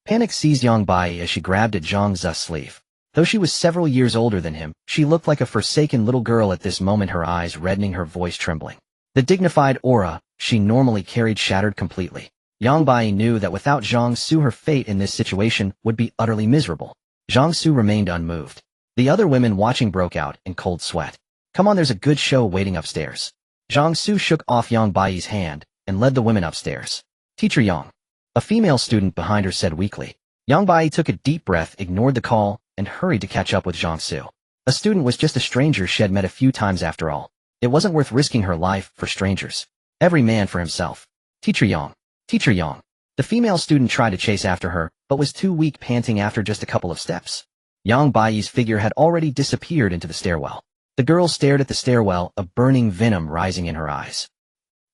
Speaker 1: Panic seized Yang Bai as she grabbed at Zhang Xu's sleeve. Though she was several years older than him, she looked like a forsaken little girl at this moment, her eyes reddening, her voice trembling. The dignified aura she normally carried shattered completely. Yang Bai knew that without Zhang Xu, her fate in this situation would be utterly miserable. Zhang Xu remained unmoved. The other women watching broke out in cold sweat. Come on, there's a good show waiting upstairs. Zhang Xu shook off Yang Baiyi's hand and led the women upstairs. Teacher Yang. A female student behind her said weakly. Yang Baiyi took a deep breath, ignored the call, and hurried to catch up with Zhang Xu. A student was just a stranger she had met a few times after all. It wasn't worth risking her life for strangers. Every man for himself. Teacher Yang. Teacher Yang. The female student tried to chase after her, but was too weak, panting after just a couple of steps. Yang Baiyi's figure had already disappeared into the stairwell. The girl stared at the stairwell, a burning venom rising in her eyes.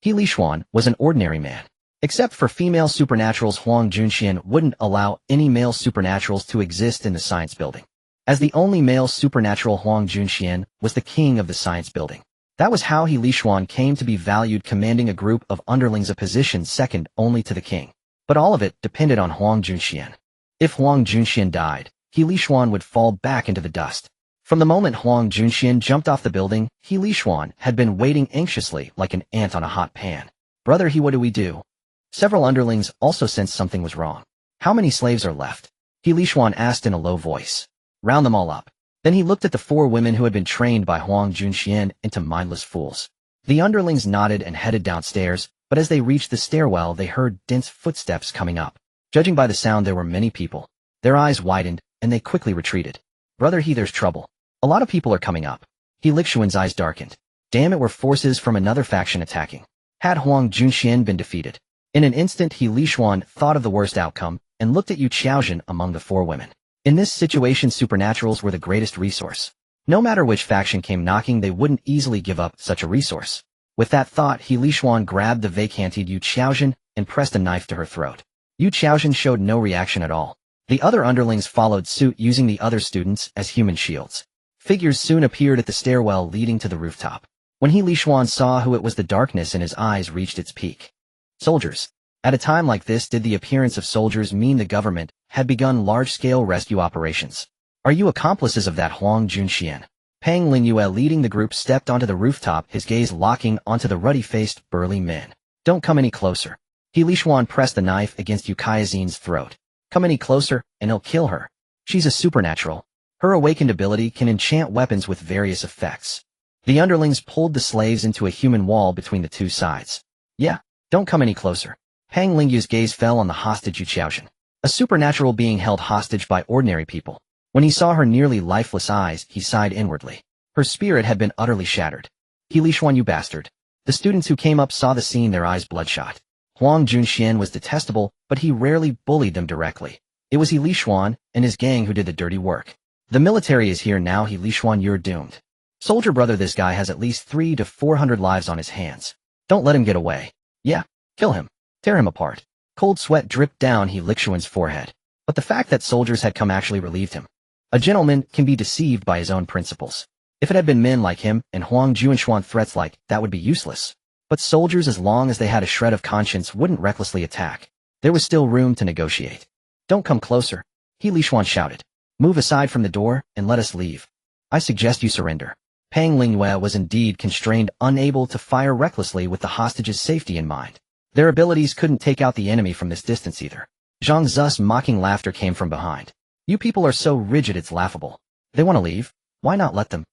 Speaker 1: He Lishuan was an ordinary man. Except for female supernaturals, Huang Junxian wouldn't allow any male supernaturals to exist in the science building. As the only male supernatural, Huang Junxian was the king of the science building. That was how He Lishuan came to be valued, commanding a group of underlings, a position second only to the king. But all of it depended on Huang Junxian. If Huang Junxian died, He Lishuan would fall back into the dust. From the moment Huang Junxian jumped off the building, He Lishuan had been waiting anxiously like an ant on a hot pan. Brother He, what do we do? Several underlings also sensed something was wrong. How many slaves are left? He Lishuan asked in a low voice. Round them all up. Then he looked at the 4 women who had been trained by Huang Junxian into mindless fools. The underlings nodded and headed downstairs, but as they reached the stairwell they heard dense footsteps coming up. Judging by the sound, there were many people. Their eyes widened, and they quickly retreated. Brother He, there's trouble. A lot of people are coming up. He Lixuan's eyes darkened. Damn, it were forces from another faction attacking. Had Huang Junxian been defeated? In an instant, He Lishuan thought of the worst outcome and looked at Yu Qiaozhen among the 4 women. In this situation, supernaturals were the greatest resource. No matter which faction came knocking, they wouldn't easily give up such a resource. With that thought, He Lishuan grabbed the vacanted Yu Qiaozhen and pressed a knife to her throat. Yu Qiaozhen showed no reaction at all. The other underlings followed suit, using the other students as human shields. Figures soon appeared at the stairwell leading to the rooftop. When He Lishuan saw who it was, the darkness in his eyes reached its peak. Soldiers. At a time like this, did the appearance of soldiers mean the government had begun large-scale rescue operations? Are you accomplices of that Huang Junxian? Pang Linghua, leading the group, stepped onto the rooftop, his gaze locking onto the ruddy-faced, burly men. Don't come any closer. He Lishuan pressed the knife against Yu Qiaozen's throat. Come any closer, and I'll kill her. She's a supernatural. Her awakened ability can enchant weapons with various effects. The underlings pulled the slaves into a human wall between the 2 sides. Yeah. Don't come any closer. Pang Linghu's gaze fell on the hostage Yu Qiaozhen. A supernatural being held hostage by ordinary people. When he saw her nearly lifeless eyes, he sighed inwardly. Her spirit had been utterly shattered. He Lishuan, you bastard. The students who came up saw the scene, their eyes bloodshot. Huang Junxian was detestable, but he rarely bullied them directly. It was He Lishuan and his gang who did the dirty work. The military is here now, He Lishuan, you're doomed. Soldier brother, this guy has at least 300 to 400 lives on his hands. Don't let him get away. Yeah, kill him. Tear him apart. Cold sweat dripped down Lixuan's forehead. But the fact that soldiers had come actually relieved him. A gentleman can be deceived by his own principles. If it had been men like him and Huang Junshuan threats like that would be useless. But soldiers, as long as they had a shred of conscience, wouldn't recklessly attack. There was still room to negotiate. Don't come closer, Lixuan shouted. Move aside from the door and let us leave. I suggest you surrender. Pang Lingyue was indeed constrained, unable to fire recklessly with the hostages' safety in mind. Their abilities couldn't take out the enemy from this distance either. Zhang Xu's mocking laughter came from behind. You people are so rigid it's laughable. They want to leave? Why not let them?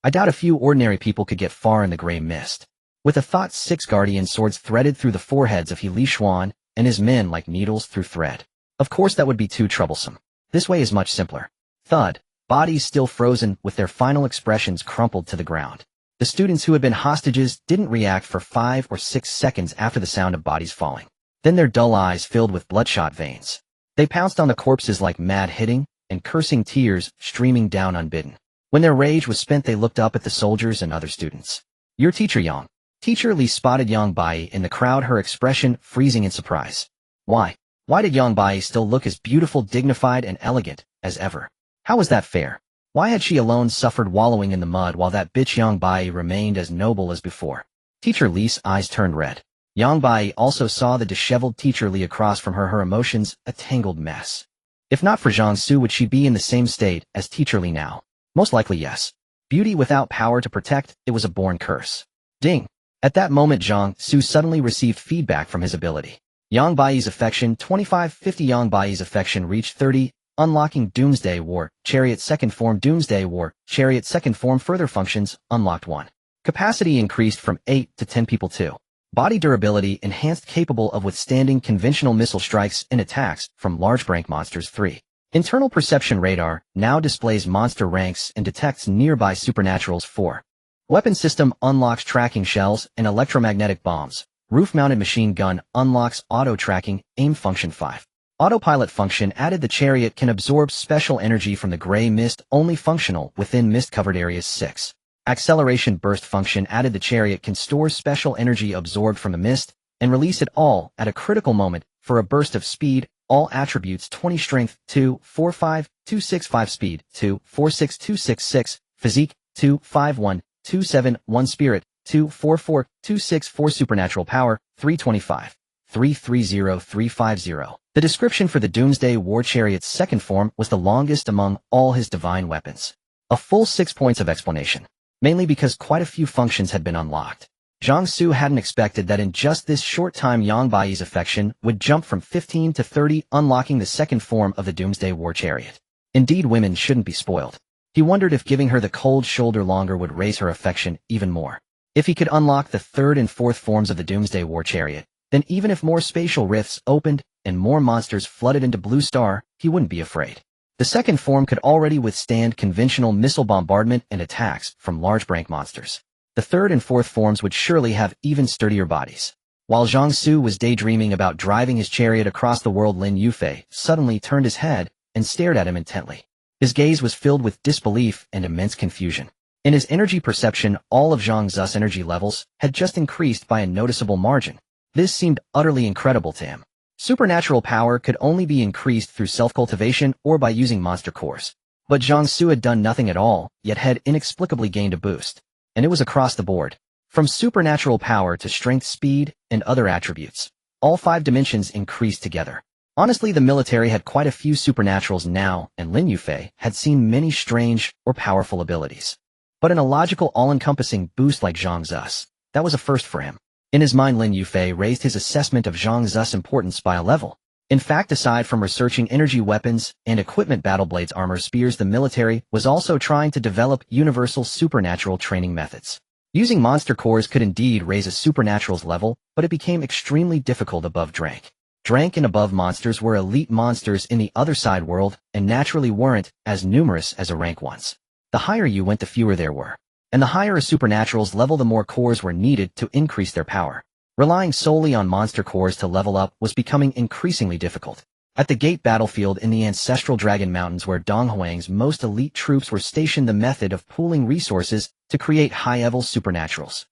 Speaker 1: I doubt a few ordinary people could get far in the gray mist. With a thought, 6 guardian swords threaded through the foreheads of Lixuan and his men like needles through thread. Of course that would be too troublesome. This way is much simpler. Thud. Bodies still frozen with their final expressions crumpled to the ground. The students who had been hostages didn't react for 5 or 6 seconds after the sound of bodies falling. Then their dull eyes filled with bloodshot veins. They pounced on the corpses like mad, hitting and cursing, tears streaming down unbidden. When their rage was spent, they looked up at the soldiers and other students. Your teacher, Yang. Teacher Li spotted Yang Bai in the crowd, her expression freezing in surprise. Why? Why did Yang Bai still look as beautiful, dignified, and elegant as ever? How was that fair? Why had she alone suffered wallowing in the mud while that bitch Yang Bai remained as noble as before? Teacher Li's eyes turned red. Yang Bai also saw the disheveled teacher Li across from her emotions a tangled mess. If not for Zhang Xu, would she be in the same state as teacher Li now? Most likely yes. Beauty without power to protect, it was a born curse. Ding! At that moment Zhang Xu suddenly received feedback from his ability. Yang Bai's affection 25-50. Yang Bai's affection reached 30, unlocking Doomsday War, Chariot second form. Doomsday War, Chariot second form. Further functions, unlocked 1. Capacity increased from 8 to 10 people 2. Body durability enhanced, capable of withstanding conventional missile strikes and attacks from large rank monsters 3. Internal perception radar now displays monster ranks and detects nearby supernaturals 4. Weapon system unlocks tracking shells and electromagnetic bombs. Roof-mounted machine gun unlocks auto-tracking, aim function 5. Autopilot function added. The chariot can absorb special energy from the gray mist, only functional within mist-covered areas 6. Acceleration burst function added. The chariot can store special energy absorbed from the mist and release it all at a critical moment for a burst of speed. All attributes 20, strength 2, 4, 5, 2, 6, 5, speed 2, 4, 6, 2, 6, 6, physique 2, 5, 1, 2, 7, 1, spirit 2, 4, 4, 2, 6, 4, supernatural power 325, 330, 350. The description for the Doomsday War Chariot's second form was the longest among all his divine weapons. A full 6 points of explanation. Mainly because quite a few functions had been unlocked. Zhang Xu hadn't expected that in just this short time Yang Bai's affection would jump from 15 to 30, unlocking the second form of the Doomsday War Chariot. Indeed, women shouldn't be spoiled. He wondered if giving her the cold shoulder longer would raise her affection even more. If he could unlock the third and fourth forms of the Doomsday War Chariot, then even if more spatial rifts opened and more monsters flooded into Blue Star, he wouldn't be afraid. The second form could already withstand conventional missile bombardment and attacks from large rank monsters. The third and fourth forms would surely have even sturdier bodies. While Zhang Xu was daydreaming about driving his chariot across the world, Lin Yufei suddenly turned his head and stared at him intently. His gaze was filled with disbelief and immense confusion. In his energy perception, all of Zhang Xu's energy levels had just increased by a noticeable margin. This seemed utterly incredible to him. Supernatural power could only be increased through self-cultivation or by using monster cores. But Zhang Xu had done nothing at all, yet had inexplicably gained a boost. And it was across the board. From supernatural power to strength, speed, and other attributes. All 5 dimensions increased together. Honestly, the military had quite a few supernaturals now, and Lin Yufei had seen many strange or powerful abilities. But an illogical, all-encompassing boost like Zhang Xu's, that was a first for him. In his mind, Lin Yufei raised his assessment of Zhang Xu's importance by a level. In fact, aside from researching energy weapons and equipment, battle blades, armor, spears, the military was also trying to develop universal supernatural training methods. Using monster cores could indeed raise a supernatural's level, but it became extremely difficult above Drank. Drank and above monsters were elite monsters in the other side world and naturally weren't as numerous as a rank ones. The higher you went, the fewer there were. And the higher a supernatural's level, the more cores were needed to increase their power. Relying solely on monster cores to level up was becoming increasingly difficult. At the Gate battlefield in the ancestral Dragon Mountains where Dong Huang's most elite troops were stationed, the method of pooling resources to create high-level supernaturals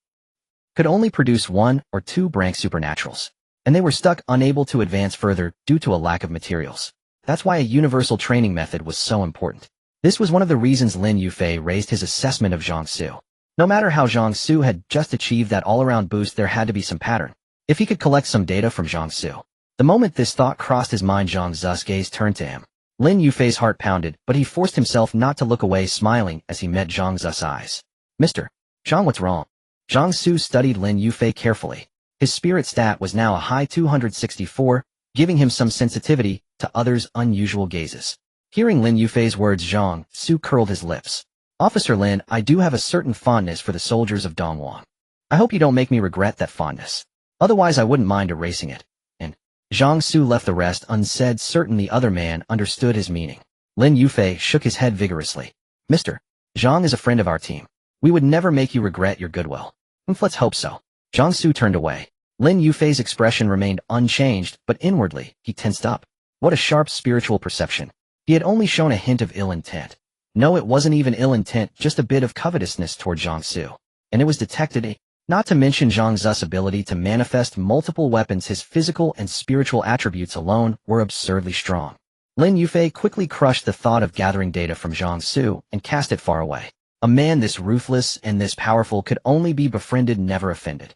Speaker 1: could only produce 1 or 2 rank supernaturals, and they were stuck unable to advance further due to a lack of materials. That's why a universal training method was so important. This was one of the reasons Lin Yufei raised his assessment of Zhang Xu. No matter how Zhang Xu had just achieved that all-around boost, there had to be some pattern. If he could collect some data from Zhang Xu. The moment this thought crossed his mind, Zhang Xu's gaze turned to him. Lin Yufei's heart pounded, but he forced himself not to look away, smiling as he met Zhang Xu's eyes. Mr. Zhang, what's wrong? Zhang Xu studied Lin Yufei carefully. His spirit stat was now a high 264, giving him some sensitivity to others' unusual gazes. Hearing Lin Yufei's words, Zhang Xu curled his lips. Officer Lin, I do have a certain fondness for the soldiers of Dongwang. I hope you don't make me regret that fondness. Otherwise I wouldn't mind erasing it. And Zhang Xu left the rest unsaid, certain the other man understood his meaning. Lin Yufei shook his head vigorously. Mr. Zhang is a friend of our team. We would never make you regret your goodwill. Let's hope so. Zhang Xu turned away. Lin Yufei's expression remained unchanged, but inwardly, he tensed up. What a sharp spiritual perception. He had only shown a hint of ill intent. No, it wasn't even ill intent, just a bit of covetousness toward Zhang Xu. And it was detected. Not to mention Zhang Xu's ability to manifest multiple weapons, his physical and spiritual attributes alone were absurdly strong. Lin Yufei quickly crushed the thought of gathering data from Zhang Xu and cast it far away. A man this ruthless and this powerful could only be befriended, never offended.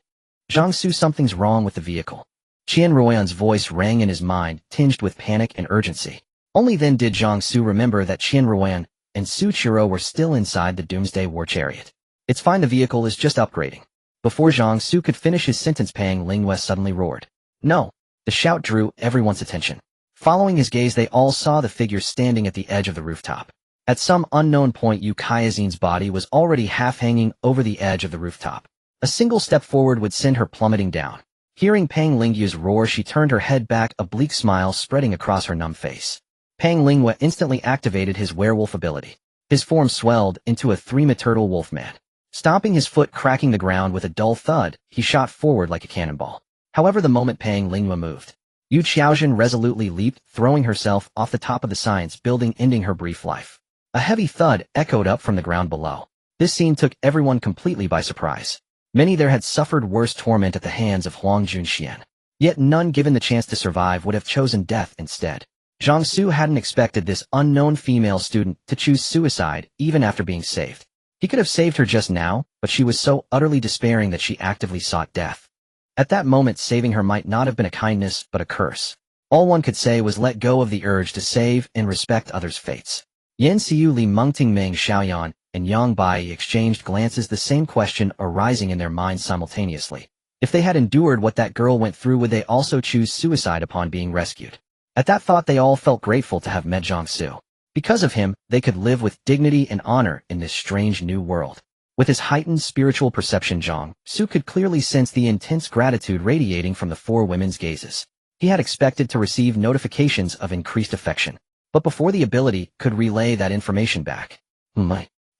Speaker 1: Zhang Xu, something's wrong with the vehicle. Qian Ruoyan's voice rang in his mind, tinged with panic and urgency. Only then did Zhang Xu remember that Qian Ruoyan and Su Qiro were still inside the Doomsday War Chariot. It's fine, the vehicle is just upgrading. Before Zhang Xu could finish his sentence, Pang Lingue suddenly roared. No! The shout drew everyone's attention. Following his gaze, they all saw the figure standing at the edge of the rooftop. At some unknown point, Yu Kaiazin's body was already half-hanging over the edge of the rooftop. A single step forward would send her plummeting down. Hearing Pang Lingue's roar, she turned her head back, a bleak smile spreading across her numb face. Pang Lingue instantly activated his werewolf ability. His form swelled into a three-turtle wolfman. Stomping his foot, cracking the ground with a dull thud, he shot forward like a cannonball. However, the moment Pang Lingue moved, Yu Qiaozhen resolutely leaped, throwing herself off the top of the science building, ending her brief life. A heavy thud echoed up from the ground below. This scene took everyone completely by surprise. Many there had suffered worse torment at the hands of Huang Junxian. Yet none, given the chance to survive, would have chosen death instead. Zhang Xu hadn't expected this unknown female student to choose suicide even after being saved. He could have saved her just now, but she was so utterly despairing that she actively sought death. At that moment, saving her might not have been a kindness, but a curse. All one could say was let go of the urge to save and respect others' fates. Yan Xiu, Li Mengting, Meng Xiaoyan, and Yang Bai exchanged glances, the same question arising in their minds simultaneously. If they had endured what that girl went through, would they also choose suicide upon being rescued? At that thought, they all felt grateful to have met Zhang Xu. Because of him, they could live with dignity and honor in this strange new world. With his heightened spiritual perception, Zhang Xu could clearly sense the intense gratitude radiating from the four women's gazes. He had expected to receive notifications of increased affection, but before the ability could relay that information back.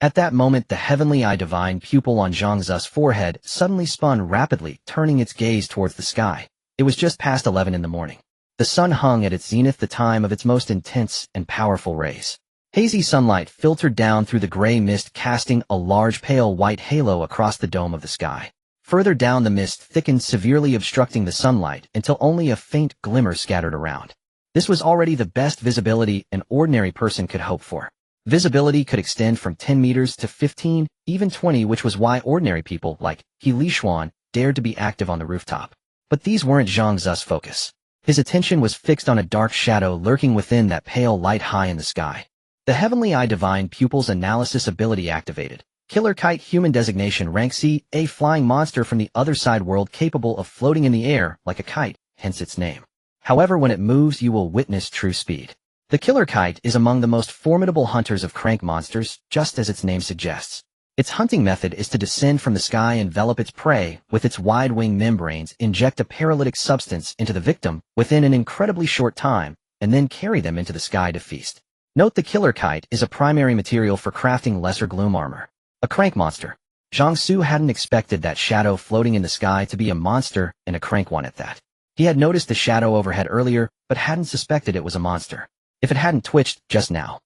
Speaker 1: At that moment, the heavenly eye divine pupil on Zhang Xu's forehead suddenly spun rapidly, turning its gaze towards the sky. It was just past 11 in the morning. The sun hung at its zenith, the time of its most intense and powerful rays. Hazy sunlight filtered down through the gray mist, casting a large pale white halo across the dome of the sky. Further down, the mist thickened, severely obstructing the sunlight until only a faint glimmer scattered around. This was already the best visibility an ordinary person could hope for. Visibility could extend from 10 meters to 15, even 20, which was why ordinary people like He Lishuan dared to be active on the rooftop. But these weren't Zhang Xu's focus. His attention was fixed on a dark shadow lurking within that pale light high in the sky. The heavenly eye divine pupil's analysis ability activated. Killer Kite, human designation rank C, a flying monster from the other side world capable of floating in the air like a kite, hence its name. However, when it moves, you will witness true speed. The Killer Kite is among the most formidable hunters of crank monsters, just as its name suggests. Its hunting method is to descend from the sky, envelop its prey with its wide wing membranes, inject a paralytic substance into the victim within an incredibly short time, and then carry them into the sky to feast. Note, the Killer Kite is a primary material for crafting lesser gloom armor. A crank monster. Zhang Xu hadn't expected that shadow floating in the sky to be a monster, and a crank one at that. He had noticed the shadow overhead earlier, but hadn't suspected it was a monster. If it hadn't twitched just now,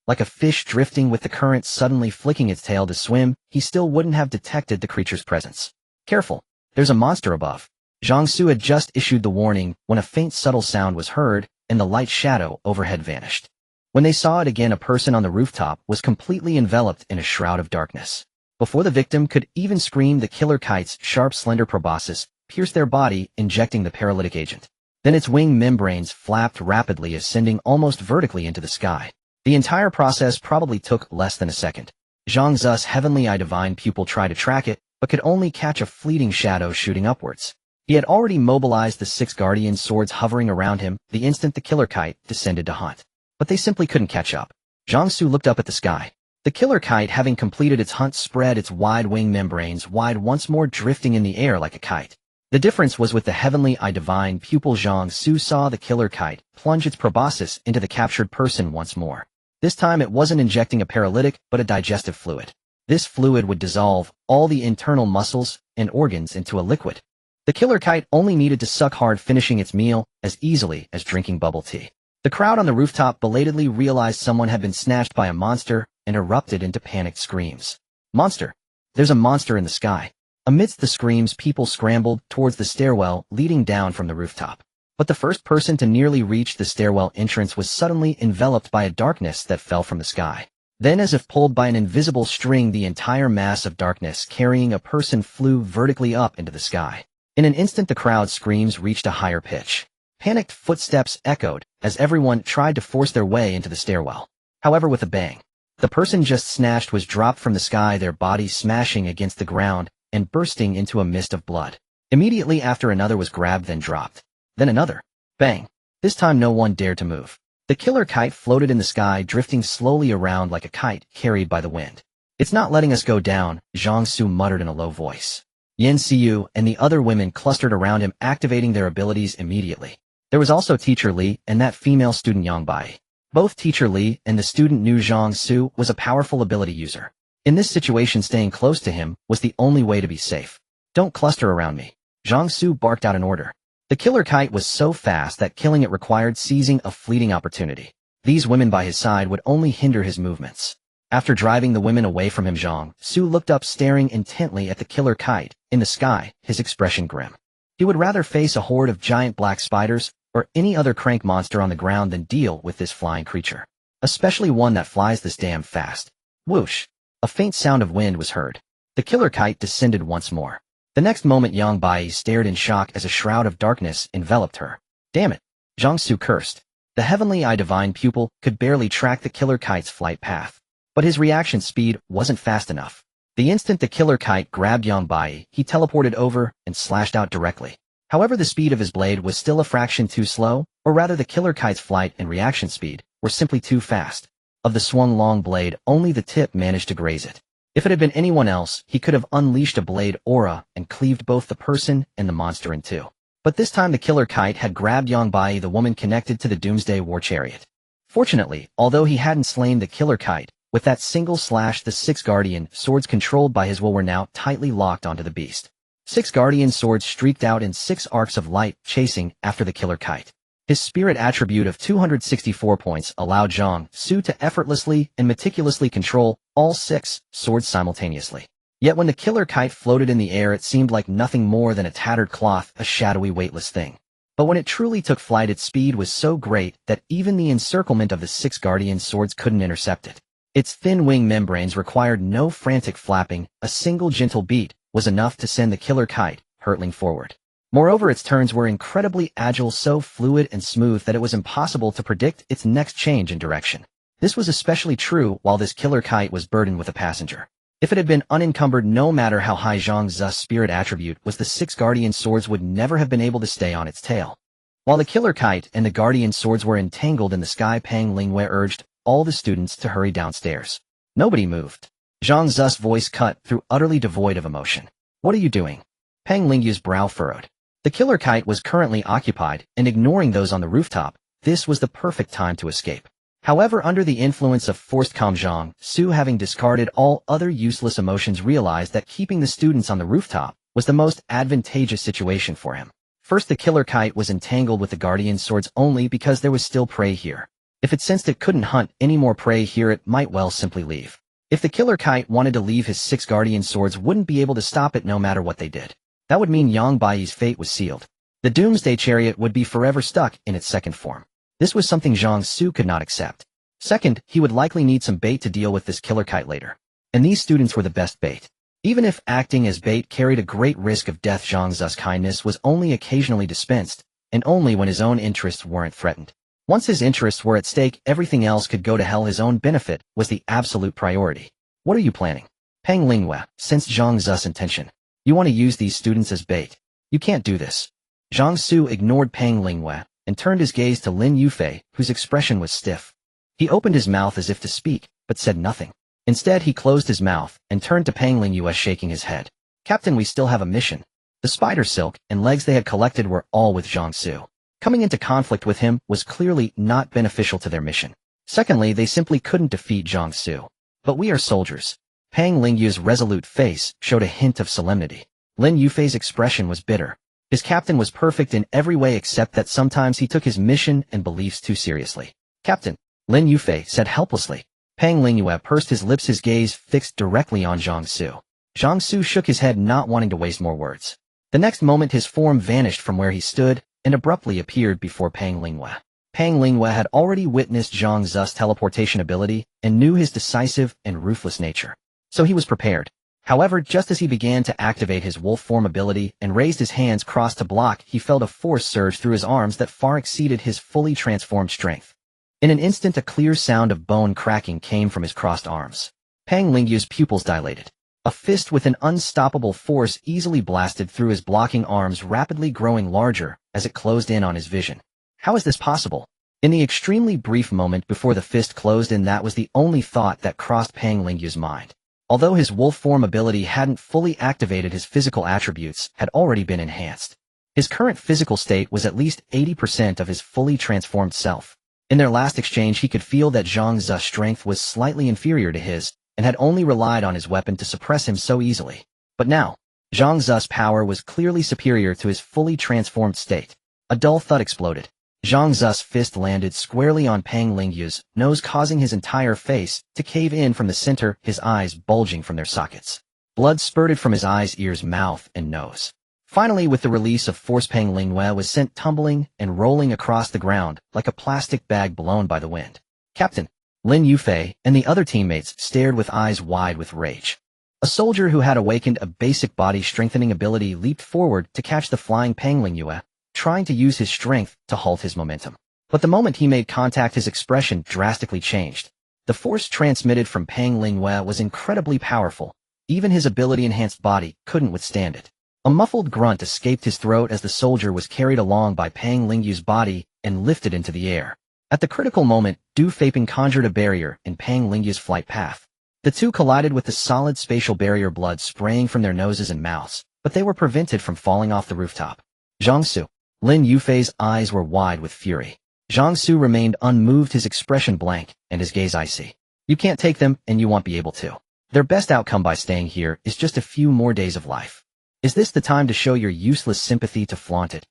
Speaker 1: like a fish drifting with the current suddenly flicking its tail to swim, he still wouldn't have detected the creature's presence. Careful, there's a monster above. Zhang Xu had just issued the warning when a faint subtle sound was heard and the light shadow overhead vanished. When they saw it again, a person on the rooftop was completely enveloped in a shroud of darkness. Before the victim could even scream, the killer kite's sharp, slender proboscis pierced their body, injecting the paralytic agent. Then its wing membranes flapped rapidly, ascending almost vertically into the sky. The entire process probably took less than a second. Zhang Xu's heavenly eye divine pupil tried to track it, but could only catch a fleeting shadow shooting upwards. He had already mobilized the 6 guardian swords hovering around him the instant the killer kite descended to hunt. But they simply couldn't catch up. Zhang Xu looked up at the sky. The killer kite, having completed its hunt, spread its wide wing membranes wide once more, drifting in the air like a kite. The difference was with the heavenly eye divine pupil. Zhang Xu saw the killer kite plunge its proboscis into the captured person once more. This time it wasn't injecting a paralytic, but a digestive fluid. This fluid would dissolve all the internal muscles and organs into a liquid. The killer kite only needed to suck hard, finishing its meal as easily as drinking bubble tea. The crowd on the rooftop belatedly realized someone had been snatched by a monster and erupted into panicked screams. Monster! There's a monster in the sky. Amidst the screams, people scrambled towards the stairwell leading down from the rooftop. But the first person to nearly reach the stairwell entrance was suddenly enveloped by a darkness that fell from the sky. Then, as if pulled by an invisible string, the entire mass of darkness carrying a person flew vertically up into the sky. In an instant, the crowd's screams reached a higher pitch. Panicked footsteps echoed as everyone tried to force their way into the stairwell. However, with a bang, the person just snatched was dropped from the sky, their bodies smashing against the ground and bursting into a mist of blood. Immediately after, another was grabbed, then dropped. Then another. Bang. This time no one dared to move. The killer kite floated in the sky, drifting slowly around like a kite carried by the wind. It's not letting us go down, Zhang Xu muttered in a low voice. Yan Xiu and the other women clustered around him, activating their abilities immediately. There was also Teacher Li and that female student Yang Bai. Both Teacher Li and the student knew Zhang Xu was a powerful ability user. In this situation, staying close to him was the only way to be safe. Don't cluster around me. Zhang Xu barked out an order. The killer kite was so fast that killing it required seizing a fleeting opportunity. These women by his side would only hinder his movements. After driving the women away from him, Zhang Xu looked up, staring intently at the killer kite in the sky, his expression grim. He would rather face a horde of giant black spiders or any other crank monster on the ground than deal with this flying creature. Especially one that flies this damn fast. Whoosh! A faint sound of wind was heard. The killer kite descended once more. The next moment, Yang Bai stared in shock as a shroud of darkness enveloped her. Damn it! Zhang Xu cursed. The heavenly eye divine pupil could barely track the killer kite's flight path. But his reaction speed wasn't fast enough. The instant the killer kite grabbed Yang Bai, he teleported over and slashed out directly. However, the speed of his blade was still a fraction too slow, or rather the killer kite's flight and reaction speed were simply too fast. Of the swung long blade, only the tip managed to graze it. If it had been anyone else, he could have unleashed a blade aura and cleaved both the person and the monster in two. But this time the killer kite had grabbed Yang Bai, the woman connected to the doomsday war chariot. Fortunately, although he hadn't slain the killer kite, with that single slash the 6 guardian swords controlled by his will were now tightly locked onto the beast. 6 guardian swords streaked out in 6 arcs of light, chasing after the killer kite. His spirit attribute of 264 points allowed Zhang Xu to effortlessly and meticulously control all 6 swords simultaneously. Yet when the killer kite floated in the air, it seemed like nothing more than a tattered cloth, a shadowy, weightless thing. But when it truly took flight, its speed was so great that even the encirclement of the 6 guardian swords couldn't intercept it. Its thin wing membranes required no frantic flapping. A single gentle beat was enough to send the killer kite hurtling forward. Moreover, its turns were incredibly agile, so fluid and smooth that it was impossible to predict its next change in direction. This was especially true while this killer kite was burdened with a passenger. If it had been unencumbered, no matter how high Zhang Xu's spirit attribute was, the 6 guardian swords would never have been able to stay on its tail. While the killer kite and the guardian swords were entangled in the sky, Pang Lingwei urged all the students to hurry downstairs. Nobody moved. Zhang Xu's voice cut through, utterly devoid of emotion. What are you doing? Pang Lingyu's brow furrowed. The killer kite was currently occupied and ignoring those on the rooftop. This was the perfect time to escape. However, under the influence of forced calm, Zhang Xu, having discarded all other useless emotions, realized that keeping the students on the rooftop was the most advantageous situation for him. First, the killer kite was entangled with the guardian swords only because there was still prey here. If it sensed it couldn't hunt any more prey here, it might well simply leave. If the killer kite wanted to leave, his 6 guardian swords wouldn't be able to stop it no matter what they did. That would mean Yang Baiyi's fate was sealed. The doomsday chariot would be forever stuck in its second form. This was something Zhang Xu could not accept. Second, he would likely need some bait to deal with this killer kite later. And these students were the best bait. Even if acting as bait carried a great risk of death, Zhang Xu's kindness was only occasionally dispensed, and only when his own interests weren't threatened. Once his interests were at stake, everything else could go to hell. His own benefit was the absolute priority. What are you planning? Pang Lingyue sensed Zhang Xu's intention. You want to use these students as bait. You can't do this. Zhang Xu ignored Pang Lingyue and turned his gaze to Lin Yufei, whose expression was stiff. He opened his mouth as if to speak, but said nothing. Instead, he closed his mouth and turned to Pang Lingyue, shaking his head. Captain, we still have a mission. The spider silk and legs they had collected were all with Zhang Xu. Coming into conflict with him was clearly not beneficial to their mission. Secondly, they simply couldn't defeat Zhang Xu. But we are soldiers. Pang Lingyue's resolute face showed a hint of solemnity. Lin Yufei's expression was bitter. His captain was perfect in every way except that sometimes he took his mission and beliefs too seriously. Captain, Lin Yufei said helplessly. Pang Lingyue pursed his lips, his gaze fixed directly on Zhang Xu. Zhang Xu shook his head, not wanting to waste more words. The next moment his form vanished from where he stood and abruptly appeared before Pang Lingyue. Pang Lingyue had already witnessed Zhang Xu's teleportation ability and knew his decisive and ruthless nature. So he was prepared. However, just as he began to activate his wolf form ability and raised his hands crossed to block, he felt a force surge through his arms that far exceeded his fully transformed strength. In an instant, a clear sound of bone cracking came from his crossed arms. Pang Lingyue's pupils dilated. A fist with an unstoppable force easily blasted through his blocking arms, rapidly growing larger as it closed in on his vision. How is this possible? In the extremely brief moment before the fist closed in, that was the only thought that crossed Pang Lingyue's mind. Although his wolf form ability hadn't fully activated, his physical attributes had already been enhanced. His current physical state was at least 80% of his fully transformed self. In their last exchange, he could feel that Zhang Xu's strength was slightly inferior to his, and had only relied on his weapon to suppress him so easily. But now, Zhang Xu's power was clearly superior to his fully transformed state. A dull thud exploded. Zhang Xu's fist landed squarely on Pang Lingyue's nose, causing his entire face to cave in from the center, his eyes bulging from their sockets. Blood spurted from his eyes, ears, mouth, and nose. Finally, with the release of force, Pang Lingyue was sent tumbling and rolling across the ground like a plastic bag blown by the wind. Captain, Lin Yufei and the other teammates stared with eyes wide with rage. A soldier who had awakened a basic body strengthening ability leaped forward to catch the flying Pang Lingyue, trying to use his strength to halt his momentum. But the moment he made contact, his expression drastically changed. The force transmitted from Pang Lingyue was incredibly powerful. Even his ability-enhanced body couldn't withstand it. A muffled grunt escaped his throat as the soldier was carried along by Pang Lingyue's body and lifted into the air. At the critical moment, Du Feiping conjured a barrier in Pang Lingyue's flight path. The two collided with the solid spatial barrier, blood spraying from their noses and mouths, but they were prevented from falling off the rooftop. Zhang Xu. Lin Yufei's eyes were wide with fury. Zhang Xu remained unmoved, his expression blank and his gaze icy. You can't take them, and you won't be able to. Their best outcome by staying here is just a few more days of life. Is this the time to show your useless sympathy, to flaunt it?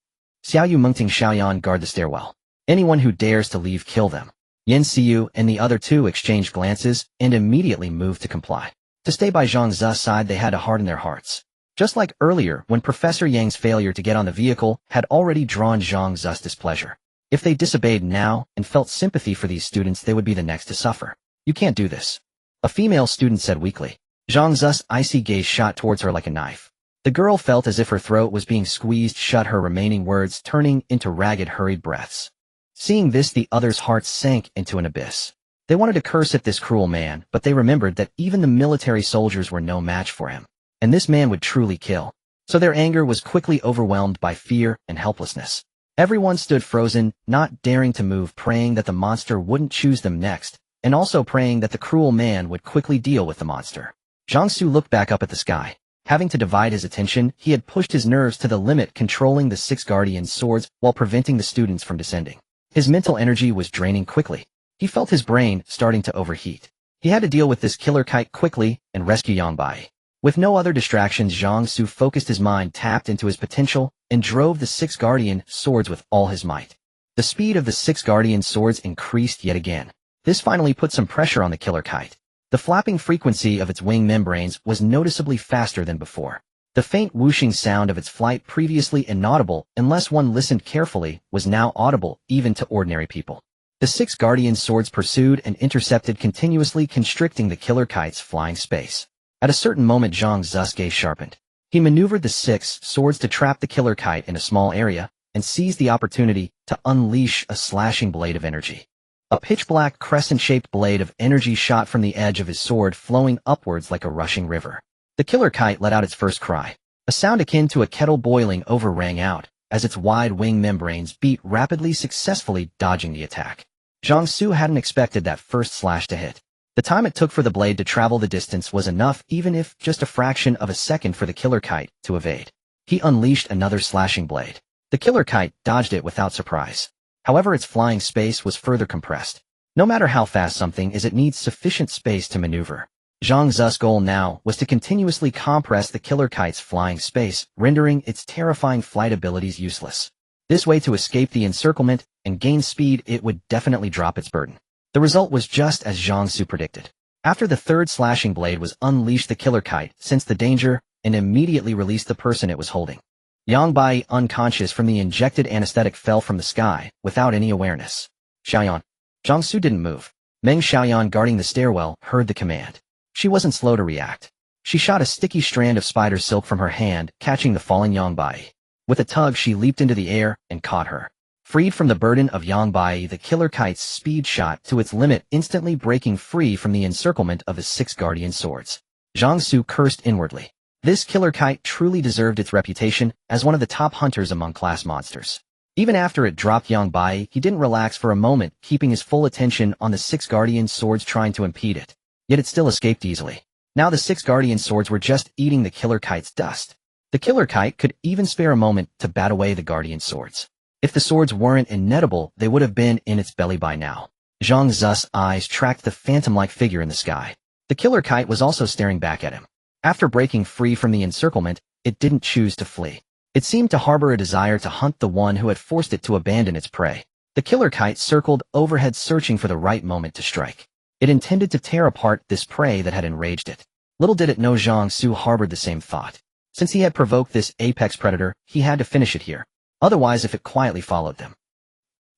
Speaker 1: Xiaoyu Mengting Xiaoyan, guard the stairwell. Anyone who dares to leave, kill them. Yan Xiu and the other two exchanged glances and immediately moved to comply. To stay by Zhang Xu's side, they had to harden their hearts. Just like earlier, when Professor Yang's failure to get on the vehicle had already drawn Zhang Xu's displeasure. If they disobeyed now and felt sympathy for these students, they would be the next to suffer. You can't do this. A female student said weakly. Zhang Xu's icy gaze shot towards her like a knife. The girl felt as if her throat was being squeezed shut, her remaining words turning into ragged, hurried breaths. Seeing this, the others' hearts sank into an abyss. They wanted to curse at this cruel man, but they remembered that even the military soldiers were no match for him. And this man would truly kill. So their anger was quickly overwhelmed by fear and helplessness. Everyone stood frozen, not daring to move, praying that the monster wouldn't choose them next, and also praying that the cruel man would quickly deal with the monster. Zhang Xu looked back up at the sky. Having to divide his attention, he had pushed his nerves to the limit, controlling the 6 guardian swords while preventing the students from descending. His mental energy was draining quickly. He felt his brain starting to overheat. He had to deal with this killer kite quickly and rescue Yang Bai. With no other distractions, Zhang Xu focused his mind, tapped into his potential, and drove the 6 guardian swords with all his might. The speed of the 6 guardian swords increased yet again. This finally put some pressure on the killer kite. The flapping frequency of its wing membranes was noticeably faster than before. The faint whooshing sound of its flight, previously inaudible unless one listened carefully, was now audible even to ordinary people. The 6 guardian swords pursued and intercepted, continuously constricting the killer kite's flying space. At a certain moment, Zhang Xu's gaze sharpened. He maneuvered the 6 swords to trap the killer kite in a small area and seized the opportunity to unleash a slashing blade of energy. A pitch-black crescent-shaped blade of energy shot from the edge of his sword, flowing upwards like a rushing river. The killer kite let out its first cry. A sound akin to a kettle boiling over rang out as its wide wing membranes beat rapidly, successfully dodging the attack. Zhang Xu hadn't expected that first slash to hit. The time it took for the blade to travel the distance was enough, even if just a fraction of a second, for the killer kite to evade. He unleashed another slashing blade. The killer kite dodged it without surprise. However, its flying space was further compressed. No matter how fast something is, it needs sufficient space to maneuver. Zhang Xu's goal now was to continuously compress the killer kite's flying space, rendering its terrifying flight abilities useless. This way, to escape the encirclement and gain speed, it would definitely drop its burden. The result was just as Zhang Xu predicted. After the third slashing blade was unleashed, the killer kite sensed the danger and immediately released the person it was holding. Yang Bai, unconscious from the injected anesthetic, fell from the sky without any awareness. Xiaoyan. Zhang Xu didn't move. Meng Xiaoyan, guarding the stairwell, heard the command. She wasn't slow to react. She shot a sticky strand of spider silk from her hand, catching the falling Yang Bai. With a tug, she leaped into the air and caught her. Freed from the burden of Yang Bai, the killer kite's speed shot to its limit, instantly breaking free from the encirclement of the 6 guardian swords. Zhang Xu cursed inwardly. This killer kite truly deserved its reputation as one of the top hunters among class monsters. Even after it dropped Yang Bai, he didn't relax for a moment, keeping his full attention on the 6 guardian swords trying to impede it. Yet it still escaped easily. Now the 6 guardian swords were just eating the killer kite's dust. The killer kite could even spare a moment to bat away the guardian swords. If the swords weren't inedible, they would have been in its belly by now. Zhang Xu's eyes tracked the phantom-like figure in the sky. The killer kite was also staring back at him. After breaking free from the encirclement, it didn't choose to flee. It seemed to harbor a desire to hunt the one who had forced it to abandon its prey. The killer kite circled overhead, searching for the right moment to strike. It intended to tear apart this prey that had enraged it. Little did it know Zhang Xu harbored the same thought. Since he had provoked this apex predator, he had to finish it here. Otherwise, if it quietly followed them.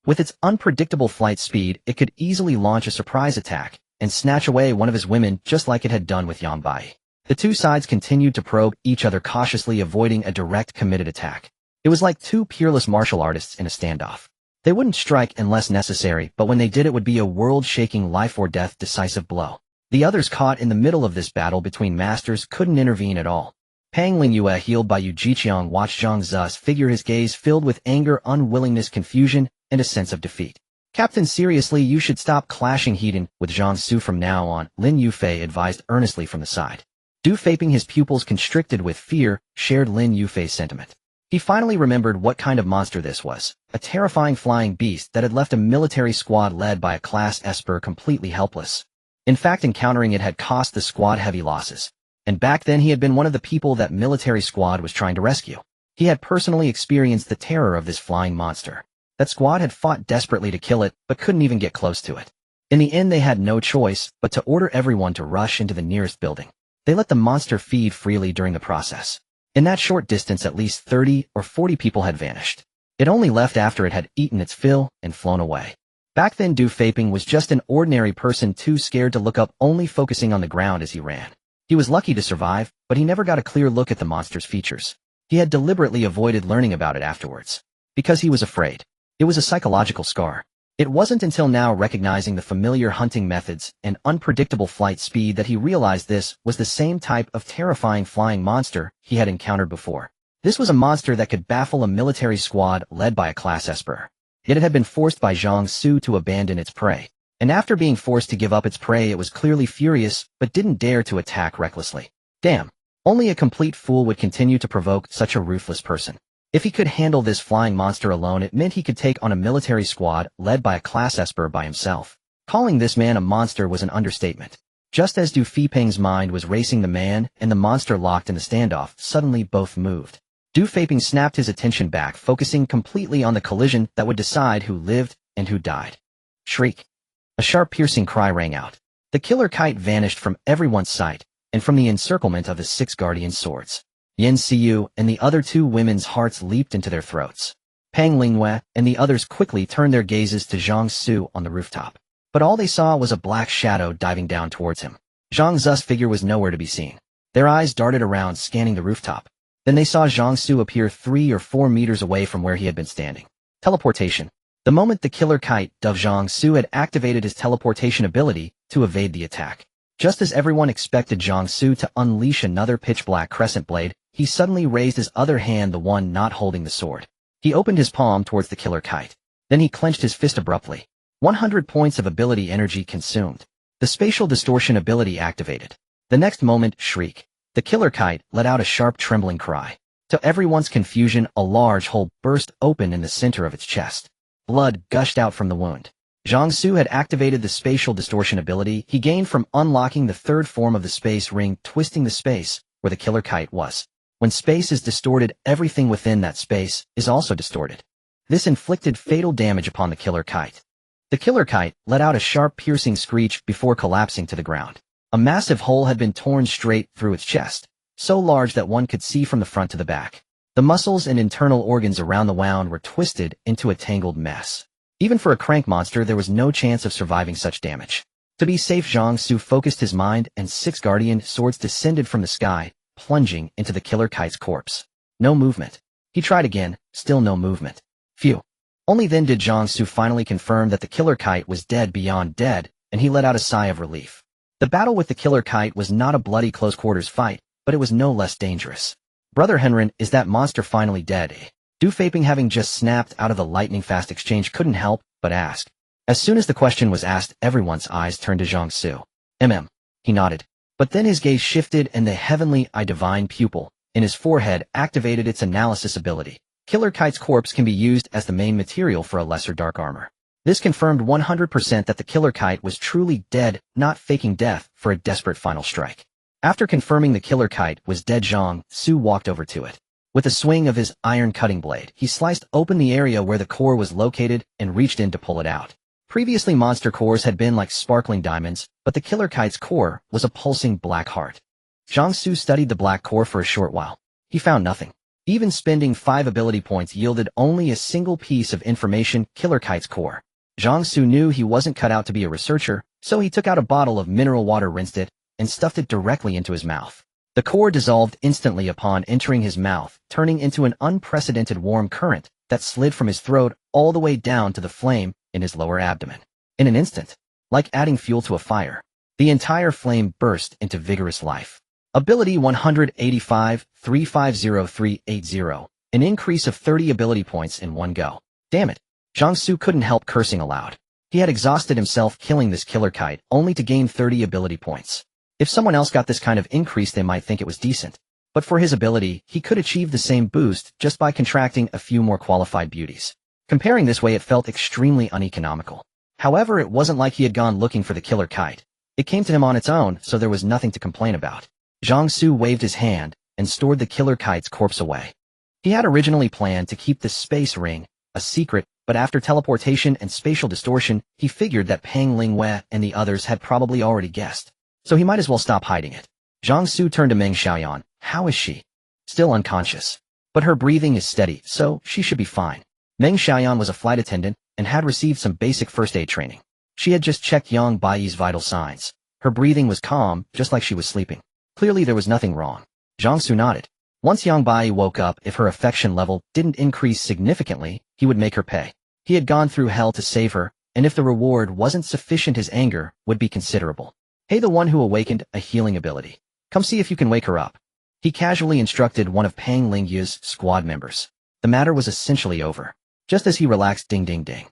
Speaker 1: With its unpredictable flight speed, it could easily launch a surprise attack and snatch away one of his women, just like it had done with Yang Bai. The two sides continued to probe each other, cautiously avoiding a direct, committed attack. It was like two peerless martial artists in a standoff. They wouldn't strike unless necessary, but when they did, it would be a world-shaking, life-or-death decisive blow. The others, caught in the middle of this battle between masters, couldn't intervene at all. Pang Lingyue, healed by Yu Jiqiang, watched Zhang Xu's figure, his gaze filled with anger, unwillingness, confusion, and a sense of defeat. "Captain, seriously, you should stop clashing Heaton with Zhang Xu from now on," Lin Yufei advised earnestly from the side. Du Feiping, his pupils constricted with fear, shared Lin Yufei's sentiment. He finally remembered what kind of monster this was, a terrifying flying beast that had left a military squad led by a class Esper completely helpless. In fact, encountering it had cost the squad heavy losses. And back then he had been one of the people that military squad was trying to rescue. He had personally experienced the terror of this flying monster. That squad had fought desperately to kill it, but couldn't even get close to it. In the end, they had no choice but to order everyone to rush into the nearest building. They let the monster feed freely during the process. In that short distance, at least 30 or 40 people had vanished. It only left after it had eaten its fill and flown away. Back then, Du Feiping was just an ordinary person, too scared to look up, only focusing on the ground as he ran. He was lucky to survive, but he never got a clear look at the monster's features. He had deliberately avoided learning about it afterwards. Because he was afraid. It was a psychological scar. It wasn't until now, recognizing the familiar hunting methods and unpredictable flight speed, that he realized this was the same type of terrifying flying monster he had encountered before. This was a monster that could baffle a military squad led by a class Esper. Yet it had been forced by Zhang Xu to abandon its prey. And after being forced to give up its prey, it was clearly furious, but didn't dare to attack recklessly. Damn. Only a complete fool would continue to provoke such a ruthless person. If he could handle this flying monster alone, it meant he could take on a military squad led by a class Esper by himself. Calling this man a monster was an understatement. Just as Du Feiping's mind was racing, the man and the monster locked in the standoff, suddenly both moved. Du Feiping snapped his attention back, focusing completely on the collision that would decide who lived and who died. Shriek. A sharp piercing cry rang out. The killer kite vanished from everyone's sight, and from the encirclement of the 6 guardian swords. Yin Xiu and the other 2 women's hearts leaped into their throats. Pang Lingyue and the others quickly turned their gazes to Zhang Xu on the rooftop. But all they saw was a black shadow diving down towards him. Zhang Xu's figure was nowhere to be seen. Their eyes darted around, scanning the rooftop. Then they saw Zhang Xu appear 3 or 4 meters away from where he had been standing. Teleportation. The moment the killer kite of Zhang Xu had activated his teleportation ability to evade the attack. Just as everyone expected Zhang Xu to unleash another pitch-black crescent blade, he suddenly raised his other hand, the one not holding the sword. He opened his palm towards the killer kite. Then he clenched his fist abruptly. 100 points of ability energy consumed. The spatial distortion ability activated. The next moment, shriek. The killer kite let out a sharp trembling cry. To everyone's confusion, a large hole burst open in the center of its chest. Blood gushed out from the wound. Zhang Xu had activated the spatial distortion ability he gained from unlocking the 3rd form of the space ring, twisting the space where the killer kite was. When space is distorted, everything within that space is also distorted. This inflicted fatal damage upon the killer kite. The killer kite let out a sharp piercing screech before collapsing to the ground. A massive hole had been torn straight through its chest, so large that one could see from the front to the back. The muscles and internal organs around the wound were twisted into a tangled mess. Even for a crank monster, there was no chance of surviving such damage. To be safe, Zhang Xu focused his mind, and 6 guardian swords descended from the sky, plunging into the killer kite's corpse. No movement. He tried again, still no movement. Phew. Only then did Zhang Xu finally confirm that the killer kite was dead beyond dead, and he let out a sigh of relief. The battle with the killer kite was not a bloody close-quarters fight, but it was no less dangerous. Brother Henrin, is that monster finally dead, eh? Du Feiping, having just snapped out of the lightning-fast exchange, couldn't help but ask. As soon as the question was asked, everyone's eyes turned to Zhang Xu. He nodded. But then his gaze shifted, and the heavenly eye divine pupil in his forehead activated its analysis ability. Killer Kite's corpse can be used as the main material for a lesser dark armor. This confirmed 100% that the Killer Kite was truly dead, not faking death for a desperate final strike. After confirming the Killer Kite was dead, Zhang Xu walked over to it. With a swing of his iron cutting blade, he sliced open the area where the core was located and reached in to pull it out. Previously, monster cores had been like sparkling diamonds, but the Killer Kite's core was a pulsing black heart. Zhang Xu studied the black core for a short while. He found nothing. Even spending 5 ability points yielded only a single piece of information: Killer Kite's core. Zhang Xu knew he wasn't cut out to be a researcher, so he took out a bottle of mineral water, rinsed it, and stuffed it directly into his mouth. The core dissolved instantly upon entering his mouth, turning into an unprecedented warm current that slid from his throat all the way down to the flame in his lower abdomen. In an instant, like adding fuel to a fire, the entire flame burst into vigorous life. Ability 185, 350380, an increase of 30 ability points in one go. Damn it. Zhang Xu couldn't help cursing aloud. He had exhausted himself killing this Killer Kite only to gain 30 ability points. If someone else got this kind of increase, they might think it was decent. But for his ability, he could achieve the same boost just by contracting a few more qualified beauties. Comparing this way, it felt extremely uneconomical. However, it wasn't like he had gone looking for the Killer Kite. It came to him on its own, so there was nothing to complain about. Zhang Xu waved his hand and stored the Killer Kite's corpse away. He had originally planned to keep the space ring a secret, but after teleportation and spatial distortion, he figured that Pang Lingyue and the others had probably already guessed. So he might as well stop hiding it. Zhang Xu turned to Meng Xiaoyan. How is she? Still unconscious. But her breathing is steady, so she should be fine. Meng Xiaoyan was a flight attendant and had received some basic first aid training. She had just checked Yang Baiyi's vital signs. Her breathing was calm, just like she was sleeping. Clearly there was nothing wrong. Zhang Xu nodded. Once Yang Baiyi woke up, if her affection level didn't increase significantly, he would make her pay. He had gone through hell to save her, and if the reward wasn't sufficient, his anger would be considerable. Hey, the one who awakened a healing ability. Come see if you can wake her up. He casually instructed one of Pang Lingyue's squad members. The matter was essentially over. Just as he relaxed, ding ding ding.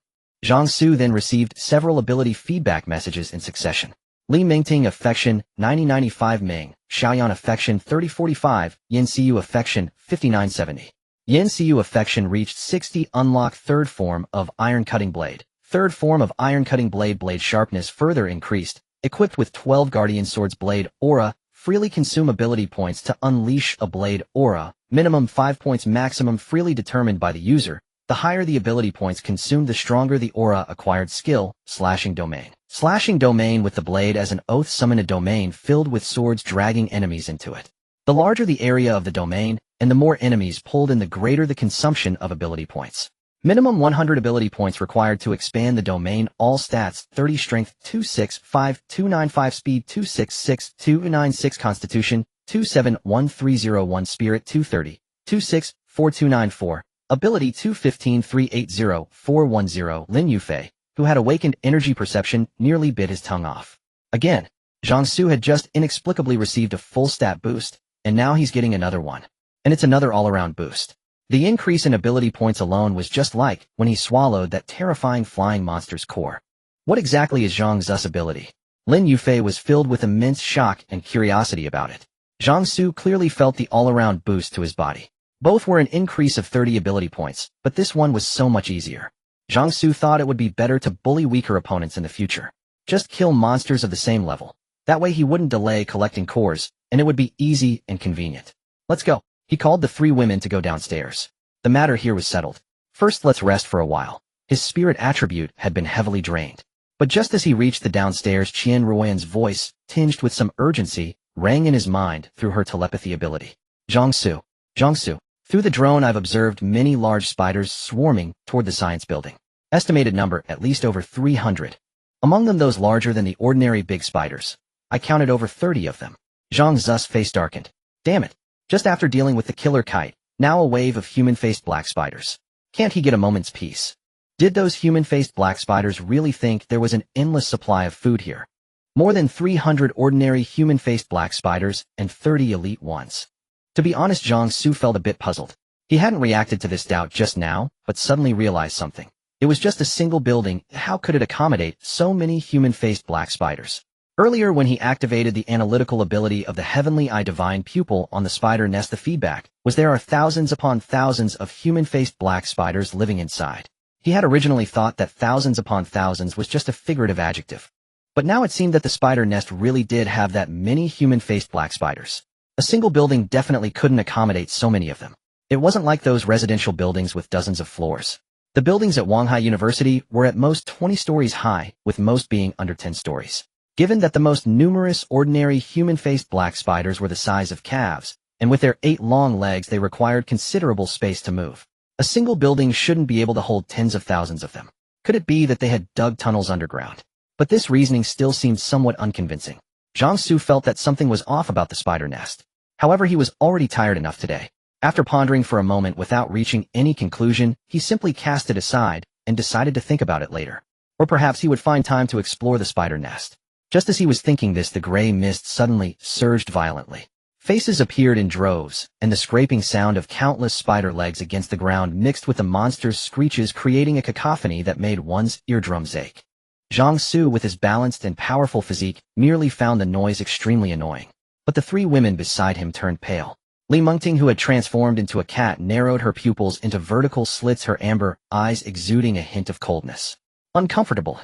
Speaker 1: Zhang Xu then received several ability feedback messages in succession. Li Mingting affection 9095, Meng Xiaoyan affection 3045, Yin Xiu affection 5970. Yin Xiu affection reached 60. Unlock third form of iron cutting blade. Third form of iron cutting blade. Blade sharpness further increased, Equipped with 12 Guardian Swords Blade Aura, freely consume ability points to unleash a Blade Aura, minimum 5 points maximum freely determined by the user. The higher the ability points consumed, the stronger the aura acquired skill, Slashing Domain. Slashing Domain with the blade as an oath, summon a domain filled with swords dragging enemies into it. The larger the area of the domain, and the more enemies pulled in, the greater the consumption of ability points. Minimum 100 ability points required to expand the domain. All stats: 30 strength, 265, 295 speed, 266, 296 constitution, 271301 spirit, 230, 26, 4294. Ability 215 380 410. Lin Yufei, who had awakened energy perception, nearly bit his tongue off. Again, Zhang Xu had just inexplicably received a full stat boost, and now he's getting another one. And it's another all-around boost. The increase in ability points alone was just like when he swallowed that terrifying flying monster's core. What exactly is Zhang Xu's ability? Lin Yufei was filled with immense shock and curiosity about it. Zhang Xu clearly felt the all-around boost to his body. Both were an increase of 30 ability points, but this one was so much easier. Zhang Xu thought it would be better to bully weaker opponents in the future. Just kill monsters of the same level. That way he wouldn't delay collecting cores, and it would be easy and convenient. Let's go. He called the 3 women to go downstairs. The matter here was settled. First, let's rest for a while. His spirit attribute had been heavily drained. But just as he reached the downstairs, Qian Ruoyan's voice, tinged with some urgency, rang in his mind through her telepathy ability. Zhang Xu. Zhang Xu. Through the drone, I've observed many large spiders swarming toward the science building. Estimated number, at least over 300. Among them those larger than the ordinary big spiders. I counted over 30 of them. Zhang Xu's face darkened. Damn it. Just after dealing with the killer kite, now a wave of human-faced black spiders. Can't he get a moment's peace? Did those human-faced black spiders really think there was an endless supply of food here? More than 300 ordinary human-faced black spiders and 30 elite ones. To be honest, Zhang Xu felt a bit puzzled. He hadn't reacted to this doubt just now, but suddenly realized something. It was just a single building. How could it accommodate so many human-faced black spiders? Earlier, when he activated the analytical ability of the Heavenly Eye Divine Pupil on the spider nest, the feedback was there are thousands upon thousands of human-faced black spiders living inside. He had originally thought that thousands upon thousands was just a figurative adjective. But now it seemed that the spider nest really did have that many human-faced black spiders. A single building definitely couldn't accommodate so many of them. It wasn't like those residential buildings with dozens of floors. The buildings at Wanghai University were at most 20 stories high, with most being under 10 stories. Given that the most numerous ordinary human-faced black spiders were the size of calves, and with their 8 long legs they required considerable space to move, a single building shouldn't be able to hold tens of thousands of them. Could it be that they had dug tunnels underground? But this reasoning still seemed somewhat unconvincing. Zhang Xu felt that something was off about the spider nest. However, he was already tired enough today. After pondering for a moment without reaching any conclusion, he simply cast it aside and decided to think about it later. Or perhaps he would find time to explore the spider nest. Just as he was thinking this, the gray mist suddenly surged violently. Faces appeared in droves, and the scraping sound of countless spider legs against the ground mixed with the monster's screeches, creating a cacophony that made one's eardrums ache. Zhang Xu, with his balanced and powerful physique, merely found the noise extremely annoying. But the 3 women beside him turned pale. Li Mengting, who had transformed into a cat, narrowed her pupils into vertical slits, her amber eyes exuding a hint of coldness. Uncomfortable.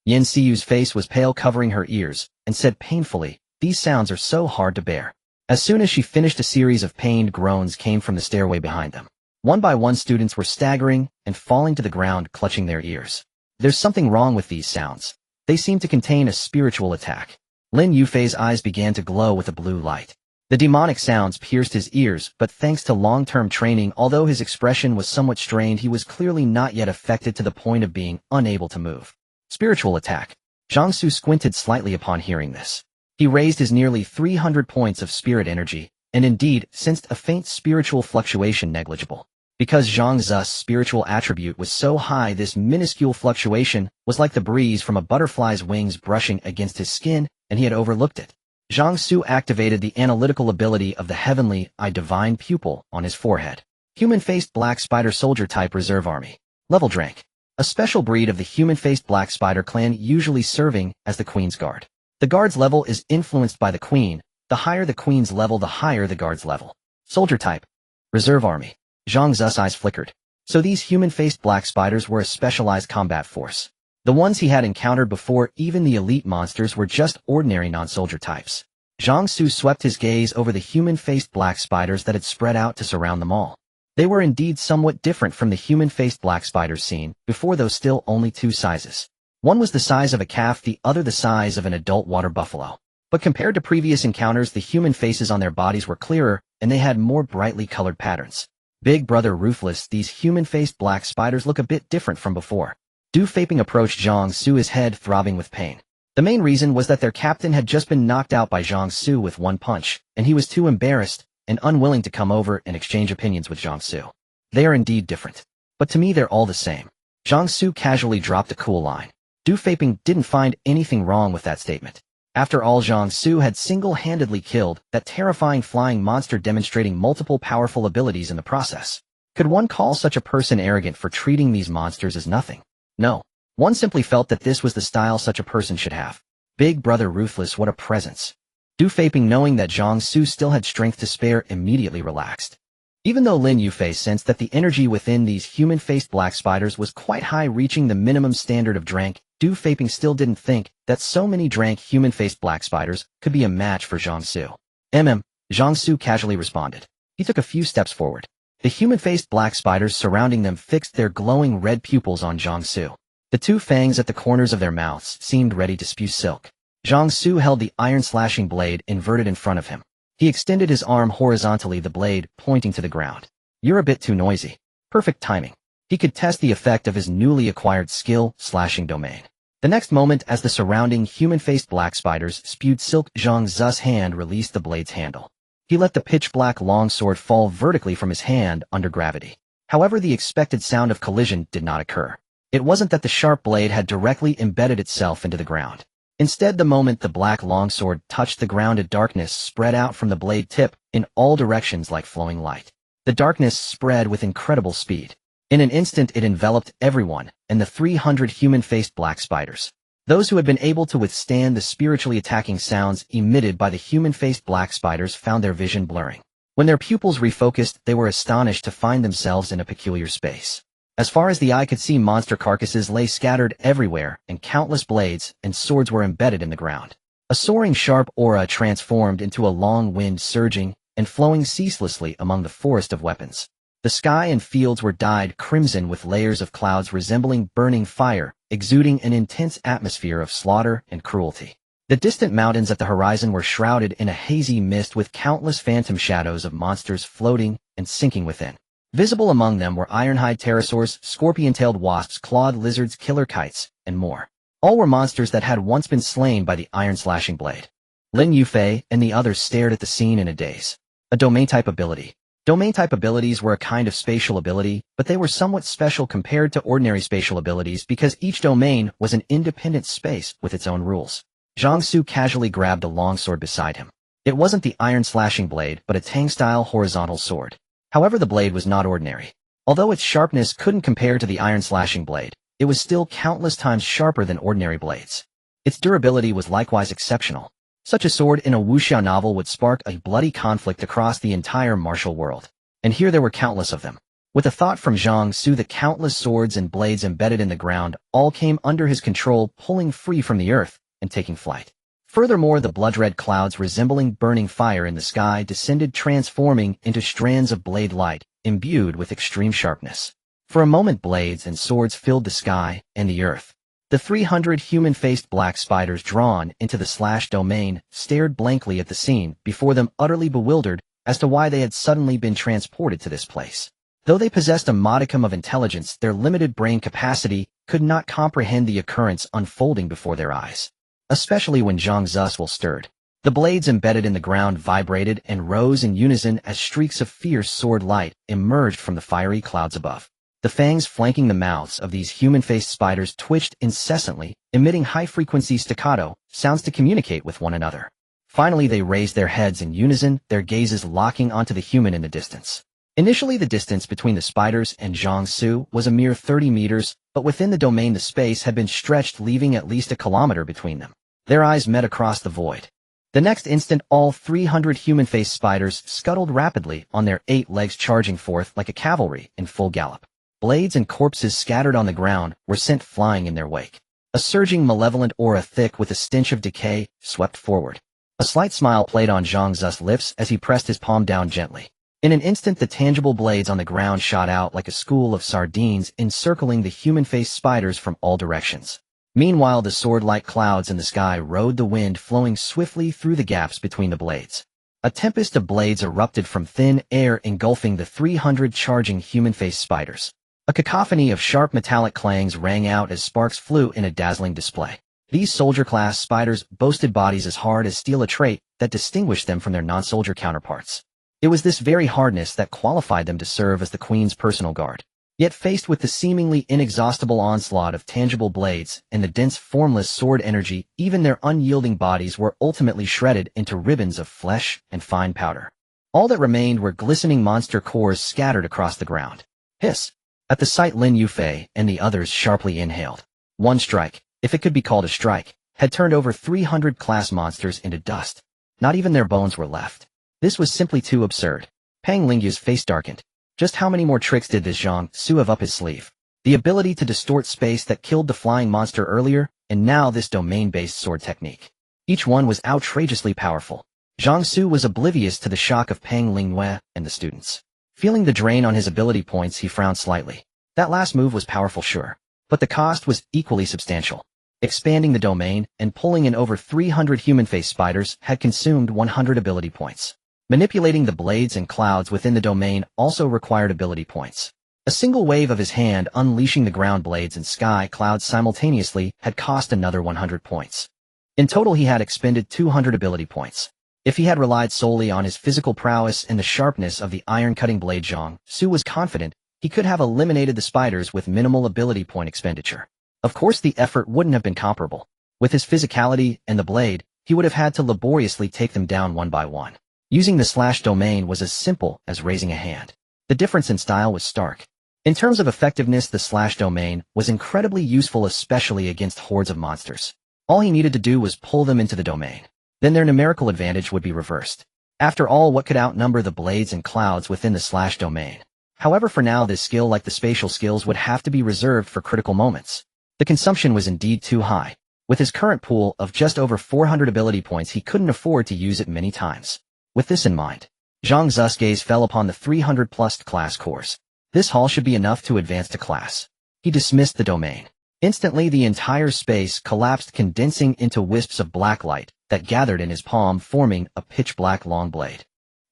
Speaker 1: Yin Siyu's face was pale, covering her ears, and said painfully, "These sounds are so hard to bear." As soon as she finished, a series of pained groans came from the stairway behind them. One by one, students were staggering and falling to the ground, clutching their ears. There's something wrong with these sounds. They seem to contain a spiritual attack. Lin Yufei's eyes began to glow with a blue light. The demonic sounds pierced his ears, but thanks to long-term training, although his expression was somewhat strained, he was clearly not yet affected to the point of being unable to move. Spiritual attack. Zhang Xu squinted slightly upon hearing this. He raised his nearly 300 points of spirit energy, and indeed sensed a faint spiritual fluctuation negligible. Because Zhang Xu's spiritual attribute was so high, this minuscule fluctuation was like the breeze from a butterfly's wings brushing against his skin, and he had overlooked it. Zhang Xu activated the analytical ability of the Heavenly Eye Divine Pupil on his forehead. Human-faced black spider soldier type reserve army. Level rank. A special breed of the human-faced black spider clan, usually serving as the Queen's Guard. The Guard's level is influenced by the Queen. The higher the Queen's level, the higher the Guard's level. Soldier type. Reserve army. Zhang Xu's eyes flickered. So these human-faced black spiders were a specialized combat force. The ones he had encountered before, even the elite monsters, were just ordinary non-soldier types. Zhang Xu swept his gaze over the human-faced black spiders that had spread out to surround them all. They were indeed somewhat different from the human-faced black spiders seen before, though still only two sizes. One was the size of a calf, the other the size of an adult water buffalo. But compared to previous encounters, the human faces on their bodies were clearer, and they had more brightly colored patterns. Big Brother Ruthless, these human-faced black spiders look a bit different from before. Du Faping approached Zhang Xu, his head throbbing with pain. The main reason was that their captain had just been knocked out by Zhang Xu with one punch, and he was too embarrassed and unwilling to come over and exchange opinions with Zhang Xu. They are indeed different. But to me they're all the same. Zhang Xu casually dropped a cool line. Du Faping didn't find anything wrong with that statement. After all, Zhang Xu had single-handedly killed that terrifying flying monster, demonstrating multiple powerful abilities in the process. Could one call such a person arrogant for treating these monsters as nothing? No. One simply felt that this was the style such a person should have. Big Brother Ruthless, what a presence. Du Faping, knowing that Zhang Xu still had strength to spare, immediately relaxed. Even though Lin Yufei sensed that the energy within these human-faced black spiders was quite high, reaching the minimum standard of Drank, Du Faping still didn't think that so many Drank human-faced black spiders could be a match for Zhang Xu. Zhang Xu casually responded. He took a few steps forward. The human-faced black spiders surrounding them fixed their glowing red pupils on Zhang Xu. The two fangs at the corners of their mouths seemed ready to spew silk. Zhang Xu held the iron-slashing blade inverted in front of him. He extended his arm horizontally, the blade pointing to the ground. You're a bit too noisy. Perfect timing. He could test the effect of his newly acquired skill, slashing domain. The next moment, as the surrounding human-faced black spiders spewed silk, Zhang Xu's hand released the blade's handle. He let the pitch-black longsword fall vertically from his hand under gravity. However, the expected sound of collision did not occur. It wasn't that the sharp blade had directly embedded itself into the ground. Instead, the moment the black longsword touched the ground, a darkness spread out from the blade tip in all directions like flowing light. The darkness spread with incredible speed. In an instant, it enveloped everyone and the 300 human-faced black spiders. Those who had been able to withstand the spiritually attacking sounds emitted by the human-faced black spiders found their vision blurring. When their pupils refocused, they were astonished to find themselves in a peculiar space. As far as the eye could see, monster carcasses lay scattered everywhere, and countless blades and swords were embedded in the ground. A soaring sharp aura transformed into a long wind, surging and flowing ceaselessly among the forest of weapons. The sky and fields were dyed crimson with layers of clouds resembling burning fire, exuding an intense atmosphere of slaughter and cruelty. The distant mountains at the horizon were shrouded in a hazy mist, with countless phantom shadows of monsters floating and sinking within. Visible among them were ironhide pterosaurs, scorpion-tailed wasps, clawed lizards, killer kites, and more. All were monsters that had once been slain by the iron-slashing blade. Lin Yufei and the others stared at the scene in a daze. A domain-type ability. Domain-type abilities were a kind of spatial ability, but they were somewhat special compared to ordinary spatial abilities because each domain was an independent space with its own rules. Zhang Xu casually grabbed a longsword beside him. It wasn't the iron-slashing blade, but a Tang-style horizontal sword. However, the blade was not ordinary. Although its sharpness couldn't compare to the iron-slashing blade, it was still countless times sharper than ordinary blades. Its durability was likewise exceptional. Such a sword in a wuxia novel would spark a bloody conflict across the entire martial world. And here there were countless of them. With a thought from Zhang Xu, the countless swords and blades embedded in the ground all came under his control, pulling free from the earth and taking flight. Furthermore, the blood-red clouds resembling burning fire in the sky descended, transforming into strands of blade light, imbued with extreme sharpness. For a moment, blades and swords filled the sky and the earth. The 300 human-faced black spiders drawn into the slash domain stared blankly at the scene before them, utterly bewildered as to why they had suddenly been transported to this place. Though they possessed a modicum of intelligence, their limited brain capacity could not comprehend the occurrence unfolding before their eyes. Especially when Zhang Xu stirred. The blades embedded in the ground vibrated and rose in unison as streaks of fierce sword light emerged from the fiery clouds above. The fangs flanking the mouths of these human-faced spiders twitched incessantly, emitting high-frequency staccato sounds to communicate with one another. Finally, they raised their heads in unison, their gazes locking onto the human in the distance. Initially, the distance between the spiders and Zhang Xu was a mere 30 meters, but within the domain the space had been stretched, leaving at least a kilometer between them. Their eyes met across the void. The next instant, all 300 human-faced spiders scuttled rapidly on their 8 legs, charging forth like a cavalry in full gallop. Blades and corpses scattered on the ground were sent flying in their wake. A surging malevolent aura thick with a stench of decay swept forward. A slight smile played on Zhang Xu's lips as he pressed his palm down gently. In an instant, the tangible blades on the ground shot out like a school of sardines encircling the human-faced spiders from all directions. Meanwhile, the sword-like clouds in the sky rode the wind flowing swiftly through the gaps between the blades. A tempest of blades erupted from thin air engulfing the 300 charging human-faced spiders. A cacophony of sharp metallic clangs rang out as sparks flew in a dazzling display. These soldier-class spiders boasted bodies as hard as steel, a trait that distinguished them from their non-soldier counterparts. It was this very hardness that qualified them to serve as the Queen's personal guard. Yet faced with the seemingly inexhaustible onslaught of tangible blades and the dense formless sword energy, even their unyielding bodies were ultimately shredded into ribbons of flesh and fine powder. All that remained were glistening monster cores scattered across the ground. Hiss! At the sight, Lin Yufei and the others sharply inhaled. One strike, if it could be called a strike, had turned over 300 class monsters into dust. Not even their bones were left. This was simply too absurd. Pang Lingyu's face darkened. Just how many more tricks did this Zhang Xu have up his sleeve? The ability to distort space that killed the flying monster earlier, and now this domain-based sword technique. Each one was outrageously powerful. Zhang Xu was oblivious to the shock of Pang Lingyue and the students. Feeling the drain on his ability points, he frowned slightly. That last move was powerful, sure, but the cost was equally substantial. Expanding the domain and pulling in over 300 human-faced spiders had consumed 100 ability points. Manipulating the blades and clouds within the domain also required ability points. A single wave of his hand unleashing the ground blades and sky clouds simultaneously had cost another 100 points. In total, he had expended 200 ability points. If he had relied solely on his physical prowess and the sharpness of the iron-cutting blade, Zhang Xu was confident he could have eliminated the spiders with minimal ability point expenditure. Of course, the effort wouldn't have been comparable. With his physicality and the blade, he would have had to laboriously take them down one by one. Using the slash domain was as simple as raising a hand. The difference in style was stark. In terms of effectiveness, the slash domain was incredibly useful, especially against hordes of monsters. All he needed to do was pull them into the domain. Then their numerical advantage would be reversed. After all, what could outnumber the blades and clouds within the slash domain? However, for now, this skill, like the spatial skills, would have to be reserved for critical moments. The consumption was indeed too high. With his current pool of just over 400 ability points, he couldn't afford to use it many times. With this in mind, Zhang Xu's gaze fell upon the 300-plus class cores. This haul should be enough to advance to class. He dismissed the domain. Instantly, the entire space collapsed, condensing into wisps of black light that gathered in his palm, forming a pitch-black long blade.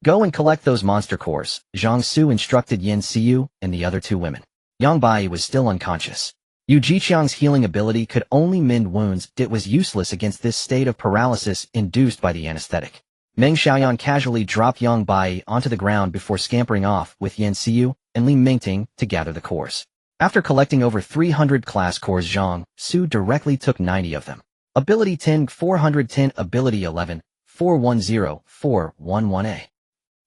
Speaker 1: Go and collect those monster cores, Zhang Xu instructed Yan Xiu and the other two women. Yang Bai was still unconscious. Yu Jiqiang's healing ability could only mend wounds. It was useless against this state of paralysis induced by the anesthetic. Meng Xiaoyan casually dropped Yang Bai onto the ground before scampering off with Yan Xiu and Li Mingting to gather the cores. After collecting over 300 class cores, Zhang Xu directly took 90 of them. Ability 10, 410, Ability 11, 410, 411A.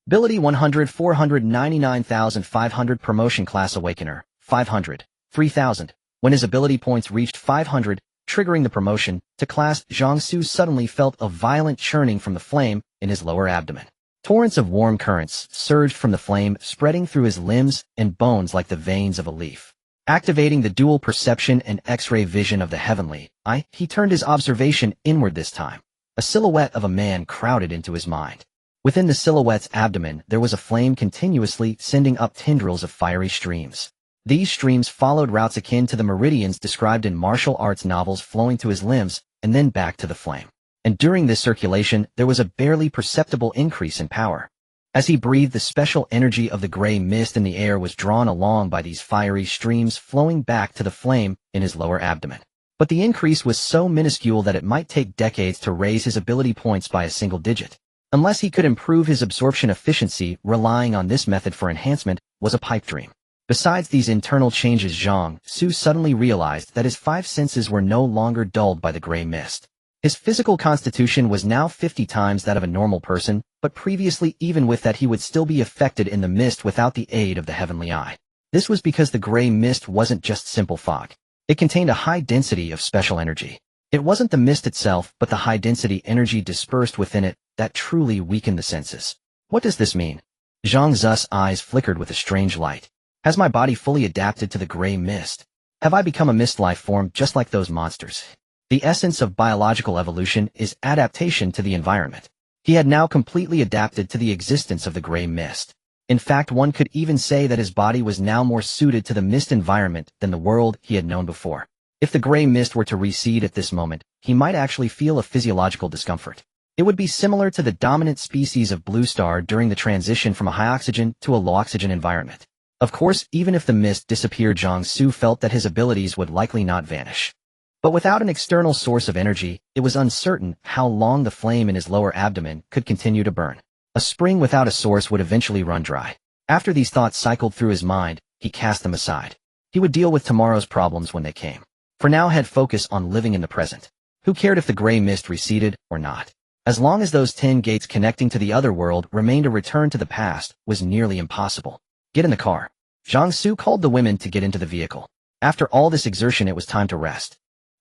Speaker 1: Ability 100, 499,500, Promotion Class Awakener, 500, 3,000. When his ability points reached 500, triggering the promotion to class, Zhang Xu suddenly felt a violent churning from the flame in his lower abdomen. Torrents of warm currents surged from the flame, spreading through his limbs and bones like the veins of a leaf. Activating the dual perception and X-ray vision of the heavenly eye, he turned his observation inward this time. A silhouette of a man crowded into his mind. Within the silhouette's abdomen, there was a flame continuously sending up tendrils of fiery streams. These streams followed routes akin to the meridians described in martial arts novels, flowing to his limbs and then back to the flame. And during this circulation, there was a barely perceptible increase in power. As he breathed, the special energy of the gray mist in the air was drawn along by these fiery streams flowing back to the flame in his lower abdomen. But the increase was so minuscule that it might take decades to raise his ability points by a single digit. Unless he could improve his absorption efficiency, relying on this method for enhancement was a pipe dream. Besides these internal changes, Zhang Xu suddenly realized that his five senses were no longer dulled by the gray mist. His physical constitution was now 50 times that of a normal person, but previously, even with that, he would still be affected in the mist without the aid of the heavenly eye. This was because the gray mist wasn't just simple fog. It contained a high density of special energy. It wasn't the mist itself, but the high-density energy dispersed within it that truly weakened the senses. What does this mean? Zhang Xu's eyes flickered with a strange light. Has my body fully adapted to the gray mist? Have I become a mist life form just like those monsters? The essence of biological evolution is adaptation to the environment. He had now completely adapted to the existence of the gray mist. In fact, one could even say that his body was now more suited to the mist environment than the world he had known before. If the gray mist were to recede at this moment, he might actually feel a physiological discomfort. It would be similar to the dominant species of blue star during the transition from a high oxygen to a low oxygen environment. Of course, even if the mist disappeared, Zhang Xu felt that his abilities would likely not vanish. But without an external source of energy, it was uncertain how long the flame in his lower abdomen could continue to burn. A spring without a source would eventually run dry. After these thoughts cycled through his mind, he cast them aside. He would deal with tomorrow's problems when they came. For now, he'd focus on living in the present. Who cared if the gray mist receded or not? As long as those 10 gates connecting to the other world remained, a return to the past was nearly impossible. Get in the car. Zhang Xu called the women to get into the vehicle. After all this exertion, it was time to rest.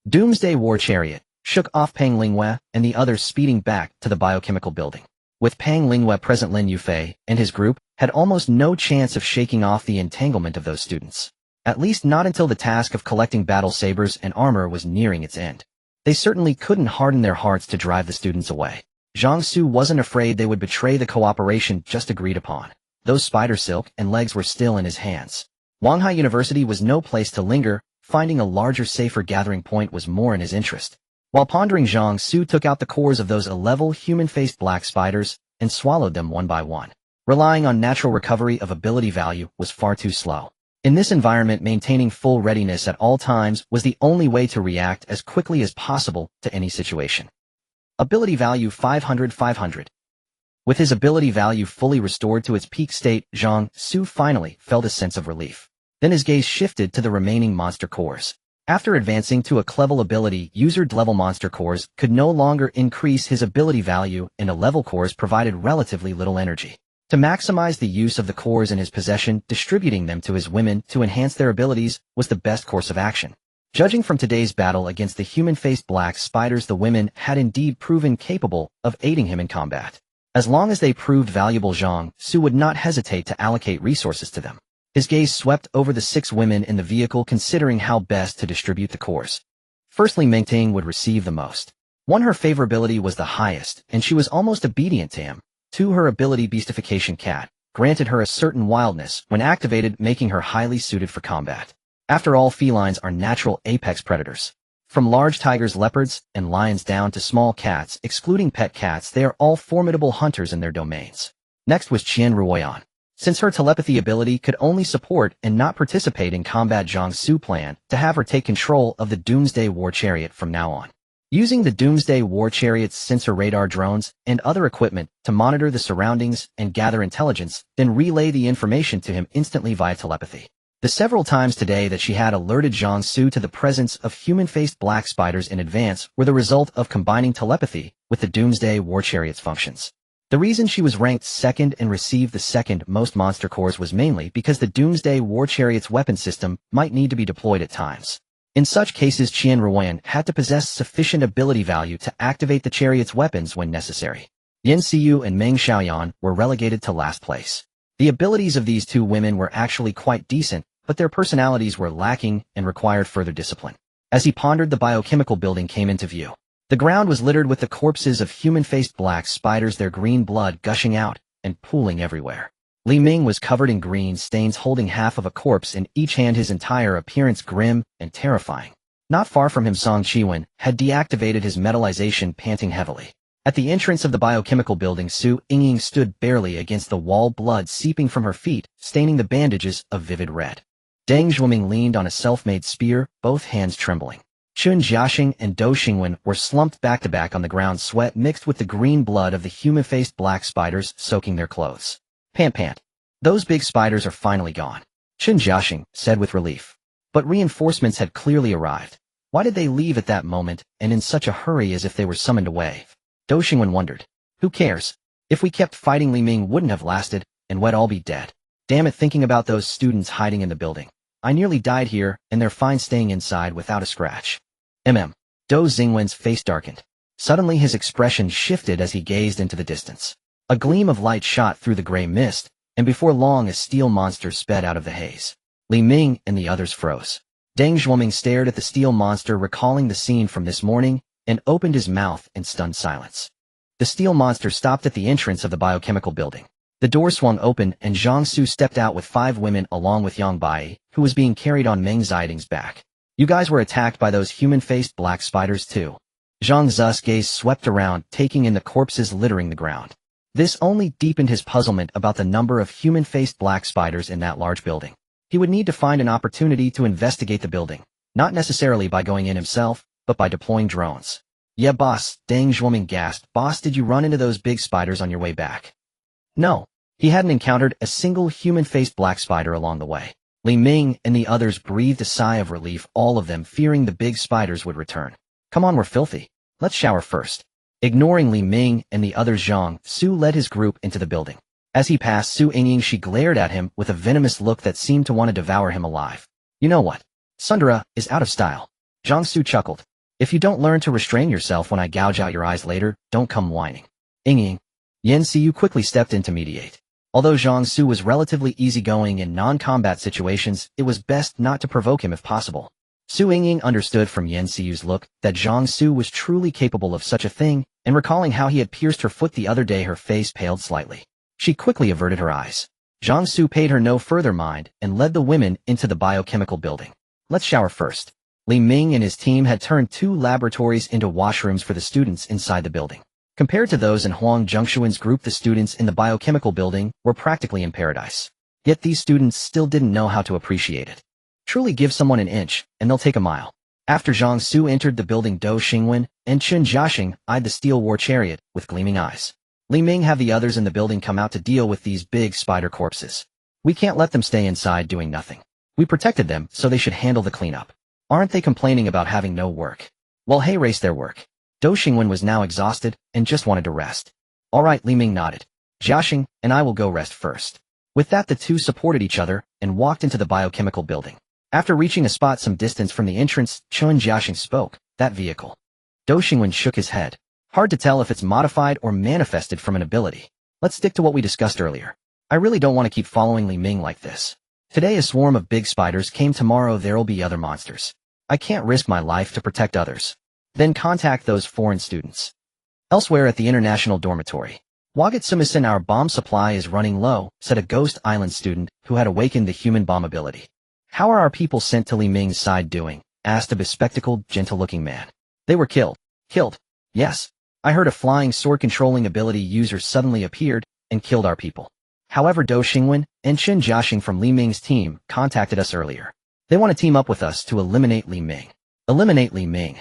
Speaker 1: Doomsday War Chariot shook off Pang Lingyue and the others, speeding back to the biochemical building. With Pang Lingyue present, Lin Yufei and his group had almost no chance of shaking off the entanglement of those students. At least not until the task of collecting battle sabers and armor was nearing its end. They certainly couldn't harden their hearts to drive the students away. Zhang Xu wasn't afraid they would betray the cooperation just agreed upon. Those spider silk and legs were still in his hands. Wanghai University was no place to linger. Finding a larger, safer gathering point was more in his interest. While pondering, Zhang Xu took out the cores of those 11 human-faced black spiders and swallowed them one by one. Relying on natural recovery of ability value was far too slow. In this environment, maintaining full readiness at all times was the only way to react as quickly as possible to any situation. Ability value 500. With his ability value fully restored to its peak state, Zhang Xu finally felt a sense of relief. Then his gaze shifted to the remaining monster cores. After advancing to a level ability, user-level monster cores could no longer increase his ability value, and level cores provided relatively little energy. To maximize the use of the cores in his possession, distributing them to his women to enhance their abilities was the best course of action. Judging from today's battle against the human-faced black spiders, the women had indeed proven capable of aiding him in combat. As long as they proved valuable, Zhang Xu would not hesitate to allocate resources to them. His gaze swept over the 6 women in the vehicle, considering how best to distribute the cores. Firstly, Mengting would receive the most. 1. Her favorability was the highest, and she was almost obedient to him. 2. Her ability Beastification Cat granted her a certain wildness when activated, making her highly suited for combat. After all, felines are natural apex predators. From large tigers, leopards, and lions down to small cats, excluding pet cats, they are all formidable hunters in their domains. Next was Qian Ruoyan. Since her telepathy ability could only support and not participate in combat, Zhang Xu planned to have her take control of the Doomsday War Chariot from now on. Using the Doomsday War Chariot's sensor radar drones and other equipment to monitor the surroundings and gather intelligence, then relay the information to him instantly via telepathy. The several times today that she had alerted Zhang Xu to the presence of human-faced black spiders in advance were the result of combining telepathy with the Doomsday War Chariot's functions. The reason she was ranked second and received the second most monster cores was mainly because the Doomsday War Chariot's weapon system might need to be deployed at times. In such cases, Qian Ruoyan had to possess sufficient ability value to activate the chariot's weapons when necessary. Yin Xiyu and Meng Xiaoyan were relegated to last place. The abilities of these 2 women were actually quite decent, but their personalities were lacking and required further discipline. As he pondered, the biochemical building came into view. The ground was littered with the corpses of human-faced black spiders, their green blood gushing out and pooling everywhere. Li Ming was covered in green stains, holding half of a corpse in each hand, his entire appearance grim and terrifying. Not far from him, Song Chiwen had deactivated his metallization, panting heavily. At the entrance of the biochemical building, Su Yingying stood barely against the wall, blood seeping from her feet, staining the bandages a vivid red. Deng Zhuoming leaned on a self-made spear, both hands trembling. Chun Jiaxing and Dou Xingwen were slumped back-to-back on the ground, sweat mixed with the green blood of the human-faced black spiders soaking their clothes. Pant. Those big spiders are finally gone, Chun Jiaxing said with relief. But reinforcements had clearly arrived. Why did they leave at that moment, and in such a hurry, as if they were summoned away? Dou Xingwen wondered. Who cares? If we kept fighting, Li Ming wouldn't have lasted, and we'd all be dead. Damn it, thinking about those students hiding in the building. I nearly died here, and they're fine staying inside without a scratch. Dou Xingwen's face darkened. Suddenly his expression shifted as he gazed into the distance. A gleam of light shot through the gray mist, and before long a steel monster sped out of the haze. Li Ming and the others froze. Deng Zhuoming stared at the steel monster, recalling the scene from this morning, and opened his mouth in stunned silence. The steel monster stopped at the entrance of the biochemical building. The door swung open and Zhang Xu stepped out with 5 women along with Yang Bai, who was being carried on Meng Ziding's back. You guys were attacked by those human-faced black spiders too. Zhang Xu's gaze swept around, taking in the corpses littering the ground. This only deepened his puzzlement about the number of human-faced black spiders in that large building. He would need to find an opportunity to investigate the building, not necessarily by going in himself, but by deploying drones. Yeah, boss, Deng Zhuoming gasped. Boss, did you run into those big spiders on your way back? No. He hadn't encountered a single human-faced black spider along the way. Li Ming and the others breathed a sigh of relief, all of them fearing the big spiders would return. Come on, we're filthy. Let's shower first. Ignoring Li Ming and the others, Zhang Xu led his group into the building. As he passed Su Yingying, she glared at him with a venomous look that seemed to want to devour him alive. You know what? Sundara is out of style. Zhang Xu chuckled. If you don't learn to restrain yourself when I gouge out your eyes later, don't come whining. Yingying. Yan Xiu quickly stepped in to mediate. Although Zhang Xu was relatively easygoing in non-combat situations, it was best not to provoke him if possible. Su Yingying understood from Yan Xiu's look that Zhang Xu was truly capable of such a thing, and recalling how he had pierced her foot the other day, her face paled slightly. She quickly averted her eyes. Zhang Xu paid her no further mind and led the women into the biochemical building. Let's shower first. Li Ming and his team had turned 2 laboratories into washrooms for the students inside the building. Compared to those in Huang Zhengshuan's group, the students in the biochemical building were practically in paradise. Yet these students still didn't know how to appreciate it. Truly give someone an inch, and they'll take a mile. After Zhang Xu entered the building, Dou Xingwen and Chen Jiaxing eyed the steel war chariot with gleaming eyes. Li Ming, have the others in the building come out to deal with these big spider corpses. We can't let them stay inside doing nothing. We protected them, so they should handle the cleanup. Aren't they complaining about having no work? Well, hey, race their work. Dou Xingwen was now exhausted and just wanted to rest. All right, Li Ming nodded. Jiaxing and I will go rest first. With that, the two supported each other and walked into the biochemical building. After reaching a spot some distance from the entrance, Chen Jiaxing spoke. That vehicle. Dou Xingwen shook his head. Hard to tell if it's modified or manifested from an ability. Let's stick to what we discussed earlier. I really don't want to keep following Li Ming like this. Today a swarm of big spiders came, tomorrow there'll be other monsters. I can't risk my life to protect others. Then contact those foreign students. Elsewhere at the international dormitory. Wagat Sumisen, our bomb supply is running low, said a Ghost Island student who had awakened the human bomb ability. How are our people sent to Li Ming's side doing? Asked a bespectacled, gentle-looking man. They were killed. Killed? Yes. I heard a flying sword controlling ability user suddenly appeared and killed our people. However, Dou Xingwen and Chen Jiaxing from Li Ming's team contacted us earlier. They want to team up with us to eliminate Li Ming. Eliminate Li Ming.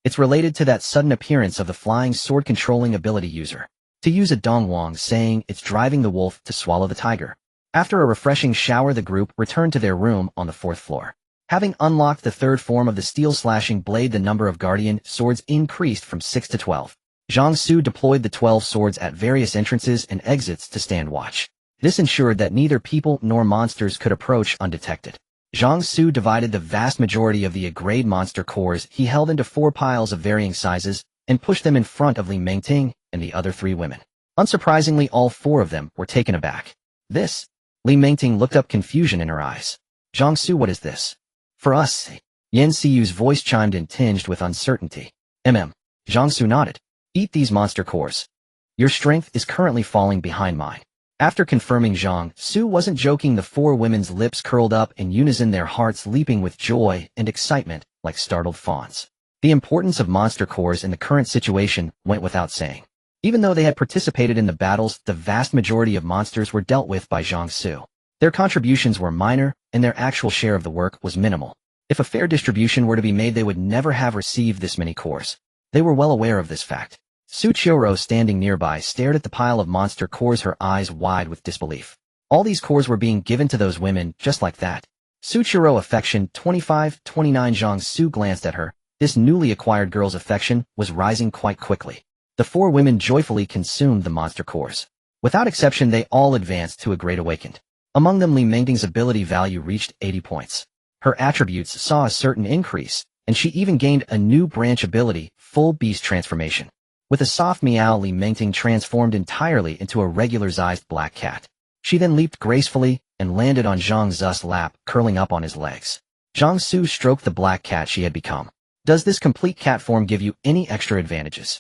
Speaker 1: It's related to that sudden appearance of the flying sword controlling ability user. To use a Dongwang saying, it's driving the wolf to swallow the tiger. After a refreshing shower, the group returned to their room on the 4th floor. Having unlocked the 3rd form of the steel slashing blade, the number of guardian swords increased from 6 to 12. Zhang Xu deployed the 12 swords at various entrances and exits to stand watch. This ensured that neither people nor monsters could approach undetected. Zhang Xu divided the vast majority of the A-grade monster cores he held into 4 piles of varying sizes and pushed them in front of Li Mingting and the other 3 women. Unsurprisingly, all 4 of them were taken aback. This? Li Mingting looked up, confusion in her eyes. Zhang Xu, what is this? For us. Yan Xiu's voice chimed in, tinged with uncertainty. Zhang Xu nodded. Eat these monster cores. Your strength is currently falling behind mine. After confirming Zhang Xu wasn't joking, the 4 women's lips curled up in unison, their hearts leaping with joy and excitement like startled fawns. The importance of monster cores in the current situation went without saying. Even though they had participated in the battles, the vast majority of monsters were dealt with by Zhang Xu. Their contributions were minor, and their actual share of the work was minimal. If a fair distribution were to be made, they would never have received this many cores. They were well aware of this fact. Su Qiuruo, standing nearby, stared at the pile of monster cores, her eyes wide with disbelief. All these cores were being given to those women just like that. Su Qiuruo, affection 25-29. Zhang Xu glanced at her. This newly acquired girl's affection was rising quite quickly. The 4 women joyfully consumed the monster cores. Without exception, they all advanced to a great awakened. Among them, Li Mingting's ability value reached 80 points. Her attributes saw a certain increase, and she even gained a new branch ability, full beast transformation. With a soft meow, Li Mingting transformed entirely into a regular-sized black cat. She then leaped gracefully and landed on Zhang Xu's lap, curling up on his legs. Zhang Xu stroked the black cat she had become. Does this complete cat form give you any extra advantages?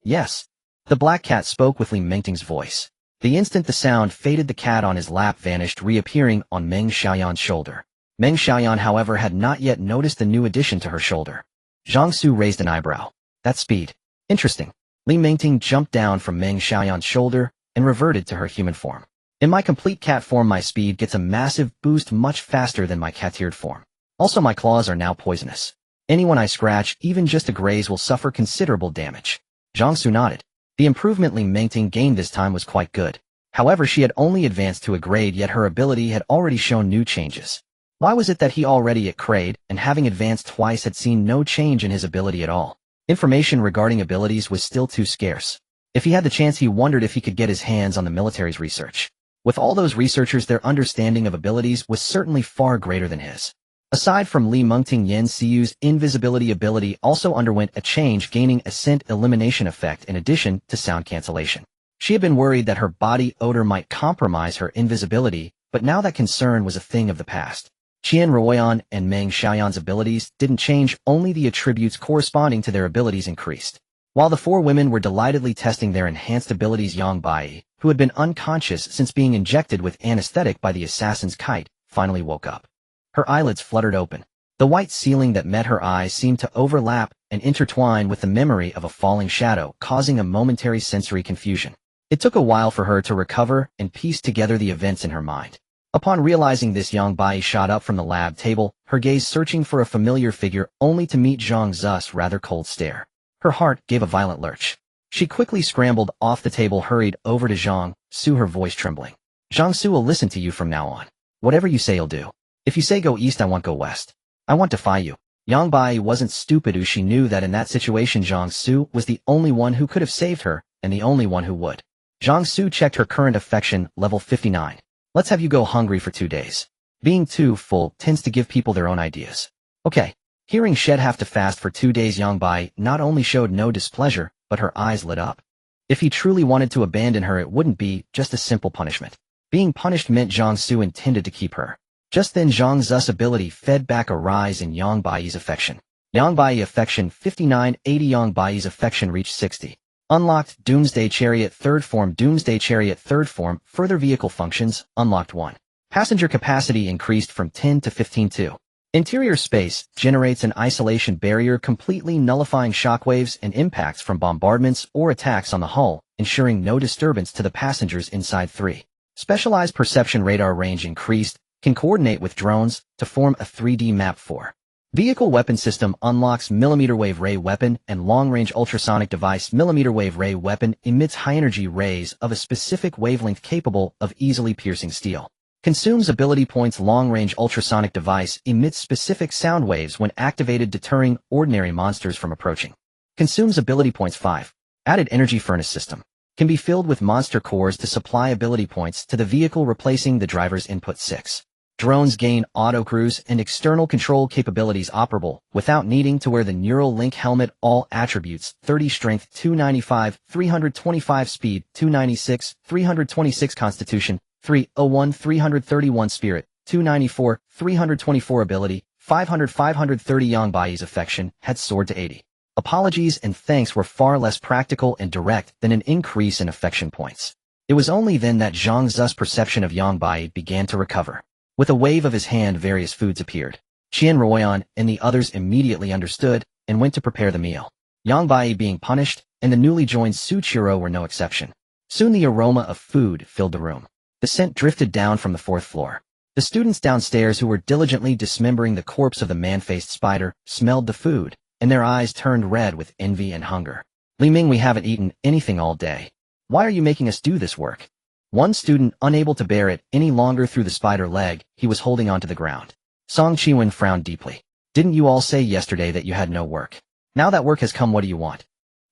Speaker 1: Yes. The black cat spoke with Li Mingting's voice. The instant the sound faded, the cat on his lap vanished, reappearing on Meng Xiaoyan's shoulder. Meng Xiaoyan, however, had not yet noticed the new addition to her shoulder. Zhang Xu raised an eyebrow. That speed. Interesting. Li Mingting jumped down from Meng Xiaoyan's shoulder and reverted to her human form. In my complete cat form, my speed gets a massive boost, much faster than my cat-eared form. Also, my claws are now poisonous. Anyone I scratch, even just a graze, will suffer considerable damage. Zhang Xu nodded. The improvement Li Mingting gained this time was quite good. However, she had only advanced to a grade, yet her ability had already shown new changes. Why was it that he already at grade, and having advanced twice, had seen no change in his ability at all? Information regarding abilities was still too scarce. If he had the chance, he wondered if he could get his hands on the military's research. With all those researchers, their understanding of abilities was certainly far greater than his. Aside from Li Mingting, Yan Xiu's invisibility ability also underwent a change, gaining a scent elimination effect in addition to sound cancellation. She had been worried that her body odor might compromise her invisibility, but now that concern was a thing of the past. Qian Ruoyan and Meng Xiaoyan's abilities didn't change, only the attributes corresponding to their abilities increased. While the four women were delightedly testing their enhanced abilities, Yang Bai, who had been unconscious since being injected with anesthetic by the assassin's kite, finally woke up. Her eyelids fluttered open. The white ceiling that met her eyes seemed to overlap and intertwine with the memory of a falling shadow, causing a momentary sensory confusion. It took a while for her to recover and piece together the events in her mind. Upon realizing this, Yang Bai shot up from the lab table, her gaze searching for a familiar figure, only to meet Zhang Xu's rather cold stare. Her heart gave a violent lurch. She quickly scrambled off the table, hurried over to Zhang Xu, her voice trembling. Zhang Xu will listen to you from now on. Whatever you say, he'll do. If you say go east, I want go west. I want to defy you. Yang Bai wasn't stupid. She knew that in that situation Zhang Xu was the only one who could have saved her, and the only one who would. Zhang Xu checked her current affection, level 59. Let's have you go hungry for 2 days. Being too full tends to give people their own ideas. Okay. Hearing shed have to fast for 2 days, Yang Bai not only showed no displeasure, but her eyes lit up. If he truly wanted to abandon her, it wouldn't be just a simple punishment. Being punished meant Zhang Xu intended to keep her. Just then Zhang Xu's ability fed back a rise in Yang Bai's affection. Yang Bai affection 5980. Yang Bai's affection reached 60. Unlocked Doomsday Chariot third form. Doomsday Chariot third form. Further vehicle functions. Unlocked 1. Passenger capacity increased from 10 to 15. 2. Interior space generates an isolation barrier, completely nullifying shockwaves and impacts from bombardments or attacks on the hull, ensuring no disturbance to the passengers inside. 3. Specialized perception radar range increased, can coordinate with drones to form a 3D map. 4. Vehicle weapon system unlocks millimeter wave ray weapon and long-range ultrasonic device. Millimeter wave ray weapon emits high-energy rays of a specific wavelength capable of easily piercing steel. Consumes ability points. Long-range ultrasonic device emits specific sound waves when activated, deterring ordinary monsters from approaching. Consumes ability points. 5. Added energy furnace system. Can be filled with monster cores to supply ability points to the vehicle, replacing the driver's input. 6. Drones gain auto-cruise and external control capabilities, operable without needing to wear the neural link helmet. All attributes: 30 strength, 295, 325 speed, 296, 326 constitution, 301, 331 spirit, 294, 324 ability, 500, 530. Yang Bai's affection had soared to 80. Apologies and thanks were far less practical and direct than an increase in affection points. It was only then that Zhang Xu's perception of Yang Bai began to recover. With a wave of his hand, various foods appeared. Qian Ruoyan and the others immediately understood and went to prepare the meal. Yang Bai being punished, and the newly joined Su Qiro were no exception. Soon the aroma of food filled the room. The scent drifted down from the 4th floor. The students downstairs, who were diligently dismembering the corpse of the man-faced spider, smelled the food, and their eyes turned red with envy and hunger. Li Ming, we haven't eaten anything all day. Why are you making us do this work? One student, unable to bear it any longer, threw the spider leg he was holding onto the ground. Song Chiwen frowned deeply. Didn't you all say yesterday that you had no work? Now that work has come, what do you want?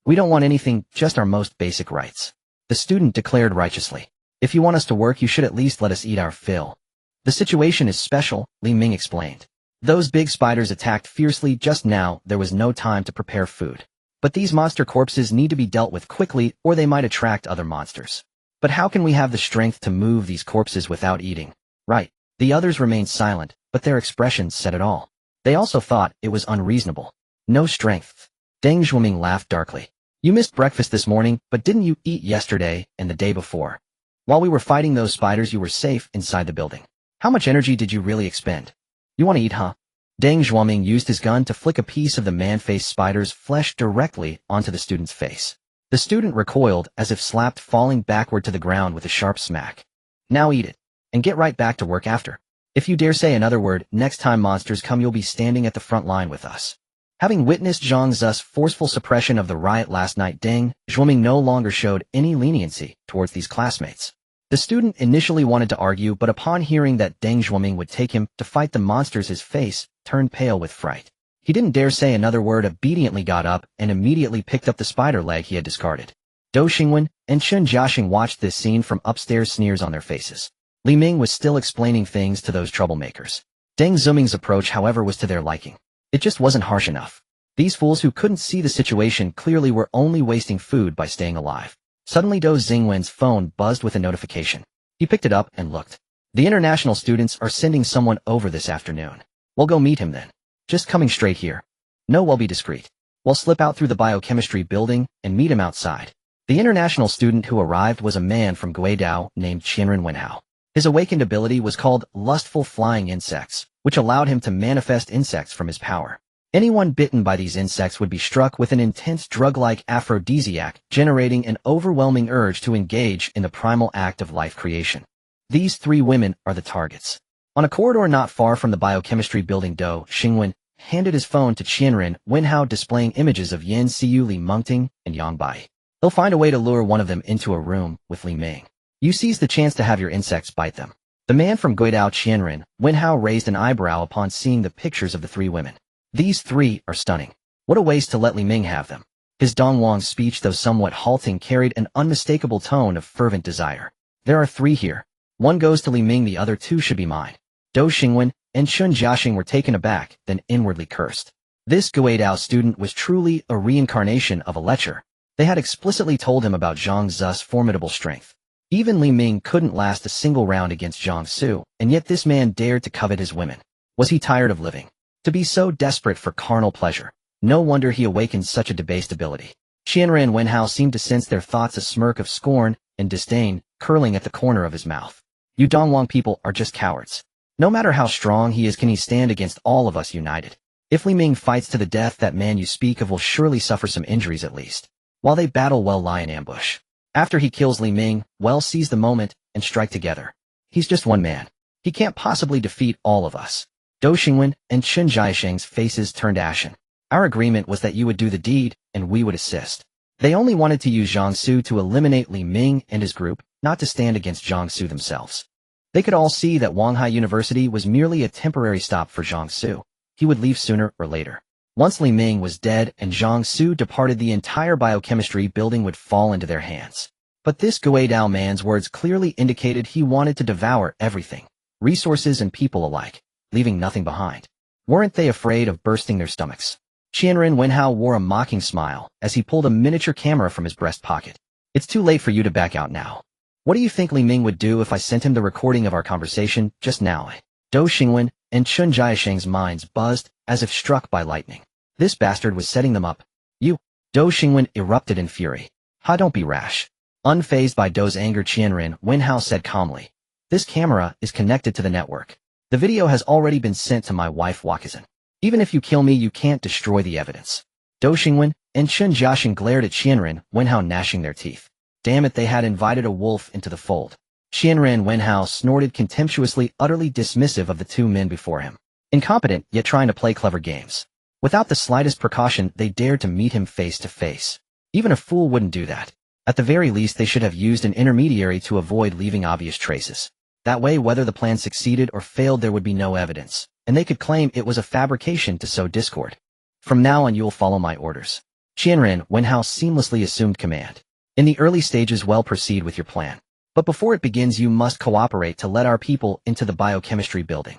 Speaker 1: We don't want anything, just our most basic rights. The student declared righteously. If you want us to work, you should at least let us eat our fill. The situation is special, Li Ming explained. Those big spiders attacked fiercely just now. There was no time to prepare food. But these monster corpses need to be dealt with quickly, or they might attract other monsters. But how can we have the strength to move these corpses without eating? Right. The others remained silent, but their expressions said it all. They also thought it was unreasonable. No strength. Deng Zhuoming laughed darkly. You missed breakfast this morning, but didn't you eat yesterday and the day before? While we were fighting those spiders, you were safe inside the building. How much energy did you really expend? You want to eat, huh? Deng Zhuoming used his gun to flick a piece of the man-faced spider's flesh directly onto the student's face. The student recoiled as if slapped, falling backward to the ground with a sharp smack. Now eat it, and get right back to work after. If you dare say another word, next time monsters come you'll be standing at the front line with us. Having witnessed Zhang Xu's forceful suppression of the riot last night, Deng Zhuoming no longer showed any leniency towards these classmates. The student initially wanted to argue, but upon hearing that Deng Zhuoming would take him to fight the monsters, his face turned pale with fright. He didn't dare say another word, obediently got up and immediately picked up the spider leg he had discarded. Dou Xingwen and Chun Jiaxing watched this scene from upstairs, sneers on their faces. Li Ming was still explaining things to those troublemakers. Deng Zhuoming's approach, however, was to their liking. It just wasn't harsh enough. These fools who couldn't see the situation clearly were only wasting food by staying alive. Suddenly Dou Xingwen's phone buzzed with a notification. He picked it up and looked. The international students are sending someone over this afternoon. We'll go meet him then. Just coming straight here. No, we'll be discreet. We'll slip out through the biochemistry building and meet him outside. The international student who arrived was a man from Guidao named Qianren Wenhao. His awakened ability was called Lustful Flying Insects, which allowed him to manifest insects from his power. Anyone bitten by these insects would be struck with an intense drug-like aphrodisiac, generating an overwhelming urge to engage in the primal act of life creation. These three women are the targets. On a corridor not far from the biochemistry building, Dou Xingwen handed his phone to Qianren Wenhao, displaying images of Yan Xiu, Li Mengting, and Yang Bai. He'll find a way to lure one of them into a room with Li Ming. You seize the chance to have your insects bite them. The man from Guidao, Qianren Wenhao, raised an eyebrow upon seeing the pictures of the three women. These three are stunning. What a waste to let Li Ming have them. His Dongwang's speech, though somewhat halting, carried an unmistakable tone of fervent desire. There are three here. One goes to Li Ming, the other two should be mine. Dou Xingwen and Chun Jiaxing were taken aback, then inwardly cursed. This Guidao student was truly a reincarnation of a lecher. They had explicitly told him about Zhang Xu's formidable strength. Even Li Ming couldn't last a single round against Zhang Xu, and yet this man dared to covet his women. Was he tired of living? To be so desperate for carnal pleasure. No wonder he awakened such a debased ability. Qianren Wenhao seemed to sense their thoughts, a smirk of scorn and disdain curling at the corner of his mouth. You Dongwang people are just cowards. No matter how strong he is, can he stand against all of us united? If Li Ming fights to the death, that man you speak of will surely suffer some injuries at least. While they battle, well, lie in ambush. After he kills Li Ming, well, seize the moment and strike together. He's just one man. He can't possibly defeat all of us. Dou Xingwen and Chun Jiaxing's faces turned ashen. Our agreement was that you would do the deed and we would assist. They only wanted to use Zhang Xu to eliminate Li Ming and his group, not to stand against Zhang Xu themselves. They could all see that Wanghai University was merely a temporary stop for Zhang Xu. He would leave sooner or later. Once Li Ming was dead and Zhang Xu departed, the entire biochemistry building would fall into their hands. But this Guidao man's words clearly indicated he wanted to devour everything, resources and people alike, leaving nothing behind. Weren't they afraid of bursting their stomachs? Qianren Wenhao wore a mocking smile as he pulled a miniature camera from his breast pocket. It's too late for you to back out now. What do you think Li Ming would do if I sent him the recording of our conversation just now? Dou Xingwen and Chun Jiaxing's minds buzzed as if struck by lightning. This bastard was setting them up. You! Dou Xingwen erupted in fury. Ha, don't be rash. Unfazed by Dou's anger, Qianren Wenhao said calmly. This camera is connected to the network. The video has already been sent to my wife Wakizan. Even if you kill me, you can't destroy the evidence. Dou Xingwen and Chun Jiaxing glared at Qianren Wenhao, gnashing their teeth. Damn it, they had invited a wolf into the fold. Qianren Wenhao snorted contemptuously, utterly dismissive of the two men before him. Incompetent, yet trying to play clever games. Without the slightest precaution, they dared to meet him face to face. Even a fool wouldn't do that. At the very least, they should have used an intermediary to avoid leaving obvious traces. That way, whether the plan succeeded or failed, there would be no evidence, and they could claim it was a fabrication to sow discord. From now on, you'll follow my orders. Qianren Wenhao seamlessly assumed command. In the early stages, well, proceed with your plan. But before it begins, you must cooperate to let our people into the biochemistry building.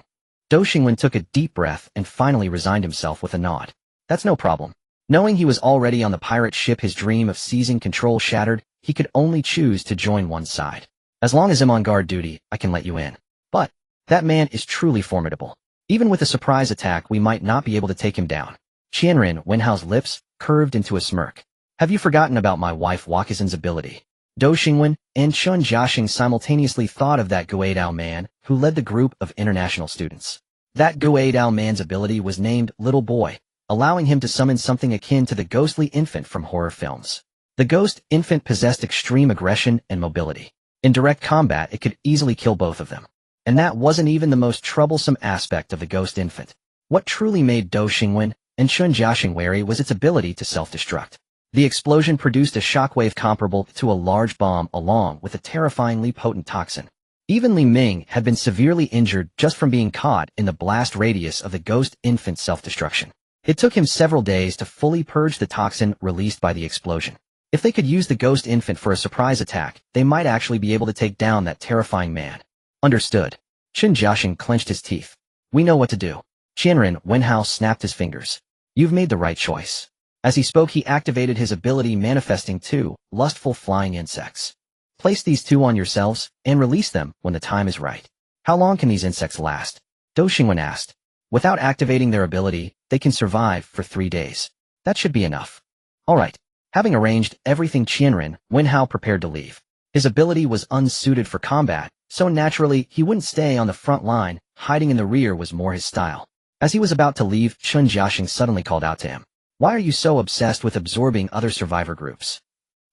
Speaker 1: Dou Xingwen took a deep breath and finally resigned himself with a nod. That's no problem. Knowing he was already on the pirate ship, his dream of seizing control shattered, he could only choose to join one side. As long as I'm on guard duty, I can let you in. But that man is truly formidable. Even with a surprise attack, we might not be able to take him down. Qianren Wenhao's lips curved into a smirk. Have you forgotten about my wife Wakazin's ability? Dou Xingwen and Chun Jiaxing simultaneously thought of that Guidao man who led the group of international students. That Guidao man's ability was named Little Boy, allowing him to summon something akin to the ghostly infant from horror films. The ghost infant possessed extreme aggression and mobility. In direct combat, it could easily kill both of them. And that wasn't even the most troublesome aspect of the ghost infant. What truly made Dou Xingwen and Chun Jiaxing wary was its ability to self-destruct. The explosion produced a shockwave comparable to a large bomb along with a terrifyingly potent toxin. Even Li Ming had been severely injured just from being caught in the blast radius of the ghost infant's self-destruction. It took him several days to fully purge the toxin released by the explosion. If they could use the ghost infant for a surprise attack, they might actually be able to take down that terrifying man. Understood. Chun Jiaxing clenched his teeth. We know what to do. Qianren Wenhao snapped his fingers. You've made the right choice. As he spoke, he activated his ability, manifesting 2 lustful flying insects. Place these 2 on yourselves and release them when the time is right. How long can these insects last? Dou Xingwen asked. Without activating their ability, they can survive for 3 days. That should be enough. All right. Having arranged everything, Qianren Wenhao prepared to leave. His ability was unsuited for combat, so naturally he wouldn't stay on the front line. Hiding in the rear was more his style. As he was about to leave, Chun Jiaxing suddenly called out to him. Why are you so obsessed with absorbing other survivor groups?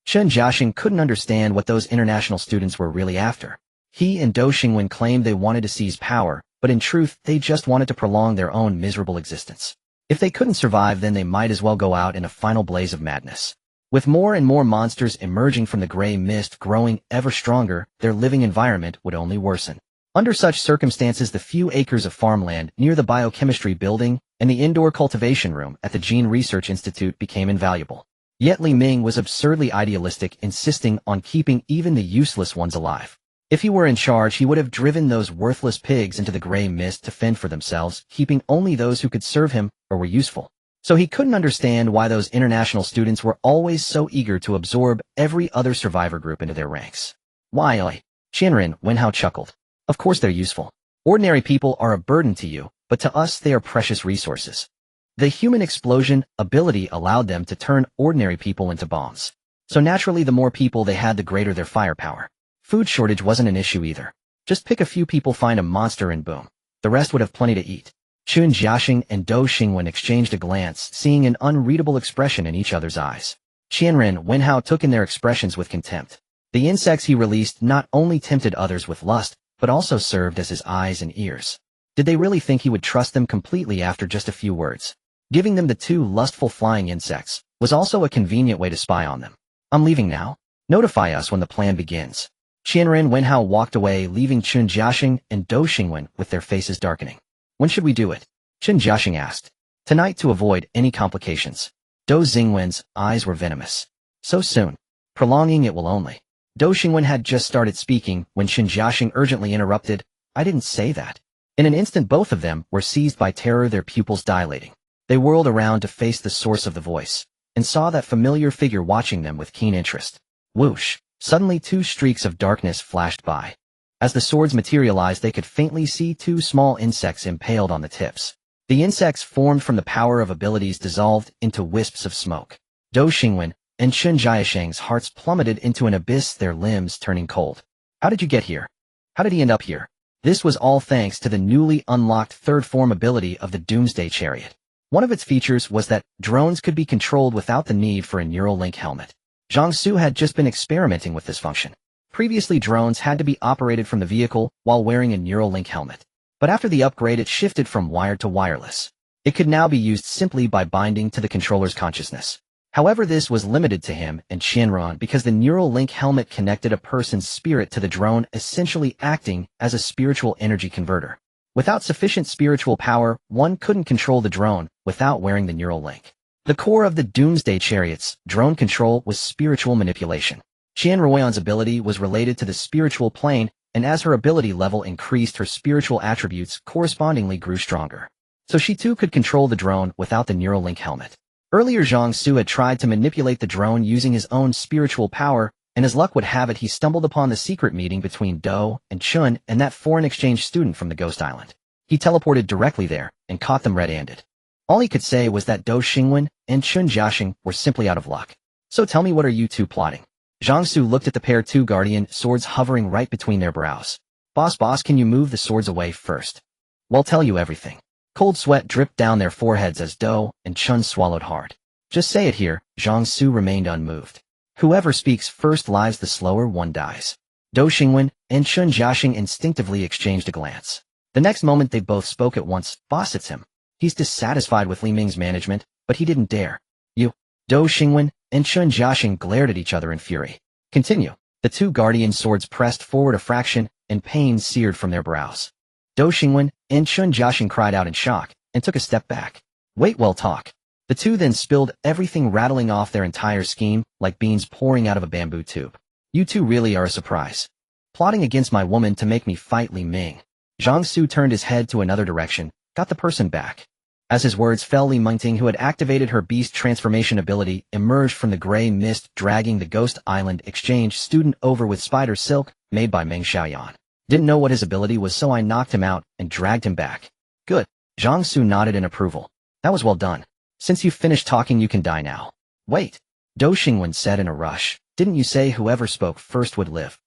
Speaker 1: Chun Jiaxing couldn't understand what those international students were really after. He and Dou Xingwen claimed they wanted to seize power, but in truth, they just wanted to prolong their own miserable existence. If they couldn't survive, then they might as well go out in a final blaze of madness. With more and more monsters emerging from the gray mist growing ever stronger, their living environment would only worsen. Under such circumstances, the few acres of farmland near the biochemistry building and the indoor cultivation room at the Gene Research Institute became invaluable. Yet Li Ming was absurdly idealistic, insisting on keeping even the useless ones alive. If he were in charge, he would have driven those worthless pigs into the gray mist to fend for themselves, keeping only those who could serve him or were useful. So he couldn't understand why those international students were always so eager to absorb every other survivor group into their ranks. Why? Qianren Wenhao chuckled. Of course they're useful. Ordinary people are a burden to you, but to us they are precious resources. The human explosion ability allowed them to turn ordinary people into bombs. So naturally, the more people they had, the greater their firepower. Food shortage wasn't an issue either. Just pick a few people, find a monster, and boom. The rest would have plenty to eat. Chun Jiaxing and Dou Xingwen exchanged a glance, seeing an unreadable expression in each other's eyes. Qianren Wenhao took in their expressions with contempt. The insects he released not only tempted others with lust, but also served as his eyes and ears. Did they really think he would trust them completely after just a few words? Giving them the 2 lustful flying insects was also a convenient way to spy on them. I'm leaving now. Notify us when the plan begins. Qianren Wenhao walked away, leaving Chun Jiaxing and Dou Xingwen with their faces darkening. When should we do it? Chun Jiaxing asked. Tonight, to avoid any complications. Dou Xingwen's eyes were venomous. So soon. Prolonging it will only. Dou Xingwen had just started speaking when Chun Jiaxing urgently interrupted. I didn't say that. In an instant, both of them were seized by terror, their pupils dilating. They whirled around to face the source of the voice, and saw that familiar figure watching them with keen interest. Whoosh! Suddenly 2 streaks of darkness flashed by. As the swords materialized, they could faintly see 2 small insects impaled on the tips. The insects, formed from the power of abilities, dissolved into wisps of smoke. Dou Xingwen and Chun Jiaxing's hearts plummeted into an abyss, their limbs turning cold. How did you get here? How did he end up here? This was all thanks to the newly unlocked 3rd form ability of the Doomsday Chariot. One of its features was that drones could be controlled without the need for a neural link helmet. Zhang Xu had just been experimenting with this function. Previously, drones had to be operated from the vehicle while wearing a neural link helmet. But after the upgrade, it shifted from wired to wireless. It could now be used simply by binding to the controller's consciousness. However, this was limited to him and Qianren because the neural link helmet connected a person's spirit to the drone, essentially acting as a spiritual energy converter. Without sufficient spiritual power, one couldn't control the drone without wearing the neural link. The core of the Doomsday Chariot's drone control was spiritual manipulation. Qianren's ability was related to the spiritual plane, and as her ability level increased, her spiritual attributes correspondingly grew stronger. So she too could control the drone without the neural link helmet. Earlier, Zhang Xu had tried to manipulate the drone using his own spiritual power, and as luck would have it, he stumbled upon the secret meeting between Dou and Chun and that foreign exchange student from the Ghost Island. He teleported directly there and caught them red-handed. All he could say was that Dou Xingwen and Chun Jiaxing were simply out of luck. So tell me, what are you two plotting? Zhang Xu looked at the pair, two guardian swords hovering right between their brows. Boss, can you move the swords away first? We'll tell you everything. Cold sweat dripped down their foreheads as Dou and Chun swallowed hard. Just say it here. Zhang Xu remained unmoved. Whoever speaks first lives, the slower one dies. Dou Xingwen and Chun Jiaxing instinctively exchanged a glance. The next moment they both spoke at once. Boss, it's him. He's dissatisfied with Li Ming's management, but he didn't dare. You. Dou Xingwen and Chun Jiaxing glared at each other in fury. Continue. The two guardian swords pressed forward a fraction, and pain seared from their brows. Dou Xingwen and Chun Jiaxing cried out in shock, and took a step back. Wait, well, talk. The two then spilled everything, rattling off their entire scheme like beans pouring out of a bamboo tube. You two really are a surprise. Plotting against my woman to make me fight Li Ming. Zhang Xu turned his head to another direction, got the person back. As his words fell, Li Mingting, who had activated her beast transformation ability, emerged from the gray mist, dragging the Ghost Island exchange student over with spider silk made by Meng Xiaoyan. Didn't know what his ability was, so I knocked him out and dragged him back. Good. Zhang Xu nodded in approval. That was well done. Since you've finished talking, you can die now. Wait. Dou Xingwen said in a rush. Didn't you say whoever spoke first would live?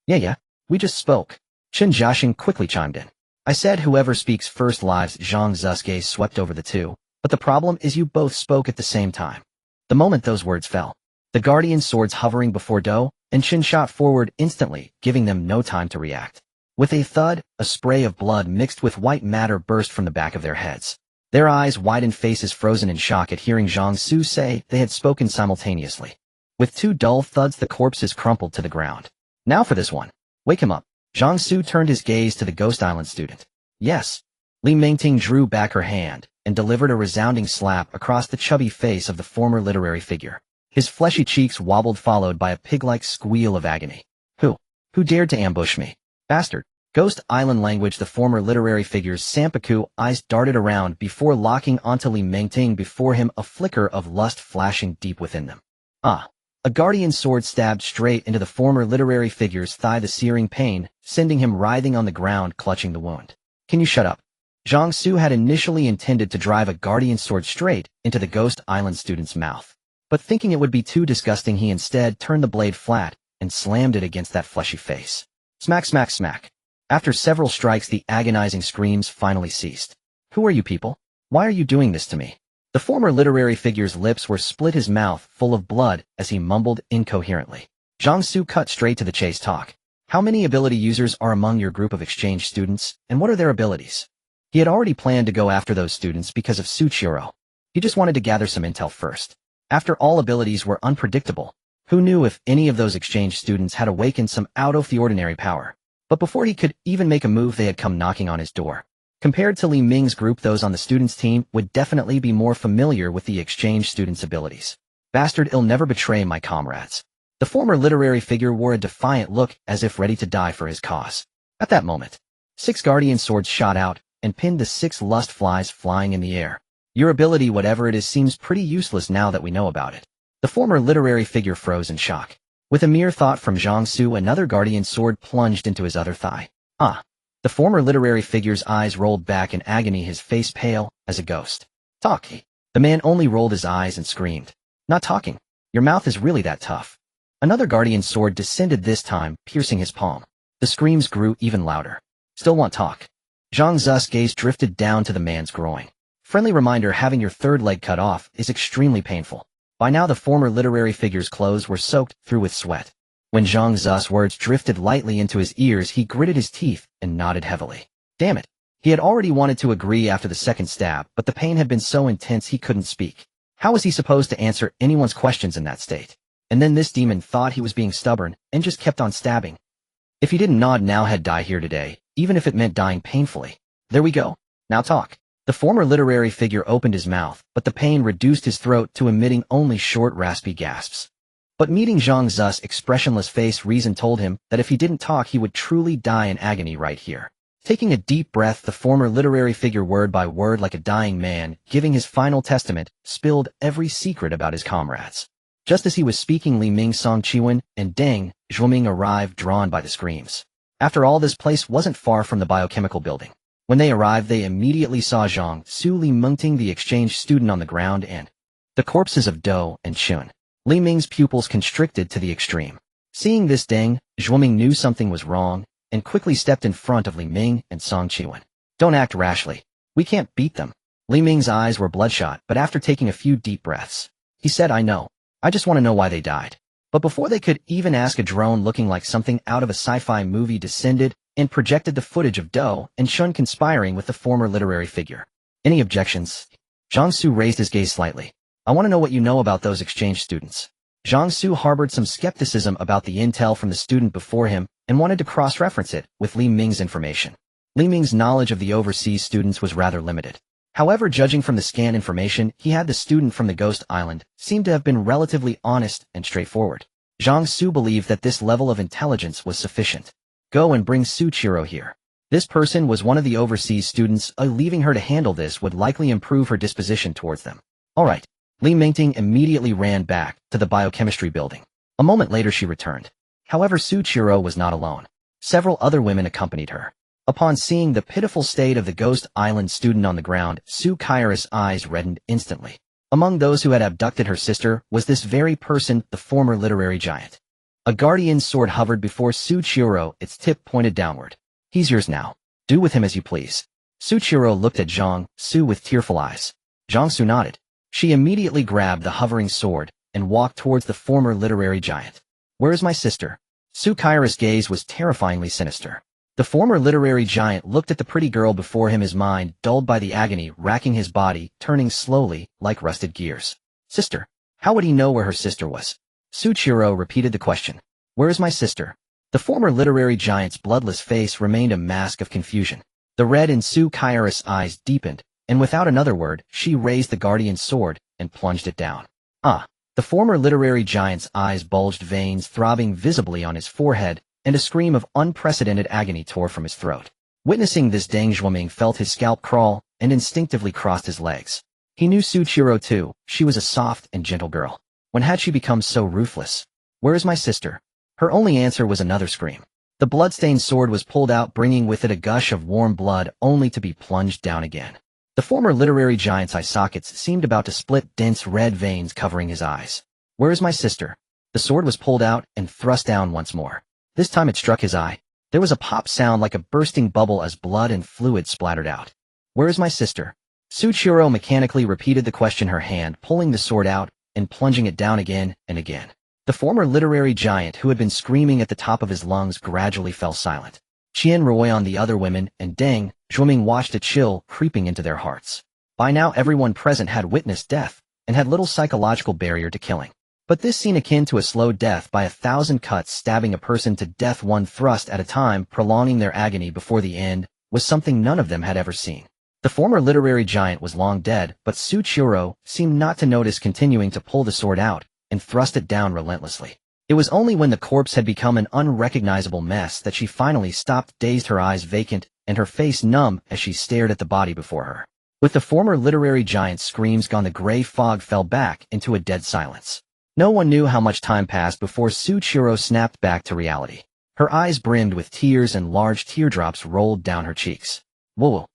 Speaker 1: Yeah. We just spoke. Chun Jiaxing quickly chimed in. I said whoever speaks first lives. Zhang Xu's gaze swept over the two, but the problem is you both spoke at the same time. The moment those words fell, the guardian swords hovering before Dou and Chun shot forward instantly, giving them no time to react. With a thud, a spray of blood mixed with white matter burst from the back of their heads. Their eyes widened, faces frozen in shock at hearing Zhang Xu say they had spoken simultaneously. With two dull thuds, the corpses crumpled to the ground. Now for this one. Wake him up. Zhang Xu turned his gaze to the Ghost Island student. Yes. Li Mingting drew back her hand and delivered a resounding slap across the chubby face of the former literary figure. His fleshy cheeks wobbled, followed by a pig-like squeal of agony. Who dared to ambush me? Bastard. Ghost Island language. The former literary figure's Sampiku eyes darted around before locking onto Li Mingting, before him, a flicker of lust flashing deep within them. A guardian sword stabbed straight into the former literary figure's thigh, the searing pain sending him writhing on the ground, clutching the wound. Can you shut up? Zhang Xu had initially intended to drive a guardian sword straight into the Ghost Island student's mouth. But thinking it would be too disgusting, he instead turned the blade flat and slammed it against that fleshy face. Smack, smack, smack. After several strikes, the agonizing screams finally ceased. Who are you people? Why are you doing this to me? The former literary figure's lips were split, his mouth full of blood as he mumbled incoherently. Zhang Xu cut straight to the chase. Talk. How many ability users are among your group of exchange students, and what are their abilities? He had already planned to go after those students because of Suchiro. He just wanted to gather some intel first. After all, abilities were unpredictable. Who knew if any of those exchange students had awakened some out of the ordinary power? But before he could even make a move, they had come knocking on his door. Compared to Li Ming's group, those on the students' team would definitely be more familiar with the exchange students' abilities. Bastard, I'll never betray my comrades. The former literary figure wore a defiant look, as if ready to die for his cause. At that moment, 6 guardian swords shot out and pinned the 6 lust flies flying in the air. Your ability, whatever it is, seems pretty useless now that we know about it. The former literary figure froze in shock. With a mere thought from Zhang Xu, another guardian sword plunged into his other thigh. The former literary figure's eyes rolled back in agony, his face pale as a ghost. Talk. The man only rolled his eyes and screamed. Not talking. Your mouth is really that tough. Another guardian sword descended, this time piercing his palm. The screams grew even louder. Still want talk? Zhang Xu's gaze drifted down to the man's groin. Friendly reminder, having your third leg cut off is extremely painful. By now the former literary figure's clothes were soaked through with sweat. When Zhang Xu's words drifted lightly into his ears, he gritted his teeth and nodded heavily. Damn it. He had already wanted to agree after the second stab, but the pain had been so intense he couldn't speak. How was he supposed to answer anyone's questions in that state? And then this demon thought he was being stubborn and just kept on stabbing. If he didn't nod now, he'd die here today, even if it meant dying painfully. There we go. Now talk. The former literary figure opened his mouth, but the pain reduced his throat to emitting only short, raspy gasps. But meeting Zhang Xu's expressionless face, reason told him that if he didn't talk, he would truly die in agony right here. Taking a deep breath, the former literary figure, word by word like a dying man, giving his final testament, spilled every secret about his comrades. Just as he was speaking, Li Ming, Song Qiwen, and Deng Zhuoming arrived, drawn by the screams. After all, this place wasn't far from the biochemical building. When they arrived, they immediately saw Zhang Xu, Li Mengting, the exchange student, on the ground, and the corpses of Do and Chun. Li Ming's pupils constricted to the extreme. Seeing this, Deng Zhuoming knew something was wrong and quickly stepped in front of Li Ming and Song Qiwen. Don't act rashly. We can't beat them. Li Ming's eyes were bloodshot, but after taking a few deep breaths, he said, I know. I just want to know why they died. But before they could even ask, a drone looking like something out of a sci-fi movie descended and projected the footage of Do and Chun conspiring with the former literary figure. Any objections? Zhang Xu raised his gaze slightly. I want to know what you know about those exchange students. Zhang Xu harbored some skepticism about the intel from the student before him and wanted to cross-reference it with Li Ming's information. Li Ming's knowledge of the overseas students was rather limited. However, judging from the scan information, he had, the student from the Ghost Island seemed to have been relatively honest and straightforward. Zhang Xu believed that this level of intelligence was sufficient. Go and bring Su Qiro here. This person was one of the overseas students. Leaving her to handle this would likely improve her disposition towards them. All right. Li Mingting immediately ran back to the biochemistry building. A moment later she returned. However, Su Qiro was not alone. Several other women accompanied her. Upon seeing the pitiful state of the Ghost Island student on the ground, Su Qiro's eyes reddened instantly. Among those who had abducted her sister was this very person, the former literary giant. A guardian's sword hovered before Su Qiro, its tip pointed downward. He's yours now. Do with him as you please. Su Qiro looked at Zhang Xu with tearful eyes. Zhang Xu nodded. She immediately grabbed the hovering sword and walked towards the former literary giant. Where is my sister? Su Qiro's gaze was terrifyingly sinister. The former literary giant looked at the pretty girl before him, his mind dulled by the agony racking his body, turning slowly like rusted gears. Sister? How would he know where her sister was? Su Qiro repeated the question. Where is my sister? The former literary giant's bloodless face remained a mask of confusion. The red in Su Qiro's eyes deepened, and without another word, she raised the guardian's sword and plunged it down. The former literary giant's eyes bulged, veins throbbing visibly on his forehead, and a scream of unprecedented agony tore from his throat. Witnessing this, Deng Zhuoming felt his scalp crawl and instinctively crossed his legs. He knew Su Qiro too. She was a soft and gentle girl. When had she become so ruthless? Where is my sister? Her only answer was another scream. The bloodstained sword was pulled out, bringing with it a gush of warm blood, only to be plunged down again. The former literary giant's eye sockets seemed about to split, dense red veins covering his eyes. Where is my sister? The sword was pulled out and thrust down once more. This time it struck his eye. There was a pop sound like a bursting bubble as blood and fluid splattered out. Where is my sister? Su Qiro mechanically repeated the question, her hand pulling the sword out and plunging it down again and again. The former literary giant, who had been screaming at the top of his lungs, gradually fell silent. Qian Ruoyan, the other women, and Deng Zhuoming watched a chill creeping into their hearts. By now everyone present had witnessed death and had little psychological barrier to killing. But this scene, akin to a slow death by 1,000 cuts, stabbing a person to death one thrust at a time, prolonging their agony before the end, was something none of them had ever seen. The former literary giant was long dead, but Su Qiro seemed not to notice, continuing to pull the sword out and thrust it down relentlessly. It was only when the corpse had become an unrecognizable mess that she finally stopped, dazed, her eyes vacant and her face numb as she stared at the body before her. With the former literary giant's screams gone, the gray fog fell back into a dead silence. No one knew how much time passed before Su Qiro snapped back to reality. Her eyes brimmed with tears and large teardrops rolled down her cheeks. Whoa!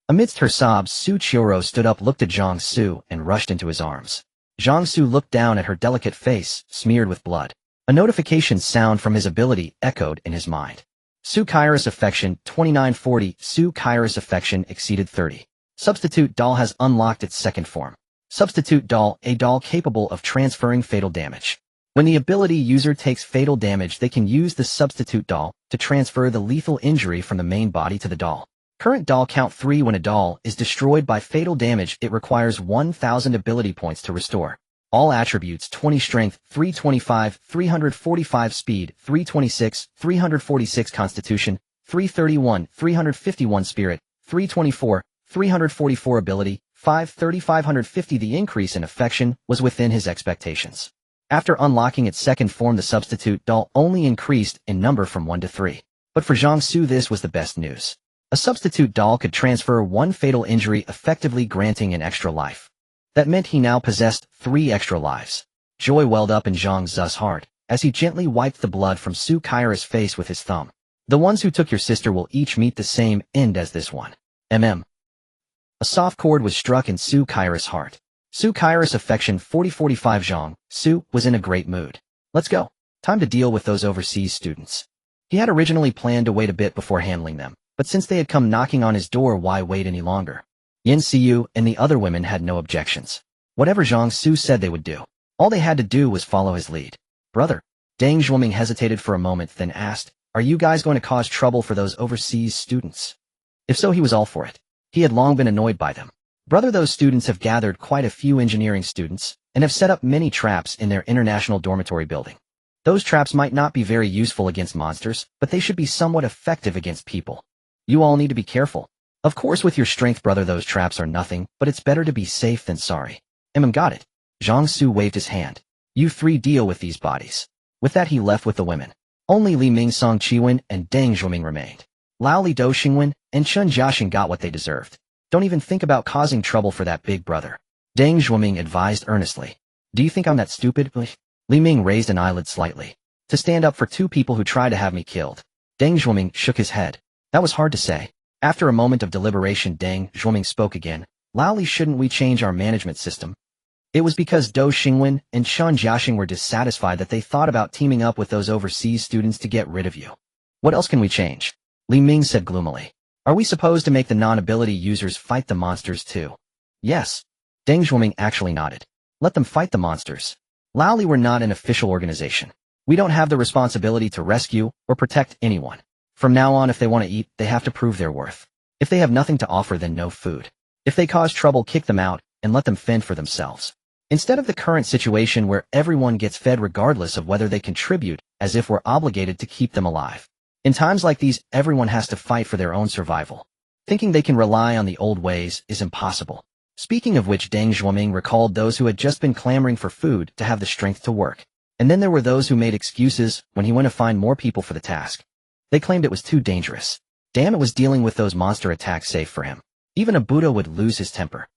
Speaker 1: Amidst her sobs, Su Qiro stood up, looked at Zhang Xu, and rushed into his arms. Zhang Xu looked down at her delicate face, smeared with blood. A notification sound from his ability echoed in his mind. Su Qiro's affection 2940. Su Qiro's affection exceeded 30. Substitute doll has unlocked its second form. Substitute doll, a doll capable of transferring fatal damage. When the ability user takes fatal damage, they can use the substitute doll to transfer the lethal injury from the main body to the doll. Current doll count 3. When a doll is destroyed by fatal damage, it requires 1,000 ability points to restore. All attributes: 20 strength, 325, 345 speed, 326, 346 constitution, 331, 351 spirit, 324, 344 ability, 3,550. The increase in affection was within his expectations. After unlocking its second form, the substitute doll only increased in number from 1 to 3. But for Zhang Xu, this was the best news. A substitute doll could transfer 1 fatal injury, effectively granting an extra life. That meant he now possessed 3 extra lives. Joy welled up in Zhang Xu's heart as he gently wiped the blood from Su Qiro's face with his thumb. The ones who took your sister will each meet the same end as this one. A soft chord was struck in Su Kairos' heart. Su Kairos' affection 4045 Zhang Xu was in a great mood. Let's go. Time to deal with those overseas students. He had originally planned to wait a bit before handling them, but since they had come knocking on his door, why wait any longer? Yin Xiu and the other women had no objections. Whatever Zhang Xu said they would do. All they had to do was follow his lead. Brother. Deng Zhuoming hesitated for a moment, then asked, are you guys going to cause trouble for those overseas students? If so, he was all for it. He had long been annoyed by them. Brother, those students have gathered quite a few engineering students and have set up many traps in their international dormitory building. Those traps might not be very useful against monsters, but they should be somewhat effective against people. You all need to be careful. Of course, with your strength, brother, those traps are nothing, but it's better to be safe than sorry. Got it. Zhang Xu waved his hand. You three deal with these bodies. With that, he left with the women. Only Li Ming, Song Qiwen, and Deng Zhuoming remained. Lao Li Do Xingwen and Chen Jiaxing got what they deserved. Don't even think about causing trouble for that big brother. Deng Zhuoming advised earnestly. Do you think I'm that stupid? Li Ming raised an eyelid slightly. To stand up for two people who tried to have me killed. Deng Zhuoming shook his head. That was hard to say. After a moment of deliberation, Deng Zhuoming spoke again. Lao Li, shouldn't we change our management system? It was because Do Xingwen and Chen Jiaxing were dissatisfied that they thought about teaming up with those overseas students to get rid of you. What else can we change? Li Ming said gloomily. Are we supposed to make the non-ability users fight the monsters too? Yes. Deng Zhuoming actually nodded. Let them fight the monsters. Lao Li, we're not an official organization. We don't have the responsibility to rescue or protect anyone. From now on, if they want to eat, they have to prove their worth. If they have nothing to offer, then no food. If they cause trouble, kick them out and let them fend for themselves. Instead of the current situation where everyone gets fed regardless of whether they contribute, as if we're obligated to keep them alive. In times like these, everyone has to fight for their own survival. Thinking they can rely on the old ways is impossible. Speaking of which, Deng Zhuoming recalled those who had just been clamoring for food to have the strength to work. And then there were those who made excuses when he went to find more people for the task. They claimed it was too dangerous. Damn, it was dealing with those monster attacks safe for him. Even a Buddha would lose his temper.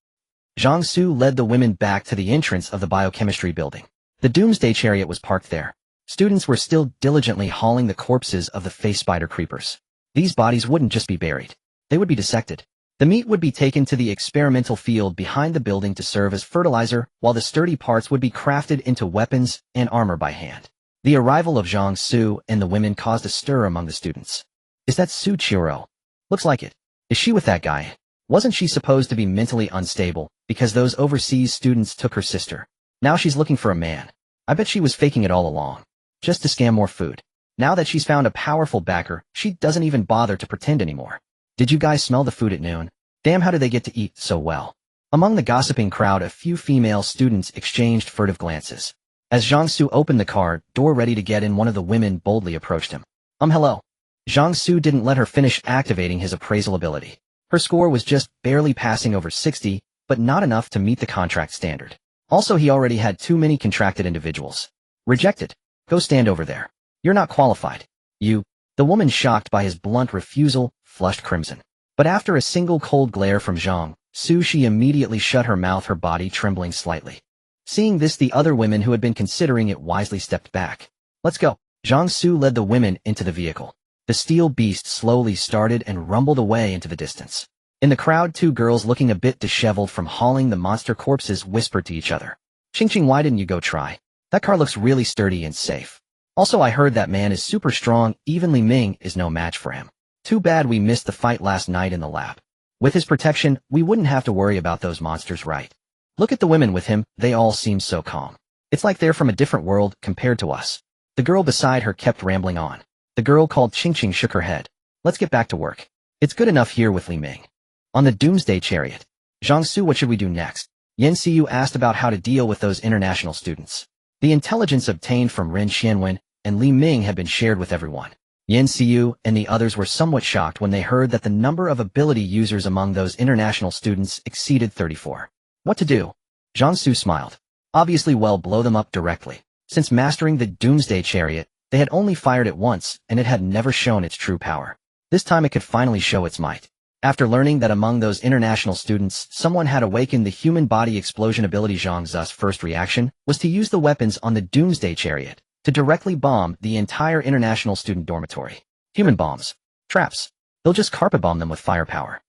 Speaker 1: Zhang Xu led the women back to the entrance of the biochemistry building. The doomsday chariot was parked there. Students were still diligently hauling the corpses of the face spider creepers. These bodies wouldn't just be buried. They would be dissected. The meat would be taken to the experimental field behind the building to serve as fertilizer, while the sturdy parts would be crafted into weapons and armor by hand. The arrival of Zhang Xu and the women caused a stir among the students. Is that Su Qiro? Looks like it. Is she with that guy? Wasn't she supposed to be mentally unstable because those overseas students took her sister? Now she's looking for a man. I bet she was faking it all along. Just to scam more food. Now that she's found a powerful backer, she doesn't even bother to pretend anymore. Did you guys smell the food at noon? Damn, how did they get to eat so well? Among the gossiping crowd, a few female students exchanged furtive glances. As Zhang Xu opened the car door ready to get in, one of the women boldly approached him. Hello. Zhang Xu didn't let her finish activating his appraisal ability. Her score was just barely passing over 60, but not enough to meet the contract standard. Also, he already had too many contracted individuals. Rejected. Go stand over there. You're not qualified. You. The woman, shocked by his blunt refusal, flushed crimson. But after a single cold glare from Zhang Xu, she immediately shut her mouth, her body trembling slightly. Seeing this, the other women who had been considering it wisely stepped back. Let's go. Zhang Xu led the women into the vehicle. The steel beast slowly started and rumbled away into the distance. In the crowd, two girls looking a bit disheveled from hauling the monster corpses whispered to each other. Ching, why didn't you go try? That car looks really sturdy and safe. Also, I heard that man is super strong, even Li Ming is no match for him. Too bad we missed the fight last night in the lab. With his protection, we wouldn't have to worry about those monsters, right? Look at the women with him, they all seem so calm. It's like they're from a different world compared to us. The girl beside her kept rambling on. The girl called Ching shook her head. Let's get back to work. It's good enough here with Li Ming. On the doomsday chariot. Zhang Xu, what should we do next? Yin Xiu asked about how to deal with those international students. The intelligence obtained from Ren Xianwen and Li Ming had been shared with everyone. Yin Xiu and the others were somewhat shocked when they heard that the number of ability users among those international students exceeded 34. What to do? Zhang Xu smiled. Obviously, well, blow them up directly. Since mastering the doomsday chariot, they had only fired it once and it had never shown its true power. This time it could finally show its might. After learning that among those international students, someone had awakened the human body explosion ability, Zhang Xu's first reaction was to use the weapons on the doomsday chariot to directly bomb the entire international student dormitory. Human bombs. Traps. They'll just carpet bomb them with firepower.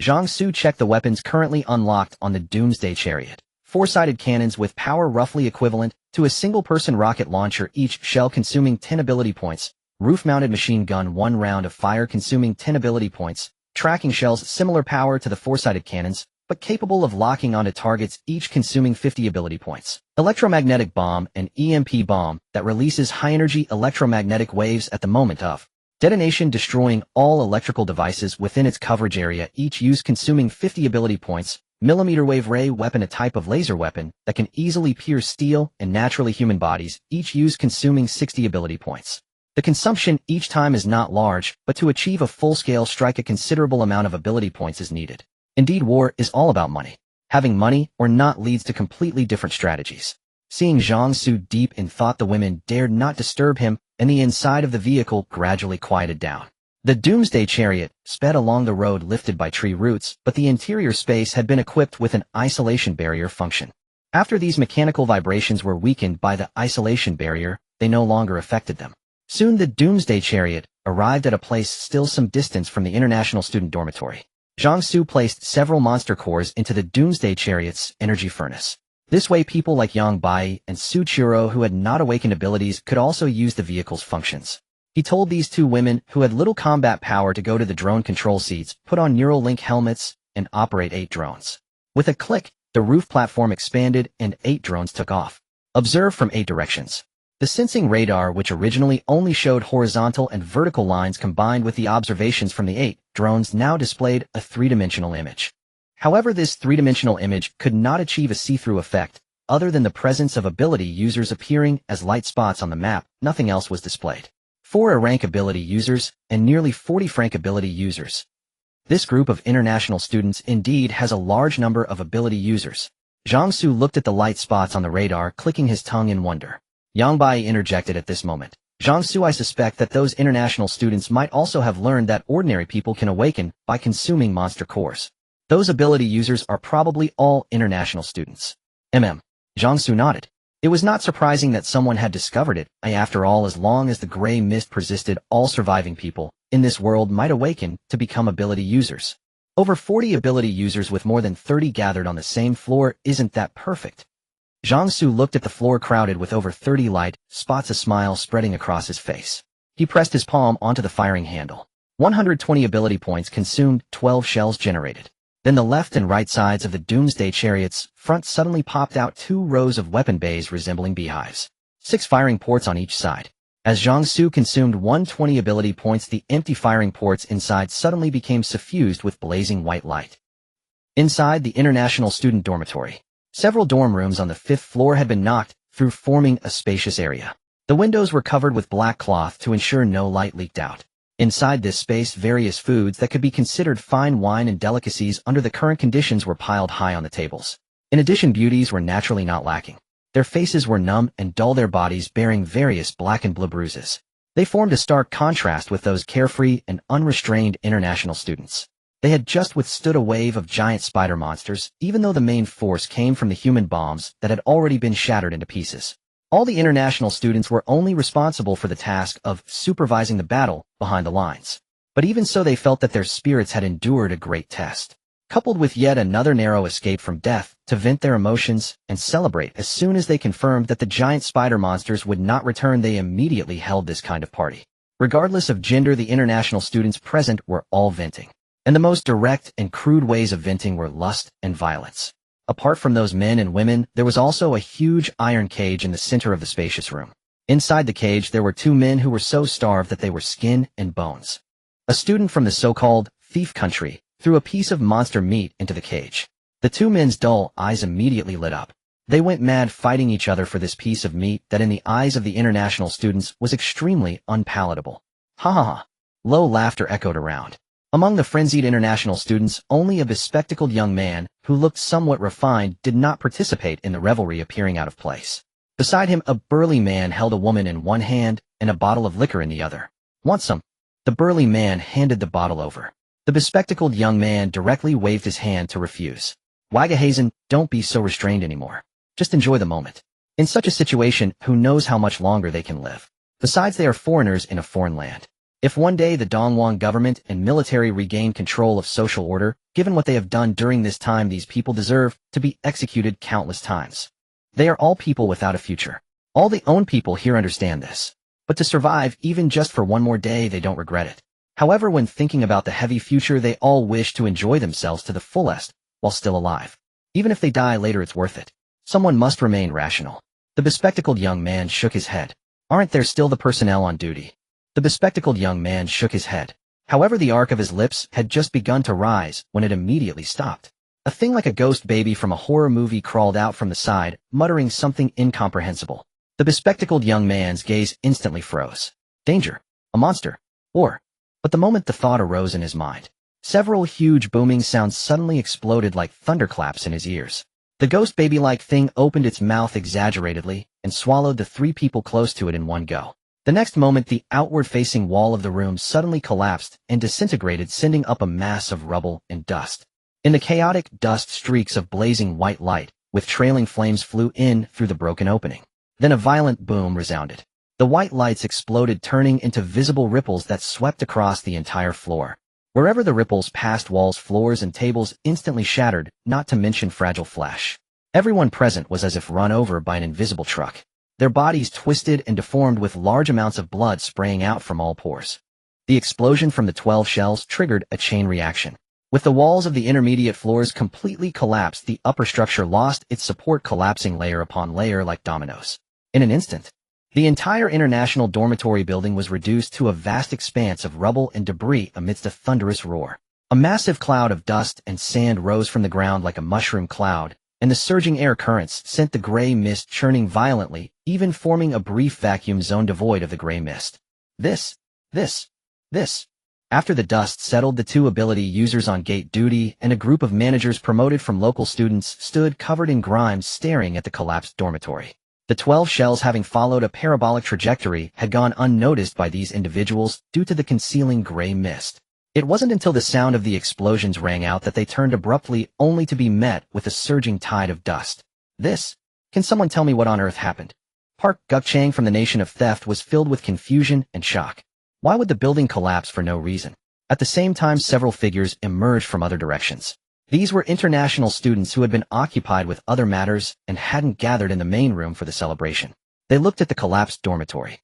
Speaker 1: Zhang Xu checked the weapons currently unlocked on the Doomsday Chariot. Four-sided cannons with power roughly equivalent to a single-person rocket launcher, each shell consuming 10 ability points. Roof-mounted machine gun, 1 round of fire consuming 10 ability points. Tracking shells, similar power to the four-sided cannons, but capable of locking onto targets, each consuming 50 ability points. Electromagnetic bomb, an EMP bomb that releases high-energy electromagnetic waves at the moment of detonation, destroying all electrical devices within its coverage area, each use consuming 50 ability points. Millimeter wave ray weapon, a type of laser weapon that can easily pierce steel and naturally human bodies, each use consuming 60 ability points. The consumption each time is not large, but to achieve a full-scale strike a considerable amount of ability points is needed. Indeed, war is all about money. Having money or not leads to completely different strategies. Seeing Zhang Xu deep in thought, the women dared not disturb him, and the inside of the vehicle gradually quieted down. The Doomsday Chariot sped along the road lifted by tree roots, but the interior space had been equipped with an isolation barrier function. After these mechanical vibrations were weakened by the isolation barrier, they no longer affected them. Soon the Doomsday Chariot arrived at a place still some distance from the International Student Dormitory. Zhang Xu placed several monster cores into the Doomsday Chariot's energy furnace. This way people like Yang Bai and Su Chiro, who had not awakened abilities, could also use the vehicle's functions. He told these two women, who had little combat power, to go to the drone control seats, put on neural link helmets, and operate 8 drones. With a click, the roof platform expanded and 8 drones took off. Observe from 8 directions. The sensing radar, which originally only showed horizontal and vertical lines, combined with the observations from the 8 drones, now displayed a 3-dimensional image. However, this 3-dimensional image could not achieve a see-through effect. Other than the presence of ability users appearing as light spots on the map, nothing else was displayed. 4 rank ability users, and nearly 40 frank ability users. This group of international students indeed has a large number of ability users. Zhang Xu looked at the light spots on the radar, clicking his tongue in wonder. Yang Bai interjected at this moment. Zhang Xu, I suspect that those international students might also have learned that ordinary people can awaken by consuming monster cores. Those ability users are probably all international students. Zhang Xu nodded. It was not surprising that someone had discovered it. After all, as long as the gray mist persisted, all surviving people in this world might awaken to become ability users. Over 40 ability users with more than 30 gathered on the same floor. Isn't that perfect? Zhang Xu looked at the floor crowded with over 30 light spots, a smile spreading across his face. He pressed his palm onto the firing handle. 120 ability points consumed, 12 shells generated. Then the left and right sides of the Doomsday Chariot's front suddenly popped out 2 rows of weapon bays resembling beehives. 6 firing ports on each side. As Zhang Xu consumed 120 ability points, the empty firing ports inside suddenly became suffused with blazing white light. Inside the International Student Dormitory, several dorm rooms on the 5th floor had been knocked through, forming a spacious area. The windows were covered with black cloth to ensure no light leaked out. Inside this space, various foods that could be considered fine wine and delicacies under the current conditions were piled high on the tables. In addition, beauties were naturally not lacking. Their faces were numb and dull, their bodies bearing various black and blue bruises. They formed a stark contrast with those carefree and unrestrained international students. They had just withstood a wave of giant spider monsters, even though the main force came from the human bombs that had already been shattered into pieces. All the international students were only responsible for the task of supervising the battle behind the lines. But even so, they felt that their spirits had endured a great test. Coupled with yet another narrow escape from death, to vent their emotions and celebrate as soon as they confirmed that the giant spider monsters would not return, they immediately held this kind of party. Regardless of gender, the international students present were all venting. And the most direct and crude ways of venting were lust and violence. Apart from those men and women, there was also a huge iron cage in the center of the spacious room. Inside the cage, there were 2 men who were so starved that they were skin and bones. A student from the so-called thief country threw a piece of monster meat into the cage. The 2 men's dull eyes immediately lit up. They went mad, fighting each other for this piece of meat that in the eyes of the international students was extremely unpalatable. Ha ha ha. Low laughter echoed around. Among the frenzied international students, only a bespectacled young man, who looked somewhat refined, did not participate in the revelry, appearing out of place. Beside him, a burly man held a woman in one hand and a bottle of liquor in the other. Want some? The burly man handed the bottle over. The bespectacled young man directly waved his hand to refuse. Wagahazen, don't be so restrained anymore. Just enjoy the moment. In such a situation, who knows how much longer they can live? Besides, they are foreigners in a foreign land. If one day the Dongwon government and military regain control of social order, given what they have done during this time, these people deserve to be executed countless times. They are all people without a future. All the own people here understand this. But to survive, even just for one more day, they don't regret it. However, when thinking about the heavy future, they all wish to enjoy themselves to the fullest while still alive. Even if they die later, it's worth it. Someone must remain rational. The bespectacled young man shook his head. Aren't there still the personnel on duty? The bespectacled young man shook his head. However, the arc of his lips had just begun to rise when it immediately stopped. A thing like a ghost baby from a horror movie crawled out from the side, muttering something incomprehensible. The bespectacled young man's gaze instantly froze. Danger. A monster. Or. But the moment the thought arose in his mind, several huge booming sounds suddenly exploded like thunderclaps in his ears. The ghost baby-like thing opened its mouth exaggeratedly and swallowed the three people close to it in one go. The next moment, the outward-facing wall of the room suddenly collapsed and disintegrated, sending up a mass of rubble and dust. In the chaotic dust, streaks of blazing white light with trailing flames flew in through the broken opening. Then a violent boom resounded. The white lights exploded, turning into visible ripples that swept across the entire floor. Wherever the ripples passed, walls, floors, and tables instantly shattered, not to mention fragile flesh. Everyone present was as if run over by an invisible truck. Their bodies twisted and deformed, with large amounts of blood spraying out from all pores. The explosion from the 12 shells triggered a chain reaction. With the walls of the intermediate floors completely collapsed, the upper structure lost its support, collapsing layer upon layer like dominoes. In an instant, the entire international dormitory building was reduced to a vast expanse of rubble and debris amidst a thunderous roar. A massive cloud of dust and sand rose from the ground like a mushroom cloud, and the surging air currents sent the gray mist churning violently, even forming a brief vacuum zone devoid of the gray mist. This. After the dust settled, the two ability users on gate duty and a group of managers promoted from local students stood covered in grime, staring at the collapsed dormitory. The 12 shells, having followed a parabolic trajectory, had gone unnoticed by these individuals due to the concealing gray mist. It wasn't until the sound of the explosions rang out that they turned abruptly, only to be met with a surging tide of dust. Can someone tell me what on earth happened? Park Gukchang from the Nation of Theft was filled with confusion and shock. Why would the building collapse for no reason? At the same time, several figures emerged from other directions. These were international students who had been occupied with other matters and hadn't gathered in the main room for the celebration. They looked at the collapsed dormitory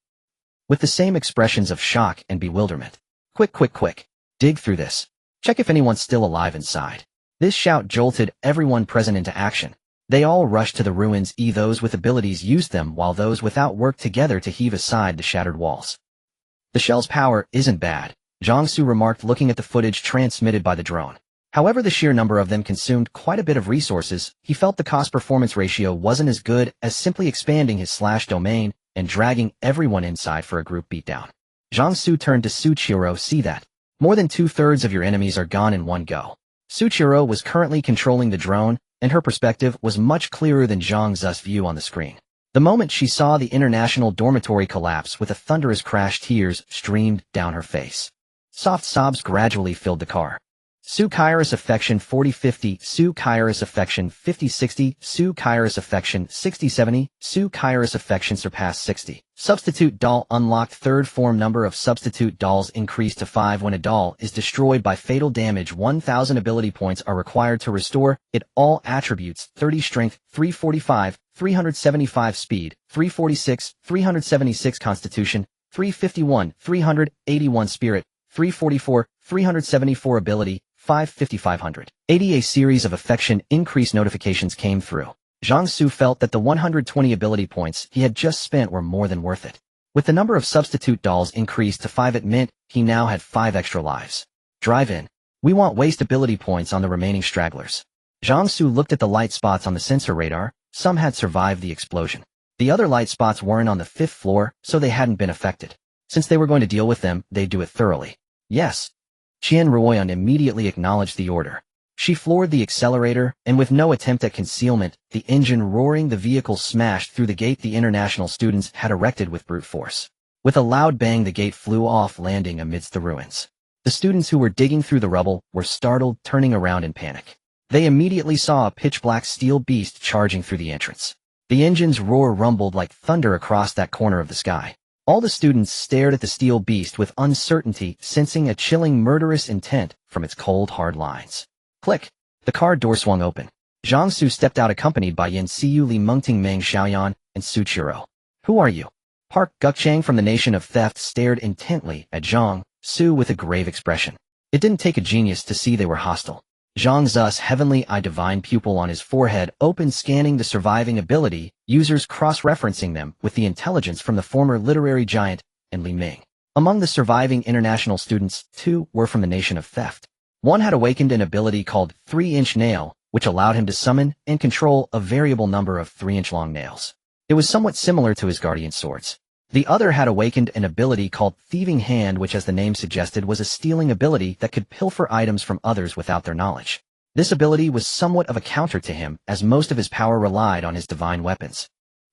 Speaker 1: with the same expressions of shock and bewilderment. Quick. Dig through this. Check if anyone's still alive inside. This shout jolted everyone present into action. They all rushed to the ruins. Those with abilities used them, while those without worked together to heave aside the shattered walls. The shell's power isn't bad, Zhang Xu remarked, looking at the footage transmitted by the drone. However, the sheer number of them consumed quite a bit of resources. He felt the cost-performance ratio wasn't as good as simply expanding his /domain and dragging everyone inside for a group beatdown. Zhang Xu turned to Suchiro. See that? More than 2/3 of your enemies are gone in one go. Suchiro was currently controlling the drone, and her perspective was much clearer than Zhang Xu's view on the screen. The moment she saw the international dormitory collapse with a thunderous crash, tears streamed down her face. Soft sobs gradually filled the car. Su Kairos affection 40-50, Su Kairos affection 50-60, Su Kairos affection 60-70, Su Kairos affection surpassed 60. Substitute doll unlocked. Third form number of substitute dolls increased to 5. When a doll is destroyed by fatal damage, 1000 ability points are required to restore it. All attributes: 30 strength, 345, 375 speed, 346, 376 constitution, 351, 381 spirit, 344, 374 ability, 550-500. 80. A series of affection increase notifications came through. Zhang Xu felt that the 120 ability points he had just spent were more than worth it. With the number of substitute dolls increased to 5, it meant he now had 5 extra lives. Drive in. We won't waste ability points on the remaining stragglers. Zhang Xu looked at the light spots on the sensor radar. Some had survived the explosion. The other light spots weren't on the 5th floor, so they hadn't been affected. Since they were going to deal with them, they'd do it thoroughly. Yes. Qian Ruoyan immediately acknowledged the order. She floored the accelerator, and with no attempt at concealment, the engine roaring, the vehicle smashed through the gate the international students had erected with brute force. With a loud bang, the gate flew off, landing amidst the ruins. The students who were digging through the rubble were startled, turning around in panic. They immediately saw a pitch-black steel beast charging through the entrance. The engine's roar rumbled like thunder across that corner of the sky. All the students stared at the steel beast with uncertainty, sensing a chilling murderous intent from its cold, hard lines. Click. The car door swung open. Zhang Xu stepped out accompanied by Yin Xiu, Li Mengting, Meng Xiaoyan, and Su Chiro. Who are you? Park Gukchang from the Nation of Theft stared intently at Zhang Xu with a grave expression. It didn't take a genius to see they were hostile. Zhang Xu's heavenly eye divine pupil on his forehead opened, scanning the surviving ability, users cross-referencing them with the intelligence from the former literary giant and Li Ming. Among the surviving international students, 2 were from the Nation of Theft. One had awakened an ability called 3-inch nail, which allowed him to summon and control a variable number of 3-inch long nails. It was somewhat similar to his guardian swords. The other had awakened an ability called Thieving Hand, which, as the name suggested, was a stealing ability that could pilfer items from others without their knowledge. This ability was somewhat of a counter to him, as most of his power relied on his divine weapons.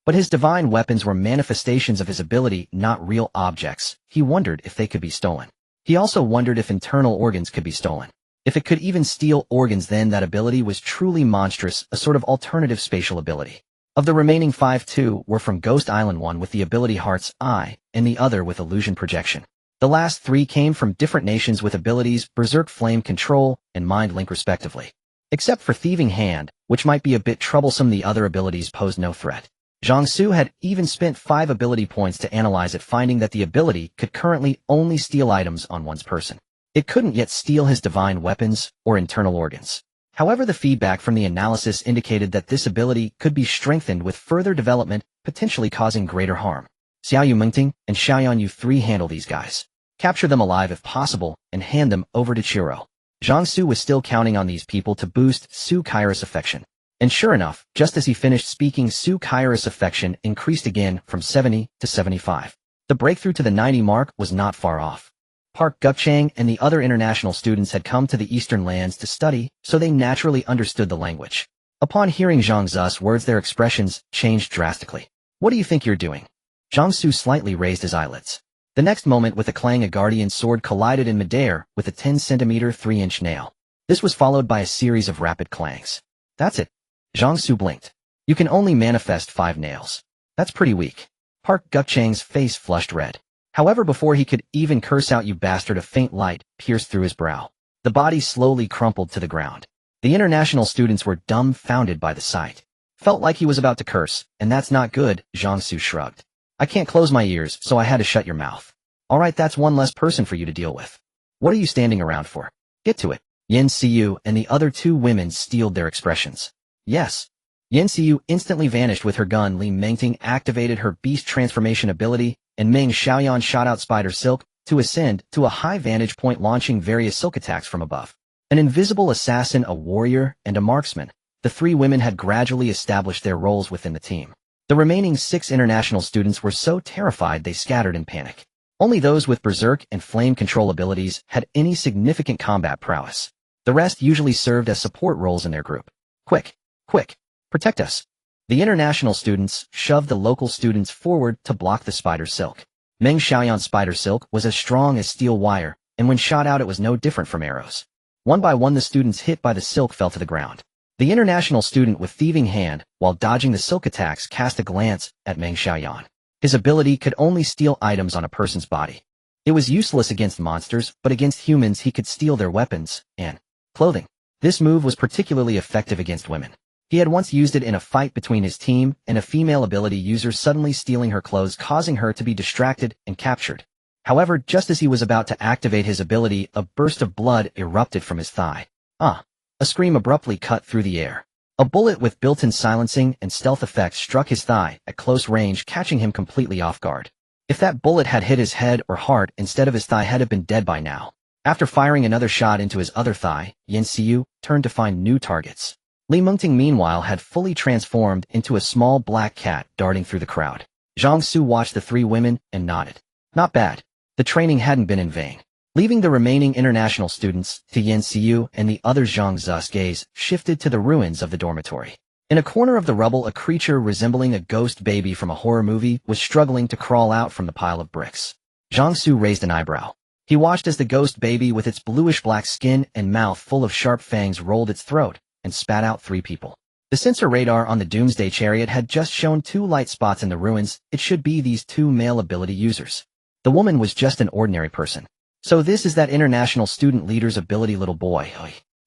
Speaker 1: But his divine weapons were manifestations of his ability, not real objects. He wondered if they could be stolen. He also wondered if internal organs could be stolen. If it could even steal organs, then that ability was truly monstrous, a sort of alternative spatial ability. Of the remaining 5, 2 were from Ghost Island, one with the ability Heart's Eye, and the other with Illusion Projection. The last 3 came from different nations with abilities Berserk Flame Control and Mind Link respectively. Except for Thieving Hand, which might be a bit troublesome, the other abilities posed no threat. Zhang Xu had even spent 5 ability points to analyze it, finding that the ability could currently only steal items on one's person. It couldn't yet steal his divine weapons or internal organs. However, the feedback from the analysis indicated that this ability could be strengthened with further development, potentially causing greater harm. Xiaoyu Mengting and Xiaoyan, you 3 handle these guys. Capture them alive if possible, and hand them over to Chiro. Zhang Xu was still counting on these people to boost Su Kaira's affection. And sure enough, just as he finished speaking, Su Kaira's affection increased again from 70 to 75. The breakthrough to the 90 mark was not far off. Park Gukchang and the other international students had come to the Eastern lands to study, so they naturally understood the language. Upon hearing Zhang Xu's words, their expressions changed drastically. What do you think you're doing? Zhang Xu slightly raised his eyelids. The next moment, with a clang, a guardian sword collided in midair with a 10-centimeter 3-inch nail. This was followed by a series of rapid clangs. That's it. Zhang Xu blinked. You can only manifest 5 nails. That's pretty weak. Park Gukchang's face flushed red. However, before he could even curse out "You bastard," a faint light pierced through his brow. The body slowly crumpled to the ground. The international students were dumbfounded by the sight. Felt like he was about to curse, and that's not good, Zhang Xu shrugged. I can't close my ears, so I had to shut your mouth. Alright, that's one less person for you to deal with. What are you standing around for? Get to it. Yin Xiu and the other 2 women steeled their expressions. Yes. Yin Xiu instantly vanished with her gun. Li Mengting activated her beast transformation ability, and Meng Xiaoyan shot out Spider Silk to ascend to a high vantage point, launching various silk attacks from above. An invisible assassin, a warrior, and a marksman, the 3 women had gradually established their roles within the team. The remaining 6 international students were so terrified they scattered in panic. Only those with Berserk and Flame Control abilities had any significant combat prowess. The rest usually served as support roles in their group. Quick! Quick! Protect us! The international students shoved the local students forward to block the Spider Silk. Meng Xiaoyan's Spider Silk was as strong as steel wire, and when shot out it was no different from arrows. One by one the students hit by the silk fell to the ground. The international student with Thieving Hand, while dodging the silk attacks, cast a glance at Meng Xiaoyan. His ability could only steal items on a person's body. It was useless against monsters, but against humans he could steal their weapons and clothing. This move was particularly effective against women. He had once used it in a fight between his team and a female ability user, suddenly stealing her clothes, causing her to be distracted and captured. However, just as he was about to activate his ability, a burst of blood erupted from his thigh. A scream abruptly cut through the air. A bullet with built-in silencing and stealth effects struck his thigh at close range, catching him completely off guard. If that bullet had hit his head or heart instead of his thigh, he'd have been dead by now. After firing another shot into his other thigh, Yin Xiu turned to find new targets. Li Mengting, meanwhile, had fully transformed into a small black cat darting through the crowd. Zhang Xu watched the 3 women and nodded. Not bad. The training hadn't been in vain. Leaving the remaining international students to Yin Xiu and the others, Zhang Xu's gaze shifted to the ruins of the dormitory. In a corner of the rubble, a creature resembling a ghost baby from a horror movie was struggling to crawl out from the pile of bricks. Zhang Xu raised an eyebrow. He watched as the ghost baby, with its bluish-black skin and mouth full of sharp fangs, rolled its throat and spat out 3 people. The sensor radar on the Doomsday chariot had just shown 2 light spots in the ruins. It should be these 2 male ability users. The woman was just an ordinary person. So this is that international student leader's ability little boy.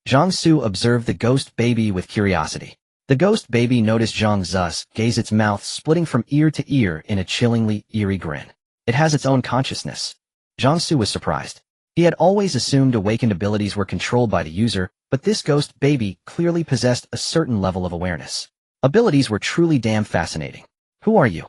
Speaker 1: Zhang Xu observed the ghost baby with curiosity. The ghost baby noticed Zhang Xu's gaze, its mouth splitting from ear to ear in a chillingly eerie grin. It has its own consciousness. Zhang Xu was surprised. He had always assumed awakened abilities were controlled by the user, but this ghost baby clearly possessed a certain level of awareness. Abilities were truly damn fascinating. Who are you?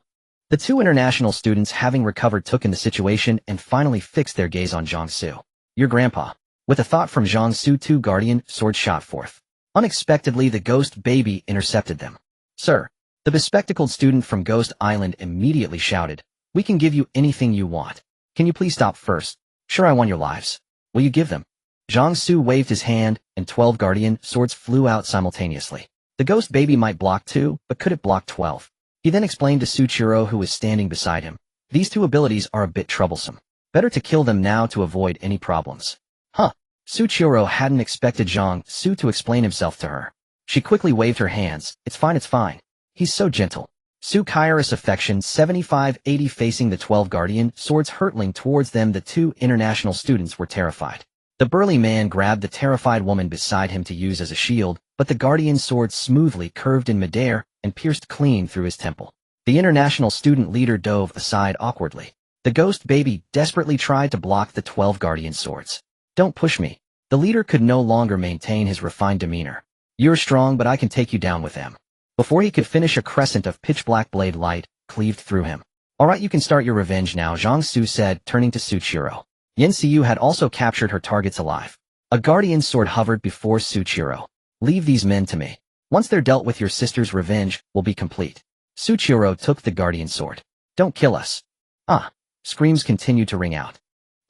Speaker 1: The 2 international students, having recovered, took in the situation and finally fixed their gaze on Zhang Xu. Your grandpa. With a thought from Zhang Xu, 2 guardian swords shot forth. Unexpectedly, the ghost baby intercepted them. Sir. The bespectacled student from Ghost Island immediately shouted, we can give you anything you want. Can you please stop first? Sure, I want your lives. Will you give them? Zhang Xu waved his hand, and 12 guardian swords flew out simultaneously. The ghost baby might block 2, but could it block 12? He then explained to Suchiro, who was standing beside him. These 2 abilities are a bit troublesome. Better to kill them now to avoid any problems. Huh. Suchiro hadn't expected Zhang Xu to explain himself to her. She quickly waved her hands. It's fine, it's fine. He's so gentle. Su-Kairos affection 7580 facing the 12 guardian swords hurtling towards them. The 2 international students were terrified. The burly man grabbed the terrified woman beside him to use as a shield, but the guardian sword smoothly curved in midair and pierced clean through his temple. The international student leader dove aside awkwardly. The ghost baby desperately tried to block the 12 guardian swords. Don't push me. The leader could no longer maintain his refined demeanor. You're strong, but I can take you down with them. Before he could finish, a crescent of pitch-black blade light cleaved through him. All right, you can start your revenge now, Zhang Xu said, turning to Suchiro. Yen Xiu had also captured her targets alive. A guardian sword hovered before Suchiro. Leave these men to me. Once they're dealt with, your sister's revenge will be complete. Suchiro took the guardian sword. Don't kill us. Ah! Screams continued to ring out.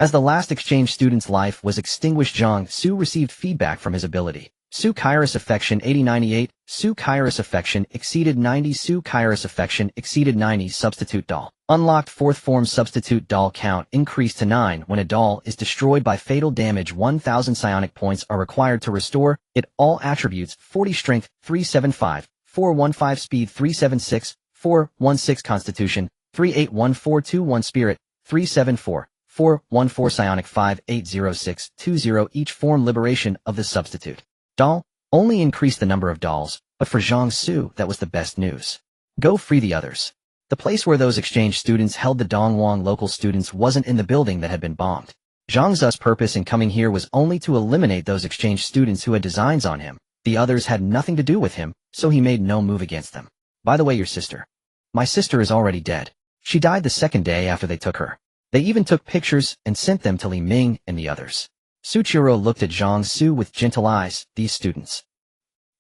Speaker 1: As the last exchange student's life was extinguished, Zhang Xu received feedback from his ability. Su-Kairos affection 8098, Su-Kairos affection exceeded 90, Su-Kairos affection exceeded 90. Substitute doll. Unlocked 4th form. Substitute doll count increased to 9. When a doll is destroyed by fatal damage, 1000 psionic points are required to restore it. All attributes: 40 strength, 375, 415 speed, 376, 416 constitution, 381421 spirit, 374, 414 psionic, 580620. Each form liberation of the substitute doll only increased the number of dolls, but for Zhang Xu that was the best news. Go free the others. The place where those exchange students held the Dongwang local students wasn't in the building that had been bombed. Zhang Xu's purpose in coming here was only to eliminate those exchange students who had designs on him. The others had nothing to do with him, so he made no move against them. By the way, your sister. My sister is already dead. She died the 2nd day after they took her. They even took pictures and sent them to Li Ming and the others. Suchiro looked at Zhang Xu with gentle eyes. These students.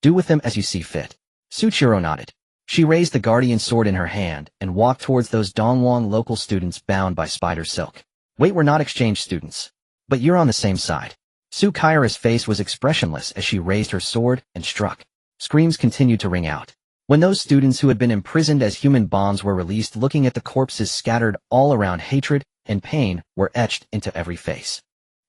Speaker 1: Do with them as you see fit. Suchiro nodded. She raised the guardian sword in her hand and walked towards those Dongwang local students bound by spider silk. Wait, we're not exchange students. But you're on the same side. Su-Kairos' face was expressionless as she raised her sword and struck. Screams continued to ring out. When those students who had been imprisoned as human bombs were released, looking at the corpses scattered all around, hatred and pain were etched into every face.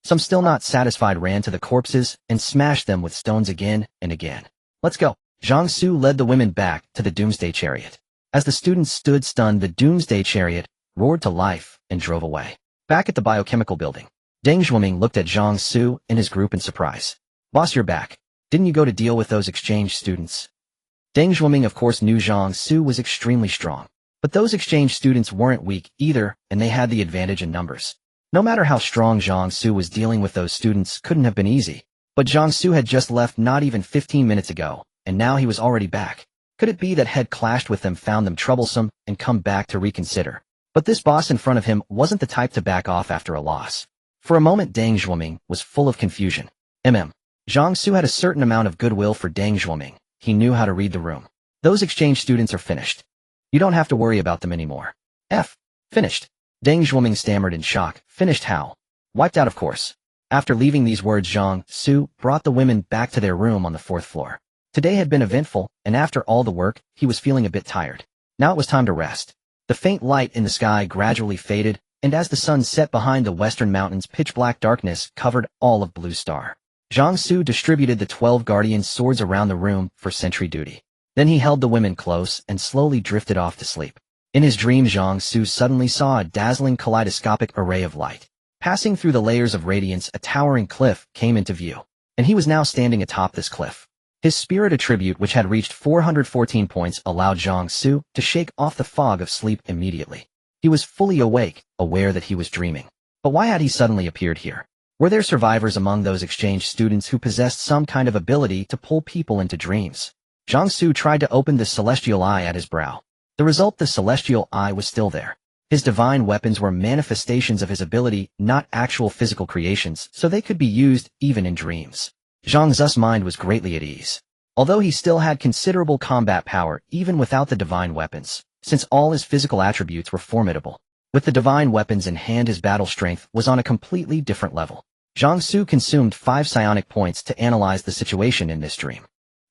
Speaker 1: Some, still not satisfied, ran to the corpses and smashed them with stones again and again. Let's go. Zhang Xu led the women back to the Doomsday chariot. As the students stood stunned, the Doomsday chariot roared to life and drove away. Back at the biochemical building, Deng Zhuoming looked at Zhang Xu and his group in surprise. Boss, you're back. Didn't you go to deal with those exchange students? Deng Zhuoming of course knew Zhang Xu was extremely strong. But those exchange students weren't weak either, and they had the advantage in numbers. No matter how strong Zhang Xu was, dealing with those students couldn't have been easy. But Zhang Xu had just left not even 15 minutes ago, and now he was already back. Could it be that had clashed with them, found them troublesome, and come back to reconsider? But this boss in front of him wasn't the type to back off after a loss. For a moment Deng Zhuoming was full of confusion. Zhang Xu had a certain amount of goodwill for Deng Zhuoming. He knew how to read the room. Those exchange students are finished. You don't have to worry about them anymore. Finished. Deng Zhuoming stammered in shock. Finished how? Wiped out, of course. After leaving these words, Zhang Xu brought the women back to their room on the 4th floor. Today had been eventful, and after all the work, he was feeling a bit tired. Now it was time to rest. The faint light in the sky gradually faded, and as the sun set behind the western mountains, pitch-black darkness covered all of Blue Star. Zhang Xu distributed the 12 guardian swords around the room for sentry duty. Then he held the women close and slowly drifted off to sleep. In his dream, Zhang Xu suddenly saw a dazzling kaleidoscopic array of light. Passing through the layers of radiance, a towering cliff came into view, and he was now standing atop this cliff. His spirit attribute, which had reached 414 points, allowed Zhang Xu to shake off the fog of sleep immediately. He was fully awake, aware that he was dreaming. But why had he suddenly appeared here? Were there survivors among those exchange students who possessed some kind of ability to pull people into dreams? Zhang Xu tried to open the celestial eye at his brow. The result, the celestial eye was still there. His divine weapons were manifestations of his ability, not actual physical creations, so they could be used even in dreams. Zhang Xu's mind was greatly at ease. Although he still had considerable combat power even without the divine weapons, since all his physical attributes were formidable. With the divine weapons in hand, his battle strength was on a completely different level. Zhang Xu consumed 5 psionic points to analyze the situation in this dream.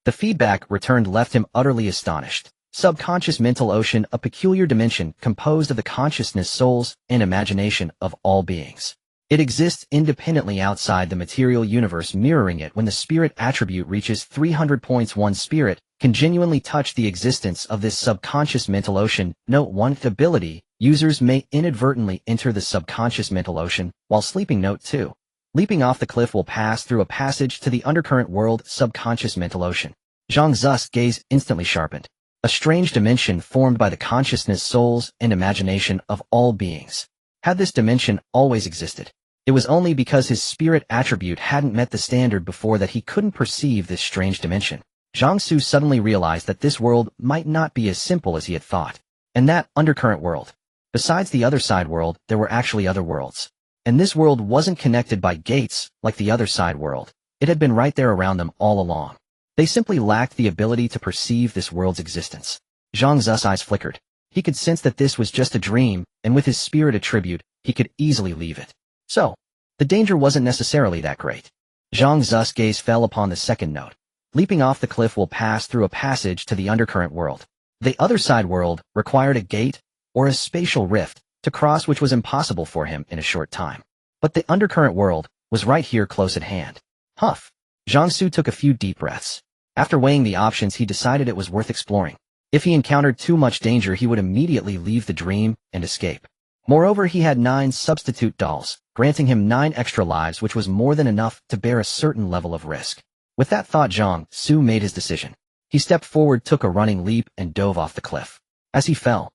Speaker 1: The feedback returned left him utterly astonished. Subconscious mental ocean, a peculiar dimension composed of the consciousness, souls, and imagination of all beings. It exists independently outside the material universe, mirroring it when the spirit attribute reaches 300 points. One spirit can genuinely touch the existence of this subconscious mental ocean. Note 1. Ability. Users may inadvertently enter the subconscious mental ocean while sleeping. Note 2. Leaping off the cliff will pass through a passage to the undercurrent world, subconscious mental ocean. Zhang Xu's gaze instantly sharpened. A strange dimension formed by the consciousness, souls, and imagination of all beings. Had this dimension always existed? It was only because his spirit attribute hadn't met the standard before that he couldn't perceive this strange dimension. Zhang Xu suddenly realized that this world might not be as simple as he had thought. And that undercurrent world. Besides the other side world, there were actually other worlds. And this world wasn't connected by gates like the other side world. It had been right there around them all along. They simply lacked the ability to perceive this world's existence. Zhang Xu's eyes flickered. He could sense that this was just a dream, and with his spirit attribute, he could easily leave it. So, the danger wasn't necessarily that great. Zhang Xu's gaze fell upon the second note. Leaping off the cliff will pass through a passage to the undercurrent world. The other side world required a gate or a spatial rift to cross, which was impossible for him in a short time. But the undercurrent world was right here close at hand. Huff. Zhang Xu took a few deep breaths. After weighing the options, he decided it was worth exploring. If he encountered too much danger, he would immediately leave the dream and escape. Moreover, he had 9 substitute dolls, granting him 9 extra lives, which was more than enough to bear a certain level of risk. With that thought, Zhang Xu made his decision. He stepped forward, took a running leap, and dove off the cliff. As he fell,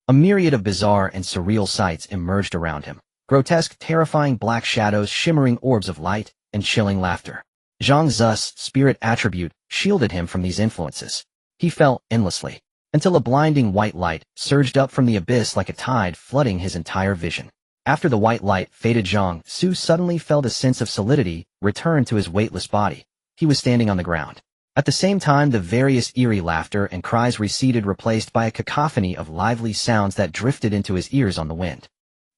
Speaker 1: a myriad of bizarre and surreal sights emerged around him. Grotesque, terrifying black shadows, shimmering orbs of light, and chilling laughter. Zhang Xu's spirit attribute shielded him from these influences. He fell endlessly, until a blinding white light surged up from the abyss like a tide, flooding his entire vision. After the white light faded, Zhang Xu suddenly felt a sense of solidity return to his weightless body. He was standing on the ground. At the same time, the various eerie laughter and cries receded, replaced by a cacophony of lively sounds that drifted into his ears on the wind.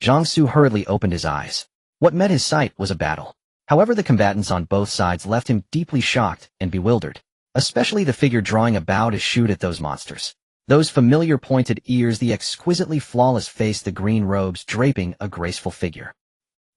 Speaker 1: Zhang Xu hurriedly opened his eyes. What met his sight was a battle. However, the combatants on both sides left him deeply shocked and bewildered, especially the figure drawing a bow to shoot at those monsters. Those familiar pointed ears, the exquisitely flawless face, the green robes draping a graceful figure.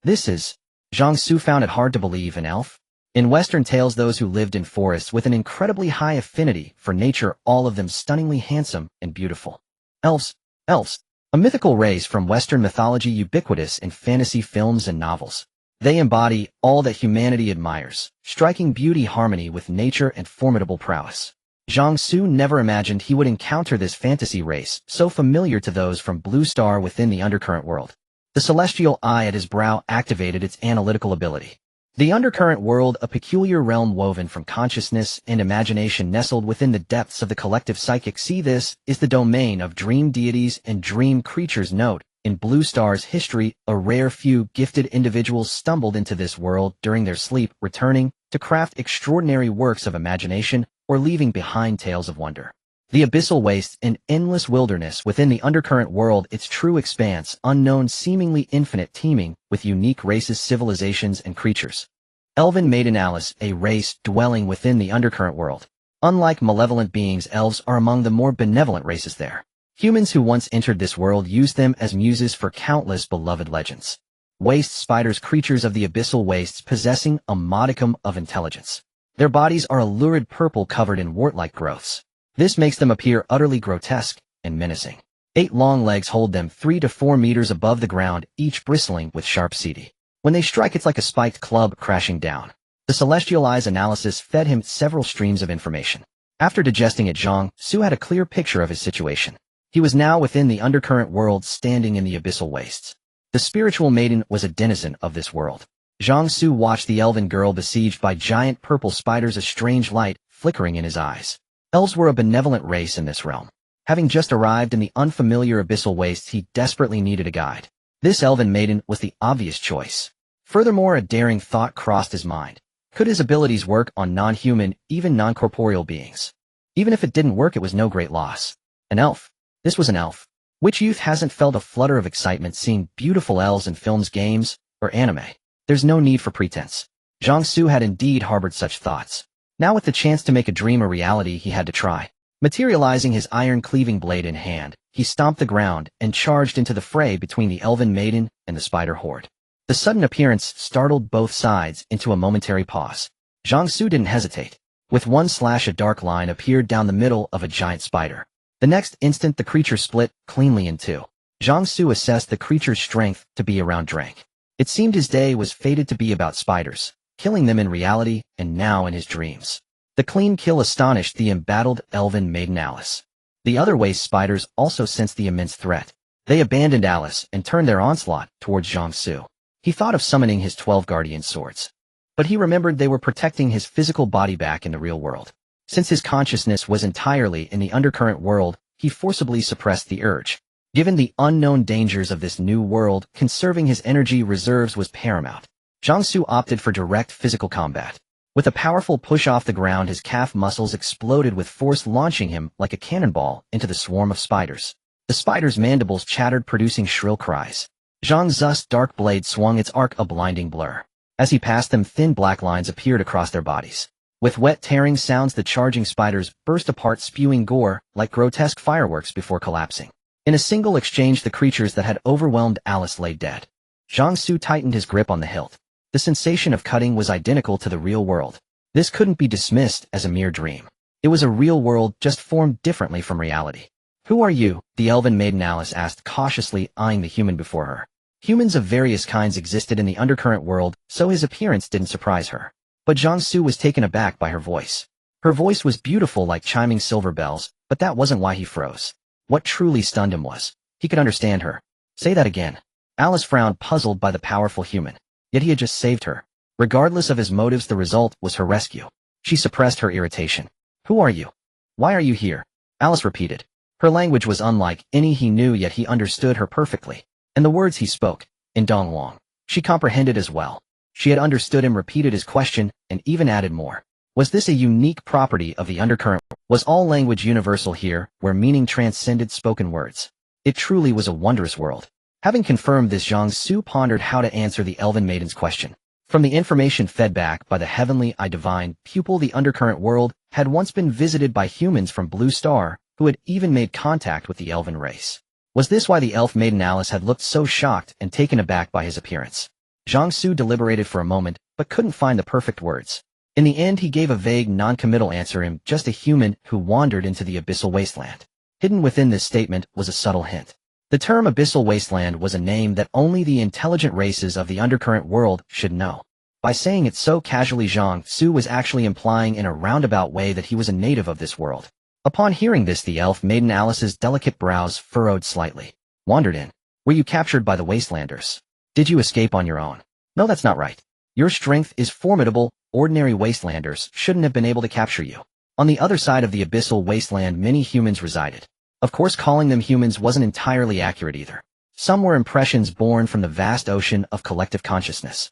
Speaker 1: This is... Zhang Xu found it hard to believe, an elf? In Western tales, those who lived in forests with an incredibly high affinity for nature, all of them stunningly handsome and beautiful. Elves. A mythical race from Western mythology, ubiquitous in fantasy films and novels. They embody all that humanity admires, striking beauty, harmony with nature, and formidable prowess. Zhang Xu never imagined he would encounter this fantasy race, so familiar to those from Blue Star within the undercurrent world. The celestial eye at his brow activated its analytical ability. The undercurrent world, a peculiar realm woven from consciousness and imagination nestled within the depths of the collective psychic. See, this is the domain of dream deities and dream creatures. Note, in Blue Star's history, a rare few gifted individuals stumbled into this world during their sleep, returning to craft extraordinary works of imagination or leaving behind tales of wonder. The abyssal wastes, an endless wilderness within the undercurrent world, its true expanse, unknown, seemingly infinite, teeming with unique races, civilizations, and creatures. Elven Maiden Alice, a race dwelling within the undercurrent world. Unlike malevolent beings, elves are among the more benevolent races there. Humans who once entered this world used them as muses for countless beloved legends. Waste spiders, creatures of the abyssal wastes possessing a modicum of intelligence. Their bodies are a lurid purple covered in wart-like growths. This makes them appear utterly grotesque and menacing. 8 long legs hold them 3 to 4 meters above the ground, each bristling with sharp teeth. When they strike, it's like a spiked club crashing down. The celestial eye's analysis fed him several streams of information. After digesting it, Zhang Xu had a clear picture of his situation. He was now within the undercurrent world, standing in the abyssal wastes. The spiritual maiden was a denizen of this world. Zhang Xu watched the elven girl besieged by giant purple spiders, a strange light flickering in his eyes. Elves were a benevolent race in this realm. Having just arrived in the unfamiliar abyssal wastes, he desperately needed a guide. This elven maiden was the obvious choice. Furthermore, a daring thought crossed his mind. Could his abilities work on non-human, even non-corporeal beings? Even if it didn't work, it was no great loss. An elf. This was an elf. Which youth hasn't felt a flutter of excitement seeing beautiful elves in films, games, or anime? There's no need for pretense. Zhang Xu had indeed harbored such thoughts. Now with the chance to make a dream a reality, he had to try. Materializing his iron-cleaving blade in hand, he stomped the ground and charged into the fray between the elven maiden and the spider horde. The sudden appearance startled both sides into a momentary pause. Zhang Xu didn't hesitate. With one slash, a dark line appeared down the middle of a giant spider. The next instant, the creature split cleanly in two. Zhang Xu assessed the creature's strength to be around drank. It seemed his day was fated to be about spiders, killing them in reality and now in his dreams. The clean kill astonished the embattled elven maiden Alice. The other waste spiders also sensed the immense threat. They abandoned Alice and turned their onslaught towards Zhang Xu. He thought of summoning his 12 guardian swords. But he remembered they were protecting his physical body back in the real world. Since his consciousness was entirely in the undercurrent world, he forcibly suppressed the urge. Given the unknown dangers of this new world, conserving his energy reserves was paramount. Zhang Xu opted for direct physical combat. With a powerful push off the ground, his calf muscles exploded with force, launching him like a cannonball into the swarm of spiders. The spiders' mandibles chattered, producing shrill cries. Zhang Xu's dark blade swung its arc, a blinding blur. As he passed them, thin black lines appeared across their bodies. With wet tearing sounds, the charging spiders burst apart, spewing gore like grotesque fireworks before collapsing. In a single exchange, the creatures that had overwhelmed Alice lay dead. Zhang Xu tightened his grip on the hilt. The sensation of cutting was identical to the real world. This couldn't be dismissed as a mere dream. It was a real world, just formed differently from reality. "Who are you?" the elven maiden Alice asked, cautiously eyeing the human before her. Humans of various kinds existed in the undercurrent world, so his appearance didn't surprise her. But Zhang Xu was taken aback by her voice. Her voice was beautiful like chiming silver bells, but that wasn't why he froze. What truly stunned him was, he could understand her. "Say that again." Alice frowned, puzzled by the powerful human. Yet he had just saved her. Regardless of his motives, the result was her rescue. She suppressed her irritation. "Who are you? Why are you here?" Alice repeated. Her language was unlike any he knew, yet he understood her perfectly. And the words he spoke, in Dongwang, she comprehended as well. She had understood him, repeated his question, and even added more. Was this a unique property of the undercurrent? Was all language universal here, where meaning transcended spoken words? It truly was a wondrous world. Having confirmed this, Zhang Xu pondered how to answer the elven maiden's question. From the information fed back by the heavenly eye divine pupil, the undercurrent world had once been visited by humans from Blue Star, who had even made contact with the elven race. Was this why the elf maiden Alice had looked so shocked and taken aback by his appearance? Zhang Xu deliberated for a moment, but couldn't find the perfect words. In the end, he gave a vague, non-committal answer. "I'm just a human who wandered into the abyssal wasteland." Hidden within this statement was a subtle hint. The term abyssal wasteland was a name that only the intelligent races of the undercurrent world should know. By saying it so casually, Zhang Xu was actually implying in a roundabout way that he was a native of this world. Upon hearing this, the elf maiden Alice's delicate brows furrowed slightly. "Wandered in? Were you captured by the wastelanders? Did you escape on your own?" "No, that's not right. Your strength is formidable. Ordinary wastelanders shouldn't have been able to capture you." On the other side of the abyssal wasteland, many humans resided. Of course, calling them humans wasn't entirely accurate either. Some were impressions born from the vast ocean of collective consciousness.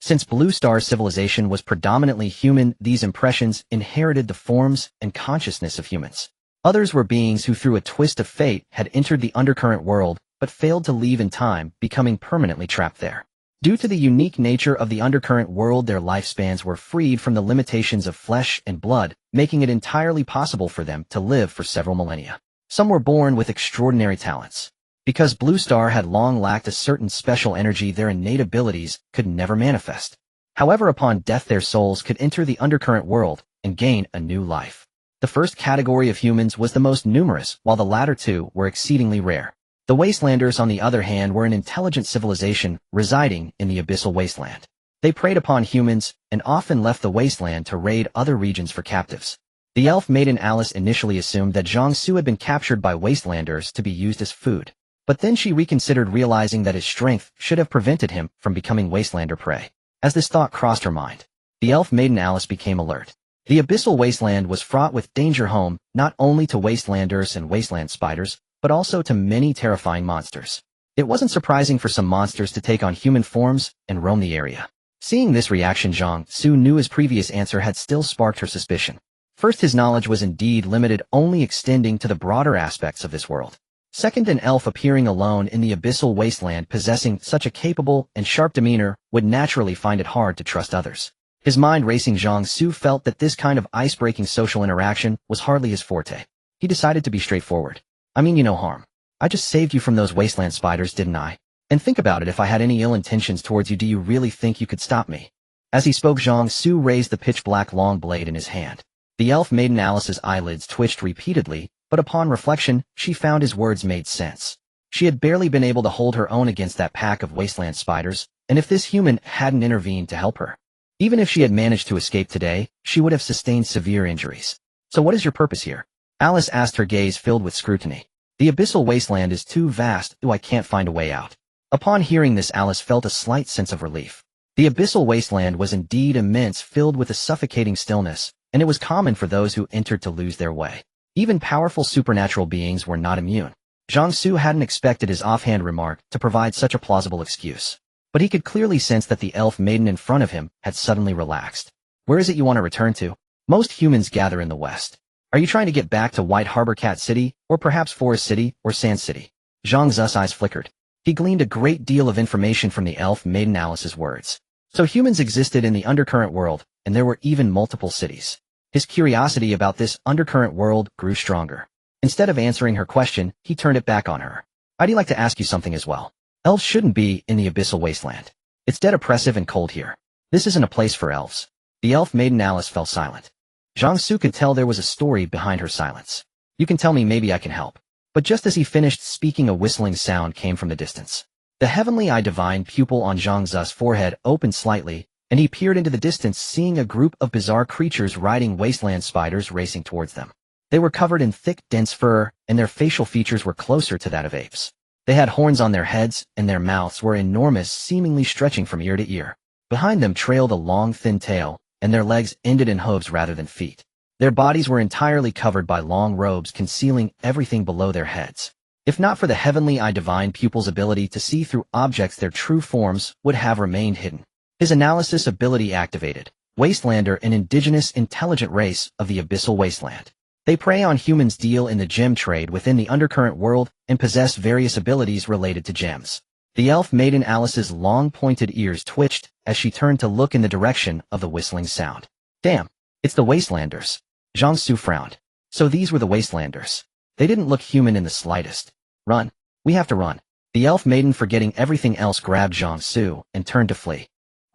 Speaker 1: Since Blue Star civilization was predominantly human, these impressions inherited the forms and consciousness of humans. Others were beings who, through a twist of fate, had entered the undercurrent world, but failed to leave in time, becoming permanently trapped there. Due to the unique nature of the undercurrent world, their lifespans were freed from the limitations of flesh and blood, making it entirely possible for them to live for several millennia. Some were born with extraordinary talents. Because Blue Star had long lacked a certain special energy, their innate abilities could never manifest. However, upon death, their souls could enter the undercurrent world and gain a new life. The first category of humans was the most numerous, while the latter two were exceedingly rare. The Wastelanders, on the other hand, were an intelligent civilization residing in the abyssal wasteland. They preyed upon humans and often left the wasteland to raid other regions for captives. The elf maiden Alice initially assumed that Zhang Xu had been captured by Wastelanders to be used as food. But then she reconsidered, realizing that his strength should have prevented him from becoming Wastelander prey. As this thought crossed her mind, the elf maiden Alice became alert. The abyssal wasteland was fraught with danger, home not only to Wastelanders and wasteland spiders, but also to many terrifying monsters. It wasn't surprising for some monsters to take on human forms and roam the area. Seeing this reaction, Zhang Xu knew his previous answer had still sparked her suspicion. First, his knowledge was indeed limited, only extending to the broader aspects of this world. Second, an elf appearing alone in the abyssal wasteland possessing such a capable and sharp demeanor would naturally find it hard to trust others. His mind racing, Zhang Xu felt that this kind of ice-breaking social interaction was hardly his forte. He decided to be straightforward. I mean you no harm. I just saved you from those wasteland spiders, didn't I? And think about it, if I had any ill intentions towards you, do you really think you could stop me? As he spoke, Zhang Xu raised the pitch-black long blade in his hand. The elf maiden Alice's eyelids twitched repeatedly, but upon reflection, she found his words made sense. She had barely been able to hold her own against that pack of wasteland spiders, and if this human hadn't intervened to help her, even if she had managed to escape today, she would have sustained severe injuries. So what is your purpose here? Alice asked, her gaze filled with scrutiny. The abyssal wasteland is too vast, I can't find a way out. Upon hearing this, Alice felt a slight sense of relief. The abyssal wasteland was indeed immense, filled with a suffocating stillness, and it was common for those who entered to lose their way. Even powerful supernatural beings were not immune. Zhang Xu hadn't expected his offhand remark to provide such a plausible excuse. But he could clearly sense that the elf maiden in front of him had suddenly relaxed. Where is it you want to return to? Most humans gather in the west. Are you trying to get back to White Harbor Cat City, or perhaps Forest City, or Sand City? Zhang Xu's eyes flickered. He gleaned a great deal of information from the elf maiden Alice's words. So humans existed in the undercurrent world, and there were even multiple cities. His curiosity about this undercurrent world grew stronger. Instead of answering her question, he turned it back on her. I'd like to ask you something as well. Elves shouldn't be in the abyssal wasteland. It's dead oppressive and cold here. This isn't a place for elves. The elf maiden Alice fell silent. Zhang Xu could tell there was a story behind her silence. You can tell me, maybe I can help. But just as he finished speaking, a whistling sound came from the distance. The heavenly eye divine pupil on Zhang Xu's forehead opened slightly, and he peered into the distance, seeing a group of bizarre creatures riding wasteland spiders racing towards them. They were covered in thick, dense fur, and their facial features were closer to that of apes. They had horns on their heads, and their mouths were enormous, seemingly stretching from ear to ear. Behind them trailed a long, thin tail, and their legs ended in hooves rather than feet. Their bodies were entirely covered by long robes concealing everything below their heads. If not for the heavenly eye divine pupil's ability to see through objects, their true forms would have remained hidden. His analysis ability activated. Wastelander, an indigenous intelligent race of the abyssal wasteland. They prey on humans, deal in the gem trade within the undercurrent world, and possess various abilities related to gems. The elf maiden Alice's long pointed ears twitched as she turned to look in the direction of the whistling sound. Damn, it's the Wastelanders. Zhang Xu frowned. So these were the Wastelanders. They didn't look human in the slightest. Run. We have to run. The elf maiden, forgetting everything else, grabbed Zhang Xu and turned to flee.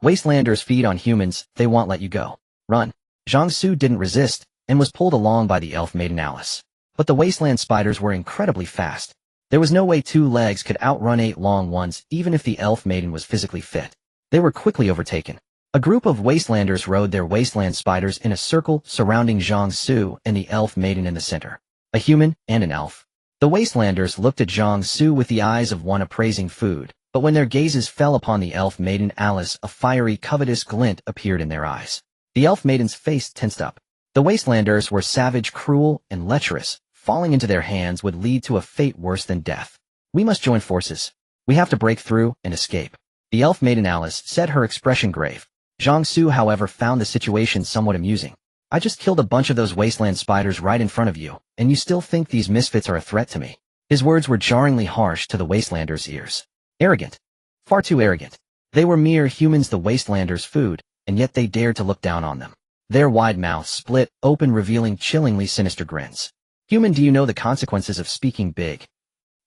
Speaker 1: Wastelanders feed on humans, they won't let you go. Run. Zhang Xu didn't resist, and was pulled along by the elf maiden Alice. But the wasteland spiders were incredibly fast. There was no way 2 legs could outrun 8 long ones, even if the elf maiden was physically fit. They were quickly overtaken. A group of wastelanders rode their wasteland spiders in a circle surrounding Zhang Xu and the elf maiden in the center. A human and an elf. The wastelanders looked at Zhang Xu with the eyes of one appraising food, but when their gazes fell upon the elf maiden Alice, a fiery, covetous glint appeared in their eyes. The elf maiden's face tensed up. The wastelanders were savage, cruel, and lecherous. Falling into their hands would lead to a fate worse than death. We must join forces. We have to break through and escape. The elf maiden Alice said, her expression grave. Zhang Xu, however, found the situation somewhat amusing. I just killed a bunch of those wasteland spiders right in front of you, and you still think these misfits are a threat to me? His words were jarringly harsh to the wastelanders' ears. Arrogant. Far too arrogant. They were mere humans, the wastelanders' food, and yet they dared to look down on them. Their wide mouths split open, revealing chillingly sinister grins. Human, do you know the consequences of speaking big?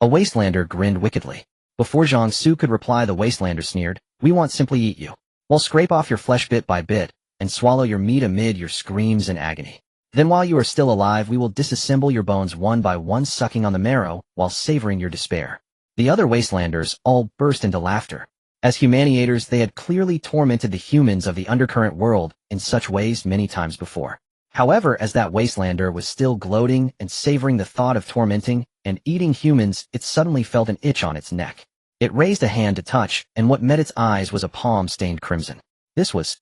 Speaker 1: A wastelander grinned wickedly. Before Zhang Xu could reply, the wastelander sneered, we won't simply eat you. We'll scrape off your flesh bit by bit, and swallow your meat amid your screams and agony. Then while you are still alive, we will disassemble your bones one by one, sucking on the marrow while savoring your despair." The other Wastelanders all burst into laughter. As humanitors, they had clearly tormented the humans of the undercurrent world in such ways many times before. However, as that Wastelander was still gloating and savoring the thought of tormenting and eating humans, it suddenly felt an itch on its neck. It raised a hand to touch, and what met its eyes was a palm stained crimson. This was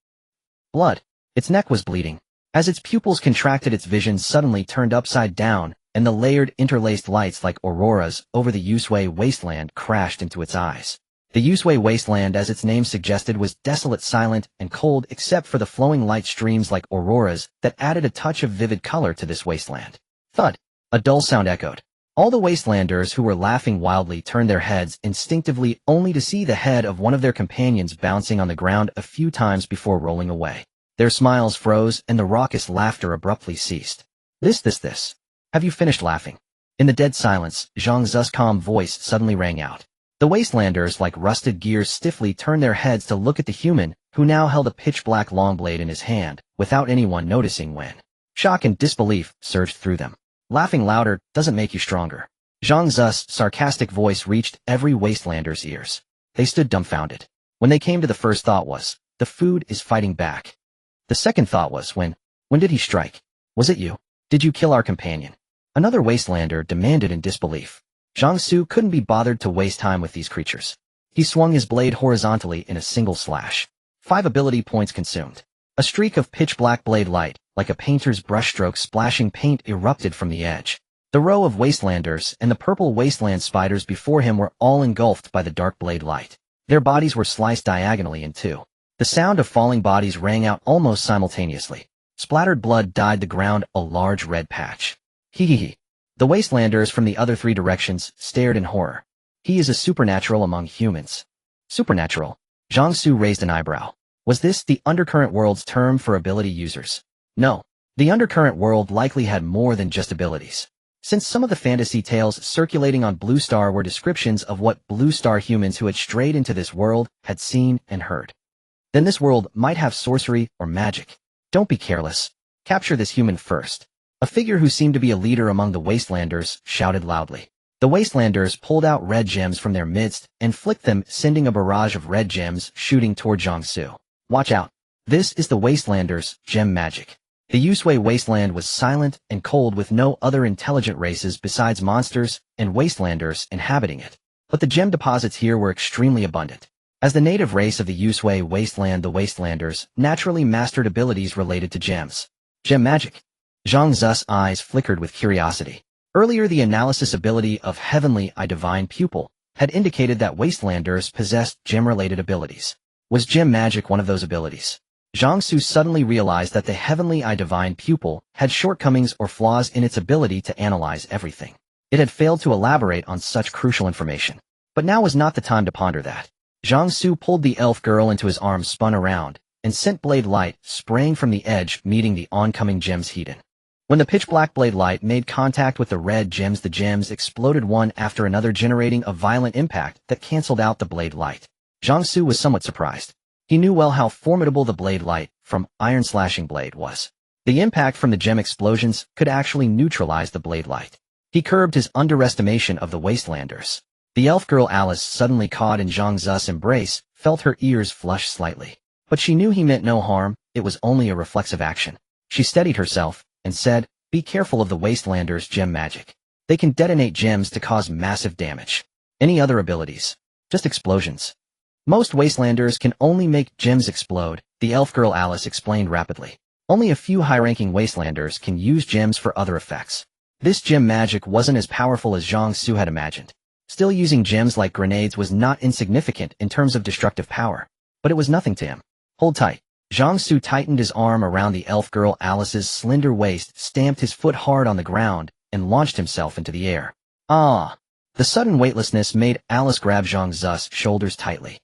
Speaker 1: blood. Its neck was bleeding. As its pupils contracted, its vision suddenly turned upside down, and the layered, interlaced lights like auroras over the Yusui wasteland crashed into its eyes. The Yusui wasteland, as its name suggested, was desolate, silent, and cold except for the flowing light streams like auroras that added a touch of vivid color to this wasteland. Thud! A dull sound echoed. All the Wastelanders who were laughing wildly turned their heads instinctively, only to see the head of one of their companions bouncing on the ground a few times before rolling away. Their smiles froze, and the raucous laughter abruptly ceased. This. Have you finished laughing?" In the dead silence, Zhang Xu's calm voice suddenly rang out. The Wastelanders, like rusted gears, stiffly turned their heads to look at the human, who now held a pitch-black long blade in his hand, without anyone noticing when. Shock and disbelief surged through them. "Laughing louder doesn't make you stronger." Zhang Xu's sarcastic voice reached every Wastelander's ears. They stood dumbfounded. When they came to, the first thought was, the food is fighting back. The second thought was, when did he strike? Was it you? Did you kill our companion? Another Wastelander demanded in disbelief. Zhang Xu couldn't be bothered to waste time with these creatures. He swung his blade horizontally in a single slash. 5 ability points consumed. A streak of pitch-black blade light, like a painter's brushstroke splashing paint, erupted from the edge. The row of Wastelanders and the purple wasteland spiders before him were all engulfed by the dark blade light. Their bodies were sliced diagonally in two. The sound of falling bodies rang out almost simultaneously. Splattered blood dyed the ground a large red patch. Hee. The Wastelanders from the other 3 directions stared in horror. "He is a supernatural among humans." Supernatural? Zhang Xu raised an eyebrow. Was this the undercurrent world's term for ability users? No. The undercurrent world likely had more than just abilities. Since some of the fantasy tales circulating on Blue Star were descriptions of what Blue Star humans who had strayed into this world had seen and heard, then this world might have sorcery or magic. Don't be careless. Capture this human first. A figure who seemed to be a leader among the Wastelanders shouted loudly. The Wastelanders pulled out red gems from their midst and flicked them, sending a barrage of red gems shooting toward Zhang Xu. "Watch out. This is the Wastelanders' gem magic." The Yusui wasteland was silent and cold, with no other intelligent races besides monsters and Wastelanders inhabiting it. But the gem deposits here were extremely abundant. As the native race of the Yusui wasteland, the Wastelanders naturally mastered abilities related to gems. Gem magic. Zhang Xu's eyes flickered with curiosity. Earlier, the analysis ability of Heavenly Eye Divine Pupil had indicated that Wastelanders possessed gem-related abilities. Was gem magic one of those abilities? Zhang Xu suddenly realized that the Heavenly Eye Divine Pupil had shortcomings or flaws in its ability to analyze everything. It had failed to elaborate on such crucial information. But now was not the time to ponder that. Zhang Xu pulled the elf girl into his arms, spun around, and sent blade light spraying from the edge, meeting the oncoming gems heat-in. When the pitch-black blade light made contact with the red gems, the gems exploded one after another, generating a violent impact that canceled out the blade light. Zhang Xu was somewhat surprised. He knew well how formidable the blade light from Iron Slashing Blade was. The impact from the gem explosions could actually neutralize the blade light. He curbed his underestimation of the Wastelanders. The elf girl Alice, suddenly caught in Zhang Xu's embrace, felt her ears flush slightly. But she knew he meant no harm, it was only a reflexive action. She steadied herself and said, "Be careful of the Wastelanders' gem magic. They can detonate gems to cause massive damage." "Any other abilities?" "Just explosions." "Most Wastelanders can only make gems explode," the elf girl Alice explained rapidly. "Only a few high-ranking Wastelanders can use gems for other effects." This gem magic wasn't as powerful as Zhang Xu had imagined. Still, using gems like grenades was not insignificant in terms of destructive power. But it was nothing to him. "Hold tight." Zhang Xu tightened his arm around the elf girl Alice's slender waist, stamped his foot hard on the ground, and launched himself into the air. Ah! The sudden weightlessness made Alice grab Zhang Xu's shoulders tightly.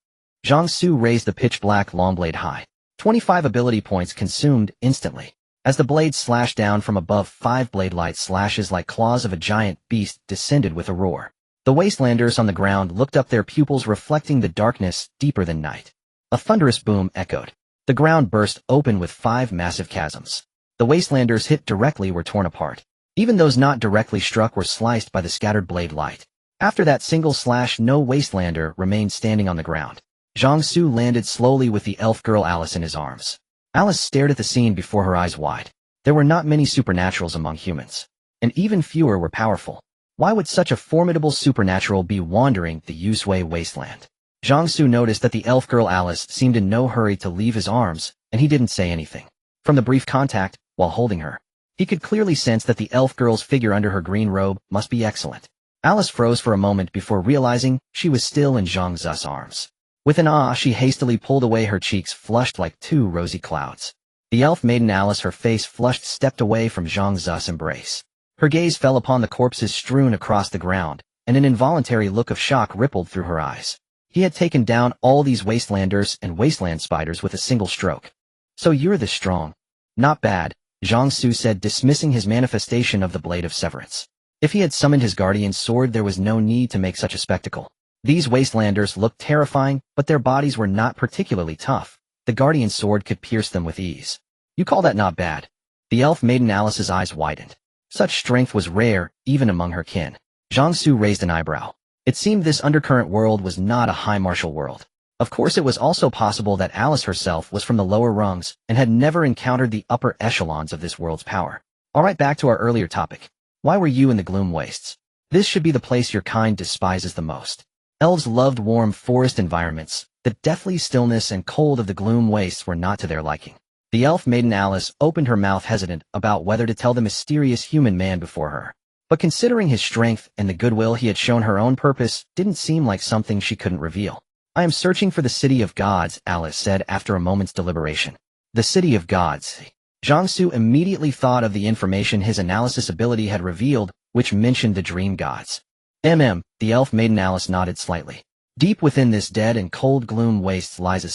Speaker 1: Zhang Xu raised the pitch-black long blade high. 25 ability points consumed instantly. As the blade slashed down from above, 5 blade light slashes like claws of a giant beast descended with a roar. The Wastelanders on the ground looked up, their pupils reflecting the darkness deeper than night. A thunderous boom echoed. The ground burst open with 5 massive chasms. The wastelanders hit directly were torn apart. Even those not directly struck were sliced by the scattered blade light. After that single slash, no wastelander remained standing on the ground. Zhang Xu landed slowly with the elf girl Alice in his arms. Alice stared at the scene before her eyes wide. There were not many supernaturals among humans, and even fewer were powerful. Why would such a formidable supernatural be wandering the Yusui wasteland? Zhang Xu noticed that the elf girl Alice seemed in no hurry to leave his arms, and he didn't say anything. From the brief contact, while holding her, he could clearly sense that the elf girl's figure under her green robe must be excellent. Alice froze for a moment before realizing she was still in Zhang Xu's arms. With an ah, she hastily pulled away, her cheeks flushed like two rosy clouds. The elf maiden Alice, her face flushed, stepped away from Zhang Xu's embrace. Her gaze fell upon the corpses strewn across the ground, and an involuntary look of shock rippled through her eyes. He had taken down all these wastelanders and wasteland spiders with a single stroke. So you're this strong. Not bad, Zhang Xu said, dismissing his manifestation of the Blade of Severance. If he had summoned his guardian sword, there was no need to make such a spectacle. These wastelanders looked terrifying, but their bodies were not particularly tough. The guardian sword could pierce them with ease. You call that not bad? The elf maiden Alice's eyes widened. Such strength was rare, even among her kin. Zhang Xu raised an eyebrow. It seemed this undercurrent world was not a high martial world. Of course, it was also possible that Alice herself was from the lower rungs and had never encountered the upper echelons of this world's power. Alright, back to our earlier topic. Why were you in the Gloom Wastes? This should be the place your kind despises the most. Elves loved warm forest environments. The deathly stillness and cold of the Gloom Wastes were not to their liking. The elf maiden Alice opened her mouth, hesitant about whether to tell the mysterious human man before her. But considering his strength and the goodwill he had shown, her own purpose didn't seem like something she couldn't reveal. I am searching for the City of Gods, Alice said after a moment's deliberation. The City of Gods. Zhang Xu immediately thought of the information his analysis ability had revealed, which mentioned the dream gods. The elf maiden Alice nodded slightly. Deep within this dead and cold Gloom Wastes lies a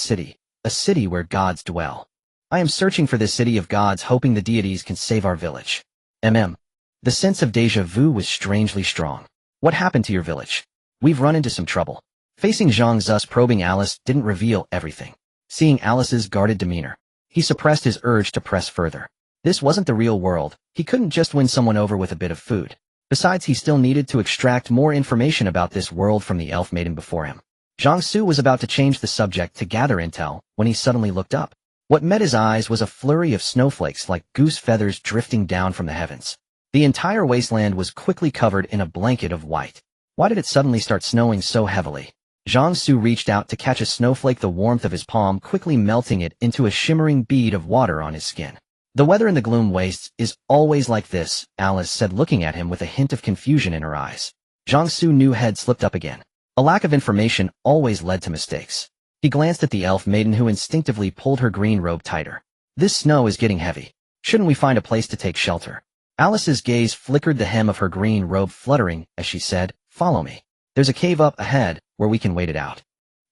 Speaker 1: city where gods dwell. I am searching for this City of Gods, hoping the deities can save our village. The sense of déjà vu was strangely strong. What happened to your village? We've run into some trouble. Facing Zhang Xu's probing, Alice didn't reveal everything. Seeing Alice's guarded demeanor, he suppressed his urge to press further. This wasn't the real world. He couldn't just win someone over with a bit of food. Besides, he still needed to extract more information about this world from the elf maiden before him. Zhang Xu was about to change the subject to gather intel when he suddenly looked up. What met his eyes was a flurry of snowflakes like goose feathers drifting down from the heavens. The entire wasteland was quickly covered in a blanket of white. Why did it suddenly start snowing so heavily? Zhang Xu reached out to catch a snowflake, the warmth of his palm quickly melting it into a shimmering bead of water on his skin. The weather in the Gloom Wastes is always like this, Alice said, looking at him with a hint of confusion in her eyes. Zhang Xu's new head slipped up again. A lack of information always led to mistakes. He glanced at the elf maiden, who instinctively pulled her green robe tighter. This snow is getting heavy. Shouldn't we find a place to take shelter? Alice's gaze flickered, the hem of her green robe fluttering as she said, Follow me. There's a cave up ahead where we can wait it out.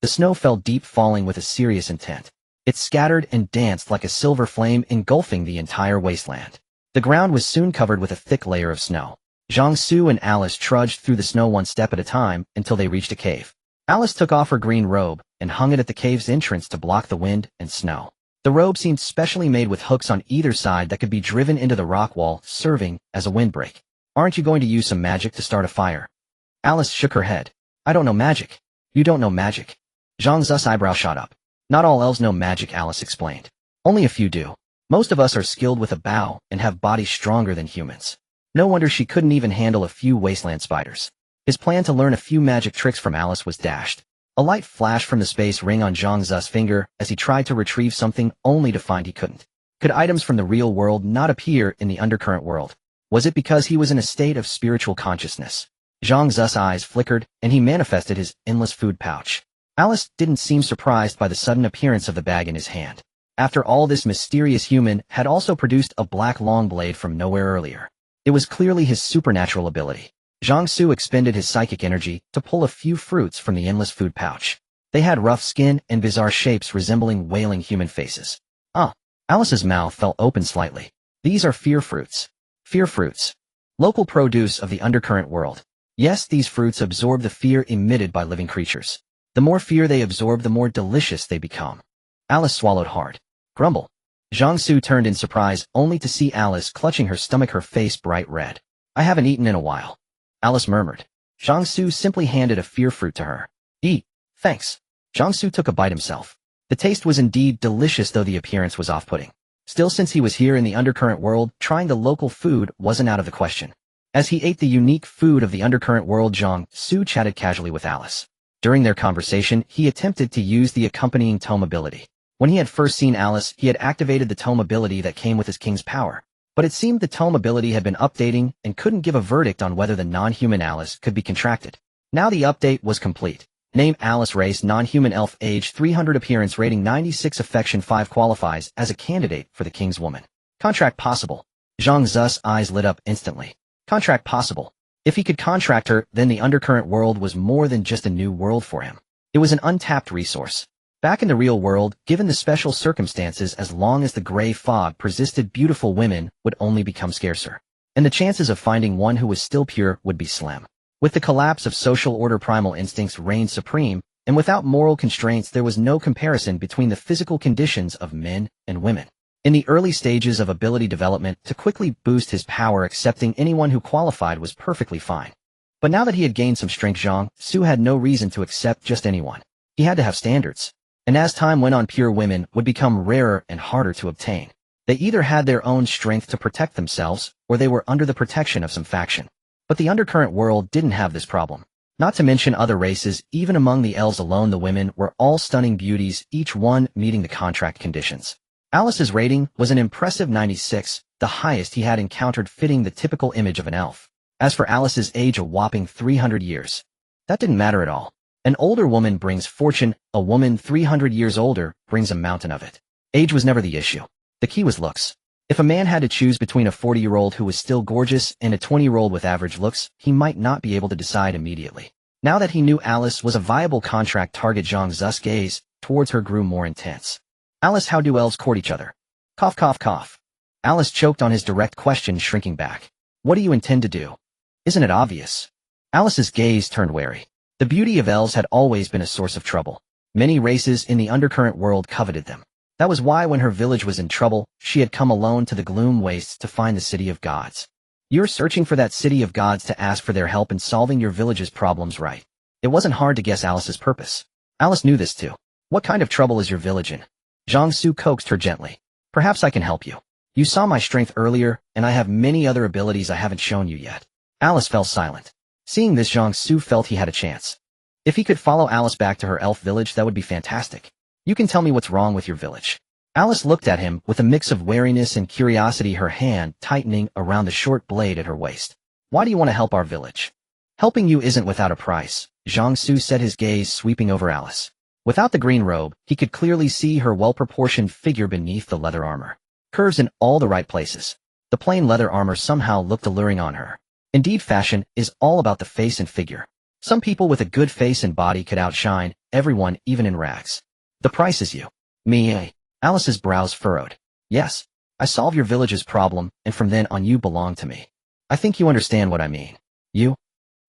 Speaker 1: The snow fell deep, falling with a serious intent. It scattered and danced like a silver flame, engulfing the entire wasteland. The ground was soon covered with a thick layer of snow. Zhang Xu and Alice trudged through the snow one step at a time until they reached a cave. Alice took off her green robe and hung it at the cave's entrance to block the wind and snow. The robe seemed specially made with hooks on either side that could be driven into the rock wall, serving as a windbreak. Aren't you going to use some magic to start a fire? Alice shook her head. I don't know magic. You don't know magic? Zhang Xu's eyebrow shot up. Not all elves know magic, Alice explained. Only a few do. Most of us are skilled with a bow and have bodies stronger than humans. No wonder she couldn't even handle a few wasteland spiders. His plan to learn a few magic tricks from Alice was dashed. A light flashed from the space ring on Zhang Xu's finger as he tried to retrieve something, only to find he couldn't. Could items from the real world not appear in the undercurrent world? Was it because he was in a state of spiritual consciousness? Zhang Xu's eyes flickered, and he manifested his endless food pouch. Alice didn't seem surprised by the sudden appearance of the bag in his hand. After all, this mysterious human had also produced a black long blade from nowhere earlier. It was clearly his supernatural ability. Zhang Xu expended his psychic energy to pull a few fruits from the endless food pouch. They had rough skin and bizarre shapes resembling wailing human faces. Alice's mouth fell open slightly. These are fear fruits. Fear fruits. Local produce of the undercurrent world. Yes, these fruits absorb the fear emitted by living creatures. The more fear they absorb, the more delicious they become. Alice swallowed hard. Grumble. Zhang Xu turned in surprise only to see Alice clutching her stomach, her face bright red. I haven't eaten in a while, Alice murmured. Zhang Xu simply handed a fear fruit to her. Eat. Thanks. Zhang Xu took a bite himself. The taste was indeed delicious, though the appearance was off-putting. Still, since he was here in the undercurrent world, trying the local food wasn't out of the question. As he ate the unique food of the undercurrent world, Zhang Xu chatted casually with Alice. During their conversation, he attempted to use the accompanying tome ability. When he had first seen Alice, he had activated the tome ability that came with his king's power. But it seemed the tome ability had been updating and couldn't give a verdict on whether the non-human Alice could be contracted. Now the update was complete. Name Alice, race non-human, elf, age 300, appearance rating 96, affection 5, qualifies as a candidate for the king's woman. Contract possible. Zhang Xu's eyes lit up instantly. Contract possible. If he could contract her, then the undercurrent world was more than just a new world for him. It was an untapped resource. Back in the real world, given the special circumstances, as long as the gray fog persisted, beautiful women would only become scarcer. And the chances of finding one who was still pure would be slim. With the collapse of social order, primal instincts reigned supreme, and without moral constraints there was no comparison between the physical conditions of men and women. In the early stages of ability development, to quickly boost his power, accepting anyone who qualified was perfectly fine. But now that he had gained some strength, Zhang Xu had no reason to accept just anyone. He had to have standards. And as time went on, pure women would become rarer and harder to obtain. They either had their own strength to protect themselves, or they were under the protection of some faction. But the undercurrent world didn't have this problem. Not to mention other races, even among the elves alone, the women were all stunning beauties, each one meeting the contract conditions. Alice's rating was an impressive 96, the highest he had encountered, fitting the typical image of an elf. As for Alice's age, a whopping 300 years. That didn't matter at all. An older woman brings fortune, a woman 300 years older brings a mountain of it. Age was never the issue. The key was looks. If a man had to choose between a 40-year-old who was still gorgeous and a 20-year-old with average looks, he might not be able to decide immediately. Now that he knew Alice was a viable contract target, Zhang Xu's gaze towards her grew more intense. Alice, how do elves court each other? Cough, cough, cough. Alice choked on his direct question, shrinking back. What do you intend to do? Isn't it obvious? Alice's gaze turned wary. The beauty of elves had always been a source of trouble. Many races in the undercurrent world coveted them. That was why when her village was in trouble, she had come alone to the gloom wastes to find the city of gods. You're searching for that city of gods to ask for their help in solving your village's problems, right? It wasn't hard to guess Alice's purpose. Alice knew this too. What kind of trouble is your village in? Zhang Xu coaxed her gently. Perhaps I can help you. You saw my strength earlier, and I have many other abilities I haven't shown you yet. Alice fell silent. Seeing this, Zhang Xu felt he had a chance. If he could follow Alice back to her elf village, that would be fantastic. You can tell me what's wrong with your village. Alice looked at him with a mix of wariness and curiosity, her hand tightening around the short blade at her waist. Why do you want to help our village? Helping you isn't without a price, Zhang Xu said, his gaze sweeping over Alice. Without the green robe, he could clearly see her well-proportioned figure beneath the leather armor. Curves in all the right places. The plain leather armor somehow looked alluring on her. Indeed, fashion is all about the face and figure. Some people with a good face and body could outshine everyone, even in rags. The price is you. Me. Alice's brows furrowed. Yes, I solve your village's problem, and from then on you belong to me. I think you understand what I mean. You?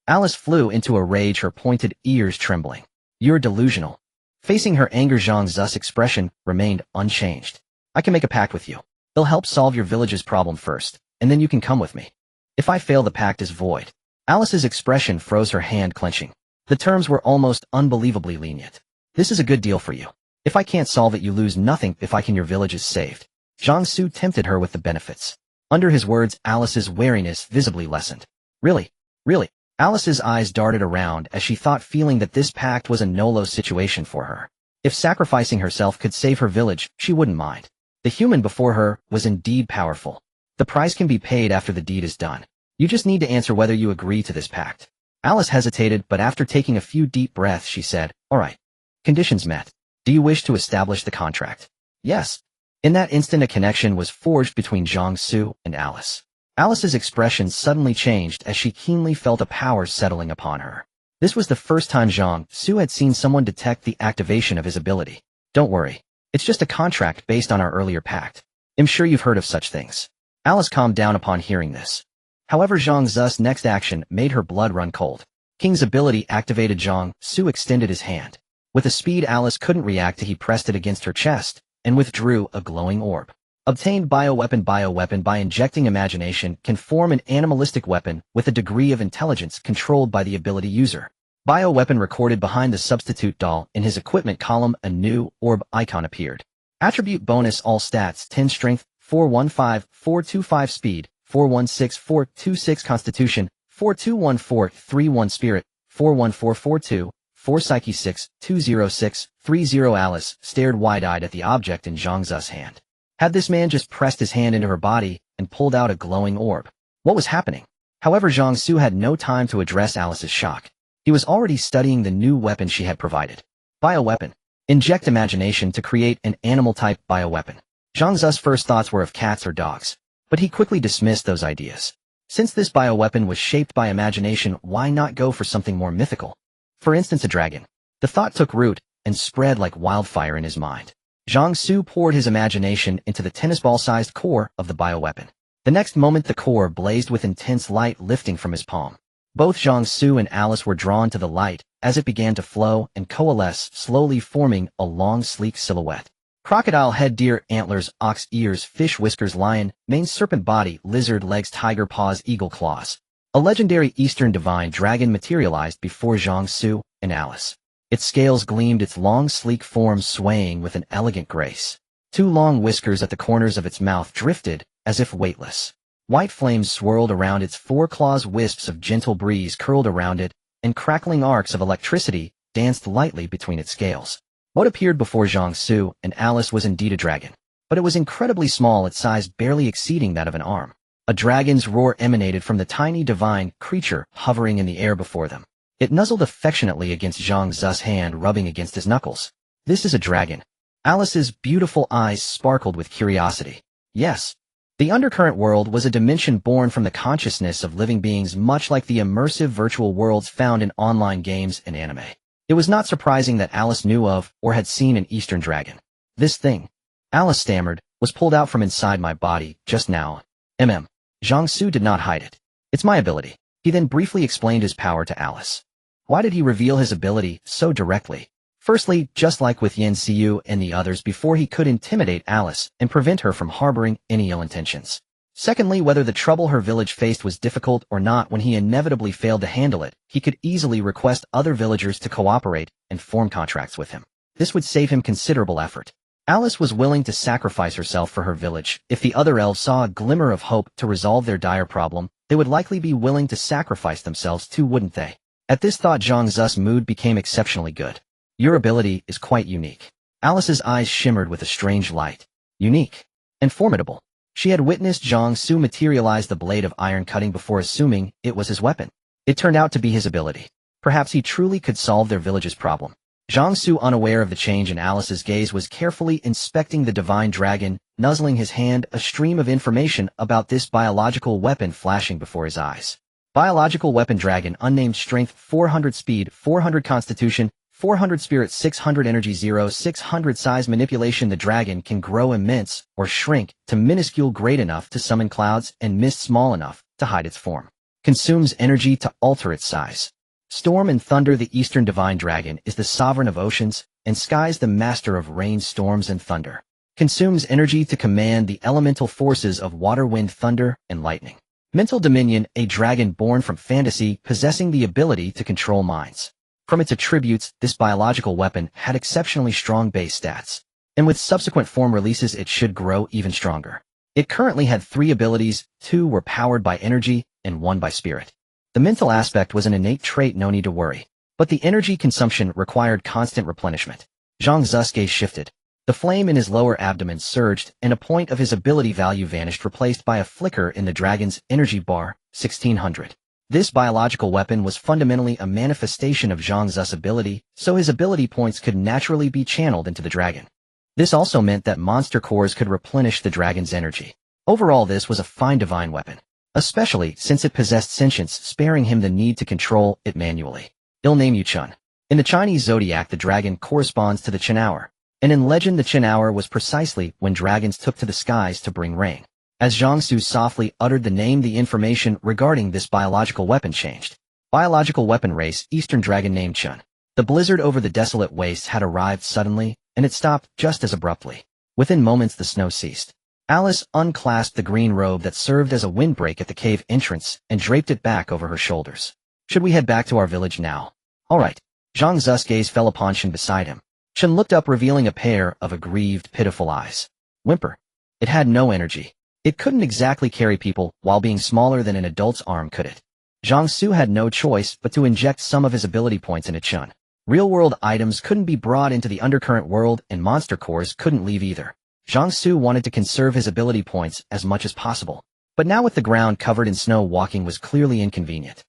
Speaker 1: Alice flew into a rage, her pointed ears trembling. You're delusional. Facing her anger, Zhang Xu's expression remained unchanged. I can make a pact with you. It'll help solve your village's problem first, and then you can come with me. If I fail, the pact is void. Alice's expression froze, her hand clenching. The terms were almost unbelievably lenient. This is a good deal for you. If I can't solve it, you lose nothing. If I can, your village is saved. Zhang Xu tempted her with the benefits. Under his words, Alice's wariness visibly lessened. Really? Really? Alice's eyes darted around as she thought, feeling that this pact was a no-lose situation for her. If sacrificing herself could save her village, she wouldn't mind. The human before her was indeed powerful. The price can be paid after the deed is done. You just need to answer whether you agree to this pact. Alice hesitated, but after taking a few deep breaths, she said, all right. Conditions met. Do you wish to establish the contract? Yes. In that instant, a connection was forged between Zhang Xu and Alice. Alice's expression suddenly changed as she keenly felt a power settling upon her. This was the first time Zhang Xu had seen someone detect the activation of his ability. Don't worry. It's just a contract based on our earlier pact. I'm sure you've heard of such things. Alice calmed down upon hearing this. However, Zhang Xu's next action made her blood run cold. King's ability activated. Zhang Xu extended his hand. With a speed Alice couldn't react to, he pressed it against her chest and withdrew a glowing orb. Obtained bioweapon. Bioweapon by injecting imagination can form an animalistic weapon with a degree of intelligence controlled by the ability user. Bioweapon recorded behind the substitute doll. In his equipment column, a new orb icon appeared. Attribute bonus all stats 10 strength, 415, 425 speed, 416, 426 constitution, 4214, 31 spirit, 41442, 4 psyche 6, 206, 30. Alice stared wide-eyed at the object in Zhang Xu's hand. Had this man just pressed his hand into her body and pulled out a glowing orb? What was happening? However, Zhang Xu had no time to address Alice's shock. He was already studying the new weapon she had provided. Bioweapon. Inject imagination to create an animal-type bioweapon. Zhang Xu's first thoughts were of cats or dogs, but he quickly dismissed those ideas. Since this bioweapon was shaped by imagination, why not go for something more mythical? For instance, a dragon. The thought took root and spread like wildfire in his mind. Zhang Xu poured his imagination into the tennis ball-sized core of the bioweapon. The next moment the core blazed with intense light lifting from his palm. Both Zhang Xu and Alice were drawn to the light as it began to flow and coalesce, slowly forming a long, sleek silhouette. Crocodile head, deer antlers, ox ears, fish whiskers, lion, mane, serpent body, lizard legs, tiger paws, eagle claws. A legendary Eastern divine dragon materialized before Zhang Xu and Alice. Its scales gleamed, its long, sleek form swaying with an elegant grace. Two long whiskers at the corners of its mouth drifted, as if weightless. White flames swirled around its four claws, wisps of gentle breeze curled around it, and crackling arcs of electricity danced lightly between its scales. What appeared before Zhang Xu and Alice was indeed a dragon, but it was incredibly small, its size barely exceeding that of an arm. A dragon's roar emanated from the tiny divine creature hovering in the air before them. It nuzzled affectionately against Zhang Xu's hand, rubbing against his knuckles. This is a dragon. Alice's beautiful eyes sparkled with curiosity. Yes. The undercurrent world was a dimension born from the consciousness of living beings, much like the immersive virtual worlds found in online games and anime. It was not surprising that Alice knew of or had seen an Eastern dragon. This thing, Alice stammered, was pulled out from inside my body just now. Zhang Xu did not hide it. It's my ability. He then briefly explained his power to Alice. Why did he reveal his ability so directly? Firstly, just like with Yan Xiu and the others before, he could intimidate Alice and prevent her from harboring any ill intentions. Secondly, whether the trouble her village faced was difficult or not, when he inevitably failed to handle it, he could easily request other villagers to cooperate and form contracts with him. This would save him considerable effort. Alice was willing to sacrifice herself for her village. If the other elves saw a glimmer of hope to resolve their dire problem, they would likely be willing to sacrifice themselves too, wouldn't they? At this thought, Zhang Xu's mood became exceptionally good. Your ability is quite unique. Alice's eyes shimmered with a strange light. Unique. And formidable. She had witnessed Zhang Xu materialize the blade of iron cutting before assuming it was his weapon. It turned out to be his ability. Perhaps he truly could solve their village's problem. Zhang Xu, unaware of the change in Alice's gaze, was carefully inspecting the divine dragon, nuzzling his hand, a stream of information about this biological weapon flashing before his eyes. Biological weapon dragon, unnamed, strength 400, speed 400, constitution 400, spirit 600, energy 0, 600, size manipulation. The dragon can grow immense or shrink to minuscule, great enough to summon clouds and mist, small enough to hide its form. Consumes energy to alter its size. Storm and thunder. The Eastern divine dragon is the sovereign of oceans and skies, the master of rain, storms, and thunder. Consumes energy to command the elemental forces of water, wind, thunder, and lightning. Mental dominion. A dragon born from fantasy, possessing the ability to control minds. From its attributes, this biological weapon had exceptionally strong base stats, and with subsequent form releases it should grow even stronger. It currently had 3 abilities, 2 were powered by energy, and 1 by spirit. The mental aspect was an innate trait, no need to worry, but the energy consumption required constant replenishment. Zhang Xu's gaze shifted. The flame in his lower abdomen surged, and a point of his ability value vanished, replaced by a flicker in the dragon's energy bar, 1600. This biological weapon was fundamentally a manifestation of Zhang Xu's ability, so his ability points could naturally be channeled into the dragon. This also meant that monster cores could replenish the dragon's energy. Overall, this was a fine divine weapon, especially since it possessed sentience, sparing him the need to control it manually. Ill name Yuchun. In the Chinese zodiac, the dragon corresponds to the Chen hour, and in legend the Chen hour was precisely when dragons took to the skies to bring rain. As Zhang Xu softly uttered the name, the information regarding this biological weapon changed. Biological weapon race, Eastern dragon named Chun. The blizzard over the desolate wastes had arrived suddenly, and it stopped just as abruptly. Within moments the snow ceased. Alice unclasped the green robe that served as a windbreak at the cave entrance and draped it back over her shoulders. Should we head back to our village now? All right. Zhang Xu's gaze fell upon Chen beside him. Chen looked up, revealing a pair of aggrieved, pitiful eyes. Whimper. It had no energy. It couldn't exactly carry people while being smaller than an adult's arm, could it? Zhang Xu had no choice but to inject some of his ability points into Chen. Real-world items couldn't be brought into the undercurrent world, and monster cores couldn't leave either. Zhang Xu wanted to conserve his ability points as much as possible. But now with the ground covered in snow, walking was clearly inconvenient.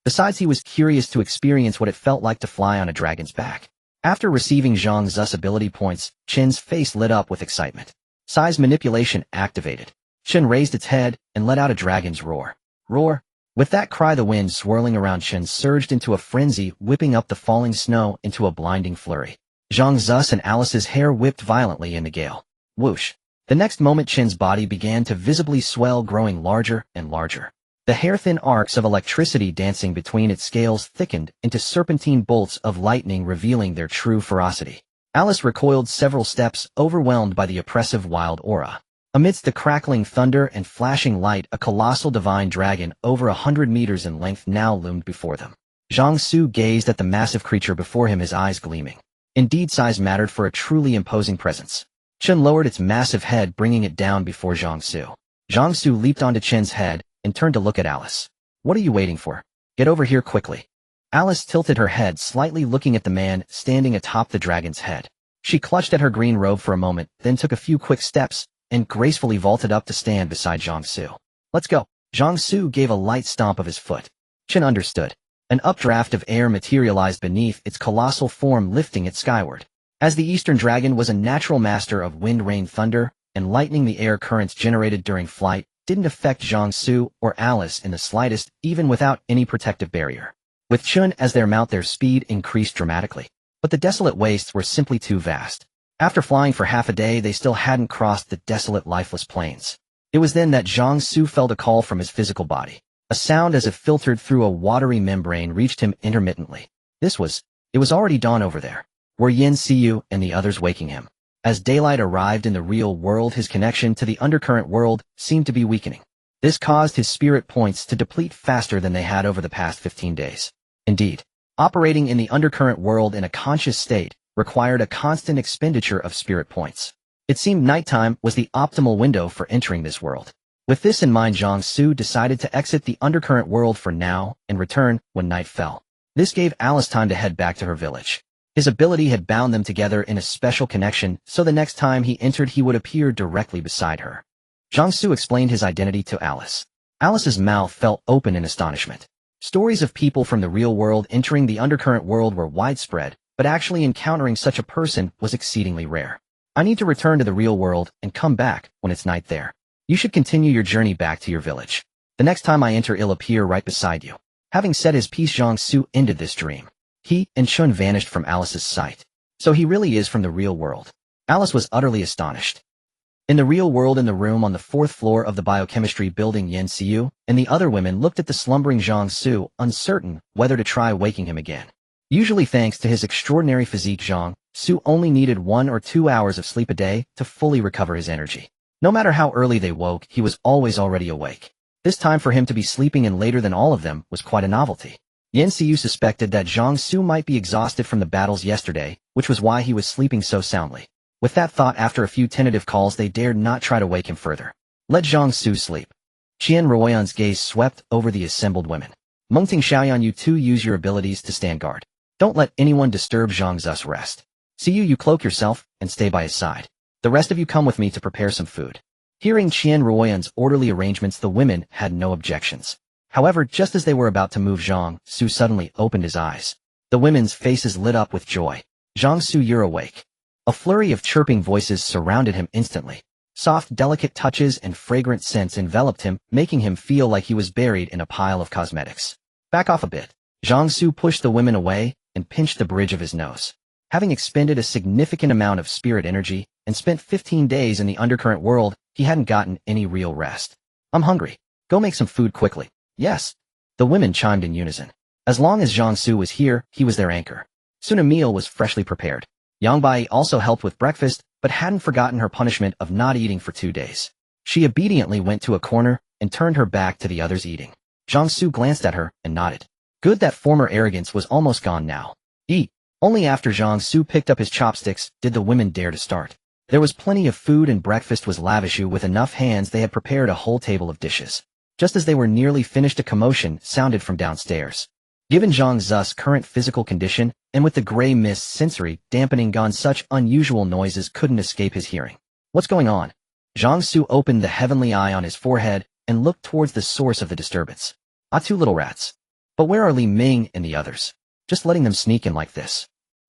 Speaker 1: Besides, he was curious to experience what it felt like to fly on a dragon's back. After receiving Zhang Xu's ability points, Chen's face lit up with excitement. Size manipulation activated. Chen raised its head and let out a dragon's roar. Roar! With that cry, the wind swirling around Chen surged into a frenzy, whipping up the falling snow into a blinding flurry. Zhang Xu's and Alice's hair whipped violently in the gale. Whoosh! The next moment, Chen's body began to visibly swell, growing larger and larger. The hair-thin arcs of electricity dancing between its scales thickened into serpentine bolts of lightning, revealing their true ferocity. Alice recoiled several steps, overwhelmed by the oppressive wild aura. Amidst the crackling thunder and flashing light, a colossal divine dragon over 100 meters in length now loomed before them. Zhang Xu gazed at the massive creature before him, his eyes gleaming. Indeed, size mattered for a truly imposing presence. Chen lowered its massive head, bringing it down before Zhang Xu. Zhang Xu leaped onto Chen's head and turned to look at Alice. What are you waiting for? Get over here quickly. Alice tilted her head slightly, looking at the man standing atop the dragon's head. She clutched at her green robe for a moment, then took a few quick steps and gracefully vaulted up to stand beside Zhang Xu. Let's go. Zhang Xu gave a light stomp of his foot. Chen understood. An updraft of air materialized beneath its colossal form, lifting it skyward. As the Eastern Dragon was a natural master of wind, rain, thunder, and lightning, the air currents generated during flight didn't affect Zhang Xu or Alice in the slightest, even without any protective barrier. With Chen as their mount, their speed increased dramatically. But the desolate wastes were simply too vast. After flying for half a day, they still hadn't crossed the desolate, lifeless plains. It was then that Zhang Xu felt a call from his physical body. A sound as if filtered through a watery membrane reached him intermittently. It was already dawn over there. Were Yan Xiu and the others waking him? As daylight arrived in the real world, his connection to the undercurrent world seemed to be weakening. This caused his spirit points to deplete faster than they had over the past 15 days. Indeed, operating in the undercurrent world in a conscious state required a constant expenditure of spirit points. It seemed nighttime was the optimal window for entering this world. With this in mind, Zhang Xu decided to exit the undercurrent world for now and return when night fell. This gave Alice time to head back to her village. His ability had bound them together in a special connection, so the next time he entered, he would appear directly beside her. Zhang Xu explained his identity to Alice. Alice's mouth fell open in astonishment. Stories of people from the real world entering the undercurrent world were widespread, but actually encountering such a person was exceedingly rare. I need to return to the real world and come back when it's night there. You should continue your journey back to your village. The next time I enter, I'll appear right beside you. Having said his piece, Zhang Xu ended this dream. He and Chen vanished from Alice's sight. So he really is from the real world. Alice was utterly astonished. In the real world, in the room on the 4th floor of the biochemistry building, Yan Xiu and the other women looked at the slumbering Zhang Xu, uncertain whether to try waking him again. Usually thanks to his extraordinary physique, Zhang Xu only needed 1 or 2 hours of sleep a day to fully recover his energy. No matter how early they woke, he was always already awake. This time for him to be sleeping in later than all of them was quite a novelty. Yan Xiu suspected that Zhang Xu might be exhausted from the battles yesterday, which was why he was sleeping so soundly. With that thought, after a few tentative calls, they dared not try to wake him further. Let Zhang Xu sleep. Qian Ruoyan's gaze swept over the assembled women. Mengting Xiaoyan, you two use your abilities to stand guard. Don't let anyone disturb Zhang Xu's rest. Xiu, you cloak yourself and stay by his side. The rest of you come with me to prepare some food. Hearing Qian Ruoyan's orderly arrangements, the women had no objections. However, just as they were about to move, Zhang Xu suddenly opened his eyes. The women's faces lit up with joy. Zhang Xu, you're awake. A flurry of chirping voices surrounded him instantly. Soft, delicate touches and fragrant scents enveloped him, making him feel like he was buried in a pile of cosmetics. Back off a bit. Zhang Xu pushed the women away and pinched the bridge of his nose. Having expended a significant amount of spirit energy and spent 15 days in the undercurrent world, he hadn't gotten any real rest. I'm hungry. Go make some food quickly. Yes. The women chimed in unison. As long as Zhang Xu was here, he was their anchor. Soon a meal was freshly prepared. Yang Bai also helped with breakfast, but hadn't forgotten her punishment of not eating for 2 days. She obediently went to a corner and turned her back to the others eating. Zhang Xu glanced at her and nodded. Good, that former arrogance was almost gone now. Eat. Only after Zhang Xu picked up his chopsticks did the women dare to start. There was plenty of food and breakfast was lavish. With enough hands they had prepared a whole table of dishes. Just as they were nearly finished, a commotion sounded from downstairs. Given Zhang Xu's current physical condition, and with the gray mist's sensory dampening gone, such unusual noises couldn't escape his hearing. What's going on? Zhang Xu opened the heavenly eye on his forehead and looked towards the source of the disturbance. Ah, two little rats. But where are Li Ming and the others? Just letting them sneak in like this.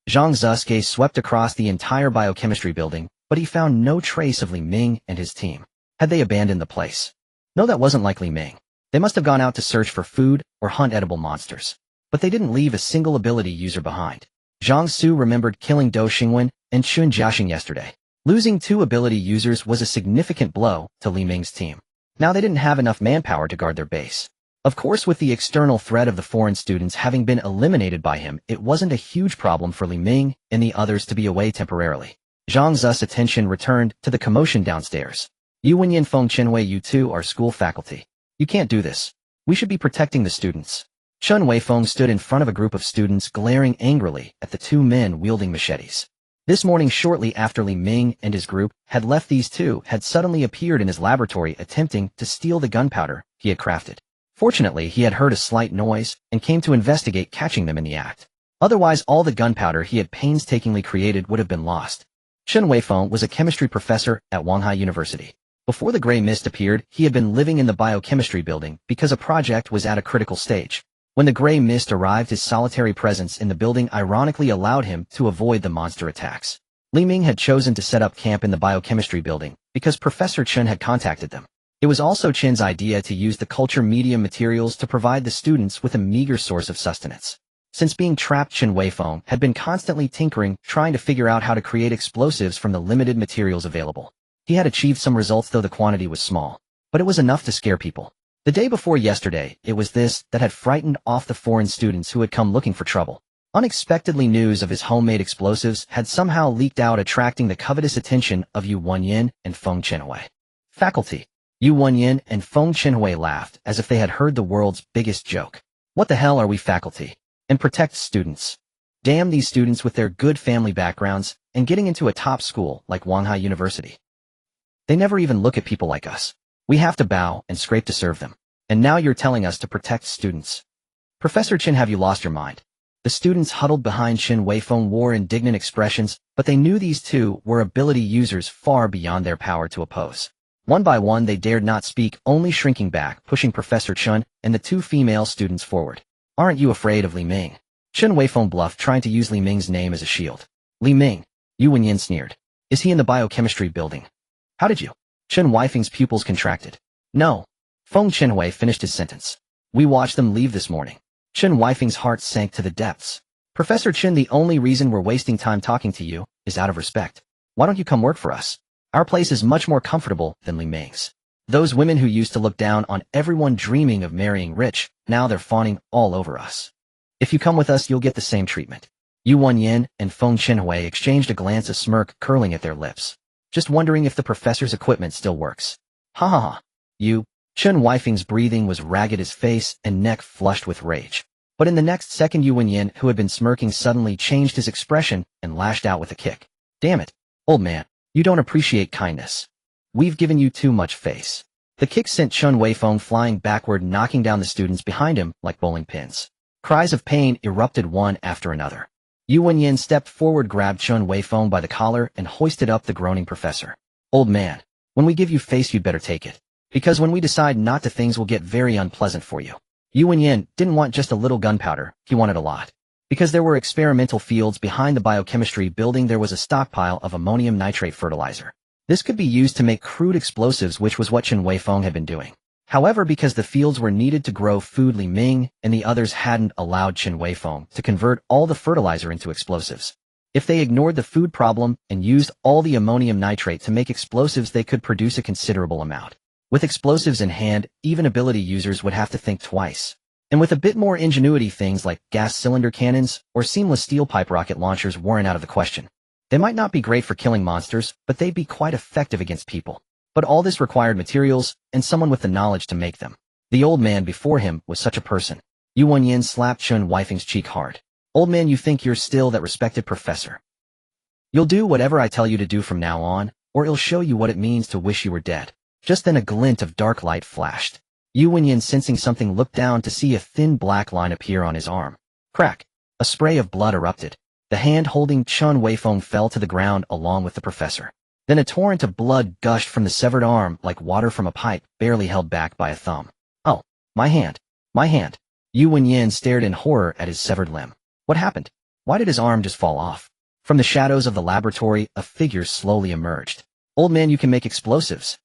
Speaker 1: Zhang Xu's gaze swept across the entire biochemistry building, but he found no trace of Li Ming and his team. Had they abandoned the place? No, that wasn't like Li Ming. They must have gone out to search for food or hunt edible monsters. But they didn't leave a single ability user behind. Zhang Xu remembered killing Dou Xingwen and Chun Jiaxing yesterday. Losing 2 ability users was a significant blow to Li Ming's team. Now they didn't have enough manpower to guard their base. Of course, with the external threat of the foreign students having been eliminated by him, it wasn't a huge problem for Li Ming and the others to be away temporarily. Zhang Xu's attention returned to the commotion downstairs. You Wenyan Feng Chenwei, you two are school faculty. You can't do this. We should be protecting the students. Chun Weifeng stood in front of a group of students glaring angrily at the 2 men wielding machetes. This morning, shortly after Li Ming and his group had left, these 2 had suddenly appeared in his laboratory attempting to steal the gunpowder he had crafted. Fortunately, he had heard a slight noise and came to investigate, catching them in the act. Otherwise, all the gunpowder he had painstakingly created would have been lost. Chun Weifeng was a chemistry professor at Wanghai University. Before the gray mist appeared, he had been living in the biochemistry building because a project was at a critical stage. When the gray mist arrived, his solitary presence in the building ironically allowed him to avoid the monster attacks. Li Ming had chosen to set up camp in the biochemistry building because Professor Chen had contacted them. It was also Chen's idea to use the culture medium materials to provide the students with a meager source of sustenance. Since being trapped, Chen Weifeng had been constantly tinkering, trying to figure out how to create explosives from the limited materials available. He had achieved some results, though the quantity was small. But it was enough to scare people. The day before yesterday, it was this that had frightened off the foreign students who had come looking for trouble. Unexpectedly, news of his homemade explosives had somehow leaked out, attracting the covetous attention of Yu Wenyan and Feng Chenhui. Faculty. Yu Wenyan and Feng Chenhui laughed as if they had heard the world's biggest joke. What the hell are we, faculty? And protect students. Damn these students with their good family backgrounds and getting into a top school like Wanghai University. They never even look at people like us. We have to bow and scrape to serve them. And now you're telling us to protect students. Professor Chen, have you lost your mind? The students huddled behind Chen Weifeng wore indignant expressions, but they knew these 2 were ability users far beyond their power to oppose. One by one they dared not speak, only shrinking back, pushing Professor Chen and the 2 female students forward. Aren't you afraid of Li Ming? Chen Weifeng bluffed, trying to use Li Ming's name as a shield. Li Ming? Yu Wenyan sneered. Is he in the biochemistry building? How did you? Chen Weifeng's pupils contracted. No. Feng Chenhui finished his sentence. We watched them leave this morning. Chen Weifeng's heart sank to the depths. Professor Chen, the only reason we're wasting time talking to you is out of respect. Why don't you come work for us? Our place is much more comfortable than Li Ming's. Those women who used to look down on everyone dreaming of marrying rich, now they're fawning all over us. If you come with us, you'll get the same treatment. Yu Wenyan and Feng Chenhui exchanged a glance, a smirk curling at their lips. Just wondering if the professor's equipment still works. Ha ha ha. You. Chen Weifeng's breathing was ragged, his face and neck flushed with rage. But in the next second, Yu Wenyan, who had been smirking, suddenly changed his expression and lashed out with a kick. Damn it. Old man, you don't appreciate kindness. We've given you too much face. The kick sent Chen Weifeng flying backward, knocking down the students behind him like bowling pins. Cries of pain erupted one after another. Yu Wenyan stepped forward, grabbed Chen Weifeng by the collar and hoisted up the groaning professor. Old man, when we give you face, you'd better take it. Because when we decide not to, things will get very unpleasant for you. Yu Wenyan didn't want just a little gunpowder, he wanted a lot. Because there were experimental fields behind the biochemistry building, there was a stockpile of ammonium nitrate fertilizer. This could be used to make crude explosives, which was what Chen Weifeng had been doing. However, because the fields were needed to grow food, Li Ming and the others hadn't allowed Chen Weifeng to convert all the fertilizer into explosives. If they ignored the food problem and used all the ammonium nitrate to make explosives, they could produce a considerable amount. With explosives in hand, even ability users would have to think twice. And with a bit more ingenuity, things like gas cylinder cannons or seamless steel pipe rocket launchers weren't out of the question. They might not be great for killing monsters, but they'd be quite effective against people. But all this required materials and someone with the knowledge to make them. The old man before him was such a person. Yu Wenyin slapped Chun Weifeng's cheek hard. Old man, you think you're still that respected professor? You'll do whatever I tell you to do from now on, or it'll show you what it means to wish you were dead. Just then a glint of dark light flashed. Yu Wenyin, sensing something, looked down to see a thin black line appear on his arm. Crack! A spray of blood erupted. The hand holding Chun Weifeng fell to the ground along with the professor. Then a torrent of blood gushed from the severed arm like water from a pipe, barely held back by a thumb. Oh, my hand! My hand! Yu Wenyin stared in horror at his severed limb. What happened? Why did his arm just fall off? From the shadows of the laboratory, a figure slowly emerged. Old man, you can make explosives.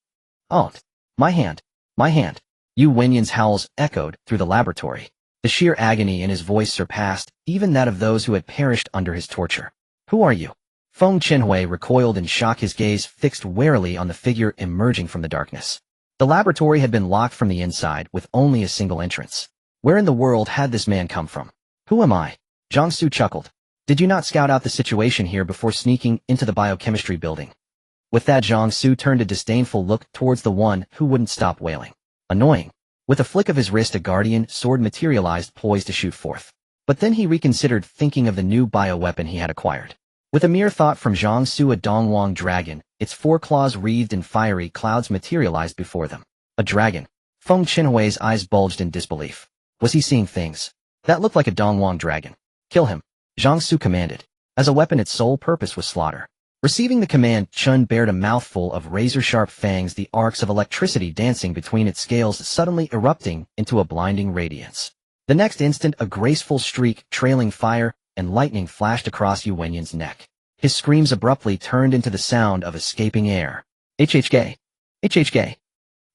Speaker 1: Oh, my hand! My hand! Yu Wenyin's howls echoed through the laboratory. The sheer agony in his voice surpassed even that of those who had perished under his torture. Who are you? Feng Chenhui recoiled in shock, his gaze fixed warily on the figure emerging from the darkness. The laboratory had been locked from the inside with only a single entrance. Where in the world had this man come from? Who am I? Zhang Xu chuckled. Did you not scout out the situation here before sneaking into the biochemistry building? With that, Zhang Xu turned a disdainful look towards the one who wouldn't stop wailing. Annoying. With a flick of his wrist, a guardian sword materialized, poised to shoot forth. But then he reconsidered, thinking of the new bioweapon he had acquired. With a mere thought from Zhang Xu, a Dongwang dragon, its 4 claws wreathed in fiery clouds, materialized before them. A dragon. Feng Chenhui's eyes bulged in disbelief. Was he seeing things? That looked like a Dongwang dragon. Kill him, Zhang Xu commanded. As a weapon, its sole purpose was slaughter. Receiving the command, Chun bared a mouthful of razor-sharp fangs, the arcs of electricity dancing between its scales, suddenly erupting into a blinding radiance. The next instant, a graceful streak, trailing fire and lightning, flashed across Yu Wenyin's neck. His screams abruptly turned into the sound of escaping air. HHK! HHK!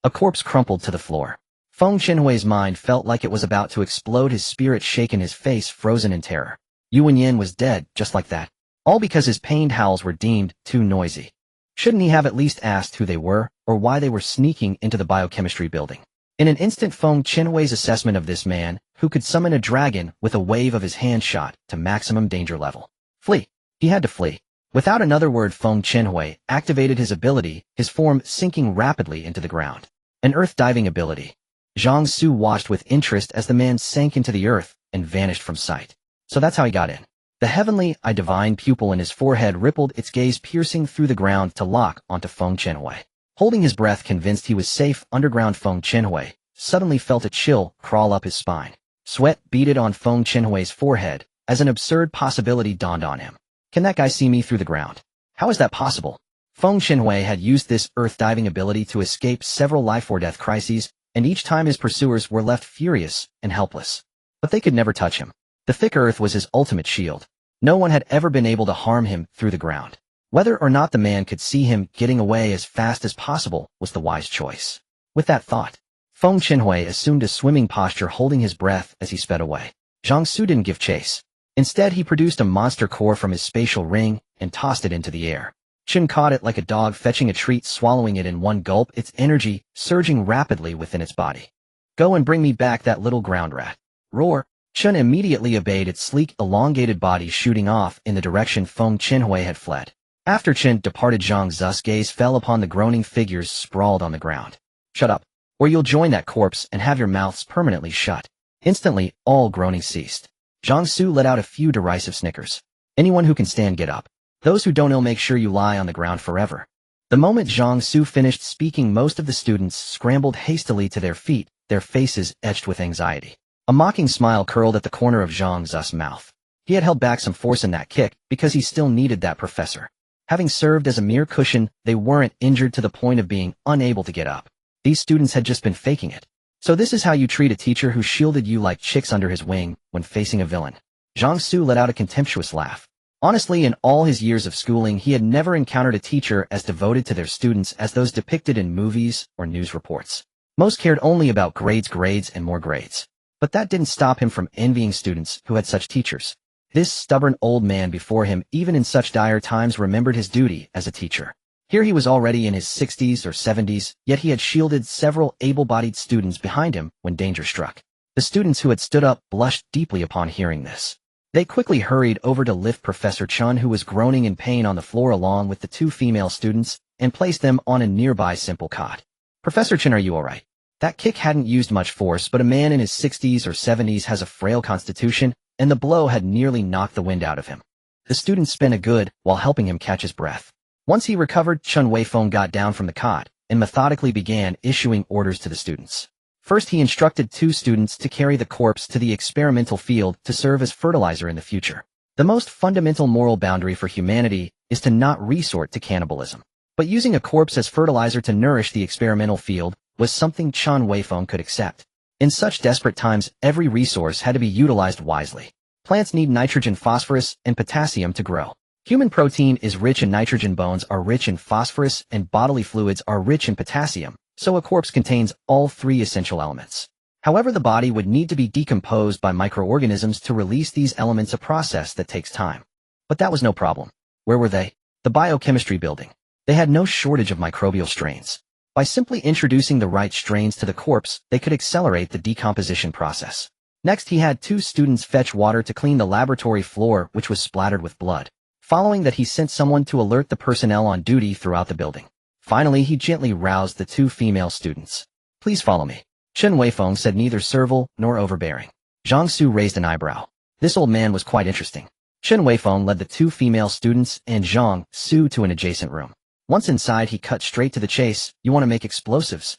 Speaker 1: A corpse crumpled to the floor. Feng Chenhui's mind felt like it was about to explode, his spirit shaken, his face frozen in terror. Yu Wenyin was dead, just like that. All because his pained howls were deemed too noisy. Shouldn't he have at least asked who they were, or why they were sneaking into the biochemistry building? In an instant, Feng Chenhui's assessment of this man, who could summon a dragon with a wave of his hand, shot to maximum danger level. Flee. He had to flee. Without another word, Feng Chenhui activated his ability, his form sinking rapidly into the ground. An earth-diving ability. Zhang Xu watched with interest as the man sank into the earth and vanished from sight. So that's how he got in. The heavenly, divine pupil in his forehead rippled, its gaze piercing through the ground to lock onto Feng Chenhui. Holding his breath, convinced he was safe underground, Feng Chenhui suddenly felt a chill crawl up his spine. Sweat beaded on Feng Chenhui's forehead as an absurd possibility dawned on him. Can that guy see me through the ground? How is that possible? Feng Chenhui had used this earth-diving ability to escape several life-or-death crises, and each time his pursuers were left furious and helpless. But they could never touch him. The thick earth was his ultimate shield. No one had ever been able to harm him through the ground. Whether or not the man could see him getting away as fast as possible was the wise choice. With that thought, Feng Chenhui assumed a swimming posture, holding his breath as he sped away. Zhang Xu didn't give chase. Instead, he produced a monster core from his spatial ring and tossed it into the air. Chun caught it like a dog fetching a treat, swallowing it in one gulp, its energy surging rapidly within its body. Go and bring me back that little ground rat. Roar! Chun immediately obeyed, its sleek, elongated body shooting off in the direction Feng Chenhui had fled. After Chun departed, Zhang Xu's gaze fell upon the groaning figures sprawled on the ground. Shut up, or you'll join that corpse and have your mouths permanently shut. Instantly, all groaning ceased. Zhang Xu let out a few derisive snickers. Anyone who can stand, get up. Those who don't, make sure you lie on the ground forever. The moment Zhang Xu finished speaking, most of the students scrambled hastily to their feet, their faces etched with anxiety. A mocking smile curled at the corner of Zhang Xu's mouth. He had held back some force in that kick because he still needed that professor. Having served as a mere cushion, they weren't injured to the point of being unable to get up. These students had just been faking it. So this is how you treat a teacher who shielded you like chicks under his wing when facing a villain. Zhang Xu let out a contemptuous laugh. Honestly, in all his years of schooling, he had never encountered a teacher as devoted to their students as those depicted in movies or news reports. Most cared only about grades, and more grades. But that didn't stop him from envying students who had such teachers. This stubborn old man before him, even in such dire times, remembered his duty as a teacher. Here he was already in his 60s or 70s, yet he had shielded several able-bodied students behind him when danger struck. The students who had stood up blushed deeply upon hearing this. They quickly hurried over to lift Professor Chun, who was groaning in pain on the floor, along with the 2 female students, and placed them on a nearby simple cot. "Professor Chen, are you alright?" That kick hadn't used much force, but a man in his 60s or 70s has a frail constitution, and the blow had nearly knocked the wind out of him. The student spent a good while helping him catch his breath. Once he recovered, Chen Weifeng got down from the cot and methodically began issuing orders to the students. First, he instructed 2 students to carry the corpse to the experimental field to serve as fertilizer in the future. The most fundamental moral boundary for humanity is to not resort to cannibalism. But using a corpse as fertilizer to nourish the experimental field was something Chen Weifeng could accept. In such desperate times, every resource had to be utilized wisely. Plants need nitrogen, phosphorus, and potassium to grow. Human protein is rich in nitrogen, bones are rich in phosphorus, and bodily fluids are rich in potassium, so a corpse contains all 3 essential elements. However, the body would need to be decomposed by microorganisms to release these elements, a process that takes time. But that was no problem. Where were they? The biochemistry building. They had no shortage of microbial strains. By simply introducing the right strains to the corpse, they could accelerate the decomposition process. Next, he had 2 students fetch water to clean the laboratory floor, which was splattered with blood. Following that, he sent someone to alert the personnel on duty throughout the building. Finally, he gently roused the 2 female students. "Please follow me." Chen Weifeng said, neither servile nor overbearing. Zhang Xu raised an eyebrow. This old man was quite interesting. Chen Weifeng led the 2 female students and Zhang Xu to an adjacent room. Once inside, he cut straight to the chase. "You want to make explosives?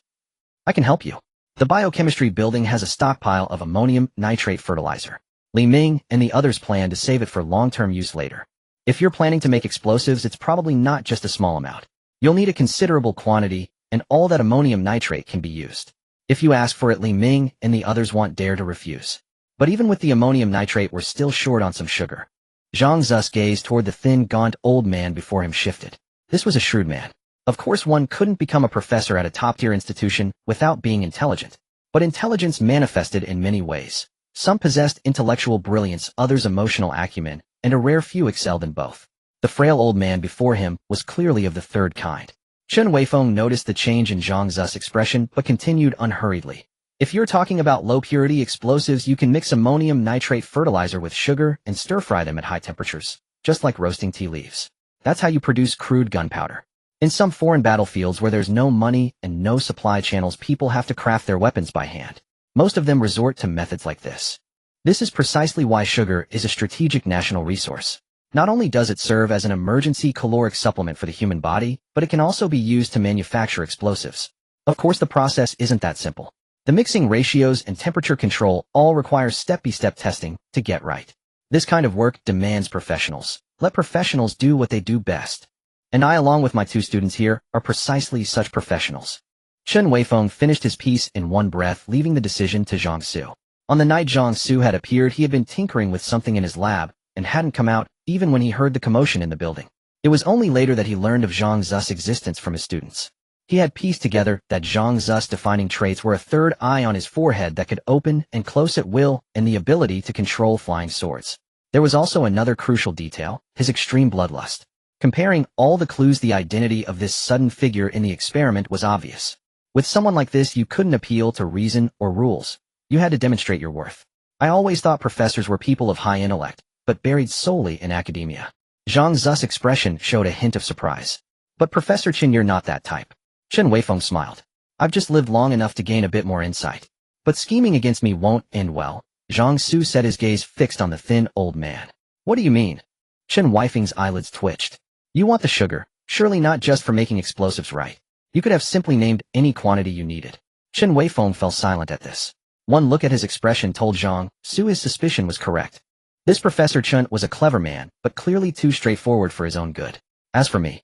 Speaker 1: I can help you." The biochemistry building has a stockpile of ammonium nitrate fertilizer. Li Ming and the others plan to save it for long-term use later. If you're planning to make explosives, it's probably not just a small amount. You'll need a considerable quantity, and all that ammonium nitrate can be used. If you ask for it, Li Ming and the others won't dare to refuse. But even with the ammonium nitrate, we're still short on some sugar. Zhang Xu's gaze toward the thin, gaunt old man before him shifted. This was a shrewd man. Of course, one couldn't become a professor at a top-tier institution without being intelligent. But intelligence manifested in many ways. Some possessed intellectual brilliance, others emotional acumen, and a rare few excelled in both. The frail old man before him was clearly of the third kind. Chen Weifeng noticed the change in Zhang Xu's expression but continued unhurriedly. "If you're talking about low-purity explosives, you can mix ammonium nitrate fertilizer with sugar and stir-fry them at high temperatures, just like roasting tea leaves. That's how you produce crude gunpowder. In some foreign battlefields where there's no money and no supply channels, people have to craft their weapons by hand. Most of them resort to methods like this. This is precisely why sugar is a strategic national resource. Not only does it serve as an emergency caloric supplement for the human body, but it can also be used to manufacture explosives. Of course, the process isn't that simple. The mixing ratios and temperature control all require step-by-step testing to get right. This kind of work demands professionals. Let professionals do what they do best. And I, along with my 2 students here, are precisely such professionals." Chen Weifeng finished his piece in one breath, leaving the decision to Zhang Xu. On the night Zhang Xu had appeared, he had been tinkering with something in his lab and hadn't come out even when he heard the commotion in the building. It was only later that he learned of Zhang Xu's existence from his students. He had pieced together that Zhang Xu's defining traits were a third eye on his forehead that could open and close at will and the ability to control flying swords. There was also another crucial detail, his extreme bloodlust. Comparing all the clues, the identity of this sudden figure in the experiment was obvious. With someone like this, you couldn't appeal to reason or rules. You had to demonstrate your worth. I always thought professors were people of high intellect, but buried solely in academia. Zhang Xu's expression showed a hint of surprise. "But Professor Chen, you're not that type." Chen Weifeng smiled. "I've just lived long enough to gain a bit more insight. But scheming against me won't end well." Zhang Xu said, his gaze fixed on the thin old man. "What do you mean?" Chen Weifeng's eyelids twitched. "You want the sugar, surely not just for making explosives, right? You could have simply named any quantity you needed." Chen Weifeng fell silent at this. One look at his expression told Zhang Xu his suspicion was correct. This Professor Chen was a clever man, but clearly too straightforward for his own good. "As for me,"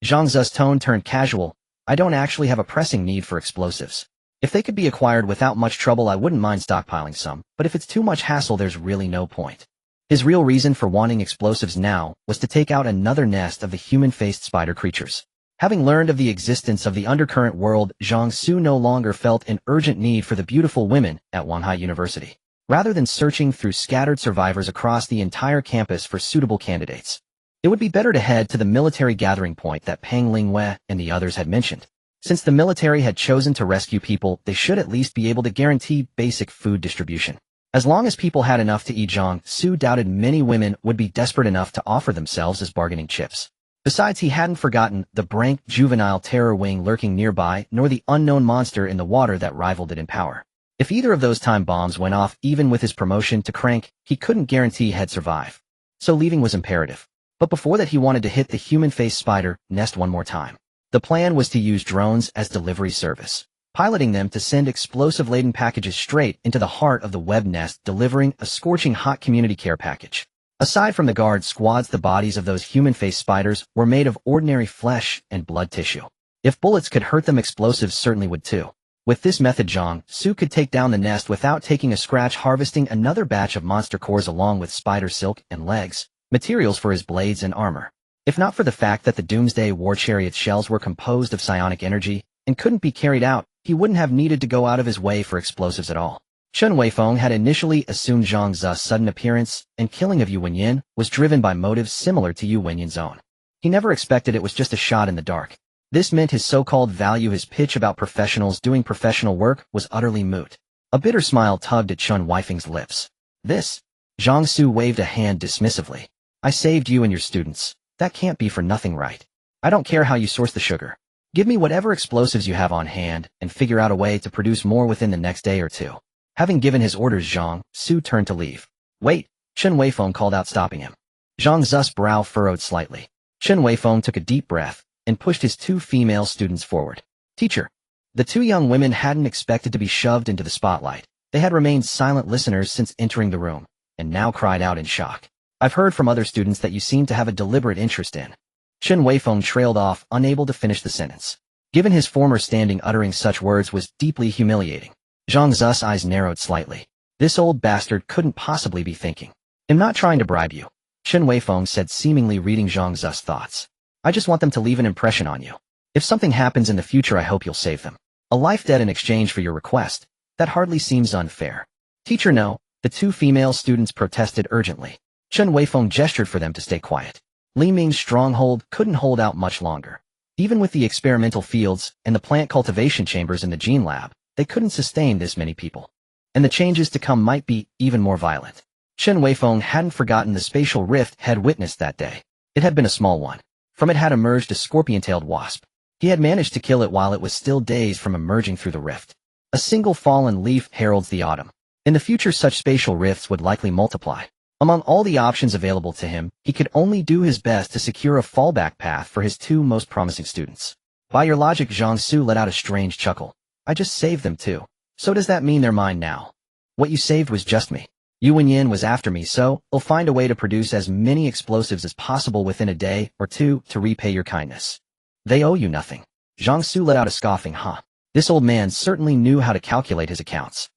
Speaker 1: Zhang Xu's tone turned casual, "I don't actually have a pressing need for explosives. If they could be acquired without much trouble, I wouldn't mind stockpiling some, but if it's too much hassle, there's really no point." His real reason for wanting explosives now was to take out another nest of the human-faced spider creatures. Having learned of the existence of the undercurrent world, Zhang Xu no longer felt an urgent need for the beautiful women at Wanhai University. Rather than searching through scattered survivors across the entire campus for suitable candidates, it would be better to head to the military gathering point that Peng Lingwei and the others had mentioned. Since the military had chosen to rescue people, they should at least be able to guarantee basic food distribution. As long as people had enough to eat, Zhang Xu doubted many women would be desperate enough to offer themselves as bargaining chips. Besides, he hadn't forgotten the rank juvenile terror wing lurking nearby, nor the unknown monster in the water that rivaled it in power. If either of those time bombs went off, even with his promotion to crank, he couldn't guarantee he'd survive. So leaving was imperative. But before that, he wanted to hit the human-faced spider nest one more time. The plan was to use drones as delivery service, piloting them to send explosive-laden packages straight into the heart of the web nest, delivering a scorching hot community care package. Aside from the guard squads, the bodies of those human-faced spiders were made of ordinary flesh and blood tissue. If bullets could hurt them, explosives certainly would too. With this method, Zhang Xu could take down the nest without taking a scratch, harvesting another batch of monster cores along with spider silk and legs, materials for his blades and armor. If not for the fact that the Doomsday War Chariot shells were composed of psionic energy and couldn't be carried out, he wouldn't have needed to go out of his way for explosives at all. Chen Weifeng had initially assumed Zhang Xu's sudden appearance and killing of Yu Wenyan was driven by motives similar to Yu Wenyan's own. He never expected it was just a shot in the dark. This meant his so-called value, his pitch about professionals doing professional work, was utterly moot. A bitter smile tugged at Chen Weifeng's lips. This? Zhang Xu waved a hand dismissively. I saved you and your students. That can't be for nothing, right? I don't care how you source the sugar. Give me whatever explosives you have on hand and figure out a way to produce more within the next day or two. Having given his orders, Zhang Xu turned to leave. Wait, Chen Weifeng called out, stopping him. Zhang Xu's brow furrowed slightly. Chen Weifeng took a deep breath and pushed his two female students forward. Teacher. The two young women hadn't expected to be shoved into the spotlight. They had remained silent listeners since entering the room, and now cried out in shock. I've heard from other students that you seem to have a deliberate interest in. Chen Weifeng trailed off, unable to finish the sentence. Given his former standing, uttering such words was deeply humiliating. Zhang Xu's eyes narrowed slightly. This old bastard couldn't possibly be thinking. I'm not trying to bribe you, Chen Weifeng said, seemingly reading Zhang Xu's thoughts. I just want them to leave an impression on you. If something happens in the future, I hope you'll save them. A life debt in exchange for your request? That hardly seems unfair. Teacher, no, the two female students protested urgently. Chen Weifeng gestured for them to stay quiet. Li Ming's stronghold couldn't hold out much longer. Even with the experimental fields and the plant cultivation chambers in the gene lab, they couldn't sustain this many people. And the changes to come might be even more violent. Chen Weifeng hadn't forgotten the spatial rift had witnessed that day. It had been a small one. From it had emerged a scorpion-tailed wasp. He had managed to kill it while it was still dazed from emerging through the rift. A single fallen leaf heralds the autumn. In the future, such spatial rifts would likely multiply. Among all the options available to him, he could only do his best to secure a fallback path for his two most promising students. By your logic, Zhang Xu let out a strange chuckle. I just saved them too. So does that mean they're mine now? What you saved was just me. Yu Wenyan was after me, so he'll find a way to produce as many explosives as possible within a day or two to repay your kindness. They owe you nothing. Zhang Xu let out a scoffing huh. This old man certainly knew how to calculate his accounts.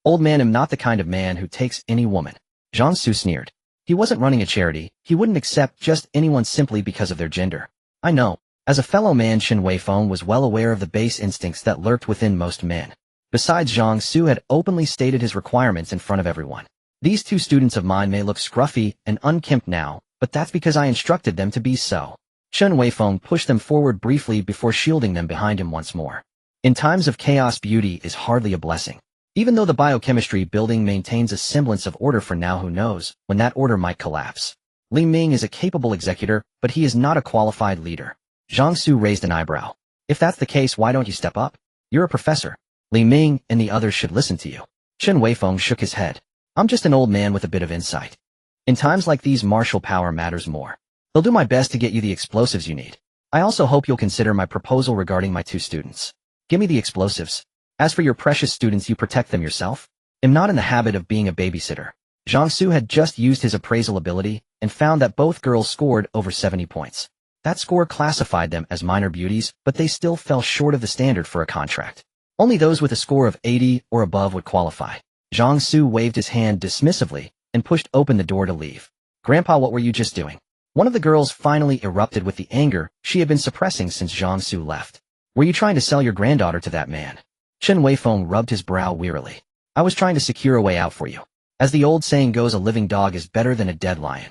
Speaker 1: Old man, am not the kind of man who takes any woman. Zhang Xu sneered. He wasn't running a charity. He wouldn't accept just anyone simply because of their gender. I know. As a fellow man, Chen Weifeng was well aware of the base instincts that lurked within most men. Besides, Zhang Xu had openly stated his requirements in front of everyone. These two students of mine may look scruffy and unkempt now, but that's because I instructed them to be so. Chen Weifeng pushed them forward briefly before shielding them behind him once more. In times of chaos, beauty is hardly a blessing. Even though the biochemistry building maintains a semblance of order for now, who knows when that order might collapse. Li Ming is a capable executor, but he is not a qualified leader. Zhang Xu raised an eyebrow. If that's the case, why don't you step up? You're a professor. Li Ming and the others should listen to you. Chen Weifeng shook his head. I'm just an old man with a bit of insight. In times like these, martial power matters more. I'll do my best to get you the explosives you need. I also hope you'll consider my proposal regarding my two students. Give me the explosives. As for your precious students, you protect them yourself. I'm not in the habit of being a babysitter. Zhang Xu had just used his appraisal ability and found that both girls scored over 70 points. That score classified them as minor beauties, but they still fell short of the standard for a contract. Only those with a score of 80 or above would qualify. Zhang Xu waved his hand dismissively and pushed open the door to leave. Grandpa, what were you just doing? One of the girls finally erupted with the anger she had been suppressing since Zhang Xu left. Were you trying to sell your granddaughter to that man? Chen Weifeng rubbed his brow wearily. I was trying to secure a way out for you. As the old saying goes, a living dog is better than a dead lion.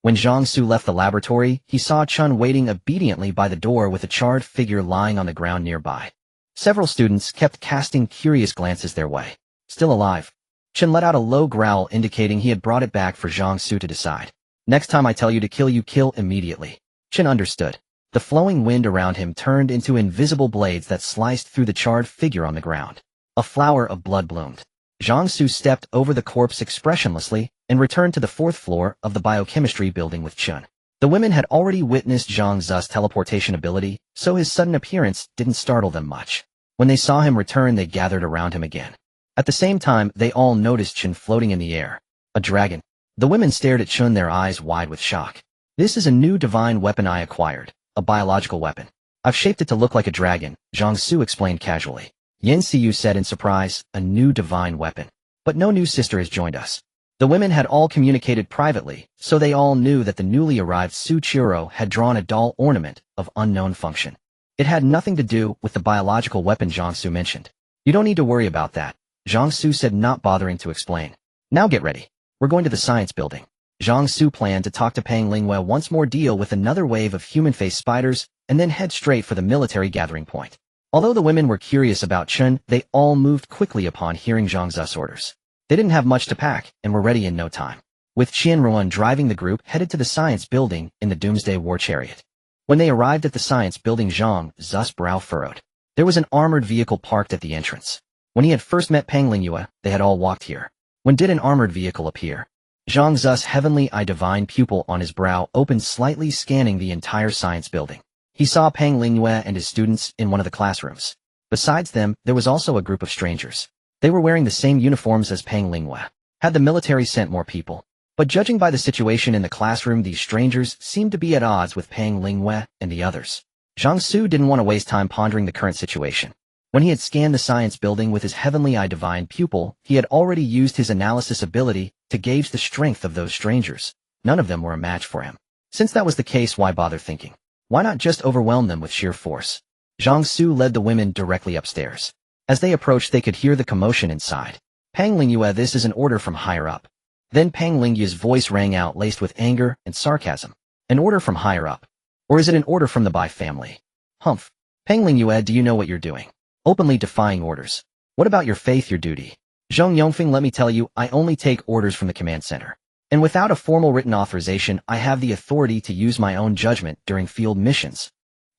Speaker 1: When Zhang Xu left the laboratory, he saw Chen waiting obediently by the door with a charred figure lying on the ground nearby. Several students kept casting curious glances their way. Still alive. Chen let out a low growl indicating he had brought it back for Zhang Xu to decide. Next time I tell you to kill, you kill immediately. Chen understood. The flowing wind around him turned into invisible blades that sliced through the charred figure on the ground. A flower of blood bloomed. Zhang Xu stepped over the corpse expressionlessly and returned to the fourth floor of the biochemistry building with Chen. The women had already witnessed Zhang Xu's teleportation ability, so his sudden appearance didn't startle them much. When they saw him return, they gathered around him again. At the same time, they all noticed Chen floating in the air. A dragon. The women stared at Chen, their eyes wide with shock. This is a new divine weapon I acquired, a biological weapon. I've shaped it to look like a dragon, Zhang Xu explained casually. Yan Xiu said in surprise, a new divine weapon. But no new sister has joined us. The women had all communicated privately, so they all knew that the newly arrived Su Chiro had drawn a doll ornament of unknown function. It had nothing to do with the biological weapon Zhang Xu mentioned. You don't need to worry about that, Zhang Xu said, not bothering to explain. Now get ready. We're going to the science building. Zhang Xu planned to talk to Pang Lingyue once more, deal with another wave of human-faced spiders, and then head straight for the military gathering point. Although the women were curious about Chen, they all moved quickly upon hearing Zhang Xu's orders. They didn't have much to pack, and were ready in no time. With Qian Ruan driving, the group headed to the science building in the Doomsday War Chariot. When they arrived at the science building, Zhang Xu's brow furrowed. There was an armored vehicle parked at the entrance. When he had first met Pang Lingyue, they had all walked here. When did an armored vehicle appear? Zhang Xu's heavenly eye divine pupil on his brow opened slightly, scanning the entire science building. He saw Pang Lingyue and his students in one of the classrooms. Besides them, there was also a group of strangers. They were wearing the same uniforms as Pang Lingyue. Had the military sent more people? But judging by the situation in the classroom, these strangers seemed to be at odds with Pang Lingyue and the others. Zhang Xu didn't want to waste time pondering the current situation. When he had scanned the science building with his heavenly eye divine pupil, he had already used his analysis ability to gauge the strength of those strangers. None of them were a match for him. Since that was the case, why bother thinking? Why not just overwhelm them with sheer force? Zhang Xu led the women directly upstairs. As they approached, they could hear the commotion inside. Pang Lingyue, this is an order from higher up. Then Pang Lingyue's voice rang out, laced with anger and sarcasm. An order from higher up? Or is it an order from the Bai family? Humph. Pang Lingyue, do you know what you're doing? Openly defying orders. What about your faith, your duty? Zhong Yongfeng, let me tell you, I only take orders from the command center. And without a formal written authorization, I have the authority to use my own judgment during field missions.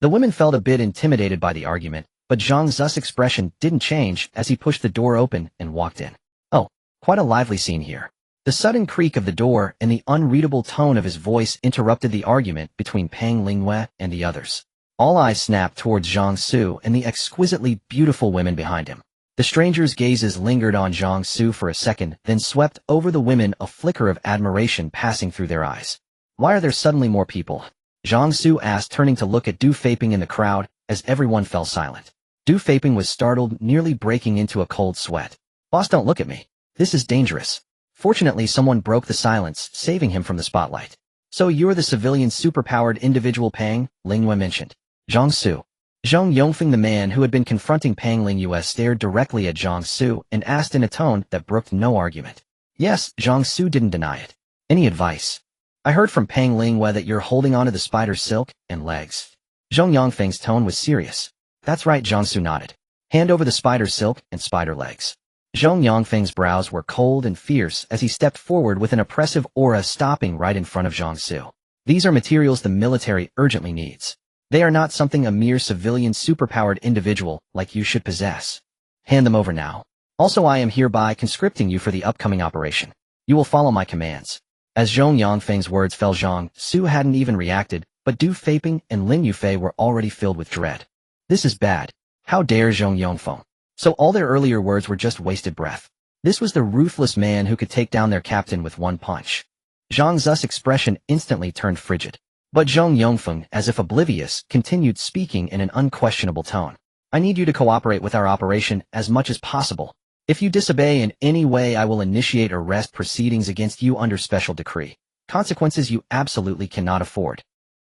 Speaker 1: The women felt a bit intimidated by the argument, but Zhang Xu's expression didn't change as he pushed the door open and walked in. Oh, quite a lively scene here. The sudden creak of the door and the unreadable tone of his voice interrupted the argument between Pang Lingyue and the others. All eyes snapped towards Zhang Xu and the exquisitely beautiful women behind him. The strangers' gazes lingered on Zhang Xu for a second, then swept over the women, a flicker of admiration passing through their eyes. Why are there suddenly more people? Zhang Xu asked, turning to look at Du Feiping in the crowd, as everyone fell silent. Du Feiping was startled, nearly breaking into a cold sweat. Boss, don't look at me. This is dangerous. Fortunately, someone broke the silence, saving him from the spotlight. So you're the civilian superpowered individual Pang Lingyue mentioned. Zhang Xu. Zhong Yongfeng, the man who had been confronting Pang Lingyue, stared directly at Zhang Xu and asked in a tone that brooked no argument. Yes, Zhang Xu didn't deny it. Any advice? I heard from Pang Lingyue that you're holding onto the spider's silk and legs. Zhong Yongfeng's tone was serious. That's right, Zhang Xu nodded. Hand over the spider's silk and spider legs. Zhong Yongfeng's brows were cold and fierce as he stepped forward with an oppressive aura, stopping right in front of Zhang Xu. These are materials the military urgently needs. They are not something a mere civilian superpowered individual like you should possess. Hand them over now. Also, I am hereby conscripting you for the upcoming operation. You will follow my commands. As Zhong Yongfeng's words fell, Zhang Xu hadn't even reacted, but Du Feiping and Lin Yufei were already filled with dread. This is bad. How dare Zhong Yongfeng? So all their earlier words were just wasted breath. This was the ruthless man who could take down their captain with one punch. Zhang Xu's expression instantly turned frigid. But Zhong Yongfeng, as if oblivious, continued speaking in an unquestionable tone. I need you to cooperate with our operation as much as possible. If you disobey in any way, I will initiate arrest proceedings against you under special decree. Consequences you absolutely cannot afford.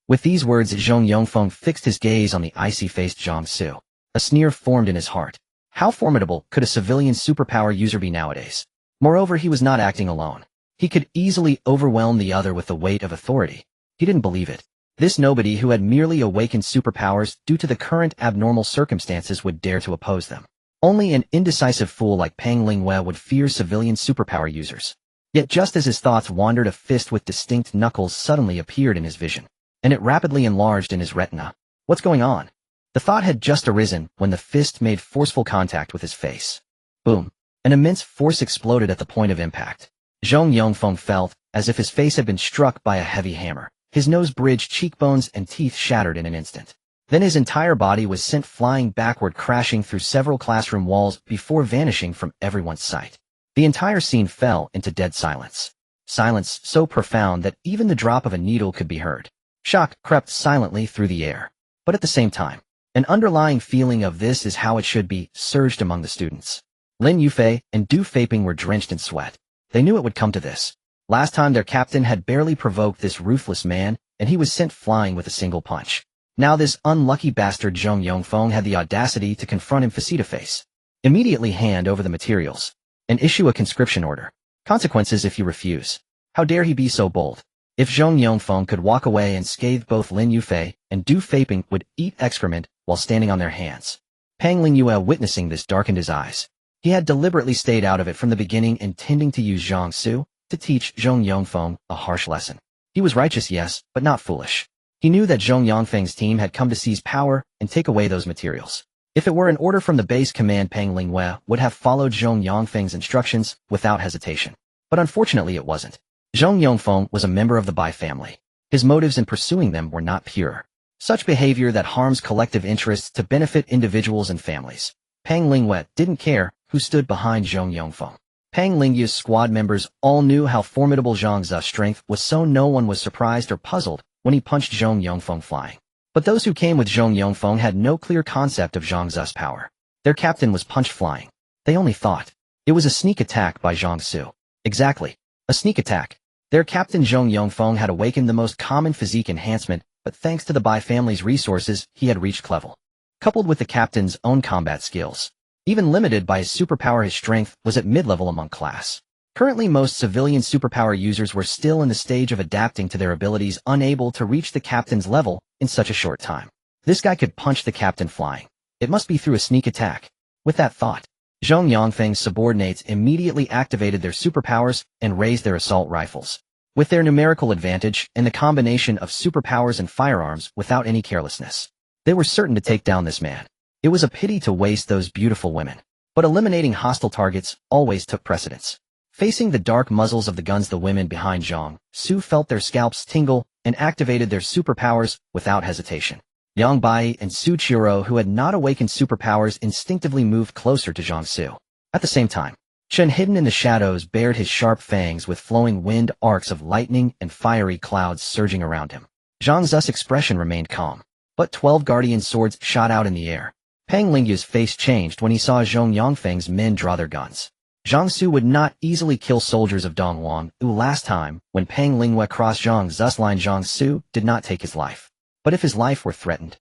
Speaker 1: With these words, Zhong Yongfeng fixed his gaze on the icy-faced Zhang Xu. A sneer formed in his heart. How formidable could a civilian superpower user be nowadays? Moreover, he was not acting alone. He could easily overwhelm the other with the weight of authority. He didn't believe it. This nobody who had merely awakened superpowers due to the current abnormal circumstances would dare to oppose them. Only an indecisive fool like Pang Lingyue would fear civilian superpower users. Yet just as his thoughts wandered, a fist with distinct knuckles suddenly appeared in his vision. and it rapidly enlarged in his retina. What's going on? The thought had just arisen when the fist made forceful contact with his face. Boom. An immense force exploded at the point of impact. Zhang Yongfeng felt as if his face had been struck by a heavy hammer. His nose bridged, cheekbones and teeth shattered in an instant. Then his entire body was sent flying backward, crashing through several classroom walls before vanishing from everyone's sight. The entire scene fell into dead silence. Silence so profound that even the drop of a needle could be heard. Shock crept silently through the air. But at the same time, an underlying feeling of "this is how it should be" surged among the students. Lin Yufei and Du Feiping were drenched in sweat. They knew it would come to this. Last time their captain had barely provoked this ruthless man, and he was sent flying with a single punch. Now this unlucky bastard Zhang Yongfeng had the audacity to confront him face-to-face. Immediately hand over the materials, and issue a conscription order. Consequences if you refuse. How dare he be so bold? If Zhang Yongfeng could walk away unscathed, both Lin Yufei and Du Feiping would eat excrement while standing on their hands. Pang Lingyue, witnessing this, darkened his eyes. He had deliberately stayed out of it from the beginning, intending to use Zhang Xu to teach Zhang Yongfeng a harsh lesson. He was righteous, yes, but not foolish. He knew that Zhang Yongfeng's team had come to seize power and take away those materials. If it were an order from the base command, Pang Lingyue would have followed Zhang Yongfeng's instructions without hesitation. But unfortunately it wasn't. Zhang Yongfeng was a member of the Bai family. His motives in pursuing them were not pure. Such behavior that harms collective interests to benefit individuals and families. Pang Lingyue didn't care who stood behind Zhang Yongfeng. Pang Lingyue's squad members all knew how formidable Zhang Xu's strength was, so no one was surprised or puzzled when he punched Zhang Yongfeng flying. But those who came with Zhang Yongfeng had no clear concept of Zhang Xu's power. Their captain was punched flying. They only thought it was a sneak attack by Zhang Xu. Exactly. A sneak attack. Their captain Zhang Yongfeng had awakened the most common physique enhancement, but thanks to the Bai family's resources, he had reached level. Coupled with the captain's own combat skills, even limited by his superpower, his strength was at mid-level among class. Currently, most civilian superpower users were still in the stage of adapting to their abilities, unable to reach the captain's level in such a short time. This guy could punch the captain flying. It must be through a sneak attack. With that thought, Zhang Yongfeng's subordinates immediately activated their superpowers and raised their assault rifles. With their numerical advantage and the combination of superpowers and firearms without any carelessness, they were certain to take down this man. It was a pity to waste those beautiful women, but eliminating hostile targets always took precedence. Facing the dark muzzles of the guns, the women behind Zhang Xu felt their scalps tingle and activated their superpowers without hesitation. Yang Bai and Su Qiro, who had not awakened superpowers, instinctively moved closer to Zhang Xu. At the same time, Shen, hidden in the shadows, bared his sharp fangs with flowing wind, arcs of lightning and fiery clouds surging around him. Zhang Xu's expression remained calm, but 12 guardian swords shot out in the air. Pang Lingyue's face changed when he saw Zhang Yongfeng's men draw their guns. Zhang Xu would not easily kill soldiers of Dongwang. Last time, when Pang Lingyue crossed Zhang Xu's line, Zhang Xu did not take his life. But if his life were threatened,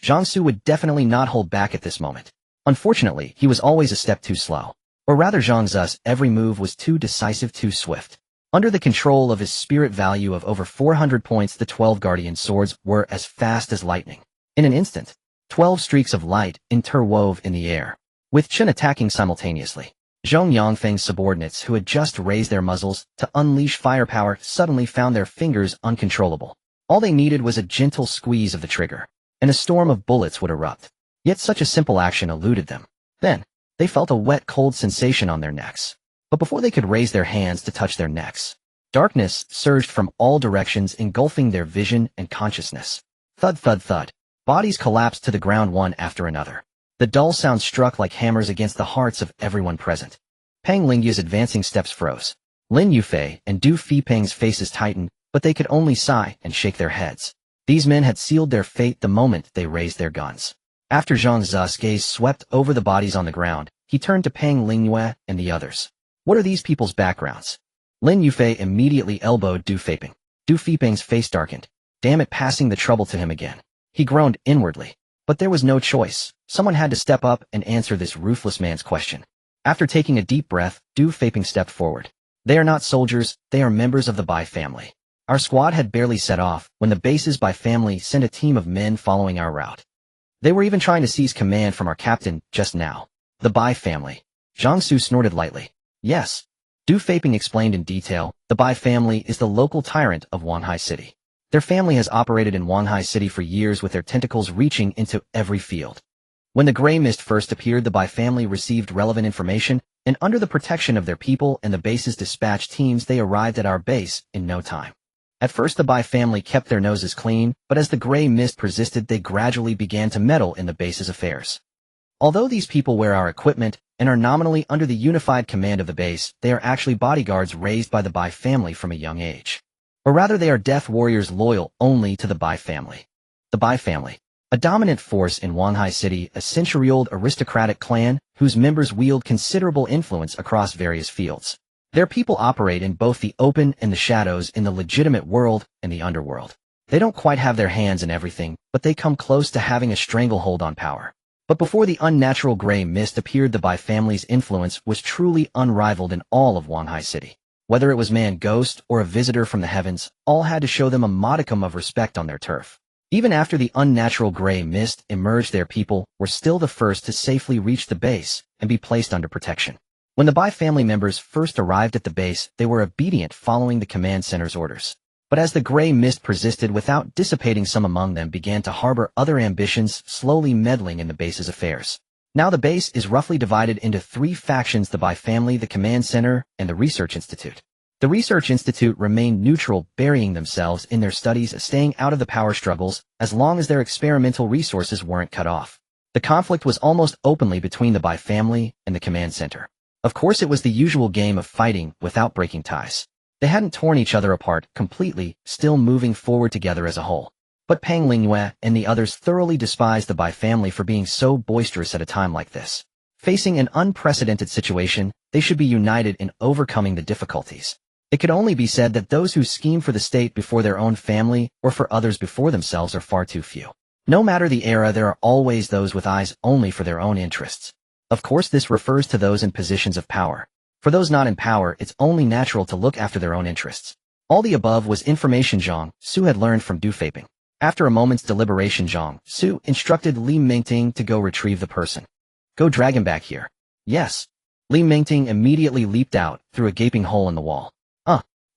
Speaker 1: Zhang Xu would definitely not hold back at this moment. Unfortunately, he was always a step too slow. Or rather, Zhang Xu's every move was too decisive, too swift. Under the control of his spirit value of over 400 points, the 12 guardian swords were as fast as lightning. In an instant, 12 streaks of light interwove in the air, with Chen attacking simultaneously. Zhang Yongfeng's subordinates, who had just raised their muzzles to unleash firepower, suddenly found their fingers uncontrollable. All they needed was a gentle squeeze of the trigger, and a storm of bullets would erupt. Yet such a simple action eluded them. Then, they felt a wet, cold sensation on their necks. But before they could raise their hands to touch their necks, darkness surged from all directions, engulfing their vision and consciousness. Thud, thud, thud. Bodies collapsed to the ground one after another. The dull sound struck like hammers against the hearts of everyone present. Pang Lingyue's advancing steps froze. Lin Yufei and Du Feiping's faces tightened, but they could only sigh and shake their heads. These men had sealed their fate the moment they raised their guns. After Zhang Xu's gaze swept over the bodies on the ground, he turned to Pang Lingyue and the others. What are these people's backgrounds? Lin Yufei immediately elbowed Du Feiping. Du Feiping's face darkened. Damn it, passing the trouble to him again. He groaned inwardly. But there was no choice. Someone had to step up and answer this ruthless man's question. After taking a deep breath, Du Feiping stepped forward. They are not soldiers, they are members of the Bai family. Our squad had barely set off when the base's Bai family sent a team of men following our route. They were even trying to seize command from our captain just now. The Bai family. Zhang Xu snorted lightly. Yes. Du Feiping explained in detail. The Bai family is the local tyrant of Wanhai City. Their family has operated in Wanghai City for years with their tentacles reaching into every field. When the gray mist first appeared, the Bai family received relevant information, and under the protection of their people and the base's dispatch teams, they arrived at our base in no time. At first, the Bai family kept their noses clean, but as the gray mist persisted, they gradually began to meddle in the base's affairs. Although these people wear our equipment and are nominally under the unified command of the base, they are actually bodyguards raised by the Bai family from a young age. Or rather, they are death warriors loyal only to the Bai family. The Bai family, a dominant force in Wanghai City, a century-old aristocratic clan whose members wield considerable influence across various fields. Their people operate in both the open and the shadows, in the legitimate world and the underworld. They don't quite have their hands in everything, but they come close to having a stranglehold on power. But before the unnatural gray mist appeared, the Bai family's influence was truly unrivaled in all of Wanghai City. Whether it was man ghost or a visitor from the heavens, all had to show them a modicum of respect on their turf. Even after the unnatural gray mist emerged, their people were still the first to safely reach the base and be placed under protection. When the Bai family members first arrived at the base, they were obedient, following the command center's orders. But as the gray mist persisted without dissipating, some among them began to harbor other ambitions, slowly meddling in the base's affairs. Now the base is roughly divided into three factions: the Bai family, the command center, and the research institute. The research institute remained neutral, burying themselves in their studies, staying out of the power struggles as long as their experimental resources weren't cut off. The conflict was almost openly between the Bai family and the command center. Of course, it was the usual game of fighting without breaking ties. They hadn't torn each other apart completely, still moving forward together as a whole. But Pang Lingyue and the others thoroughly despised the Bai family for being so boisterous at a time like this. Facing an unprecedented situation, they should be united in overcoming the difficulties. It could only be said that those who scheme for the state before their own family or for others before themselves are far too few. No matter the era, there are always those with eyes only for their own interests. Of course, this refers to those in positions of power. For those not in power, it's only natural to look after their own interests. All the above was information Zhang Xu had learned from Du Feiping. After a moment's deliberation, Zhang Xu instructed Li Mingting to go retrieve the person. Go drag him back here. Yes. Li Mingting immediately leaped out through a gaping hole in the wall.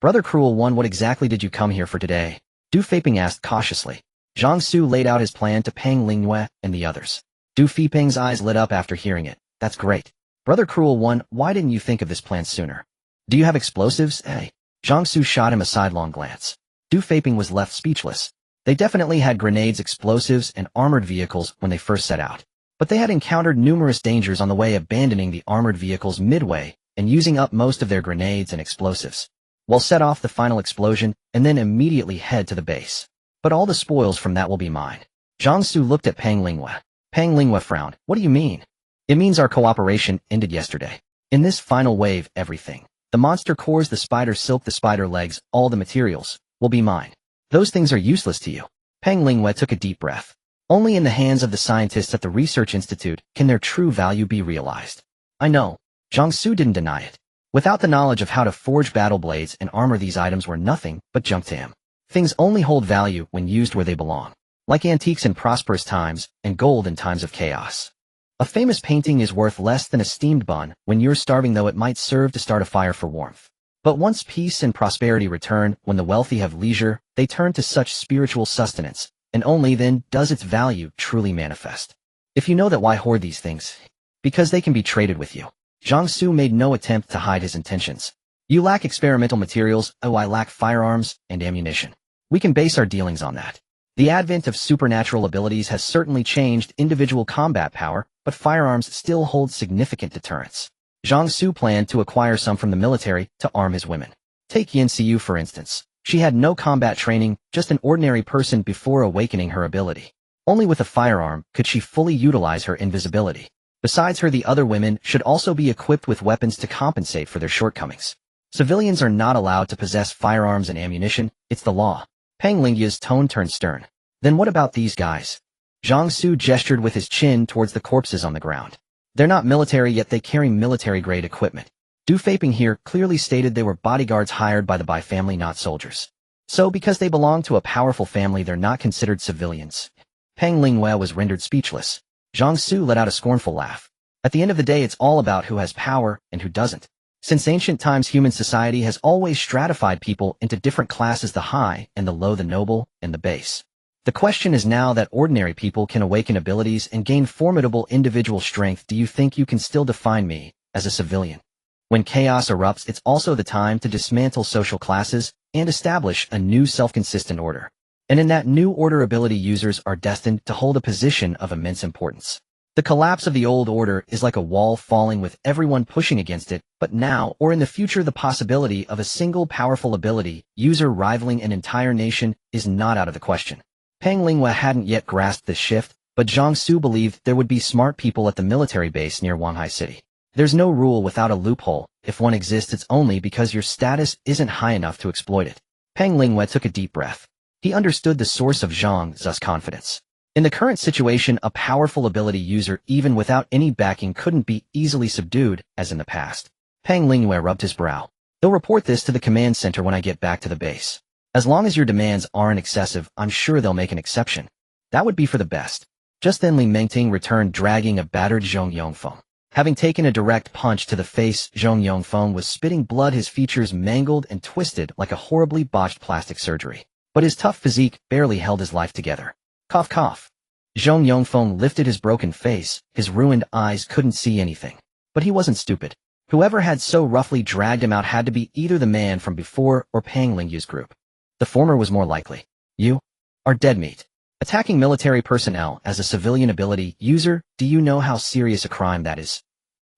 Speaker 1: Brother Cruel One, what exactly did you come here for today? Du Feiping asked cautiously. Zhang Xu laid out his plan to Pang Lingyue and the others. Du Feiping's eyes lit up after hearing it. That's great. Brother Cruel One, why didn't you think of this plan sooner? Do you have explosives, eh? Zhang Xu shot him a sidelong glance. Du Feiping was left speechless. They definitely had grenades, explosives, and armored vehicles when they first set out. But they had encountered numerous dangers on the way, abandoning the armored vehicles midway and using up most of their grenades and explosives. We'll set off the final explosion and then immediately head to the base. But all the spoils from that will be mine. Zhang Xu looked at Pang Lingyue. Pang Lingyue frowned. What do you mean? It means our cooperation ended yesterday. In this final wave, everything. The monster cores, the spider silk, the spider legs, all the materials, will be mine. Those things are useless to you. Pang Lingyue took a deep breath. Only in the hands of the scientists at the Research Institute can their true value be realized. I know. Zhang Xu didn't deny it. Without the knowledge of how to forge battle blades and armor, these items were nothing but junk to him. Things only hold value when used where they belong. Like antiques in prosperous times and gold in times of chaos. A famous painting is worth less than a steamed bun when you're starving, though it might serve to start a fire for warmth. But once peace and prosperity return, when the wealthy have leisure, they turn to such spiritual sustenance, and only then does its value truly manifest. If you know that, why hoard these things? Because they can be traded with you. Zhang Xu made no attempt to hide his intentions. You lack experimental materials, oh, I lack firearms and ammunition. We can base our dealings on that. The advent of supernatural abilities has certainly changed individual combat power, but firearms still hold significant deterrence. Zhang Xu planned to acquire some from the military to arm his women. Take Yin Xiu for instance. She had no combat training, just an ordinary person before awakening her ability. Only with a firearm could she fully utilize her invisibility. Besides her, the other women should also be equipped with weapons to compensate for their shortcomings. Civilians are not allowed to possess firearms and ammunition, it's the law. Pang Lingyue's tone turned stern. Then what about these guys? Zhang Xu gestured with his chin towards the corpses on the ground. They're not military, yet they carry military-grade equipment. Du Feiping here clearly stated they were bodyguards hired by the Bai family, not soldiers. So because they belong to a powerful family, they're not considered civilians. Pang Lingyue was rendered speechless. Zhang Xu let out a scornful laugh. At the end of the day, it's all about who has power and who doesn't. Since ancient times, human society has always stratified people into different classes: the high and the low, the noble and the base. The question is now that ordinary people can awaken abilities and gain formidable individual strength. Do you think you can still define me as a civilian? When chaos erupts, it's also the time to dismantle social classes and establish a new self-consistent order. And in that new order, ability users are destined to hold a position of immense importance. The collapse of the old order is like a wall falling with everyone pushing against it, but now or in the future the possibility of a single powerful ability user rivaling an entire nation is not out of the question. Peng Linghua hadn't yet grasped this shift, but Zhang Xu believed there would be smart people at the military base near Wanhai City. There's no rule without a loophole. If one exists, it's only because your status isn't high enough to exploit it. Peng Linghua took a deep breath. He understood the source of Zhang Xu's confidence. In the current situation, a powerful ability user, even without any backing, couldn't be easily subdued, as in the past. Peng Linghua rubbed his brow. They'll report this to the command center when I get back to the base. As long as your demands aren't excessive, I'm sure they'll make an exception. That would be for the best. Just then Li Mengting returned, dragging a battered Zhong Yongfeng. Having taken a direct punch to the face, Zhong Yongfeng was spitting blood, his features mangled and twisted like a horribly botched plastic surgery. But his tough physique barely held his life together. Cough, cough. Zhong Yongfeng lifted his broken face. His ruined eyes couldn't see anything. But he wasn't stupid. Whoever had so roughly dragged him out had to be either the man from before or Peng Linghua's group. The former was more likely. You are dead meat. Attacking military personnel as a civilian ability user, do you know how serious a crime that is?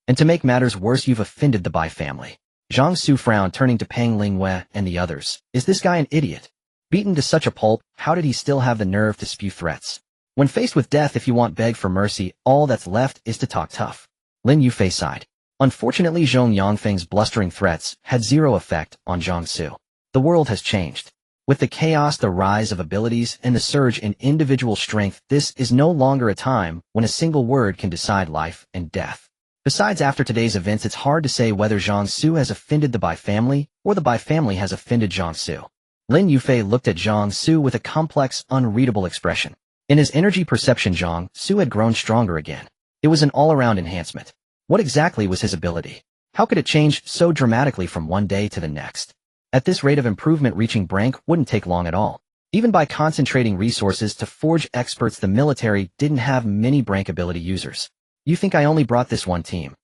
Speaker 1: And to make matters worse, you've offended the Bai family. Zhang Xu frowned, turning to Peng Linghua and the others. Is this guy an idiot? Beaten to such a pulp, how did he still have the nerve to spew threats? When faced with death, if you want beg for mercy, all that's left is to talk tough. Lin Yufei sighed. Unfortunately, Zhong Yongfeng's blustering threats had zero effect on Zhang Xu. The world has changed. With the chaos, the rise of abilities, and the surge in individual strength, this is no longer a time when a single word can decide life and death. Besides, after today's events, it's hard to say whether Zhang Xu has offended the Bai family or the Bai family has offended Zhang Xu. Lin Yufei looked at Zhang Xu with a complex, unreadable expression. In his energy perception, Zhang Xu had grown stronger again. It was an all-around enhancement. What exactly was his ability? How could it change so dramatically from one day to the next? At this rate of improvement, reaching Brank wouldn't take long at all. Even by concentrating resources to forge experts, the military didn't have many Brank ability users. You think I only brought this one team?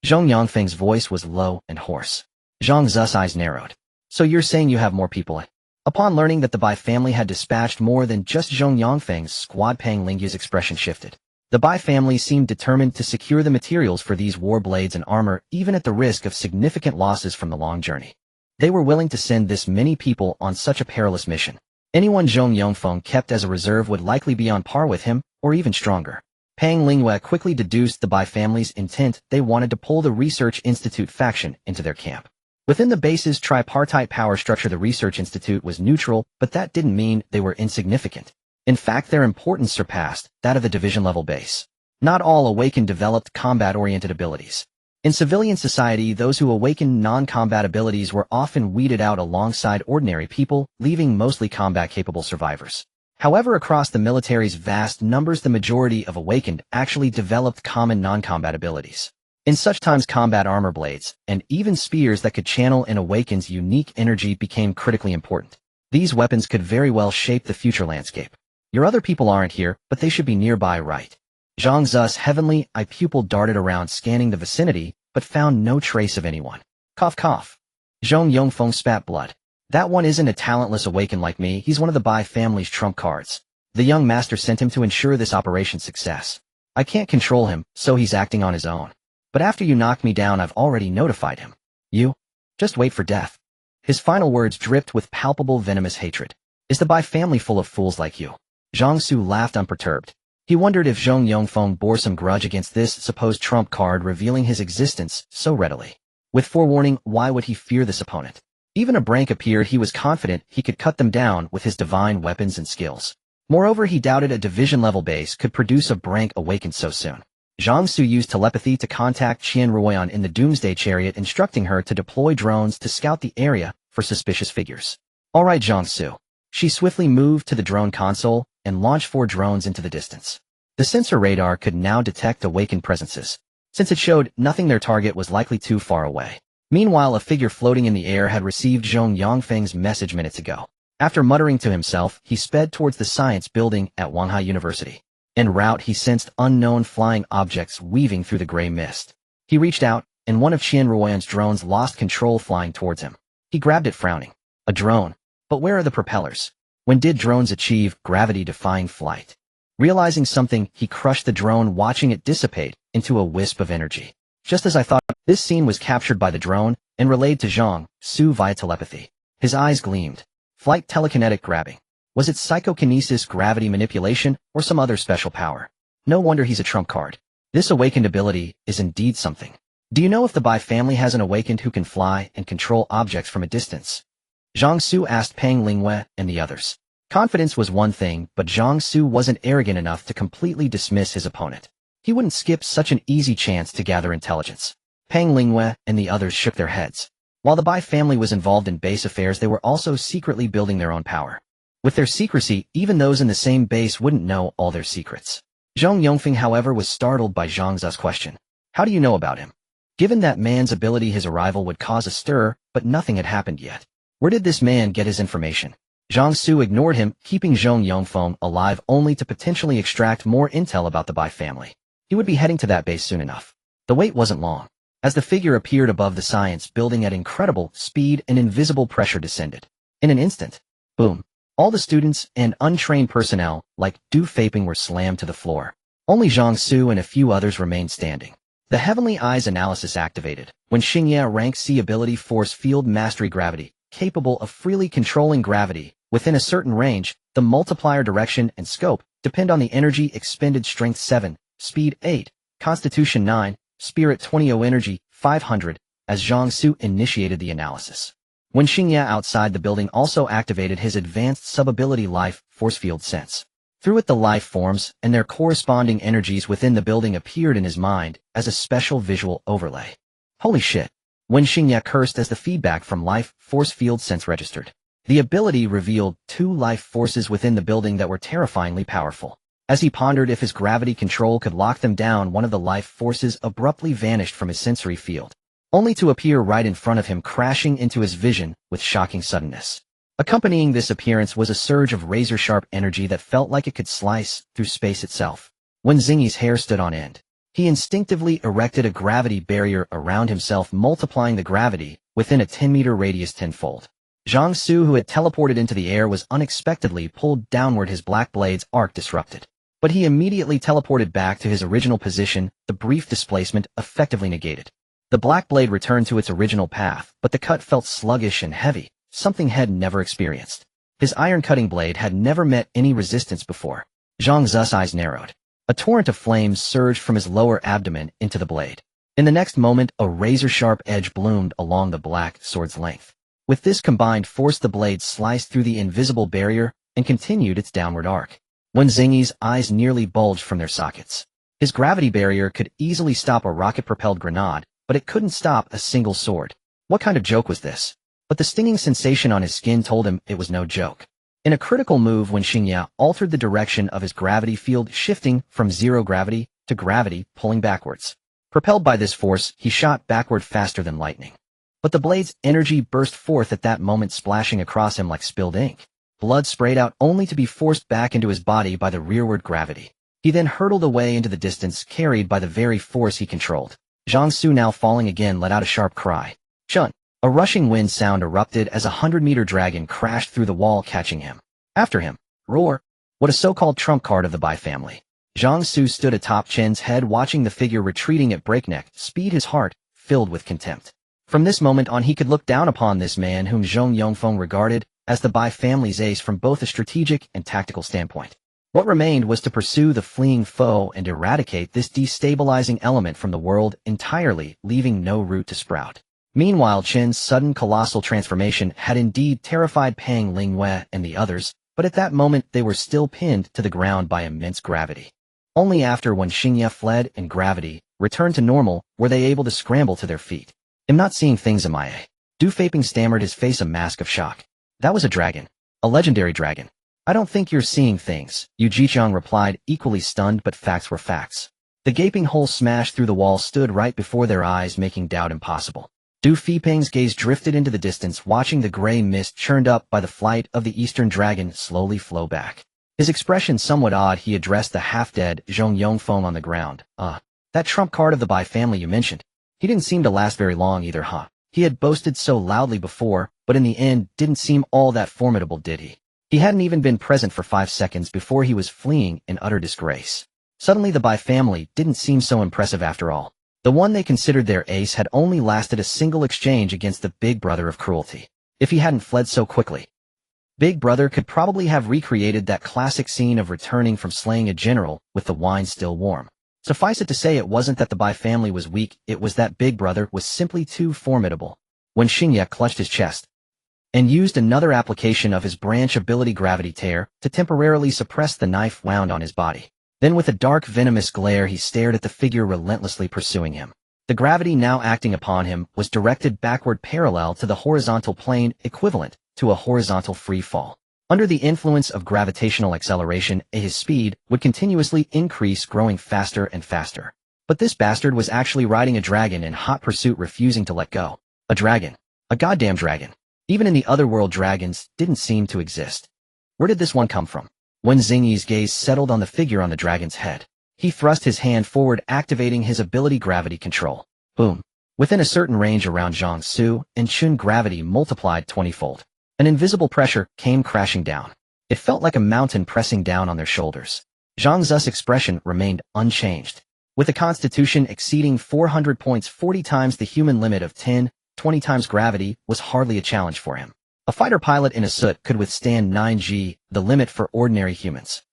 Speaker 1: Zhong Yongfeng's voice was low and hoarse. Zhang Xu's eyes narrowed. So you're saying you have more people? Upon learning that the Bai family had dispatched more than just Zhong Yongfeng's squad, Peng Linghua's expression shifted. The Bai family seemed determined to secure the materials for these war blades and armor, even at the risk of significant losses from the long journey. They were willing to send this many people on such a perilous mission. Anyone Zhong Yongfeng kept as a reserve would likely be on par with him, or even stronger. Peng Linghua quickly deduced the Bai family's intent. They wanted to pull the Research Institute faction into their camp. Within the base's tripartite power structure, the Research Institute was neutral, but that didn't mean they were insignificant. In fact, their importance surpassed that of the division-level base. Not all awakened developed combat-oriented abilities. In civilian society, those who awakened non-combat abilities were often weeded out alongside ordinary people, leaving mostly combat-capable survivors. However, across the military's vast numbers, the majority of awakened actually developed common non-combat abilities. In such times, combat armor blades, and even spears that could channel an awakened's unique energy became critically important. These weapons could very well shape the future landscape. Your other people aren't here, but they should be nearby, right? Zhang Xu's heavenly-eye pupil darted around, scanning the vicinity, but found no trace of anyone. Cough, cough. Zhong Yongfeng spat blood. That one isn't a talentless awakened like me. He's one of the Bai family's trump cards. The young master sent him to ensure this operation's success. I can't control him, so he's acting on his own. But after you knocked me down, I've already notified him. You? Just wait for death. His final words dripped with palpable venomous hatred. Is the Bai family full of fools like you? Zhang Xu laughed unperturbed. He wondered if Zhong Yongfeng bore some grudge against this supposed trump card revealing his existence so readily. With forewarning, why would he fear this opponent? Even a Brank appeared. He was confident he could cut them down with his divine weapons and skills. Moreover, he doubted a division-level base could produce a Brank awakened so soon. Zhang Xu used telepathy to contact Qian Ruoyan in the Doomsday chariot, instructing her to deploy drones to scout the area for suspicious figures. All right, Zhang Xu. She swiftly moved to the drone console and launched 4 drones into the distance. The sensor radar could now detect awakened presences. Since it showed nothing, their target was likely too far away. Meanwhile, a figure floating in the air had received Zhong Yongfeng's message minutes ago. After muttering to himself, he sped towards the science building at Wanhai University. En route, he sensed unknown flying objects weaving through the gray mist. He reached out, and one of Qian Ruoyan's drones lost control flying towards him. He grabbed it frowning. A drone. But where are the propellers? When did drones achieve gravity-defying flight? Realizing something, he crushed the drone, watching it dissipate into a wisp of energy. Just as I thought, this scene was captured by the drone and relayed to Zhang Xu via telepathy. His eyes gleamed. Flight telekinetic grabbing. Was it psychokinesis, gravity manipulation, or some other special power? No wonder he's a trump card. This awakened ability is indeed something. Do you know if the Bai family has an awakened who can fly and control objects from a distance? Zhang Xu asked Pang Lingwei and the others. Confidence was one thing, but Zhang Xu wasn't arrogant enough to completely dismiss his opponent. He wouldn't skip such an easy chance to gather intelligence. Pang Lingwei and the others shook their heads. While the Bai family was involved in base affairs, they were also secretly building their own power. With their secrecy, even those in the same base wouldn't know all their secrets. Zhong Yongfeng, however, was startled by Zhang Xu's question. How do you know about him? Given that man's ability, his arrival would cause a stir, but nothing had happened yet. Where did this man get his information? Zhang Xu ignored him, keeping Zhong Yongfeng alive only to potentially extract more intel about the Bai family. He would be heading to that base soon enough. The wait wasn't long. As the figure appeared above the science building at incredible speed, an invisible pressure descended. In an instant, boom. All the students and untrained personnel, like Du Feiping, were slammed to the floor. Only Zhang Xu and a few others remained standing. The Heavenly Eyes analysis activated. When Xingye rank C ability Force Field Mastery Gravity, capable of freely controlling gravity within a certain range, the multiplier direction and scope depend on the energy expended. Strength 7, Speed 8, Constitution 9, Spirit 20, Energy 500, as Zhang Xu initiated the analysis. When Xingye outside the building also activated his advanced sub-ability Life Force Field Sense. Through it, the life forms and their corresponding energies within the building appeared in his mind as a special visual overlay. Holy shit! When Xingye cursed as the feedback from Life Force Field Sense registered. The ability revealed 2 life forces within the building that were terrifyingly powerful. As he pondered if his gravity control could lock them down, one of the life forces abruptly vanished from his sensory field, only to appear right in front of him, crashing into his vision with shocking suddenness. Accompanying this appearance was a surge of razor-sharp energy that felt like it could slice through space itself. When Xingye's hair stood on end, he instinctively erected a gravity barrier around himself, multiplying the gravity within a 10-meter radius tenfold. Zhang Xu, who had teleported into the air, was unexpectedly pulled downward, his black blade's arc disrupted. But he immediately teleported back to his original position, the brief displacement effectively negated. The black blade returned to its original path, but the cut felt sluggish and heavy, something he had never experienced. His iron-cutting blade had never met any resistance before. Zhang Xu's eyes narrowed. A torrent of flames surged from his lower abdomen into the blade. In the next moment, a razor-sharp edge bloomed along the black sword's length. With this combined force, the blade sliced through the invisible barrier and continued its downward arc. When Xingye's eyes nearly bulged from their sockets. His gravity barrier could easily stop a rocket-propelled grenade, but it couldn't stop a single sword. What kind of joke was this? But the stinging sensation on his skin told him it was no joke. In a critical move, when Xingye altered the direction of his gravity field, shifting from zero gravity to gravity, pulling backwards. Propelled by this force, he shot backward faster than lightning. But the blade's energy burst forth at that moment, splashing across him like spilled ink. Blood sprayed out only to be forced back into his body by the rearward gravity. He then hurtled away into the distance, carried by the very force he controlled. Zhang Xu, now falling again, let out a sharp cry. Chun! A rushing wind sound erupted as a 100-meter dragon crashed through the wall, catching him. After him. Roar! What a so-called trump card of the Bai family. Zhang Xu stood atop Chen's head, watching the figure retreating at breakneck speed, his heart filled with contempt. From this moment on, he could look down upon this man whom Zhong Yongfeng regarded as the Bai family's ace from both a strategic and tactical standpoint. What remained was to pursue the fleeing foe and eradicate this destabilizing element from the world entirely, leaving no root to sprout. Meanwhile, Chen's sudden colossal transformation had indeed terrified Pang Lingwei and the others, but at that moment they were still pinned to the ground by immense gravity. Only after, when Xingye fled and gravity returned to normal, were they able to scramble to their feet. I'm not seeing things, am I? Du Feiping stammered, his face a mask of shock. That was a dragon. A legendary dragon. I don't think you're seeing things, Yu Jiqiang replied, equally stunned, but facts were facts. The gaping hole smashed through the wall stood right before their eyes, making doubt impossible. Du Fiping's gaze drifted into the distance, watching the gray mist churned up by the flight of the eastern dragon slowly flow back. His expression somewhat odd, he addressed the half-dead Zhang Yongfeng on the ground. That trump card of the Bai family you mentioned. He didn't seem to last very long either, huh? He had boasted so loudly before, but in the end didn't seem all that formidable, did he? He hadn't even been present for 5 seconds before he was fleeing in utter disgrace. Suddenly the Bai family didn't seem so impressive after all. The one they considered their ace had only lasted a single exchange against the big brother of cruelty. If he hadn't fled so quickly, Big Brother could probably have recreated that classic scene of returning from slaying a general with the wine still warm. Suffice it to say, it wasn't that the Bai family was weak, it was that Big Brother was simply too formidable. When Xingye clutched his chest and used another application of his branch ability Gravity Tear to temporarily suppress the knife wound on his body. Then with a dark venomous glare he stared at the figure relentlessly pursuing him. The gravity now acting upon him was directed backward parallel to the horizontal plane, equivalent to a horizontal free fall. Under the influence of gravitational acceleration, his speed would continuously increase, growing faster and faster. But this bastard was actually riding a dragon in hot pursuit, refusing to let go. A dragon. A goddamn dragon. Even in the other world, dragons didn't seem to exist. Where did this one come from? When Xingye's gaze settled on the figure on the dragon's head, he thrust his hand forward, activating his ability Gravity Control. Boom. Within a certain range around Zhang Xu and Chun, gravity multiplied 20-fold. An invisible pressure came crashing down. It felt like a mountain pressing down on their shoulders. Zhang Xu's expression remained unchanged. With a constitution exceeding 400 points, 40 times the human limit of 20 times gravity was hardly a challenge for him. A fighter pilot in a suit could withstand 9G, the limit for ordinary humans.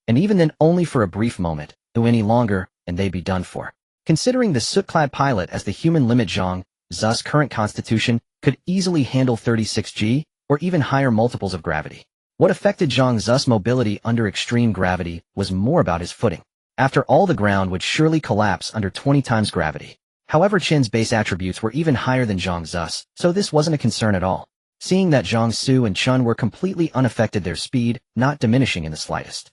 Speaker 1: And even then only for a brief moment, though any longer, and they'd be done for. Considering the soot-clad pilot as the human limit, Zhang Xu's current constitution could easily handle 36G, or even higher multiples of gravity. What affected Zhang Xu's mobility under extreme gravity was more about his footing. After all, the ground would surely collapse under 20 times gravity. However, Chen's base attributes were even higher than Zhang Xu's, so this wasn't a concern at all. Seeing that Zhang Xu and Chun were completely unaffected, their speed not diminishing in the slightest.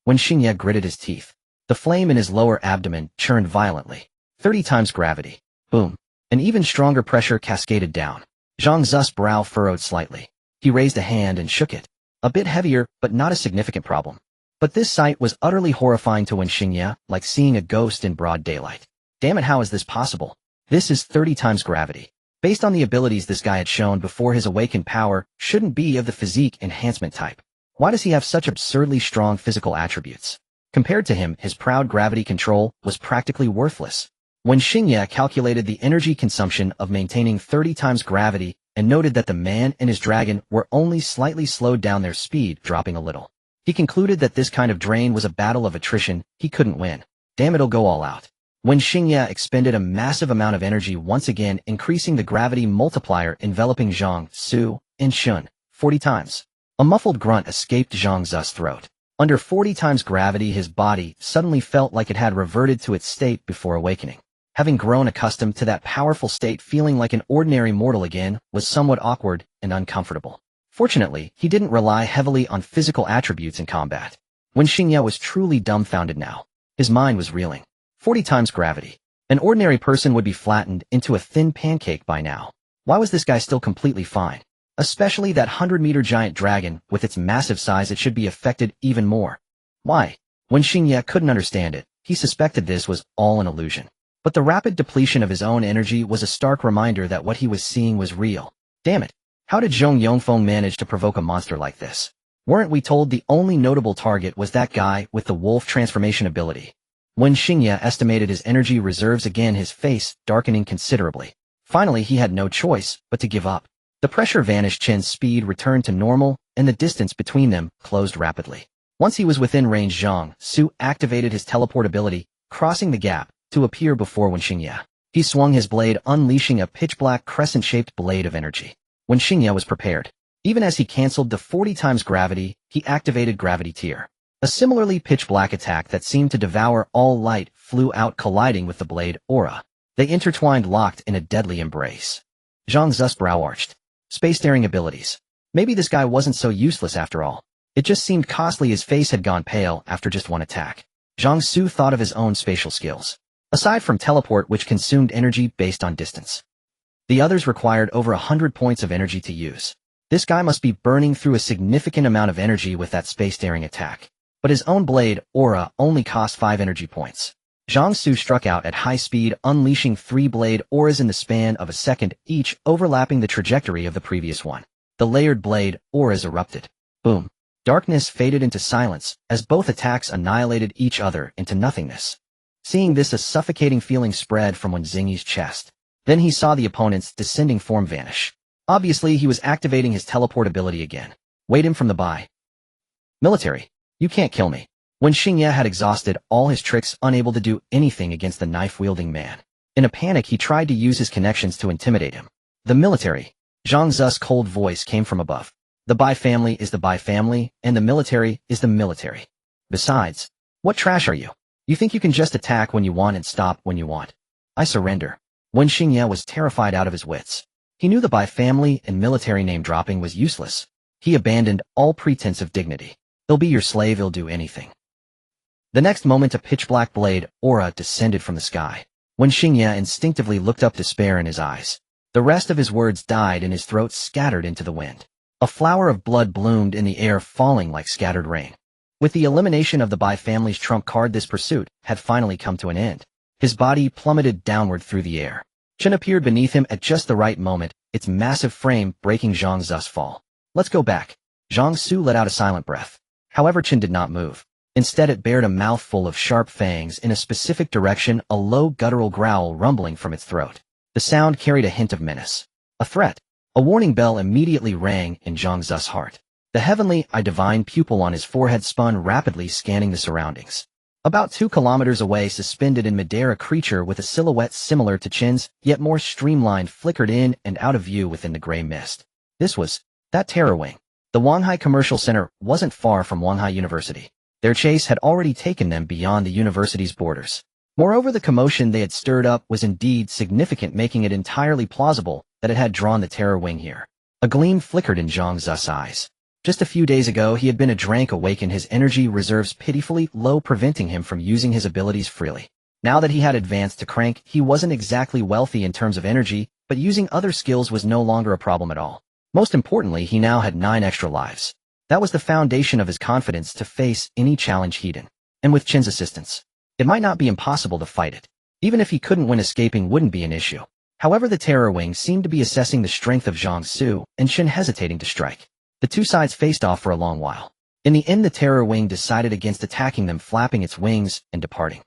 Speaker 1: When Xingye gritted his teeth, the flame in his lower abdomen churned violently. 30 times gravity. Boom. An even stronger pressure cascaded down. Zhang Xu's brow furrowed slightly. He raised a hand and shook it. A bit heavier, but not a significant problem. But this sight was utterly horrifying to Wen Xingye, like seeing a ghost in broad daylight. Damn it, how is this possible? This is 30 times gravity. Based on the abilities this guy had shown before, his awakened power shouldn't be of the physique enhancement type. Why does he have such absurdly strong physical attributes? Compared to him, his proud gravity control was practically worthless. When Xingye calculated the energy consumption of maintaining 30 times gravity and noted that the man and his dragon were only slightly slowed down, their speed dropping a little, he concluded that this kind of drain was a battle of attrition he couldn't win. Damn, it'll go all out. When Xingye expended a massive amount of energy, once again increasing the gravity multiplier enveloping Zhang Xu and Chun 40 times. A muffled grunt escaped Zhang Xu's throat. Under 40 times gravity, his body suddenly felt like it had reverted to its state before awakening. Having grown accustomed to that powerful state, feeling like an ordinary mortal again was somewhat awkward and uncomfortable. Fortunately, he didn't rely heavily on physical attributes in combat. When Xingye was truly dumbfounded now, his mind was reeling. 40 times gravity. An ordinary person would be flattened into a thin pancake by now. Why was this guy still completely fine? Especially that 100-meter giant dragon, with its massive size, it should be affected even more. Why? When Xingye couldn't understand it, he suspected this was all an illusion. But the rapid depletion of his own energy was a stark reminder that what he was seeing was real. Damn it. How did Zhong Yongfeng manage to provoke a monster like this? Weren't we told the only notable target was that guy with the wolf transformation ability? When Xingye estimated his energy reserves again, his face darkening considerably. Finally, he had no choice but to give up. The pressure vanished, Chen's speed returned to normal, and the distance between them closed rapidly. Once he was within range, Zhang Xu activated his teleport ability, crossing the gap to appear before Wen Xingye. He swung his blade, unleashing a pitch-black crescent-shaped blade of energy. When Xingye was prepared, even as he canceled the 40 times gravity, he activated Gravity Tear. A similarly pitch-black attack that seemed to devour all light flew out, colliding with the blade aura. They intertwined, locked in a deadly embrace. Zhang Xu's brow arched. Space-daring abilities. Maybe this guy wasn't so useless after all. It just seemed costly. His face had gone pale after just one attack. Zhang Xu thought of his own spatial skills. Aside from teleport, which consumed energy based on distance, The others required over 100 points of energy to use. This guy must be burning through a significant amount of energy with that space-daring attack. But his own blade, Aura, only cost 5 energy points. Zhang Xu struck out at high speed, unleashing 3 blade auras in the span of a second, each overlapping the trajectory of the previous one. The layered blade auras erupted. Boom. Darkness faded into silence, as both attacks annihilated each other into nothingness. Seeing this, a suffocating feeling spread from Wen Xingyi's chest. Then he saw the opponent's descending form vanish. Obviously, he was activating his teleport ability again. Wait him from the by. Military. You can't kill me. When Xingye had exhausted all his tricks, unable to do anything against the knife-wielding man. In a panic, he tried to use his connections to intimidate him. The military. Zhang Xu's cold voice came from above. The Bai family is the Bai family, and the military is the military. Besides, what trash are you? You think you can just attack when you want and stop when you want? I surrender. When Xingye was terrified out of his wits. He knew the Bai family and military name dropping was useless. He abandoned all pretense of dignity. He'll be your slave, he'll do anything. The next moment, a pitch-black blade, Aura, descended from the sky. When Xingye instinctively looked up, despair in his eyes. The rest of his words died and his throat scattered into the wind. A flower of blood bloomed in the air, falling like scattered rain. With the elimination of the Bai family's trump card, this pursuit had finally come to an end. His body plummeted downward through the air. Chen appeared beneath him at just the right moment, its massive frame breaking Zhang Xu's fall. Let's go back. Zhang Xu let out a silent breath. However, Chen did not move. Instead, it bared a mouthful of sharp fangs in a specific direction, a low guttural growl rumbling from its throat. The sound carried a hint of menace. A threat. A warning bell immediately rang in Zhang Xu's heart. The heavenly, divine pupil on his forehead spun rapidly, scanning the surroundings. About 2 kilometers away, suspended in midair, a creature with a silhouette similar to Chen's, yet more streamlined, flickered in and out of view within the gray mist. This was that Terror Wing. The Wanhai Commercial Center wasn't far from Wanhai University. Their chase had already taken them beyond the university's borders. Moreover, the commotion they had stirred up was indeed significant, making it entirely plausible that it had drawn the Terror Wing here. A gleam flickered in Zhang Xu's eyes. Just a few days ago, he had been a drank awakened, his energy reserves pitifully low, preventing him from using his abilities freely. Now that he had advanced to crank, he wasn't exactly wealthy in terms of energy, but using other skills was no longer a problem at all. Most importantly, he now had 9 extra lives. That was the foundation of his confidence to face any challenge he'd in. And with Chen's assistance, it might not be impossible to fight it. Even if he couldn't win, escaping wouldn't be an issue. However, the Terror Wing seemed to be assessing the strength of Zhang Xu, and Chen hesitating to strike. The two sides faced off for a long while. In the end, the Terror Wing decided against attacking them, flapping its wings and departing.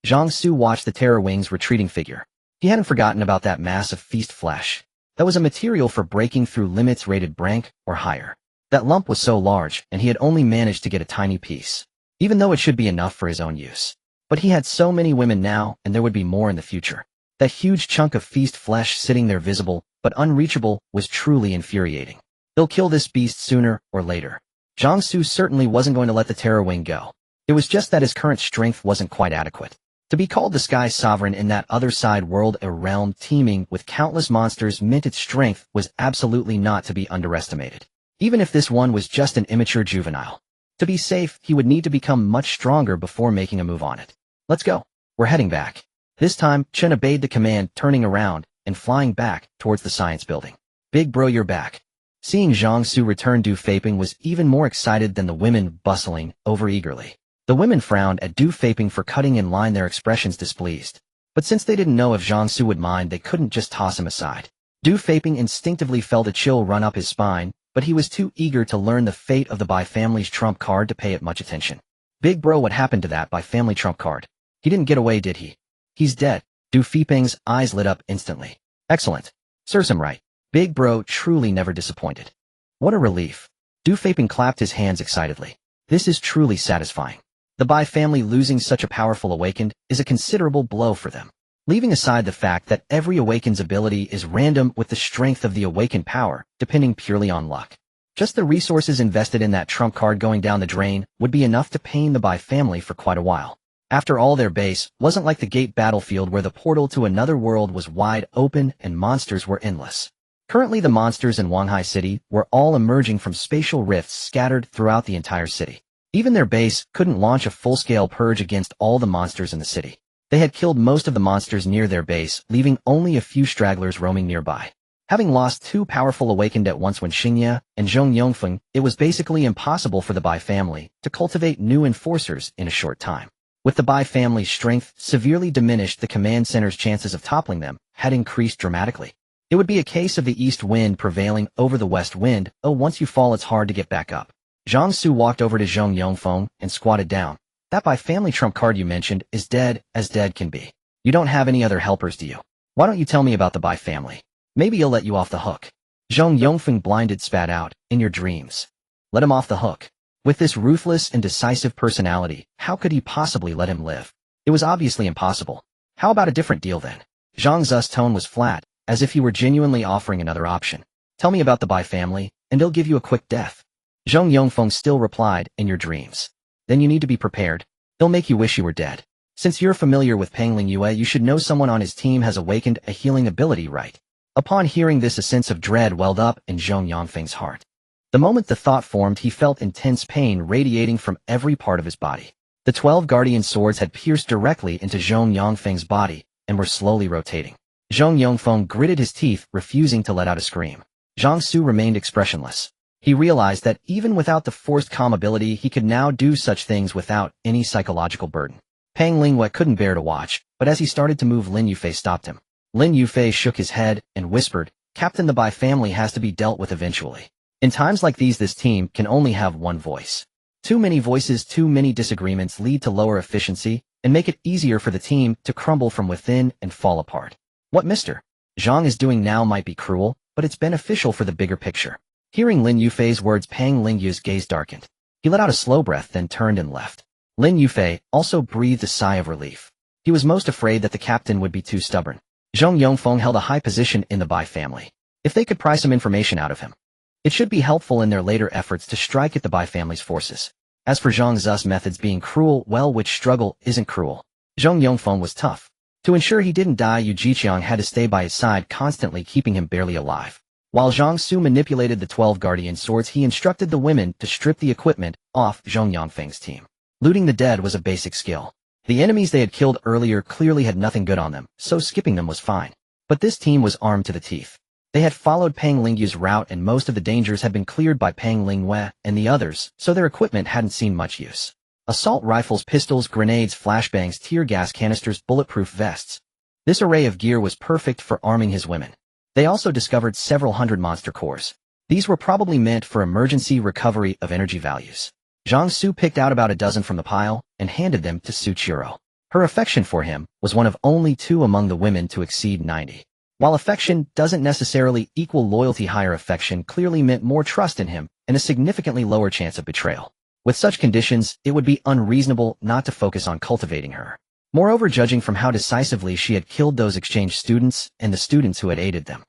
Speaker 1: Zhang Xu watched the Terror Wing's retreating figure. He hadn't forgotten about that mass of feast flesh. That was a material for breaking through limits rated rank or higher. That lump was so large, and he had only managed to get a tiny piece, even though it should be enough for his own use. But he had so many women now, and there would be more in the future. That huge chunk of feast flesh sitting there, visible but unreachable, was truly infuriating. They'll kill this beast sooner or later. Zhang Xu certainly wasn't going to let the Terror Wing go. It was just that his current strength wasn't quite adequate. To be called the Sky Sovereign in that other side world, a realm teeming with countless monsters, meant its strength was absolutely not to be underestimated. Even if this one was just an immature juvenile. To be safe, he would need to become much stronger before making a move on it. Let's go. We're heading back. This time, Chen obeyed the command, turning around and flying back towards the science building. Big bro, you're back. Seeing Zhang Xu return, Du Feiping was even more excited than the women, bustling over eagerly. The women frowned at Du Feiping for cutting in line, their expressions displeased. But since they didn't know if Zhang Xu would mind, they couldn't just toss him aside. Du Feiping instinctively felt a chill run up his spine, but he was too eager to learn the fate of the Bai family's trump card to pay it much attention. Big bro, what happened to that Bai family trump card? He didn't get away, did he? He's dead. Du Feiping's eyes lit up instantly. Excellent. Serves him right. Big bro truly never disappointed. What a relief. Du Feiping clapped his hands excitedly. This is truly satisfying. The Bai family losing such a powerful awakened is a considerable blow for them. Leaving aside the fact that every awakened's ability is random with the strength of the awakened power, depending purely on luck. Just the resources invested in that trump card going down the drain would be enough to pain the Bai family for quite a while. After all, their base wasn't like the Gate battlefield where the portal to another world was wide open and monsters were endless. Currently, the monsters in Wanhai City were all emerging from spatial rifts scattered throughout the entire city. Even their base couldn't launch a full-scale purge against all the monsters in the city. They had killed most of the monsters near their base, leaving only a few stragglers roaming nearby. Having lost two powerful awakened at once when Xingye and Zhong Yongfeng, it was basically impossible for the Bai family to cultivate new enforcers in a short time. With the Bai family's strength severely diminished, the command center's chances of toppling them had increased dramatically. It would be a case of the east wind prevailing over the west wind. Oh, once you fall, it's hard to get back up. Zhang Xu walked over to Zhong Yongfeng and squatted down. That Bai family trump card you mentioned is dead as dead can be. You don't have any other helpers, do you? Why don't you tell me about the Bai family? Maybe he'll let you off the hook. Zhong Yongfeng blinded spat out, in your dreams. Let him off the hook. With this ruthless and decisive personality, how could he possibly let him live? It was obviously impossible. How about a different deal then? Zhang Xu's tone was flat, as if he were genuinely offering another option. Tell me about the Bai family, and they'll give you a quick death. Zhong Yongfeng still replied, in your dreams. Then you need to be prepared. They'll make you wish you were dead. Since you're familiar with Pangling Yue, you should know someone on his team has awakened a healing ability, right? Upon hearing this, a sense of dread welled up in Zhong Yongfeng's heart. The moment the thought formed, he felt intense pain radiating from every part of his body. The 12 guardian swords had pierced directly into Zhong Yongfeng's body and were slowly rotating. Zhong Yongfeng gritted his teeth, refusing to let out a scream. Zhang Xu remained expressionless. He realized that even without the forced calm ability, he could now do such things without any psychological burden. Pang Lingyue couldn't bear to watch, but as he started to move, Lin Yufei stopped him. Lin Yufei shook his head and whispered, Captain, the Bai family has to be dealt with eventually. In times like these, this team can only have one voice. Too many voices, too many disagreements lead to lower efficiency and make it easier for the team to crumble from within and fall apart. What Mr. Zhang is doing now might be cruel, but it's beneficial for the bigger picture. Hearing Lin Yufei's words, Pang Lingyue's gaze darkened. He let out a slow breath, then turned and left. Lin Yufei also breathed a sigh of relief. He was most afraid that the captain would be too stubborn. Zhong Yongfeng held a high position in the Bai family. If they could pry some information out of him, it should be helpful in their later efforts to strike at the Bai family's forces. As for Zhang Xu's methods being cruel, well, which struggle isn't cruel? Zhong Yongfeng was tough. To ensure he didn't die, Yu Jiqiang had to stay by his side, constantly keeping him barely alive. While Zhang Xu manipulated the 12 guardian swords, he instructed the women to strip the equipment off Zhong Yongfeng's team. Looting the dead was a basic skill. The enemies they had killed earlier clearly had nothing good on them, so skipping them was fine. But this team was armed to the teeth. They had followed Pang Lingyue's route, and most of the dangers had been cleared by Pang Lingyue and the others, so their equipment hadn't seen much use. Assault rifles, pistols, grenades, flashbangs, tear gas canisters, bulletproof vests. This array of gear was perfect for arming his women. They also discovered several hundred monster cores. These were probably meant for emergency recovery of energy values. Zhang Xu picked out about a dozen from the pile and handed them to Su Qiru. Her affection for him was one of only 2 among the women to exceed 90. While affection doesn't necessarily equal loyalty, higher affection clearly meant more trust in him and a significantly lower chance of betrayal. With such conditions, it would be unreasonable not to focus on cultivating her. Moreover, judging from how decisively she had killed those exchange students and the students who had aided them,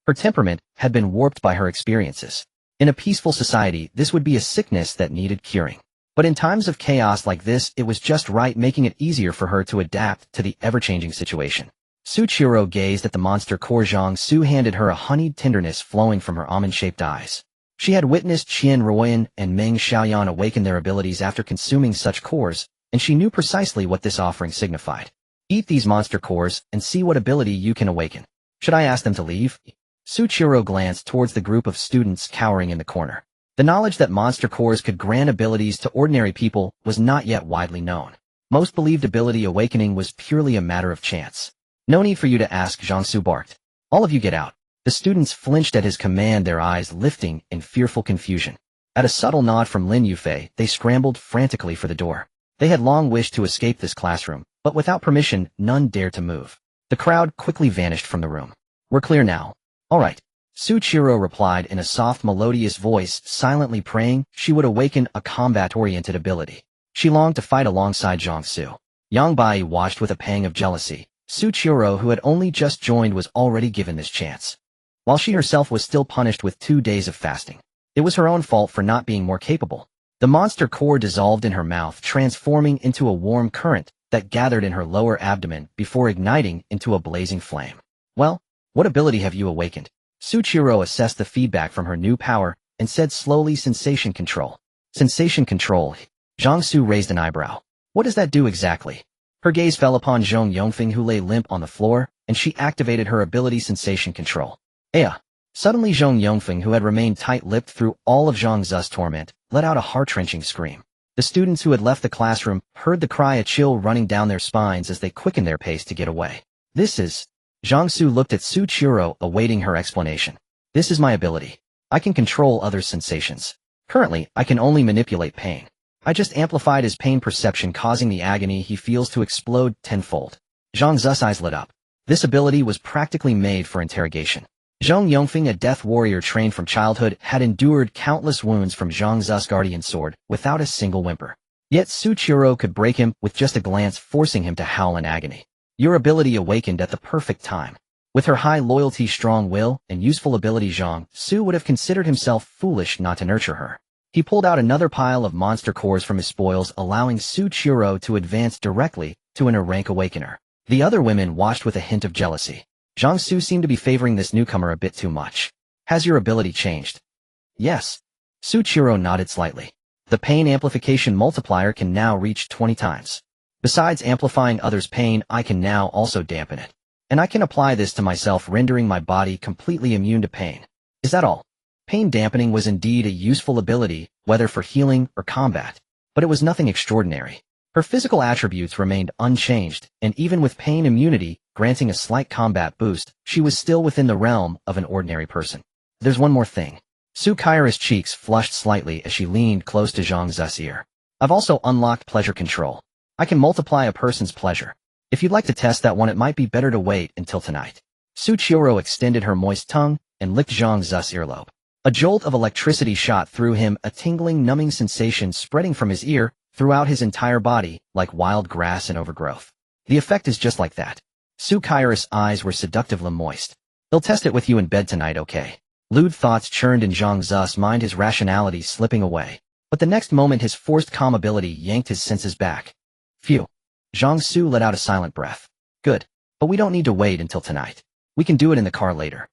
Speaker 1: her temperament had been warped by her experiences. In a peaceful society, this would be a sickness that needed curing. But in times of chaos like this, it was just right, making it easier for her to adapt to the ever-changing situation. Su Qiru gazed at the monster core. Zhang Xu handed her a honeyed tenderness flowing from her almond-shaped eyes. She had witnessed Qian Ruoyan and Meng Xiaoyan awaken their abilities after consuming such cores, and she knew precisely what this offering signified. Eat these monster cores and see what ability you can awaken. Should I ask them to leave? Su Qiru glanced towards the group of students cowering in the corner. The knowledge that monster cores could grant abilities to ordinary people was not yet widely known. Most believed ability awakening was purely a matter of chance. No need for you to ask, Zhang Xu barked. All of you get out. The students flinched at his command, their eyes lifting in fearful confusion. At a subtle nod from Lin Yufei, they scrambled frantically for the door. They had long wished to escape this classroom, but without permission, none dared to move. The crowd quickly vanished from the room. We're clear now. All right. Su Qiru replied in a soft, melodious voice, silently praying she would awaken a combat-oriented ability. She longed to fight alongside Zhang Xu. Yang Bai watched with a pang of jealousy. Su Qiru, who had only just joined, was already given this chance, while she herself was still punished with 2 days of fasting. It was her own fault for not being more capable. The monster core dissolved in her mouth, transforming into a warm current that gathered in her lower abdomen before igniting into a blazing flame. Well, what ability have you awakened? Su Qiru assessed the feedback from her new power and said slowly, sensation control. Sensation control. Zhang Xu raised an eyebrow. What does that do exactly? Her gaze fell upon Zhong Yongfeng, who lay limp on the floor, and she activated her ability sensation control. Aya! Suddenly Zhong Yongfeng, who had remained tight-lipped through all of Zhang Xu's torment, let out a heart-wrenching scream. The students who had left the classroom heard the cry, a chill running down their spines as they quickened their pace to get away. This is... Zhang Xu looked at Su Qiru, awaiting her explanation. This is my ability. I can control others' sensations. Currently, I can only manipulate pain. I just amplified his pain perception, causing the agony he feels to explode tenfold. Zhang Xu's eyes lit up. This ability was practically made for interrogation. Zhong Yongfeng, a death warrior trained from childhood, had endured countless wounds from Zhang Xu's guardian sword without a single whimper. Yet Su Qiru could break him with just a glance, forcing him to howl in agony. Your ability awakened at the perfect time. With her high loyalty, strong will, and useful ability, Zhang Xu would have considered himself foolish not to nurture her. He pulled out another pile of monster cores from his spoils, allowing Su Qiru to advance directly to an rank awakener. The other women watched with a hint of jealousy. Zhang Xu seemed to be favoring this newcomer a bit too much. Has your ability changed? Yes. Su Qiru nodded slightly. The pain amplification multiplier can now reach 20 times. Besides amplifying others' pain, I can now also dampen it. And I can apply this to myself, rendering my body completely immune to pain. Is that all? Pain dampening was indeed a useful ability, whether for healing or combat. But it was nothing extraordinary. Her physical attributes remained unchanged, and even with pain immunity granting a slight combat boost, she was still within the realm of an ordinary person. There's one more thing. Su Qiru's cheeks flushed slightly as she leaned close to Zhang Xu's ear. I've also unlocked pleasure control. I can multiply a person's pleasure. If you'd like to test that one, it might be better to wait until tonight. Su Qiru extended her moist tongue and licked Zhang Xu's earlobe. A jolt of electricity shot through him, a tingling, numbing sensation spreading from his ear throughout his entire body like wild grass and overgrowth. The effect is just like that. Su Qiru's eyes were seductively moist. They'll test it with you in bed tonight, okay? Lewd thoughts churned in Zhang Xu's mind, his rationality slipping away. But the next moment his forced calm ability yanked his senses back. Phew. Zhang Xu let out a silent breath. Good. But we don't need to wait until tonight. We can do it in the car later.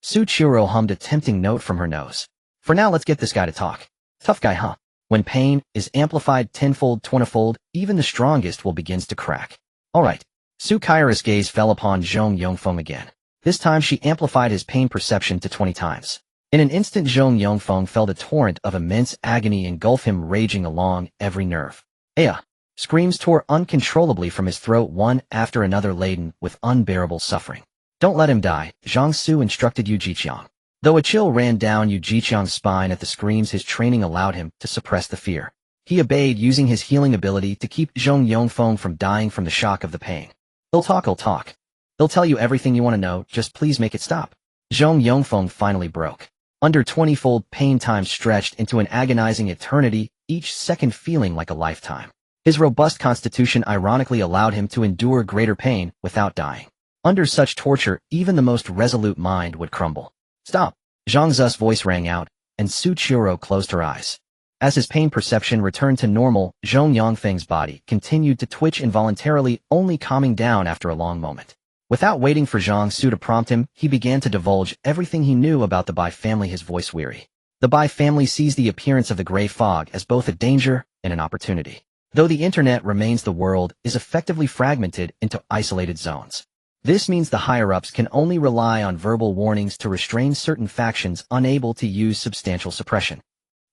Speaker 1: Su Qiru hummed a tempting note from her nose. For now, let's get this guy to talk. Tough guy, huh? When pain is amplified tenfold, 20-fold, even the strongest will begins to crack. Alright. Su Qiru's gaze fell upon Zhong Yongfeng again. This time she amplified his pain perception to 20 times. In an instant, Zhong Yongfeng felt a torrent of immense agony engulf him, raging along every nerve. Aya! Screams tore uncontrollably from his throat, one after another, laden with unbearable suffering. Don't let him die, Zhang Xu instructed Yu Jiqiang. Though a chill ran down Yu Jiqiang's spine at the screams, his training allowed him to suppress the fear. He obeyed, using his healing ability to keep Zhong Yongfeng from dying from the shock of the pain. He'll talk. They'll tell you everything you want to know, just please make it stop. Zhong Yongfeng finally broke. Under 20-fold pain, time stretched into an agonizing eternity, each second feeling like a lifetime. His robust constitution ironically allowed him to endure greater pain without dying. Under such torture, even the most resolute mind would crumble. Stop! Zhang Xu's voice rang out, and Su Qiru closed her eyes. As his pain perception returned to normal, Zhong Yongfeng's body continued to twitch involuntarily, only calming down after a long moment. Without waiting for Zhang Xu to prompt him, he began to divulge everything he knew about the Bai family, his voice weary. The Bai family sees the appearance of the gray fog as both a danger and an opportunity. Though the internet remains, the world is effectively fragmented into isolated zones. This means the higher-ups can only rely on verbal warnings to restrain certain factions unable to use substantial suppression.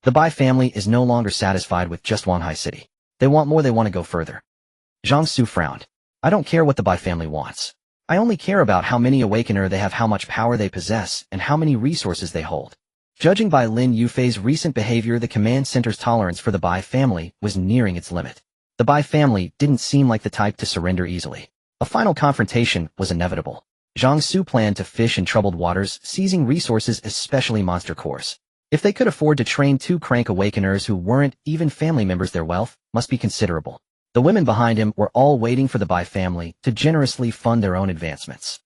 Speaker 1: The Bai family is no longer satisfied with just Wanhai City. They want more, they want to go further. Zhang Xu frowned. I don't care what the Bai family wants. I only care about how many Awakener they have, how much power they possess, and how many resources they hold. Judging by Lin Yufei's recent behavior, the command center's tolerance for the Bai family was nearing its limit. The Bai family didn't seem like the type to surrender easily. A final confrontation was inevitable. Zhang Xu planned to fish in troubled waters, seizing resources, especially monster cores. If they could afford to train 2 crank Awakeners who weren't even family members, their wealth must be considerable. The women behind him were all waiting for the Bai family to generously fund their own advancements.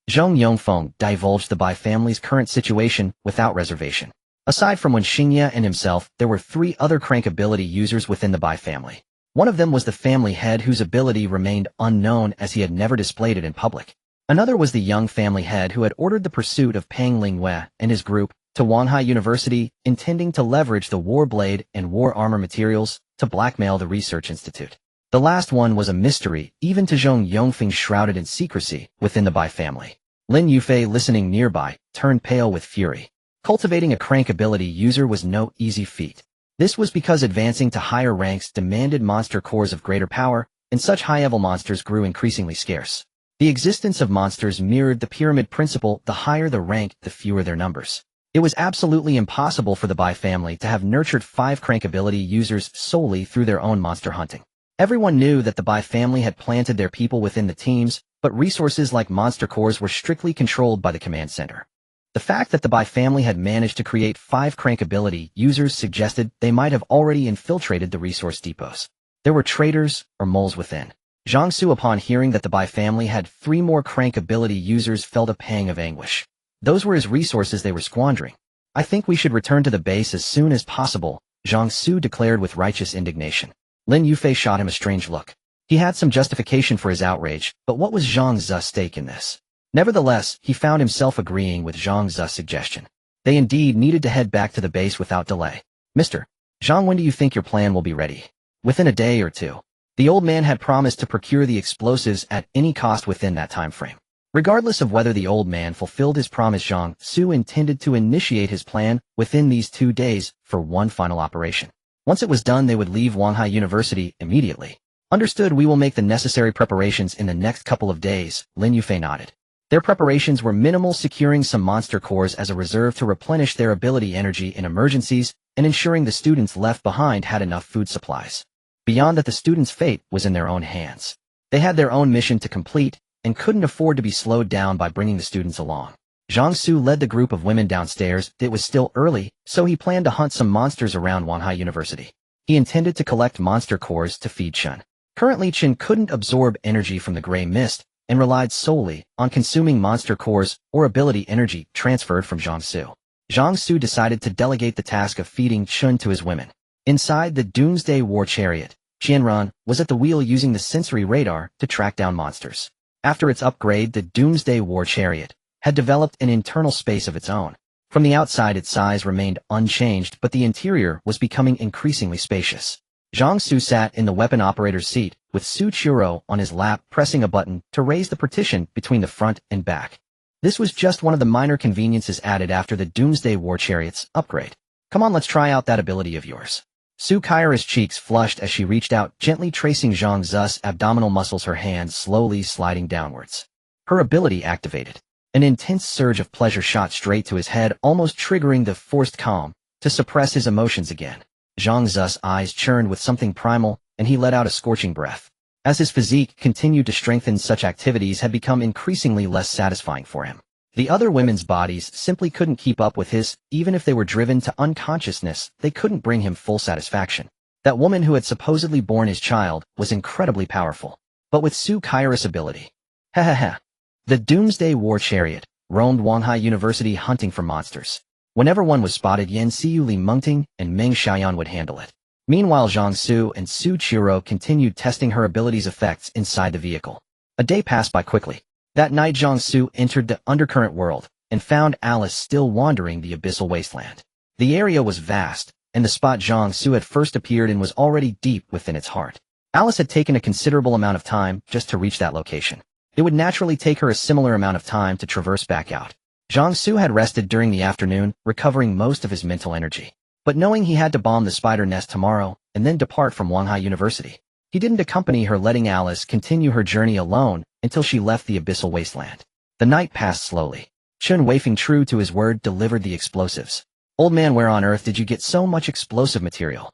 Speaker 1: Zhong Yongfeng divulged the Bai family's current situation without reservation. Aside from Wen Xingye and himself, there were 3 other crank ability users within the Bai family. One of them was the family head, whose ability remained unknown as he had never displayed it in public. Another was the young family head who had ordered the pursuit of Pang Lingwei and his group to Wanhai University, intending to leverage the war blade and war armor materials to blackmail the research institute. The last one was a mystery, even to Zhang Yongfeng, shrouded in secrecy within the Bai family. Lin Yufei, listening nearby, turned pale with fury. Cultivating a crank ability user was no easy feat. This was because advancing to higher ranks demanded monster cores of greater power, and such high-level monsters grew increasingly scarce. The existence of monsters mirrored the pyramid principle: the higher the rank, the fewer their numbers. It was absolutely impossible for the Bai family to have nurtured 5 crank ability users solely through their own monster hunting. Everyone knew that the Bai family had planted their people within the teams, but resources like monster cores were strictly controlled by the command center. The fact that the Bai family had managed to create 5 crank ability users suggested they might have already infiltrated the resource depots. There were traitors or moles within. Zhang Xu, upon hearing that the Bai family had 3 more crank ability users, felt a pang of anguish. Those were his resources they were squandering. "I think we should return to the base as soon as possible," Zhang Xu declared with righteous indignation. Lin Yufei shot him a strange look. He had some justification for his outrage, but what was Zhang Xu's stake in this? Nevertheless, he found himself agreeing with Zhang Xu's suggestion. They indeed needed to head back to the base without delay. "Mr. Zhang, when do you think your plan will be ready?" "Within a day or two." The old man had promised to procure the explosives at any cost within that time frame. Regardless of whether the old man fulfilled his promise, Zhang Xu intended to initiate his plan within these 2 days for one final operation. Once it was done, they would leave Wanhai University immediately. "Understood. We will make the necessary preparations in the next couple of days," Lin Yufei nodded. Their preparations were minimal, securing some monster cores as a reserve to replenish their ability energy in emergencies and ensuring the students left behind had enough food supplies. Beyond that, the students' fate was in their own hands. They had their own mission to complete and couldn't afford to be slowed down by bringing the students along. Zhang Xu led the group of women downstairs. It was still early, so he planned to hunt some monsters around Wanhai University. He intended to collect monster cores to feed Chen. Currently, Chen couldn't absorb energy from the gray mist and relied solely on consuming monster cores or ability energy transferred from Zhang Xu. Zhang Xu decided to delegate the task of feeding Chen to his women. Inside the Doomsday War Chariot, Qianran was at the wheel using the sensory radar to track down monsters. After its upgrade, the Doomsday War Chariot had developed an internal space of its own. From the outside, its size remained unchanged, but the interior was becoming increasingly spacious. Zhang Xu sat in the weapon operator's seat, with Su Chiro on his lap, pressing a button to raise the partition between the front and back. This was just one of the minor conveniences added after the Doomsday War Chariot's upgrade. "Come on, let's try out that ability of yours." Su Kaira's cheeks flushed as she reached out, gently tracing Zhang Xu's abdominal muscles, her hand slowly sliding downwards. Her ability activated. An intense surge of pleasure shot straight to his head, almost triggering the forced calm to suppress his emotions again. Zhang Xu's eyes churned with something primal, and he let out a scorching breath. As his physique continued to strengthen, such activities had become increasingly less satisfying for him. The other women's bodies simply couldn't keep up with his. Even if they were driven to unconsciousness, they couldn't bring him full satisfaction. That woman who had supposedly borne his child was incredibly powerful. But with Su Kaira's ability. Ha ha ha. The Doomsday War Chariot roamed Wanhai University hunting for monsters. Whenever one was spotted, Yan Xiu, Li Mengting, and Meng Xiaoyan would handle it. Meanwhile, Zhang Xu and Su Chiro continued testing her abilities' effects inside the vehicle. A day passed by quickly. That night, Zhang Xu entered the undercurrent world and found Alice still wandering the abyssal wasteland. The area was vast, and the spot Zhang Xu had first appeared in was already deep within its heart. Alice had taken a considerable amount of time just to reach that location. It would naturally take her a similar amount of time to traverse back out. Zhang Xu had rested during the afternoon, recovering most of his mental energy. But knowing he had to bomb the spider nest tomorrow and then depart from Wanhai University, he didn't accompany her, letting Alice continue her journey alone until she left the abyssal wasteland. The night passed slowly. Chen Weifeng, true to his word, delivered the explosives. "Old man, where on earth did you get so much explosive material?"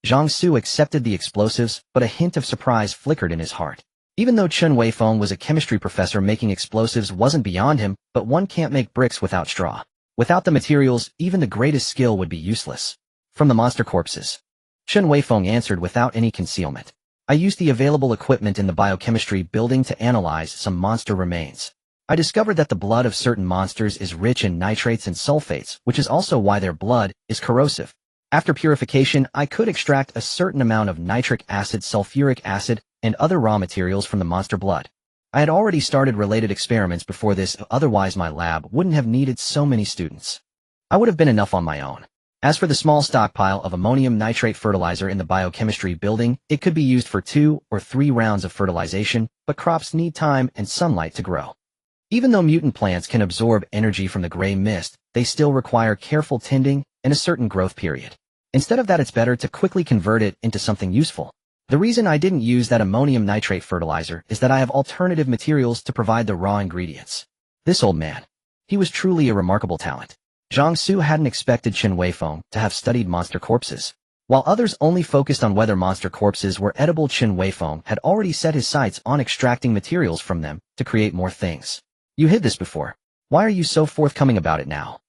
Speaker 1: Zhang Xu accepted the explosives, but a hint of surprise flickered in his heart. Even though Chen Weifeng was a chemistry professor, making explosives wasn't beyond him, but one can't make bricks without straw. Without the materials, even the greatest skill would be useless. "From the monster corpses," Chen Weifeng answered without any concealment. "I used the available equipment in the biochemistry building to analyze some monster remains. I discovered that the blood of certain monsters is rich in nitrates and sulfates, which is also why their blood is corrosive. After purification, I could extract a certain amount of nitric acid, sulfuric acid, and other raw materials from the monster blood. I had already started related experiments before this, otherwise my lab wouldn't have needed so many students. I would have been enough on my own. As for the small stockpile of ammonium nitrate fertilizer in the biochemistry building, it could be used for 2 or 3 rounds of fertilization, but crops need time and sunlight to grow. Even though mutant plants can absorb energy from the gray mist, they still require careful tending and a certain growth period. Instead of that, it's better to quickly convert it into something useful. The reason I didn't use that ammonium nitrate fertilizer is that I have alternative materials to provide the raw ingredients. This old man. He was truly a remarkable talent. Zhang Xu hadn't expected Chen Weifeng to have studied monster corpses. While others only focused on whether monster corpses were edible, Chen Weifeng had already set his sights on extracting materials from them to create more things. You hid this before. Why are you so forthcoming about it now?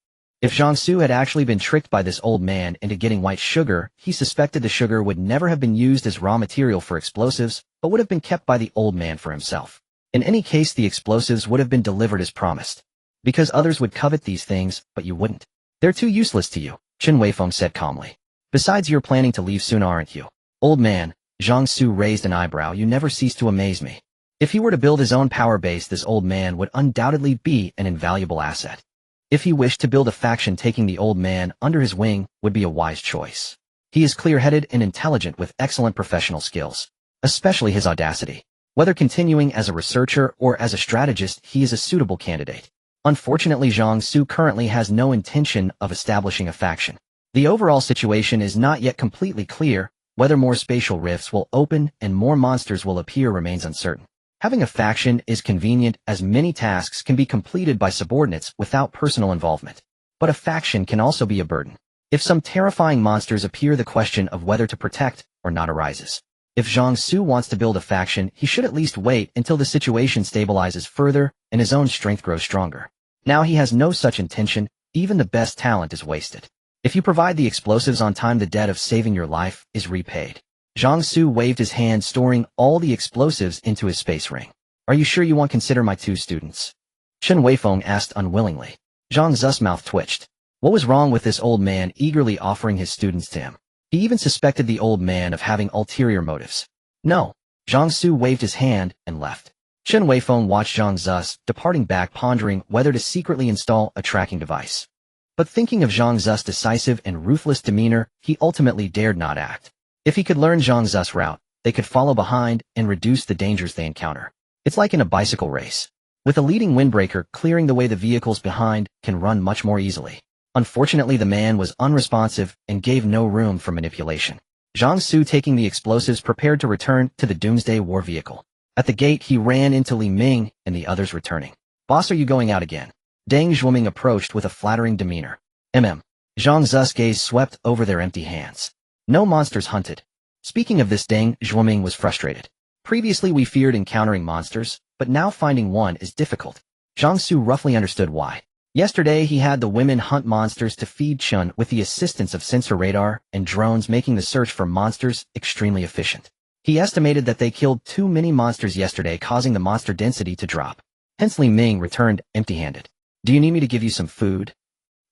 Speaker 1: If Zhang Xu had actually been tricked by this old man into getting white sugar, he suspected the sugar would never have been used as raw material for explosives, but would have been kept by the old man for himself. In any case, the explosives would have been delivered as promised. Because others would covet these things, but you wouldn't. They're too useless to you, Chen Weifeng said calmly. Besides, you're planning to leave soon, aren't you? Old man, Zhang Xu raised an eyebrow. You never cease to amaze me. If he were to build his own power base, this old man would undoubtedly be an invaluable asset. If he wished to build a faction, taking the old man under his wing would be a wise choice. He is clear-headed and intelligent with excellent professional skills, especially his audacity. Whether continuing as a researcher or as a strategist, he is a suitable candidate. Unfortunately, Zhang Xu currently has no intention of establishing a faction. The overall situation is not yet completely clear. Whether more spatial rifts will open and more monsters will appear remains uncertain. Having a faction is convenient, as many tasks can be completed by subordinates without personal involvement. But a faction can also be a burden. If some terrifying monsters appear, the question of whether to protect or not arises. If Zhang Xu wants to build a faction, he should at least wait until the situation stabilizes further and his own strength grows stronger. Now he has no such intention. Even the best talent is wasted. If you provide the explosives on time, the debt of saving your life is repaid. Zhang Xu waved his hand, storing all the explosives into his space ring. Are you sure you won't consider my 2 students? Chen Weifeng asked unwillingly. Zhang Xu's mouth twitched. What was wrong with this old man eagerly offering his students to him? He even suspected the old man of having ulterior motives. No. Zhang Xu waved his hand and left. Chen Weifeng watched Zhang Xu departing back, pondering whether to secretly install a tracking device. But thinking of Zhang Xu's decisive and ruthless demeanor, he ultimately dared not act. If he could learn Zhang Xu's route, they could follow behind and reduce the dangers they encounter. It's like in a bicycle race. With a leading windbreaker clearing the way, the vehicles behind can run much more easily. Unfortunately, the man was unresponsive and gave no room for manipulation. Zhang Xu, taking the explosives, prepared to return to the Doomsday War vehicle. At the gate, he ran into Li Ming and the others returning. Boss, are you going out again? Deng Zhuoming approached with a flattering demeanor. Zhang Xu's gaze swept over their empty hands. No monsters hunted. Speaking of this, Deng Zhuoming was frustrated. Previously we feared encountering monsters, but now finding one is difficult. Zhang Xu roughly understood why. Yesterday he had the women hunt monsters to feed Chun with the assistance of sensor radar and drones, making the search for monsters extremely efficient. He estimated that they killed too many monsters yesterday, causing the monster density to drop. Hence Li Ming returned empty-handed. Do you need me to give you some food?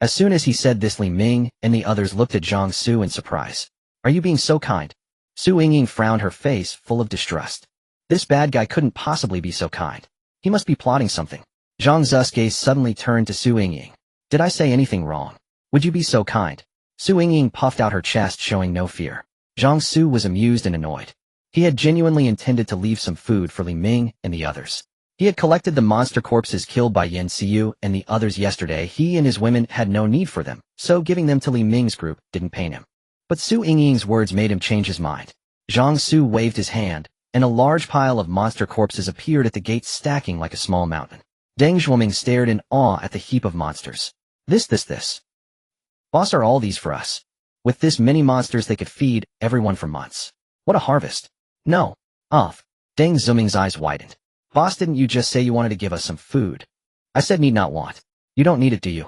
Speaker 1: As soon as he said this, Li Ming and the others looked at Zhang Xu in surprise. Are you being so kind? Su Yingying frowned, her face full of distrust. This bad guy couldn't possibly be so kind. He must be plotting something. Zhang Xu's gaze suddenly turned to Su Yingying. Did I say anything wrong? Would you be so kind? Su Yingying puffed out her chest, showing no fear. Zhang Xu was amused and annoyed. He had genuinely intended to leave some food for Li Ming and the others. He had collected the monster corpses killed by Yan Xiu and the others yesterday. He and his women had no need for them, so giving them to Li Ming's group didn't pain him. But Su Yingying's words made him change his mind. Zhang Xu waved his hand, and a large pile of monster corpses appeared at the gate, stacking like a small mountain. Deng Zhuoming stared in awe at the heap of monsters. This. Boss, are all these for us? With this many monsters, they could feed everyone for months. What a harvest. No. Deng Zhuoming's eyes widened. Boss, didn't you just say you wanted to give us some food? I said need not want. You don't need it, do you?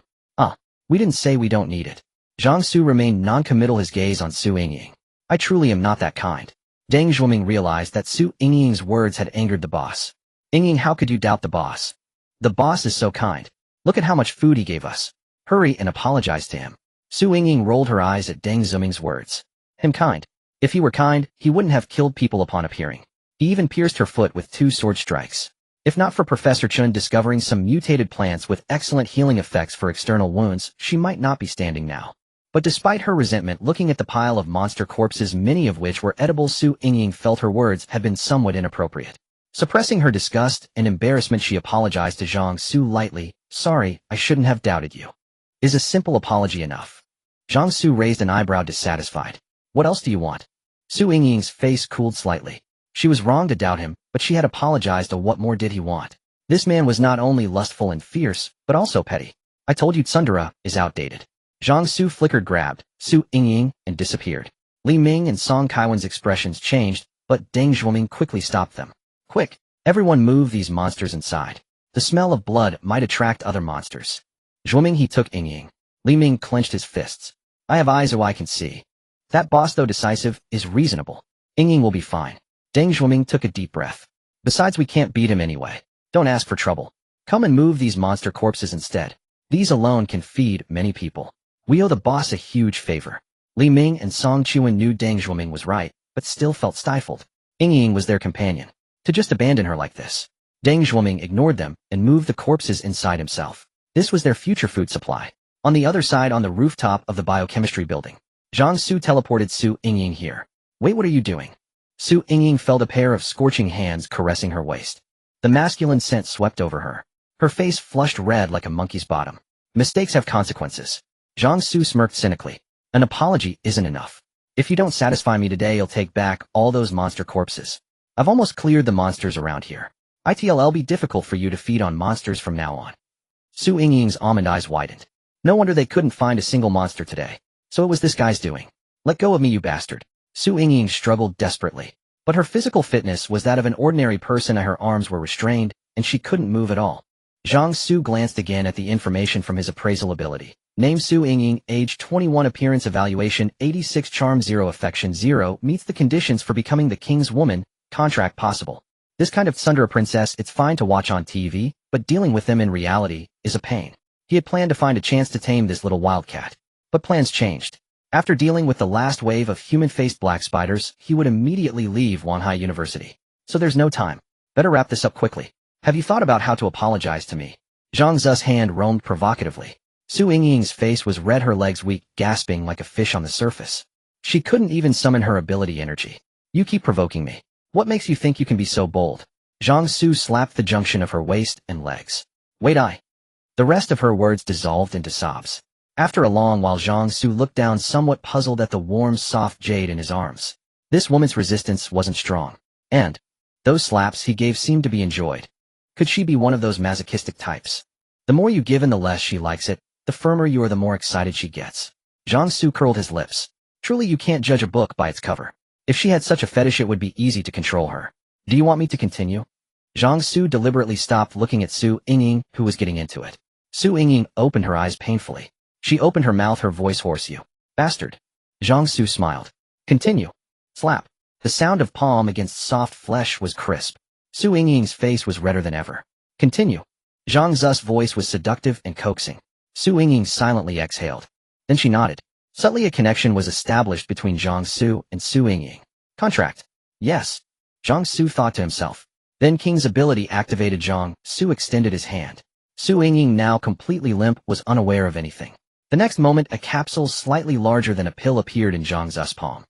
Speaker 1: We didn't say we don't need it. Zhang Xu remained non-committal, his gaze on Su Yingying. I truly am not that kind. Deng Zhuoming realized that Su Yingying's words had angered the boss. Yingying, how could you doubt the boss? The boss is so kind. Look at how much food he gave us. Hurry and apologize to him. Su Yingying rolled her eyes at Deng Zhuoming's words. Him kind? If he were kind, he wouldn't have killed people upon appearing. He even pierced her foot with 2 sword strikes. If not for Professor Chun discovering some mutated plants with excellent healing effects for external wounds, she might not be standing now. But despite her resentment looking at the pile of monster corpses, many of which were edible, Su Yingying felt her words had been somewhat inappropriate. Suppressing her disgust and embarrassment, she apologized to Zhang Xu lightly. "Sorry, I shouldn't have doubted you. Is a simple apology enough?" Zhang Xu raised an eyebrow, dissatisfied. "What else do you want?" Su Yingying's face cooled slightly. She was wrong to doubt him, but she had apologized, to what more did he want? This man was not only lustful and fierce, but also petty. "I told you tsundere is outdated." Zhang Xu flickered, grabbed Su Yingying, and disappeared. Li Ming and Song Kaiwen's expressions changed, but Deng Zhuoming quickly stopped them. "Quick! Everyone move these monsters inside. The smell of blood might attract other monsters." Zhuoming, he took Yingying. Li Ming clenched his fists. "I have eyes so I can see. That boss, though decisive, is reasonable. Yingying will be fine." Deng Zhuoming took a deep breath. "Besides, we can't beat him anyway. Don't ask for trouble. Come and move these monster corpses instead. These alone can feed many people. We owe the boss a huge favor." Li Ming and Song Chuan knew Deng Zhuoming was right, but still felt stifled. Yingying was their companion. To just abandon her like this. Deng Zhuoming ignored them and moved the corpses inside himself. This was their future food supply. On the other side, on the rooftop of the biochemistry building, Zhang Xu teleported Su Yingying here. "Wait, what are you doing?" Su Yingying felt a pair of scorching hands caressing her waist. The masculine scent swept over her. Her face flushed red like a monkey's bottom. "Mistakes have consequences." Zhang Xu smirked cynically. "An apology isn't enough. If you don't satisfy me today, you'll take back all those monster corpses. I've almost cleared the monsters around here. It'll be difficult for you to feed on monsters from now on." Su Yingying's almond eyes widened. No wonder they couldn't find a single monster today. So it was this guy's doing. "Let go of me, you bastard." Su Yingying struggled desperately. But her physical fitness was that of an ordinary person. Her arms were restrained, and she couldn't move at all. Zhang Xu glanced again at the information from his appraisal ability. Name: Su Yingying, age 21, appearance evaluation 86, charm 0, affection 0, meets the conditions for becoming the king's woman, contract possible. This kind of tsundere princess, it's fine to watch on TV, but dealing with them in reality is a pain. He had planned to find a chance to tame this little wildcat. But plans changed. After dealing with the last wave of human-faced black spiders, he would immediately leave Wanhai University. So there's no time. Better wrap this up quickly. "Have you thought about how to apologize to me?" Zhang Zu's hand roamed provocatively. Su Yingying's face was red, her legs weak, gasping like a fish on the surface. She couldn't even summon her ability energy. "You keep provoking me. What makes you think you can be so bold?" Zhang Xu slapped the junction of her waist and legs. "Wait, I..." The rest of her words dissolved into sobs. After a long while, Zhang Xu looked down, somewhat puzzled at the warm, soft jade in his arms. This woman's resistance wasn't strong. And those slaps he gave seemed to be enjoyed. Could she be one of those masochistic types? The more you give and the less she likes it, the firmer you are, the more excited she gets. Zhang Xu curled his lips. Truly, you can't judge a book by its cover. If she had such a fetish, it would be easy to control her. "Do you want me to continue?" Zhang Xu deliberately stopped looking at Su Yingying, who was getting into it. Su Yingying opened her eyes painfully. She opened her mouth, her voice hoarse. "You bastard." Zhang Xu smiled. "Continue." Slap. The sound of palm against soft flesh was crisp. Su Yingying's face was redder than ever. "Continue." Zhang Zu's voice was seductive and coaxing. Su Yingying silently exhaled. Then she nodded. Subtly, a connection was established between Zhang Xu and Su Yingying. "Contract." "Yes." Zhang Xu thought to himself. Then King's ability activated. Zhang Xu extended his hand. Su Yingying, now completely limp, was unaware of anything. The next moment, a capsule slightly larger than a pill appeared in Zhang Zu's palm.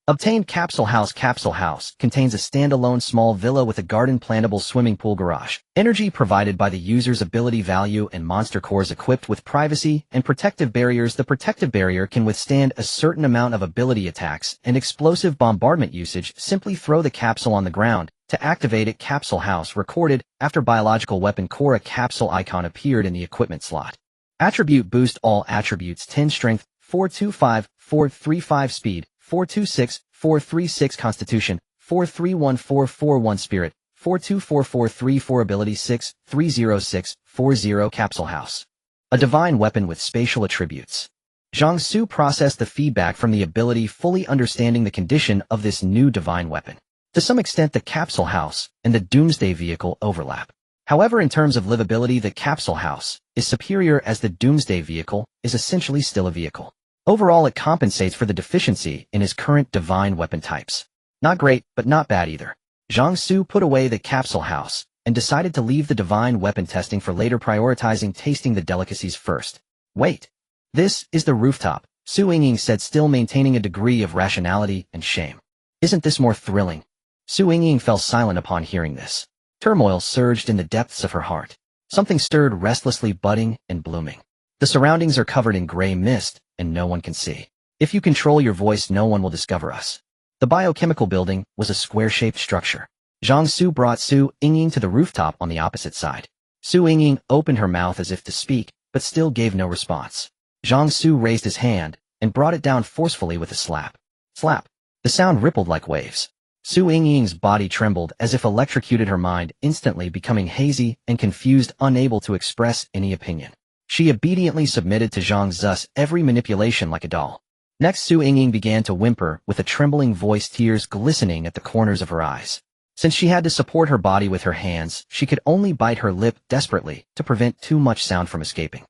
Speaker 1: Obtained Capsule House. Capsule House contains a standalone small villa with a garden, plantable swimming pool, garage. Energy provided by the user's ability value and monster cores equipped with privacy and protective barriers. The protective barrier can withstand a certain amount of ability attacks and explosive bombardment usage. Simply throw the capsule on the ground. To activate it, Capsule House recorded. After biological weapon core, a capsule icon appeared in the equipment slot. Attribute boost: all attributes 10 strength, 425, 435 speed, 426, 436 constitution, 431441 spirit, 424434 ability 6, 30640 Capsule House. A divine weapon with spatial attributes. Zhang Xu processed the feedback from the ability, fully understanding the condition of this new divine weapon. To some extent, the Capsule House and the Doomsday vehicle overlap. However, in terms of livability, the Capsule House is superior, as the Doomsday vehicle is essentially still a vehicle. Overall, it compensates for the deficiency in his current divine weapon types. Not great, but not bad either. Zhang Xu put away the Capsule House and decided to leave the divine weapon testing for later, prioritizing tasting the delicacies first. Wait. This is the rooftop. Su Yingying said, still maintaining a degree of rationality and shame. Isn't this more thrilling? Su Yingying fell silent upon hearing this. Turmoil surged in the depths of her heart. Something stirred restlessly, budding and blooming. The surroundings are covered in gray mist, and no one can see. If you control your voice, no one will discover us. The biochemical building was a square-shaped structure. Zhang Xu brought Su Yingying to the rooftop on the opposite side. Su Yingying opened her mouth as if to speak, but still gave no response. Zhang Xu raised his hand and brought it down forcefully with a slap. Slap. The sound rippled like waves. Su Yingying's body trembled as if electrocuted, her mind instantly becoming hazy and confused, unable to express any opinion. She obediently submitted to Zhang Xu's every manipulation like a doll. Next, Su Yingying began to whimper with a trembling voice, tears glistening at the corners of her eyes. Since she had to support her body with her hands, she could only bite her lip desperately to prevent too much sound from escaping.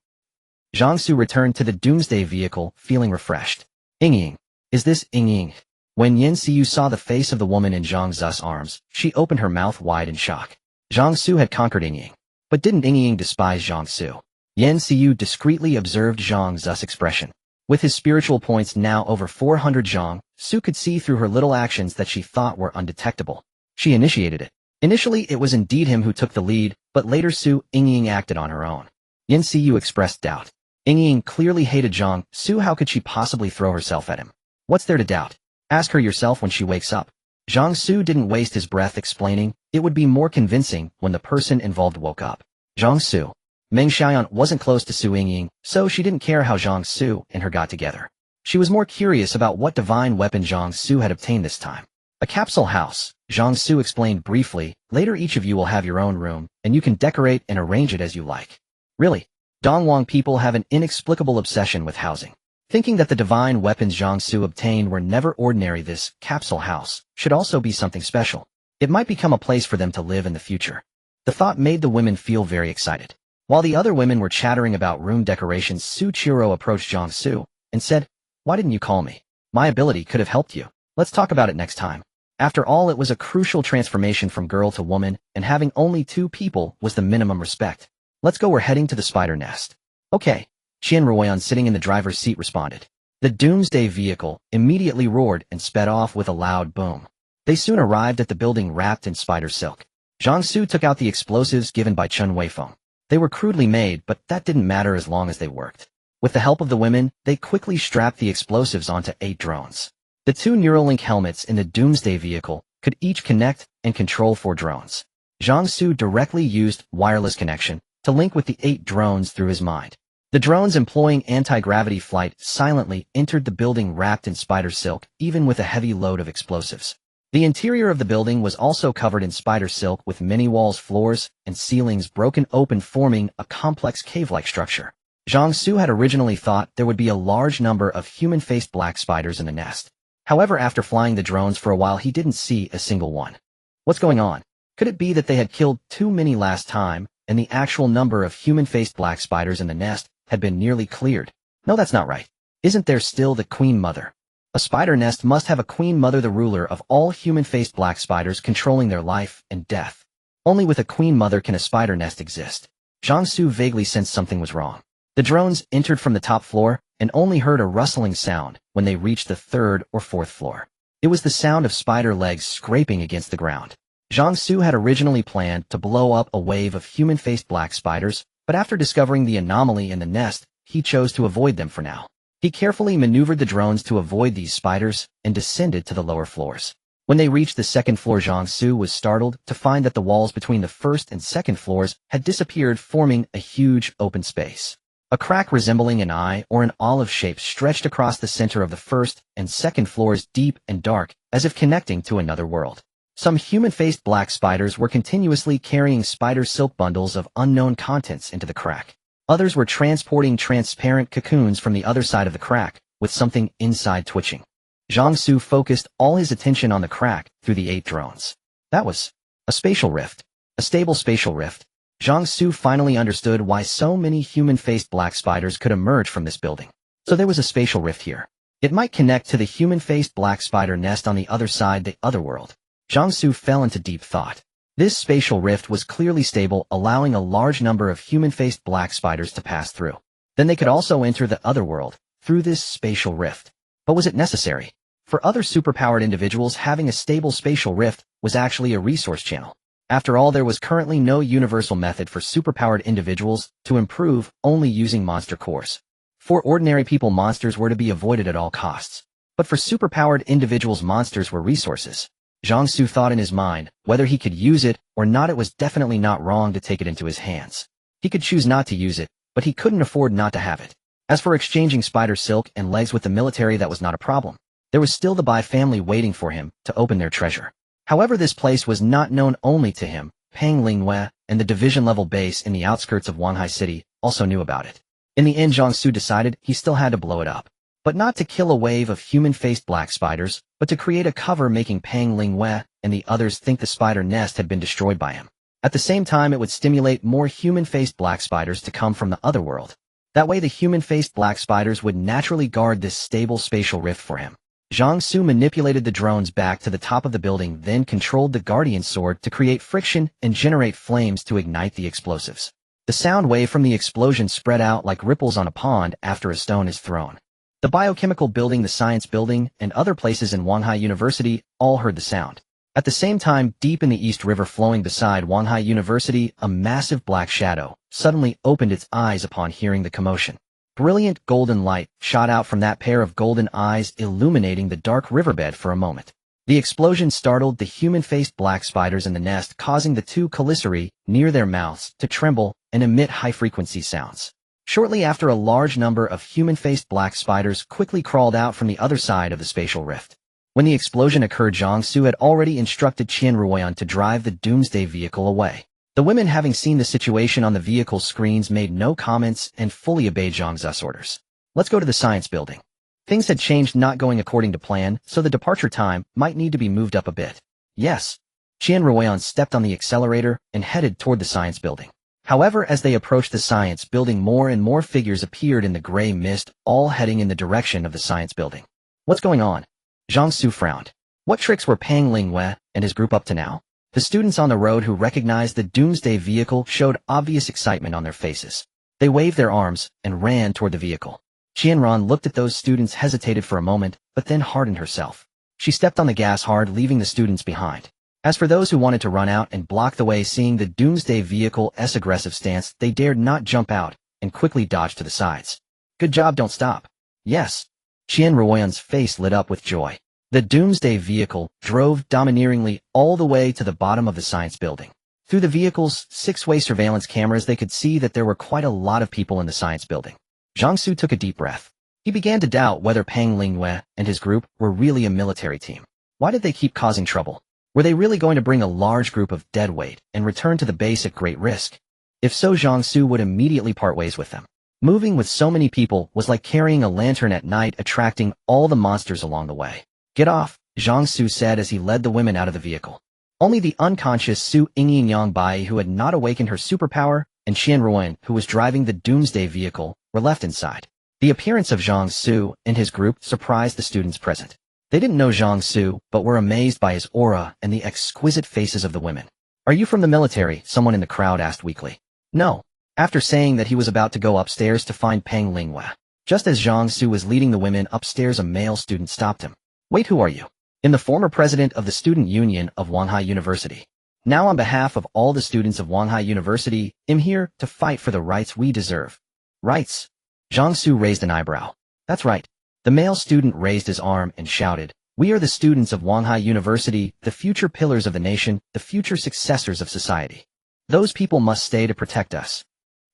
Speaker 1: Zhang Xu returned to the doomsday vehicle, feeling refreshed. Yingying. Is this Yingying? When Yen Xiu saw the face of the woman in Zhang Xu's arms, she opened her mouth wide in shock. Zhang Xu had conquered Yingying. But didn't Yingying despise Zhang Xu? Yen Xiu discreetly observed Zhang Xu's expression. With his spiritual points now over 400, Zhang Xu could see through her little actions that she thought were undetectable. She initiated it. Initially, it was indeed him who took the lead, but later Su Yingying acted on her own. Yen Xiu expressed doubt. Yingying clearly hated Zhang Xu. How could she possibly throw herself at him? What's there to doubt? Ask her yourself when she wakes up. Zhang Xu didn't waste his breath explaining. It would be more convincing when the person involved woke up. Zhang Xu. Meng Xiaoyan wasn't close to Su Yingying, so she didn't care how Zhang Xu and her got together. She was more curious about what divine weapon Zhang Xu had obtained this time. A capsule house, Zhang Xu explained briefly. Later each of you will have your own room, and you can decorate and arrange it as you like. Really? Dongwang people have an inexplicable obsession with housing. Thinking that the divine weapons Zhang Xu obtained were never ordinary, this capsule house should also be something special. It might become a place for them to live in the future. The thought made the women feel very excited. While the other women were chattering about room decorations, Su Chiro approached Zhang Xu and said, "Why didn't you call me? My ability could have helped you. Let's talk about it next time." After all, it was a crucial transformation from girl to woman, and having only 2 people was the minimum respect. "Let's go, we're heading to the spider nest." "Okay," Qian Ruoyan, sitting in the driver's seat, responded. The doomsday vehicle immediately roared and sped off with a loud boom. They soon arrived at the building wrapped in spider silk. Zhang Xu took out the explosives given by Chen Weifeng. They were crudely made, but that didn't matter as long as they worked. With the help of the women, they quickly strapped the explosives onto 8 drones. The 2 Neuralink helmets in the doomsday vehicle could each connect and control 4 drones. Zhang Xu directly used wireless connection to link with the 8 drones through his mind. The drones, employing anti-gravity flight, silently entered the building wrapped in spider silk, even with a heavy load of explosives. The interior of the building was also covered in spider silk, with many walls, floors, and ceilings broken open, forming a complex cave-like structure. Zhang Xu had originally thought there would be a large number of human-faced black spiders in the nest. However, after flying the drones for a while, he didn't see a single one. What's going on? Could it be that they had killed too many last time, and the actual number of human-faced black spiders in the nest had been nearly cleared? No, that's not right. Isn't there still the queen mother? A spider nest must have a queen mother, the ruler of all human-faced black spiders, controlling their life and death. Only with a queen mother can a spider nest exist. Zhang Xu vaguely sensed something was wrong. The drones entered from the top floor and only heard a rustling sound when they reached the 3rd or 4th floor. It was the sound of spider legs scraping against the ground. Zhang Xu had originally planned to blow up a wave of human-faced black spiders, but after discovering the anomaly in the nest, he chose to avoid them for now. He carefully maneuvered the drones to avoid these spiders and descended to the lower floors. When they reached the 2nd floor, Zhang Xu was startled to find that the walls between the 1st and 2nd floors had disappeared, forming a huge open space. A crack resembling an eye or an olive shape stretched across the center of the 1st and 2nd floors, deep and dark, as if connecting to another world. Some human-faced black spiders were continuously carrying spider silk bundles of unknown contents into the crack. Others were transporting transparent cocoons from the other side of the crack, with something inside twitching. Zhang Xu focused all his attention on the crack through the 8 drones. That was a spatial rift. A stable spatial rift. Zhang Xu finally understood why so many human-faced black spiders could emerge from this building. So there was a spatial rift here. It might connect to the human-faced black spider nest on the other side, the other world. Zhang Xu fell into deep thought. This spatial rift was clearly stable, allowing a large number of human-faced black spiders to pass through. Then they could also enter the other world, through this spatial rift. But was it necessary? For other superpowered individuals, having a stable spatial rift was actually a resource channel. After all, there was currently no universal method for superpowered individuals to improve only using monster cores. For ordinary people, monsters were to be avoided at all costs. But for superpowered individuals, monsters were resources. Zhang Xu thought in his mind, whether he could use it or not, it was definitely not wrong to take it into his hands. He could choose not to use it, but he couldn't afford not to have it. As for exchanging spider silk and legs with the military, that was not a problem. There was still the Bai family waiting for him to open their treasure. However, this place was not known only to him. Pang Linghua and the division-level base in the outskirts of Wanhai City also knew about it. In the end, Zhang Xu decided he still had to blow it up. But not to kill a wave of human-faced black spiders, but to create a cover making Pang Linghua and the others think the spider nest had been destroyed by him. At the same time, it would stimulate more human-faced black spiders to come from the other world. That way, the human-faced black spiders would naturally guard this stable spatial rift for him. Zhang Xu manipulated the drones back to the top of the building, then controlled the Guardian Sword to create friction and generate flames to ignite the explosives. The sound wave from the explosion spread out like ripples on a pond after a stone is thrown. The biochemical building, the science building, and other places in Wanhai University all heard the sound. At the same time, deep in the East River flowing beside Wanhai University, a massive black shadow suddenly opened its eyes upon hearing the commotion. Brilliant golden light shot out from that pair of golden eyes, illuminating the dark riverbed for a moment. The explosion startled the human-faced black spiders in the nest, causing the two chelicerae near their mouths to tremble and emit high-frequency sounds. Shortly after, a large number of human-faced black spiders quickly crawled out from the other side of the spatial rift. When the explosion occurred, Zhang Xu had already instructed Qian Ruoyan to drive the doomsday vehicle away. The women, having seen the situation on the vehicle screens, made no comments and fully obeyed Zhang Xu's orders. Let's go to the science building. Things had changed, not going according to plan, so the departure time might need to be moved up a bit. Yes. Qian Ruoyan stepped on the accelerator and headed toward the science building. However, as they approached the science building, more and more figures appeared in the gray mist, all heading in the direction of the science building. What's going on? Zhang Xu frowned. What tricks were Pang Linghua and his group up to now? The students on the road who recognized the doomsday vehicle showed obvious excitement on their faces. They waved their arms and ran toward the vehicle. Qianran looked at those students, hesitated for a moment, but then hardened herself. She stepped on the gas hard, leaving the students behind. As for those who wanted to run out and block the way, seeing the doomsday vehicle's aggressive stance, they dared not jump out and quickly dodged to the sides. Good job, don't stop. Yes. Qian Ruoyan's face lit up with joy. The doomsday vehicle drove domineeringly all the way to the bottom of the science building. Through the vehicle's six-way surveillance cameras, they could see that there were quite a lot of people in the science building. Zhang Xu took a deep breath. He began to doubt whether Pang Linghua and his group were really a military team. Why did they keep causing trouble? Were they really going to bring a large group of deadweight and return to the base at great risk? If so, Zhang Xu would immediately part ways with them. Moving with so many people was like carrying a lantern at night, attracting all the monsters along the way. Get off, Zhang Xu said as he led the women out of the vehicle. Only the unconscious Su Yingyang Bai, who had not awakened her superpower, and Qian Ruoyan, who was driving the doomsday vehicle, were left inside. The appearance of Zhang Xu and his group surprised the students present. They didn't know Zhang Xu, but were amazed by his aura and the exquisite faces of the women. Are you from the military? Someone in the crowd asked weakly. No. After saying that, he was about to go upstairs to find Pang Linghua. Just as Zhang Xu was leading the women upstairs, a male student stopped him. Wait, who are you? I'm the former president of the Student Union of Wanhai University. Now, on behalf of all the students of Wanhai University, I'm here to fight for the rights we deserve. Rights? Zhang Xu raised an eyebrow. That's right. The male student raised his arm and shouted, we are the students of Wanhai University, the future pillars of the nation, the future successors of society. Those people must stay to protect us.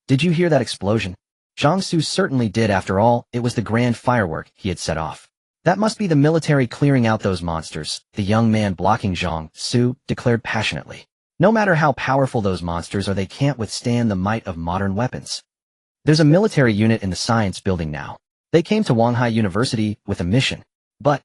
Speaker 1: Did you hear that explosion? Zhang Xu certainly did. After all, it was the grand firework he had set off. That must be the military clearing out those monsters, the young man blocking Zhang Xu declared passionately. No matter how powerful those monsters are, they can't withstand the might of modern weapons. There's a military unit in the science building now. They came to Wanhai University with a mission. But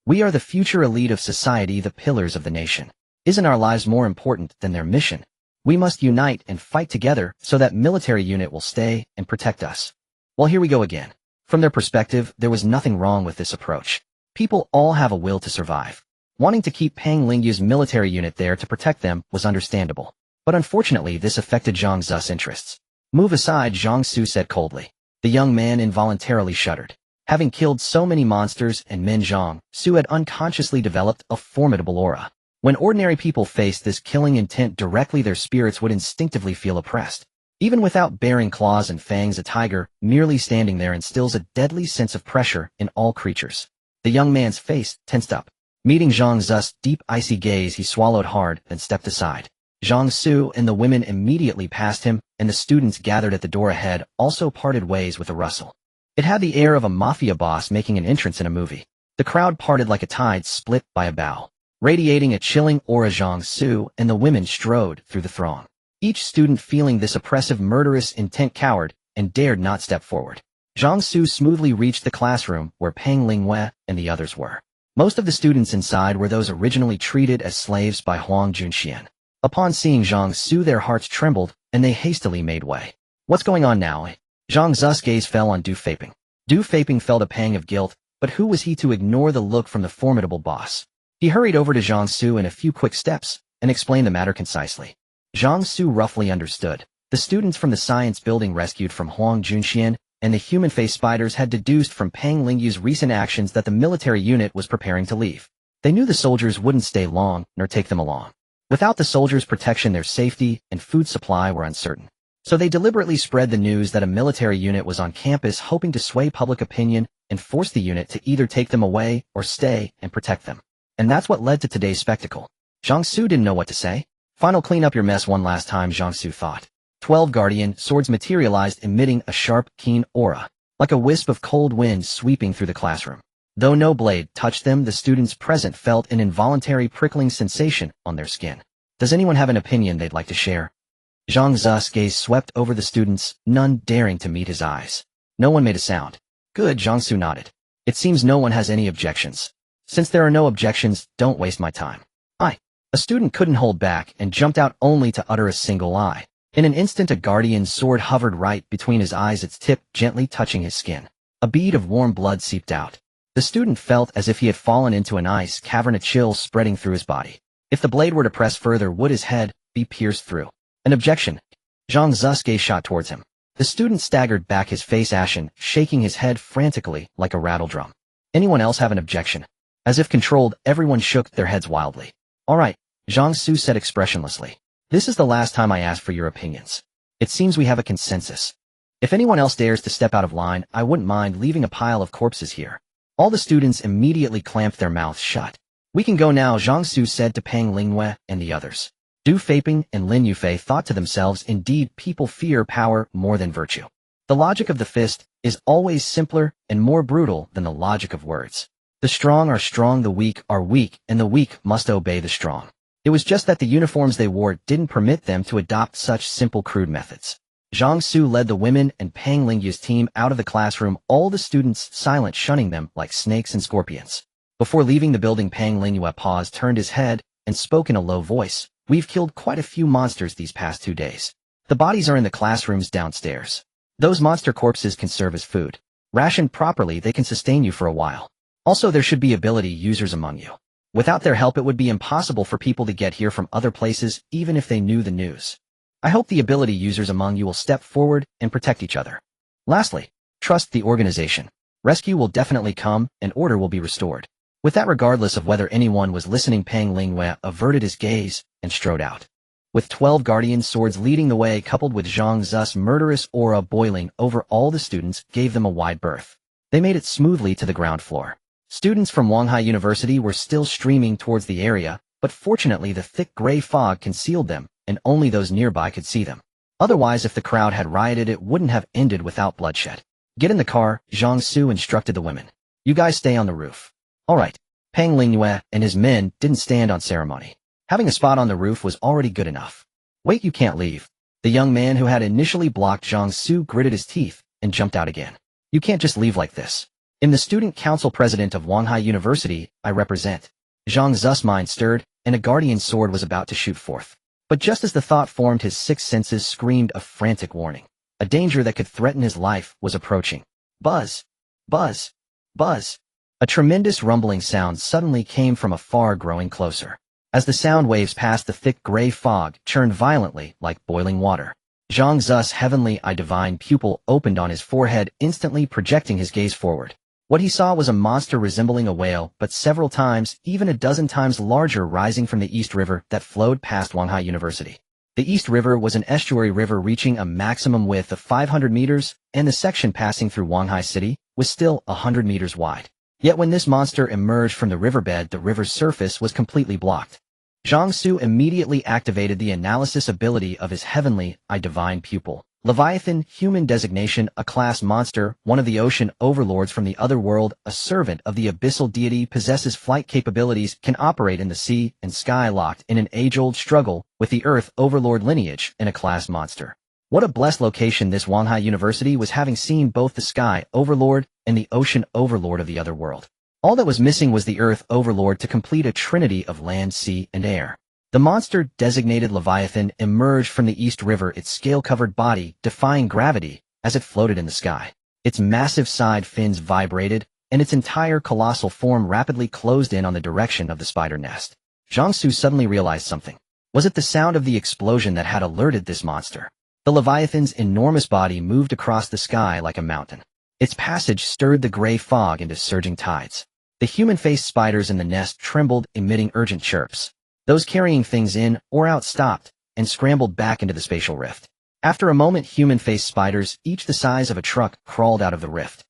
Speaker 1: we are the future elite of society, the pillars of the nation. Isn't our lives more important than their mission? We must unite and fight together so that military unit will stay and protect us. Well, here we go again. From their perspective, there was nothing wrong with this approach. People all have a will to survive. Wanting to keep Pang Linghua's military unit there to protect them was understandable. But unfortunately, this affected Zhang Xu's interests. Move aside, Zhang Xu said coldly. The young man involuntarily shuddered. Having killed so many monsters and men, Zhang Xu had unconsciously developed a formidable aura. When ordinary people faced this killing intent directly, their spirits would instinctively feel oppressed. Even without bearing claws and fangs, a tiger, merely standing there, instills a deadly sense of pressure in all creatures. The young man's face tensed up. Meeting Zhang Xu's deep, icy gaze, he swallowed hard, then stepped aside. Zhang Xu and the women immediately passed him, and the students gathered at the door ahead also parted ways with a rustle. It had the air of a mafia boss making an entrance in a movie. The crowd parted like a tide split by a bow. Radiating a chilling aura, Zhang Xu and the women strode through the throng. Each student, feeling this oppressive, murderous intent, cowered and dared not step forward. Zhang Xu smoothly reached the classroom where Peng Lingyue and the others were. Most of the students inside were those originally treated as slaves by Huang Junxian. Upon seeing Zhang Xu, their hearts trembled, and they hastily made way. What's going on now? Zhang Xu's gaze fell on Du Feiping. Du Feiping felt a pang of guilt, but who was he to ignore the look from the formidable boss? He hurried over to Zhang Xu in a few quick steps and explained the matter concisely. Zhang Xu roughly understood. The students from the science building rescued from Huang Junxian and the human-face spiders had deduced from Peng Lingyue's recent actions that the military unit was preparing to leave. They knew the soldiers wouldn't stay long nor take them along. Without the soldiers' protection, their safety and food supply were uncertain. So they deliberately spread the news that a military unit was on campus, hoping to sway public opinion and force the unit to either take them away or stay and protect them. And that's what led to today's spectacle. Zhang Xu didn't know what to say. Final, clean up your mess one last time, Zhang Xu thought. 12 guardian swords materialized, emitting a sharp, keen aura, like a wisp of cold wind sweeping through the classroom. Though no blade touched them, the students present felt an involuntary prickling sensation on their skin. Does anyone have an opinion they'd like to share? Zhang Xu's gaze swept over the students, none daring to meet his eyes. No one made a sound. Good, Zhang Xu nodded. It seems no one has any objections. Since there are no objections, don't waste my time. A student couldn't hold back and jumped out only to utter a single lie. In an instant, a guardian's sword hovered right between his eyes, its tip gently touching his skin. A bead of warm blood seeped out. The student felt as if he had fallen into an ice cavern, a chill spreading through his body. If the blade were to press further, would his head be pierced through? An objection. Zhang Xu's gaze shot towards him. The student staggered back, his face ashen, shaking his head frantically like a rattledrum. Anyone else have an objection? As if controlled, everyone shook their heads wildly. All right, Zhang Xu said expressionlessly. This is the last time I ask for your opinions. It seems we have a consensus. If anyone else dares to step out of line, I wouldn't mind leaving a pile of corpses here. All the students immediately clamped their mouths shut. We can go now, Zhang Xu said to Peng Lingyue and the others. Du Feiping and Lin Yufei thought to themselves, indeed, people fear power more than virtue. The logic of the fist is always simpler and more brutal than the logic of words. The strong are strong, the weak are weak, and the weak must obey the strong. It was just that the uniforms they wore didn't permit them to adopt such simple, crude methods. Zhang Xu led the women and Peng Lingyue's team out of the classroom, all the students silent, shunning them like snakes and scorpions. Before leaving the building, Peng Lingyue paused, turned his head, and spoke in a low voice. We've killed quite a few monsters these past 2 days. The bodies are in the classrooms downstairs. Those monster corpses can serve as food. Rationed properly, they can sustain you for a while. Also, there should be ability users among you. Without their help, it would be impossible for people to get here from other places, even if they knew the news. I hope the ability users among you will step forward and protect each other. Lastly, trust the organization. Rescue will definitely come, and order will be restored. With that, regardless of whether anyone was listening, Peng Lingyue averted his gaze and strode out. With 12 guardian swords leading the way, coupled with Zhang Xu's murderous aura boiling over all the students, gave them a wide berth. They made it smoothly to the ground floor. Students from Wanghai University were still streaming towards the area, but fortunately the thick gray fog concealed them, and only those nearby could see them. Otherwise, if the crowd had rioted, it wouldn't have ended without bloodshed. Get in the car, Zhang Xu instructed the women. You guys stay on the roof. All right. Peng Lingyue and his men didn't stand on ceremony. Having a spot on the roof was already good enough. Wait, you can't leave. The young man who had initially blocked Zhang Xu gritted his teeth and jumped out again. You can't just leave like this. I'm the student council president of Wanghai University, I represent. Zhang Xu's mind stirred, and a guardian sword was about to shoot forth. But just as the thought formed, his six senses screamed a frantic warning. A danger that could threaten his life was approaching. Buzz! Buzz! Buzz! A tremendous rumbling sound suddenly came from afar, growing closer. As the sound waves passed, the thick gray fog churned violently like boiling water. Zhang Xu's heavenly eye divine pupil opened on his forehead, instantly projecting his gaze forward. What he saw was a monster resembling a whale, but several times, even a dozen times larger, rising from the East River that flowed past Wanhai University. The East River was an estuary river reaching a maximum width of 500 meters, and the section passing through Wanhai City was still 100 meters wide. Yet when this monster emerged from the riverbed, the river's surface was completely blocked. Zhang Xu immediately activated the analysis ability of his heavenly, divine pupil. Leviathan, human designation, a class monster, one of the ocean overlords from the other world, a servant of the abyssal deity, possesses flight capabilities, can operate in the sea and sky, locked in an age-old struggle with the earth overlord lineage, and a class monster. What a blessed location this Wanhai University was, having seen both the sky overlord and the ocean overlord of the other world. All that was missing was the earth overlord to complete a trinity of land, sea, and air. The monster, designated Leviathan, emerged from the East River, its scale-covered body defying gravity as it floated in the sky. Its massive side fins vibrated, and its entire colossal form rapidly closed in on the direction of the spider nest. Zhang Xu suddenly realized something. Was it the sound of the explosion that had alerted this monster? The Leviathan's enormous body moved across the sky like a mountain. Its passage stirred the gray fog into surging tides. The human-faced spiders in the nest trembled, emitting urgent chirps. Those carrying things in or out stopped and scrambled back into the spatial rift. After a moment, human-faced spiders, each the size of a truck, crawled out of the rift.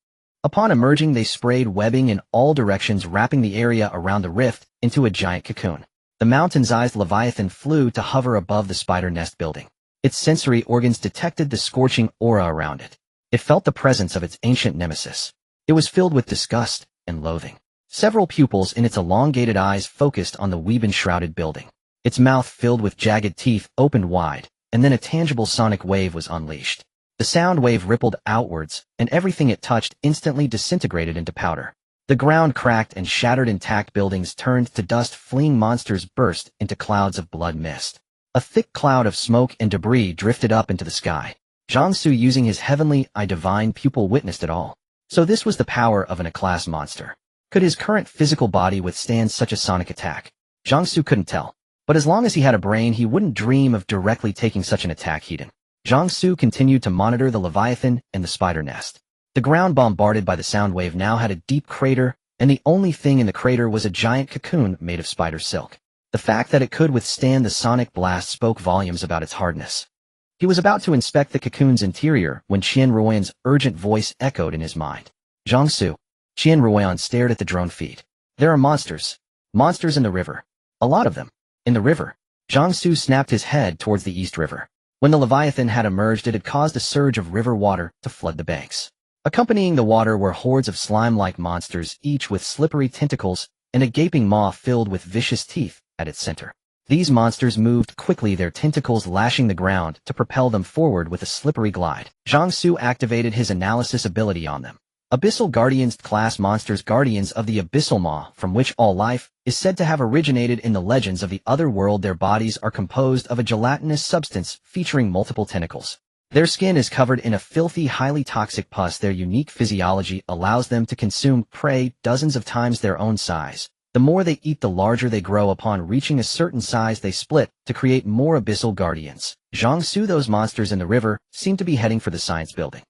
Speaker 1: Upon emerging, they sprayed webbing in all directions, wrapping the area around the rift into a giant cocoon. The mountain-sized Leviathan flew to hover above the spider nest building. Its sensory organs detected the scorching aura around it. It felt the presence of its ancient nemesis. It was filled with disgust and loathing. Several pupils in its elongated eyes focused on the weave-shrouded building. Its mouth, filled with jagged teeth, opened wide, and then a tangible sonic wave was unleashed. The sound wave rippled outwards, and everything it touched instantly disintegrated into powder. The ground cracked and shattered, intact buildings turned to dust, fleeing monsters burst into clouds of blood mist. A thick cloud of smoke and debris drifted up into the sky. Zhang Xu, using his heavenly, divine pupil, witnessed it all. So this was the power of an A-class monster. Could his current physical body withstand such a sonic attack? Zhang Xu couldn't tell. But as long as he had a brain, he wouldn't dream of directly taking such an attack head-on. Zhang Xu continued to monitor the Leviathan and the spider nest. The ground, bombarded by the sound wave, now had a deep crater, and the only thing in the crater was a giant cocoon made of spider silk. The fact that it could withstand the sonic blast spoke volumes about its hardness. He was about to inspect the cocoon's interior when Qian Ruoyan's urgent voice echoed in his mind. Zhang Xu. Qian Ruoyan stared at the drone feed. There are monsters. Monsters in the river. A lot of them. In the river. Zhang Xu snapped his head towards the East River. When the Leviathan had emerged, it had caused a surge of river water to flood the banks. Accompanying the water were hordes of slime-like monsters, each with slippery tentacles and a gaping maw filled with vicious teeth at its center. These monsters moved quickly, their tentacles lashing the ground to propel them forward with a slippery glide. Zhang Xu activated his analysis ability on them. Abyssal Guardians, class monsters, guardians of the abyssal maw, from which all life is said to have originated in the legends of the other world. Their bodies are composed of a gelatinous substance featuring multiple tentacles. Their skin is covered in a filthy, highly toxic pus. Their unique physiology allows them to consume prey dozens of times their own size. The more they eat, the larger they grow. Upon reaching a certain size, they split to create more abyssal guardians. Zhang Xu, those monsters in the river seem to be heading for the science building.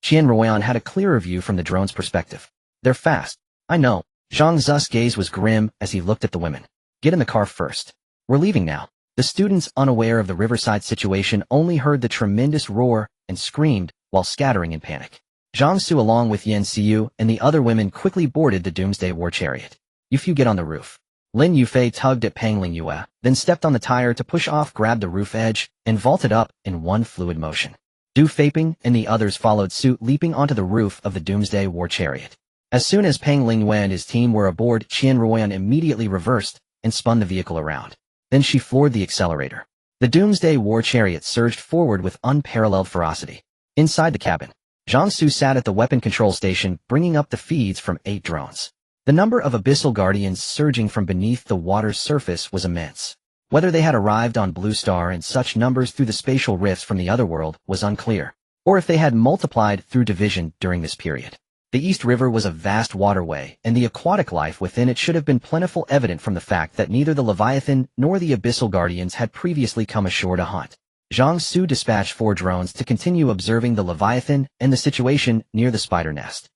Speaker 1: Qian Ruoyan had a clearer view from the drone's perspective. They're fast. I know. Zhang Xu's gaze was grim as he looked at the women. Get in the car first. We're leaving now. The students, unaware of the riverside situation, only heard the tremendous roar and screamed while scattering in panic. Zhang Xu, along with Yan Xiu and the other women, quickly boarded the Doomsday war chariot. You few get on the roof. Lin Yufei tugged at Pang Lingyue, then stepped on the tire to push off, grabbed the roof edge, and vaulted up in one fluid motion. Du Feiping and the others followed suit, leaping onto the roof of the Doomsday war chariot. As soon as Pang Lingyue and his team were aboard, Qian Ruoyan immediately reversed and spun the vehicle around. Then she floored the accelerator. The Doomsday war chariot surged forward with unparalleled ferocity. Inside the cabin, Zhang Xu sat at the weapon control station, bringing up the feeds from 8 drones. The number of abyssal guardians surging from beneath the water's surface was immense. Whether they had arrived on Blue Star in such numbers through the spatial rifts from the other world was unclear, or if they had multiplied through division during this period. The East River was a vast waterway, and the aquatic life within it should have been plentiful, evident from the fact that neither the Leviathan nor the abyssal guardians had previously come ashore to hunt. Zhang Xu dispatched 4 drones to continue observing the Leviathan and the situation near the spider nest.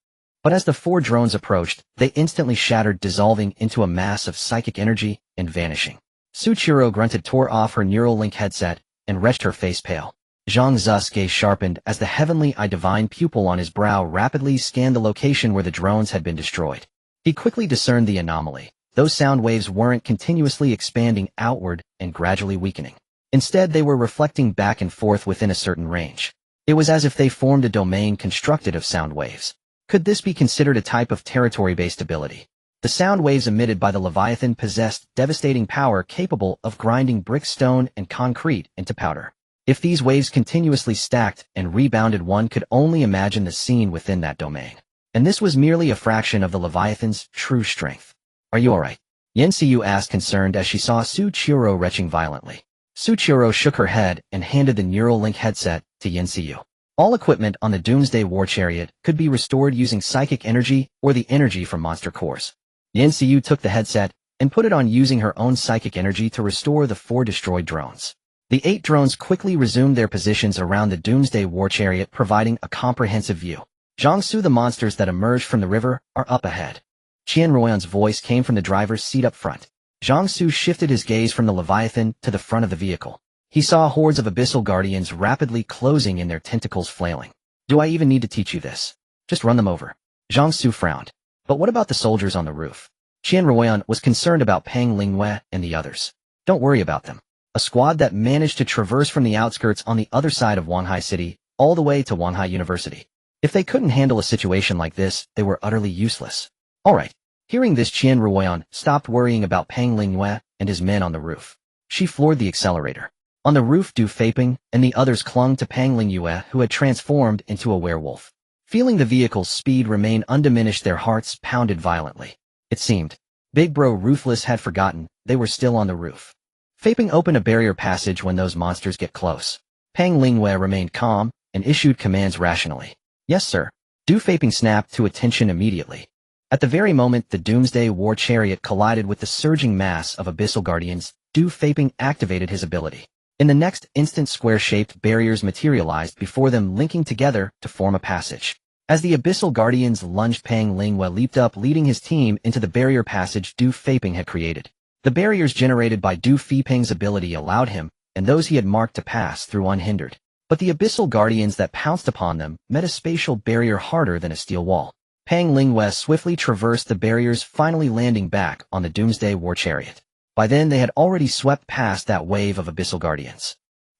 Speaker 1: But as the 4 drones approached, they instantly shattered, dissolving into a mass of psychic energy and vanishing. Suchiro grunted, tore off her neural link headset, and wretched her face pale. Zhang Xu's gaze sharpened as the heavenly eye divine pupil on his brow rapidly scanned the location where the drones had been destroyed. He quickly discerned the anomaly. Those sound waves weren't continuously expanding outward and gradually weakening. Instead, they were reflecting back and forth within a certain range. It was as if they formed a domain constructed of sound waves. Could this be considered a type of territory-based ability? The sound waves emitted by the Leviathan possessed devastating power capable of grinding brick, stone, and concrete into powder. If these waves continuously stacked and rebounded, one could only imagine the scene within that domain. And this was merely a fraction of the Leviathan's true strength. "Are you alright?" Yensiyu asked, concerned as she saw Suchiro retching violently. Suchiro shook her head and handed the neural link headset to Yensiyu. All equipment on the Doomsday War Chariot could be restored using psychic energy or the energy from monster cores. Yensiyu took the headset and put it on, using her own psychic energy to restore the 4 destroyed drones. The 8 drones quickly resumed their positions around the Doomsday War Chariot, providing a comprehensive view. "Zhang Xu, the monsters that emerged from the river are up ahead." Qian Ruoyan's voice came from the driver's seat up front. Zhang Xu shifted his gaze from the Leviathan to the front of the vehicle. He saw hordes of abyssal guardians rapidly closing in, their tentacles flailing. "Do I even need to teach you this? Just run them over." Zhang Xu frowned. "But what about the soldiers on the roof?" Qian Ruoyan was concerned about Pang Lingyue and the others. "Don't worry about them. A squad that managed to traverse from the outskirts on the other side of Wanhai City all the way to Wanhai University. If they couldn't handle a situation like this, they were utterly useless." "Alright." Hearing this, Qian Ruoyan stopped worrying about Pang Lingyue and his men on the roof. She floored the accelerator. On the roof, Du Feiping and the others clung to Pang Lingyue, who had transformed into a werewolf. Feeling the vehicle's speed remain undiminished, their hearts pounded violently. It seemed Big Bro Ruthless had forgotten they were still on the roof. Feiping opened a barrier passage when those monsters get close. Pang Lingyue remained calm and issued commands rationally. "Yes, sir." Du Feiping snapped to attention immediately. At the very moment the Doomsday War Chariot collided with the surging mass of abyssal guardians, Du Feiping activated his ability. In the next instant, square-shaped barriers materialized before them, linking together to form a passage. As the abyssal guardians lunged, Pang Lingyue leaped up, leading his team into the barrier passage Du Feiping had created. The barriers generated by Du Feiping's ability allowed him and those he had marked to pass through unhindered. But the abyssal guardians that pounced upon them met a spatial barrier harder than a steel wall. Pang Lingyue swiftly traversed the barriers, finally landing back on the Doomsday War Chariot. By then, they had already swept past that wave of abyssal guardians.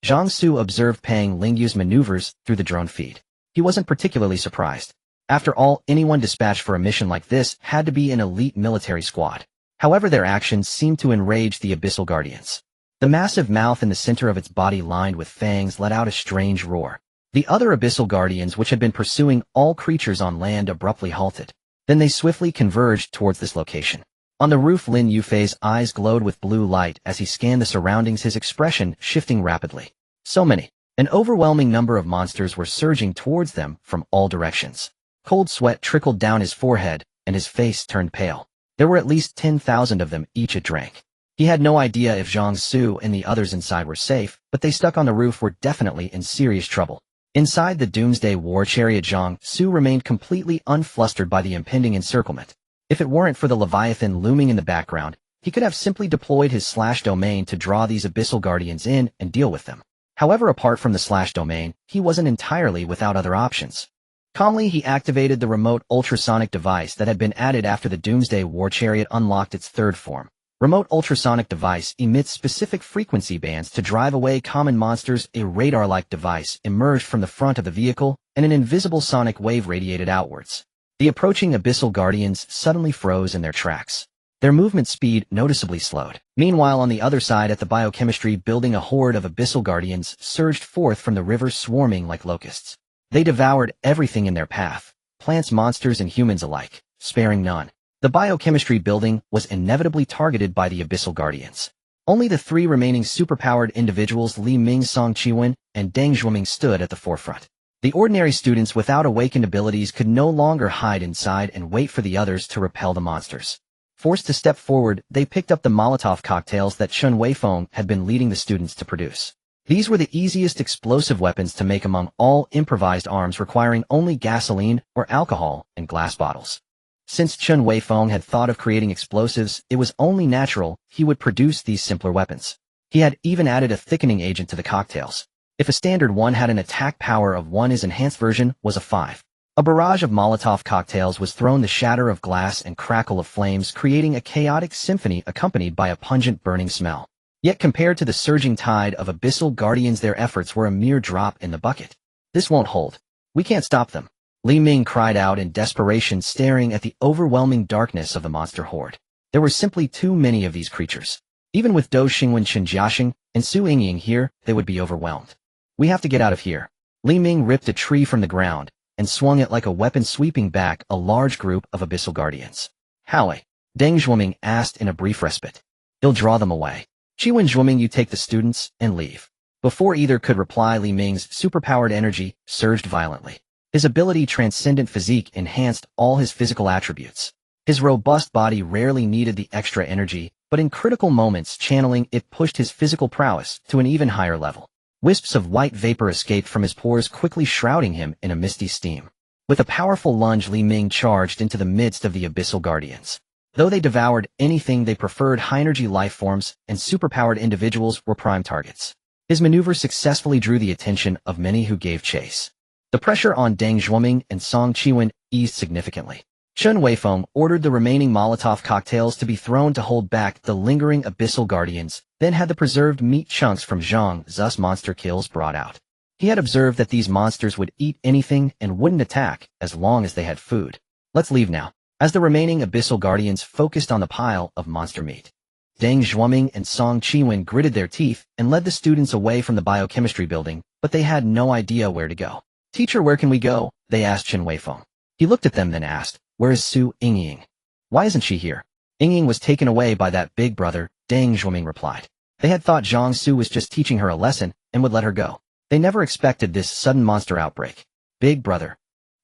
Speaker 1: Zhang Xu observed Pang Lingyue's maneuvers through the drone feed. He wasn't particularly surprised. After all, anyone dispatched for a mission like this had to be an elite military squad. However, their actions seemed to enrage the abyssal guardians. The massive mouth in the center of its body, lined with fangs, let out a strange roar. The other abyssal guardians, which had been pursuing all creatures on land, abruptly halted. Then they swiftly converged towards this location. On the roof, Lin Yufei's eyes glowed with blue light as he scanned the surroundings, his expression shifting rapidly. So many. An overwhelming number of monsters were surging towards them from all directions. Cold sweat trickled down his forehead, and his face turned pale. There were at least 10,000 of them, each a drank. He had no idea if Zhang Xu and the others inside were safe, but they stuck on the roof were definitely in serious trouble. Inside the Doomsday War Chariot, Zhang Xu remained completely unflustered by the impending encirclement. If it weren't for the Leviathan looming in the background, he could have simply deployed his slash domain to draw these abyssal guardians in and deal with them. However, apart from the slash domain, he wasn't entirely without other options. Calmly, he activated the remote ultrasonic device that had been added after the Doomsday War Chariot unlocked its third form. Remote ultrasonic device emits specific frequency bands to drive away common monsters. A radar-like device emerged from the front of the vehicle, and an invisible sonic wave radiated outwards. The approaching abyssal guardians suddenly froze in their tracks. Their movement speed noticeably slowed. Meanwhile, on the other side at the biochemistry building, a horde of abyssal guardians surged forth from the river, swarming like locusts. They devoured everything in their path, plants, monsters, and humans alike, sparing none. The biochemistry building was inevitably targeted by the abyssal guardians. Only the 3 remaining superpowered individuals, Li Ming, Song Qiwen, and Deng Zhuoming, stood at the forefront. The ordinary students without awakened abilities could no longer hide inside and wait for the others to repel the monsters. Forced to step forward, they picked up the Molotov cocktails that Chun Weifeng had been leading the students to produce. These were the easiest explosive weapons to make among all improvised arms, requiring only gasoline or alcohol and glass bottles. Since Chen Weifeng had thought of creating explosives, it was only natural he would produce these simpler weapons. He had even added a thickening agent to the cocktails. If a standard one had an attack power of 1, his enhanced version was a 5. A barrage of Molotov cocktails was thrown, the shatter of glass and crackle of flames, creating a chaotic symphony accompanied by a pungent burning smell. Yet compared to the surging tide of abyssal guardians, their efforts were a mere drop in the bucket. This won't hold. We can't stop them. Li Ming cried out in desperation, staring at the overwhelming darkness of the monster horde. There were simply too many of these creatures. Even with Dou Xingwen, Chen Jiaxing, and Su Yingying here, they would be overwhelmed. We have to get out of here. Li Ming ripped a tree from the ground and swung it like a weapon, sweeping back a large group of abyssal guardians. Howie, Deng Zhuoming asked in a brief respite. He'll draw them away. Qiwen Zhuoming, you take the students and leave. Before either could reply, Li Ming's superpowered energy surged violently. His ability transcendent physique enhanced all his physical attributes. His robust body rarely needed the extra energy, but in critical moments channeling it pushed his physical prowess to an even higher level. Wisps of white vapor escaped from his pores, quickly shrouding him in a misty steam. With a powerful lunge, Li Ming charged into the midst of the abyssal guardians. Though they devoured anything they preferred, high-energy life forms and superpowered individuals were prime targets. His maneuver successfully drew the attention of many who gave chase. The pressure on Deng Zhuoming and Song Qiwen eased significantly. Chen Weifeng ordered the remaining Molotov cocktails to be thrown to hold back the lingering abyssal guardians, then had the preserved meat chunks from Zhang Xu's monster kills brought out. He had observed that these monsters would eat anything and wouldn't attack as long as they had food. Let's leave now. As the remaining abyssal guardians focused on the pile of monster meat, Deng Zhuoming and Song Qiwen gritted their teeth and led the students away from the biochemistry building, but they had no idea where to go. Teacher, where can we go? They asked Chen Weifeng. He looked at them, then asked, where is Su Yingying? Why isn't she here? Yingying was taken away by that big brother, Deng Zhuoming replied. They had thought Zhang Xu was just teaching her a lesson and would let her go. They never expected this sudden monster outbreak. Big brother.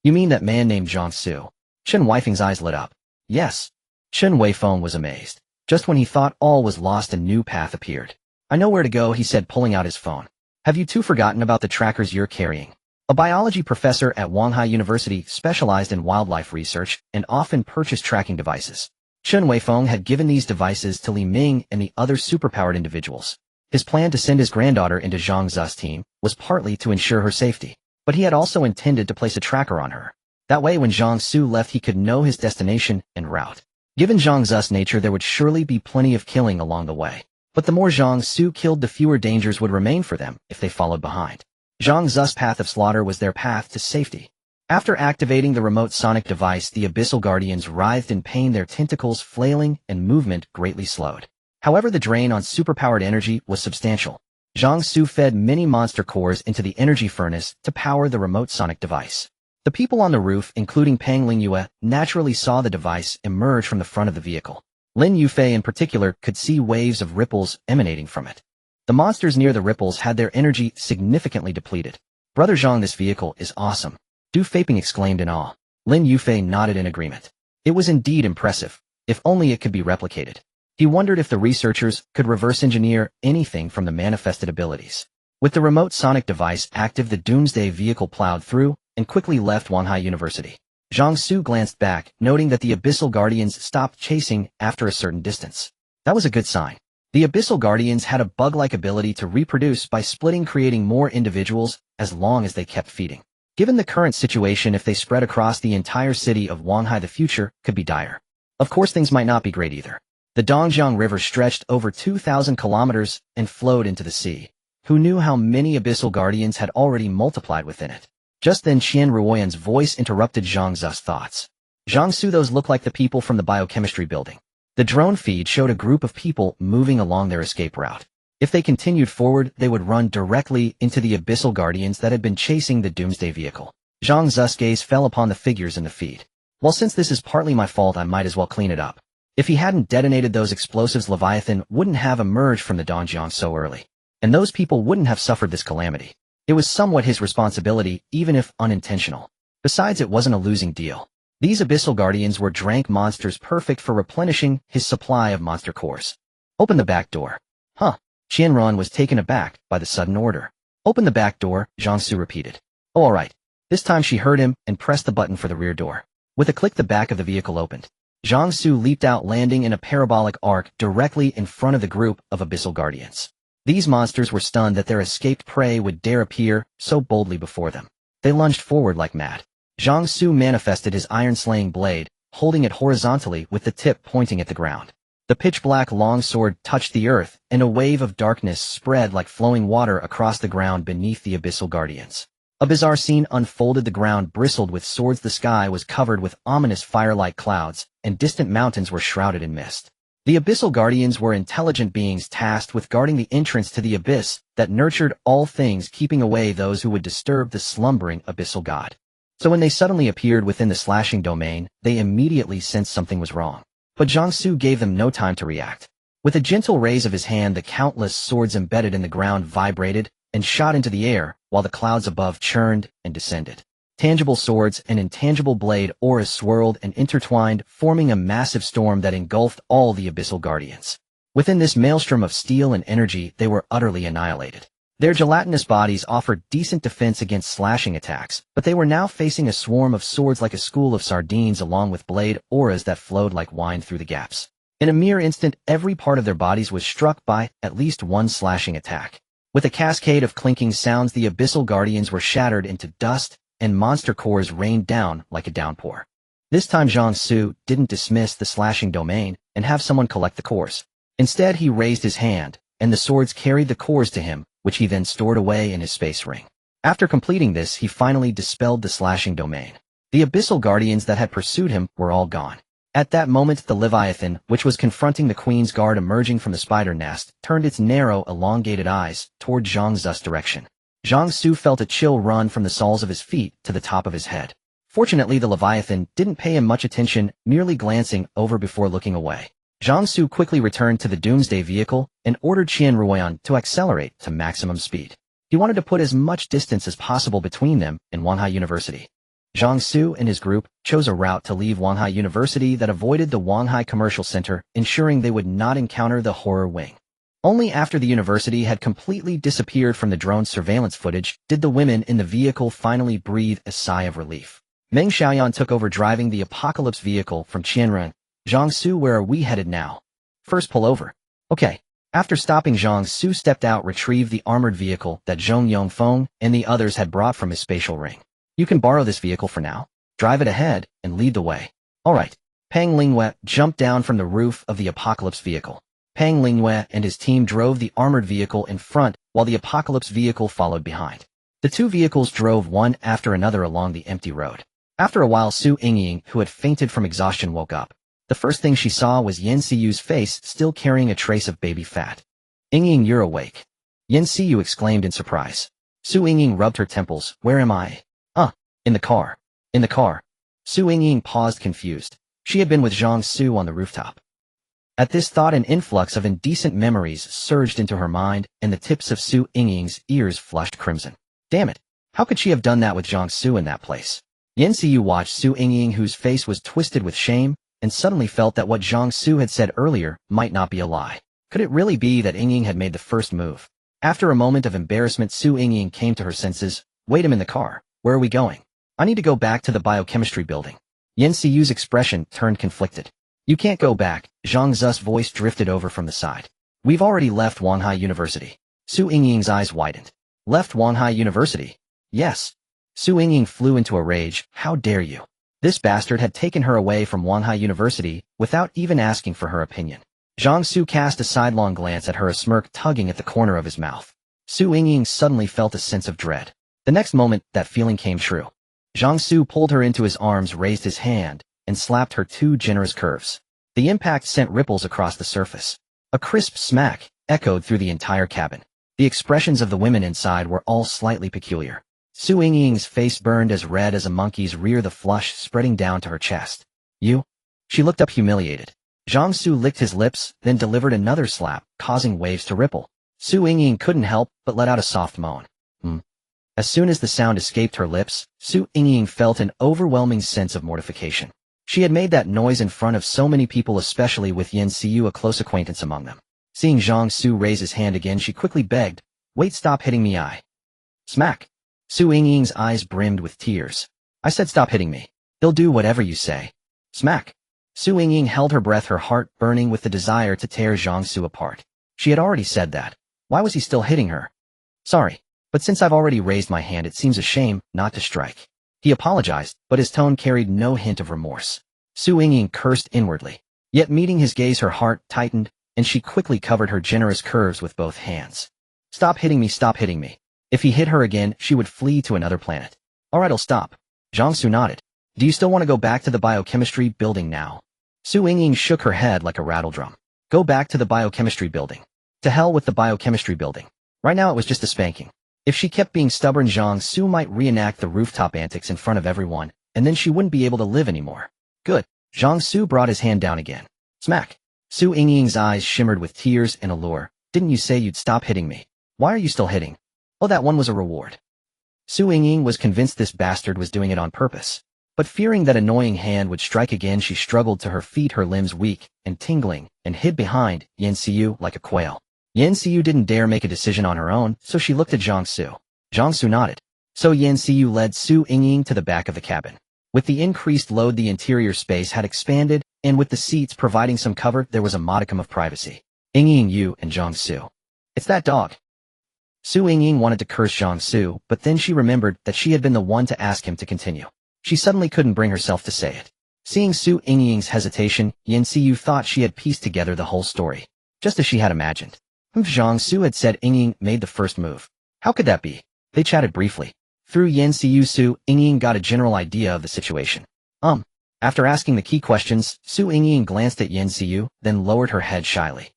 Speaker 1: You mean that man named Zhang Xu? Chen Weifeng's eyes lit up. Yes. Chen Weifeng was amazed. Just when he thought all was lost, a new path appeared. I know where to go, he said, pulling out his phone. Have you two forgotten about the trackers you're carrying? A biology professor at Wanghai University specialized in wildlife research and often purchased tracking devices. Chen Weifeng had given these devices to Li Ming and the other superpowered individuals. His plan to send his granddaughter into Zhang Xu's team was partly to ensure her safety, but he had also intended to place a tracker on her. That way when Zhang Xu left, he could know his destination and route. Given Zhang Xu's nature, there would surely be plenty of killing along the way. But the more Zhang Xu killed, the fewer dangers would remain for them if they followed behind. Zhang Xu's path of slaughter was their path to safety. After activating the remote sonic device, the abyssal guardians writhed in pain, their tentacles flailing and movement greatly slowed. However, the drain on superpowered energy was substantial. Zhang Xu fed many monster cores into the energy furnace to power the remote sonic device. The people on the roof, including Pang Lingyue, naturally saw the device emerge from the front of the vehicle. Lin Yufei in particular could see waves of ripples emanating from it. The monsters near the ripples had their energy significantly depleted. Brother Zhang, this vehicle is awesome. Du Feiping exclaimed in awe. Lin Yufei nodded in agreement. It was indeed impressive. If only it could be replicated. He wondered if the researchers could reverse engineer anything from the manifested abilities. With the remote sonic device active, the doomsday vehicle plowed through and quickly left Wanhai University. Zhang Xu glanced back, noting that the abyssal guardians stopped chasing after a certain distance. That was a good sign. The abyssal guardians had a bug-like ability to reproduce by splitting, creating more individuals as long as they kept feeding. Given the current situation, if they spread across the entire city of Wanhai, the future could be dire. Of course, things might not be great either. The Dongjiang River stretched over 2,000 kilometers and flowed into the sea. Who knew how many abyssal guardians had already multiplied within it? Just then Qian Ruoyan's voice interrupted Zhang Xu's thoughts. Zhang Xu, those look like the people from the biochemistry building. The drone feed showed a group of people moving along their escape route. If they continued forward, they would run directly into the abyssal guardians that had been chasing the doomsday vehicle. Zhang Xu's gaze fell upon the figures in the feed. Well, since this is partly my fault, I might as well clean it up. If he hadn't detonated those explosives, Leviathan wouldn't have emerged from the Dongjiang so early. And those people wouldn't have suffered this calamity. It was somewhat his responsibility, even if unintentional. Besides, it wasn't a losing deal. These abyssal guardians were drank monsters, perfect for replenishing his supply of monster cores. Open the back door. Huh. Qianran was taken aback by the sudden order. Open the back door, Zhang Xu repeated. Oh, all right. This time she heard him and pressed the button for the rear door. With a click, the back of the vehicle opened. Zhang Xu leaped out, landing in a parabolic arc directly in front of the group of abyssal guardians. These monsters were stunned that their escaped prey would dare appear so boldly before them. They lunged forward like mad. Zhang Xu manifested his iron-slaying blade, holding it horizontally with the tip pointing at the ground. The pitch-black long sword touched the earth, and a wave of darkness spread like flowing water across the ground beneath the abyssal guardians. A bizarre scene unfolded. The ground bristled with swords, the sky was covered with ominous fire-like clouds, and distant mountains were shrouded in mist. The abyssal guardians were intelligent beings tasked with guarding the entrance to the abyss that nurtured all things, keeping away those who would disturb the slumbering abyssal god. So when they suddenly appeared within the slashing domain, they immediately sensed something was wrong. But Zhang Xu gave them no time to react. With a gentle raise of his hand, the countless swords embedded in the ground vibrated and shot into the air, while the clouds above churned and descended. Tangible swords and intangible blade auras swirled and intertwined, forming a massive storm that engulfed all the abyssal guardians. Within this maelstrom of steel and energy, they were utterly annihilated. Their gelatinous bodies offered decent defense against slashing attacks, but they were now facing a swarm of swords like a school of sardines, along with blade auras that flowed like wine through the gaps. In a mere instant, every part of their bodies was struck by at least one slashing attack. With a cascade of clinking sounds, the abyssal guardians were shattered into dust, and monster cores rained down like a downpour. This time Zhang Xu didn't dismiss the slashing domain and have someone collect the cores. Instead, he raised his hand, and the swords carried the cores to him, which he then stored away in his space ring. After completing this, he finally dispelled the slashing domain. The abyssal guardians that had pursued him were all gone. At that moment, the Leviathan, which was confronting the Queen's Guard emerging from the spider nest, turned its narrow, elongated eyes toward Zhang Xu's direction. Zhang Xu felt a chill run from the soles of his feet to the top of his head. Fortunately, the Leviathan didn't pay him much attention, merely glancing over before looking away. Zhang Xu quickly returned to the doomsday vehicle and ordered Qian Ruoyan to accelerate to maximum speed. He wanted to put as much distance as possible between them and Wanhai University. Zhang Xu and his group chose a route to leave Wanhai University that avoided the Wanhai Commercial Center, ensuring they would not encounter the horror wing. Only after the university had completely disappeared from the drone's surveillance footage did the women in the vehicle finally breathe a sigh of relief. Meng Xiaoyan took over driving the apocalypse vehicle from Qianren. Zhang Xu, where are we headed now? First, pull over. Okay. After stopping, Zhang Xu stepped out, retrieved the armored vehicle that Zhong Yongfeng and the others had brought from his spatial ring. You can borrow this vehicle for now. Drive it ahead and lead the way. All right. Pang Lingyue jumped down from the roof of the apocalypse vehicle. Pang Lingyue and his team drove the armored vehicle in front, while the apocalypse vehicle followed behind. The two vehicles drove one after another along the empty road. After a while, Su Yingying, who had fainted from exhaustion, woke up. The first thing she saw was Yan Siyu's face, still carrying a trace of baby fat. Yingying, you're awake. Yan Siyu exclaimed in surprise. Su Yingying rubbed her temples. Where am I? In the car. In the car. Su Yingying paused, confused. She had been with Zhang Xu on the rooftop. At this thought, an influx of indecent memories surged into her mind, and the tips of Su Yingying's ears flushed crimson. Damn it. How could she have done that with Zhang Xu in that place? Yan Siyu watched Su Yingying, whose face was twisted with shame, and suddenly felt that what Zhang Xu had said earlier might not be a lie. Could it really be that Yingying had made the first move? After a moment of embarrassment, Su Yingying came to her senses. Wait, I'm in the car. Where are we going? I need to go back to the biochemistry building. Yan Siyu's expression turned conflicted. You can't go back. Zhang Xu's voice drifted over from the side. We've already left Wanhai University. Su Yingying's eyes widened. Left Wanhai University? Yes. Su Yingying flew into a rage. How dare you? This bastard had taken her away from Wanhai University without even asking for her opinion. Zhang Xu cast a sidelong glance at her, a smirk tugging at the corner of his mouth. Su Yingying suddenly felt a sense of dread. The next moment, that feeling came true. Zhang Xu pulled her into his arms, raised his hand, and slapped her two generous curves. The impact sent ripples across the surface. A crisp smack echoed through the entire cabin. The expressions of the women inside were all slightly peculiar. Su Yingying's face burned as red as a monkey's rear, the flush spreading down to her chest. You? She looked up, humiliated. Zhang Xu licked his lips, then delivered another slap, causing waves to ripple. Su Yingying couldn't help but let out a soft moan. As soon as the sound escaped her lips, Su Yingying felt an overwhelming sense of mortification. She had made that noise in front of so many people, especially with Yan Siyu, a close acquaintance among them. Seeing Zhang Xu raise his hand again, she quickly begged, "Wait, stop hitting me, I." Smack. Su Yingying's eyes brimmed with tears. "I said stop hitting me. He'll do whatever you say." Smack. Su Yingying held her breath, her heart burning with the desire to tear Zhang Xu apart. She had already said that. Why was he still hitting her? "Sorry, but since I've already raised my hand, it seems a shame not to strike." He apologized, but his tone carried no hint of remorse. Su Yingying cursed inwardly. Yet meeting his gaze, her heart tightened, and she quickly covered her generous curves with both hands. "Stop hitting me, stop hitting me." If he hit her again, she would flee to another planet. "All right, I'll stop." Zhang Xu nodded. "Do you still want to go back to the biochemistry building now?" Su Yingying shook her head like a rattledrum. Go back to the biochemistry building. To hell with the biochemistry building. Right now it was just a spanking. If she kept being stubborn, Zhang Xu might reenact the rooftop antics in front of everyone, and then she wouldn't be able to live anymore. Good. Zhang Xu brought his hand down again. Smack. Su Yingying's eyes shimmered with tears and allure. "Didn't you say you'd stop hitting me? Why are you still hitting?" "Oh, that one was a reward." Su Yingying was convinced this bastard was doing it on purpose. But fearing that annoying hand would strike again, she struggled to her feet, her limbs weak and tingling, and hid behind Yan Xiu like a quail. Yan Xiu didn't dare make a decision on her own, so she looked at Zhang Xu. Zhang Xu nodded. So Yan Xiu led Su Yingying to the back of the cabin. With the increased load, the interior space had expanded, and with the seats providing some cover, there was a modicum of privacy. Yingying, you and Zhang Xu. It's that dog. Su Yingying wanted to curse Zhang Xu, but then she remembered that she had been the one to ask him to continue. She suddenly couldn't bring herself to say it. Seeing Su Yingying's hesitation, Yan Xiu thought she had pieced together the whole story, just as she had imagined. Zhang Xu had said Yingying made the first move. How could that be? They chatted briefly. Through Yan Xiu, Su Yingying got a general idea of the situation. After asking the key questions, Su Yingying glanced at Yan Xiu, then lowered her head shyly.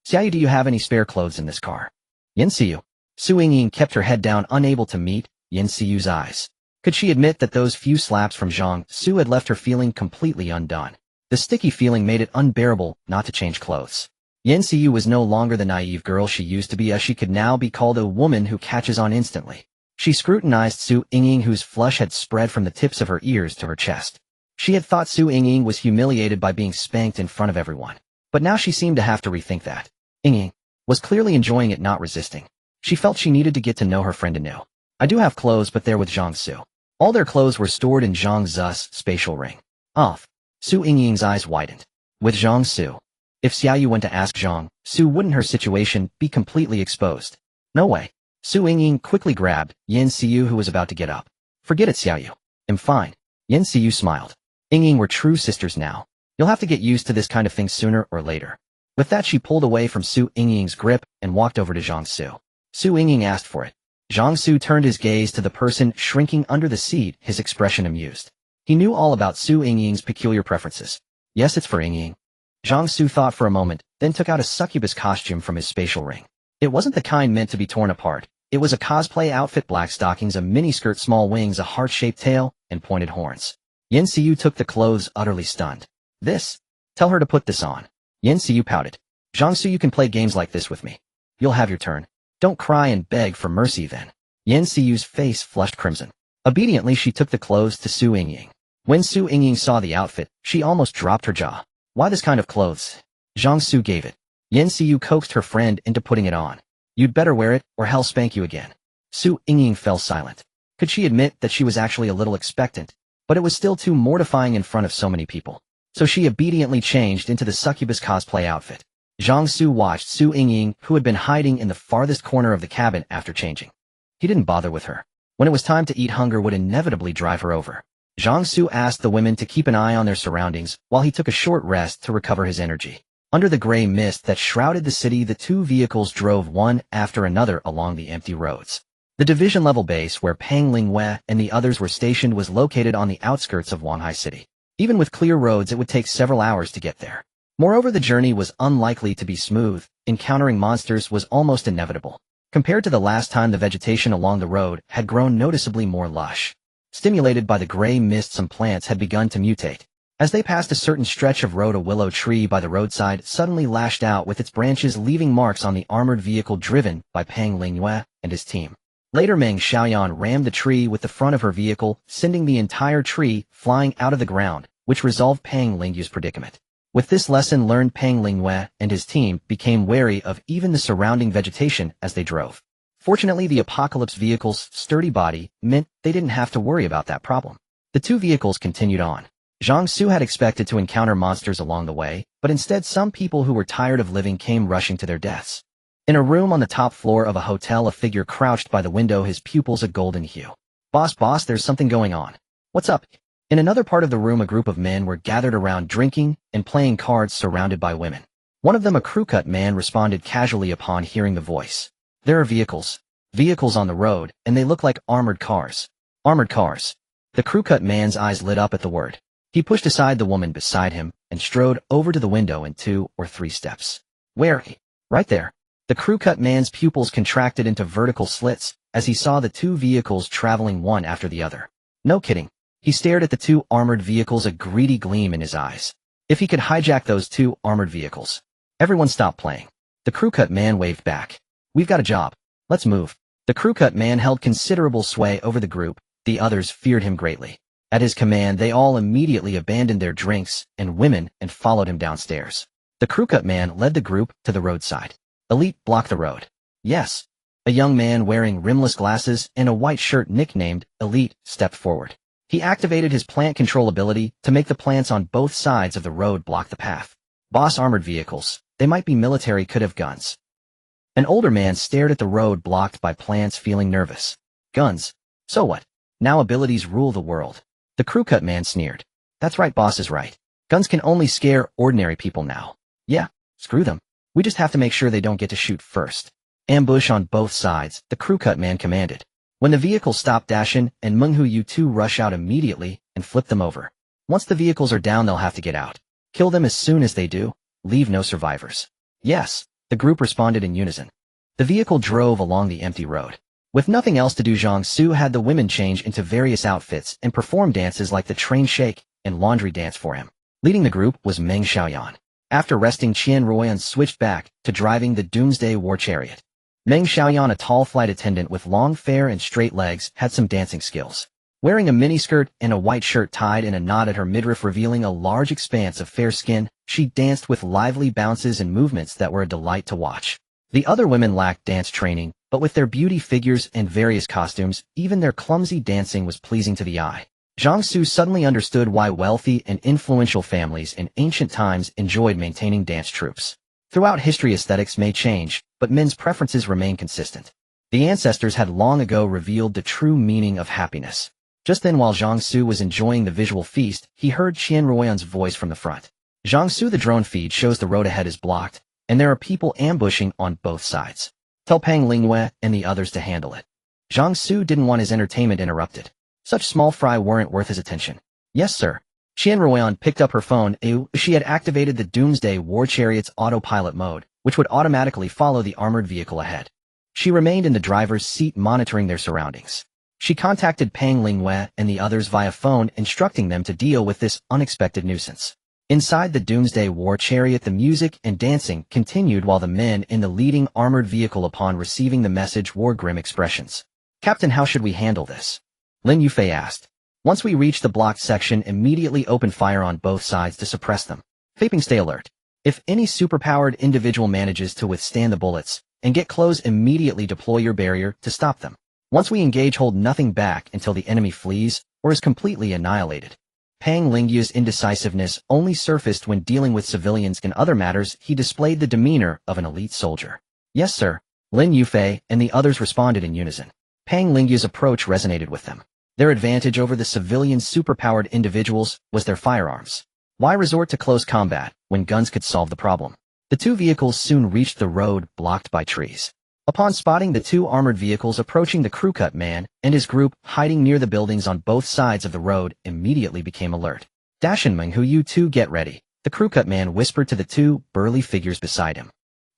Speaker 1: "Xiaoyu, do you have any spare clothes in this car?" Yan Xiu. Su Yingying kept her head down, unable to meet Yan Xiu's eyes. Could she admit that those few slaps from Zhang Xu had left her feeling completely undone? The sticky feeling made it unbearable not to change clothes. Yan Xiu was no longer the naive girl she used to be, as she could now be called a woman who catches on instantly. She scrutinized Su Yingying, whose flush had spread from the tips of her ears to her chest. She had thought Su Yingying was humiliated by being spanked in front of everyone. But now she seemed to have to rethink that. Yingying was clearly enjoying it, not resisting. She felt she needed to get to know her friend anew. "I do have clothes, but they're with Zhang Xu." All their clothes were stored in Zhang Xu's spatial ring. Off. Su Yingying's eyes widened. With Zhang Xu. If Xiaoyu went to ask Zhang Xu, wouldn't her situation be completely exposed? No way. Su Yingying quickly grabbed Yan Xiu, who was about to get up. "Forget it, Xiaoyu. I'm fine." Yan Xiu smiled. "Yingying, we're true sisters now. You'll have to get used to this kind of thing sooner or later." With that, she pulled away from Su Yingying's grip and walked over to Zhang Xu. Su Yingying asked for it. Zhang Xu turned his gaze to the person shrinking under the seat, his expression amused. He knew all about Su Yingying's peculiar preferences. "Yes, it's for Yingying." Zhang Xu thought for a moment, then took out a succubus costume from his spatial ring. It wasn't the kind meant to be torn apart. It was a cosplay outfit: black stockings, a miniskirt, small wings, a heart-shaped tail, and pointed horns. Yan Xiu took the clothes, utterly stunned. "This? Tell her to put this on." Yan Xiu pouted. "Zhang Xu, you can play games like this with me. You'll have your turn. Don't cry and beg for mercy then." Yan Xiu's face flushed crimson. Obediently, she took the clothes to Su Yingying. When Su Yingying saw the outfit, she almost dropped her jaw. "Why this kind of clothes?" Zhang Xu gave it. Yan Xiu coaxed her friend into putting it on. "You'd better wear it, or hell spank you again." Su Yingying fell silent. Could she admit that she was actually a little expectant? But it was still too mortifying in front of so many people. So she obediently changed into the succubus cosplay outfit. Zhang Xu watched Su Yingying, who had been hiding in the farthest corner of the cabin after changing. He didn't bother with her. When it was time to eat, hunger would inevitably drive her over. Zhang Xu asked the women to keep an eye on their surroundings while he took a short rest to recover his energy. Under the gray mist that shrouded the city, the two vehicles drove one after another along the empty roads. The division-level base where Pang Lingwei and the others were stationed was located on the outskirts of Wanhai City. Even with clear roads, it would take several hours to get there. Moreover, the journey was unlikely to be smooth. Encountering monsters was almost inevitable. Compared to the last time, the vegetation along the road had grown noticeably more lush. Stimulated by the gray mist, some plants had begun to mutate. As they passed a certain stretch of road, a willow tree by the roadside suddenly lashed out with its branches, leaving marks on the armored vehicle driven by Pang Lingwei and his team. Later, Meng Xiaoyan rammed the tree with the front of her vehicle, sending the entire tree flying out of the ground, which resolved Pang Lingwei's predicament. With this lesson learned, Pang Lingyue and his team became wary of even the surrounding vegetation as they drove. Fortunately, the Apocalypse vehicle's sturdy body meant they didn't have to worry about that problem. The two vehicles continued on. Zhang Xu had expected to encounter monsters along the way, but instead some people who were tired of living came rushing to their deaths. In a room on the top floor of a hotel, a figure crouched by the window, his pupils a golden hue. Boss, there's something going on. What's up? In another part of the room, a group of men were gathered around drinking and playing cards surrounded by women. One of them, a crew-cut man, responded casually upon hearing the voice. There are vehicles on the road, and they look like armored cars. Armored cars. The crew-cut man's eyes lit up at the word. He pushed aside the woman beside him and strode over to the window in 2 or 3 steps. Where? Right there. The crew-cut man's pupils contracted into vertical slits as he saw the two vehicles traveling one after the other. No kidding. He stared at the 2 armored vehicles, a greedy gleam in his eyes. If he could hijack those 2 armored vehicles. Everyone stopped playing. The crew-cut man waved back. We've got a job. Let's move. The crew-cut man held considerable sway over the group. The others feared him greatly. At his command, they all immediately abandoned their drinks and women and followed him downstairs. The crew-cut man led the group to the roadside. Elite blocked the road. Yes. A young man wearing rimless glasses and a white shirt nicknamed Elite stepped forward. He activated his plant control ability to make the plants on both sides of the road block the path. Boss, armored vehicles. They might be military, could have guns. An older man stared at the road blocked by plants, feeling nervous. Guns. So what? Now abilities rule the world. The crew-cut man sneered. That's right, boss is right. Guns can only scare ordinary people now. Yeah, screw them. We just have to make sure they don't get to shoot first. Ambush on both sides, the crew-cut man commanded. When the vehicle stopped, Dashin and Menghu, you two rush out immediately and flip them over. Once the vehicles are down, they'll have to get out. Kill them as soon as they do. Leave no survivors. Yes, the group responded in unison. The vehicle drove along the empty road. With nothing else to do, Zhang Xu had the women change into various outfits and perform dances like the train shake and laundry dance for him. Leading the group was Meng Xiaoyan. After resting, Qian Ruoyan switched back to driving the Doomsday war chariot. Meng Xiaoyan, a tall flight attendant with long hair and straight legs, had some dancing skills. Wearing a miniskirt and a white shirt tied in a knot at her midriff revealing a large expanse of fair skin, she danced with lively bounces and movements that were a delight to watch. The other women lacked dance training, but with their beauty figures and various costumes, even their clumsy dancing was pleasing to the eye. Zhang Xu suddenly understood why wealthy and influential families in ancient times enjoyed maintaining dance troupes. Throughout history, aesthetics may change, but men's preferences remain consistent. The ancestors had long ago revealed the true meaning of happiness. Just then, while Zhang Xu was enjoying the visual feast, he heard Qian Ruoyan's voice from the front. Zhang Xu, the drone feed shows the road ahead is blocked, and there are people ambushing on both sides. Tell Pang Lingyue and the others to handle it. Zhang Xu didn't want his entertainment interrupted. Such small fry weren't worth his attention. Yes, sir. Qian Ruoyan picked up her phone. She had activated the Doomsday war chariot's autopilot mode, which would automatically follow the armored vehicle ahead. She remained in the driver's seat monitoring their surroundings. She contacted Pang Lingyue and the others via phone, instructing them to deal with this unexpected nuisance. Inside the Doomsday war chariot, the music and dancing continued while the men in the leading armored vehicle, upon receiving the message, wore grim expressions. Captain, how should we handle this? Lin Yufei asked. Once we reach the blocked section, immediately open fire on both sides to suppress them. Vaping, stay alert. If any superpowered individual manages to withstand the bullets and get close, immediately deploy your barrier to stop them. Once we engage, hold nothing back until the enemy flees or is completely annihilated. Pang Lingyue's indecisiveness only surfaced when dealing with civilians. In other matters, he displayed the demeanor of an elite soldier. Yes, sir. Lin Yufei and the others responded in unison. Pang Lingyue's approach resonated with them. Their advantage over the civilian superpowered individuals was their firearms. Why resort to close combat when guns could solve the problem? The two vehicles soon reached the road blocked by trees. Upon spotting the two armored vehicles approaching, the crew-cut man and his group hiding near the buildings on both sides of the road immediately became alert. Dash and Menghu, you two get ready, the crew-cut man whispered to the two burly figures beside him.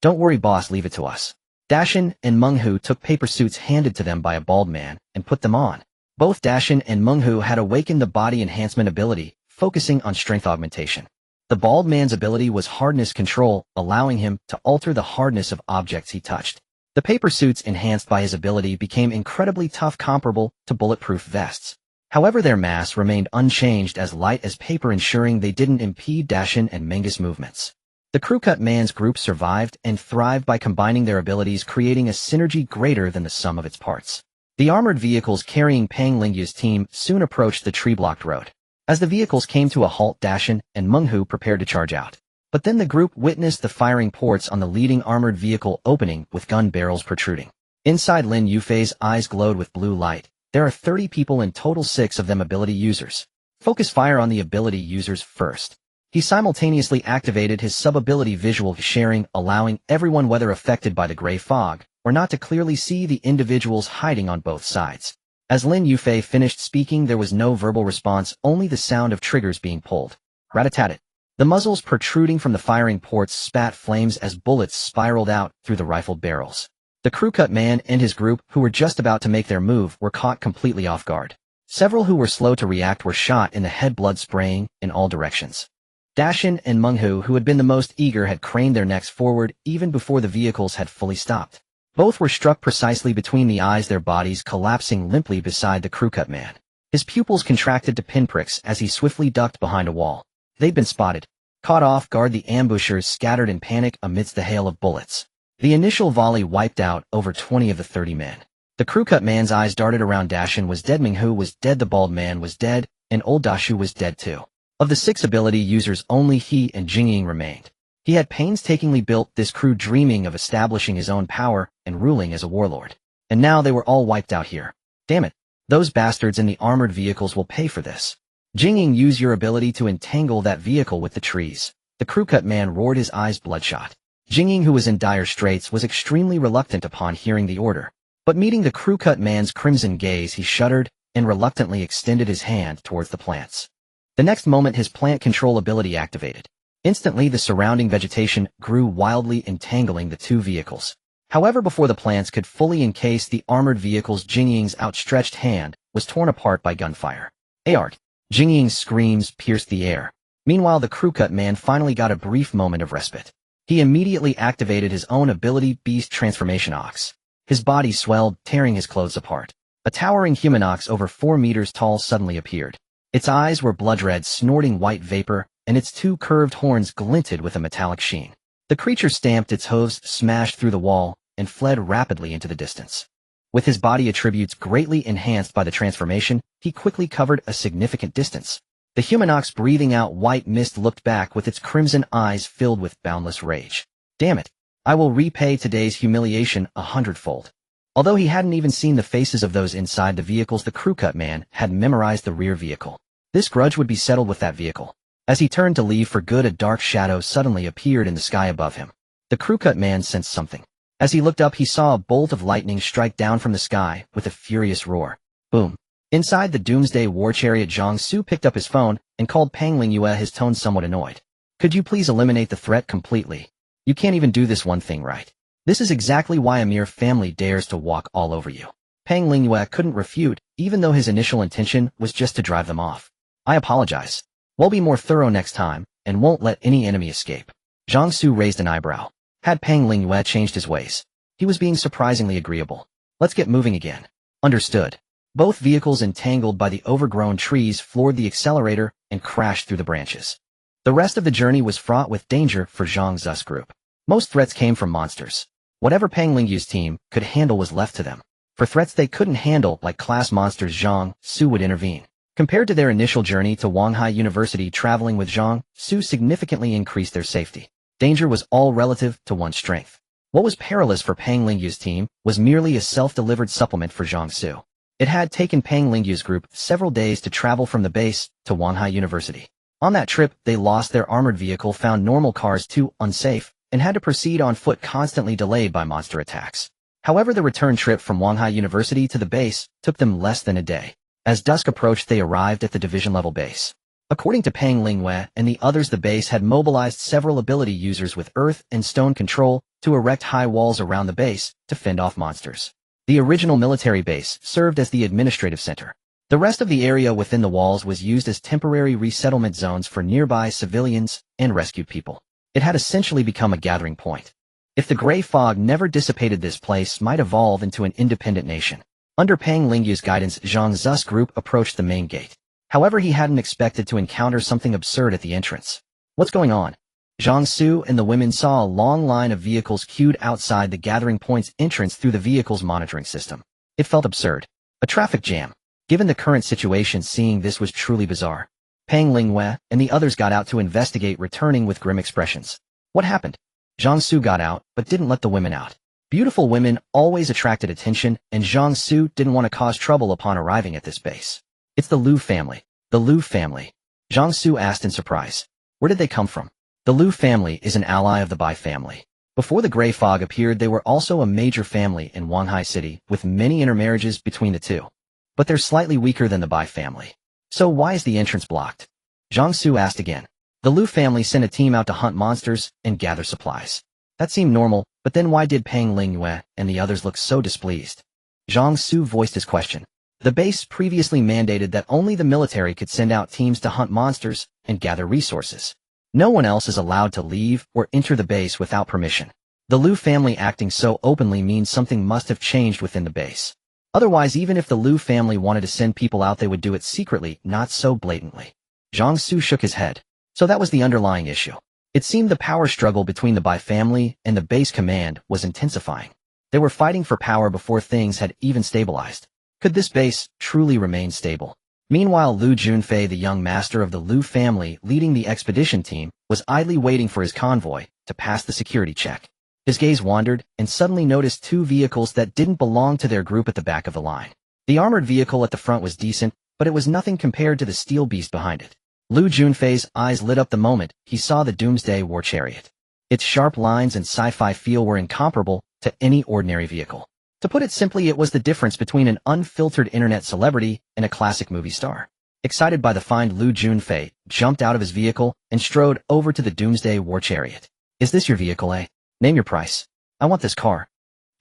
Speaker 1: Don't worry, boss, leave it to us. Dashin and Menghu took paper suits handed to them by a bald man and put them on. Both Dashin and Menghu had awakened the body enhancement ability, focusing on strength augmentation. The bald man's ability was hardness control, allowing him to alter the hardness of objects he touched. The paper suits, enhanced by his ability, became incredibly tough, comparable to bulletproof vests. However, their mass remained unchanged, as light as paper, ensuring they didn't impede Dashin and Mengus movements. The Crew-Cut Man's group survived and thrived by combining their abilities, creating a synergy greater than the sum of its parts. The armored vehicles carrying Pang Lingyu's team soon approached the tree-blocked road. As the vehicles came to a halt, Dashin and Menghu prepared to charge out. But then the group witnessed the firing ports on the leading armored vehicle opening with gun barrels protruding. Inside, Lin Yufei's eyes glowed with blue light. There are 30 people in total, 6 of them ability users. Focus fire on the ability users first. He simultaneously activated his sub-ability visual sharing, allowing everyone, whether affected by the gray fog or not, to clearly see the individuals hiding on both sides. As Lin Yufei finished speaking, there was no verbal response, only the sound of triggers being pulled. Rat-a-tat-tat. The muzzles protruding from the firing ports spat flames as bullets spiraled out through the rifled barrels. The Crew-Cut Man and his group, who were just about to make their move, were caught completely off guard. Several who were slow to react were shot in the head, blood spraying in all directions. Dashin and Menghu, who had been the most eager, had craned their necks forward even before the vehicles had fully stopped. Both were struck precisely between the eyes, their bodies collapsing limply beside the Crew-Cut Man. His pupils contracted to pinpricks as he swiftly ducked behind a wall. They'd been spotted. Caught off guard, the ambushers scattered in panic amidst the hail of bullets. The initial volley wiped out over 20 of the 30 men. The Crew-Cut Man's eyes darted around. Dashin was dead, Menghu was dead, the bald man was dead, and old Dashu was dead too. Of the 6 ability users, only he and Jingying remained. He had painstakingly built this crew, dreaming of establishing his own power and ruling as a warlord. And now they were all wiped out here. Damn it. Those bastards in the armored vehicles will pay for this. Jingying, use your ability to entangle that vehicle with the trees. The Crew-Cut Man roared, his eyes bloodshot. Jingying, who was in dire straits, was extremely reluctant upon hearing the order. But meeting the Crew-Cut Man's crimson gaze, he shuddered and reluctantly extended his hand towards the plants. The next moment, his plant control ability activated. Instantly, the surrounding vegetation grew wildly, entangling the 2 vehicles. However, before the plants could fully encase the armored vehicles, Jingying's outstretched hand was torn apart by gunfire. Arg! Jingying's screams pierced the air. Meanwhile, the Crew-Cut Man finally got a brief moment of respite. He immediately activated his own ability, Beast Transformation Ox. His body swelled, tearing his clothes apart. A towering human ox over 4 meters tall suddenly appeared. Its eyes were blood red, snorting white vapor, and its 2 curved horns glinted with a metallic sheen. The creature stamped its hooves, smashed through the wall, and fled rapidly into the distance. With his body attributes greatly enhanced by the transformation, he quickly covered a significant distance. The human ox, breathing out white mist, looked back with its crimson eyes filled with boundless rage. Damn it! I will repay today's humiliation 100-fold. Although he hadn't even seen the faces of those inside the vehicles, the Crew-Cut Man had memorized the rear vehicle. This grudge would be settled with that vehicle. As he turned to leave for good, a dark shadow suddenly appeared in the sky above him. The Crew-Cut Man sensed something. As he looked up, he saw a bolt of lightning strike down from the sky with a furious roar. Boom. Inside the Doomsday war chariot, Zhang Xu picked up his phone and called Pang Lingyue, his tone somewhat annoyed. Could you please eliminate the threat completely? You can't even do this one thing right. This is exactly why a mere family dares to walk all over you. Pang Lingyue couldn't refute, even though his initial intention was just to drive them off. I apologize. We'll be more thorough next time, and won't let any enemy escape. Zhang Xu raised an eyebrow. Had Pang Lingyue changed his ways? He was being surprisingly agreeable. Let's get moving again. Understood. Both vehicles, entangled by the overgrown trees, floored the accelerator and crashed through the branches. The rest of the journey was fraught with danger for Zhang Xu's group. Most threats came from monsters. Whatever Pang Lingyu's team could handle was left to them. For threats they couldn't handle, like class monsters, Zhang Xu would intervene. Compared to their initial journey to Wanghai University, traveling with Zhang Xu significantly increased their safety. Danger was all relative to one's strength. What was perilous for Pang Lingyu's team was merely a self-delivered supplement for Zhang Xu. It had taken Pang Lingyu's group several days to travel from the base to Wanghai University. On that trip, they lost their armored vehicle, found normal cars too unsafe, and had to proceed on foot, constantly delayed by monster attacks. However, the return trip from Wanghai University to the base took them less than a day. As dusk approached, they arrived at the division-level base. According to Pang Lingyue and the others, the base had mobilized several ability users with earth and stone control to erect high walls around the base to fend off monsters. The original military base served as the administrative center. The rest of the area within the walls was used as temporary resettlement zones for nearby civilians and rescued people. It had essentially become a gathering point. If the gray fog never dissipated, this place might evolve into an independent nation. Under Pang Lingyu's guidance, Zhang Xu's group approached the main gate. However, he hadn't expected to encounter something absurd at the entrance. What's going on? Zhang Xu and the women saw a long line of vehicles queued outside the Gathering Point's entrance through the vehicle's monitoring system. It felt absurd. A traffic jam. Given the current situation, seeing this was truly bizarre. Pang Lingyue and the others got out to investigate, returning with grim expressions. What happened? Zhang Xu got out, but didn't let the women out. Beautiful women always attracted attention, and Zhang Xu didn't want to cause trouble upon arriving at this base. It's the Liu family. The Liu family. Zhang Xu asked in surprise. Where did they come from? The Liu family is an ally of the Bai family. Before the gray fog appeared, they were also a major family in Wanhai City, with many intermarriages between the two. But they're slightly weaker than the Bai family. So why is the entrance blocked? Zhang Xu asked again. The Liu family sent a team out to hunt monsters and gather supplies. That seemed normal, but then why did Pang Lingyue and the others look so displeased? Zhang Xu voiced his question. The base previously mandated that only the military could send out teams to hunt monsters and gather resources. No one else is allowed to leave or enter the base without permission. The Liu family acting so openly means something must have changed within the base. Otherwise, even if the Liu family wanted to send people out, they would do it secretly, not so blatantly. Zhang Xu shook his head. So that was the underlying issue. It seemed the power struggle between the Bai family and the base command was intensifying. They were fighting for power before things had even stabilized. Could this base truly remain stable? Meanwhile, Lu Junfei, the young master of the Liu family leading the expedition team, was idly waiting for his convoy to pass the security check. His gaze wandered and suddenly noticed two vehicles that didn't belong to their group at the back of the line. The armored vehicle at the front was decent, but it was nothing compared to the steel beast behind it. Lu Junfei's eyes lit up the moment he saw the Doomsday war chariot. Its sharp lines and sci-fi feel were incomparable to any ordinary vehicle. To put it simply, it was the difference between an unfiltered internet celebrity and a classic movie star. Excited by the find, Lu Junfei jumped out of his vehicle and strode over to the Doomsday war chariot. Is this your vehicle, eh? Name your price. I want this car.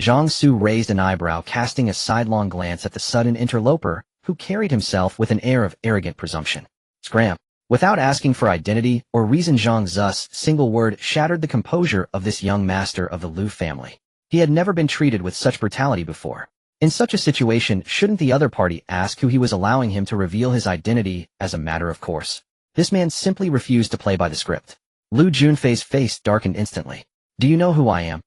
Speaker 1: Zhang Xu raised an eyebrow, casting a sidelong glance at the sudden interloper, who carried himself with an air of arrogant presumption. Scram. Without asking for identity or reason, Zhang Xu's single word shattered the composure of this young master of the Liu family. He had never been treated with such brutality before. In such a situation, shouldn't the other party ask who he was, allowing him to reveal his identity as a matter of course? This man simply refused to play by the script. Lu Junfei's face darkened instantly. Do you know who I am?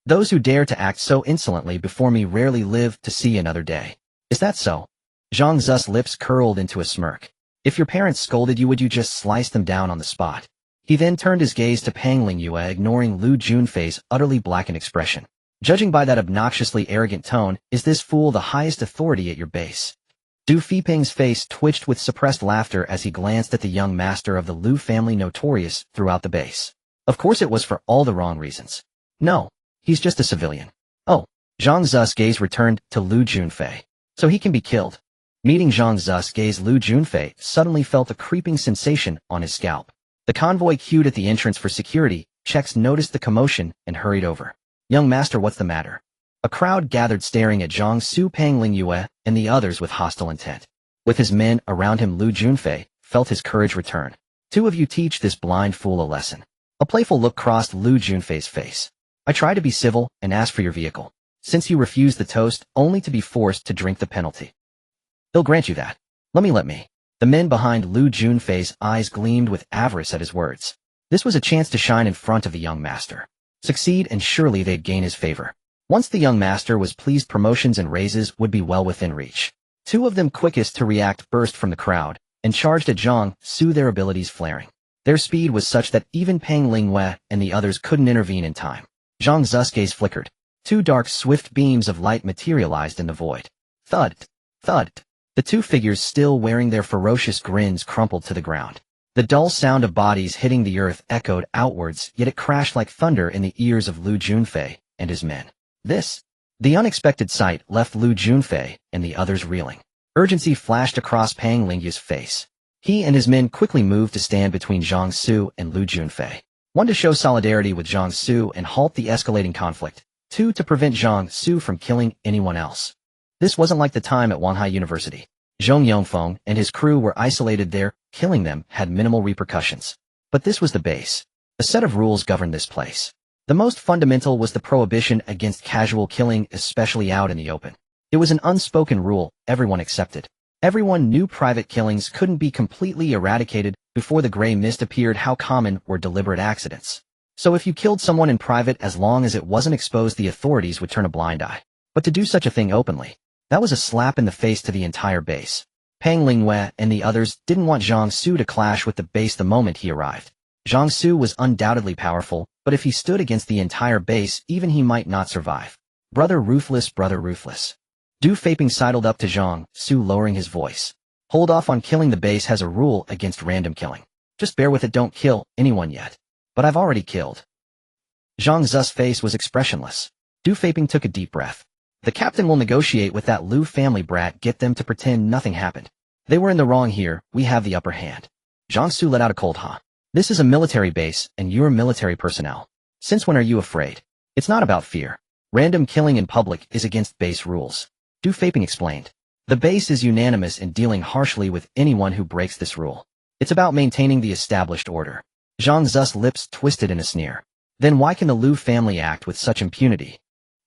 Speaker 1: Those who dare to act so insolently before me rarely live to see another day. Is that so? Zhang Xu's lips curled into a smirk. If your parents scolded you, would you just slice them down on the spot? He then turned his gaze to Pang Lingyue, ignoring Lu Junfei's utterly blackened expression. Judging by that obnoxiously arrogant tone, is this fool the highest authority at your base? Du Fiping's face twitched with suppressed laughter as he glanced at the young master of the Liu family, notorious throughout the base. Of course it was for all the wrong reasons. No, he's just a civilian. Oh, Zhang Xu's gaze returned to Lu Junfei. So he can be killed. Meeting Zhang Xu's gaze, Lu Junfei suddenly felt a creeping sensation on his scalp. The convoy queued at the entrance for security checks noticed the commotion and hurried over. Young master, what's the matter? A crowd gathered, staring at Zhang Xu, Pang Lingyue, and the others with hostile intent. With his men around him, Lu Junfei felt his courage return. Two of you teach this blind fool a lesson. A playful look crossed Lu Junfei's face. I try to be civil and ask for your vehicle, since you refused the toast only to be forced to drink the penalty. He'll grant you that. Let me. The men behind Lu Junfei's eyes gleamed with avarice at his words. This was a chance to shine in front of the young master. Succeed and surely they'd gain his favor. Once the young master was pleased, promotions and raises would be well within reach. Two of them, quickest to react, burst from the crowd and charged at Zhang Xu, their abilities flaring. Their speed was such that even Pang Lingyue and the others couldn't intervene in time. Zhang Xu's gaze flickered. Two dark, swift beams of light materialized in the void. Thud, thud. The two figures, still wearing their ferocious grins, crumpled to the ground. The dull sound of bodies hitting the earth echoed outwards, yet it crashed like thunder in the ears of Lu Junfei and his men. The unexpected sight left Lu Junfei and the others reeling. Urgency flashed across Pang Lingyu's face. He and his men quickly moved to stand between Zhang Xu and Lu Junfei. One, to show solidarity with Zhang Xu and halt the escalating conflict. Two, to prevent Zhang Xu from killing anyone else. This wasn't like the time at Wanhai University. Zhong Yongfeng and his crew were isolated there. Killing them had minimal repercussions. But this was the base. A set of rules governed this place. The most fundamental was the prohibition against casual killing, especially out in the open. It was an unspoken rule everyone accepted. Everyone knew private killings couldn't be completely eradicated before the gray mist appeared. How common were deliberate accidents? So if you killed someone in private, as long as it wasn't exposed, the authorities would turn a blind eye. But to do such a thing openly, that was a slap in the face to the entire base. Pang Lingyue and the others didn't want Zhang Xu to clash with the base the moment he arrived. Zhang Xu was undoubtedly powerful, but if he stood against the entire base, even he might not survive. Brother ruthless, brother ruthless. Du Feiping sidled up to Zhang Xu, lowering his voice. Hold off on killing. The base has a rule against random killing. Just bear with it, don't kill anyone yet. But I've already killed. Zhang Xu's face was expressionless. Du Feiping took a deep breath. The captain will negotiate with that Lu family brat, get them to pretend nothing happened. They were in the wrong here, we have the upper hand. Zhang Xu let out a cold huh. This is a military base, and you're military personnel. Since when are you afraid? It's not about fear. Random killing in public is against base rules. Du Feiping explained. The base is unanimous in dealing harshly with anyone who breaks this rule. It's about maintaining the established order. Zhang Xu's lips twisted in a sneer. Then why can the Lu family act with such impunity?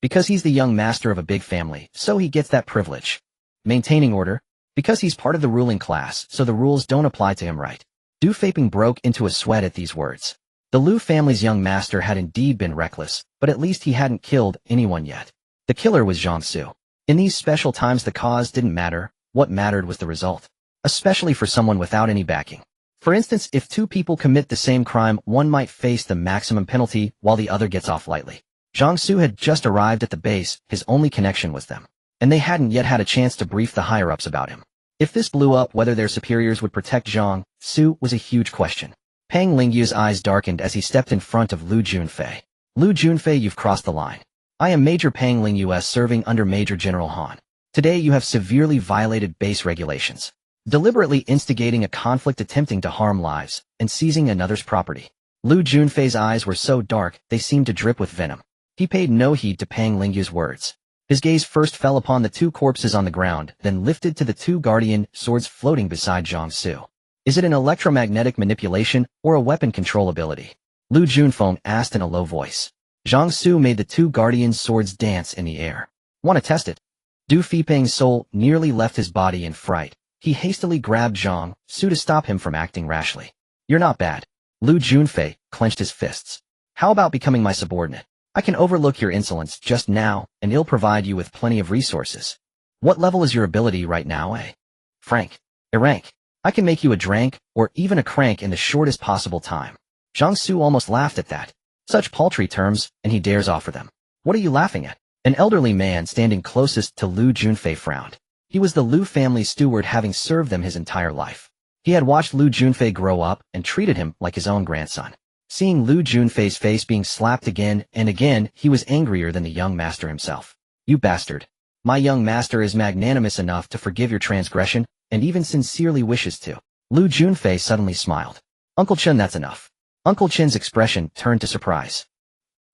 Speaker 1: Because he's the young master of a big family, so he gets that privilege. Maintaining order? Because he's part of the ruling class, so the rules don't apply to him, right? Du Feiping broke into a sweat at these words. The Lu family's young master had indeed been reckless, but at least he hadn't killed anyone yet. The killer was Zhang Xu. In these special times, the cause didn't matter, what mattered was the result. Especially for someone without any backing. For instance, if two people commit the same crime, one might face the maximum penalty while the other gets off lightly. Zhang Xu had just arrived at the base, his only connection was them. And they hadn't yet had a chance to brief the higher-ups about him. If this blew up, whether their superiors would protect Zhang Xu was a huge question. Pang Lingyue's eyes darkened as he stepped in front of Lu Junfei. Lu Junfei, you've crossed the line. I am Major Pang Lingyue, serving under Major General Han. Today you have severely violated base regulations, deliberately instigating a conflict, attempting to harm lives, and seizing another's property. Lu Junfei's eyes were so dark, they seemed to drip with venom. He paid no heed to Pang Lingyue's words. His gaze first fell upon the two corpses on the ground, then lifted to the two guardian swords floating beside Zhang Xu. Is it an electromagnetic manipulation or a weapon control ability? Lu Junfei asked in a low voice. Zhang Xu made the two guardian swords dance in the air. Want to test it? Du Feiping's soul nearly left his body in fright. He hastily grabbed Zhang Xu to stop him from acting rashly. You're not bad. Lu Junfei clenched his fists. How about becoming my subordinate? I can overlook your insolence just now, and I'll provide you with plenty of resources. What level is your ability right now, eh? Frank. A rank. I can make you a drank, or even a crank in the shortest possible time. Zhang Xu almost laughed at that. Such paltry terms, and he dares offer them. What are you laughing at? An elderly man standing closest to Lu Junfei frowned. He was the Lu family steward, having served them his entire life. He had watched Lu Junfei grow up and treated him like his own grandson. Seeing Lu Junfei's face being slapped again and again, he was angrier than the young master himself. You bastard. My young master is magnanimous enough to forgive your transgression, and even sincerely wishes to. Lu Junfei suddenly smiled. Uncle Chen, that's enough. Uncle Chen's expression turned to surprise.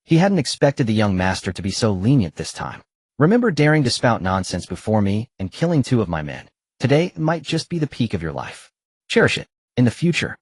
Speaker 1: He hadn't expected the young master to be so lenient this time. Remember daring to spout nonsense before me and killing two of my men. Today might just be the peak of your life. Cherish it. In the future,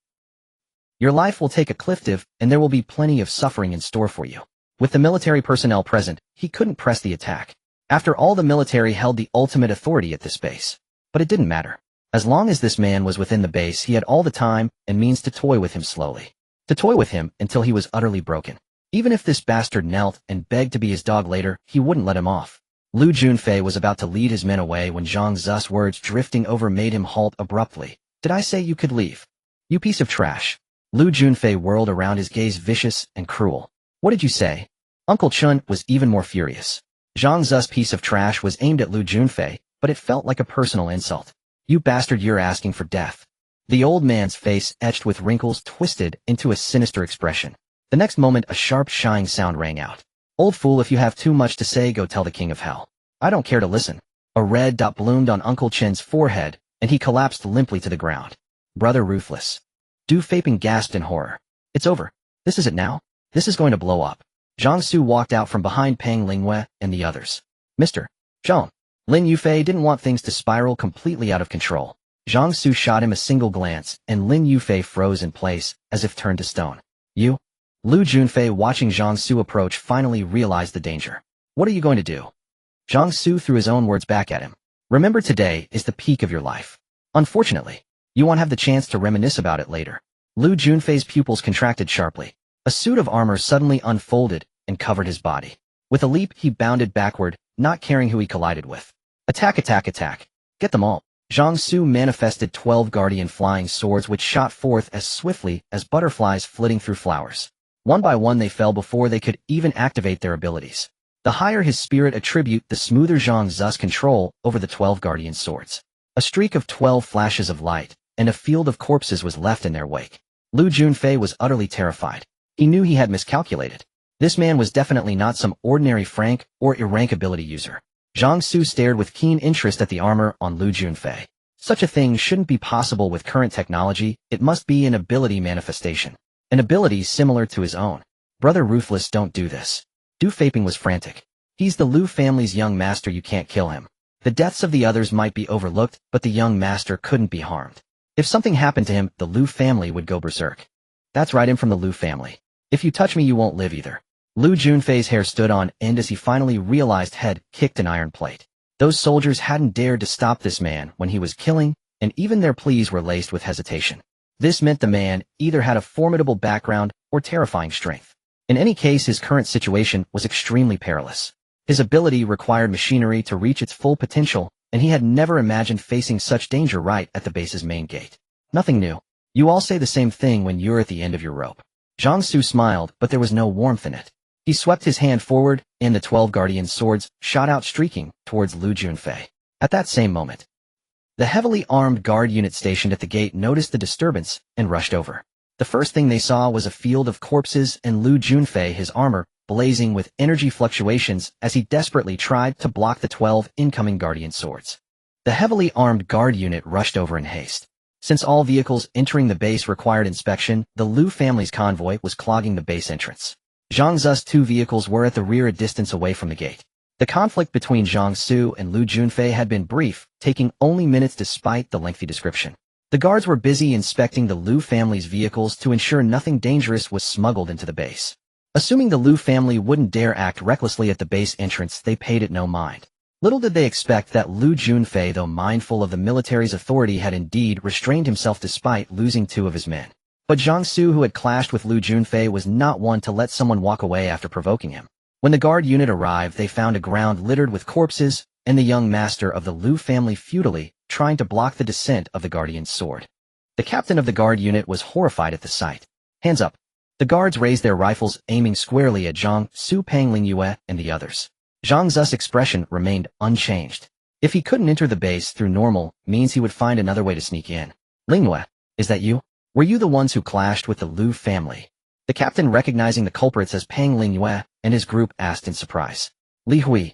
Speaker 1: your life will take a cliff dive, and there will be plenty of suffering in store for you. With the military personnel present, he couldn't press the attack. After all, the military held the ultimate authority at this base. But it didn't matter. As long as this man was within the base, he had all the time and means to toy with him slowly. To toy with him until he was utterly broken. Even if this bastard knelt and begged to be his dog later, he wouldn't let him off. Lu Junfei was about to lead his men away when Zhang Xu's words drifting over made him halt abruptly. Did I say you could leave? You piece of trash. Lu Junfei whirled around, his gaze vicious and cruel. What did you say? Uncle Chun was even more furious. Zhang Xu's piece of trash was aimed at Lu Junfei, but it felt like a personal insult. You bastard, you're asking for death. The old man's face, etched with wrinkles, twisted into a sinister expression. The next moment, a sharp shying sound rang out. Old fool, if you have too much to say, go tell the king of hell. I don't care to listen. A red dot bloomed on Uncle Chen's forehead, and he collapsed limply to the ground. Brother ruthless. Du Feiping gasped in horror. It's over. This is it now? This is going to blow up. Zhang Xu walked out from behind Pang Lingyue and the others. Mr. Zhang. Lin Yufei didn't want things to spiral completely out of control. Zhang Xu shot him a single glance, and Lin Yufei froze in place, as if turned to stone. You? Lu Junfei, watching Zhang Xu approach, finally realized the danger. What are you going to do? Zhang Xu threw his own words back at him. Remember, today is the peak of your life. Unfortunately, you won't have the chance to reminisce about it later. Lu Junfei's pupils contracted sharply. A suit of armor suddenly unfolded and covered his body. With a leap, he bounded backward, not caring who he collided with. Attack, attack, attack. Get them all. Zhang Xu manifested 12 guardian flying swords which shot forth as swiftly as butterflies flitting through flowers. One by one they fell before they could even activate their abilities. The higher his spirit attribute, the smoother Zhang Xu's control over the 12 guardian swords. A streak of 12 flashes of light, and a field of corpses was left in their wake. Lu Junfei was utterly terrified. He knew he had miscalculated. This man was definitely not some ordinary frank or E-rank ability user. Zhang Xu stared with keen interest at the armor on Lu Junfei. Such a thing shouldn't be possible with current technology, it must be an ability manifestation. An ability similar to his own. Brother Ruthless, don't do this. Du Feiping was frantic. He's the Lu family's young master, you can't kill him. The deaths of the others might be overlooked, but the young master couldn't be harmed. If something happened to him, the Lu family would go berserk. That's right, I'm from the Lu family. If you touch me, you won't live either. Lu Junfei's hair stood on end as he finally realized head kicked an iron plate. Those soldiers hadn't dared to stop this man when he was killing, and even their pleas were laced with hesitation. This meant the man either had a formidable background or terrifying strength. In any case, his current situation was extremely perilous. His ability required machinery to reach its full potential, and he had never imagined facing such danger right at the base's main gate. Nothing new. You all say the same thing when you're at the end of your rope. Zhang Xu smiled, but there was no warmth in it. He swept his hand forward, and the 12 guardian swords shot out streaking towards Lu Junfei. At that same moment, the heavily armed guard unit stationed at the gate noticed the disturbance and rushed over. The first thing they saw was a field of corpses and Lu Junfei, his armor blazing with energy fluctuations as he desperately tried to block the 12 incoming guardian swords. The heavily armed guard unit rushed over in haste. Since all vehicles entering the base required inspection, the Lu family's convoy was clogging the base entrance. Zhang Xu's 2 vehicles were at the rear, a distance away from the gate. The conflict between Zhang Xu and Lu Junfei had been brief, taking only minutes despite the lengthy description. The guards were busy inspecting the Lu family's vehicles to ensure nothing dangerous was smuggled into the base. Assuming the Lu family wouldn't dare act recklessly at the base entrance, they paid it no mind. Little did they expect that Lu Junfei, though mindful of the military's authority, had indeed restrained himself despite losing 2 of his men. But Zhang Xu, who had clashed with Lu Junfei, was not one to let someone walk away after provoking him. When the guard unit arrived, they found a ground littered with corpses, and the young master of the Lu family futilely trying to block the descent of the guardian's sword. The captain of the guard unit was horrified at the sight. Hands up. The guards raised their rifles, aiming squarely at Zhang Xu, Pang Lingyue, and the others. Zhang Xu's expression remained unchanged. If he couldn't enter the base through normal means, he would find another way to sneak in. Lingyue, is that you? Were you the ones who clashed with the Lu family? The captain, recognizing the culprits as Pang Lingyue and his group, asked in surprise. Li Hui.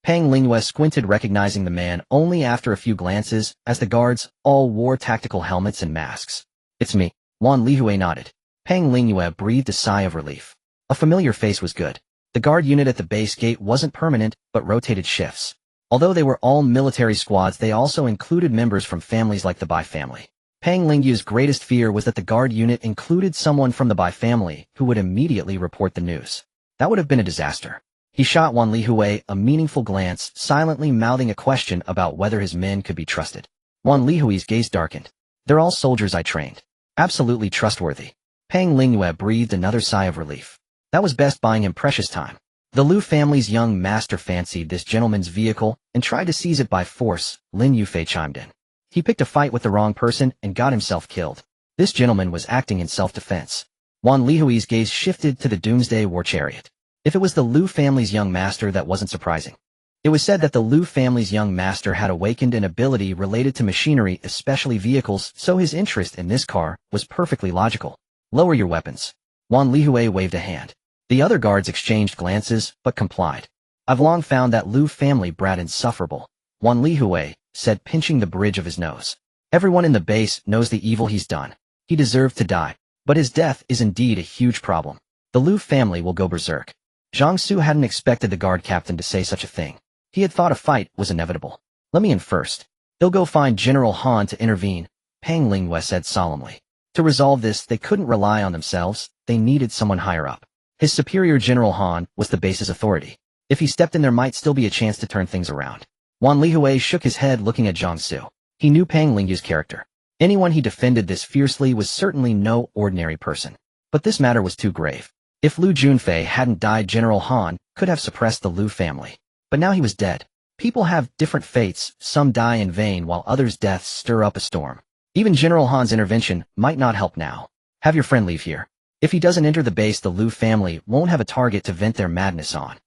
Speaker 1: Pang Lingyue squinted, recognizing the man only after a few glances, as the guards all wore tactical helmets and masks. It's me. Wan Li Hui nodded. Pang Lingyue breathed a sigh of relief. A familiar face was good. The guard unit at the base gate wasn't permanent, but rotated shifts. Although they were all military squads, they also included members from families like the Bai family. Pang Lingyue's greatest fear was that the guard unit included someone from the Bai family who would immediately report the news. That would have been a disaster. He shot Wan Li Hui a meaningful glance, silently mouthing a question about whether his men could be trusted. Wan Li Hui's gaze darkened. They're all soldiers I trained. Absolutely trustworthy. Pang Lingyue breathed another sigh of relief. That was best buying him precious time. The Lu family's young master fancied this gentleman's vehicle and tried to seize it by force, Lin Yufei chimed in. He picked a fight with the wrong person and got himself killed. This gentleman was acting in self-defense. Wan Lihui's gaze shifted to the doomsday war chariot. If it was the Lu family's young master, that wasn't surprising. It was said that the Lu family's young master had awakened an ability related to machinery, especially vehicles, so his interest in this car was perfectly logical. Lower your weapons. Wan Lihui waved a hand. The other guards exchanged glances, but complied. I've long found that Lu family brat insufferable, Wan Lihui said, pinching the bridge of his nose. Everyone in the base knows the evil he's done. He deserved to die. But his death is indeed a huge problem. The Lu family will go berserk. Zhang Xu hadn't expected the guard captain to say such a thing. He had thought a fight was inevitable. Let me in first. They'll go find General Han to intervene, Pang Lingyue said solemnly. To resolve this, they couldn't rely on themselves, they needed someone higher up. His superior, General Han, was the base's authority. If he stepped in, there might still be a chance to turn things around. Wan Lihui shook his head, looking at Zhang Xu. He knew Pang Lingyu's character. Anyone he defended this fiercely was certainly no ordinary person. But this matter was too grave. If Lu Junfei hadn't died, General Han could have suppressed the Lu family. But now he was dead. People have different fates, some die in vain while others' deaths stir up a storm. Even General Han's intervention might not help now. Have your friend leave here. If he doesn't enter the base, the Lu family won't have a target to vent their madness on.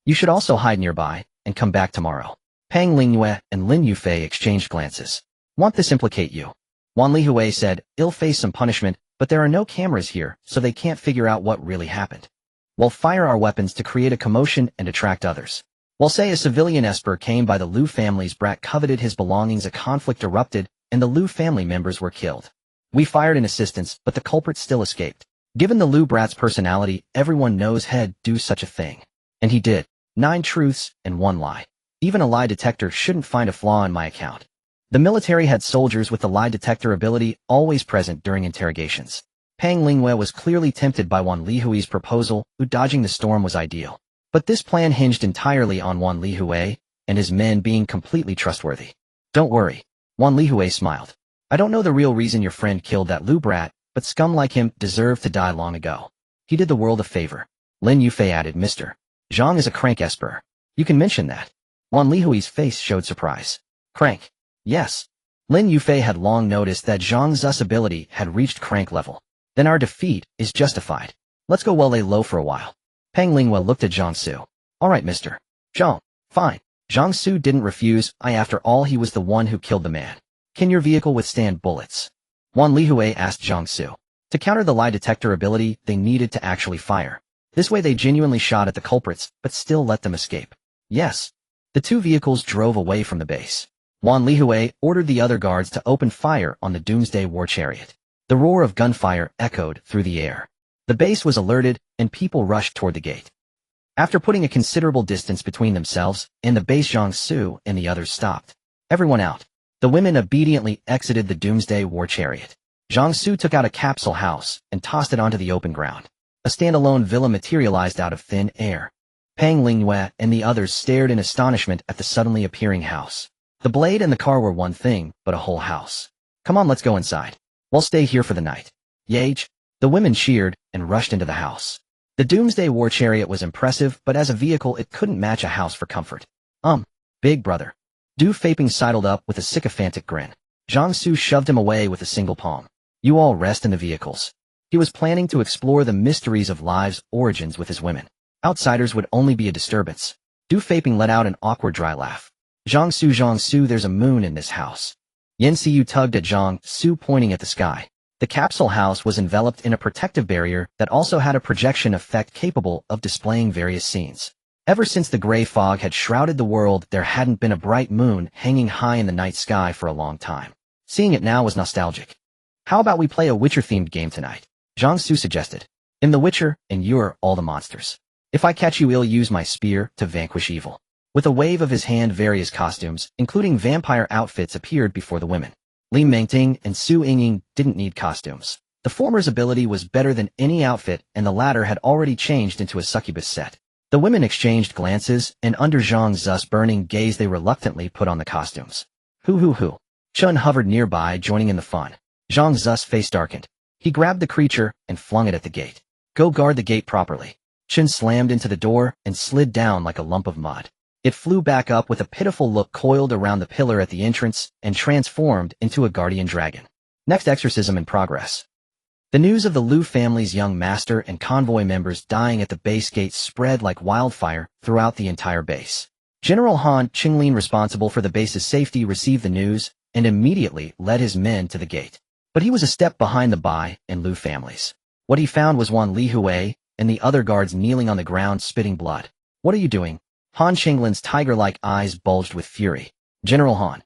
Speaker 1: You should also hide nearby and come back tomorrow. Pang Lingyue and Lin Yufei exchanged glances. Won't this implicate you? Wan Lihui said, "I'll face some punishment, but there are no cameras here, so they can't figure out what really happened. We'll fire our weapons to create a commotion and attract others. We'll say a civilian esper came by the Lu family's brat, coveted his belongings, a conflict erupted, and the Lu family members were killed. We fired in assistance, but the culprit still escaped. Given the Lu brat's personality, everyone knows he'd do such a thing. And he did. 9 truths and 1 lie. Even a lie detector shouldn't find a flaw in my account." The military had soldiers with the lie detector ability always present during interrogations. Pang Lingyue was clearly tempted by Wan Lihui's proposal, who dodging the storm was ideal. But this plan hinged entirely on Wan Lihui and his men being completely trustworthy. "Don't worry." Wan Lihui smiled. "I don't know the real reason your friend killed that Lu brat, but scum like him deserved to die long ago. He did the world a favor." Lin Yufei added, "Mr. Zhang is a crank esper. You can mention that." Wan Lihui's face showed surprise. "Crank? Yes." Lin Yufei had long noticed that Zhang Xu's ability had reached crank level. "Then our defeat is justified. Let's go well lay low for a while." Pang Lingyue looked at Zhang Xu. "All right, Mr. Zhang. Fine." Zhang Xu didn't refuse. After all, he was the one who killed the man. "Can your vehicle withstand bullets?" Wan Lihui asked Zhang Xu. To counter the lie detector ability, they needed to actually fire. This way they genuinely shot at the culprits, but still let them escape. Yes. The 2 vehicles drove away from the base. Wan Lihui ordered the other guards to open fire on the Doomsday war chariot. The roar of gunfire echoed through the air. The base was alerted, and people rushed toward the gate. After putting a considerable distance between themselves and the base, Zhang Xu and the others stopped. "Everyone out." The women obediently exited the Doomsday war chariot. Zhang Xu took out a capsule house and tossed it onto the open ground. A standalone villa materialized out of thin air. Pang Lingyue and the others stared in astonishment at the suddenly appearing house. The blade and the car were one thing, but a whole house. "Come on, let's go inside. We'll stay here for the night." "Yage." The women cheered and rushed into the house. The Doomsday war chariot was impressive, but as a vehicle it couldn't match a house for comfort. Big brother." Du Feiping sidled up with a sycophantic grin. Zhang Xu shoved him away with a single palm. "You all rest in the vehicles." He was planning to explore the mysteries of lives' origins with his women. Outsiders would only be a disturbance. Du Feiping let out an awkward dry laugh. Zhang Xu, there's a moon in this house." Yen Xiu tugged at Zhang Xu, pointing at the sky. The capsule house was enveloped in a protective barrier that also had a projection effect capable of displaying various scenes. Ever since the gray fog had shrouded the world, there hadn't been a bright moon hanging high in the night sky for a long time. Seeing it now was nostalgic. "How about we play a Witcher-themed game tonight?" Zhang Xu suggested. "In The Witcher, and you're all the monsters. If I catch you, I'll use my spear to vanquish evil." With a wave of his hand, various costumes, including vampire outfits, appeared before the women. Li Mengting and Su Yingying didn't need costumes. The former's ability was better than any outfit, and the latter had already changed into a succubus set. The women exchanged glances, and under Zhang Xu's burning gaze they reluctantly put on the costumes. Hoo. Chun hovered nearby, joining in the fun. Zhang Xu's face darkened. He grabbed the creature and flung it at the gate. "Go guard the gate properly." Chun slammed into the door and slid down like a lump of mud. It flew back up with a pitiful look, coiled around the pillar at the entrance, and transformed into a guardian dragon. Next exorcism in progress. The news of the Lu family's young master and convoy members dying at the base gate spread like wildfire throughout the entire base. General Han Qinglin, responsible for the base's safety, received the news and immediately led his men to the gate. But he was a step behind the Bai and Lu families. What he found was Wan Lihui and the other guards kneeling on the ground, spitting blood. "What are you doing?" Han Qinglin's tiger-like eyes bulged with fury. "General Han."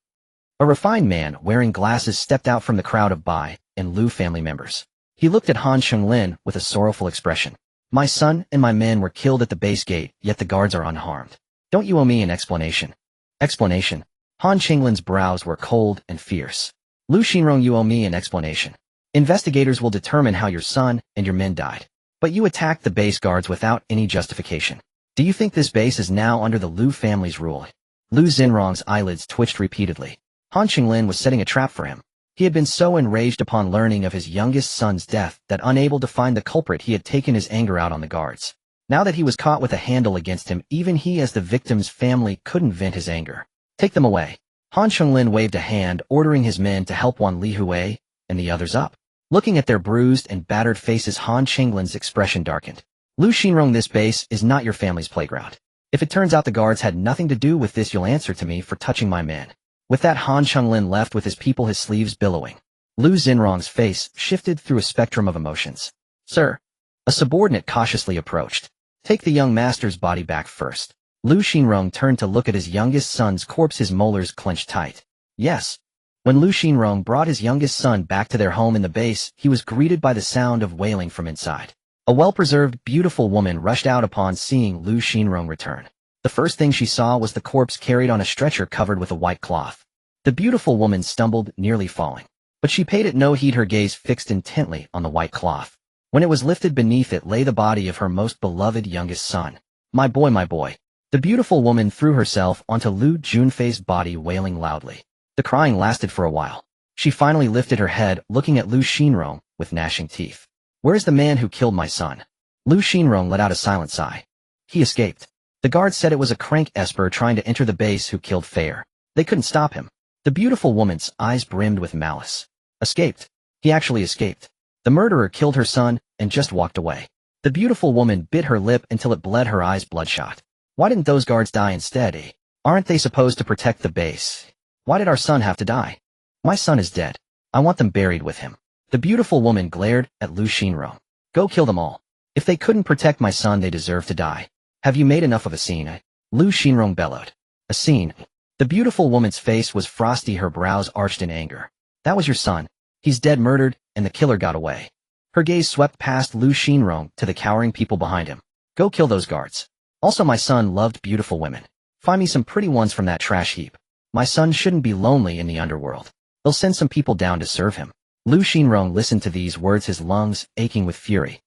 Speaker 1: A refined man wearing glasses stepped out from the crowd of Bai and Lu family members. He looked at Han Qinglin with a sorrowful expression. "My son and my men were killed at the base gate, yet the guards are unharmed. Don't you owe me an explanation?" "Explanation?" Han Qinglin's brows were cold and fierce. "Lu Xinrong, you owe me an explanation. Investigators will determine how your son and your men died. But you attacked the base guards without any justification. Do you think this base is now under the Liu family's rule? Liu Xinrong's eyelids twitched repeatedly. Han Qinglin was setting a trap for him. He had been so enraged upon learning of his youngest son's death that unable to find the culprit, he had taken his anger out on the guards. Now that he was caught with a handle against him, even he as the victim's family couldn't vent his anger. Take them away. Han Qinglin waved a hand, ordering his men to help Wan Lihui and the others up. Looking at their bruised and battered faces, Han Qinglin's expression darkened. Liu Xinrong, this base is not your family's playground. If it turns out the guards had nothing to do with this, you'll answer to me for touching my men. With that, Han Qinglin left with his people, his sleeves billowing. Liu Xinrong's face shifted through a spectrum of emotions. Sir. A subordinate cautiously approached. Take the young master's body back first. Liu Xinrong turned to look at his youngest son's corpse, his molars clenched tight. Yes. When Liu Xinrong brought his youngest son back to their home in the base, he was greeted by the sound of wailing from inside. A well-preserved, beautiful woman rushed out upon seeing Liu Xinrong return. The first thing she saw was the corpse carried on a stretcher covered with a white cloth. The beautiful woman stumbled, nearly falling. But she paid it no heed, her gaze fixed intently on the white cloth. When it was lifted, beneath it lay the body of her most beloved youngest son. My boy, my boy. The beautiful woman threw herself onto Liu Junfei's body, wailing loudly. The crying lasted for a while. She finally lifted her head, looking at Liu Xinrong with gnashing teeth. Where's the man who killed my son? Liu Xinrong let out a silent sigh. He escaped. The guards said it was a crank esper trying to enter the base who killed Fair. They couldn't stop him. The beautiful woman's eyes brimmed with malice. Escaped. He actually escaped. The murderer killed her son and just walked away. The beautiful woman bit her lip until it bled, her eyes bloodshot. Why didn't those guards die instead, eh? Aren't they supposed to protect the base? Why did our son have to die? My son is dead. I want them buried with him. The beautiful woman glared at Liu Xinrong. Go kill them all. If they couldn't protect my son, they deserve to die. Have you made enough of a scene, eh? Liu Xinrong bellowed. A scene? The beautiful woman's face was frosty, her brows arched in anger. That was your son. He's dead, murdered, and the killer got away. Her gaze swept past Liu Xinrong to the cowering people behind him. Go kill those guards. Also, my son loved beautiful women. Find me some pretty ones from that trash heap. My son shouldn't be lonely in the underworld. They'll send some people down to serve him. Liu Xinrong listened to these words, his lungs aching with fury.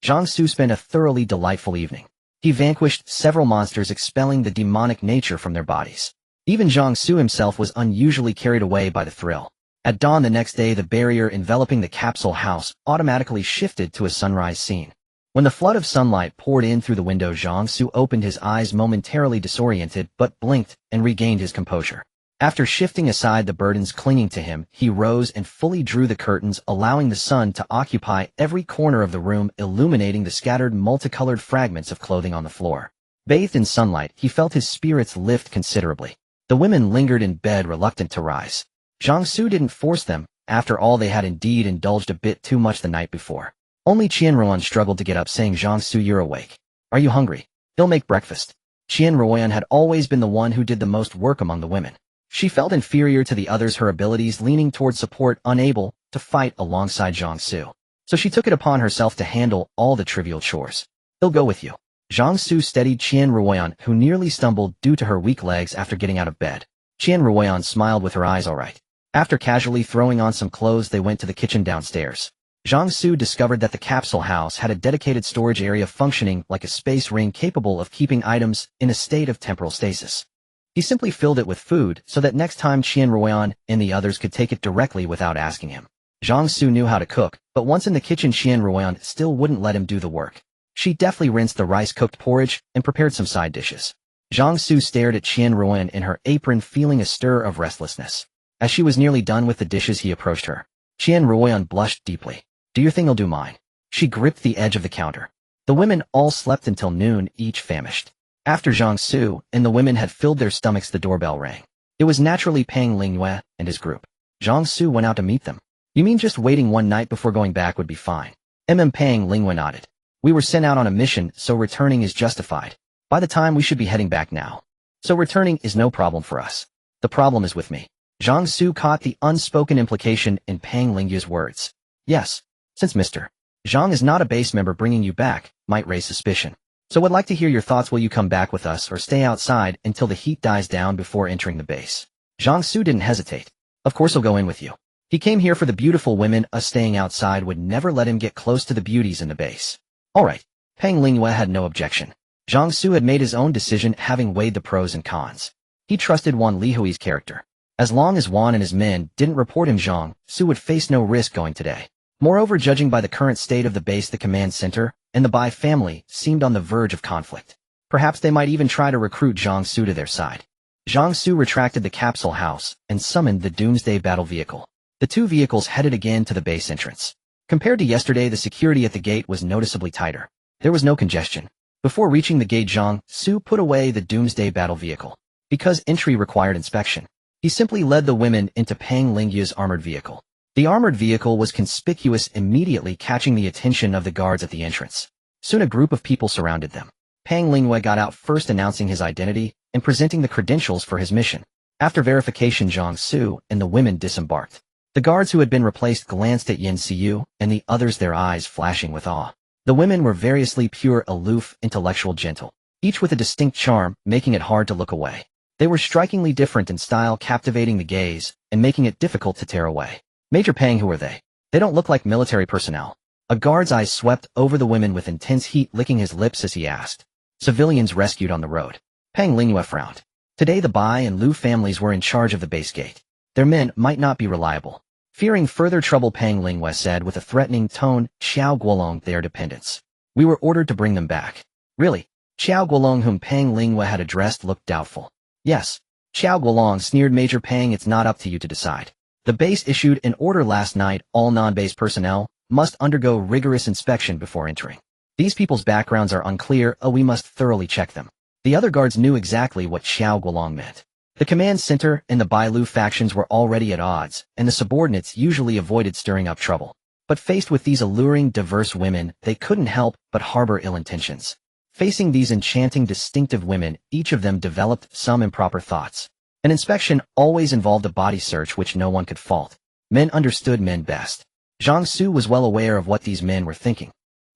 Speaker 1: Zhang Xu spent a thoroughly delightful evening. He vanquished several monsters, expelling the demonic nature from their bodies. Even Zhang Xu himself was unusually carried away by the thrill. At dawn the next day, the barrier enveloping the capsule house automatically shifted to a sunrise scene. When the flood of sunlight poured in through the window, Zhang Xu opened his eyes, momentarily disoriented, but blinked and regained his composure. After shifting aside the burdens clinging to him, he rose and fully drew the curtains, allowing the sun to occupy every corner of the room, illuminating the scattered multicolored fragments of clothing on the floor. Bathed in sunlight, he felt his spirits lift considerably. The women lingered in bed, reluctant to rise. Zhang Xu didn't force them. After all, they had indeed indulged a bit too much the night before. Only Qian Ruoyan struggled to get up, saying, Zhang Xu, you're awake. Are you hungry? He'll make breakfast. Qian Ruoyan had always been the one who did the most work among the women. She felt inferior to the others, her abilities leaning toward support, unable to fight alongside Zhang Xu. So she took it upon herself to handle all the trivial chores. He'll go with you. Zhang Xu steadied Qian Ruoyan, who nearly stumbled due to her weak legs after getting out of bed. Qian Ruoyan smiled with her eyes. All right. After casually throwing on some clothes, they went to the kitchen downstairs. Zhang Xu discovered that the capsule house had a dedicated storage area functioning like a space ring capable of keeping items in a state of temporal stasis. He simply filled it with food so that next time Qian Ruoyan and the others could take it directly without asking him. Zhang Xu knew how to cook, but once in the kitchen, Qian Ruoyan still wouldn't let him do the work. She deftly rinsed the rice-cooked porridge and prepared some side dishes. Zhang Xu stared at Qian Ruoyan in her apron, feeling a stir of restlessness. As she was nearly done with the dishes, he approached her. Qian Ruoyan blushed deeply. Do your thing, I'll do mine. She gripped the edge of the counter. The women all slept until noon, each famished. After Zhang Xu and the women had filled their stomachs, the doorbell rang. It was naturally Pang Lingyue and his group. Zhang Xu went out to meet them. You mean just waiting one night before going back would be fine? Pang Lingyue nodded. We were sent out on a mission, so returning is justified. By the time we should be heading back now. So returning is no problem for us. The problem is with me. Zhang Xu caught the unspoken implication in Pang Lingyue's words. Yes, since Mr. Zhang is not a base member, bringing you back might raise suspicion. So would like to hear your thoughts. Will you come back with us or stay outside until the heat dies down before entering the base? Zhang Xu didn't hesitate. Of course I'll go in with you. He came here for the beautiful women. Us staying outside would never let him get close to the beauties in the base. All right. Pang Lingyue had no objection. Zhang Xu had made his own decision, having weighed the pros and cons. He trusted Wan Lihui's character. As long as Wan and his men didn't report him, Zhang Xu would face no risk going today. Moreover, judging by the current state of the base, the command center and the Bai family seemed on the verge of conflict. Perhaps they might even try to recruit Zhang Xu to their side. Zhang Xu retracted the capsule house and summoned the doomsday battle vehicle. The two vehicles headed again to the base entrance. Compared to yesterday, the security at the gate was noticeably tighter. There was no congestion. Before reaching the gate, Zhang Xu put away the doomsday battle vehicle. Because entry required inspection, he simply led the women into Pang Lingyue's armored vehicle. The armored vehicle was conspicuous, immediately catching the attention of the guards at the entrance. Soon a group of people surrounded them. Pang Lingyue got out first, announcing his identity and presenting the credentials for his mission. After verification, Zhang Xu and the women disembarked. The guards who had been replaced glanced at Yin Xiu and the others, their eyes flashing with awe. The women were variously pure, aloof, intellectual, gentle, each with a distinct charm, making it hard to look away. They were strikingly different in style, captivating the gaze and making it difficult to tear away. Major Pang, who are they? They don't look like military personnel. A guard's eyes swept over the women with intense heat, licking his lips as he asked. Civilians rescued on the road. Pang Lingyue frowned. Today the Bai and Lu families were in charge of the base gate. Their men might not be reliable. Fearing further trouble, Pang Lingyue said with a threatening tone, Xiao Guolong, they are dependents. We were ordered to bring them back. Really? Xiao Guolong, whom Pang Lingyue had addressed, looked doubtful. Yes. Xiao Guolong, sneered Major Pang, it's not up to you to decide. The base issued an order last night, all non-base personnel must undergo rigorous inspection before entering. These people's backgrounds are unclear, we must thoroughly check them. The other guards knew exactly what Xiao Guolong meant. The command center and the Bailu factions were already at odds, and the subordinates usually avoided stirring up trouble. But faced with these alluring, diverse women, they couldn't help but harbor ill intentions. Facing these enchanting, distinctive women, each of them developed some improper thoughts. An inspection always involved a body search, which no one could fault. Men understood men best. Zhang Xu was well aware of what these men were thinking.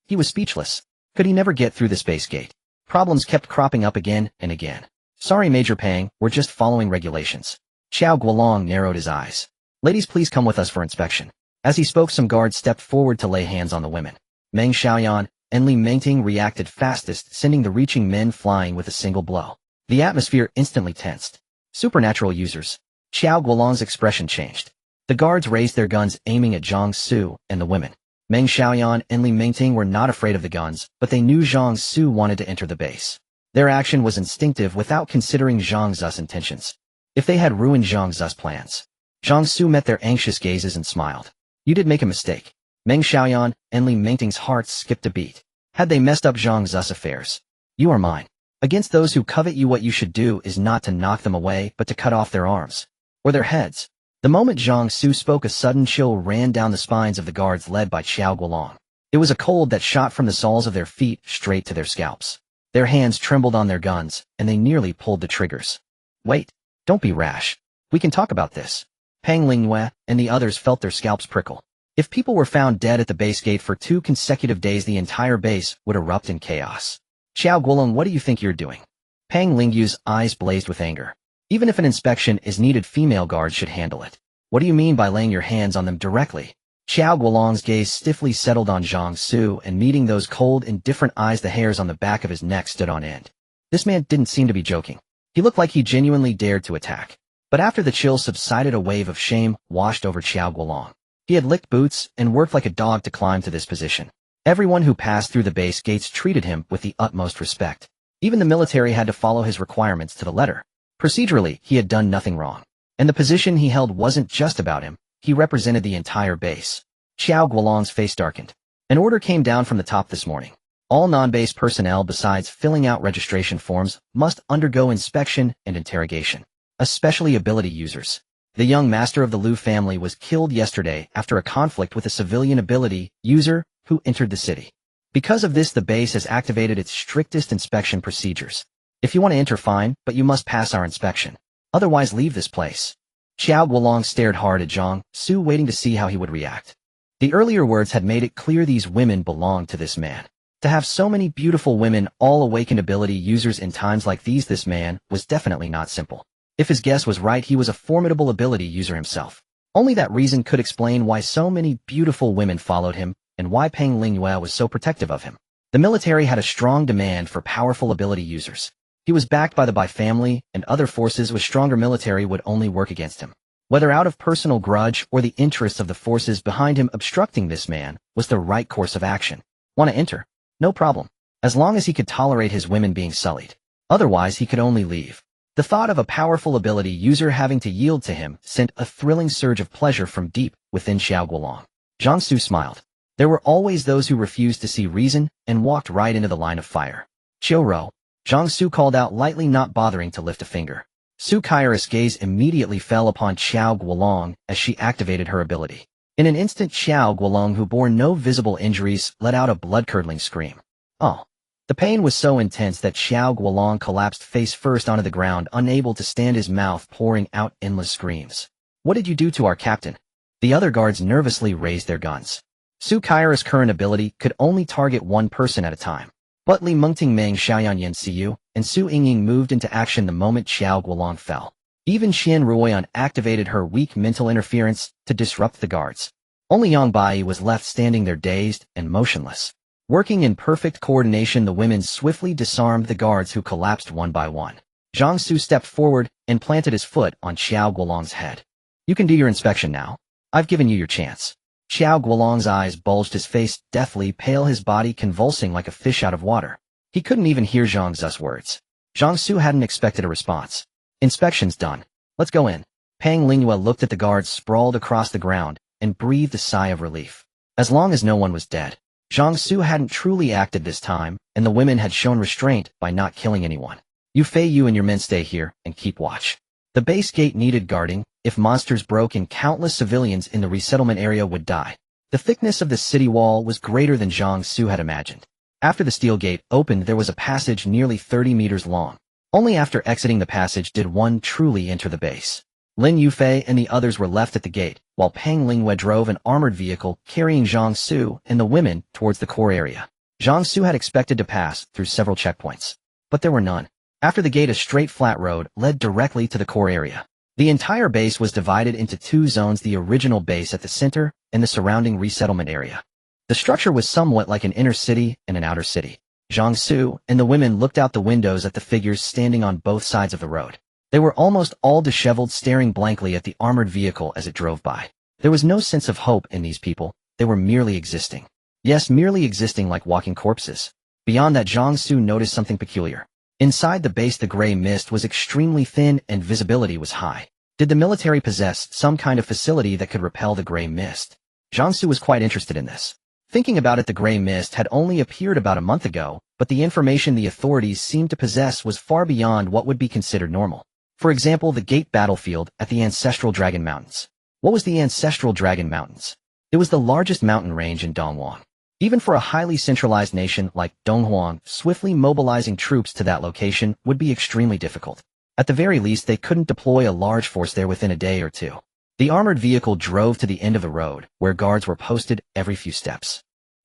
Speaker 1: He was speechless. Could he never get through the space gate? Problems kept cropping up again and again. Sorry, Major Pang, we're just following regulations. Xiao Guolong narrowed his eyes. Ladies, please come with us for inspection. As he spoke, some guards stepped forward to lay hands on the women. Meng Xiaoyan and Li Mengting reacted fastest, sending the reaching men flying with a single blow. The atmosphere instantly tensed. Supernatural users. Xiao Guolong's expression changed. The guards raised their guns, aiming at Zhang Xu and the women. Meng Xiaoyan and Li Mengting were not afraid of the guns, but they knew Zhang Xu wanted to enter the base. Their action was instinctive without considering Zhang Xu's intentions. If they had ruined Zhang Xu's plans. Zhang Xu met their anxious gazes and smiled. You did make a mistake. Meng Xiaoyan and Li Mengting's hearts skipped a beat. Had they messed up Zhang Xu's affairs? You are mine. Against those who covet you, what you should do is not to knock them away, but to cut off their arms. Or their heads. The moment Zhang Xu spoke, a sudden chill ran down the spines of the guards led by Xiao Guolong. It was a cold that shot from the soles of their feet straight to their scalps. Their hands trembled on their guns, and they nearly pulled the triggers. Wait. Don't be rash. We can talk about this. Pang Lingyue and the others felt their scalps prickle. If people were found dead at the base gate for 2 consecutive days, the entire base would erupt in chaos. Xiao Guolong, what do you think you're doing? Pang Lingyue's eyes blazed with anger. Even if an inspection is needed, female guards should handle it. What do you mean by laying your hands on them directly? Xiao Guolong's gaze stiffly settled on Zhang Xu, and meeting those cold, indifferent eyes, the hairs on the back of his neck stood on end. This man didn't seem to be joking. He looked like he genuinely dared to attack. But after the chill subsided, a wave of shame washed over Xiao Guolong. He had licked boots and worked like a dog to climb to this position. Everyone who passed through the base gates treated him with the utmost respect. Even the military had to follow his requirements to the letter. Procedurally, he had done nothing wrong. And the position he held wasn't just about him. He represented the entire base. Xiao Guolong's face darkened. An order came down from the top this morning. All non-base personnel, besides filling out registration forms, must undergo inspection and interrogation. Especially ability users. The young master of the Lu family was killed yesterday after a conflict with a civilian ability user who entered the city. Because of this, the base has activated its strictest inspection procedures. If you want to enter, fine, but you must pass our inspection. Otherwise, leave this place. Xiao Guolong stared hard at Zhang Xu, waiting to see how he would react. The earlier words had made it clear these women belonged to this man. To have so many beautiful women, all awakened ability users in times like these, this man was definitely not simple. If his guess was right, he was a formidable ability user himself. Only that reason could explain why so many beautiful women followed him, and why Pang Lingyue was so protective of him. The military had a strong demand for powerful ability users. He was backed by the Bai family, and other forces with stronger military would only work against him. Whether out of personal grudge or the interests of the forces behind him obstructing this man was the right course of action. Want to enter? No problem. As long as he could tolerate his women being sullied. Otherwise, he could only leave. The thought of a powerful ability user having to yield to him sent a thrilling surge of pleasure from deep within Xiao Guolong. Zhang Xu smiled. There were always those who refused to see reason and walked right into the line of fire. Qiu Rou. Zhang Xu called out lightly, not bothering to lift a finger. Su Kaira's gaze immediately fell upon Xiao Guolong as she activated her ability. In an instant, Xiao Guolong, who bore no visible injuries, let out a blood-curdling scream. Oh. The pain was so intense that Xiao Guolong collapsed face first onto the ground, unable to stand, his mouth pouring out endless screams. What did you do to our captain? The other guards nervously raised their guns. Su Kaira's current ability could only target one person at a time. But Li Mengting Meng Xiaoyan Yan Siyu and Su Yingying moved into action the moment Xiao Guolong fell. Even Xian Ruoyan activated her weak mental interference to disrupt the guards. Only Yang Bai was left standing there dazed and motionless. Working in perfect coordination, the women swiftly disarmed the guards who collapsed one by one. Zhang Xu stepped forward and planted his foot on Xiao Guolong's head. You can do your inspection now. I've given you your chance. Xiao Guolong's eyes bulged, his face deathly pale, his body convulsing like a fish out of water. He couldn't even hear Zhang Xu's words. Zhang Xu hadn't expected a response. Inspection's done. Let's go in. Pang Lingyue looked at the guards sprawled across the ground and breathed a sigh of relief. As long as no one was dead. Zhang Xu hadn't truly acted this time, and the women had shown restraint by not killing anyone. You Fei, you and your men stay here and keep watch. The base gate needed guarding. If monsters broke in, countless civilians in the resettlement area would die. The thickness of the city wall was greater than Zhang Xu had imagined. After the steel gate opened, there was a passage nearly 30 meters long. Only after exiting the passage did one truly enter the base. Lin Yufei and the others were left at the gate, while Pang Lingyue drove an armored vehicle carrying Zhang Xu and the women towards the core area. Zhang Xu had expected to pass through several checkpoints, but there were none. After the gate, a straight flat road led directly to the core area. The entire base was divided into two zones, the original base at the center and the surrounding resettlement area. The structure was somewhat like an inner city and an outer city. Zhang Xu and the women looked out the windows at the figures standing on both sides of the road. They were almost all disheveled, staring blankly at the armored vehicle as it drove by. There was no sense of hope in these people. They were merely existing. Yes, merely existing like walking corpses. Beyond that, Zhang Xu noticed something peculiar. Inside the base, the gray mist was extremely thin and visibility was high. Did the military possess some kind of facility that could repel the gray mist? Zhang Xu was quite interested in this. Thinking about it, the gray mist had only appeared about a month ago, but the information the authorities seemed to possess was far beyond what would be considered normal. For example, the gate battlefield at the Ancestral Dragon Mountains. What was the Ancestral Dragon Mountains? It was the largest mountain range in Donghuang. Even for a highly centralized nation like Donghuang, swiftly mobilizing troops to that location would be extremely difficult. At the very least, they couldn't deploy a large force there within a day or two. The armored vehicle drove to the end of the road, where guards were posted every few steps.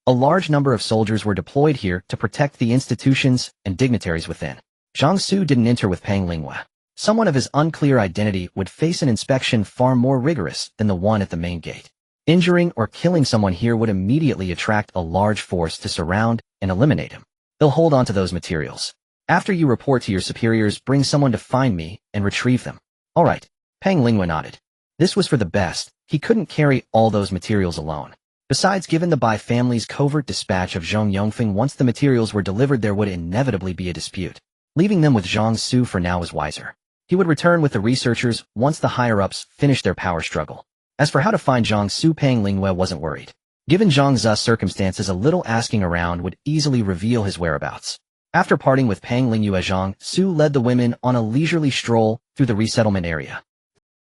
Speaker 1: A large number of soldiers were deployed here to protect the institutions and dignitaries within. Zhang Xu didn't enter with Pang Lingyue. Someone of his unclear identity would face an inspection far more rigorous than the one at the main gate. Injuring or killing someone here would immediately attract a large force to surround and eliminate him. They'll hold on to those materials. After you report to your superiors, bring someone to find me and retrieve them. All right. Pang Lingyue nodded. This was for the best. He couldn't carry all those materials alone. Besides, given the Bai family's covert dispatch of Zhong Yongfeng, once the materials were delivered, there would inevitably be a dispute. Leaving them with Zhang Xu for now was wiser. He would return with the researchers once the higher-ups finished their power struggle. As for how to find Zhang Xu, Pang Lingyue wasn't worried. Given Zhang Xu's circumstances, a little asking around would easily reveal his whereabouts. After parting with Pang Lingyue, Zhang Xu led the women on a leisurely stroll through the resettlement area.